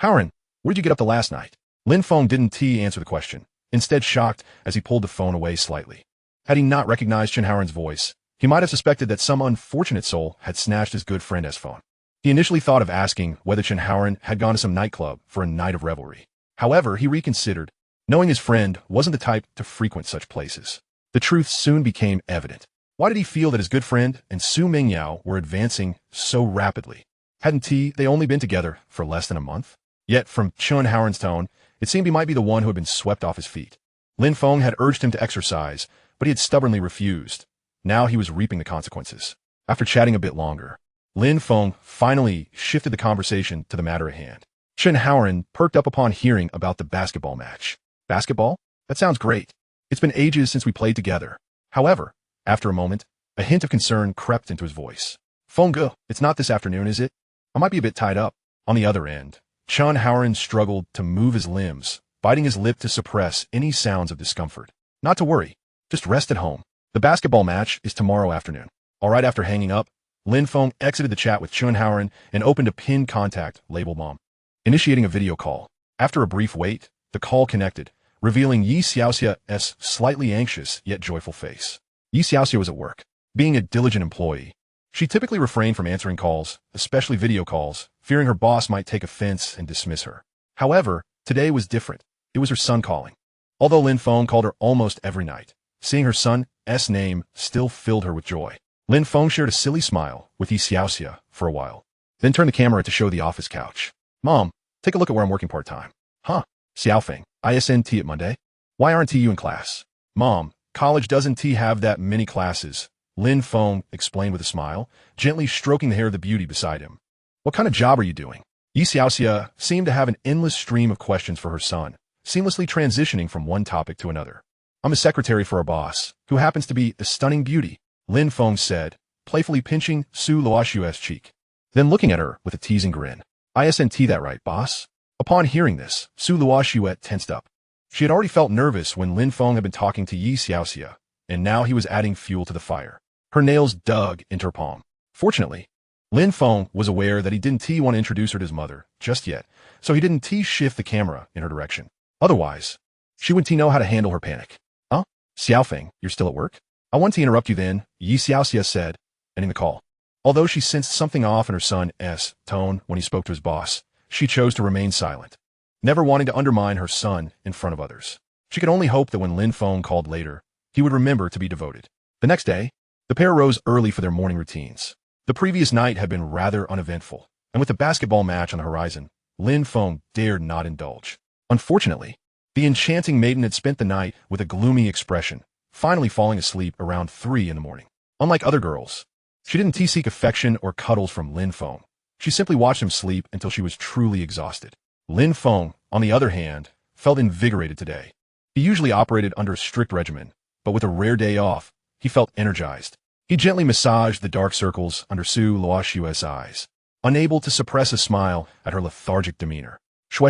Haoren, what did you get up to last night? Lin Feng didn't answer the question, instead shocked as he pulled the phone away slightly. Had he not recognized Chen Haoren's voice, he might have suspected that some unfortunate soul had snatched his good friend's phone. He initially thought of asking whether Chen Haoren had gone to some nightclub for a night of revelry. However, he reconsidered, knowing his friend wasn't the type to frequent such places. The truth soon became evident. Why did he feel that his good friend and Su Mingyao were advancing so rapidly? Hadn't they only been together for less than a month? Yet, from Chen Haoren's tone, it seemed he might be the one who had been swept off his feet. Lin Feng had urged him to exercise, but he had stubbornly refused. Now he was reaping the consequences. After chatting a bit longer, Lin Feng finally shifted the conversation to the matter at hand. Chen Haoren perked up upon hearing about the basketball match. Basketball? That sounds great. It's been ages since we played together. However, after a moment, a hint of concern crept into his voice. Fengge, it's not this afternoon, is it? I might be a bit tied up. On the other end, Chen Haoren struggled to move his limbs, biting his lip to suppress any sounds of discomfort. Not to worry. Just rest at home. The basketball match is tomorrow afternoon. All right, after hanging up, Lin Feng exited the chat with Chen Haoren and opened a pinned contact labeled Mom. Initiating a video call. After a brief wait, the call connected, revealing Yi Xiaoxia's slightly anxious yet joyful face. Yi Xiaoxia was at work. Being a diligent employee, she typically refrained from answering calls, especially video calls, fearing her boss might take offense and dismiss her. However, today was different. It was her son calling. Although Lin Feng called her almost every night, seeing her son's name still filled her with joy. Lin Feng shared a silly smile with Yi Xiaoxia for a while, then turned the camera to show the office couch. Mom, take a look at where I'm working part-time. Huh? Xiaofeng, ISNT at Monday? Why aren't you in class? Mom, college doesn't have that many classes, Lin Feng explained with a smile, gently stroking the hair of the beauty beside him. What kind of job are you doing? Yi Xiaoxia seemed to have an endless stream of questions for her son, seamlessly transitioning from one topic to another. I'm a secretary for a boss, who happens to be a stunning beauty, Lin Feng said, playfully pinching Su Luoxue's cheek. Then looking at her with a teasing grin. ISNT that right, boss? Upon hearing this, Su Luoxue tensed up. She had already felt nervous when Lin Feng had been talking to Yi Xiaoxia, and now he was adding fuel to the fire. Her nails dug into her palm. Fortunately, Lin Feng was aware that he didn't want to introduce her to his mother just yet, so he didn't shift the camera in her direction. Otherwise, she wouldn't know how to handle her panic. Huh? Xiaofeng, you're still at work? I want to interrupt you then, Yi Xiaoxia said, ending the call. Although she sensed something off in her son's tone when he spoke to his boss, she chose to remain silent, never wanting to undermine her son in front of others. She could only hope that when Lin Feng called later, he would remember to be devoted. The next day, the pair rose early for their morning routines. The previous night had been rather uneventful, and with the basketball match on the horizon, Lin Feng dared not indulge. Unfortunately, the enchanting maiden had spent the night with a gloomy expression, finally falling asleep around 3 in the morning. Unlike other girls, she didn't seek affection or cuddles from Lin Feng. She simply watched him sleep until she was truly exhausted. Lin Feng, on the other hand, felt invigorated today. He usually operated under a strict regimen, but with a rare day off, he felt energized. He gently massaged the dark circles under Su Luoxue's eyes, unable to suppress a smile at her lethargic demeanor. Shue,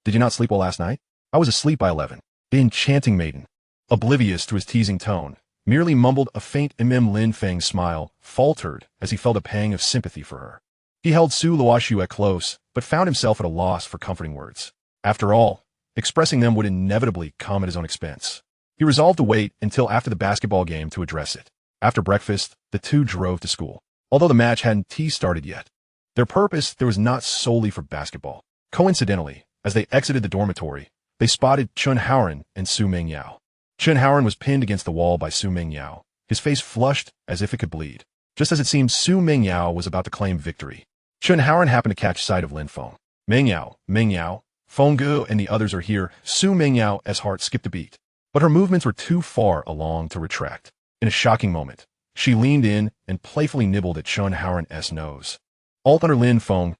did you not sleep well last night? I was asleep by 11. The enchanting maiden, oblivious to his teasing tone, merely mumbled a faint Lin Feng smile, faltered as he felt a pang of sympathy for her. He held Su Luoxue close, but found himself at a loss for comforting words. After all, expressing them would inevitably come at his own expense. He resolved to wait until after the basketball game to address it. After breakfast, the two drove to school. Although the match hadn't started yet, their purpose there was not solely for basketball. Coincidentally, as they exited the dormitory, they spotted Chen Haoren and Su Mengyao. Chen Haoren was pinned against the wall by Su Mengyao, his face flushed as if it could bleed. Just as it seemed Su Mengyao was about to claim victory, Chen Haoren happened to catch sight of Lin Feng. Mengyao, Fengge and the others are here. Su Mengyao's heart skipped a beat, but her movements were too far along to retract. In a shocking moment, she leaned in and playfully nibbled at Chen Haoren's nose, all under Lin Feng's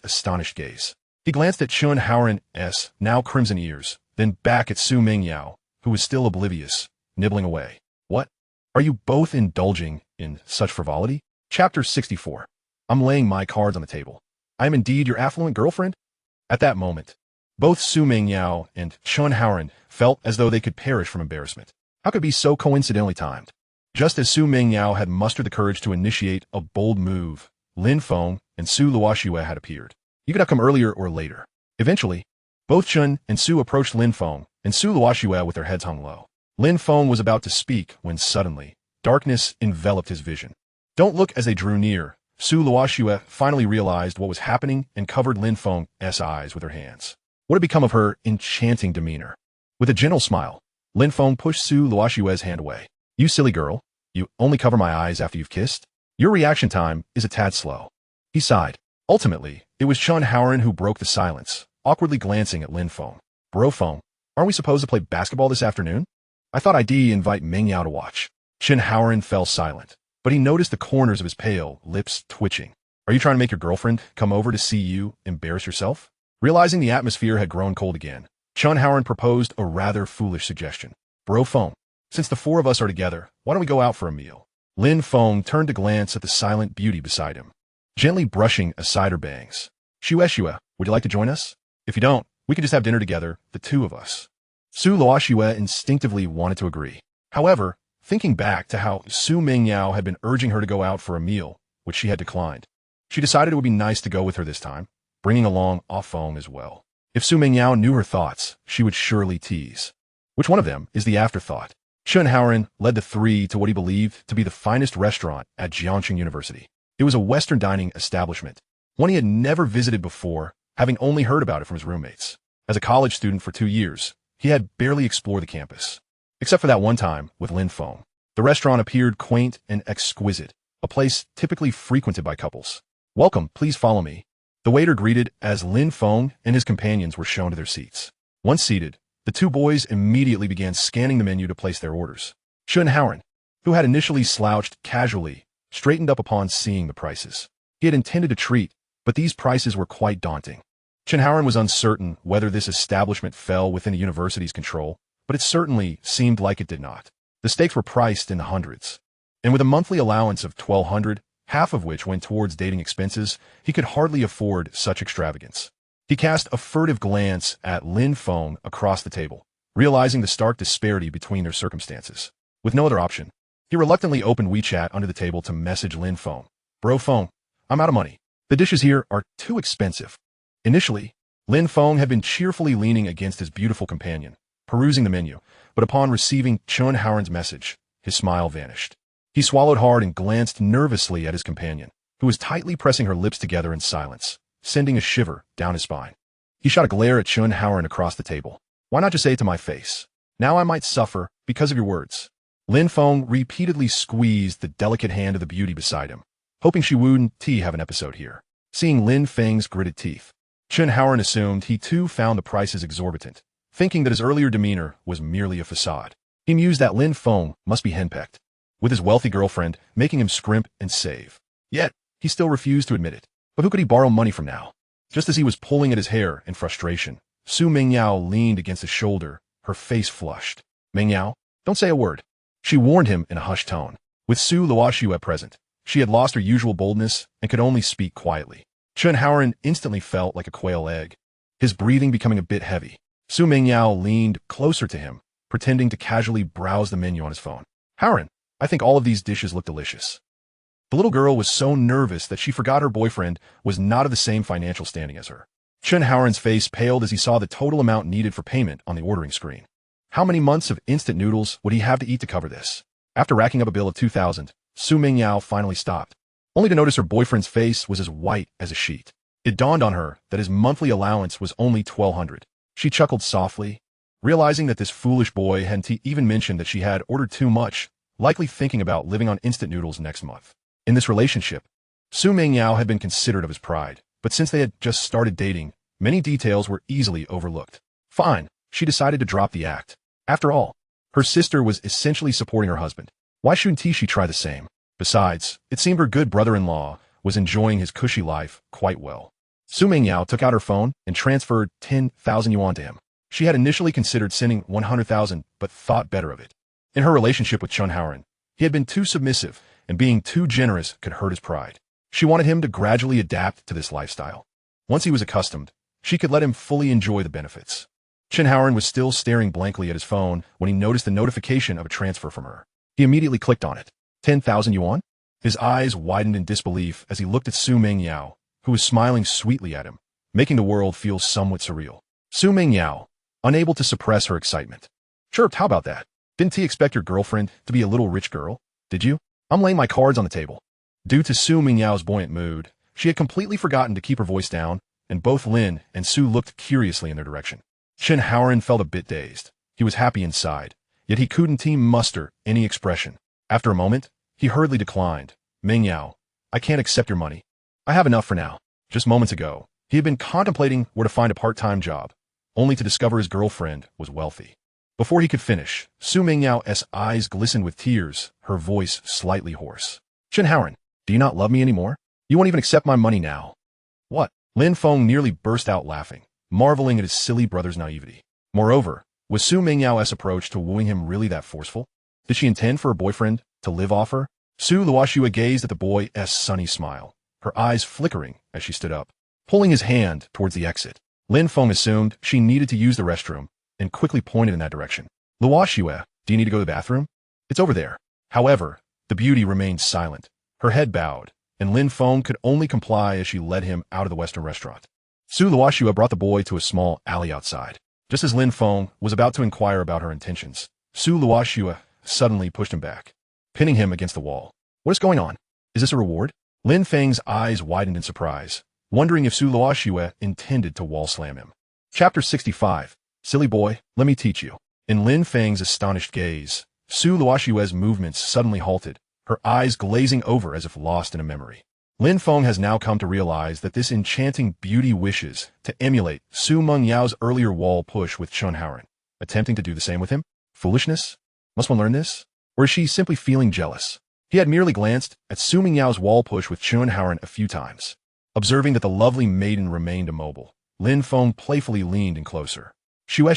astonished gaze. He glanced at Chen Haoren's now crimson ears, then back at Su Mengyao, who was still oblivious, nibbling away. What? Are you both indulging in such frivolity? Chapter 64. I'm laying my cards on the table. I am indeed your affluent girlfriend? At that moment, both Su Mengyao and Chen Haoren felt as though they could perish from embarrassment. How could it be so coincidentally timed? Just as Su Mengyao had mustered the courage to initiate a bold move, Lin Feng and Su Luoxue had appeared. You could have come earlier or later. Eventually, both Chen and Su approached Lin Feng and Su Luoxue with their heads hung low. Lin Feng was about to speak when suddenly, darkness enveloped his vision. Don't look. As they drew near, Su Luoxue finally realized what was happening and covered Lin Feng's eyes with her hands. What had become of her enchanting demeanor? With a gentle smile, Lin Feng pushed Su Luoxue's hand away. You silly girl, you only cover my eyes after you've kissed? Your reaction time is a tad slow. He sighed. Ultimately, it was Chen Haoren who broke the silence, awkwardly glancing at Lin Feng. Bro Feng, Aren't we supposed to play basketball this afternoon? I thought I'd invite Meng Yao to watch. Chen Haoran fell silent, but he noticed the corners of his pale lips twitching. Are you trying to make your girlfriend come over to see you embarrass yourself? Realizing the atmosphere had grown cold again, Chen Haoran proposed a rather foolish suggestion. Bro Feng, since the four of us are together, why don't we go out for a meal? Lin Feng turned to glance at the silent beauty beside him, gently brushing aside her bangs. Shueshue, would you like to join us? If you don't, we could just have dinner together, the two of us. Su Luoxue instinctively wanted to agree. However, thinking back to how Su Mingyao had been urging her to go out for a meal, which she had declined, she decided it would be nice to go with her this time, bringing along Ah Feng as well. If Su Mingyao knew her thoughts, she would surely tease. Which one of them is the afterthought? Chen Haoran led the three to what he believed to be the finest restaurant at Jiangxing University. It was a Western dining establishment, one he had never visited before, having only heard about it from his roommates. As a college student for 2 years, he had barely explored the campus. Except for that one time with Lin Feng. The restaurant appeared quaint and exquisite, a place typically frequented by couples. Welcome, please follow me. The waiter greeted as Lin Feng and his companions were shown to their seats. Once seated, the two boys immediately began scanning the menu to place their orders. Chen Haoran, who had initially slouched casually, straightened up upon seeing the prices. He had intended to treat, but these prices were quite daunting. Chen Haoran was uncertain whether this establishment fell within the university's control, but it certainly seemed like it did not. The steaks were priced in the hundreds. And with a monthly allowance of 1,200, half of which went towards dating expenses, he could hardly afford such extravagance. He cast a furtive glance at Lin Feng across the table, realizing the stark disparity between their circumstances. With no other option, he reluctantly opened WeChat under the table to message Lin Feng. Bro Feng, I'm out of money. The dishes here are too expensive. Initially, Lin Feng had been cheerfully leaning against his beautiful companion, perusing the menu, but upon receiving Chen Haoran's message, his smile vanished. He swallowed hard and glanced nervously at his companion, who was tightly pressing her lips together in silence, sending a shiver down his spine. He shot a glare at Chen Haoran across the table. Why not just say it to my face? Now I might suffer because of your words. Lin Feng repeatedly squeezed the delicate hand of the beauty beside him, hoping she wouldn't have an episode here. Seeing Lin Feng's gritted teeth, Chen Haoran assumed he too found the prices exorbitant, thinking that his earlier demeanor was merely a facade. He mused that Lin Feng must be henpecked, with his wealthy girlfriend making him scrimp and save. Yet, he still refused to admit it. But who could he borrow money from now? Just as he was pulling at his hair in frustration, Su Mingyao leaned against his shoulder, her face flushed. Mingyao, don't say a word. She warned him in a hushed tone. With Su Luoxue present, she had lost her usual boldness and could only speak quietly. Chen Haoran instantly felt like a quail egg, his breathing becoming a bit heavy. Su Mingyao leaned closer to him, pretending to casually browse the menu on his phone. Haoran, I think all of these dishes look delicious. The little girl was so nervous that she forgot her boyfriend was not of the same financial standing as her. Chen Haoran's face paled as he saw the total amount needed for payment on the ordering screen. How many months of instant noodles would he have to eat to cover this? After racking up a bill of 2,000, Su Mingyao finally stopped, only to notice her boyfriend's face was as white as a sheet. It dawned on her that his monthly allowance was only 1,200. She chuckled softly, realizing that this foolish boy hadn't even mentioned that she had ordered too much, likely thinking about living on instant noodles next month. In this relationship, Su Mingyao had been considerate of his pride, but since they had just started dating, many details were easily overlooked. Fine, she decided to drop the act. After all, her sister was essentially supporting her husband. Why shouldn't she try the same? Besides, it seemed her good brother-in-law was enjoying his cushy life quite well. Su Mingyao took out her phone and transferred 10,000 yuan to him. She had initially considered sending 100,000, but thought better of it. In her relationship with Chen Haoran, he had been too submissive, and being too generous could hurt his pride. She wanted him to gradually adapt to this lifestyle. Once he was accustomed, she could let him fully enjoy the benefits. Chen Haoran was still staring blankly at his phone when he noticed the notification of a transfer from her. He immediately clicked on it. 10,000 yuan? His eyes widened in disbelief as he looked at Su Mingyao, who was smiling sweetly at him, making the world feel somewhat surreal. Su Mingyao, unable to suppress her excitement, chirped, how about that? Didn't he expect your girlfriend to be a little rich girl? Did you? I'm laying my cards on the table. Due to Su Mingyao's buoyant mood, she had completely forgotten to keep her voice down, and both Lin and Su looked curiously in their direction. Chen Haoran felt a bit dazed. He was happy inside, yet he couldn't muster any expression. After a moment, he hurriedly declined. Mingyao, I can't accept your money. I have enough for now. Just moments ago, he had been contemplating where to find a part-time job, only to discover his girlfriend was wealthy. Before he could finish, Su Mingyao's eyes glistened with tears, her voice slightly hoarse. Chen Haoran, do you not love me anymore? You won't even accept my money now. What? Lin Feng nearly burst out laughing, marveling at his silly brother's naivety. Moreover, was Su Mingyao's approach to wooing him really that forceful? Did she intend for her boyfriend to live off her? Su Luoxue gazed at the boy's sunny smile, her eyes flickering as she stood up, pulling his hand towards the exit. Lin Feng assumed she needed to use the restroom and quickly pointed in that direction. Luoxue, do you need to go to the bathroom? It's over there. However, the beauty remained silent, her head bowed, and Lin Feng could only comply as she led him out of the Western restaurant. Su Luoxue brought the boy to a small alley outside. Just as Lin Feng was about to inquire about her intentions, Su Luoxue suddenly pushed him back, pinning him against the wall. What is going on? Is this a reward? Lin Feng's eyes widened in surprise, wondering if Su Luoxue intended to wall slam him. Chapter 65. Silly boy, let me teach you. In Lin Feng's astonished gaze, Su Luoxue's movements suddenly halted, her eyes glazing over as if lost in a memory. Lin Feng has now come to realize that this enchanting beauty wishes to emulate Su Mengyao's earlier wall push with Chen Haoran, attempting to do the same with him. Foolishness? Must one learn this? Or is she simply feeling jealous? He had merely glanced at Su Mengyao's wall push with Chen Haoran a few times. Observing that the lovely maiden remained immobile, Lin Feng playfully leaned in closer. Shue,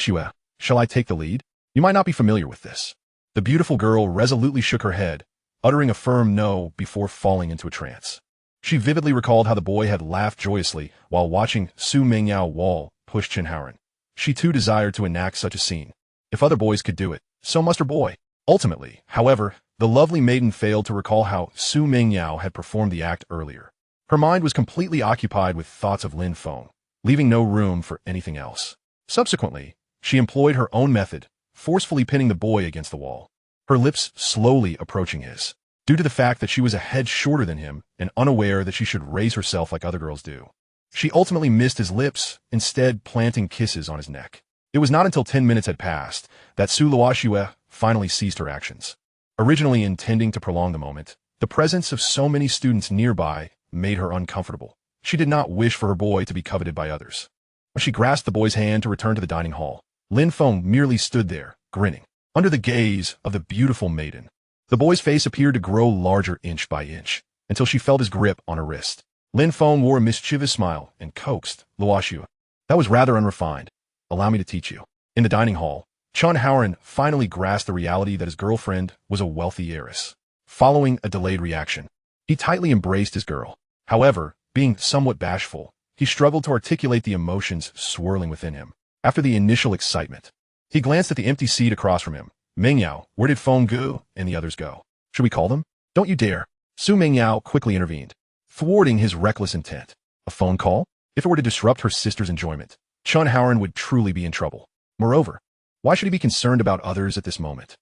shall I take the lead? You might not be familiar with this. The beautiful girl resolutely shook her head, uttering a firm no before falling into a trance. She vividly recalled how the boy had laughed joyously while watching Su Mengyao wall push Chen Haoran. She too desired to enact such a scene. If other boys could do it, so must her boy. Ultimately, however, the lovely maiden failed to recall how Su Mengyao had performed the act earlier. Her mind was completely occupied with thoughts of Lin Feng, leaving no room for anything else. Subsequently, she employed her own method, forcefully pinning the boy against the wall, her lips slowly approaching his, due to the fact that she was a head shorter than him and unaware that she should raise herself like other girls do. She ultimately missed his lips, instead planting kisses on his neck. It was not until 10 minutes had passed that Su Luoxue finally ceased her actions. Originally intending to prolong the moment, the presence of so many students nearby made her uncomfortable. She did not wish for her boy to be coveted by others. When she grasped the boy's hand to return to the dining hall, Lin Feng merely stood there, grinning, under the gaze of the beautiful maiden. The boy's face appeared to grow larger inch by inch, until she felt his grip on her wrist. Lin Feng wore a mischievous smile and coaxed Luoxue. That was rather unrefined. Allow me to teach you. In the dining hall, Chen Haoran finally grasped the reality that his girlfriend was a wealthy heiress. Following a delayed reaction, he tightly embraced his girl. However, being somewhat bashful, he struggled to articulate the emotions swirling within him. After the initial excitement, he glanced at the empty seat across from him. Mengyao, where did Feng Gu and the others go? Should we call them? Don't you dare. Su Mengyao quickly intervened, thwarting his reckless intent. A phone call? If it were to disrupt her sister's enjoyment, Chen Haoran would truly be in trouble. Moreover, why should he be concerned about others at this moment?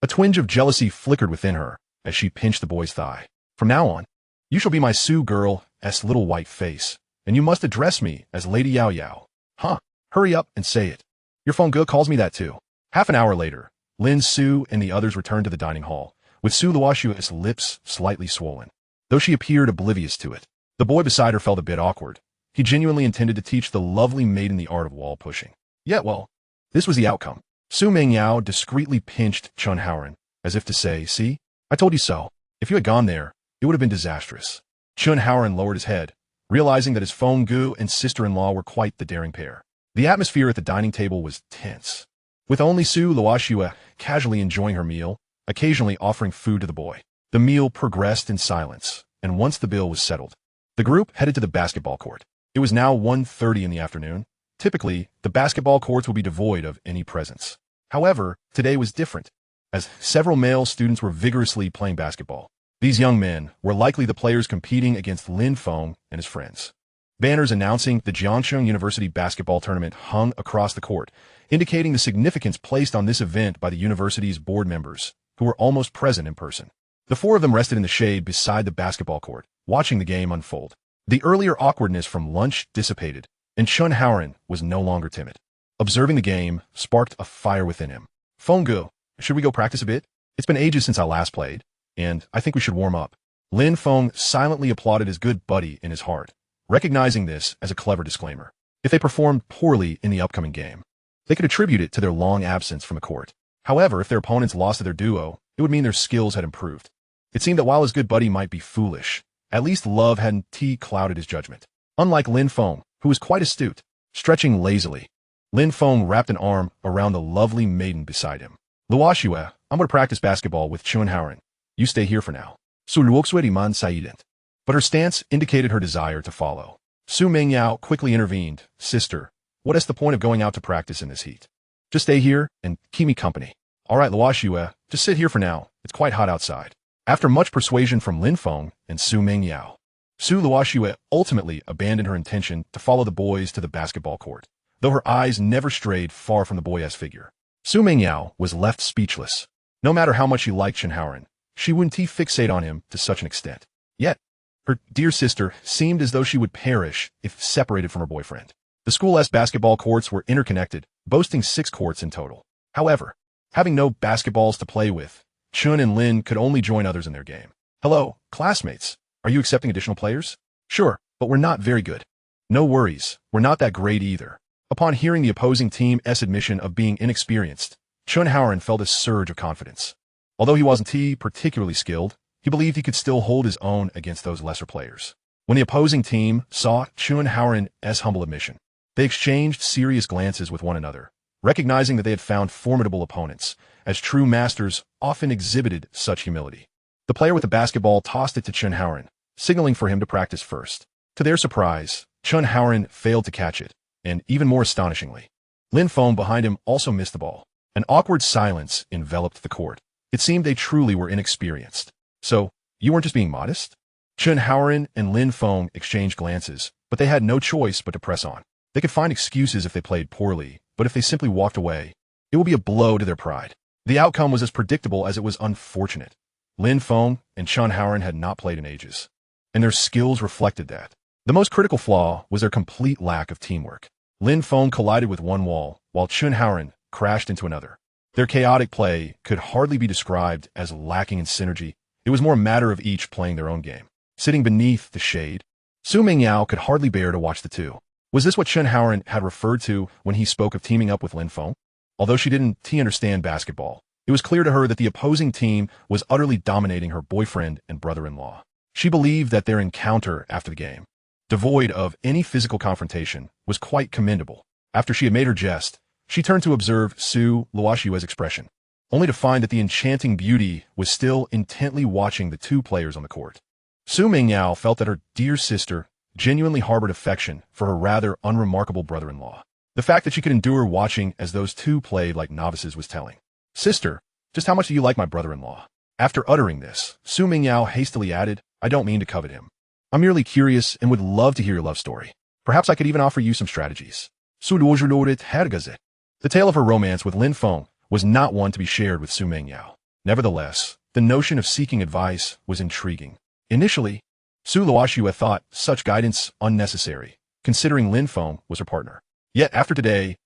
A twinge of jealousy flickered within her as she pinched the boy's thigh. From now on, you shall be my Su girl's little white face, and you must address me as Lady Yao Yao. Huh, hurry up and say it. Your Feng Gu calls me that too. Half an hour later, Lin Su and the others returned to the dining hall, with Su Luoxue's lips slightly swollen. Though she appeared oblivious to it, the boy beside her felt a bit awkward. He genuinely intended to teach the lovely maiden the art of wall pushing. Yet, well, this was the outcome. Su Mengyao discreetly pinched Chen Haoran, as if to say, see, I told you so. If you had gone there, it would have been disastrous. Chen Haoran lowered his head, realizing that his Feng Gu and sister-in-law were quite the daring pair. The atmosphere at the dining table was tense, with only Su Luoxue casually enjoying her meal, occasionally offering food to the boy. The meal progressed in silence, and once the bill was settled, the group headed to the basketball court. It was now 1:30 in the afternoon. Typically, the basketball courts would be devoid of any presence. However, today was different, as several male students were vigorously playing basketball. These young men were likely the players competing against Lin Feng and his friends. Banners announcing the Jiangsheng University basketball tournament hung across the court, indicating the significance placed on this event by the university's board members, who were almost present in person. The four of them rested in the shade beside the basketball court, watching the game unfold. The earlier awkwardness from lunch dissipated, and Chen Haoran was no longer timid. Observing the game sparked a fire within him. Feng Gu, should we go practice a bit? It's been ages since I last played, and I think we should warm up. Lin Feng silently applauded his good buddy in his heart, recognizing this as a clever disclaimer. If they performed poorly in the upcoming game, they could attribute it to their long absence from the court. However, if their opponents lost to their duo, it would mean their skills had improved. It seemed that while his good buddy might be foolish, at least love hadn't clouded his judgment. Unlike Lin Feng, who was quite astute, stretching lazily, Lin Feng wrapped an arm around the lovely maiden beside him. Luoxue, I'm going to practice basketball with Chun Haoren. You stay here for now. Su Luoxue man saident. But her stance indicated her desire to follow. Su Mengyao quickly intervened. Sister, what is the point of going out to practice in this heat? Just stay here and keep me company. All right, Luoxue, just sit here for now. It's quite hot outside. After much persuasion from Lin Feng and Su Mengyao, Su Luoxue ultimately abandoned her intention to follow the boys to the basketball court, though her eyes never strayed far from the boy-esque figure. Su Mengyao was left speechless. No matter how much she liked Chun Haoren, she wouldn't fixate on him to such an extent. Yet, her dear sister seemed as though she would perish if separated from her boyfriend. The school-esque basketball courts were interconnected, boasting 6 courts in total. However, having no basketballs to play with, Chun and Lin could only join others in their game. Hello, classmates. Are you accepting additional players? Sure, but we're not very good. No worries, we're not that great either. Upon hearing the opposing team's admission of being inexperienced, Chun Haoren felt a surge of confidence. Although he wasn't particularly skilled, he believed he could still hold his own against those lesser players. When the opposing team saw Chun Haoren's humble admission, they exchanged serious glances with one another, recognizing that they had found formidable opponents, as true masters often exhibited such humility. The player with the basketball tossed it to Chun Haoren, signaling for him to practice first. To their surprise, Chun Haoren failed to catch it, and even more astonishingly, Lin Feng behind him also missed the ball. An awkward silence enveloped the court. It seemed they truly were inexperienced. So, you weren't just being modest? Chun Haoren and Lin Feng exchanged glances, but they had no choice but to press on. They could find excuses if they played poorly, but if they simply walked away, it would be a blow to their pride. The outcome was as predictable as it was unfortunate. Lin Feng and Chun Haoren had not played in ages, and their skills reflected that. The most critical flaw was their complete lack of teamwork. Lin Feng collided with one wall, while Chun Haoren crashed into another. Their chaotic play could hardly be described as lacking in synergy. It was more a matter of each playing their own game. Sitting beneath the shade, Su Mengyao could hardly bear to watch the two. Was this what Chun Haoren had referred to when he spoke of teaming up with Lin Feng? Although she didn't understand basketball, it was clear to her that the opposing team was utterly dominating her boyfriend and brother-in-law. She believed that their encounter after the game, devoid of any physical confrontation, was quite commendable. After she had made her jest, she turned to observe Su Luoxue's expression, only to find that the enchanting beauty was still intently watching the 2 players on the court. Su Mengyao felt that her dear sister genuinely harbored affection for her rather unremarkable brother-in-law. The fact that she could endure watching as those 2 played like novices was telling. Sister, just how much do you like my brother-in-law? After uttering this, Su Mengyao hastily added, I don't mean to covet him. I'm merely curious and would love to hear your love story. Perhaps I could even offer you some strategies. Su Luoxue hergazet. The tale of her romance with Lin Feng was not one to be shared with Su Mengyao. Nevertheless, the notion of seeking advice was intriguing. Initially, Su Luoxue thought such guidance unnecessary, considering Lin Feng was her partner. Yet after today's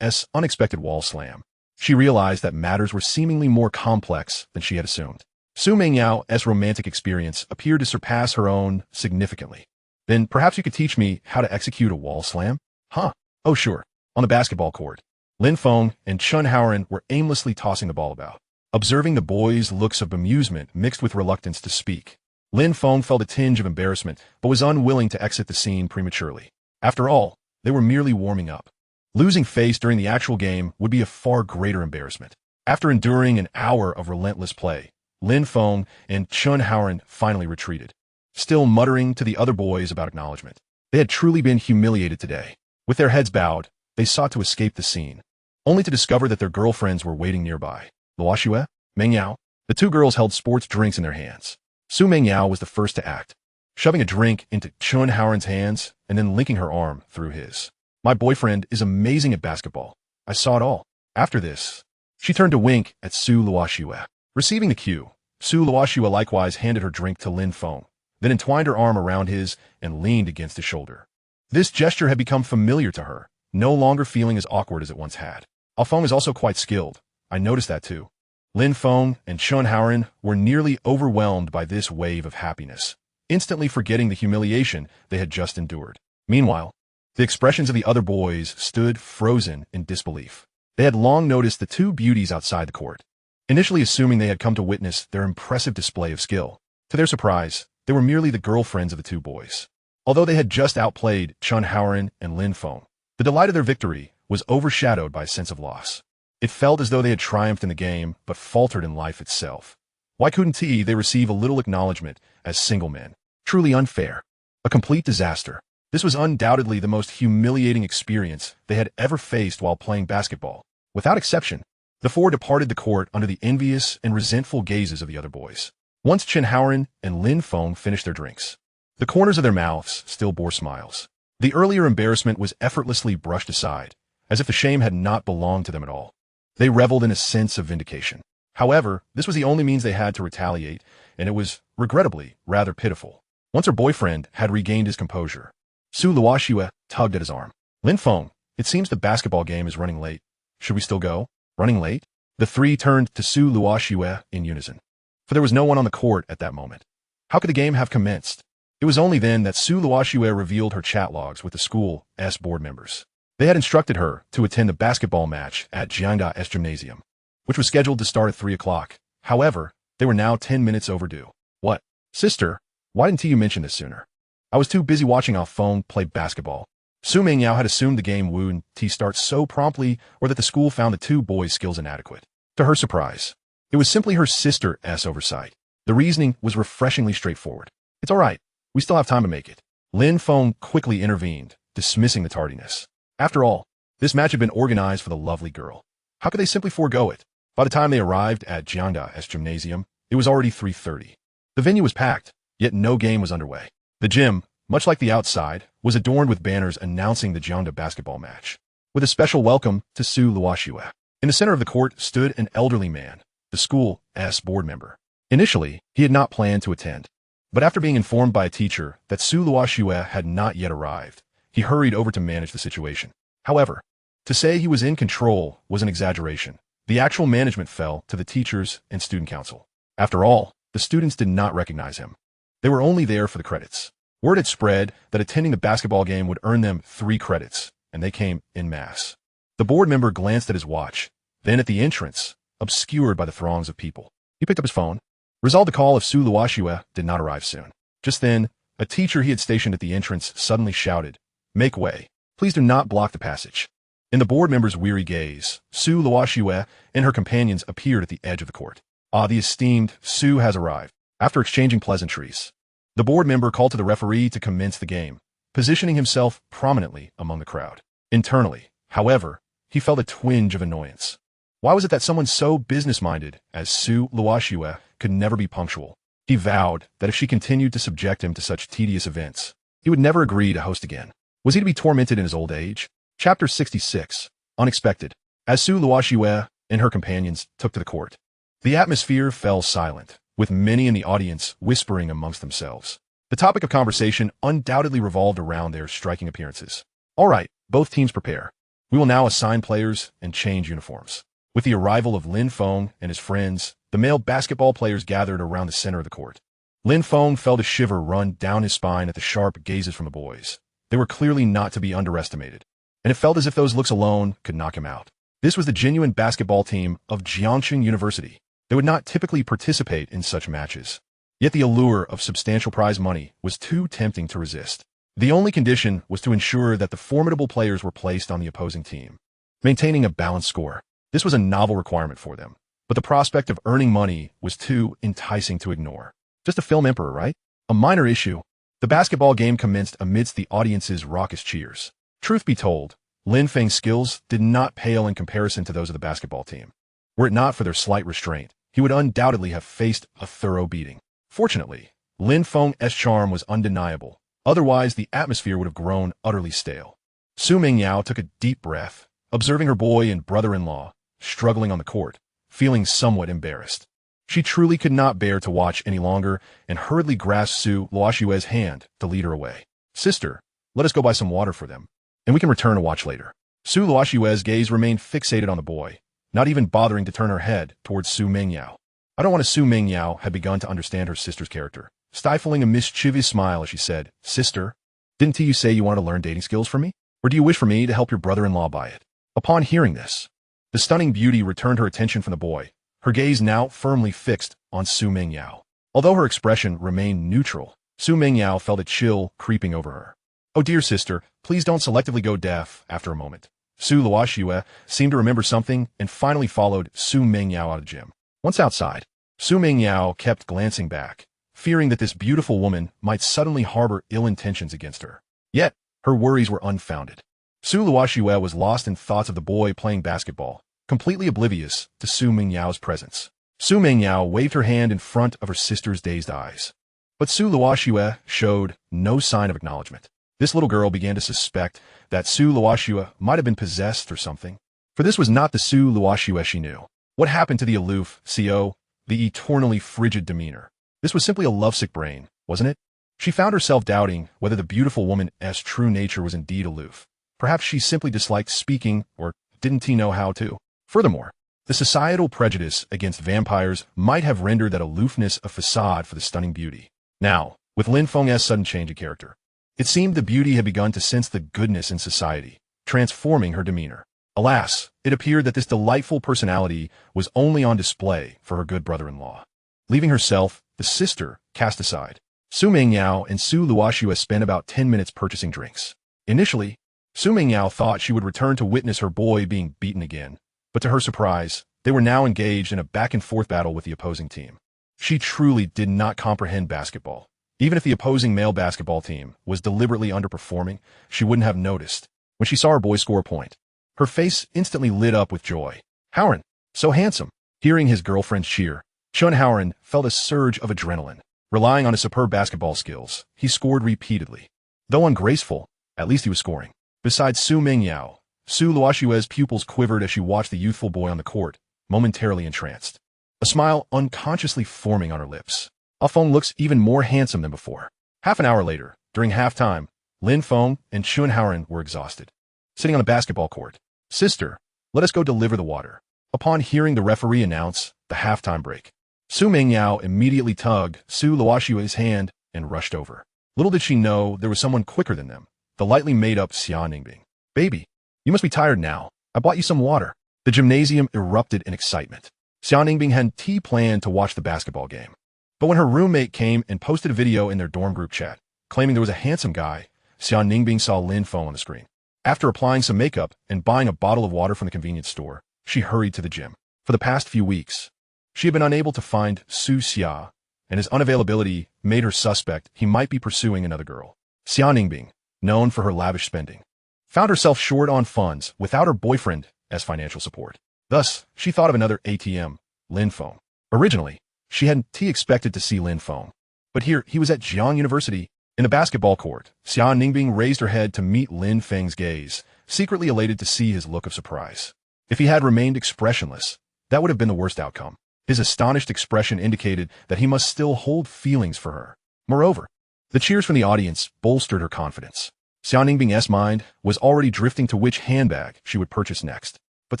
unexpected wall slam, she realized that matters were seemingly more complex than she had assumed. Su Mengyao's romantic experience appeared to surpass her own significantly. Then perhaps you could teach me how to execute a wall slam? Huh. Oh sure. On the basketball court, Lin Feng and Chun Haoren were aimlessly tossing the ball about. Observing the boys' looks of bemusement mixed with reluctance to speak, Lin Feng felt a tinge of embarrassment, but was unwilling to exit the scene prematurely. After all, they were merely warming up. Losing face during the actual game would be a far greater embarrassment. After enduring an hour of relentless play, Lin Feng and Chun Haoren finally retreated, still muttering to the other boys about acknowledgement. They had truly been humiliated today. With their heads bowed, they sought to escape the scene, only to discover that their girlfriends were waiting nearby. Luoxue, Mengyao. The 2 girls held sports drinks in their hands. Su Mengyao was the first to act, shoving a drink into Chun Haoren's hands and then linking her arm through his. My boyfriend is amazing at basketball. I saw it all. After this, she turned to wink at Su Luoxue. Receiving the cue, Su Luoxue likewise handed her drink to Lin Feng, then entwined her arm around his and leaned against his shoulder. This gesture had become familiar to her, no longer feeling as awkward as it once had. Feng is also quite skilled. I noticed that too. Lin Feng and Chun Haoren were nearly overwhelmed by this wave of happiness, instantly forgetting the humiliation they had just endured. Meanwhile, The expressions of the other boys stood frozen in disbelief. They had long noticed the two beauties outside the court, initially assuming they had come to witness their impressive display of skill. To their surprise, they were merely the girlfriends of the two boys. Although they had just outplayed Chun Haoren and Lin Feng, the delight of their victory was overshadowed by a sense of loss. It felt as though they had triumphed in the game, but faltered in life itself. Why couldn't they receive a little acknowledgement as single men? Truly unfair. A complete disaster. This was undoubtedly the most humiliating experience they had ever faced while playing basketball. Without exception, the four departed the court under the envious and resentful gazes of the other boys. Once Chun Haoren and Lin Feng finished their drinks, the corners of their mouths still bore smiles. The earlier embarrassment was effortlessly brushed aside, as if the shame had not belonged to them at all. They reveled in a sense of vindication. However, this was the only means they had to retaliate, and it was, regrettably, rather pitiful. Once her boyfriend had regained his composure, Su Luoxue tugged at his arm. Lin Feng, it seems the basketball game is running late. Should we still go? Running late? The three turned to Su Luoxue in unison. For there was no one on the court at that moment. How could the game have commenced? It was only then that Su Luoxue revealed her chat logs with the school's board members. They had instructed her to attend the basketball match at Yandere's gymnasium, which was scheduled to start at 3 o'clock. However, they were now 10 minutes overdue. What? Sister, why didn't you mention this sooner? I was too busy watching our phone play basketball. Su Mingyao had assumed the game wouldn't start so promptly or that the school found the two boys' skills inadequate. To her surprise, it was simply her sister's oversight. The reasoning was refreshingly straightforward. It's all right. We still have time to make it. Lin Feng quickly intervened, dismissing the tardiness. After all, this match had been organized for the lovely girl. How could they simply forego it? By the time they arrived at Yandere's gymnasium, it was already 3:30. The venue was packed, yet no game was underway. The gym, much like the outside, was adorned with banners announcing the Yandere basketball match, with a special welcome to Su Luoxue. In the center of the court stood an elderly man, the school's board member. Initially, he had not planned to attend, but after being informed by a teacher that Su Luoxue had not yet arrived, he hurried over to manage the situation. However, to say he was in control was an exaggeration. The actual management fell to the teachers and student council. After all, the students did not recognize him. They were only there for the credits. Word had spread that attending the basketball game would earn them 3 credits, and they came en masse. The board member glanced at his watch, then at the entrance, obscured by the throngs of people. He picked up his phone, resolved the call if Su Luoxue did not arrive soon. Just then, a teacher he had stationed at the entrance suddenly shouted, "Make way. Please do not block the passage." In the board member's weary gaze, Su Luoxue and her companions appeared at the edge of the court. "Ah, the esteemed Su has arrived." After exchanging pleasantries, the board member called to the referee to commence the game, positioning himself prominently among the crowd. Internally, however, he felt a twinge of annoyance. Why was it that someone so business-minded as Su Luoxue could never be punctual? He vowed that if she continued to subject him to such tedious events, he would never agree to host again. Was he to be tormented in his old age? Chapter 66. Unexpected. As Su Luoxue and her companions took to the court, the atmosphere fell silent, with many in the audience whispering amongst themselves. The topic of conversation undoubtedly revolved around their striking appearances. All right, both teams prepare. We will now assign players and change uniforms. With the arrival of Lin Feng and his friends, the male basketball players gathered around the center of the court. Lin Feng felt a shiver run down his spine at the sharp gazes from the boys. They were clearly not to be underestimated, and it felt as if those looks alone could knock him out. This was the genuine basketball team of Jiangxing University. They would not typically participate in such matches. Yet the allure of substantial prize money was too tempting to resist. The only condition was to ensure that the formidable players were placed on the opposing team, maintaining a balanced score. This was a novel requirement for them, but the prospect of earning money was too enticing to ignore. Just a film emperor, right? A minor issue. The basketball game commenced amidst the audience's raucous cheers. Truth be told, Lin Feng's skills did not pale in comparison to those of the basketball team. Were it not for their slight restraint, he would undoubtedly have faced a thorough beating. Fortunately, Lin Feng's charm was undeniable. Otherwise, the atmosphere would have grown utterly stale. Su Mingyao took a deep breath, observing her boy and brother-in-law struggling on the court, feeling somewhat embarrassed. She truly could not bear to watch any longer and hurriedly grasped Su Luoxue's hand to lead her away. "Sister, let us go buy some water for them, and we can return to watch later." Su Luoxue's gaze remained fixated on the boy, not even bothering to turn her head towards Su Mingyao. I don't want to. Su Mingyao had begun to understand her sister's character, stifling a mischievous smile as she said, "Sister, didn't you say you wanted to learn dating skills from me?" Or do you wish for me to help your brother-in-law buy it? Upon hearing this, the stunning beauty returned her attention from the boy, her gaze now firmly fixed on Su Mingyao. Although her expression remained neutral, Su Mingyao felt a chill creeping over her. Oh dear sister, please don't selectively go deaf. After a moment, Su Luoxue seemed to remember something and finally followed Su Mingyao out of the gym. Once outside, Su Mingyao kept glancing back, fearing that this beautiful woman might suddenly harbor ill intentions against her. Yet, her worries were unfounded. Su Luoxue was lost in thoughts of the boy playing basketball, completely oblivious to Su Mingyao's presence. Su Mingyao waved her hand in front of her sister's dazed eyes. But Su Luoxue showed no sign of acknowledgement. This little girl began to suspect that Su Luoxue might have been possessed or something. For this was not the Su Luoxue she knew. What happened to the aloof, the eternally frigid demeanor? This was simply a lovesick brain, wasn't it? She found herself doubting whether the beautiful woman's true nature was indeed aloof. Perhaps she simply disliked speaking, or didn't know how to. Furthermore, the societal prejudice against vampires might have rendered that aloofness a facade for the stunning beauty. Now, with Lin Feng's sudden change of character, it seemed the beauty had begun to sense the goodness in society, transforming her demeanor. Alas, it appeared that this delightful personality was only on display for her good brother-in-law. Leaving herself, the sister, cast aside, Su Mingyao and Su Luoxue spent about 10 minutes purchasing drinks. Initially, Su Mingyao thought she would return to witness her boy being beaten again, but to her surprise, they were now engaged in a back-and-forth battle with the opposing team. She truly did not comprehend basketball. Even if the opposing male basketball team was deliberately underperforming, she wouldn't have noticed. When she saw her boy score a point, her face instantly lit up with joy. Howren, so handsome. Hearing his girlfriend's cheer, Chun Howren felt a surge of adrenaline. Relying on his superb basketball skills, he scored repeatedly. Though ungraceful, at least he was scoring. Besides Su Mingyao, Su Luoxue's pupils quivered as she watched the youthful boy on the court, momentarily entranced. A smile unconsciously forming on her lips. Ah Feng looks even more handsome than before. Half an hour later, during halftime, Lin Feng and Chun Howren were exhausted. Sitting on the basketball court, sister, let us go deliver the water. Upon hearing the referee announce the halftime break, Su Mingyao immediately tugged Su Luoxue's hand and rushed over. Little did she know there was someone quicker than them, the lightly made-up Xia Ningbing. Baby, you must be tired now. I bought you some water. The gymnasium erupted in excitement. Xia Ningbing had tea planned to watch the basketball game. But when her roommate came and posted a video in their dorm group chat, claiming there was a handsome guy, Xia Ningbing saw Lin Feng on the screen. After applying some makeup and buying a bottle of water from the convenience store, she hurried to the gym. For the past few weeks, she had been unable to find Su Xia, and his unavailability made her suspect he might be pursuing another girl. Xia Ningbing, known for her lavish spending, found herself short on funds without her boyfriend as financial support. Thus, she thought of another ATM, Lin Feng. Originally, she hadn't expected to see Lin Feng, but here he was at Jiang University. In the basketball court, Xia Ningbing raised her head to meet Lin Feng's gaze, secretly elated to see his look of surprise. If he had remained expressionless, that would have been the worst outcome. His astonished expression indicated that he must still hold feelings for her. Moreover, the cheers from the audience bolstered her confidence. Xia Ningbing's mind was already drifting to which handbag she would purchase next. But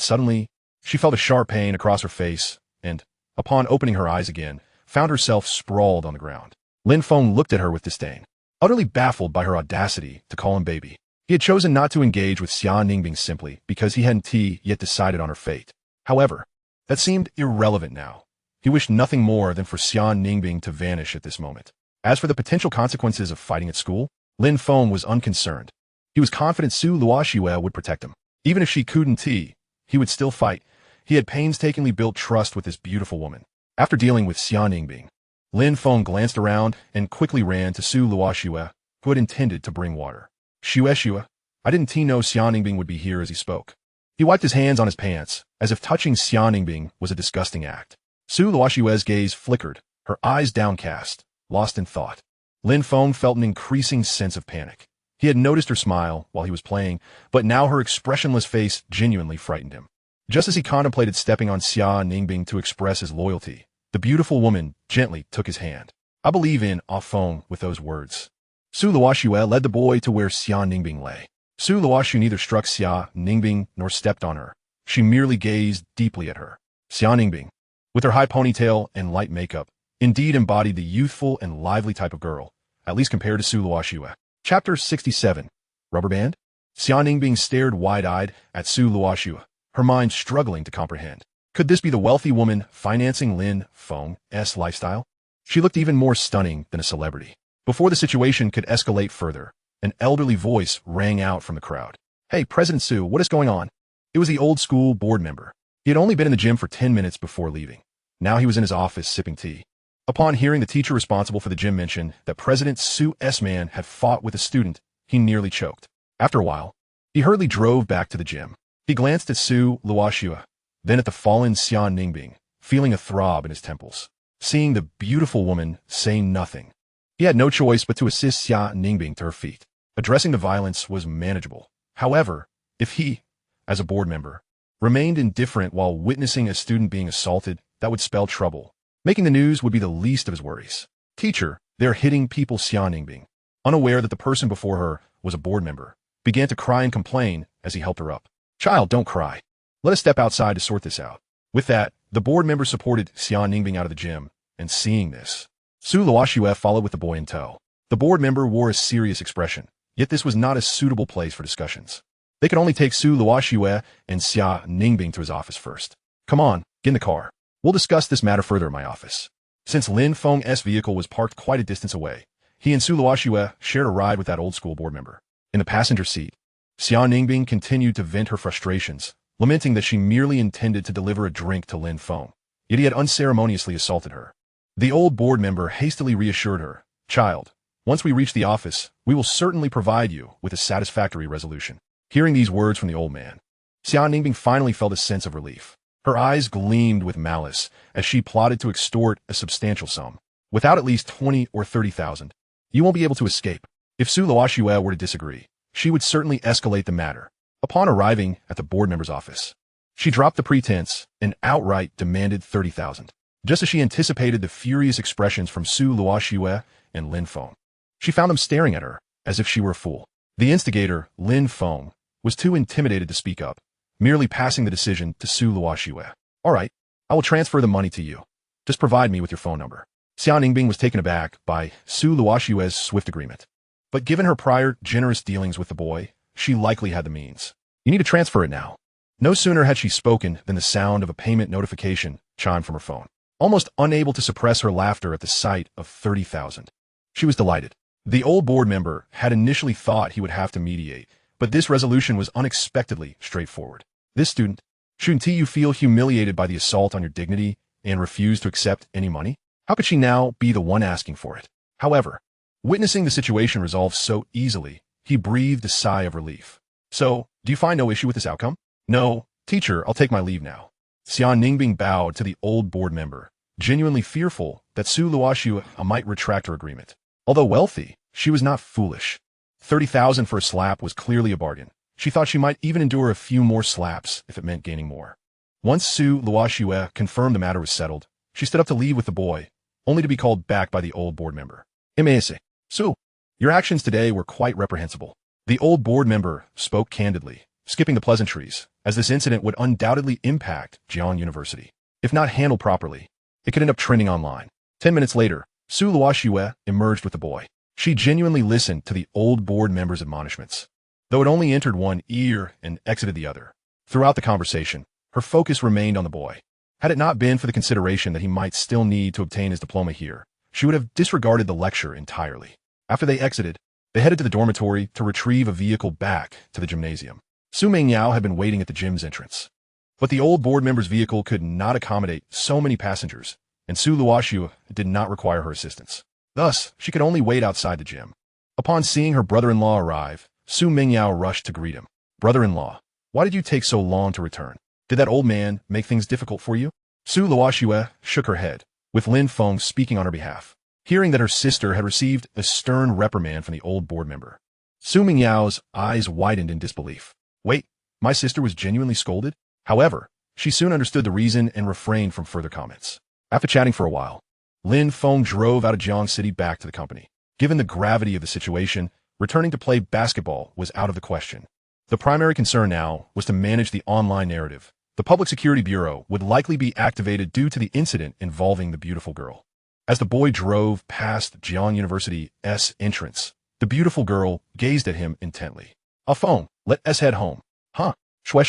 suddenly, she felt a sharp pain across her face and, upon opening her eyes again, found herself sprawled on the ground. Lin Feng looked at her with disdain, utterly baffled by her audacity to call him baby. He had chosen not to engage with Xia Ningbing simply because he hadn't yet decided on her fate. However, that seemed irrelevant now. He wished nothing more than for Xia Ningbing to vanish at this moment. As for the potential consequences of fighting at school, Lin Feng was unconcerned. He was confident Su Luoxue would protect him. Even if she couldn't, he would still fight. He had painstakingly built trust with this beautiful woman. After dealing with Xia Ningbing, Lin Feng glanced around and quickly ran to Su Luoxue, who had intended to bring water. Shue, I didn't know Xia Ningbing would be here as he spoke. He wiped his hands on his pants, as if touching Xia Ningbing was a disgusting act. Su Luoxue's gaze flickered, her eyes downcast, lost in thought. Lin Feng felt an increasing sense of panic. He had noticed her smile while he was playing, but now her expressionless face genuinely frightened him. Just as he contemplated stepping on Xia Ningbing to express his loyalty, the beautiful woman gently took his hand. I believe in Ah Feng with those words. Su Luoxue led the boy to where Xia Ningbing lay. Su Luoxue neither struck Xia Ningbing nor stepped on her. She merely gazed deeply at her. Xia Ningbing, with her high ponytail and light makeup, indeed embodied the youthful and lively type of girl, at least compared to Su Luoxue. Chapter 67. Rubber Band? Xia Ningbing stared wide-eyed at Su Luoxue, her mind struggling to comprehend. Could this be the wealthy woman financing Lin Feng's lifestyle? She looked even more stunning than a celebrity. Before the situation could escalate further, an elderly voice rang out from the crowd. "Hey, President Su, what is going on?" It was the old school board member. He had only been in the gym for 10 minutes before leaving. Now he was in his office sipping tea. Upon hearing the teacher responsible for the gym mention that President Su's man had fought with a student, he nearly choked. After a while, he hurriedly drove back to the gym. He glanced at Su Luoxue, then at the fallen Xia Ningbing, feeling a throb in his temples. Seeing the beautiful woman saying nothing, he had no choice but to assist Xia Ningbing to her feet. Addressing the violence was manageable. However, if he, as a board member, remained indifferent while witnessing a student being assaulted, that would spell trouble. Making the news would be the least of his worries. "Teacher, they're hitting people," Xia Ningbing, unaware that the person before her was a board member, began to cry and complain as he helped her up. "Child, don't cry. Let us step outside to sort this out." With that, the board member supported Xia Ningbing out of the gym, and seeing this, Su Luoxue followed with the boy in tow. The board member wore a serious expression, yet this was not a suitable place for discussions. They could only take Su Luoxue and Xia Ningbing to his office first. "Come on, get in the car. We'll discuss this matter further in my office." Since Lin Feng's vehicle was parked quite a distance away, he and Su Luoxue shared a ride with that old school board member. In the passenger seat, Xia Ningbing continued to vent her frustrations, lamenting that she merely intended to deliver a drink to Lin Feng, yet he had unceremoniously assaulted her. The old board member hastily reassured her, "Child, once we reach the office, we will certainly provide you with a satisfactory resolution." Hearing these words from the old man, Xia Ningbing finally felt a sense of relief. Her eyes gleamed with malice as she plotted to extort a substantial sum. "Without at least 20 or 30,000, you won't be able to escape." If Su Luoxue were to disagree, she would certainly escalate the matter. Upon arriving at the board member's office, she dropped the pretense and outright demanded 30,000. Just as she anticipated the furious expressions from Su Luoxue and Lin Feng, she found them staring at her as if she were a fool. The instigator, Lin Feng, was too intimidated to speak up, merely passing the decision to Su Luoxue. "All right, I will transfer the money to you. Just provide me with your phone number." Xia Ningbing was taken aback by Su Luoxue's swift agreement. But given her prior generous dealings with the boy, she likely had the means. "You need to transfer it now." No sooner had she spoken than the sound of a payment notification chimed from her phone. Almost unable to suppress her laughter at the sight of 30,000. She was delighted. The old board member had initially thought he would have to mediate, but this resolution was unexpectedly straightforward. "This student, shouldn't you feel humiliated by the assault on your dignity and refuse to accept any money? How could she now be the one asking for it?" However, witnessing the situation resolve so easily, he breathed a sigh of relief. "So, do you find no issue with this outcome?" "No, teacher, I'll take my leave now." Xia Ningbing bowed to the old board member, genuinely fearful that Su Luoxue might retract her agreement. Although wealthy, she was not foolish. 30,000 for a slap was clearly a bargain. She thought she might even endure a few more slaps if it meant gaining more. Once Su Luoxue confirmed the matter was settled, she stood up to leave with the boy, only to be called back by the old board member. "Ms. Su, your actions today were quite reprehensible." The old board member spoke candidly, skipping the pleasantries, as this incident would undoubtedly impact Jiang University. If not handled properly, it could end up trending online. 10 minutes later, Su Luoxue emerged with the boy. She genuinely listened to the old board member's admonishments, though it only entered one ear and exited the other. Throughout the conversation, her focus remained on the boy. Had it not been for the consideration that he might still need to obtain his diploma here, she would have disregarded the lecture entirely. After they exited, they headed to the dormitory to retrieve a vehicle back to the gymnasium. Su Mingyao had been waiting at the gym's entrance. But the old board member's vehicle could not accommodate so many passengers, and Su Luoxue did not require her assistance. Thus, she could only wait outside the gym. Upon seeing her brother-in-law arrive, Su Mingyao rushed to greet him. "Brother-in-law, why did you take so long to return? Did that old man make things difficult for you?" Su Luoxue shook her head, with Lin Feng speaking on her behalf. Hearing that her sister had received a stern reprimand from the old board member, Su Mingyao's eyes widened in disbelief. "Wait, my sister was genuinely scolded?" However, she soon understood the reason and refrained from further comments. After chatting for a while, Lin Feng drove out of Jiang City back to the company. Given the gravity of the situation, returning to play basketball was out of the question. The primary concern now was to manage the online narrative. The Public Security Bureau would likely be activated due to the incident involving the beautiful girl. As the boy drove past Jiang University's entrance, the beautiful girl gazed at him intently. "A phone, Let us head home. Huh? Shue.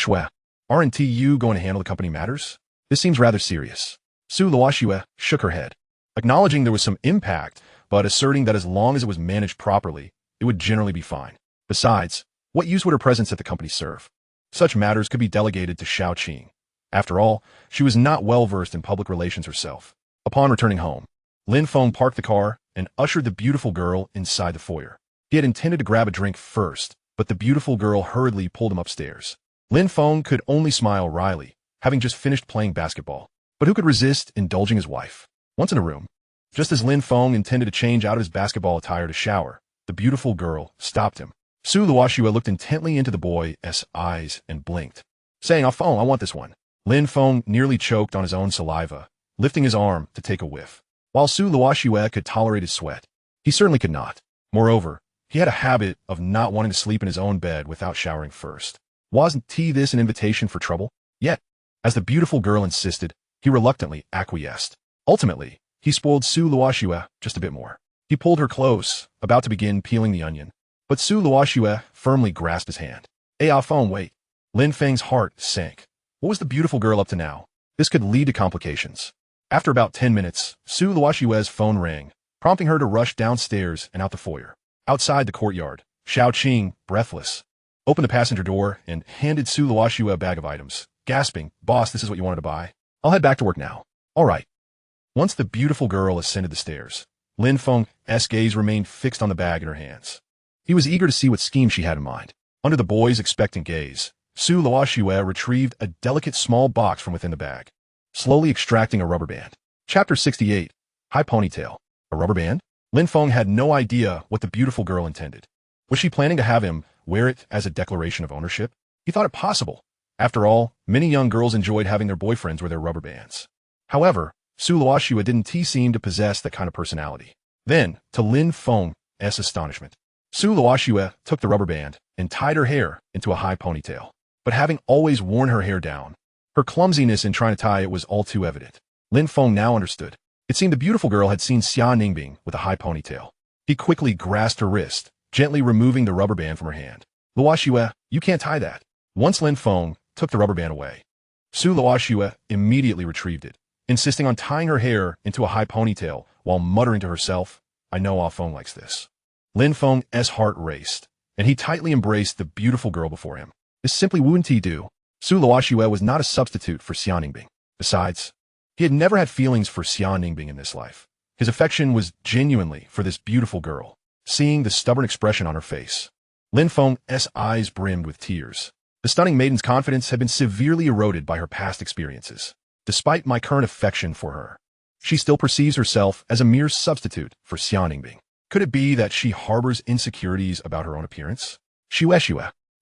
Aren't you going to handle the company matters? This seems rather serious. Su Luoxue shook her head, acknowledging there was some impact, but asserting that as long as it was managed properly, it would generally be fine. Besides, what use would her presence at the company serve? Such matters could be delegated to Xiaoqing. After all, she was not well versed in public relations herself. Upon returning home, Lin Feng parked the car and ushered the beautiful girl inside the foyer. He had intended to grab a drink first, but the beautiful girl hurriedly pulled him upstairs. Lin Feng could only smile wryly, having just finished playing basketball. But who could resist indulging his wife? Once in a room, just as Lin Feng intended to change out of his basketball attire to shower, the beautiful girl stopped him. Su Luoxue looked intently into the boy's eyes and blinked, saying, "Oh, Feng, I want this one." Lin Feng nearly choked on his own saliva, lifting his arm to take a whiff. While Su Luoxue could tolerate his sweat, he certainly could not. Moreover, he had a habit of not wanting to sleep in his own bed without showering first. Wasn't this an invitation for trouble? Yet, as the beautiful girl insisted, he reluctantly acquiesced. Ultimately, he spoiled Su Luoxue just a bit more. He pulled her close, about to begin peeling the onion, but Su Luoxue firmly grasped his hand. Feng, wait. Lin Feng's heart sank. What was the beautiful girl up to now? This could lead to complications. After about 10 minutes, Su Luoxue's phone rang, prompting her to rush downstairs and out the foyer. Outside the courtyard, Xiaoqing, breathless, opened the passenger door and handed Su Luoxue a bag of items, gasping, "Boss, this is what you wanted to buy? I'll head back to work now." "All right." Once the beautiful girl ascended the stairs, Lin Feng's gaze remained fixed on the bag in her hands. He was eager to see what scheme she had in mind. Under the boy's expectant gaze, Su Luoxue retrieved a delicate small box from within the bag, slowly extracting a rubber band. Chapter 68. High Ponytail. A rubber band? Lin Feng had no idea what the beautiful girl intended. Was she planning to have him wear it as a declaration of ownership? He thought it possible. After all, many young girls enjoyed having their boyfriends wear their rubber bands. However, Su Luoxue didn't seem to possess that kind of personality. Then, to Lin Feng's astonishment, Su Luoxue took the rubber band and tied her hair into a high ponytail. But having always worn her hair down, her clumsiness in trying to tie it was all too evident. Lin Feng now understood. It seemed the beautiful girl had seen Xia Ningbing with a high ponytail. He quickly grasped her wrist, gently removing the rubber band from her hand. "Luoxue, you can't tie that." Once Lin Feng took the rubber band away, Su Luoxue immediately retrieved it, insisting on tying her hair into a high ponytail while muttering to herself, "I know Ah Feng likes this." Lin Feng's heart raced, and he tightly embraced the beautiful girl before him. This simply wouldn't he do. Su Luoxue was not a substitute for Xia Ningbing. Besides, he had never had feelings for Xia Ningbing in this life. His affection was genuinely for this beautiful girl. Seeing the stubborn expression on her face, Lin Feng's eyes brimmed with tears. The stunning maiden's confidence had been severely eroded by her past experiences. Despite my current affection for her, she still perceives herself as a mere substitute for Xia Ningbing. Could it be that she harbors insecurities about her own appearance? Shue.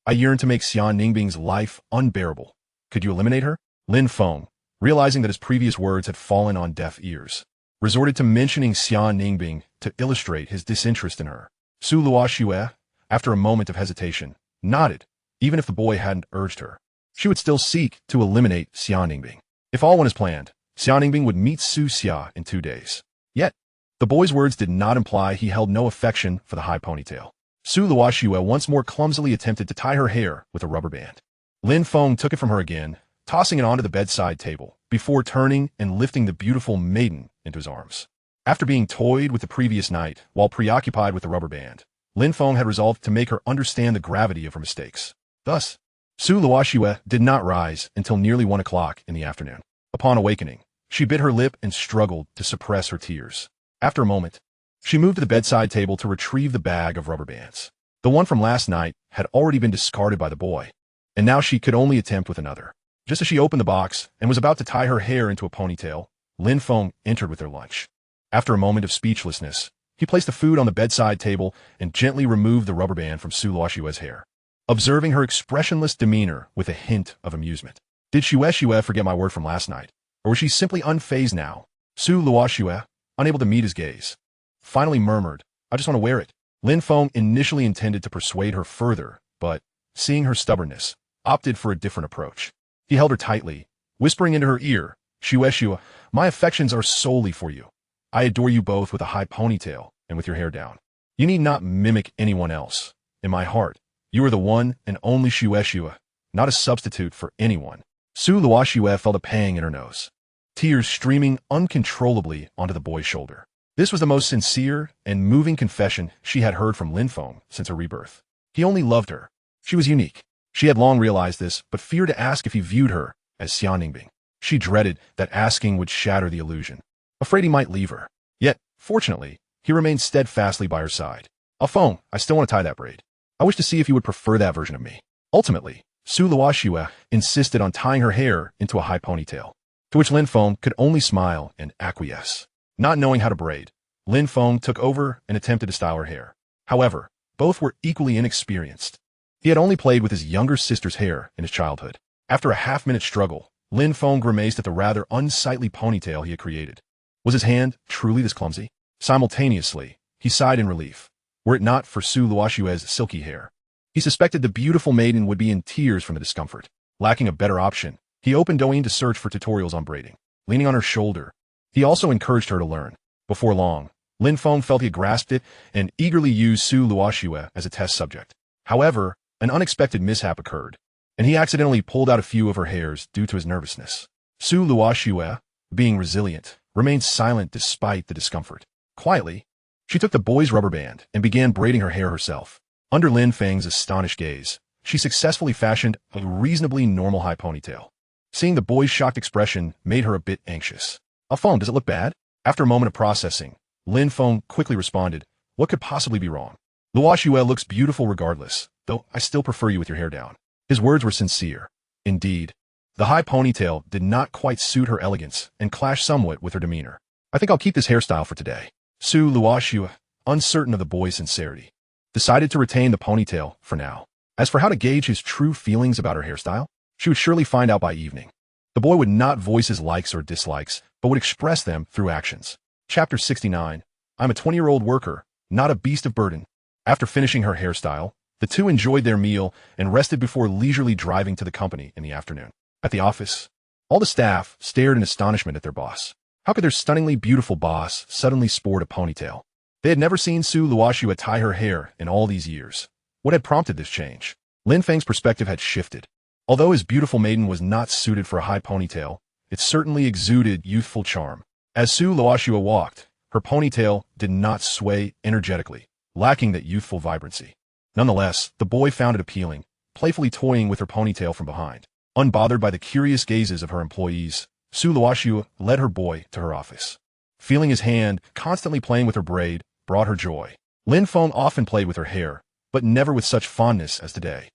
I yearn to make Xia Ningbing's life unbearable. Could you eliminate her? Lin Feng, realizing that his previous words had fallen on deaf ears, resorted to mentioning Xia Ningbing to illustrate his disinterest in her. Su Luoxue, after a moment of hesitation, nodded. Even if the boy hadn't urged her, she would still seek to eliminate Xia Ningbing. If all went as planned, Xia Ningbing would meet Su Xia in 2 days. Yet, the boy's words did not imply he held no affection for the high ponytail. Su Luoxue once more clumsily attempted to tie her hair with a rubber band. Lin Feng took it from her again, tossing it onto the bedside table, before turning and lifting the beautiful maiden into his arms. After being toyed with the previous night while preoccupied with the rubber band, Lin Feng had resolved to make her understand the gravity of her mistakes. Thus, Su Luoxue did not rise until nearly 1 o'clock in the afternoon. Upon awakening, she bit her lip and struggled to suppress her tears. After a moment, she moved to the bedside table to retrieve the bag of rubber bands. The one from last night had already been discarded by the boy, and now she could only attempt with another. Just as she opened the box and was about to tie her hair into a ponytail, Lin Feng entered with her lunch. After a moment of speechlessness, he placed the food on the bedside table and gently removed the rubber band from Su Luoxue's hair, observing her expressionless demeanor with a hint of amusement. Did Shue forget my word from last night, or was she simply unfazed now? Su Luoxue, unable to meet his gaze, finally murmured, "I just want to wear it." Lin Feng initially intended to persuade her further, but, seeing her stubbornness, opted for a different approach. He held her tightly, whispering into her ear, "Shue, my affections are solely for you. I adore you both with a high ponytail and with your hair down. You need not mimic anyone else. In my heart, You are the one and only Shueshua, not a substitute for anyone. Su Luoxue felt a pang in her nose, tears streaming uncontrollably onto the boy's shoulder. This was the most sincere and moving confession she had heard from Lin Feng since her rebirth. He only loved her. She was unique. She had long realized this, but feared to ask if he viewed her as Xian Ningbing. She dreaded that asking would shatter the illusion, afraid he might leave her. Yet, fortunately, he remained steadfastly by her side. Feng, I still want to tie that braid. I wish to see if you would prefer that version of me. Ultimately, Su Luoxue insisted on tying her hair into a high ponytail, to which Lin Feng could only smile and acquiesce. Not knowing how to braid, Lin Feng took over and attempted to style her hair. However, both were equally inexperienced. He had only played with his younger sister's hair in his childhood. After a half-minute struggle, Lin Feng grimaced at the rather unsightly ponytail he had created. Was his hand truly this clumsy? Simultaneously, he sighed in relief. Were it not for Su Luoxue's silky hair, he suspected the beautiful maiden would be in tears from the discomfort. Lacking a better option, he opened Douyin to search for tutorials on braiding. Leaning on her shoulder, he also encouraged her to learn. Before long, Lin Feng felt he had grasped it and eagerly used Su Luoxue as a test subject. However, an unexpected mishap occurred, and he accidentally pulled out a few of her hairs due to his nervousness. Su Luoxue, being resilient, remained silent despite the discomfort. Quietly, she took the boy's rubber band and began braiding her hair herself. Under Lin Feng's astonished gaze, she successfully fashioned a reasonably normal high ponytail. Seeing the boy's shocked expression made her a bit anxious. Feng, does it look bad? After a moment of processing, Lin Feng quickly responded, what could possibly be wrong? Luoxue looks beautiful regardless, though I still prefer you with your hair down. His words were sincere. Indeed, the high ponytail did not quite suit her elegance and clashed somewhat with her demeanor. I think I'll keep this hairstyle for today. Su Luoxue, uncertain of the boy's sincerity, decided to retain the ponytail for now. As for how to gauge his true feelings about her hairstyle, she would surely find out by evening. The boy would not voice his likes or dislikes, but would express them through actions. Chapter 69. I'm a 20-year-old worker, not a beast of burden. After finishing her hairstyle, the two enjoyed their meal and rested before leisurely driving to the company in the afternoon. At the office, all the staff stared in astonishment at their boss. How could their stunningly beautiful boss suddenly sport a ponytail? They had never seen Su Luoxue tie her hair in all these years. What had prompted this change? Lin Feng's perspective had shifted. Although his beautiful maiden was not suited for a high ponytail, it certainly exuded youthful charm. As Su Luoxue walked, her ponytail did not sway energetically, lacking that youthful vibrancy. Nonetheless, the boy found it appealing, playfully toying with her ponytail from behind. Unbothered by the curious gazes of her employees, Su Luoxue led her boy to her office. Feeling his hand constantly playing with her braid brought her joy. Lin Feng often played with her hair, but never with such fondness as today.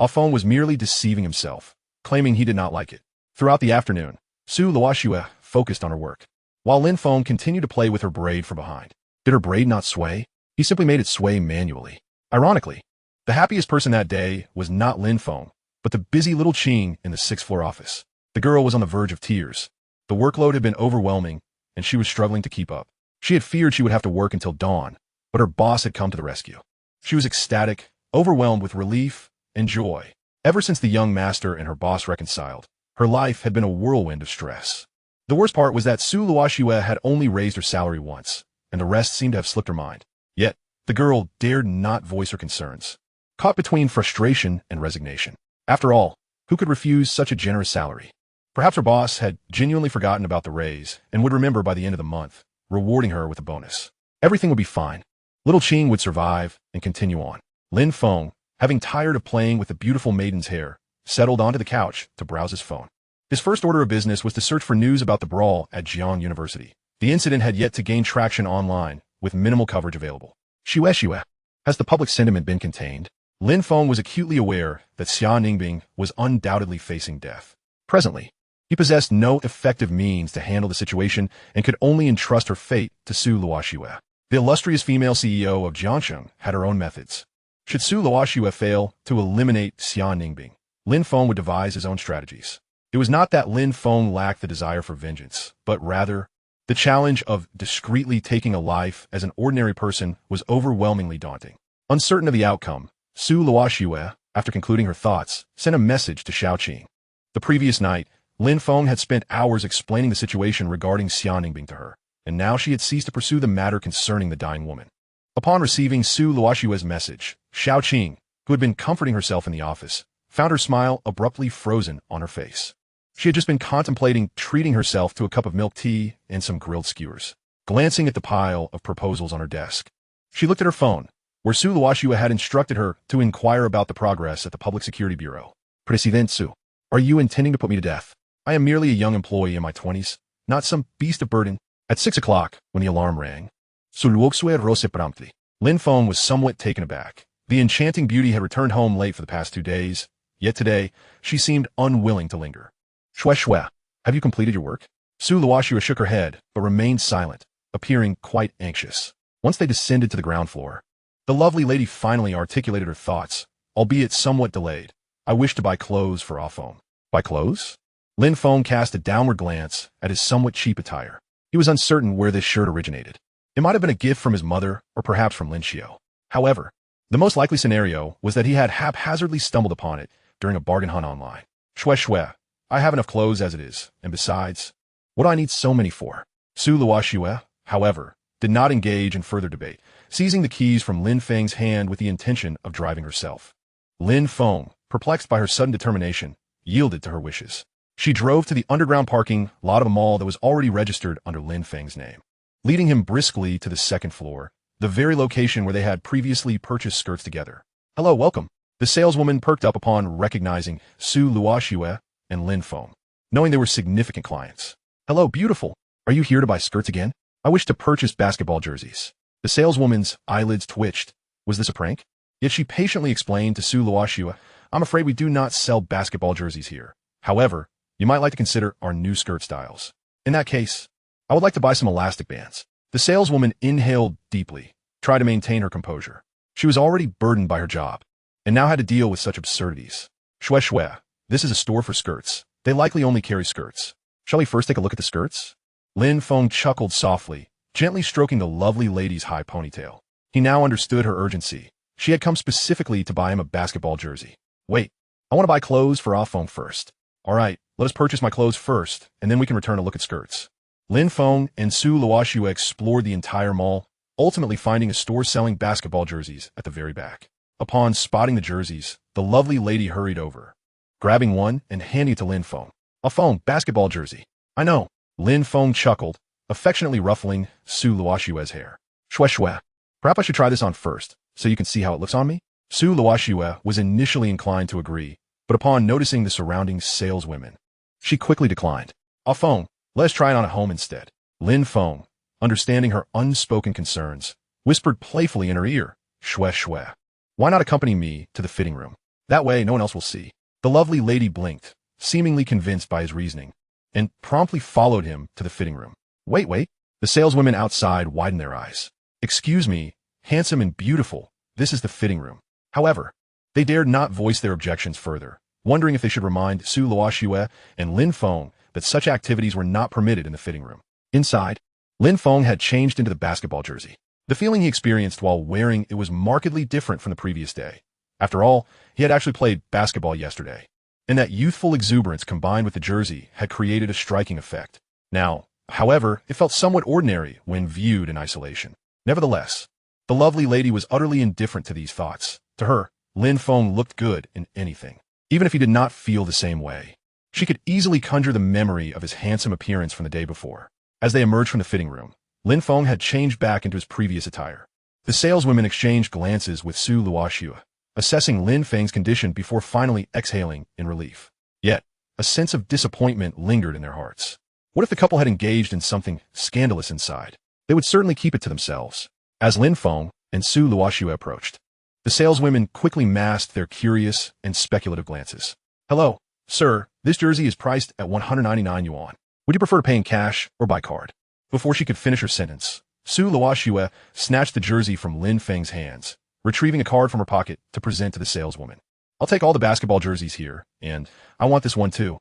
Feng was merely deceiving himself, claiming he did not like it. Throughout the afternoon, Su Luoxue focused on her work, while Lin Feng continued to play with her braid from behind. Did her braid not sway? He simply made it sway manually. Ironically, the happiest person that day was not Lin Feng, but the busy little Qing in the sixth-floor office. The girl was on the verge of tears. The workload had been overwhelming, and she was struggling to keep up. She had feared she would have to work until dawn, but her boss had come to the rescue. She was ecstatic, overwhelmed with relief and joy. Ever since the young master and her boss reconciled, her life had been a whirlwind of stress. The worst part was that Su Luoxue had only raised her salary once, and the rest seemed to have slipped her mind. Yet, the girl dared not voice her concerns, caught between frustration and resignation. After all, who could refuse such a generous salary? Perhaps her boss had genuinely forgotten about the raise and would remember by the end of the month, rewarding her with a bonus. Everything would be fine. Little Qing would survive and continue on. Lin Feng, having tired of playing with the beautiful maiden's hair, settled onto the couch to browse his phone. His first order of business was to search for news about the brawl at Jiang University. The incident had yet to gain traction online, with minimal coverage available. Shueshue, has the public sentiment been contained? Lin Feng was acutely aware that Xia Ningbing was undoubtedly facing death. Presently, he possessed no effective means to handle the situation and could only entrust her fate to Su Luoxue. The illustrious female CEO of Jiangsheng had her own methods. Should Su Luoxue fail to eliminate Xia Ningbing, Lin Feng would devise his own strategies. It was not that Lin Feng lacked the desire for vengeance, but rather, the challenge of discreetly taking a life as an ordinary person was overwhelmingly daunting. Uncertain of the outcome, Su Luoxue, after concluding her thoughts, sent a message to Shaoqing. The previous night, Lin Feng had spent hours explaining the situation regarding Xia Ningbing to her, and now she had ceased to pursue the matter concerning the dying woman. Upon receiving Su Luoxue's message, Shaoqing, who had been comforting herself in the office, found her smile abruptly frozen on her face. She had just been contemplating treating herself to a cup of milk tea and some grilled skewers. Glancing at the pile of proposals on her desk, she looked at her phone, where Su Luoxue had instructed her to inquire about the progress at the Public Security Bureau. President Su, are you intending to put me to death? I am merely a young employee in my 20s, not some beast of burden. At 6 o'clock, when the alarm rang, Su Luoxue rose promptly. Lin Feng was somewhat taken aback. The enchanting beauty had returned home late for the past 2 days, yet today, she seemed unwilling to linger. Shue, have you completed your work? Su Luoxue shook her head, but remained silent, appearing quite anxious. Once they descended to the ground floor, the lovely lady finally articulated her thoughts, albeit somewhat delayed. I wish to buy clothes for Ah Feng. Buy clothes? Lin Feng cast a downward glance at his somewhat cheap attire. He was uncertain where this shirt originated. It might have been a gift from his mother, or perhaps from Lin Xiao. However, the most likely scenario was that he had haphazardly stumbled upon it during a bargain hunt online. Shue, I have enough clothes as it is, and besides, what do I need so many for? Su Luoxue, however, did not engage in further debate, seizing the keys from Lin Feng's hand with the intention of driving herself. Lin Feng, perplexed by her sudden determination, yielded to her wishes. She drove to the underground parking lot of a mall that was already registered under Lin Feng's name, leading him briskly to the second floor, the very location where they had previously purchased skirts together. Hello, welcome. The saleswoman perked up upon recognizing Su Luoxue and Lin Feng, knowing they were significant clients. Hello, beautiful. Are you here to buy skirts again? I wish to purchase basketball jerseys. The saleswoman's eyelids twitched. Was this a prank? Yet she patiently explained to Su Luoxue, I'm afraid we do not sell basketball jerseys here. However, you might like to consider our new skirt styles. In that case, I would like to buy some elastic bands. The saleswoman inhaled deeply, tried to maintain her composure. She was already burdened by her job, and now had to deal with such absurdities. Shue, this is a store for skirts. They likely only carry skirts. Shall we first take a look at the skirts? Lin Feng chuckled softly, gently stroking the lovely lady's high ponytail. He now understood her urgency. She had come specifically to buy him a basketball jersey. Wait, I want to buy clothes for Ah Feng first. All right, let us purchase my clothes first, and then we can return to look at skirts. Lin Feng and Su Luoxue explored the entire mall, ultimately finding a store selling basketball jerseys at the very back. Upon spotting the jerseys, the lovely lady hurried over, grabbing one and handing it to Lin Feng. Ah Feng, basketball jersey. I know. Lin Feng chuckled, affectionately ruffling Su Luoxue's hair. Shue, perhaps I should try this on first, so you can see how it looks on me? Su Luoxue was initially inclined to agree, but upon noticing the surrounding saleswomen, she quickly declined. Ah Feng, let us try it on at home instead. Lin Feng, understanding her unspoken concerns, whispered playfully in her ear, Shue, why not accompany me to the fitting room? That way no one else will see. The lovely lady blinked, seemingly convinced by his reasoning, and promptly followed him to the fitting room. Wait. The saleswomen outside widened their eyes. Excuse me, handsome and beautiful, this is the fitting room. However, they dared not voice their objections further, wondering if they should remind Su Luoxue and Lin Feng that such activities were not permitted in the fitting room. Inside, Lin Feng had changed into the basketball jersey. The feeling he experienced while wearing it was markedly different from the previous day. After all, he had actually played basketball yesterday, and that youthful exuberance combined with the jersey had created a striking effect. Now, however, it felt somewhat ordinary when viewed in isolation. Nevertheless, the lovely lady was utterly indifferent to these thoughts. To her, Lin Feng looked good in anything, even if he did not feel the same way. She could easily conjure the memory of his handsome appearance from the day before. As they emerged from the fitting room, Lin Feng had changed back into his previous attire. The saleswomen exchanged glances with Su Luoxue, assessing Lin Feng's condition before finally exhaling in relief. Yet, a sense of disappointment lingered in their hearts. What if the couple had engaged in something scandalous inside? They would certainly keep it to themselves. As Lin Feng and Su Luoxue approached, the saleswomen quickly masked their curious and speculative glances. Hello, sir, this jersey is priced at 199 yuan. Would you prefer to pay in cash or by card? Before she could finish her sentence, Su Luoxue snatched the jersey from Lin Feng's hands, retrieving a card from her pocket to present to the saleswoman. I'll take all the basketball jerseys here, and I want this one too.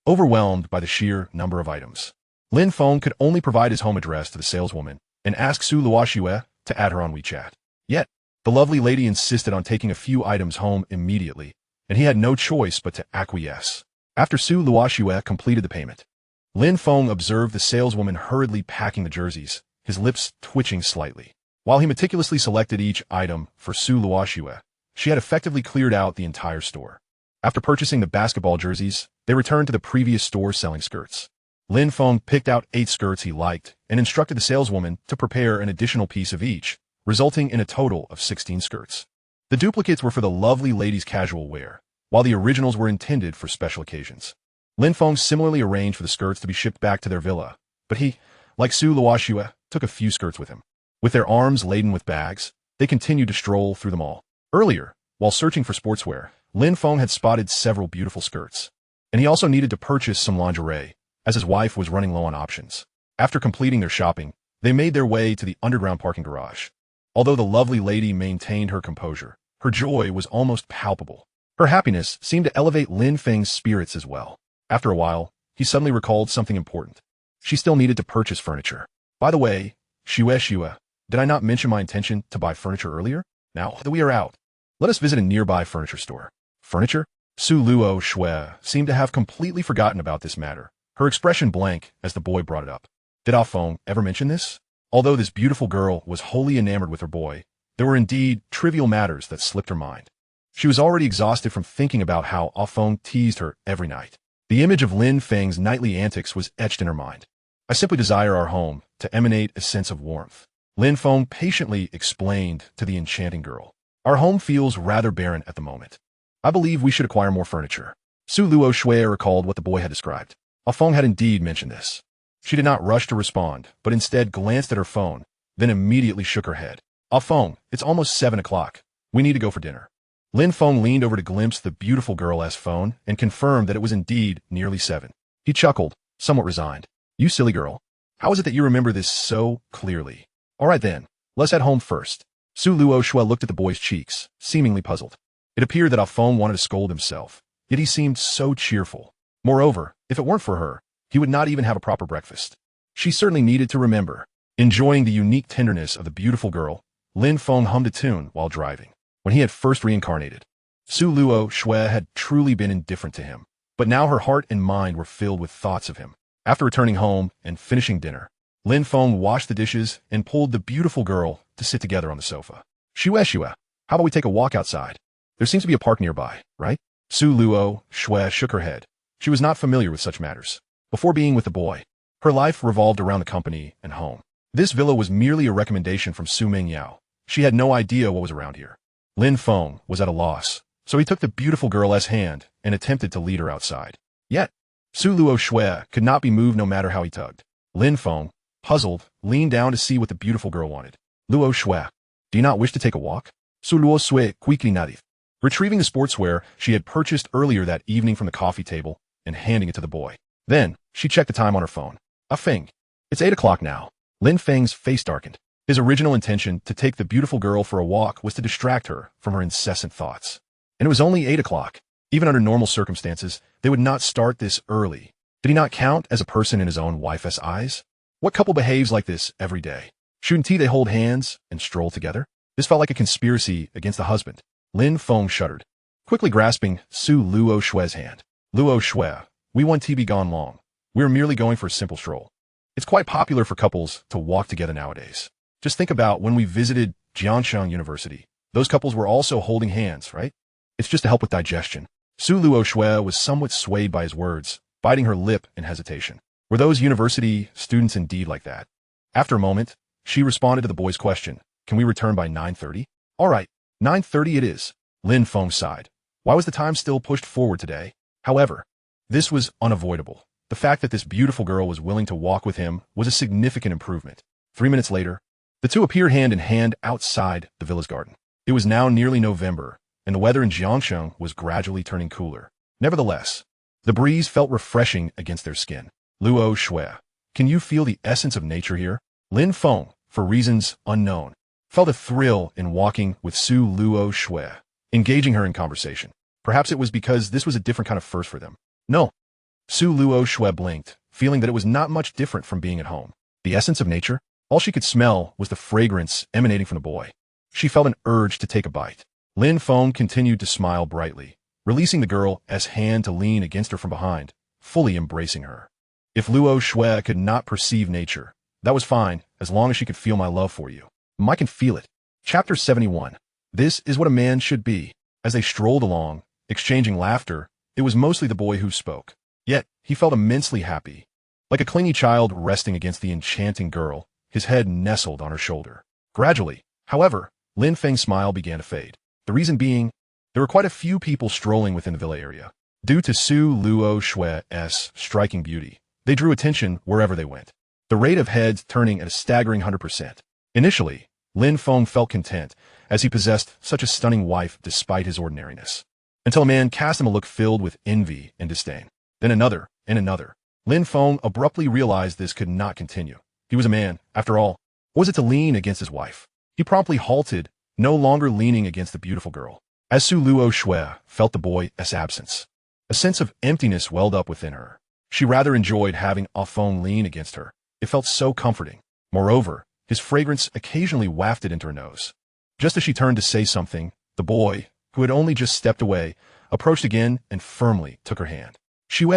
Overwhelmed by the sheer number of items, Lin Feng could only provide his home address to the saleswoman and ask Su Luoxue to add her on WeChat. Yet, the lovely lady insisted on taking a few items home immediately, and he had no choice but to acquiesce. After Su Luoxue completed the payment, Lin Feng observed the saleswoman hurriedly packing the jerseys, his lips twitching slightly. While he meticulously selected each item for Su Luoxue, she had effectively cleared out the entire store. After purchasing the basketball jerseys, they returned to the previous store selling skirts. Lin Feng picked out 8 skirts he liked and instructed the saleswoman to prepare an additional piece of each, resulting in a total of 16 skirts. The duplicates were for the lovely lady's casual wear, while the originals were intended for special occasions. Lin Feng similarly arranged for the skirts to be shipped back to their villa, but he, like Su Luoxue, took a few skirts with him. With their arms laden with bags, they continued to stroll through them all. Earlier, while searching for sportswear, Lin Feng had spotted several beautiful skirts, and he also needed to purchase some lingerie, as his wife was running low on options. After completing their shopping, they made their way to the underground parking garage. Although the lovely lady maintained her composure, her joy was almost palpable. Her happiness seemed to elevate Lin Feng's spirits as well. After a while, he suddenly recalled something important. She still needed to purchase furniture. By the way, Shue, did I not mention my intention to buy furniture earlier? Now that we are out, let us visit a nearby furniture store. Furniture? Su Luoxue seemed to have completely forgotten about this matter, her expression blank as the boy brought it up. Did Ah Feng ever mention this? Although this beautiful girl was wholly enamored with her boy, there were indeed trivial matters that slipped her mind. She was already exhausted from thinking about how Ah Feng teased her every night. The image of Lin Feng's nightly antics was etched in her mind. I simply desire our home to emanate a sense of warmth. Lin Feng patiently explained to the enchanting girl. Our home feels rather barren at the moment. I believe we should acquire more furniture. Su Luoxue recalled what the boy had described. Ah Feng had indeed mentioned this. She did not rush to respond, but instead glanced at her phone, then immediately shook her head. Ah Feng, it's almost 7 o'clock. We need to go for dinner. Lin Feng leaned over to glimpse the beautiful girl's phone and confirmed that it was indeed nearly 7. He chuckled, somewhat resigned. You silly girl. How is it that you remember this so clearly? All right then, let's head home first. Su Luoxue looked at the boy's cheeks, seemingly puzzled. It appeared that Ah Feng wanted to scold himself, yet he seemed so cheerful. Moreover, if it weren't for her, he would not even have a proper breakfast. She certainly needed to remember. Enjoying the unique tenderness of the beautiful girl, Lin Feng hummed a tune while driving. When he had first reincarnated, Su Luoxue had truly been indifferent to him, but now her heart and mind were filled with thoughts of him. After returning home and finishing dinner, Lin Feng washed the dishes and pulled the beautiful girl to sit together on the sofa. Shue, how about we take a walk outside? There seems to be a park nearby, right? Su Luoxue shook her head. She was not familiar with such matters. Before being with the boy, her life revolved around the company and home. This villa was merely a recommendation from Su Mingyao. She had no idea what was around here. Lin Feng was at a loss, so he took the beautiful girl's hand and attempted to lead her outside. Yet, Su Luoxue could not be moved no matter how he tugged. Lin Feng, puzzled, leaned down to see what the beautiful girl wanted. Luoxue, do you not wish to take a walk? Su Luoxue quickly nodded. Retrieving the sportswear she had purchased earlier that evening from the coffee table and handing it to the boy. Then, she checked the time on her phone. Ah Feng, it's 8 o'clock now. Lin Feng's face darkened. His original intention to take the beautiful girl for a walk was to distract her from her incessant thoughts. And it was only 8 o'clock. Even under normal circumstances, they would not start this early. Did he not count as a person in his own wife's eyes? What couple behaves like this every day? Shouldn't they hold hands and stroll together? This felt like a conspiracy against the husband. Lin Feng shuddered, quickly grasping Su Luoxue's hand. Luoxue, we want to be gone long. We are merely going for a simple stroll. It's quite popular for couples to walk together nowadays. Just think about when we visited Jiangshan University. Those couples were also holding hands, right? It's just to help with digestion. Su Luoxue was somewhat swayed by his words, biting her lip in hesitation. Were those university students indeed like that? After a moment, she responded to the boy's question. Can we return by 9:30? All right, 9:30 it is. Lin Feng sighed. Why was the time still pushed forward today? However, this was unavoidable. The fact that this beautiful girl was willing to walk with him was a significant improvement. 3 minutes later, the two appeared hand in hand outside the villa's garden. It was now nearly November, and the weather in Jiangshan was gradually turning cooler. Nevertheless, the breeze felt refreshing against their skin. Luoxue, can you feel the essence of nature here? Lin Feng, for reasons unknown, felt a thrill in walking with Su Luoxue, engaging her in conversation. Perhaps it was because this was a different kind of first for them. No. Su Luoxue blinked, feeling that it was not much different from being at home. The essence of nature? All she could smell was the fragrance emanating from the boy. She felt an urge to take a bite. Lin Feng continued to smile brightly, releasing the girl's hand to lean against her from behind, fully embracing her. If Luoxue could not perceive nature, that was fine, as long as she could feel my love for you. I can feel it. Chapter 71. This is what a man should be. As they strolled along, exchanging laughter, it was mostly the boy who spoke. Yet, he felt immensely happy. Like a clingy child resting against the enchanting girl, his head nestled on her shoulder. Gradually, however, Lin Feng's smile began to fade. The reason being, there were quite a few people strolling within the villa area. Due to Su Luoxue's striking beauty, they drew attention wherever they went, the rate of heads turning at a staggering 100%. Initially, Lin Feng felt content, as he possessed such a stunning wife despite his ordinariness. Until a man cast him a look filled with envy and disdain. Then another, and another. Lin Feng abruptly realized this could not continue. He was a man, after all. What was it to lean against his wife? He promptly halted, no longer leaning against the beautiful girl. As Su Luoxue felt the boy's absence, a sense of emptiness welled up within her. She rather enjoyed having Ah Feng lean against her. It felt so comforting. Moreover, his fragrance occasionally wafted into her nose. Just as she turned to say something, the boy, who had only just stepped away, approached again and firmly took her hand. Shue,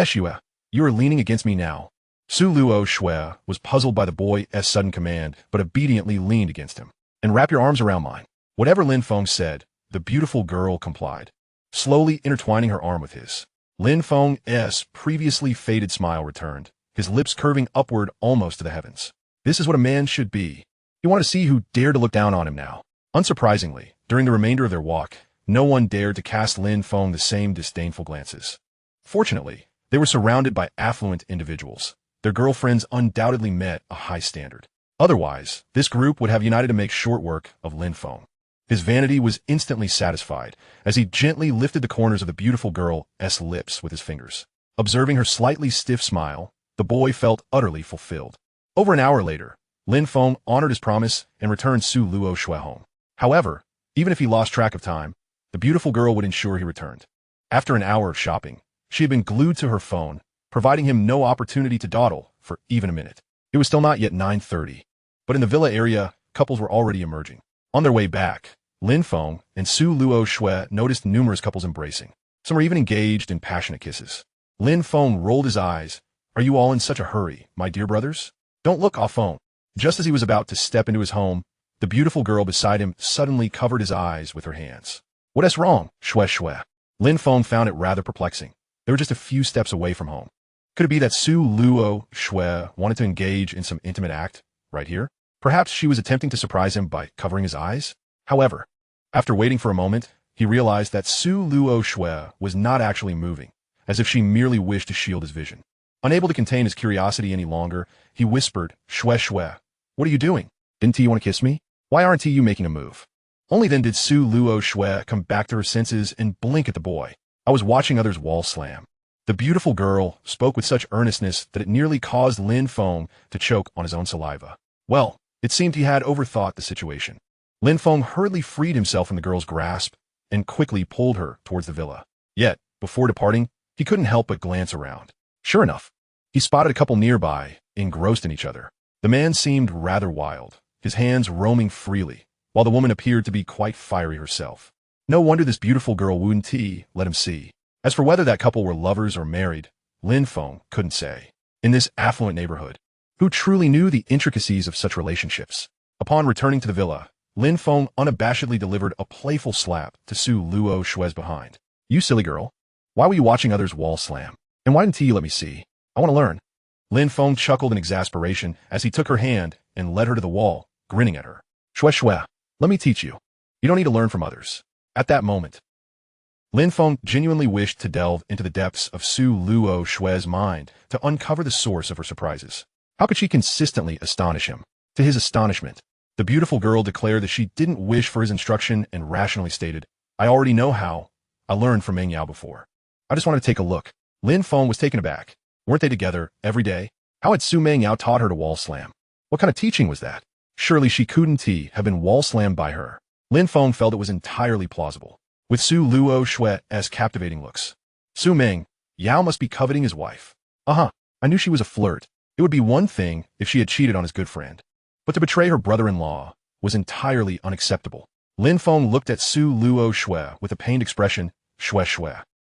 you are leaning against me now. Su Luoxue was puzzled by the boy's sudden command, but obediently leaned against him. And wrap your arms around mine. Whatever Lin Feng said, the beautiful girl complied, slowly intertwining her arm with his. Lin Feng's previously faded smile returned, his lips curving upward almost to the heavens. This is what a man should be. He wanted to see who dared to look down on him now. Unsurprisingly, during the remainder of their walk, no one dared to cast Lin Feng the same disdainful glances. Fortunately, they were surrounded by affluent individuals. Their girlfriends undoubtedly met a high standard. Otherwise, this group would have united to make short work of Lin Feng. His vanity was instantly satisfied as he gently lifted the corners of the beautiful girl's lips with his fingers. Observing her slightly stiff smile, the boy felt utterly fulfilled. Over an hour later, Lin Feng honored his promise and returned Su Luoxue home. However, even if he lost track of time, the beautiful girl would ensure he returned. After an hour of shopping, she had been glued to her phone, providing him no opportunity to dawdle for even a minute. It was still not yet 9:30, but in the villa area, couples were already emerging. On their way back, Lin Feng and Su Luoxue noticed numerous couples embracing. Some were even engaged in passionate kisses. Lin Feng rolled his eyes. Are you all in such a hurry, my dear brothers? Don't look, Ah Feng. Just as he was about to step into his home, the beautiful girl beside him suddenly covered his eyes with her hands. What's wrong, Shue? Lin Feng found it rather perplexing. They were just a few steps away from home. Could it be that Su Luoxue wanted to engage in some intimate act right here? Perhaps she was attempting to surprise him by covering his eyes? However, after waiting for a moment, he realized that Su Luoxue was not actually moving, as if she merely wished to shield his vision. Unable to contain his curiosity any longer, he whispered, Shue, what are you doing? Didn't you want to kiss me? Why aren't you making a move? Only then did Su Luoxue come back to her senses and blink at the boy. I was watching others wall slam. The beautiful girl spoke with such earnestness that it nearly caused Lin Feng to choke on his own saliva. Well, it seemed he had overthought the situation. Lin Feng hurriedly freed himself from the girl's grasp and quickly pulled her towards the villa. Yet, before departing, he couldn't help but glance around. Sure enough, he spotted a couple nearby, engrossed in each other. The man seemed rather wild, his hands roaming freely, while the woman appeared to be quite fiery herself. No wonder this beautiful girl wouldn't let him see. As for whether that couple were lovers or married, Lin Feng couldn't say. In this affluent neighborhood, who truly knew the intricacies of such relationships? Upon returning to the villa, Lin Feng unabashedly delivered a playful slap to Su Luoxue's behind. You silly girl. Why were you watching others wall slam? And why didn't you let me see? I want to learn. Lin Feng chuckled in exasperation as he took her hand and led her to the wall, grinning at her. Shue, let me teach you. You don't need to learn from others. At that moment, Lin Feng genuinely wished to delve into the depths of Su Luoxue's mind to uncover the source of her surprises. How could she consistently astonish him? To his astonishment, the beautiful girl declared that she didn't wish for his instruction and rationally stated, I already know how. I learned from Meng Yao before. I just wanted to take a look. Lin Feng was taken aback. Weren't they together every day? How had Su Meng Yao taught her to wall slam? What kind of teaching was that? Surely she couldn't have been wall slammed by her. Lin Feng felt it was entirely plausible. With Su Luoxue's captivating looks, Su Meng Yao must be coveting his wife. I knew she was a flirt. It would be one thing if she had cheated on his good friend. But to betray her brother-in-law was entirely unacceptable. Lin Feng looked at Su Luoxue with a pained expression. Shue.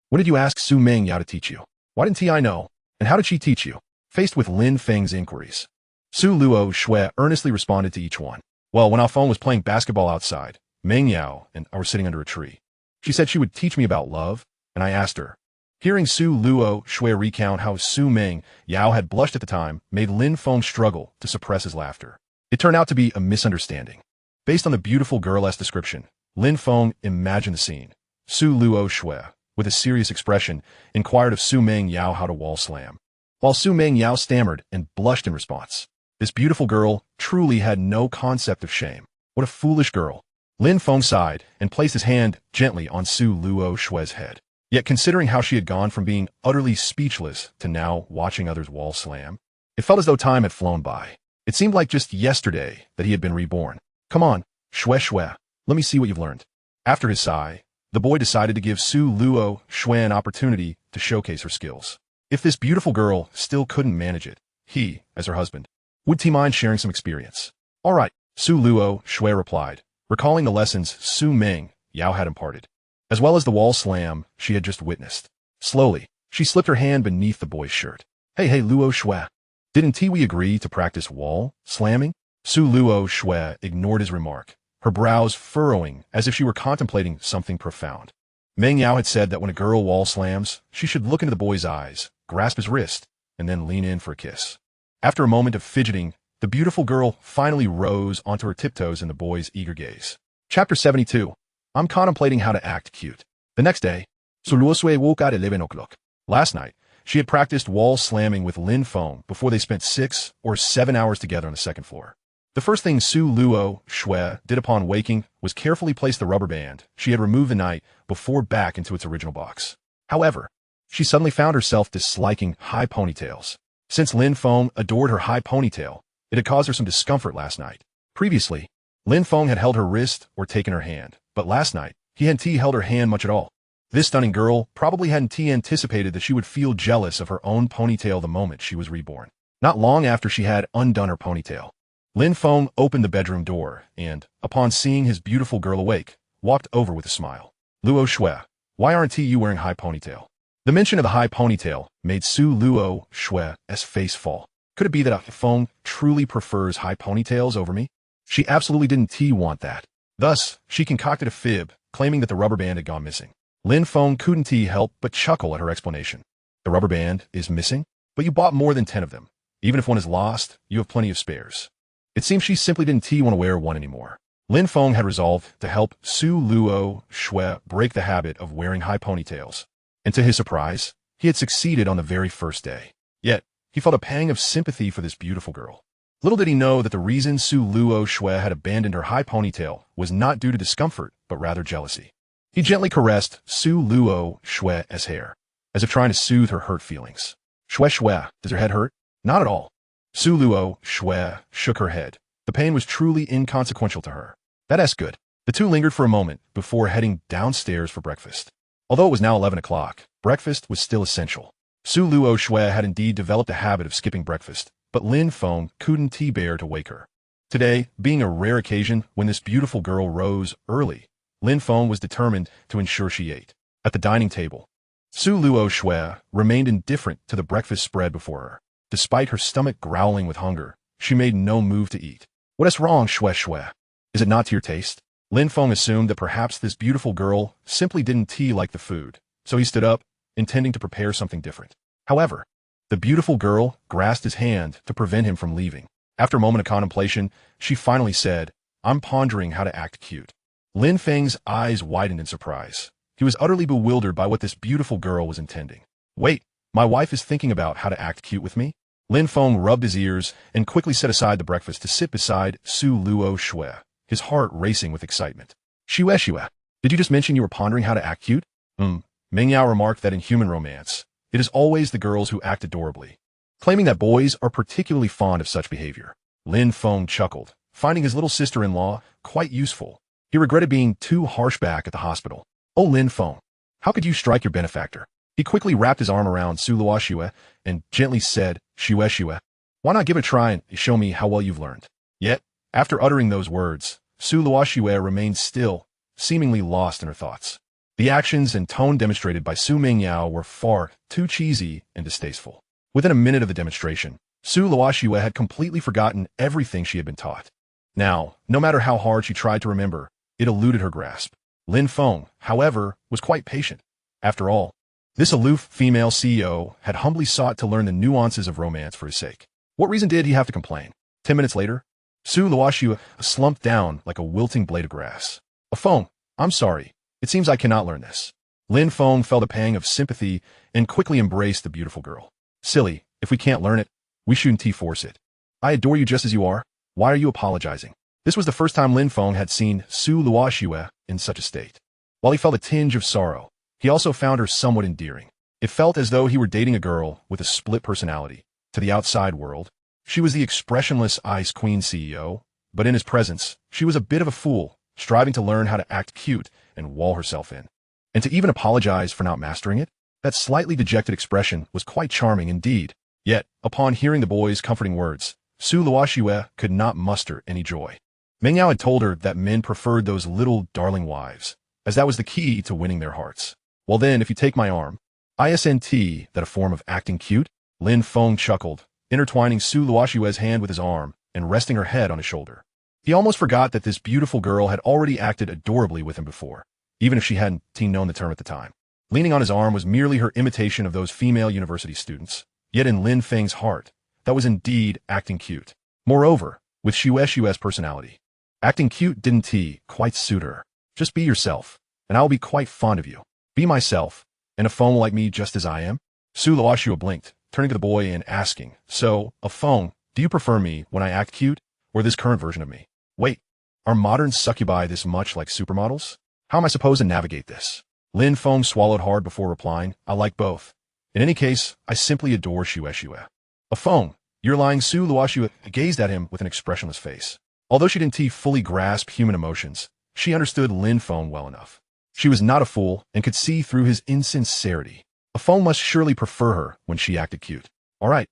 What did you ask Su Meng Yao to teach you? Why didn't I know? And how did she teach you? Faced with Lin Feng's inquiries, Su Luoxue earnestly responded to each one. Well, when Ah Feng was playing basketball outside, Meng Yao and I were sitting under a tree. She said she would teach me about love, and I asked her. Hearing Su Luoxue recount how Su Meng Yao had blushed at the time made Lin Feng struggle to suppress his laughter. It turned out to be a misunderstanding. Based on the beautiful girl-esque description, Lin Feng imagined the scene. Su Luoxue, with a serious expression, inquired of Su Meng Yao how to wall slam, while Su Meng Yao stammered and blushed in response. This beautiful girl truly had no concept of shame. What a foolish girl. Lin Feng sighed and placed his hand gently on Su Luoxue's head. Yet considering how she had gone from being utterly speechless to now watching others wall slam, it felt as though time had flown by. It seemed like just yesterday that he had been reborn. Come on, Shue, let me see what you've learned. After his sigh, the boy decided to give Su Luoxue an opportunity to showcase her skills. If this beautiful girl still couldn't manage it, he, as her husband, would he mind sharing some experience? All right, Su Luoxue replied, recalling the lessons Su Meng Yao had imparted, as well as the wall slam she had just witnessed. Slowly, she slipped her hand beneath the boy's shirt. Hey, Luoxue, didn't we agree to practice wall slamming? Su Luoxue ignored his remark, her brows furrowing as if she were contemplating something profound. Meng Yao had said that when a girl wall slams, she should look into the boy's eyes, grasp his wrist, and then lean in for a kiss. After a moment of fidgeting, the beautiful girl finally rose onto her tiptoes in the boy's eager gaze. Chapter 72. I'm contemplating how to act cute. The next day, Su Luoxue woke at 11 o'clock. Last night, she had practiced wall slamming with Lin Feng before they spent 6 or 7 hours together on the second floor. The first thing Su Luoxue did upon waking was carefully place the rubber band she had removed the night before back into its original box. However, she suddenly found herself disliking high ponytails. Since Lin Feng adored her high ponytail, it had caused her some discomfort last night. Previously, Lin Feng had held her wrist or taken her hand, but last night, he hadn't held her hand much at all. This stunning girl probably hadn't anticipated that she would feel jealous of her own ponytail the moment she was reborn. Not long after she had undone her ponytail, Lin Feng opened the bedroom door and, upon seeing his beautiful girl awake, walked over with a smile. Luoxue, why aren't you wearing high ponytail? The mention of the high ponytail made Su Luoxue's face fall. Could it be that Feng truly prefers high ponytails over me? She absolutely didn't want that. Thus, she concocted a fib, claiming that the rubber band had gone missing. Lin Feng couldn't help but chuckle at her explanation. The rubber band is missing? But you bought more than 10 of them. Even if one is lost, you have plenty of spares. It seems she simply didn't want to wear one anymore. Lin Feng had resolved to help Su Luoxue break the habit of wearing high ponytails. And to his surprise, he had succeeded on the very first day. Yet, he felt a pang of sympathy for this beautiful girl. Little did he know that the reason Su Luoxue had abandoned her high ponytail was not due to discomfort, but rather jealousy. He gently caressed Su Luoxue's hair, as if trying to soothe her hurt feelings. Shue, does your head hurt? Not at all. Su Luoxue shook her head. The pain was truly inconsequential to her. That's good. The two lingered for a moment before heading downstairs for breakfast. Although it was now 11 o'clock, breakfast was still essential. Su Luoxue had indeed developed a habit of skipping breakfast, but Lin Feng couldn't bear to wake her. Today, being a rare occasion when this beautiful girl rose early, Lin Feng was determined to ensure she ate. At the dining table, Su Luoxue remained indifferent to the breakfast spread before her. Despite her stomach growling with hunger, she made no move to eat. What's wrong, Shue? Is it not to your taste? Lin Feng assumed that perhaps this beautiful girl simply didn't like the food, so he stood up, intending to prepare something different. However, the beautiful girl grasped his hand to prevent him from leaving. After a moment of contemplation, she finally said, I'm pondering how to act cute. Lin Feng's eyes widened in surprise. He was utterly bewildered by what this beautiful girl was intending. Wait, my wife is thinking about how to act cute with me? Lin Feng rubbed his ears and quickly set aside the breakfast to sit beside Su Luoxue, his heart racing with excitement. Shue, did you just mention you were pondering how to act cute? Meng Yao remarked that in human romance, it is always the girls who act adorably, claiming that boys are particularly fond of such behavior. Lin Feng chuckled, finding his little sister-in-law quite useful. He regretted being too harsh back at the hospital. Oh, Lin Feng, how could you strike your benefactor? He quickly wrapped his arm around Su Luoxue and gently said, Shue, why not give it a try and show me how well you've learned? Yet, after uttering those words, Su Luoxue remained still, seemingly lost in her thoughts. The actions and tone demonstrated by Su Meng Yao were far too cheesy and distasteful. Within a minute of the demonstration, Su Luoxue had completely forgotten everything she had been taught. Now, no matter how hard she tried to remember, It eluded her grasp. Lin Feng, however, was quite patient. After all, this aloof female CEO had humbly sought to learn the nuances of romance for his sake. What reason did he have to complain? 10 minutes later, Su Luoxue slumped down like a wilting blade of grass. Feng, I'm sorry. It seems I cannot learn this. Lin Feng felt a pang of sympathy and quickly embraced the beautiful girl. Silly, if we can't learn it, we shouldn't force it. I adore you just as you are. Why are you apologizing? This was the first time Lin Feng had seen Su Luoxue in such a state. While he felt a tinge of sorrow, he also found her somewhat endearing. It felt as though he were dating a girl with a split personality. To the outside world, she was the expressionless Ice Queen CEO, but in his presence, she was a bit of a fool, striving to learn how to act cute and wall herself in. And to even apologize for not mastering it? That slightly dejected expression was quite charming indeed. Yet, upon hearing the boy's comforting words, Su Luoxue could not muster any joy. Meng Yao had told her that men preferred those little darling wives, as that was the key to winning their hearts. Well then, if you take my arm, isn't that a form of acting cute? Lin Feng chuckled, intertwining Su Luoxue's hand with his arm and resting her head on his shoulder. He almost forgot that this beautiful girl had already acted adorably with him before, even if she hadn't known the term at the time. Leaning on his arm was merely her imitation of those female university students. Yet in Lin Feng's heart, that was indeed acting cute. Moreover, with Shueshue's personality, acting cute didn't quite suit her. Just be yourself, and I'll be quite fond of you. Be myself, and Feng will like me just as I am. Su Luoxue blinked, turning to the boy and asking, So, Feng, do you prefer me when I act cute, or this current version of me? Wait, are modern succubi this much like supermodels? How am I supposed to navigate this? Lin Feng swallowed hard before replying, I like both. In any case, I simply adore Shueshue. Feng, you're lying. Su Luoxue gazed at him with an expressionless face. Although she didn't fully grasp human emotions, she understood Lin Feng well enough. She was not a fool and could see through his insincerity. Feng must surely prefer her when she acted cute. All right,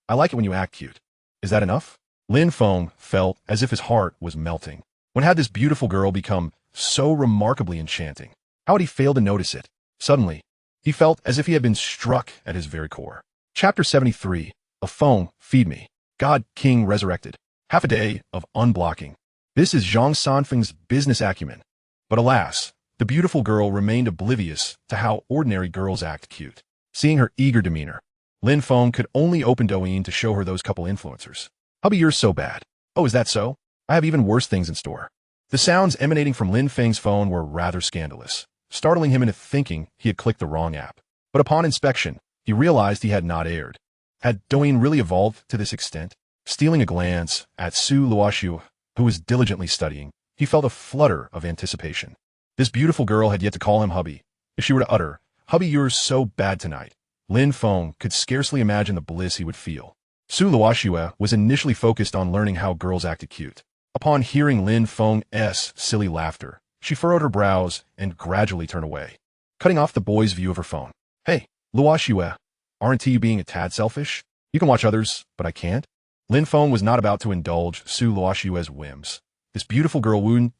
I like it when you act cute. Is that enough? Lin Feng felt as if his heart was melting. When had this beautiful girl become so remarkably enchanting? How had he failed to notice it? Suddenly, he felt as if he had been struck at his very core. Chapter 73, Feng, Feed Me. God King Resurrected. Half a day of unblocking. This is Zhang Sanfeng's business acumen. But alas, the beautiful girl remained oblivious to how ordinary girls act cute. Seeing her eager demeanor, Lin Feng could only open Douyin to show her those couple influencers. Hubby, you're so bad. Oh, is that so? I have even worse things in store. The sounds emanating from Lin Feng's phone were rather scandalous, startling him into thinking he had clicked the wrong app. But upon inspection, he realized he had not erred. Had Douyin really evolved to this extent? Stealing a glance at Su Luoxue, who was diligently studying, he felt a flutter of anticipation. This beautiful girl had yet to call him hubby. If she were to utter, Hubby, you're so bad tonight, Lin Feng could scarcely imagine the bliss he would feel. Su Luoxue was initially focused on learning how girls acted cute. Upon hearing Lin Feng's silly laughter, she furrowed her brows and gradually turned away, cutting off the boy's view of her phone. Hey, Luoxue, aren't you being a tad selfish? You can watch others, but I can't? Lin Feng was not about to indulge Su Luoxue's whims. This beautiful girl wouldn't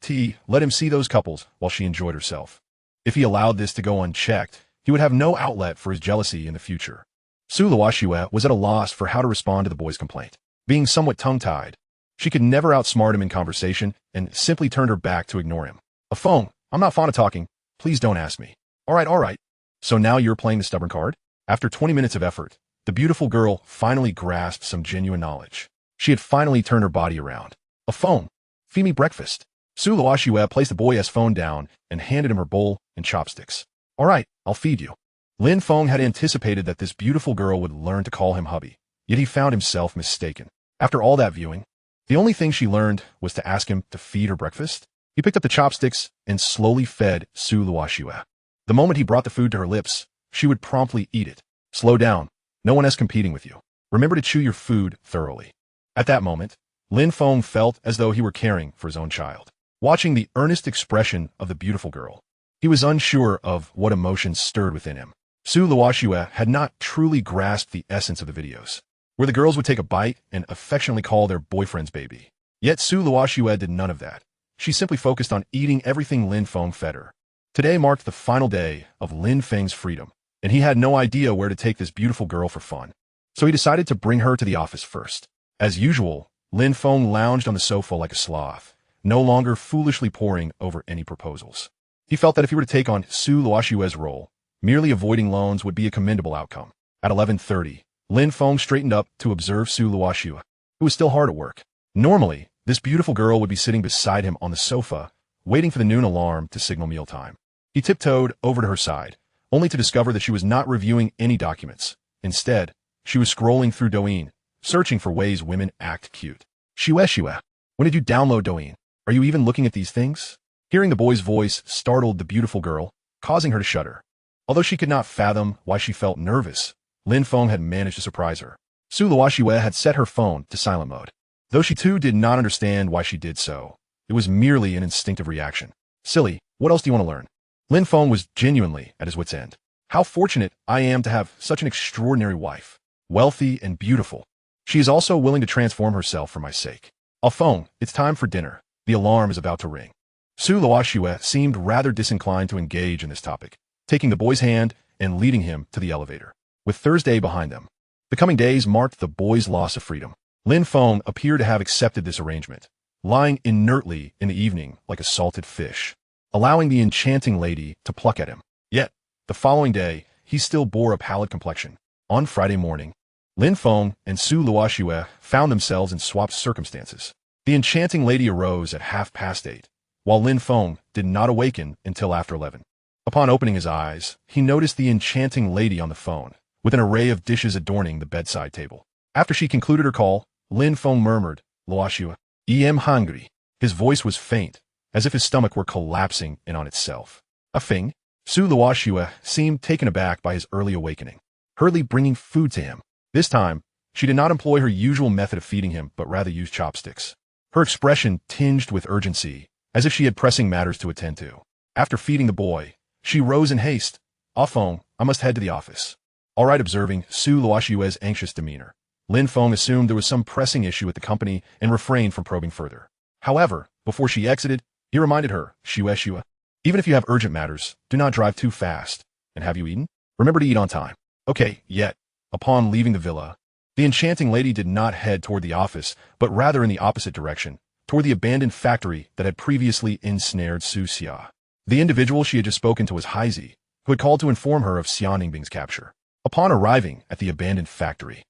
let him see those couples while she enjoyed herself. If he allowed this to go unchecked, he would have no outlet for his jealousy in the future. Su Luoxue was at a loss for how to respond to the boy's complaint. Being somewhat tongue-tied, she could never outsmart him in conversation and simply turned her back to ignore him. Feng, I'm not fond of talking. Please don't ask me. All right. So now you're playing the stubborn card? After 20 minutes of effort, the beautiful girl finally grasped some genuine knowledge. She had finally turned her body around. Feng, feed me breakfast. Su Luoxue placed the boy's phone down and handed him her bowl and chopsticks. All right, I'll feed you. Lin Feng had anticipated that this beautiful girl would learn to call him hubby, yet he found himself mistaken. After all that viewing, the only thing she learned was to ask him to feed her breakfast. He picked up the chopsticks and slowly fed Su Luoxue. The moment he brought the food to her lips, she would promptly eat it. Slow down. No one is competing with you. Remember to chew your food thoroughly. At that moment, Lin Feng felt as though he were caring for his own child. Watching the earnest expression of the beautiful girl, he was unsure of what emotions stirred within him. Su Luoxue had not truly grasped the essence of the videos, where the girls would take a bite and affectionately call their boyfriend's baby. Yet Su Luoxue did none of that. She simply focused on eating everything Lin Feng fed her. Today marked the final day of Lin Feng's freedom, and he had no idea where to take this beautiful girl for fun. So he decided to bring her to the office first. As usual, Lin Feng lounged on the sofa like a sloth, no longer foolishly poring over any proposals. He felt that if he were to take on Su Luoxue's role, merely avoiding loans would be a commendable outcome. At 11:30, Lin Feng straightened up to observe Su Luoxue, who was still hard at work. Normally, this beautiful girl would be sitting beside him on the sofa, waiting for the noon alarm to signal mealtime. He tiptoed over to her side, only to discover that she was not reviewing any documents. Instead, she was scrolling through Douyin, searching for ways women act cute. Shue, when did you download Douyin? Are you even looking at these things? Hearing the boy's voice startled the beautiful girl, causing her to shudder. Although she could not fathom why she felt nervous, Lin Feng had managed to surprise her. Su Luoxue had set her phone to silent mode. Though she too did not understand why she did so, it was merely an instinctive reaction. Silly, what else do you want to learn? Lin Feng was genuinely at his wit's end. How fortunate I am to have such an extraordinary wife, wealthy and beautiful. She is also willing to transform herself for my sake. Feng, it's time for dinner. The alarm is about to ring. Su Luoxue seemed rather disinclined to engage in this topic, taking the boy's hand and leading him to the elevator. With Thursday behind them, the coming days marked the boy's loss of freedom. Lin Feng appeared to have accepted this arrangement, lying inertly in the evening like a salted fish, allowing the enchanting lady to pluck at him. Yet, the following day, he still bore a pallid complexion. On Friday morning, Lin Feng and Su Luoxue found themselves in swapped circumstances. The enchanting lady arose at 8:30, while Lin Feng did not awaken until after 11. Upon opening his eyes, he noticed the enchanting lady on the phone, with an array of dishes adorning the bedside table. After she concluded her call, Lin Feng murmured, Luoxue, I'm hungry. His voice was faint, as if his stomach were collapsing in on itself. A Feng? Su Luoxue seemed taken aback by his early awakening, hurriedly bringing food to him. This time, she did not employ her usual method of feeding him, but rather used chopsticks. Her expression tinged with urgency, as if she had pressing matters to attend to. After feeding the boy, she rose in haste. Feng, I must head to the office. All right. Observing Su Luoxue's anxious demeanor, Lin Feng assumed there was some pressing issue at the company and refrained from probing further. However, before she exited, he reminded her, Shue, even if you have urgent matters, do not drive too fast. And have you eaten? Remember to eat on time. Okay, yet. Upon leaving the villa, the enchanting lady did not head toward the office, but rather in the opposite direction, toward the abandoned factory that had previously ensnared Su Xia. The individual she had just spoken to was Heisey, who had called to inform her of Xian Ningbing's capture. Upon arriving at the abandoned factory,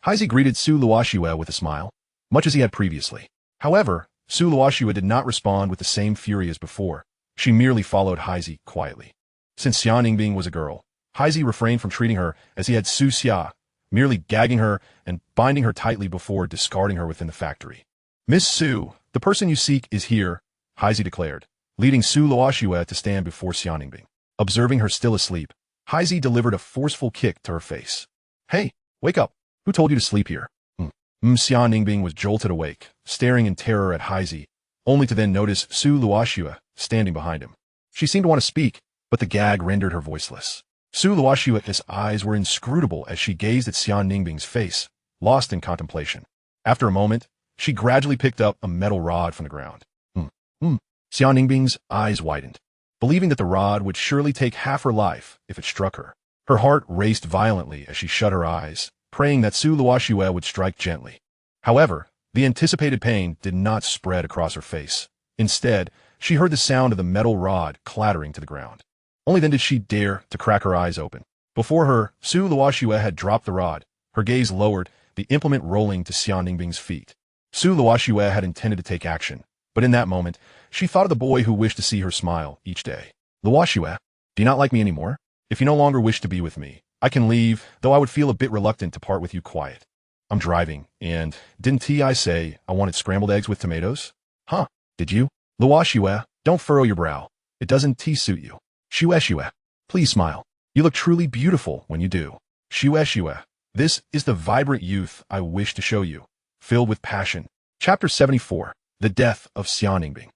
Heisey greeted Su Luoxue with a smile, much as he had previously. However, Su Luoxue did not respond with the same fury as before. She merely followed Heisey quietly. Since Xian Ningbing was a girl, Heisey refrained from treating her as he had Su Xia, merely gagging her and binding her tightly before discarding her within the factory. Miss Su, the person you seek is here, Heisey declared, leading Su Luoxue to stand before Xian Ningbing. Observing her still asleep, Heisey delivered a forceful kick to her face. Hey, wake up. Who told you to sleep here? Xian Ningbing was jolted awake, staring in terror at Heisey, only to then notice Su Luoxue standing behind him. She seemed to want to speak, but the gag rendered her voiceless. Su Luoxue's eyes were inscrutable as she gazed at Xian Ningbing's face, lost in contemplation. After a moment, she gradually picked up a metal rod from the ground. Xian Ningbing's eyes widened, believing that the rod would surely take half her life if it struck her. Her heart raced violently as she shut her eyes, praying that Su Luoxue would strike gently. However, the anticipated pain did not spread across her face. Instead, she heard the sound of the metal rod clattering to the ground. Only then did she dare to crack her eyes open. Before her, Su Luoxue had dropped the rod, her gaze lowered, the implement rolling to Xian Ningbing's feet. Su Luoxue had intended to take action, but in that moment, she thought of the boy who wished to see her smile each day. Luoxue, do you not like me anymore? If you no longer wish to be with me, I can leave, though I would feel a bit reluctant to part with you quiet. I'm driving, and didn't I say I wanted scrambled eggs with tomatoes? Huh, did you? Luoxue, don't furrow your brow. It doesn't suit you. Shue, please smile. You look truly beautiful when you do. Shue, this is the vibrant youth I wish to show you, filled with passion. Chapter 74, The Death of Xian Ningbing.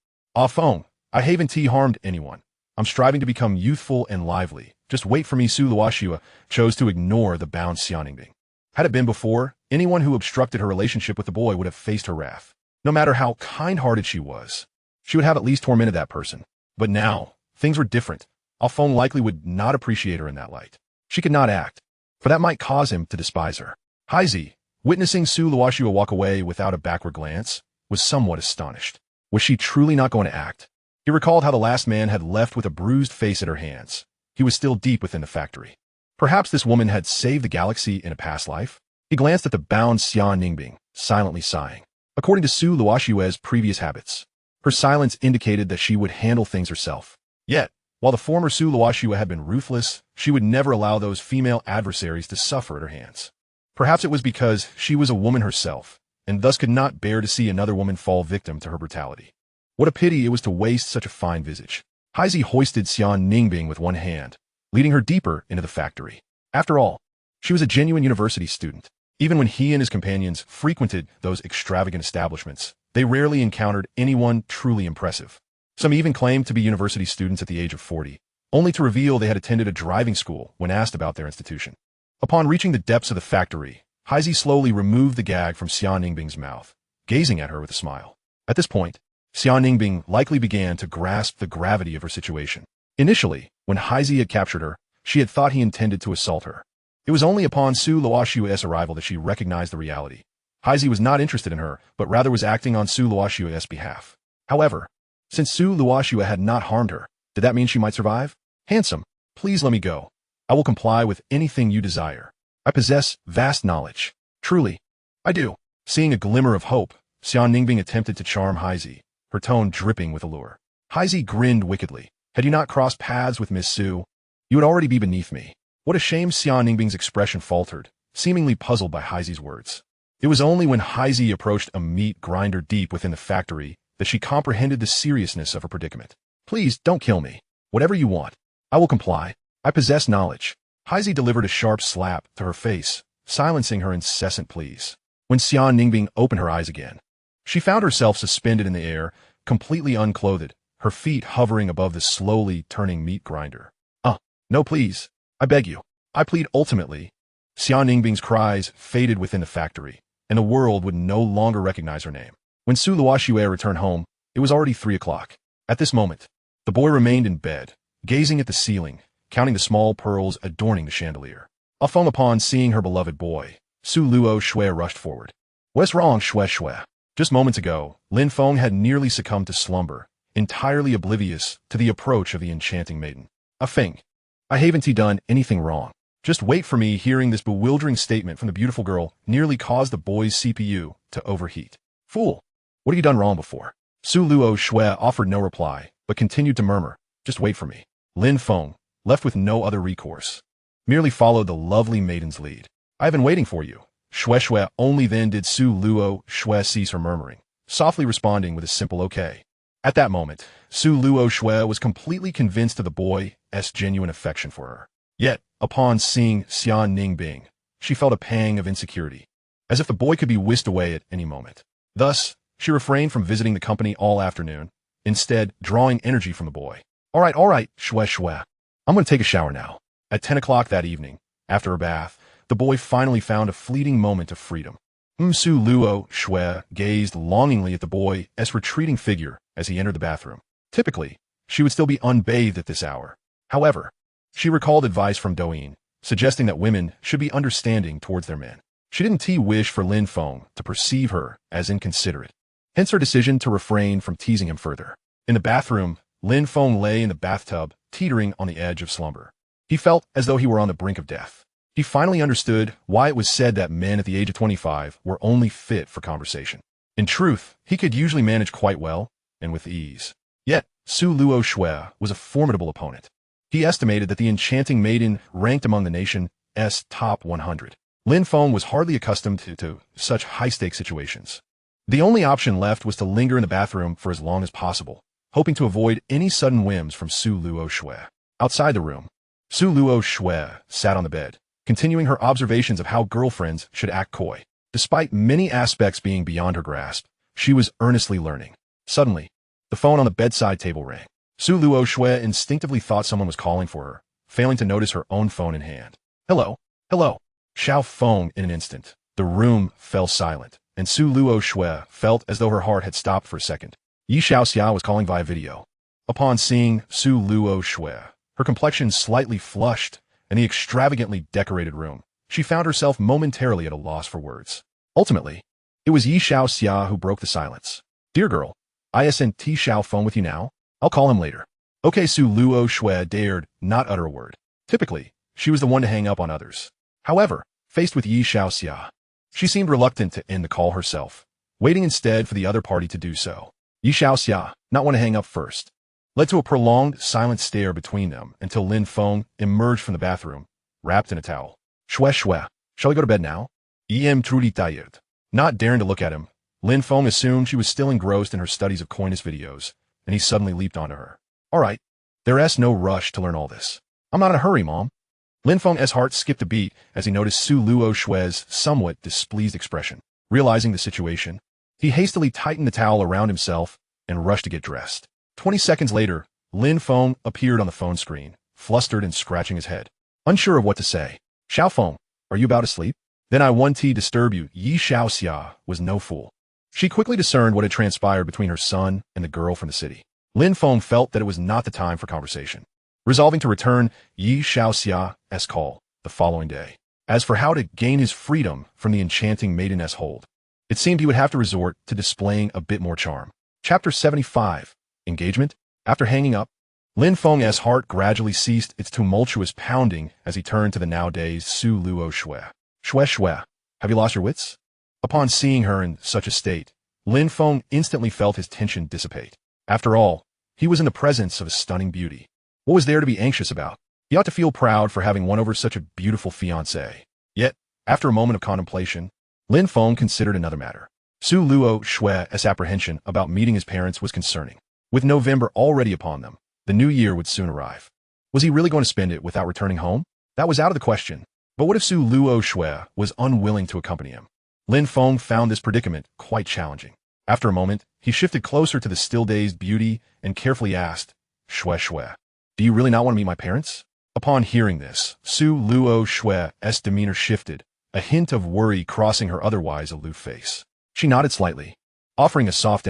Feng, I haven't harmed anyone. I'm striving to become youthful and lively. Just wait for me. Su Luoxue chose to ignore the bound Xian Ningbing. Had it been before, anyone who obstructed her relationship with the boy would have faced her wrath. No matter how kind-hearted she was, she would have at least tormented that person. But now, things were different. Feng likely would not appreciate her in that light. She could not act, for that might cause him to despise her. Heisey, witnessing Su Luoxue walk away without a backward glance, was somewhat astonished. Was she truly not going to act? He recalled how the last man had left with a bruised face at her hands. He was still deep within the factory. Perhaps this woman had saved the galaxy in a past life? He glanced at the bound Xia Ningbing, silently sighing. According to Su Luoxue's previous habits, her silence indicated that she would handle things herself. Yet, while the former Su Luoxue had been ruthless, she would never allow those female adversaries to suffer at her hands. Perhaps it was because she was a woman herself, and thus could not bear to see another woman fall victim to her brutality. What a pity it was to waste such a fine visage. Heisei hoisted Xian Ningbing with one hand, leading her deeper into the factory. After all, she was a genuine university student. Even when he and his companions frequented those extravagant establishments, they rarely encountered anyone truly impressive. Some even claimed to be university students at the age of 40, only to reveal they had attended a driving school when asked about their institution. Upon reaching the depths of the factory, Heisei slowly removed the gag from Xian Ningbing's mouth, gazing at her with a smile. At this point, Xian Ningbing likely began to grasp the gravity of her situation. Initially, when Heisei had captured her, she had thought he intended to assault her. It was only upon Su Luoxue's arrival that she recognized the reality. Heisei was not interested in her, but rather was acting on Su Luoxue's behalf. However, since Su Luoxue had not harmed her, did that mean she might survive? Handsome, please let me go. I will comply with anything you desire. I possess vast knowledge. Truly, I do. Seeing a glimmer of hope, Xian Ningbing attempted to charm Heisei, her tone dripping with allure. Heisei grinned wickedly. Had you not crossed paths with Miss Su, you would already be beneath me. What a shame. Xian Ningbing's expression faltered, seemingly puzzled by Heisei's words. It was only when Heisei approached a meat grinder deep within the factory that she comprehended the seriousness of her predicament. Please, don't kill me. Whatever you want, I will comply. I possess knowledge. Heisei delivered a sharp slap to her face, silencing her incessant pleas. When Xian Ningbing opened her eyes again, she found herself suspended in the air, completely unclothed, her feet hovering above the slowly turning meat grinder. No please. I beg you. I plead ultimately. Xian Ningbing's cries faded within the factory, and the world would no longer recognize her name. When Su Luoxue returned home, it was already 3 o'clock. At this moment, the boy remained in bed, gazing at the ceiling, counting the small pearls adorning the chandelier. Upon seeing her beloved boy, Su Luoxue rushed forward. What's wrong, Shui? Just moments ago, Lin Feng had nearly succumbed to slumber, entirely oblivious to the approach of the enchanting maiden. Feng, I haven't done anything wrong. Just wait for me. Hearing this bewildering statement from the beautiful girl nearly caused the boy's CPU to overheat. Fool, what have you done wrong before? Su Luoxue offered no reply, but continued to murmur, just wait for me. Lin Feng, left with no other recourse, merely followed the lovely maiden's lead. I have been waiting for you. Shui. Only then did Su Luoxue cease her murmuring, softly responding with a simple okay. At that moment, Su Luoxue was completely convinced of the boy's genuine affection for her. Yet, upon seeing Xian Ningbing, she felt a pang of insecurity, as if the boy could be whisked away at any moment. Thus, she refrained from visiting the company all afternoon, instead drawing energy from the boy. All right, Shui. I'm going to take a shower now. At 10 o'clock that evening, after a bath, the boy finally found a fleeting moment of freedom. Su Luoxue gazed longingly at the boy's retreating figure as he entered the bathroom. Typically, she would still be unbathed at this hour. However, she recalled advice from Douyin, suggesting that women should be understanding towards their men. She didn't wish for Lin Feng to perceive her as inconsiderate, hence her decision to refrain from teasing him further. In the bathroom, Lin Feng lay in the bathtub, teetering on the edge of slumber. He felt as though he were on the brink of death. He finally understood why it was said that men at the age of 25 were only fit for conversation. In truth, he could usually manage quite well, and with ease. Yet, Su Luoxue was a formidable opponent. He estimated that the enchanting maiden ranked among the nation's top 100. Lin Feng was hardly accustomed to such high-stakes situations. The only option left was to linger in the bathroom for as long as possible, hoping to avoid any sudden whims from Su Luoxue. Outside the room, Su Luoxue sat on the bed, continuing her observations of how girlfriends should act coy. Despite many aspects being beyond her grasp, she was earnestly learning. Suddenly, the phone on the bedside table rang. Su Luoxue instinctively thought someone was calling for her, failing to notice her own phone in hand. Hello. Xiao Feng in an instant. The room fell silent, and Su Luoxue felt as though her heart had stopped for a second. Yi Xiaoxia was calling via video. Upon seeing Su Luoxue, her complexion slightly flushed, in the extravagantly decorated room, she found herself momentarily at a loss for words. Ultimately, it was Yi Xiaoxia who broke the silence. Dear girl, Isn't Xiao Feng with you now? I'll call him later. Okay, Su Luoxue dared not utter a word. Typically, she was the one to hang up on others. However, faced with Yi Xiaoxia, she seemed reluctant to end the call herself, waiting instead for the other party to do so. Yi Xiaoxia, not want to hang up first, led to a prolonged, silent stare between them until Lin Feng emerged from the bathroom, wrapped in a towel. Shue shue, shall we go to bed now? Em truly tired. Not daring to look at him, Lin Feng assumed she was still engrossed in her studies of coyness videos, and he suddenly leaped onto her. All right, there's no rush to learn all this. I'm not in a hurry, Mom. Lin Feng's heart skipped a beat as he noticed Su Luoxue's somewhat displeased expression. Realizing the situation, he hastily tightened the towel around himself and rushed to get dressed. 20 seconds later, Lin Feng appeared on the phone screen, flustered and scratching his head. Unsure of what to say. Xiao Feng, are you about to sleep? Then I want to disturb you. Yi Xiaoxia was no fool. She quickly discerned what had transpired between her son and the girl from the city. Lin Feng felt that it was not the time for conversation, resolving to return Yi Xiaoxia's call the following day. As for how to gain his freedom from the enchanting maiden's hold, it seemed he would have to resort to displaying a bit more charm. Chapter 75. Engagement? After hanging up, Lin Feng's heart gradually ceased its tumultuous pounding as he turned to the nowadays Su Luoxue. Shue shue, have you lost your wits? Upon seeing her in such a state, Lin Feng instantly felt his tension dissipate. After all, he was in the presence of a stunning beauty. What was there to be anxious about? He ought to feel proud for having won over such a beautiful fiancée. Yet, after a moment of contemplation, Lin Feng considered another matter. Su Luoxue's apprehension about meeting his parents was concerning. With November already upon them, the new year would soon arrive. Was he really going to spend it without returning home? That was out of the question. But what if Su Luoxue was unwilling to accompany him? Lin Feng found this predicament quite challenging. After a moment, he shifted closer to the still-dazed beauty and carefully asked, Shue shue, do you really not want to meet my parents? Upon hearing this, Su Luoxue's demeanor shifted, a hint of worry crossing her otherwise aloof face. She nodded slightly, offering a soft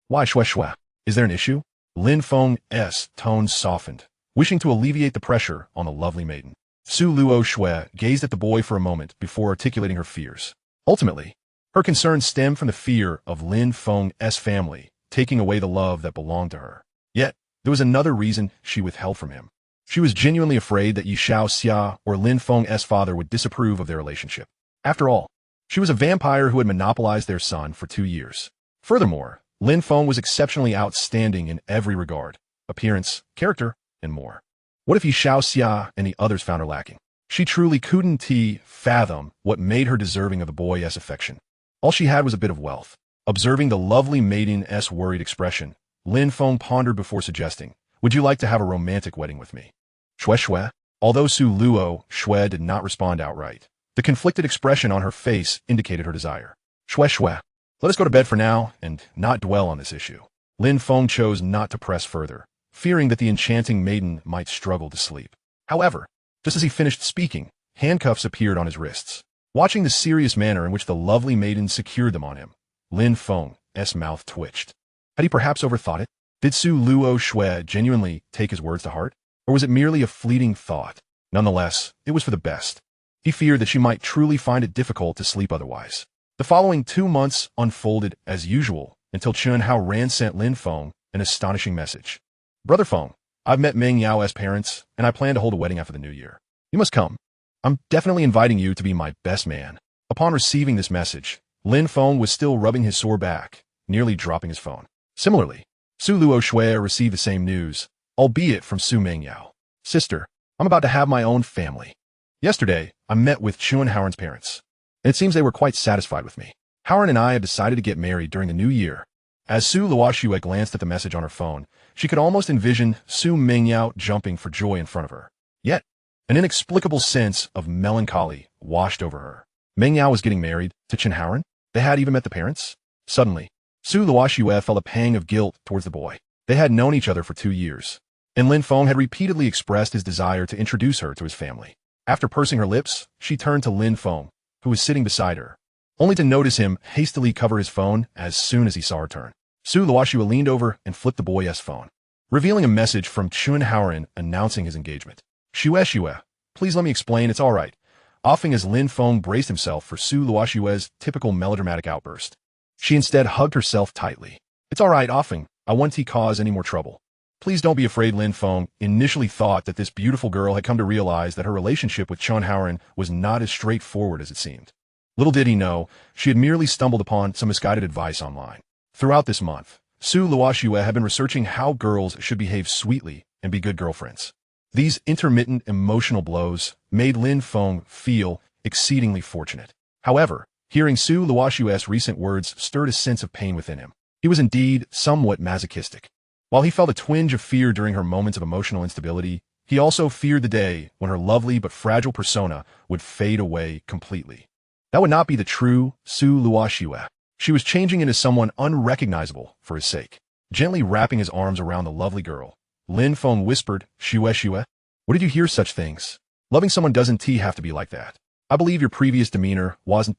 Why shue shue? Is there an issue? Lin Feng's tone softened, wishing to alleviate the pressure on the lovely maiden. Su Luoxue gazed at the boy for a moment before articulating her fears. Ultimately, her concerns stemmed from the fear of Lin Feng's family taking away the love that belonged to her. Yet, there was another reason she withheld from him. She was genuinely afraid that Yi Xiaoxia or Lin Feng's father would disapprove of their relationship. After all, she was a vampire who had monopolized their son for 2 years. Furthermore, Lin Feng was exceptionally outstanding in every regard, appearance, character, and more. What if Yi Xiaoxia and the others found her lacking? She truly couldn't fathom what made her deserving of the boy's affection. All she had was a bit of wealth. Observing the lovely maiden's worried expression, Lin Feng pondered before suggesting, would you like to have a romantic wedding with me? Shue shue? Although Su Luoxue did not respond outright, the conflicted expression on her face indicated her desire. Shue shue. Let us go to bed for now and not dwell on this issue. Lin Feng chose not to press further, fearing that the enchanting maiden might struggle to sleep. However, just as he finished speaking, handcuffs appeared on his wrists. Watching the serious manner in which the lovely maiden secured them on him, Lin Feng's mouth twitched. Had he perhaps overthought it? Did Su Luoxue genuinely take his words to heart? Or was it merely a fleeting thought? Nonetheless, it was for the best. He feared that she might truly find it difficult to sleep otherwise. The following 2 months unfolded as usual until Chun Hao Ran sent Lin Feng an astonishing message. Brother Feng, I've met Meng Yao's parents, and I plan to hold a wedding after the new year. You must come. I'm definitely inviting you to be my best man. Upon receiving this message, Lin Feng was still rubbing his sore back, nearly dropping his phone. Similarly, Su Luoxue received the same news, albeit from Su Mengyao. Sister, I'm about to have my own family. Yesterday, I met with Chun Haoran's parents, and it seems they were quite satisfied with me. Haoran and I have decided to get married during the new year. As Su Luoxue glanced at the message on her phone, she could almost envision Su Mengyao jumping for joy in front of her. Yet, an inexplicable sense of melancholy washed over her. Mengyao was getting married to Chun Haoran? They had even met the parents? Suddenly, Su Luoxue felt a pang of guilt towards the boy. They had known each other for 2 years, and Lin Feng had repeatedly expressed his desire to introduce her to his family. After pursing her lips, she turned to Lin Feng, who was sitting beside her, only to notice him hastily cover his phone as soon as he saw her turn. Su Luoxue leaned over and flipped the boy's phone, revealing a message from Chun Haoran announcing his engagement. Shue shue, please let me explain, it's all right. Offing as Lin Feng braced himself for Su Luoxue's typical melodramatic outburst. She instead hugged herself tightly. It's all right, offing. I won't cause any more trouble. Please don't be afraid. Lin Feng initially thought that this beautiful girl had come to realize that her relationship with Chun Haoren was not as straightforward as it seemed. Little did he know, she had merely stumbled upon some misguided advice online. Throughout this month, Su Luoxue had been researching how girls should behave sweetly and be good girlfriends. These intermittent emotional blows made Lin Feng feel exceedingly fortunate. However, hearing Su Luoxue's recent words stirred a sense of pain within him. He was indeed somewhat masochistic. While he felt a twinge of fear during her moments of emotional instability, he also feared the day when her lovely but fragile persona would fade away completely. That would not be the true Su Luoxue. She was changing into someone unrecognizable for his sake. Gently wrapping his arms around the lovely girl, Lin Feng whispered, "Shue, what did you hear such things? Loving someone doesn't have to be like that. I believe your previous demeanor wasn't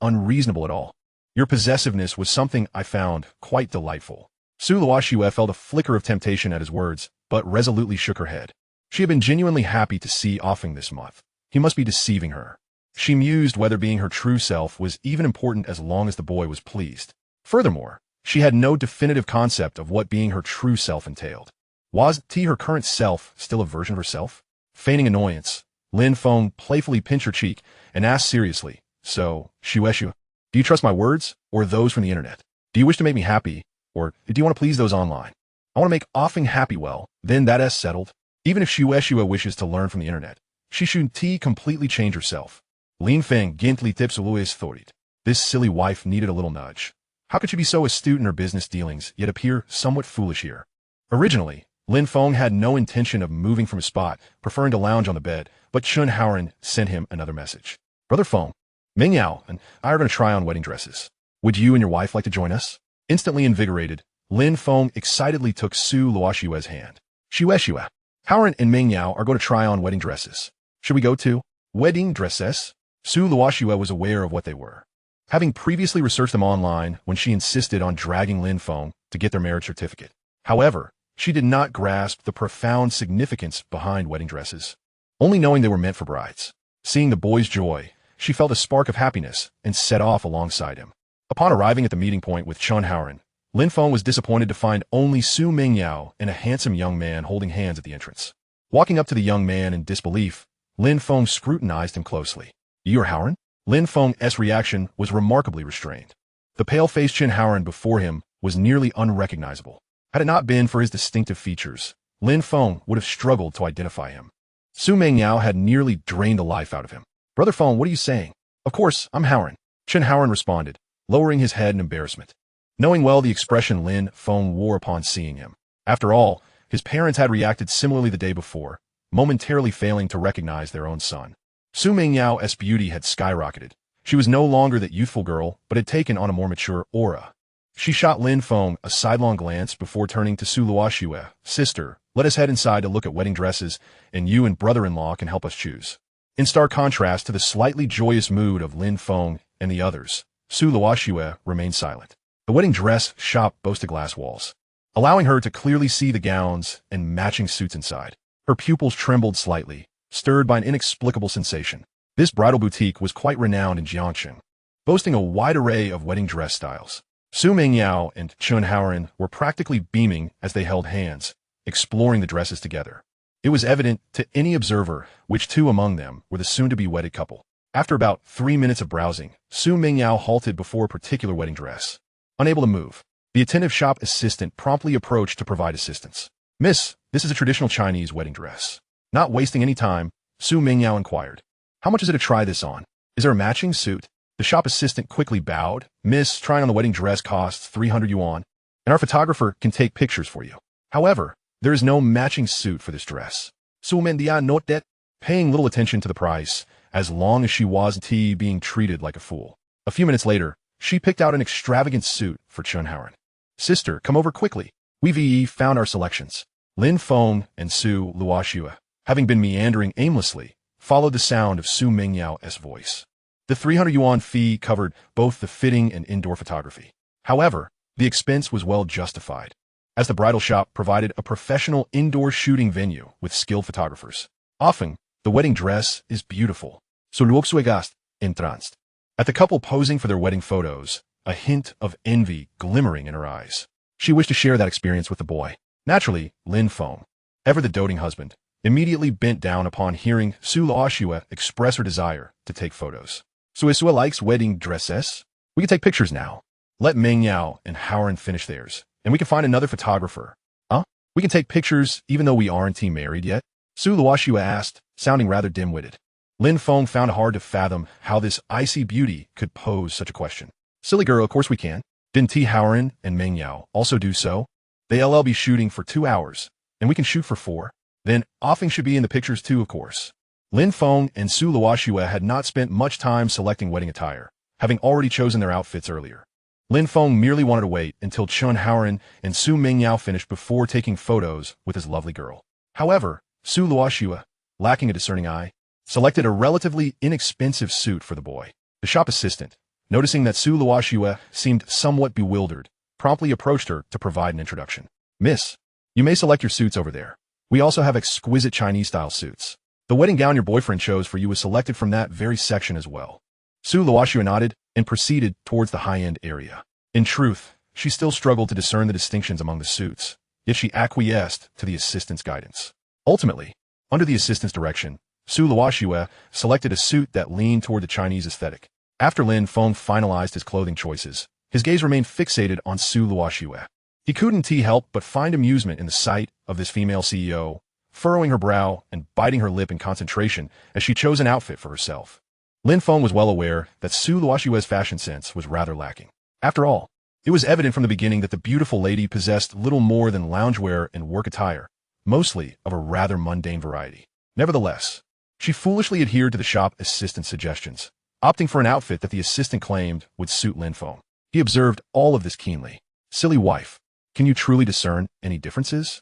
unreasonable at all. Your possessiveness was something I found quite delightful." Su Luoxue felt a flicker of temptation at his words, but resolutely shook her head. She had been genuinely happy to see offing this month. He must be deceiving her. She mused whether being her true self was even important as long as the boy was pleased. Furthermore, she had no definitive concept of what being her true self entailed. Was her current self still a version of herself? Feigning annoyance, Lin Feng playfully pinched her cheek and asked seriously, "So, Shue, do you trust my words or those from the internet? Do you wish to make me happy, or do you want to please those online? I want to make offing happy. Well, then that is settled. Even if Shue wishes to learn from the internet, she should completely change herself." Lin Feng gently tips Louis thought. This silly wife needed a little nudge. How could she be so astute in her business dealings, yet appear somewhat foolish here? Originally, Lin Feng had no intention of moving from his spot, preferring to lounge on the bed, but Chun Haoren sent him another message. "Brother Feng, Ming Yao and I are going to try on wedding dresses. Would you and your wife like to join us?" Instantly invigorated, Lin Feng excitedly took Su Luoxue's hand. "Shue, Haoren and Ming Yao are going to try on wedding dresses. Should we go too?" Wedding dresses? Su Luoxue was aware of what they were, having previously researched them online when she insisted on dragging Lin Feng to get their marriage certificate. However, she did not grasp the profound significance behind wedding dresses, only knowing they were meant for brides. Seeing the boy's joy, she felt a spark of happiness and set off alongside him. Upon arriving at the meeting point with Chun Haoren, Lin Feng was disappointed to find only Su Mingyao and a handsome young man holding hands at the entrance. Walking up to the young man in disbelief, Lin Feng scrutinized him closely. "You are Haoren?" Lin Feng's reaction was remarkably restrained. The pale-faced Chun Haoren before him was nearly unrecognizable. Had it not been for his distinctive features, Lin Feng would have struggled to identify him. Su Mingyao had nearly drained the life out of him. "Brother Feng, what are you saying?" "Of course, I'm Haoren," Chun Haoren responded, lowering his head in embarrassment, knowing well the expression Lin Feng wore upon seeing him. After all, his parents had reacted similarly the day before, momentarily failing to recognize their own son. Su Mingyao's beauty had skyrocketed. She was no longer that youthful girl, but had taken on a more mature aura. She shot Lin Feng a sidelong glance before turning to Su Luoxue. "Sister, let us head inside to look at wedding dresses, and you and brother-in-law can help us choose." In stark contrast to the slightly joyous mood of Lin Feng and the others, Su Luoxue remained silent. The wedding dress shop boasted glass walls, allowing her to clearly see the gowns and matching suits inside. Her pupils trembled slightly, stirred by an inexplicable sensation. This bridal boutique was quite renowned in Jiangxing, boasting a wide array of wedding dress styles. Su Mingyao and Chun Haoren were practically beaming as they held hands, exploring the dresses together. It was evident to any observer which two among them were the soon-to-be wedded couple. After about 3 minutes of browsing, Su Mingyao halted before a particular wedding dress. Unable to move, the attentive shop assistant promptly approached to provide assistance. "Miss, this is a traditional Chinese wedding dress." Not wasting any time, Su Mingyao inquired, "How much is it to try this on? Is there a matching suit?" The shop assistant quickly bowed. "Miss, trying on the wedding dress costs 300 yuan, and our photographer can take pictures for you. However, there is no matching suit for this dress." Su Mingyao noted that, paying little attention to the price, as long as she wasn't being treated like a fool. A few minutes later, she picked out an extravagant suit for Chun Haoren. "Sister, come over quickly. We've found our selections." Lin Feng and Su Luoxue, having been meandering aimlessly, followed the sound of Su Mingyao's voice. The 300 yuan fee covered both the fitting and indoor photography. However, the expense was well justified, as the bridal shop provided a professional indoor shooting venue with skilled photographers. Often, the wedding dress is beautiful. Su Luoxue gasped, entranced. At the couple posing for their wedding photos, a hint of envy glimmering in her eyes. She wished to share that experience with the boy. Naturally, Lin Feng, ever the doting husband, immediately bent down upon hearing Su Luoxue express her desire to take photos. Su Luoxue likes wedding dresses. We can take pictures now. Let Meng Yao and Howren finish theirs, and we can find another photographer. Huh? We can take pictures even though we aren't married yet? Su Luoxue asked, sounding rather dim-witted. Lin Feng found it hard to fathom how this icy beauty could pose such a question. Silly girl, of course we can. Didn't Howren and Meng Yao also do so? They'll be shooting for 2 hours, and we can shoot for 4. Then Offing should be in the pictures too, of course. Lin Feng and Su Luoxue had not spent much time selecting wedding attire, having already chosen their outfits earlier. Lin Feng merely wanted to wait until Chun Howren and Su Mingyao finished before taking photos with his lovely girl. However, Su Luoxue, lacking a discerning eye, selected a relatively inexpensive suit for the boy. The shop assistant, noticing that Su Luoxue seemed somewhat bewildered, promptly approached her to provide an introduction. Miss, you may select your suits over there. We also have exquisite Chinese-style suits. The wedding gown your boyfriend chose for you was selected from that very section as well. Su Luoxue nodded and proceeded towards the high-end area. In truth, she still struggled to discern the distinctions among the suits, yet she acquiesced to the assistant's guidance. Ultimately, under the assistant's direction, Su Luoxue selected a suit that leaned toward the Chinese aesthetic. After Lin Feng finalized his clothing choices, his gaze remained fixated on Su Luoxue. He couldn't help but find amusement in the sight of this female CEO, furrowing her brow and biting her lip in concentration as she chose an outfit for herself. Lin Feng was well aware that Su Luoxue's fashion sense was rather lacking. After all, it was evident from the beginning that the beautiful lady possessed little more than loungewear and work attire, mostly of a rather mundane variety. Nevertheless, she foolishly adhered to the shop assistant's suggestions, opting for an outfit that the assistant claimed would suit Lin Feng. He observed all of this keenly. Silly wife, can you truly discern any differences?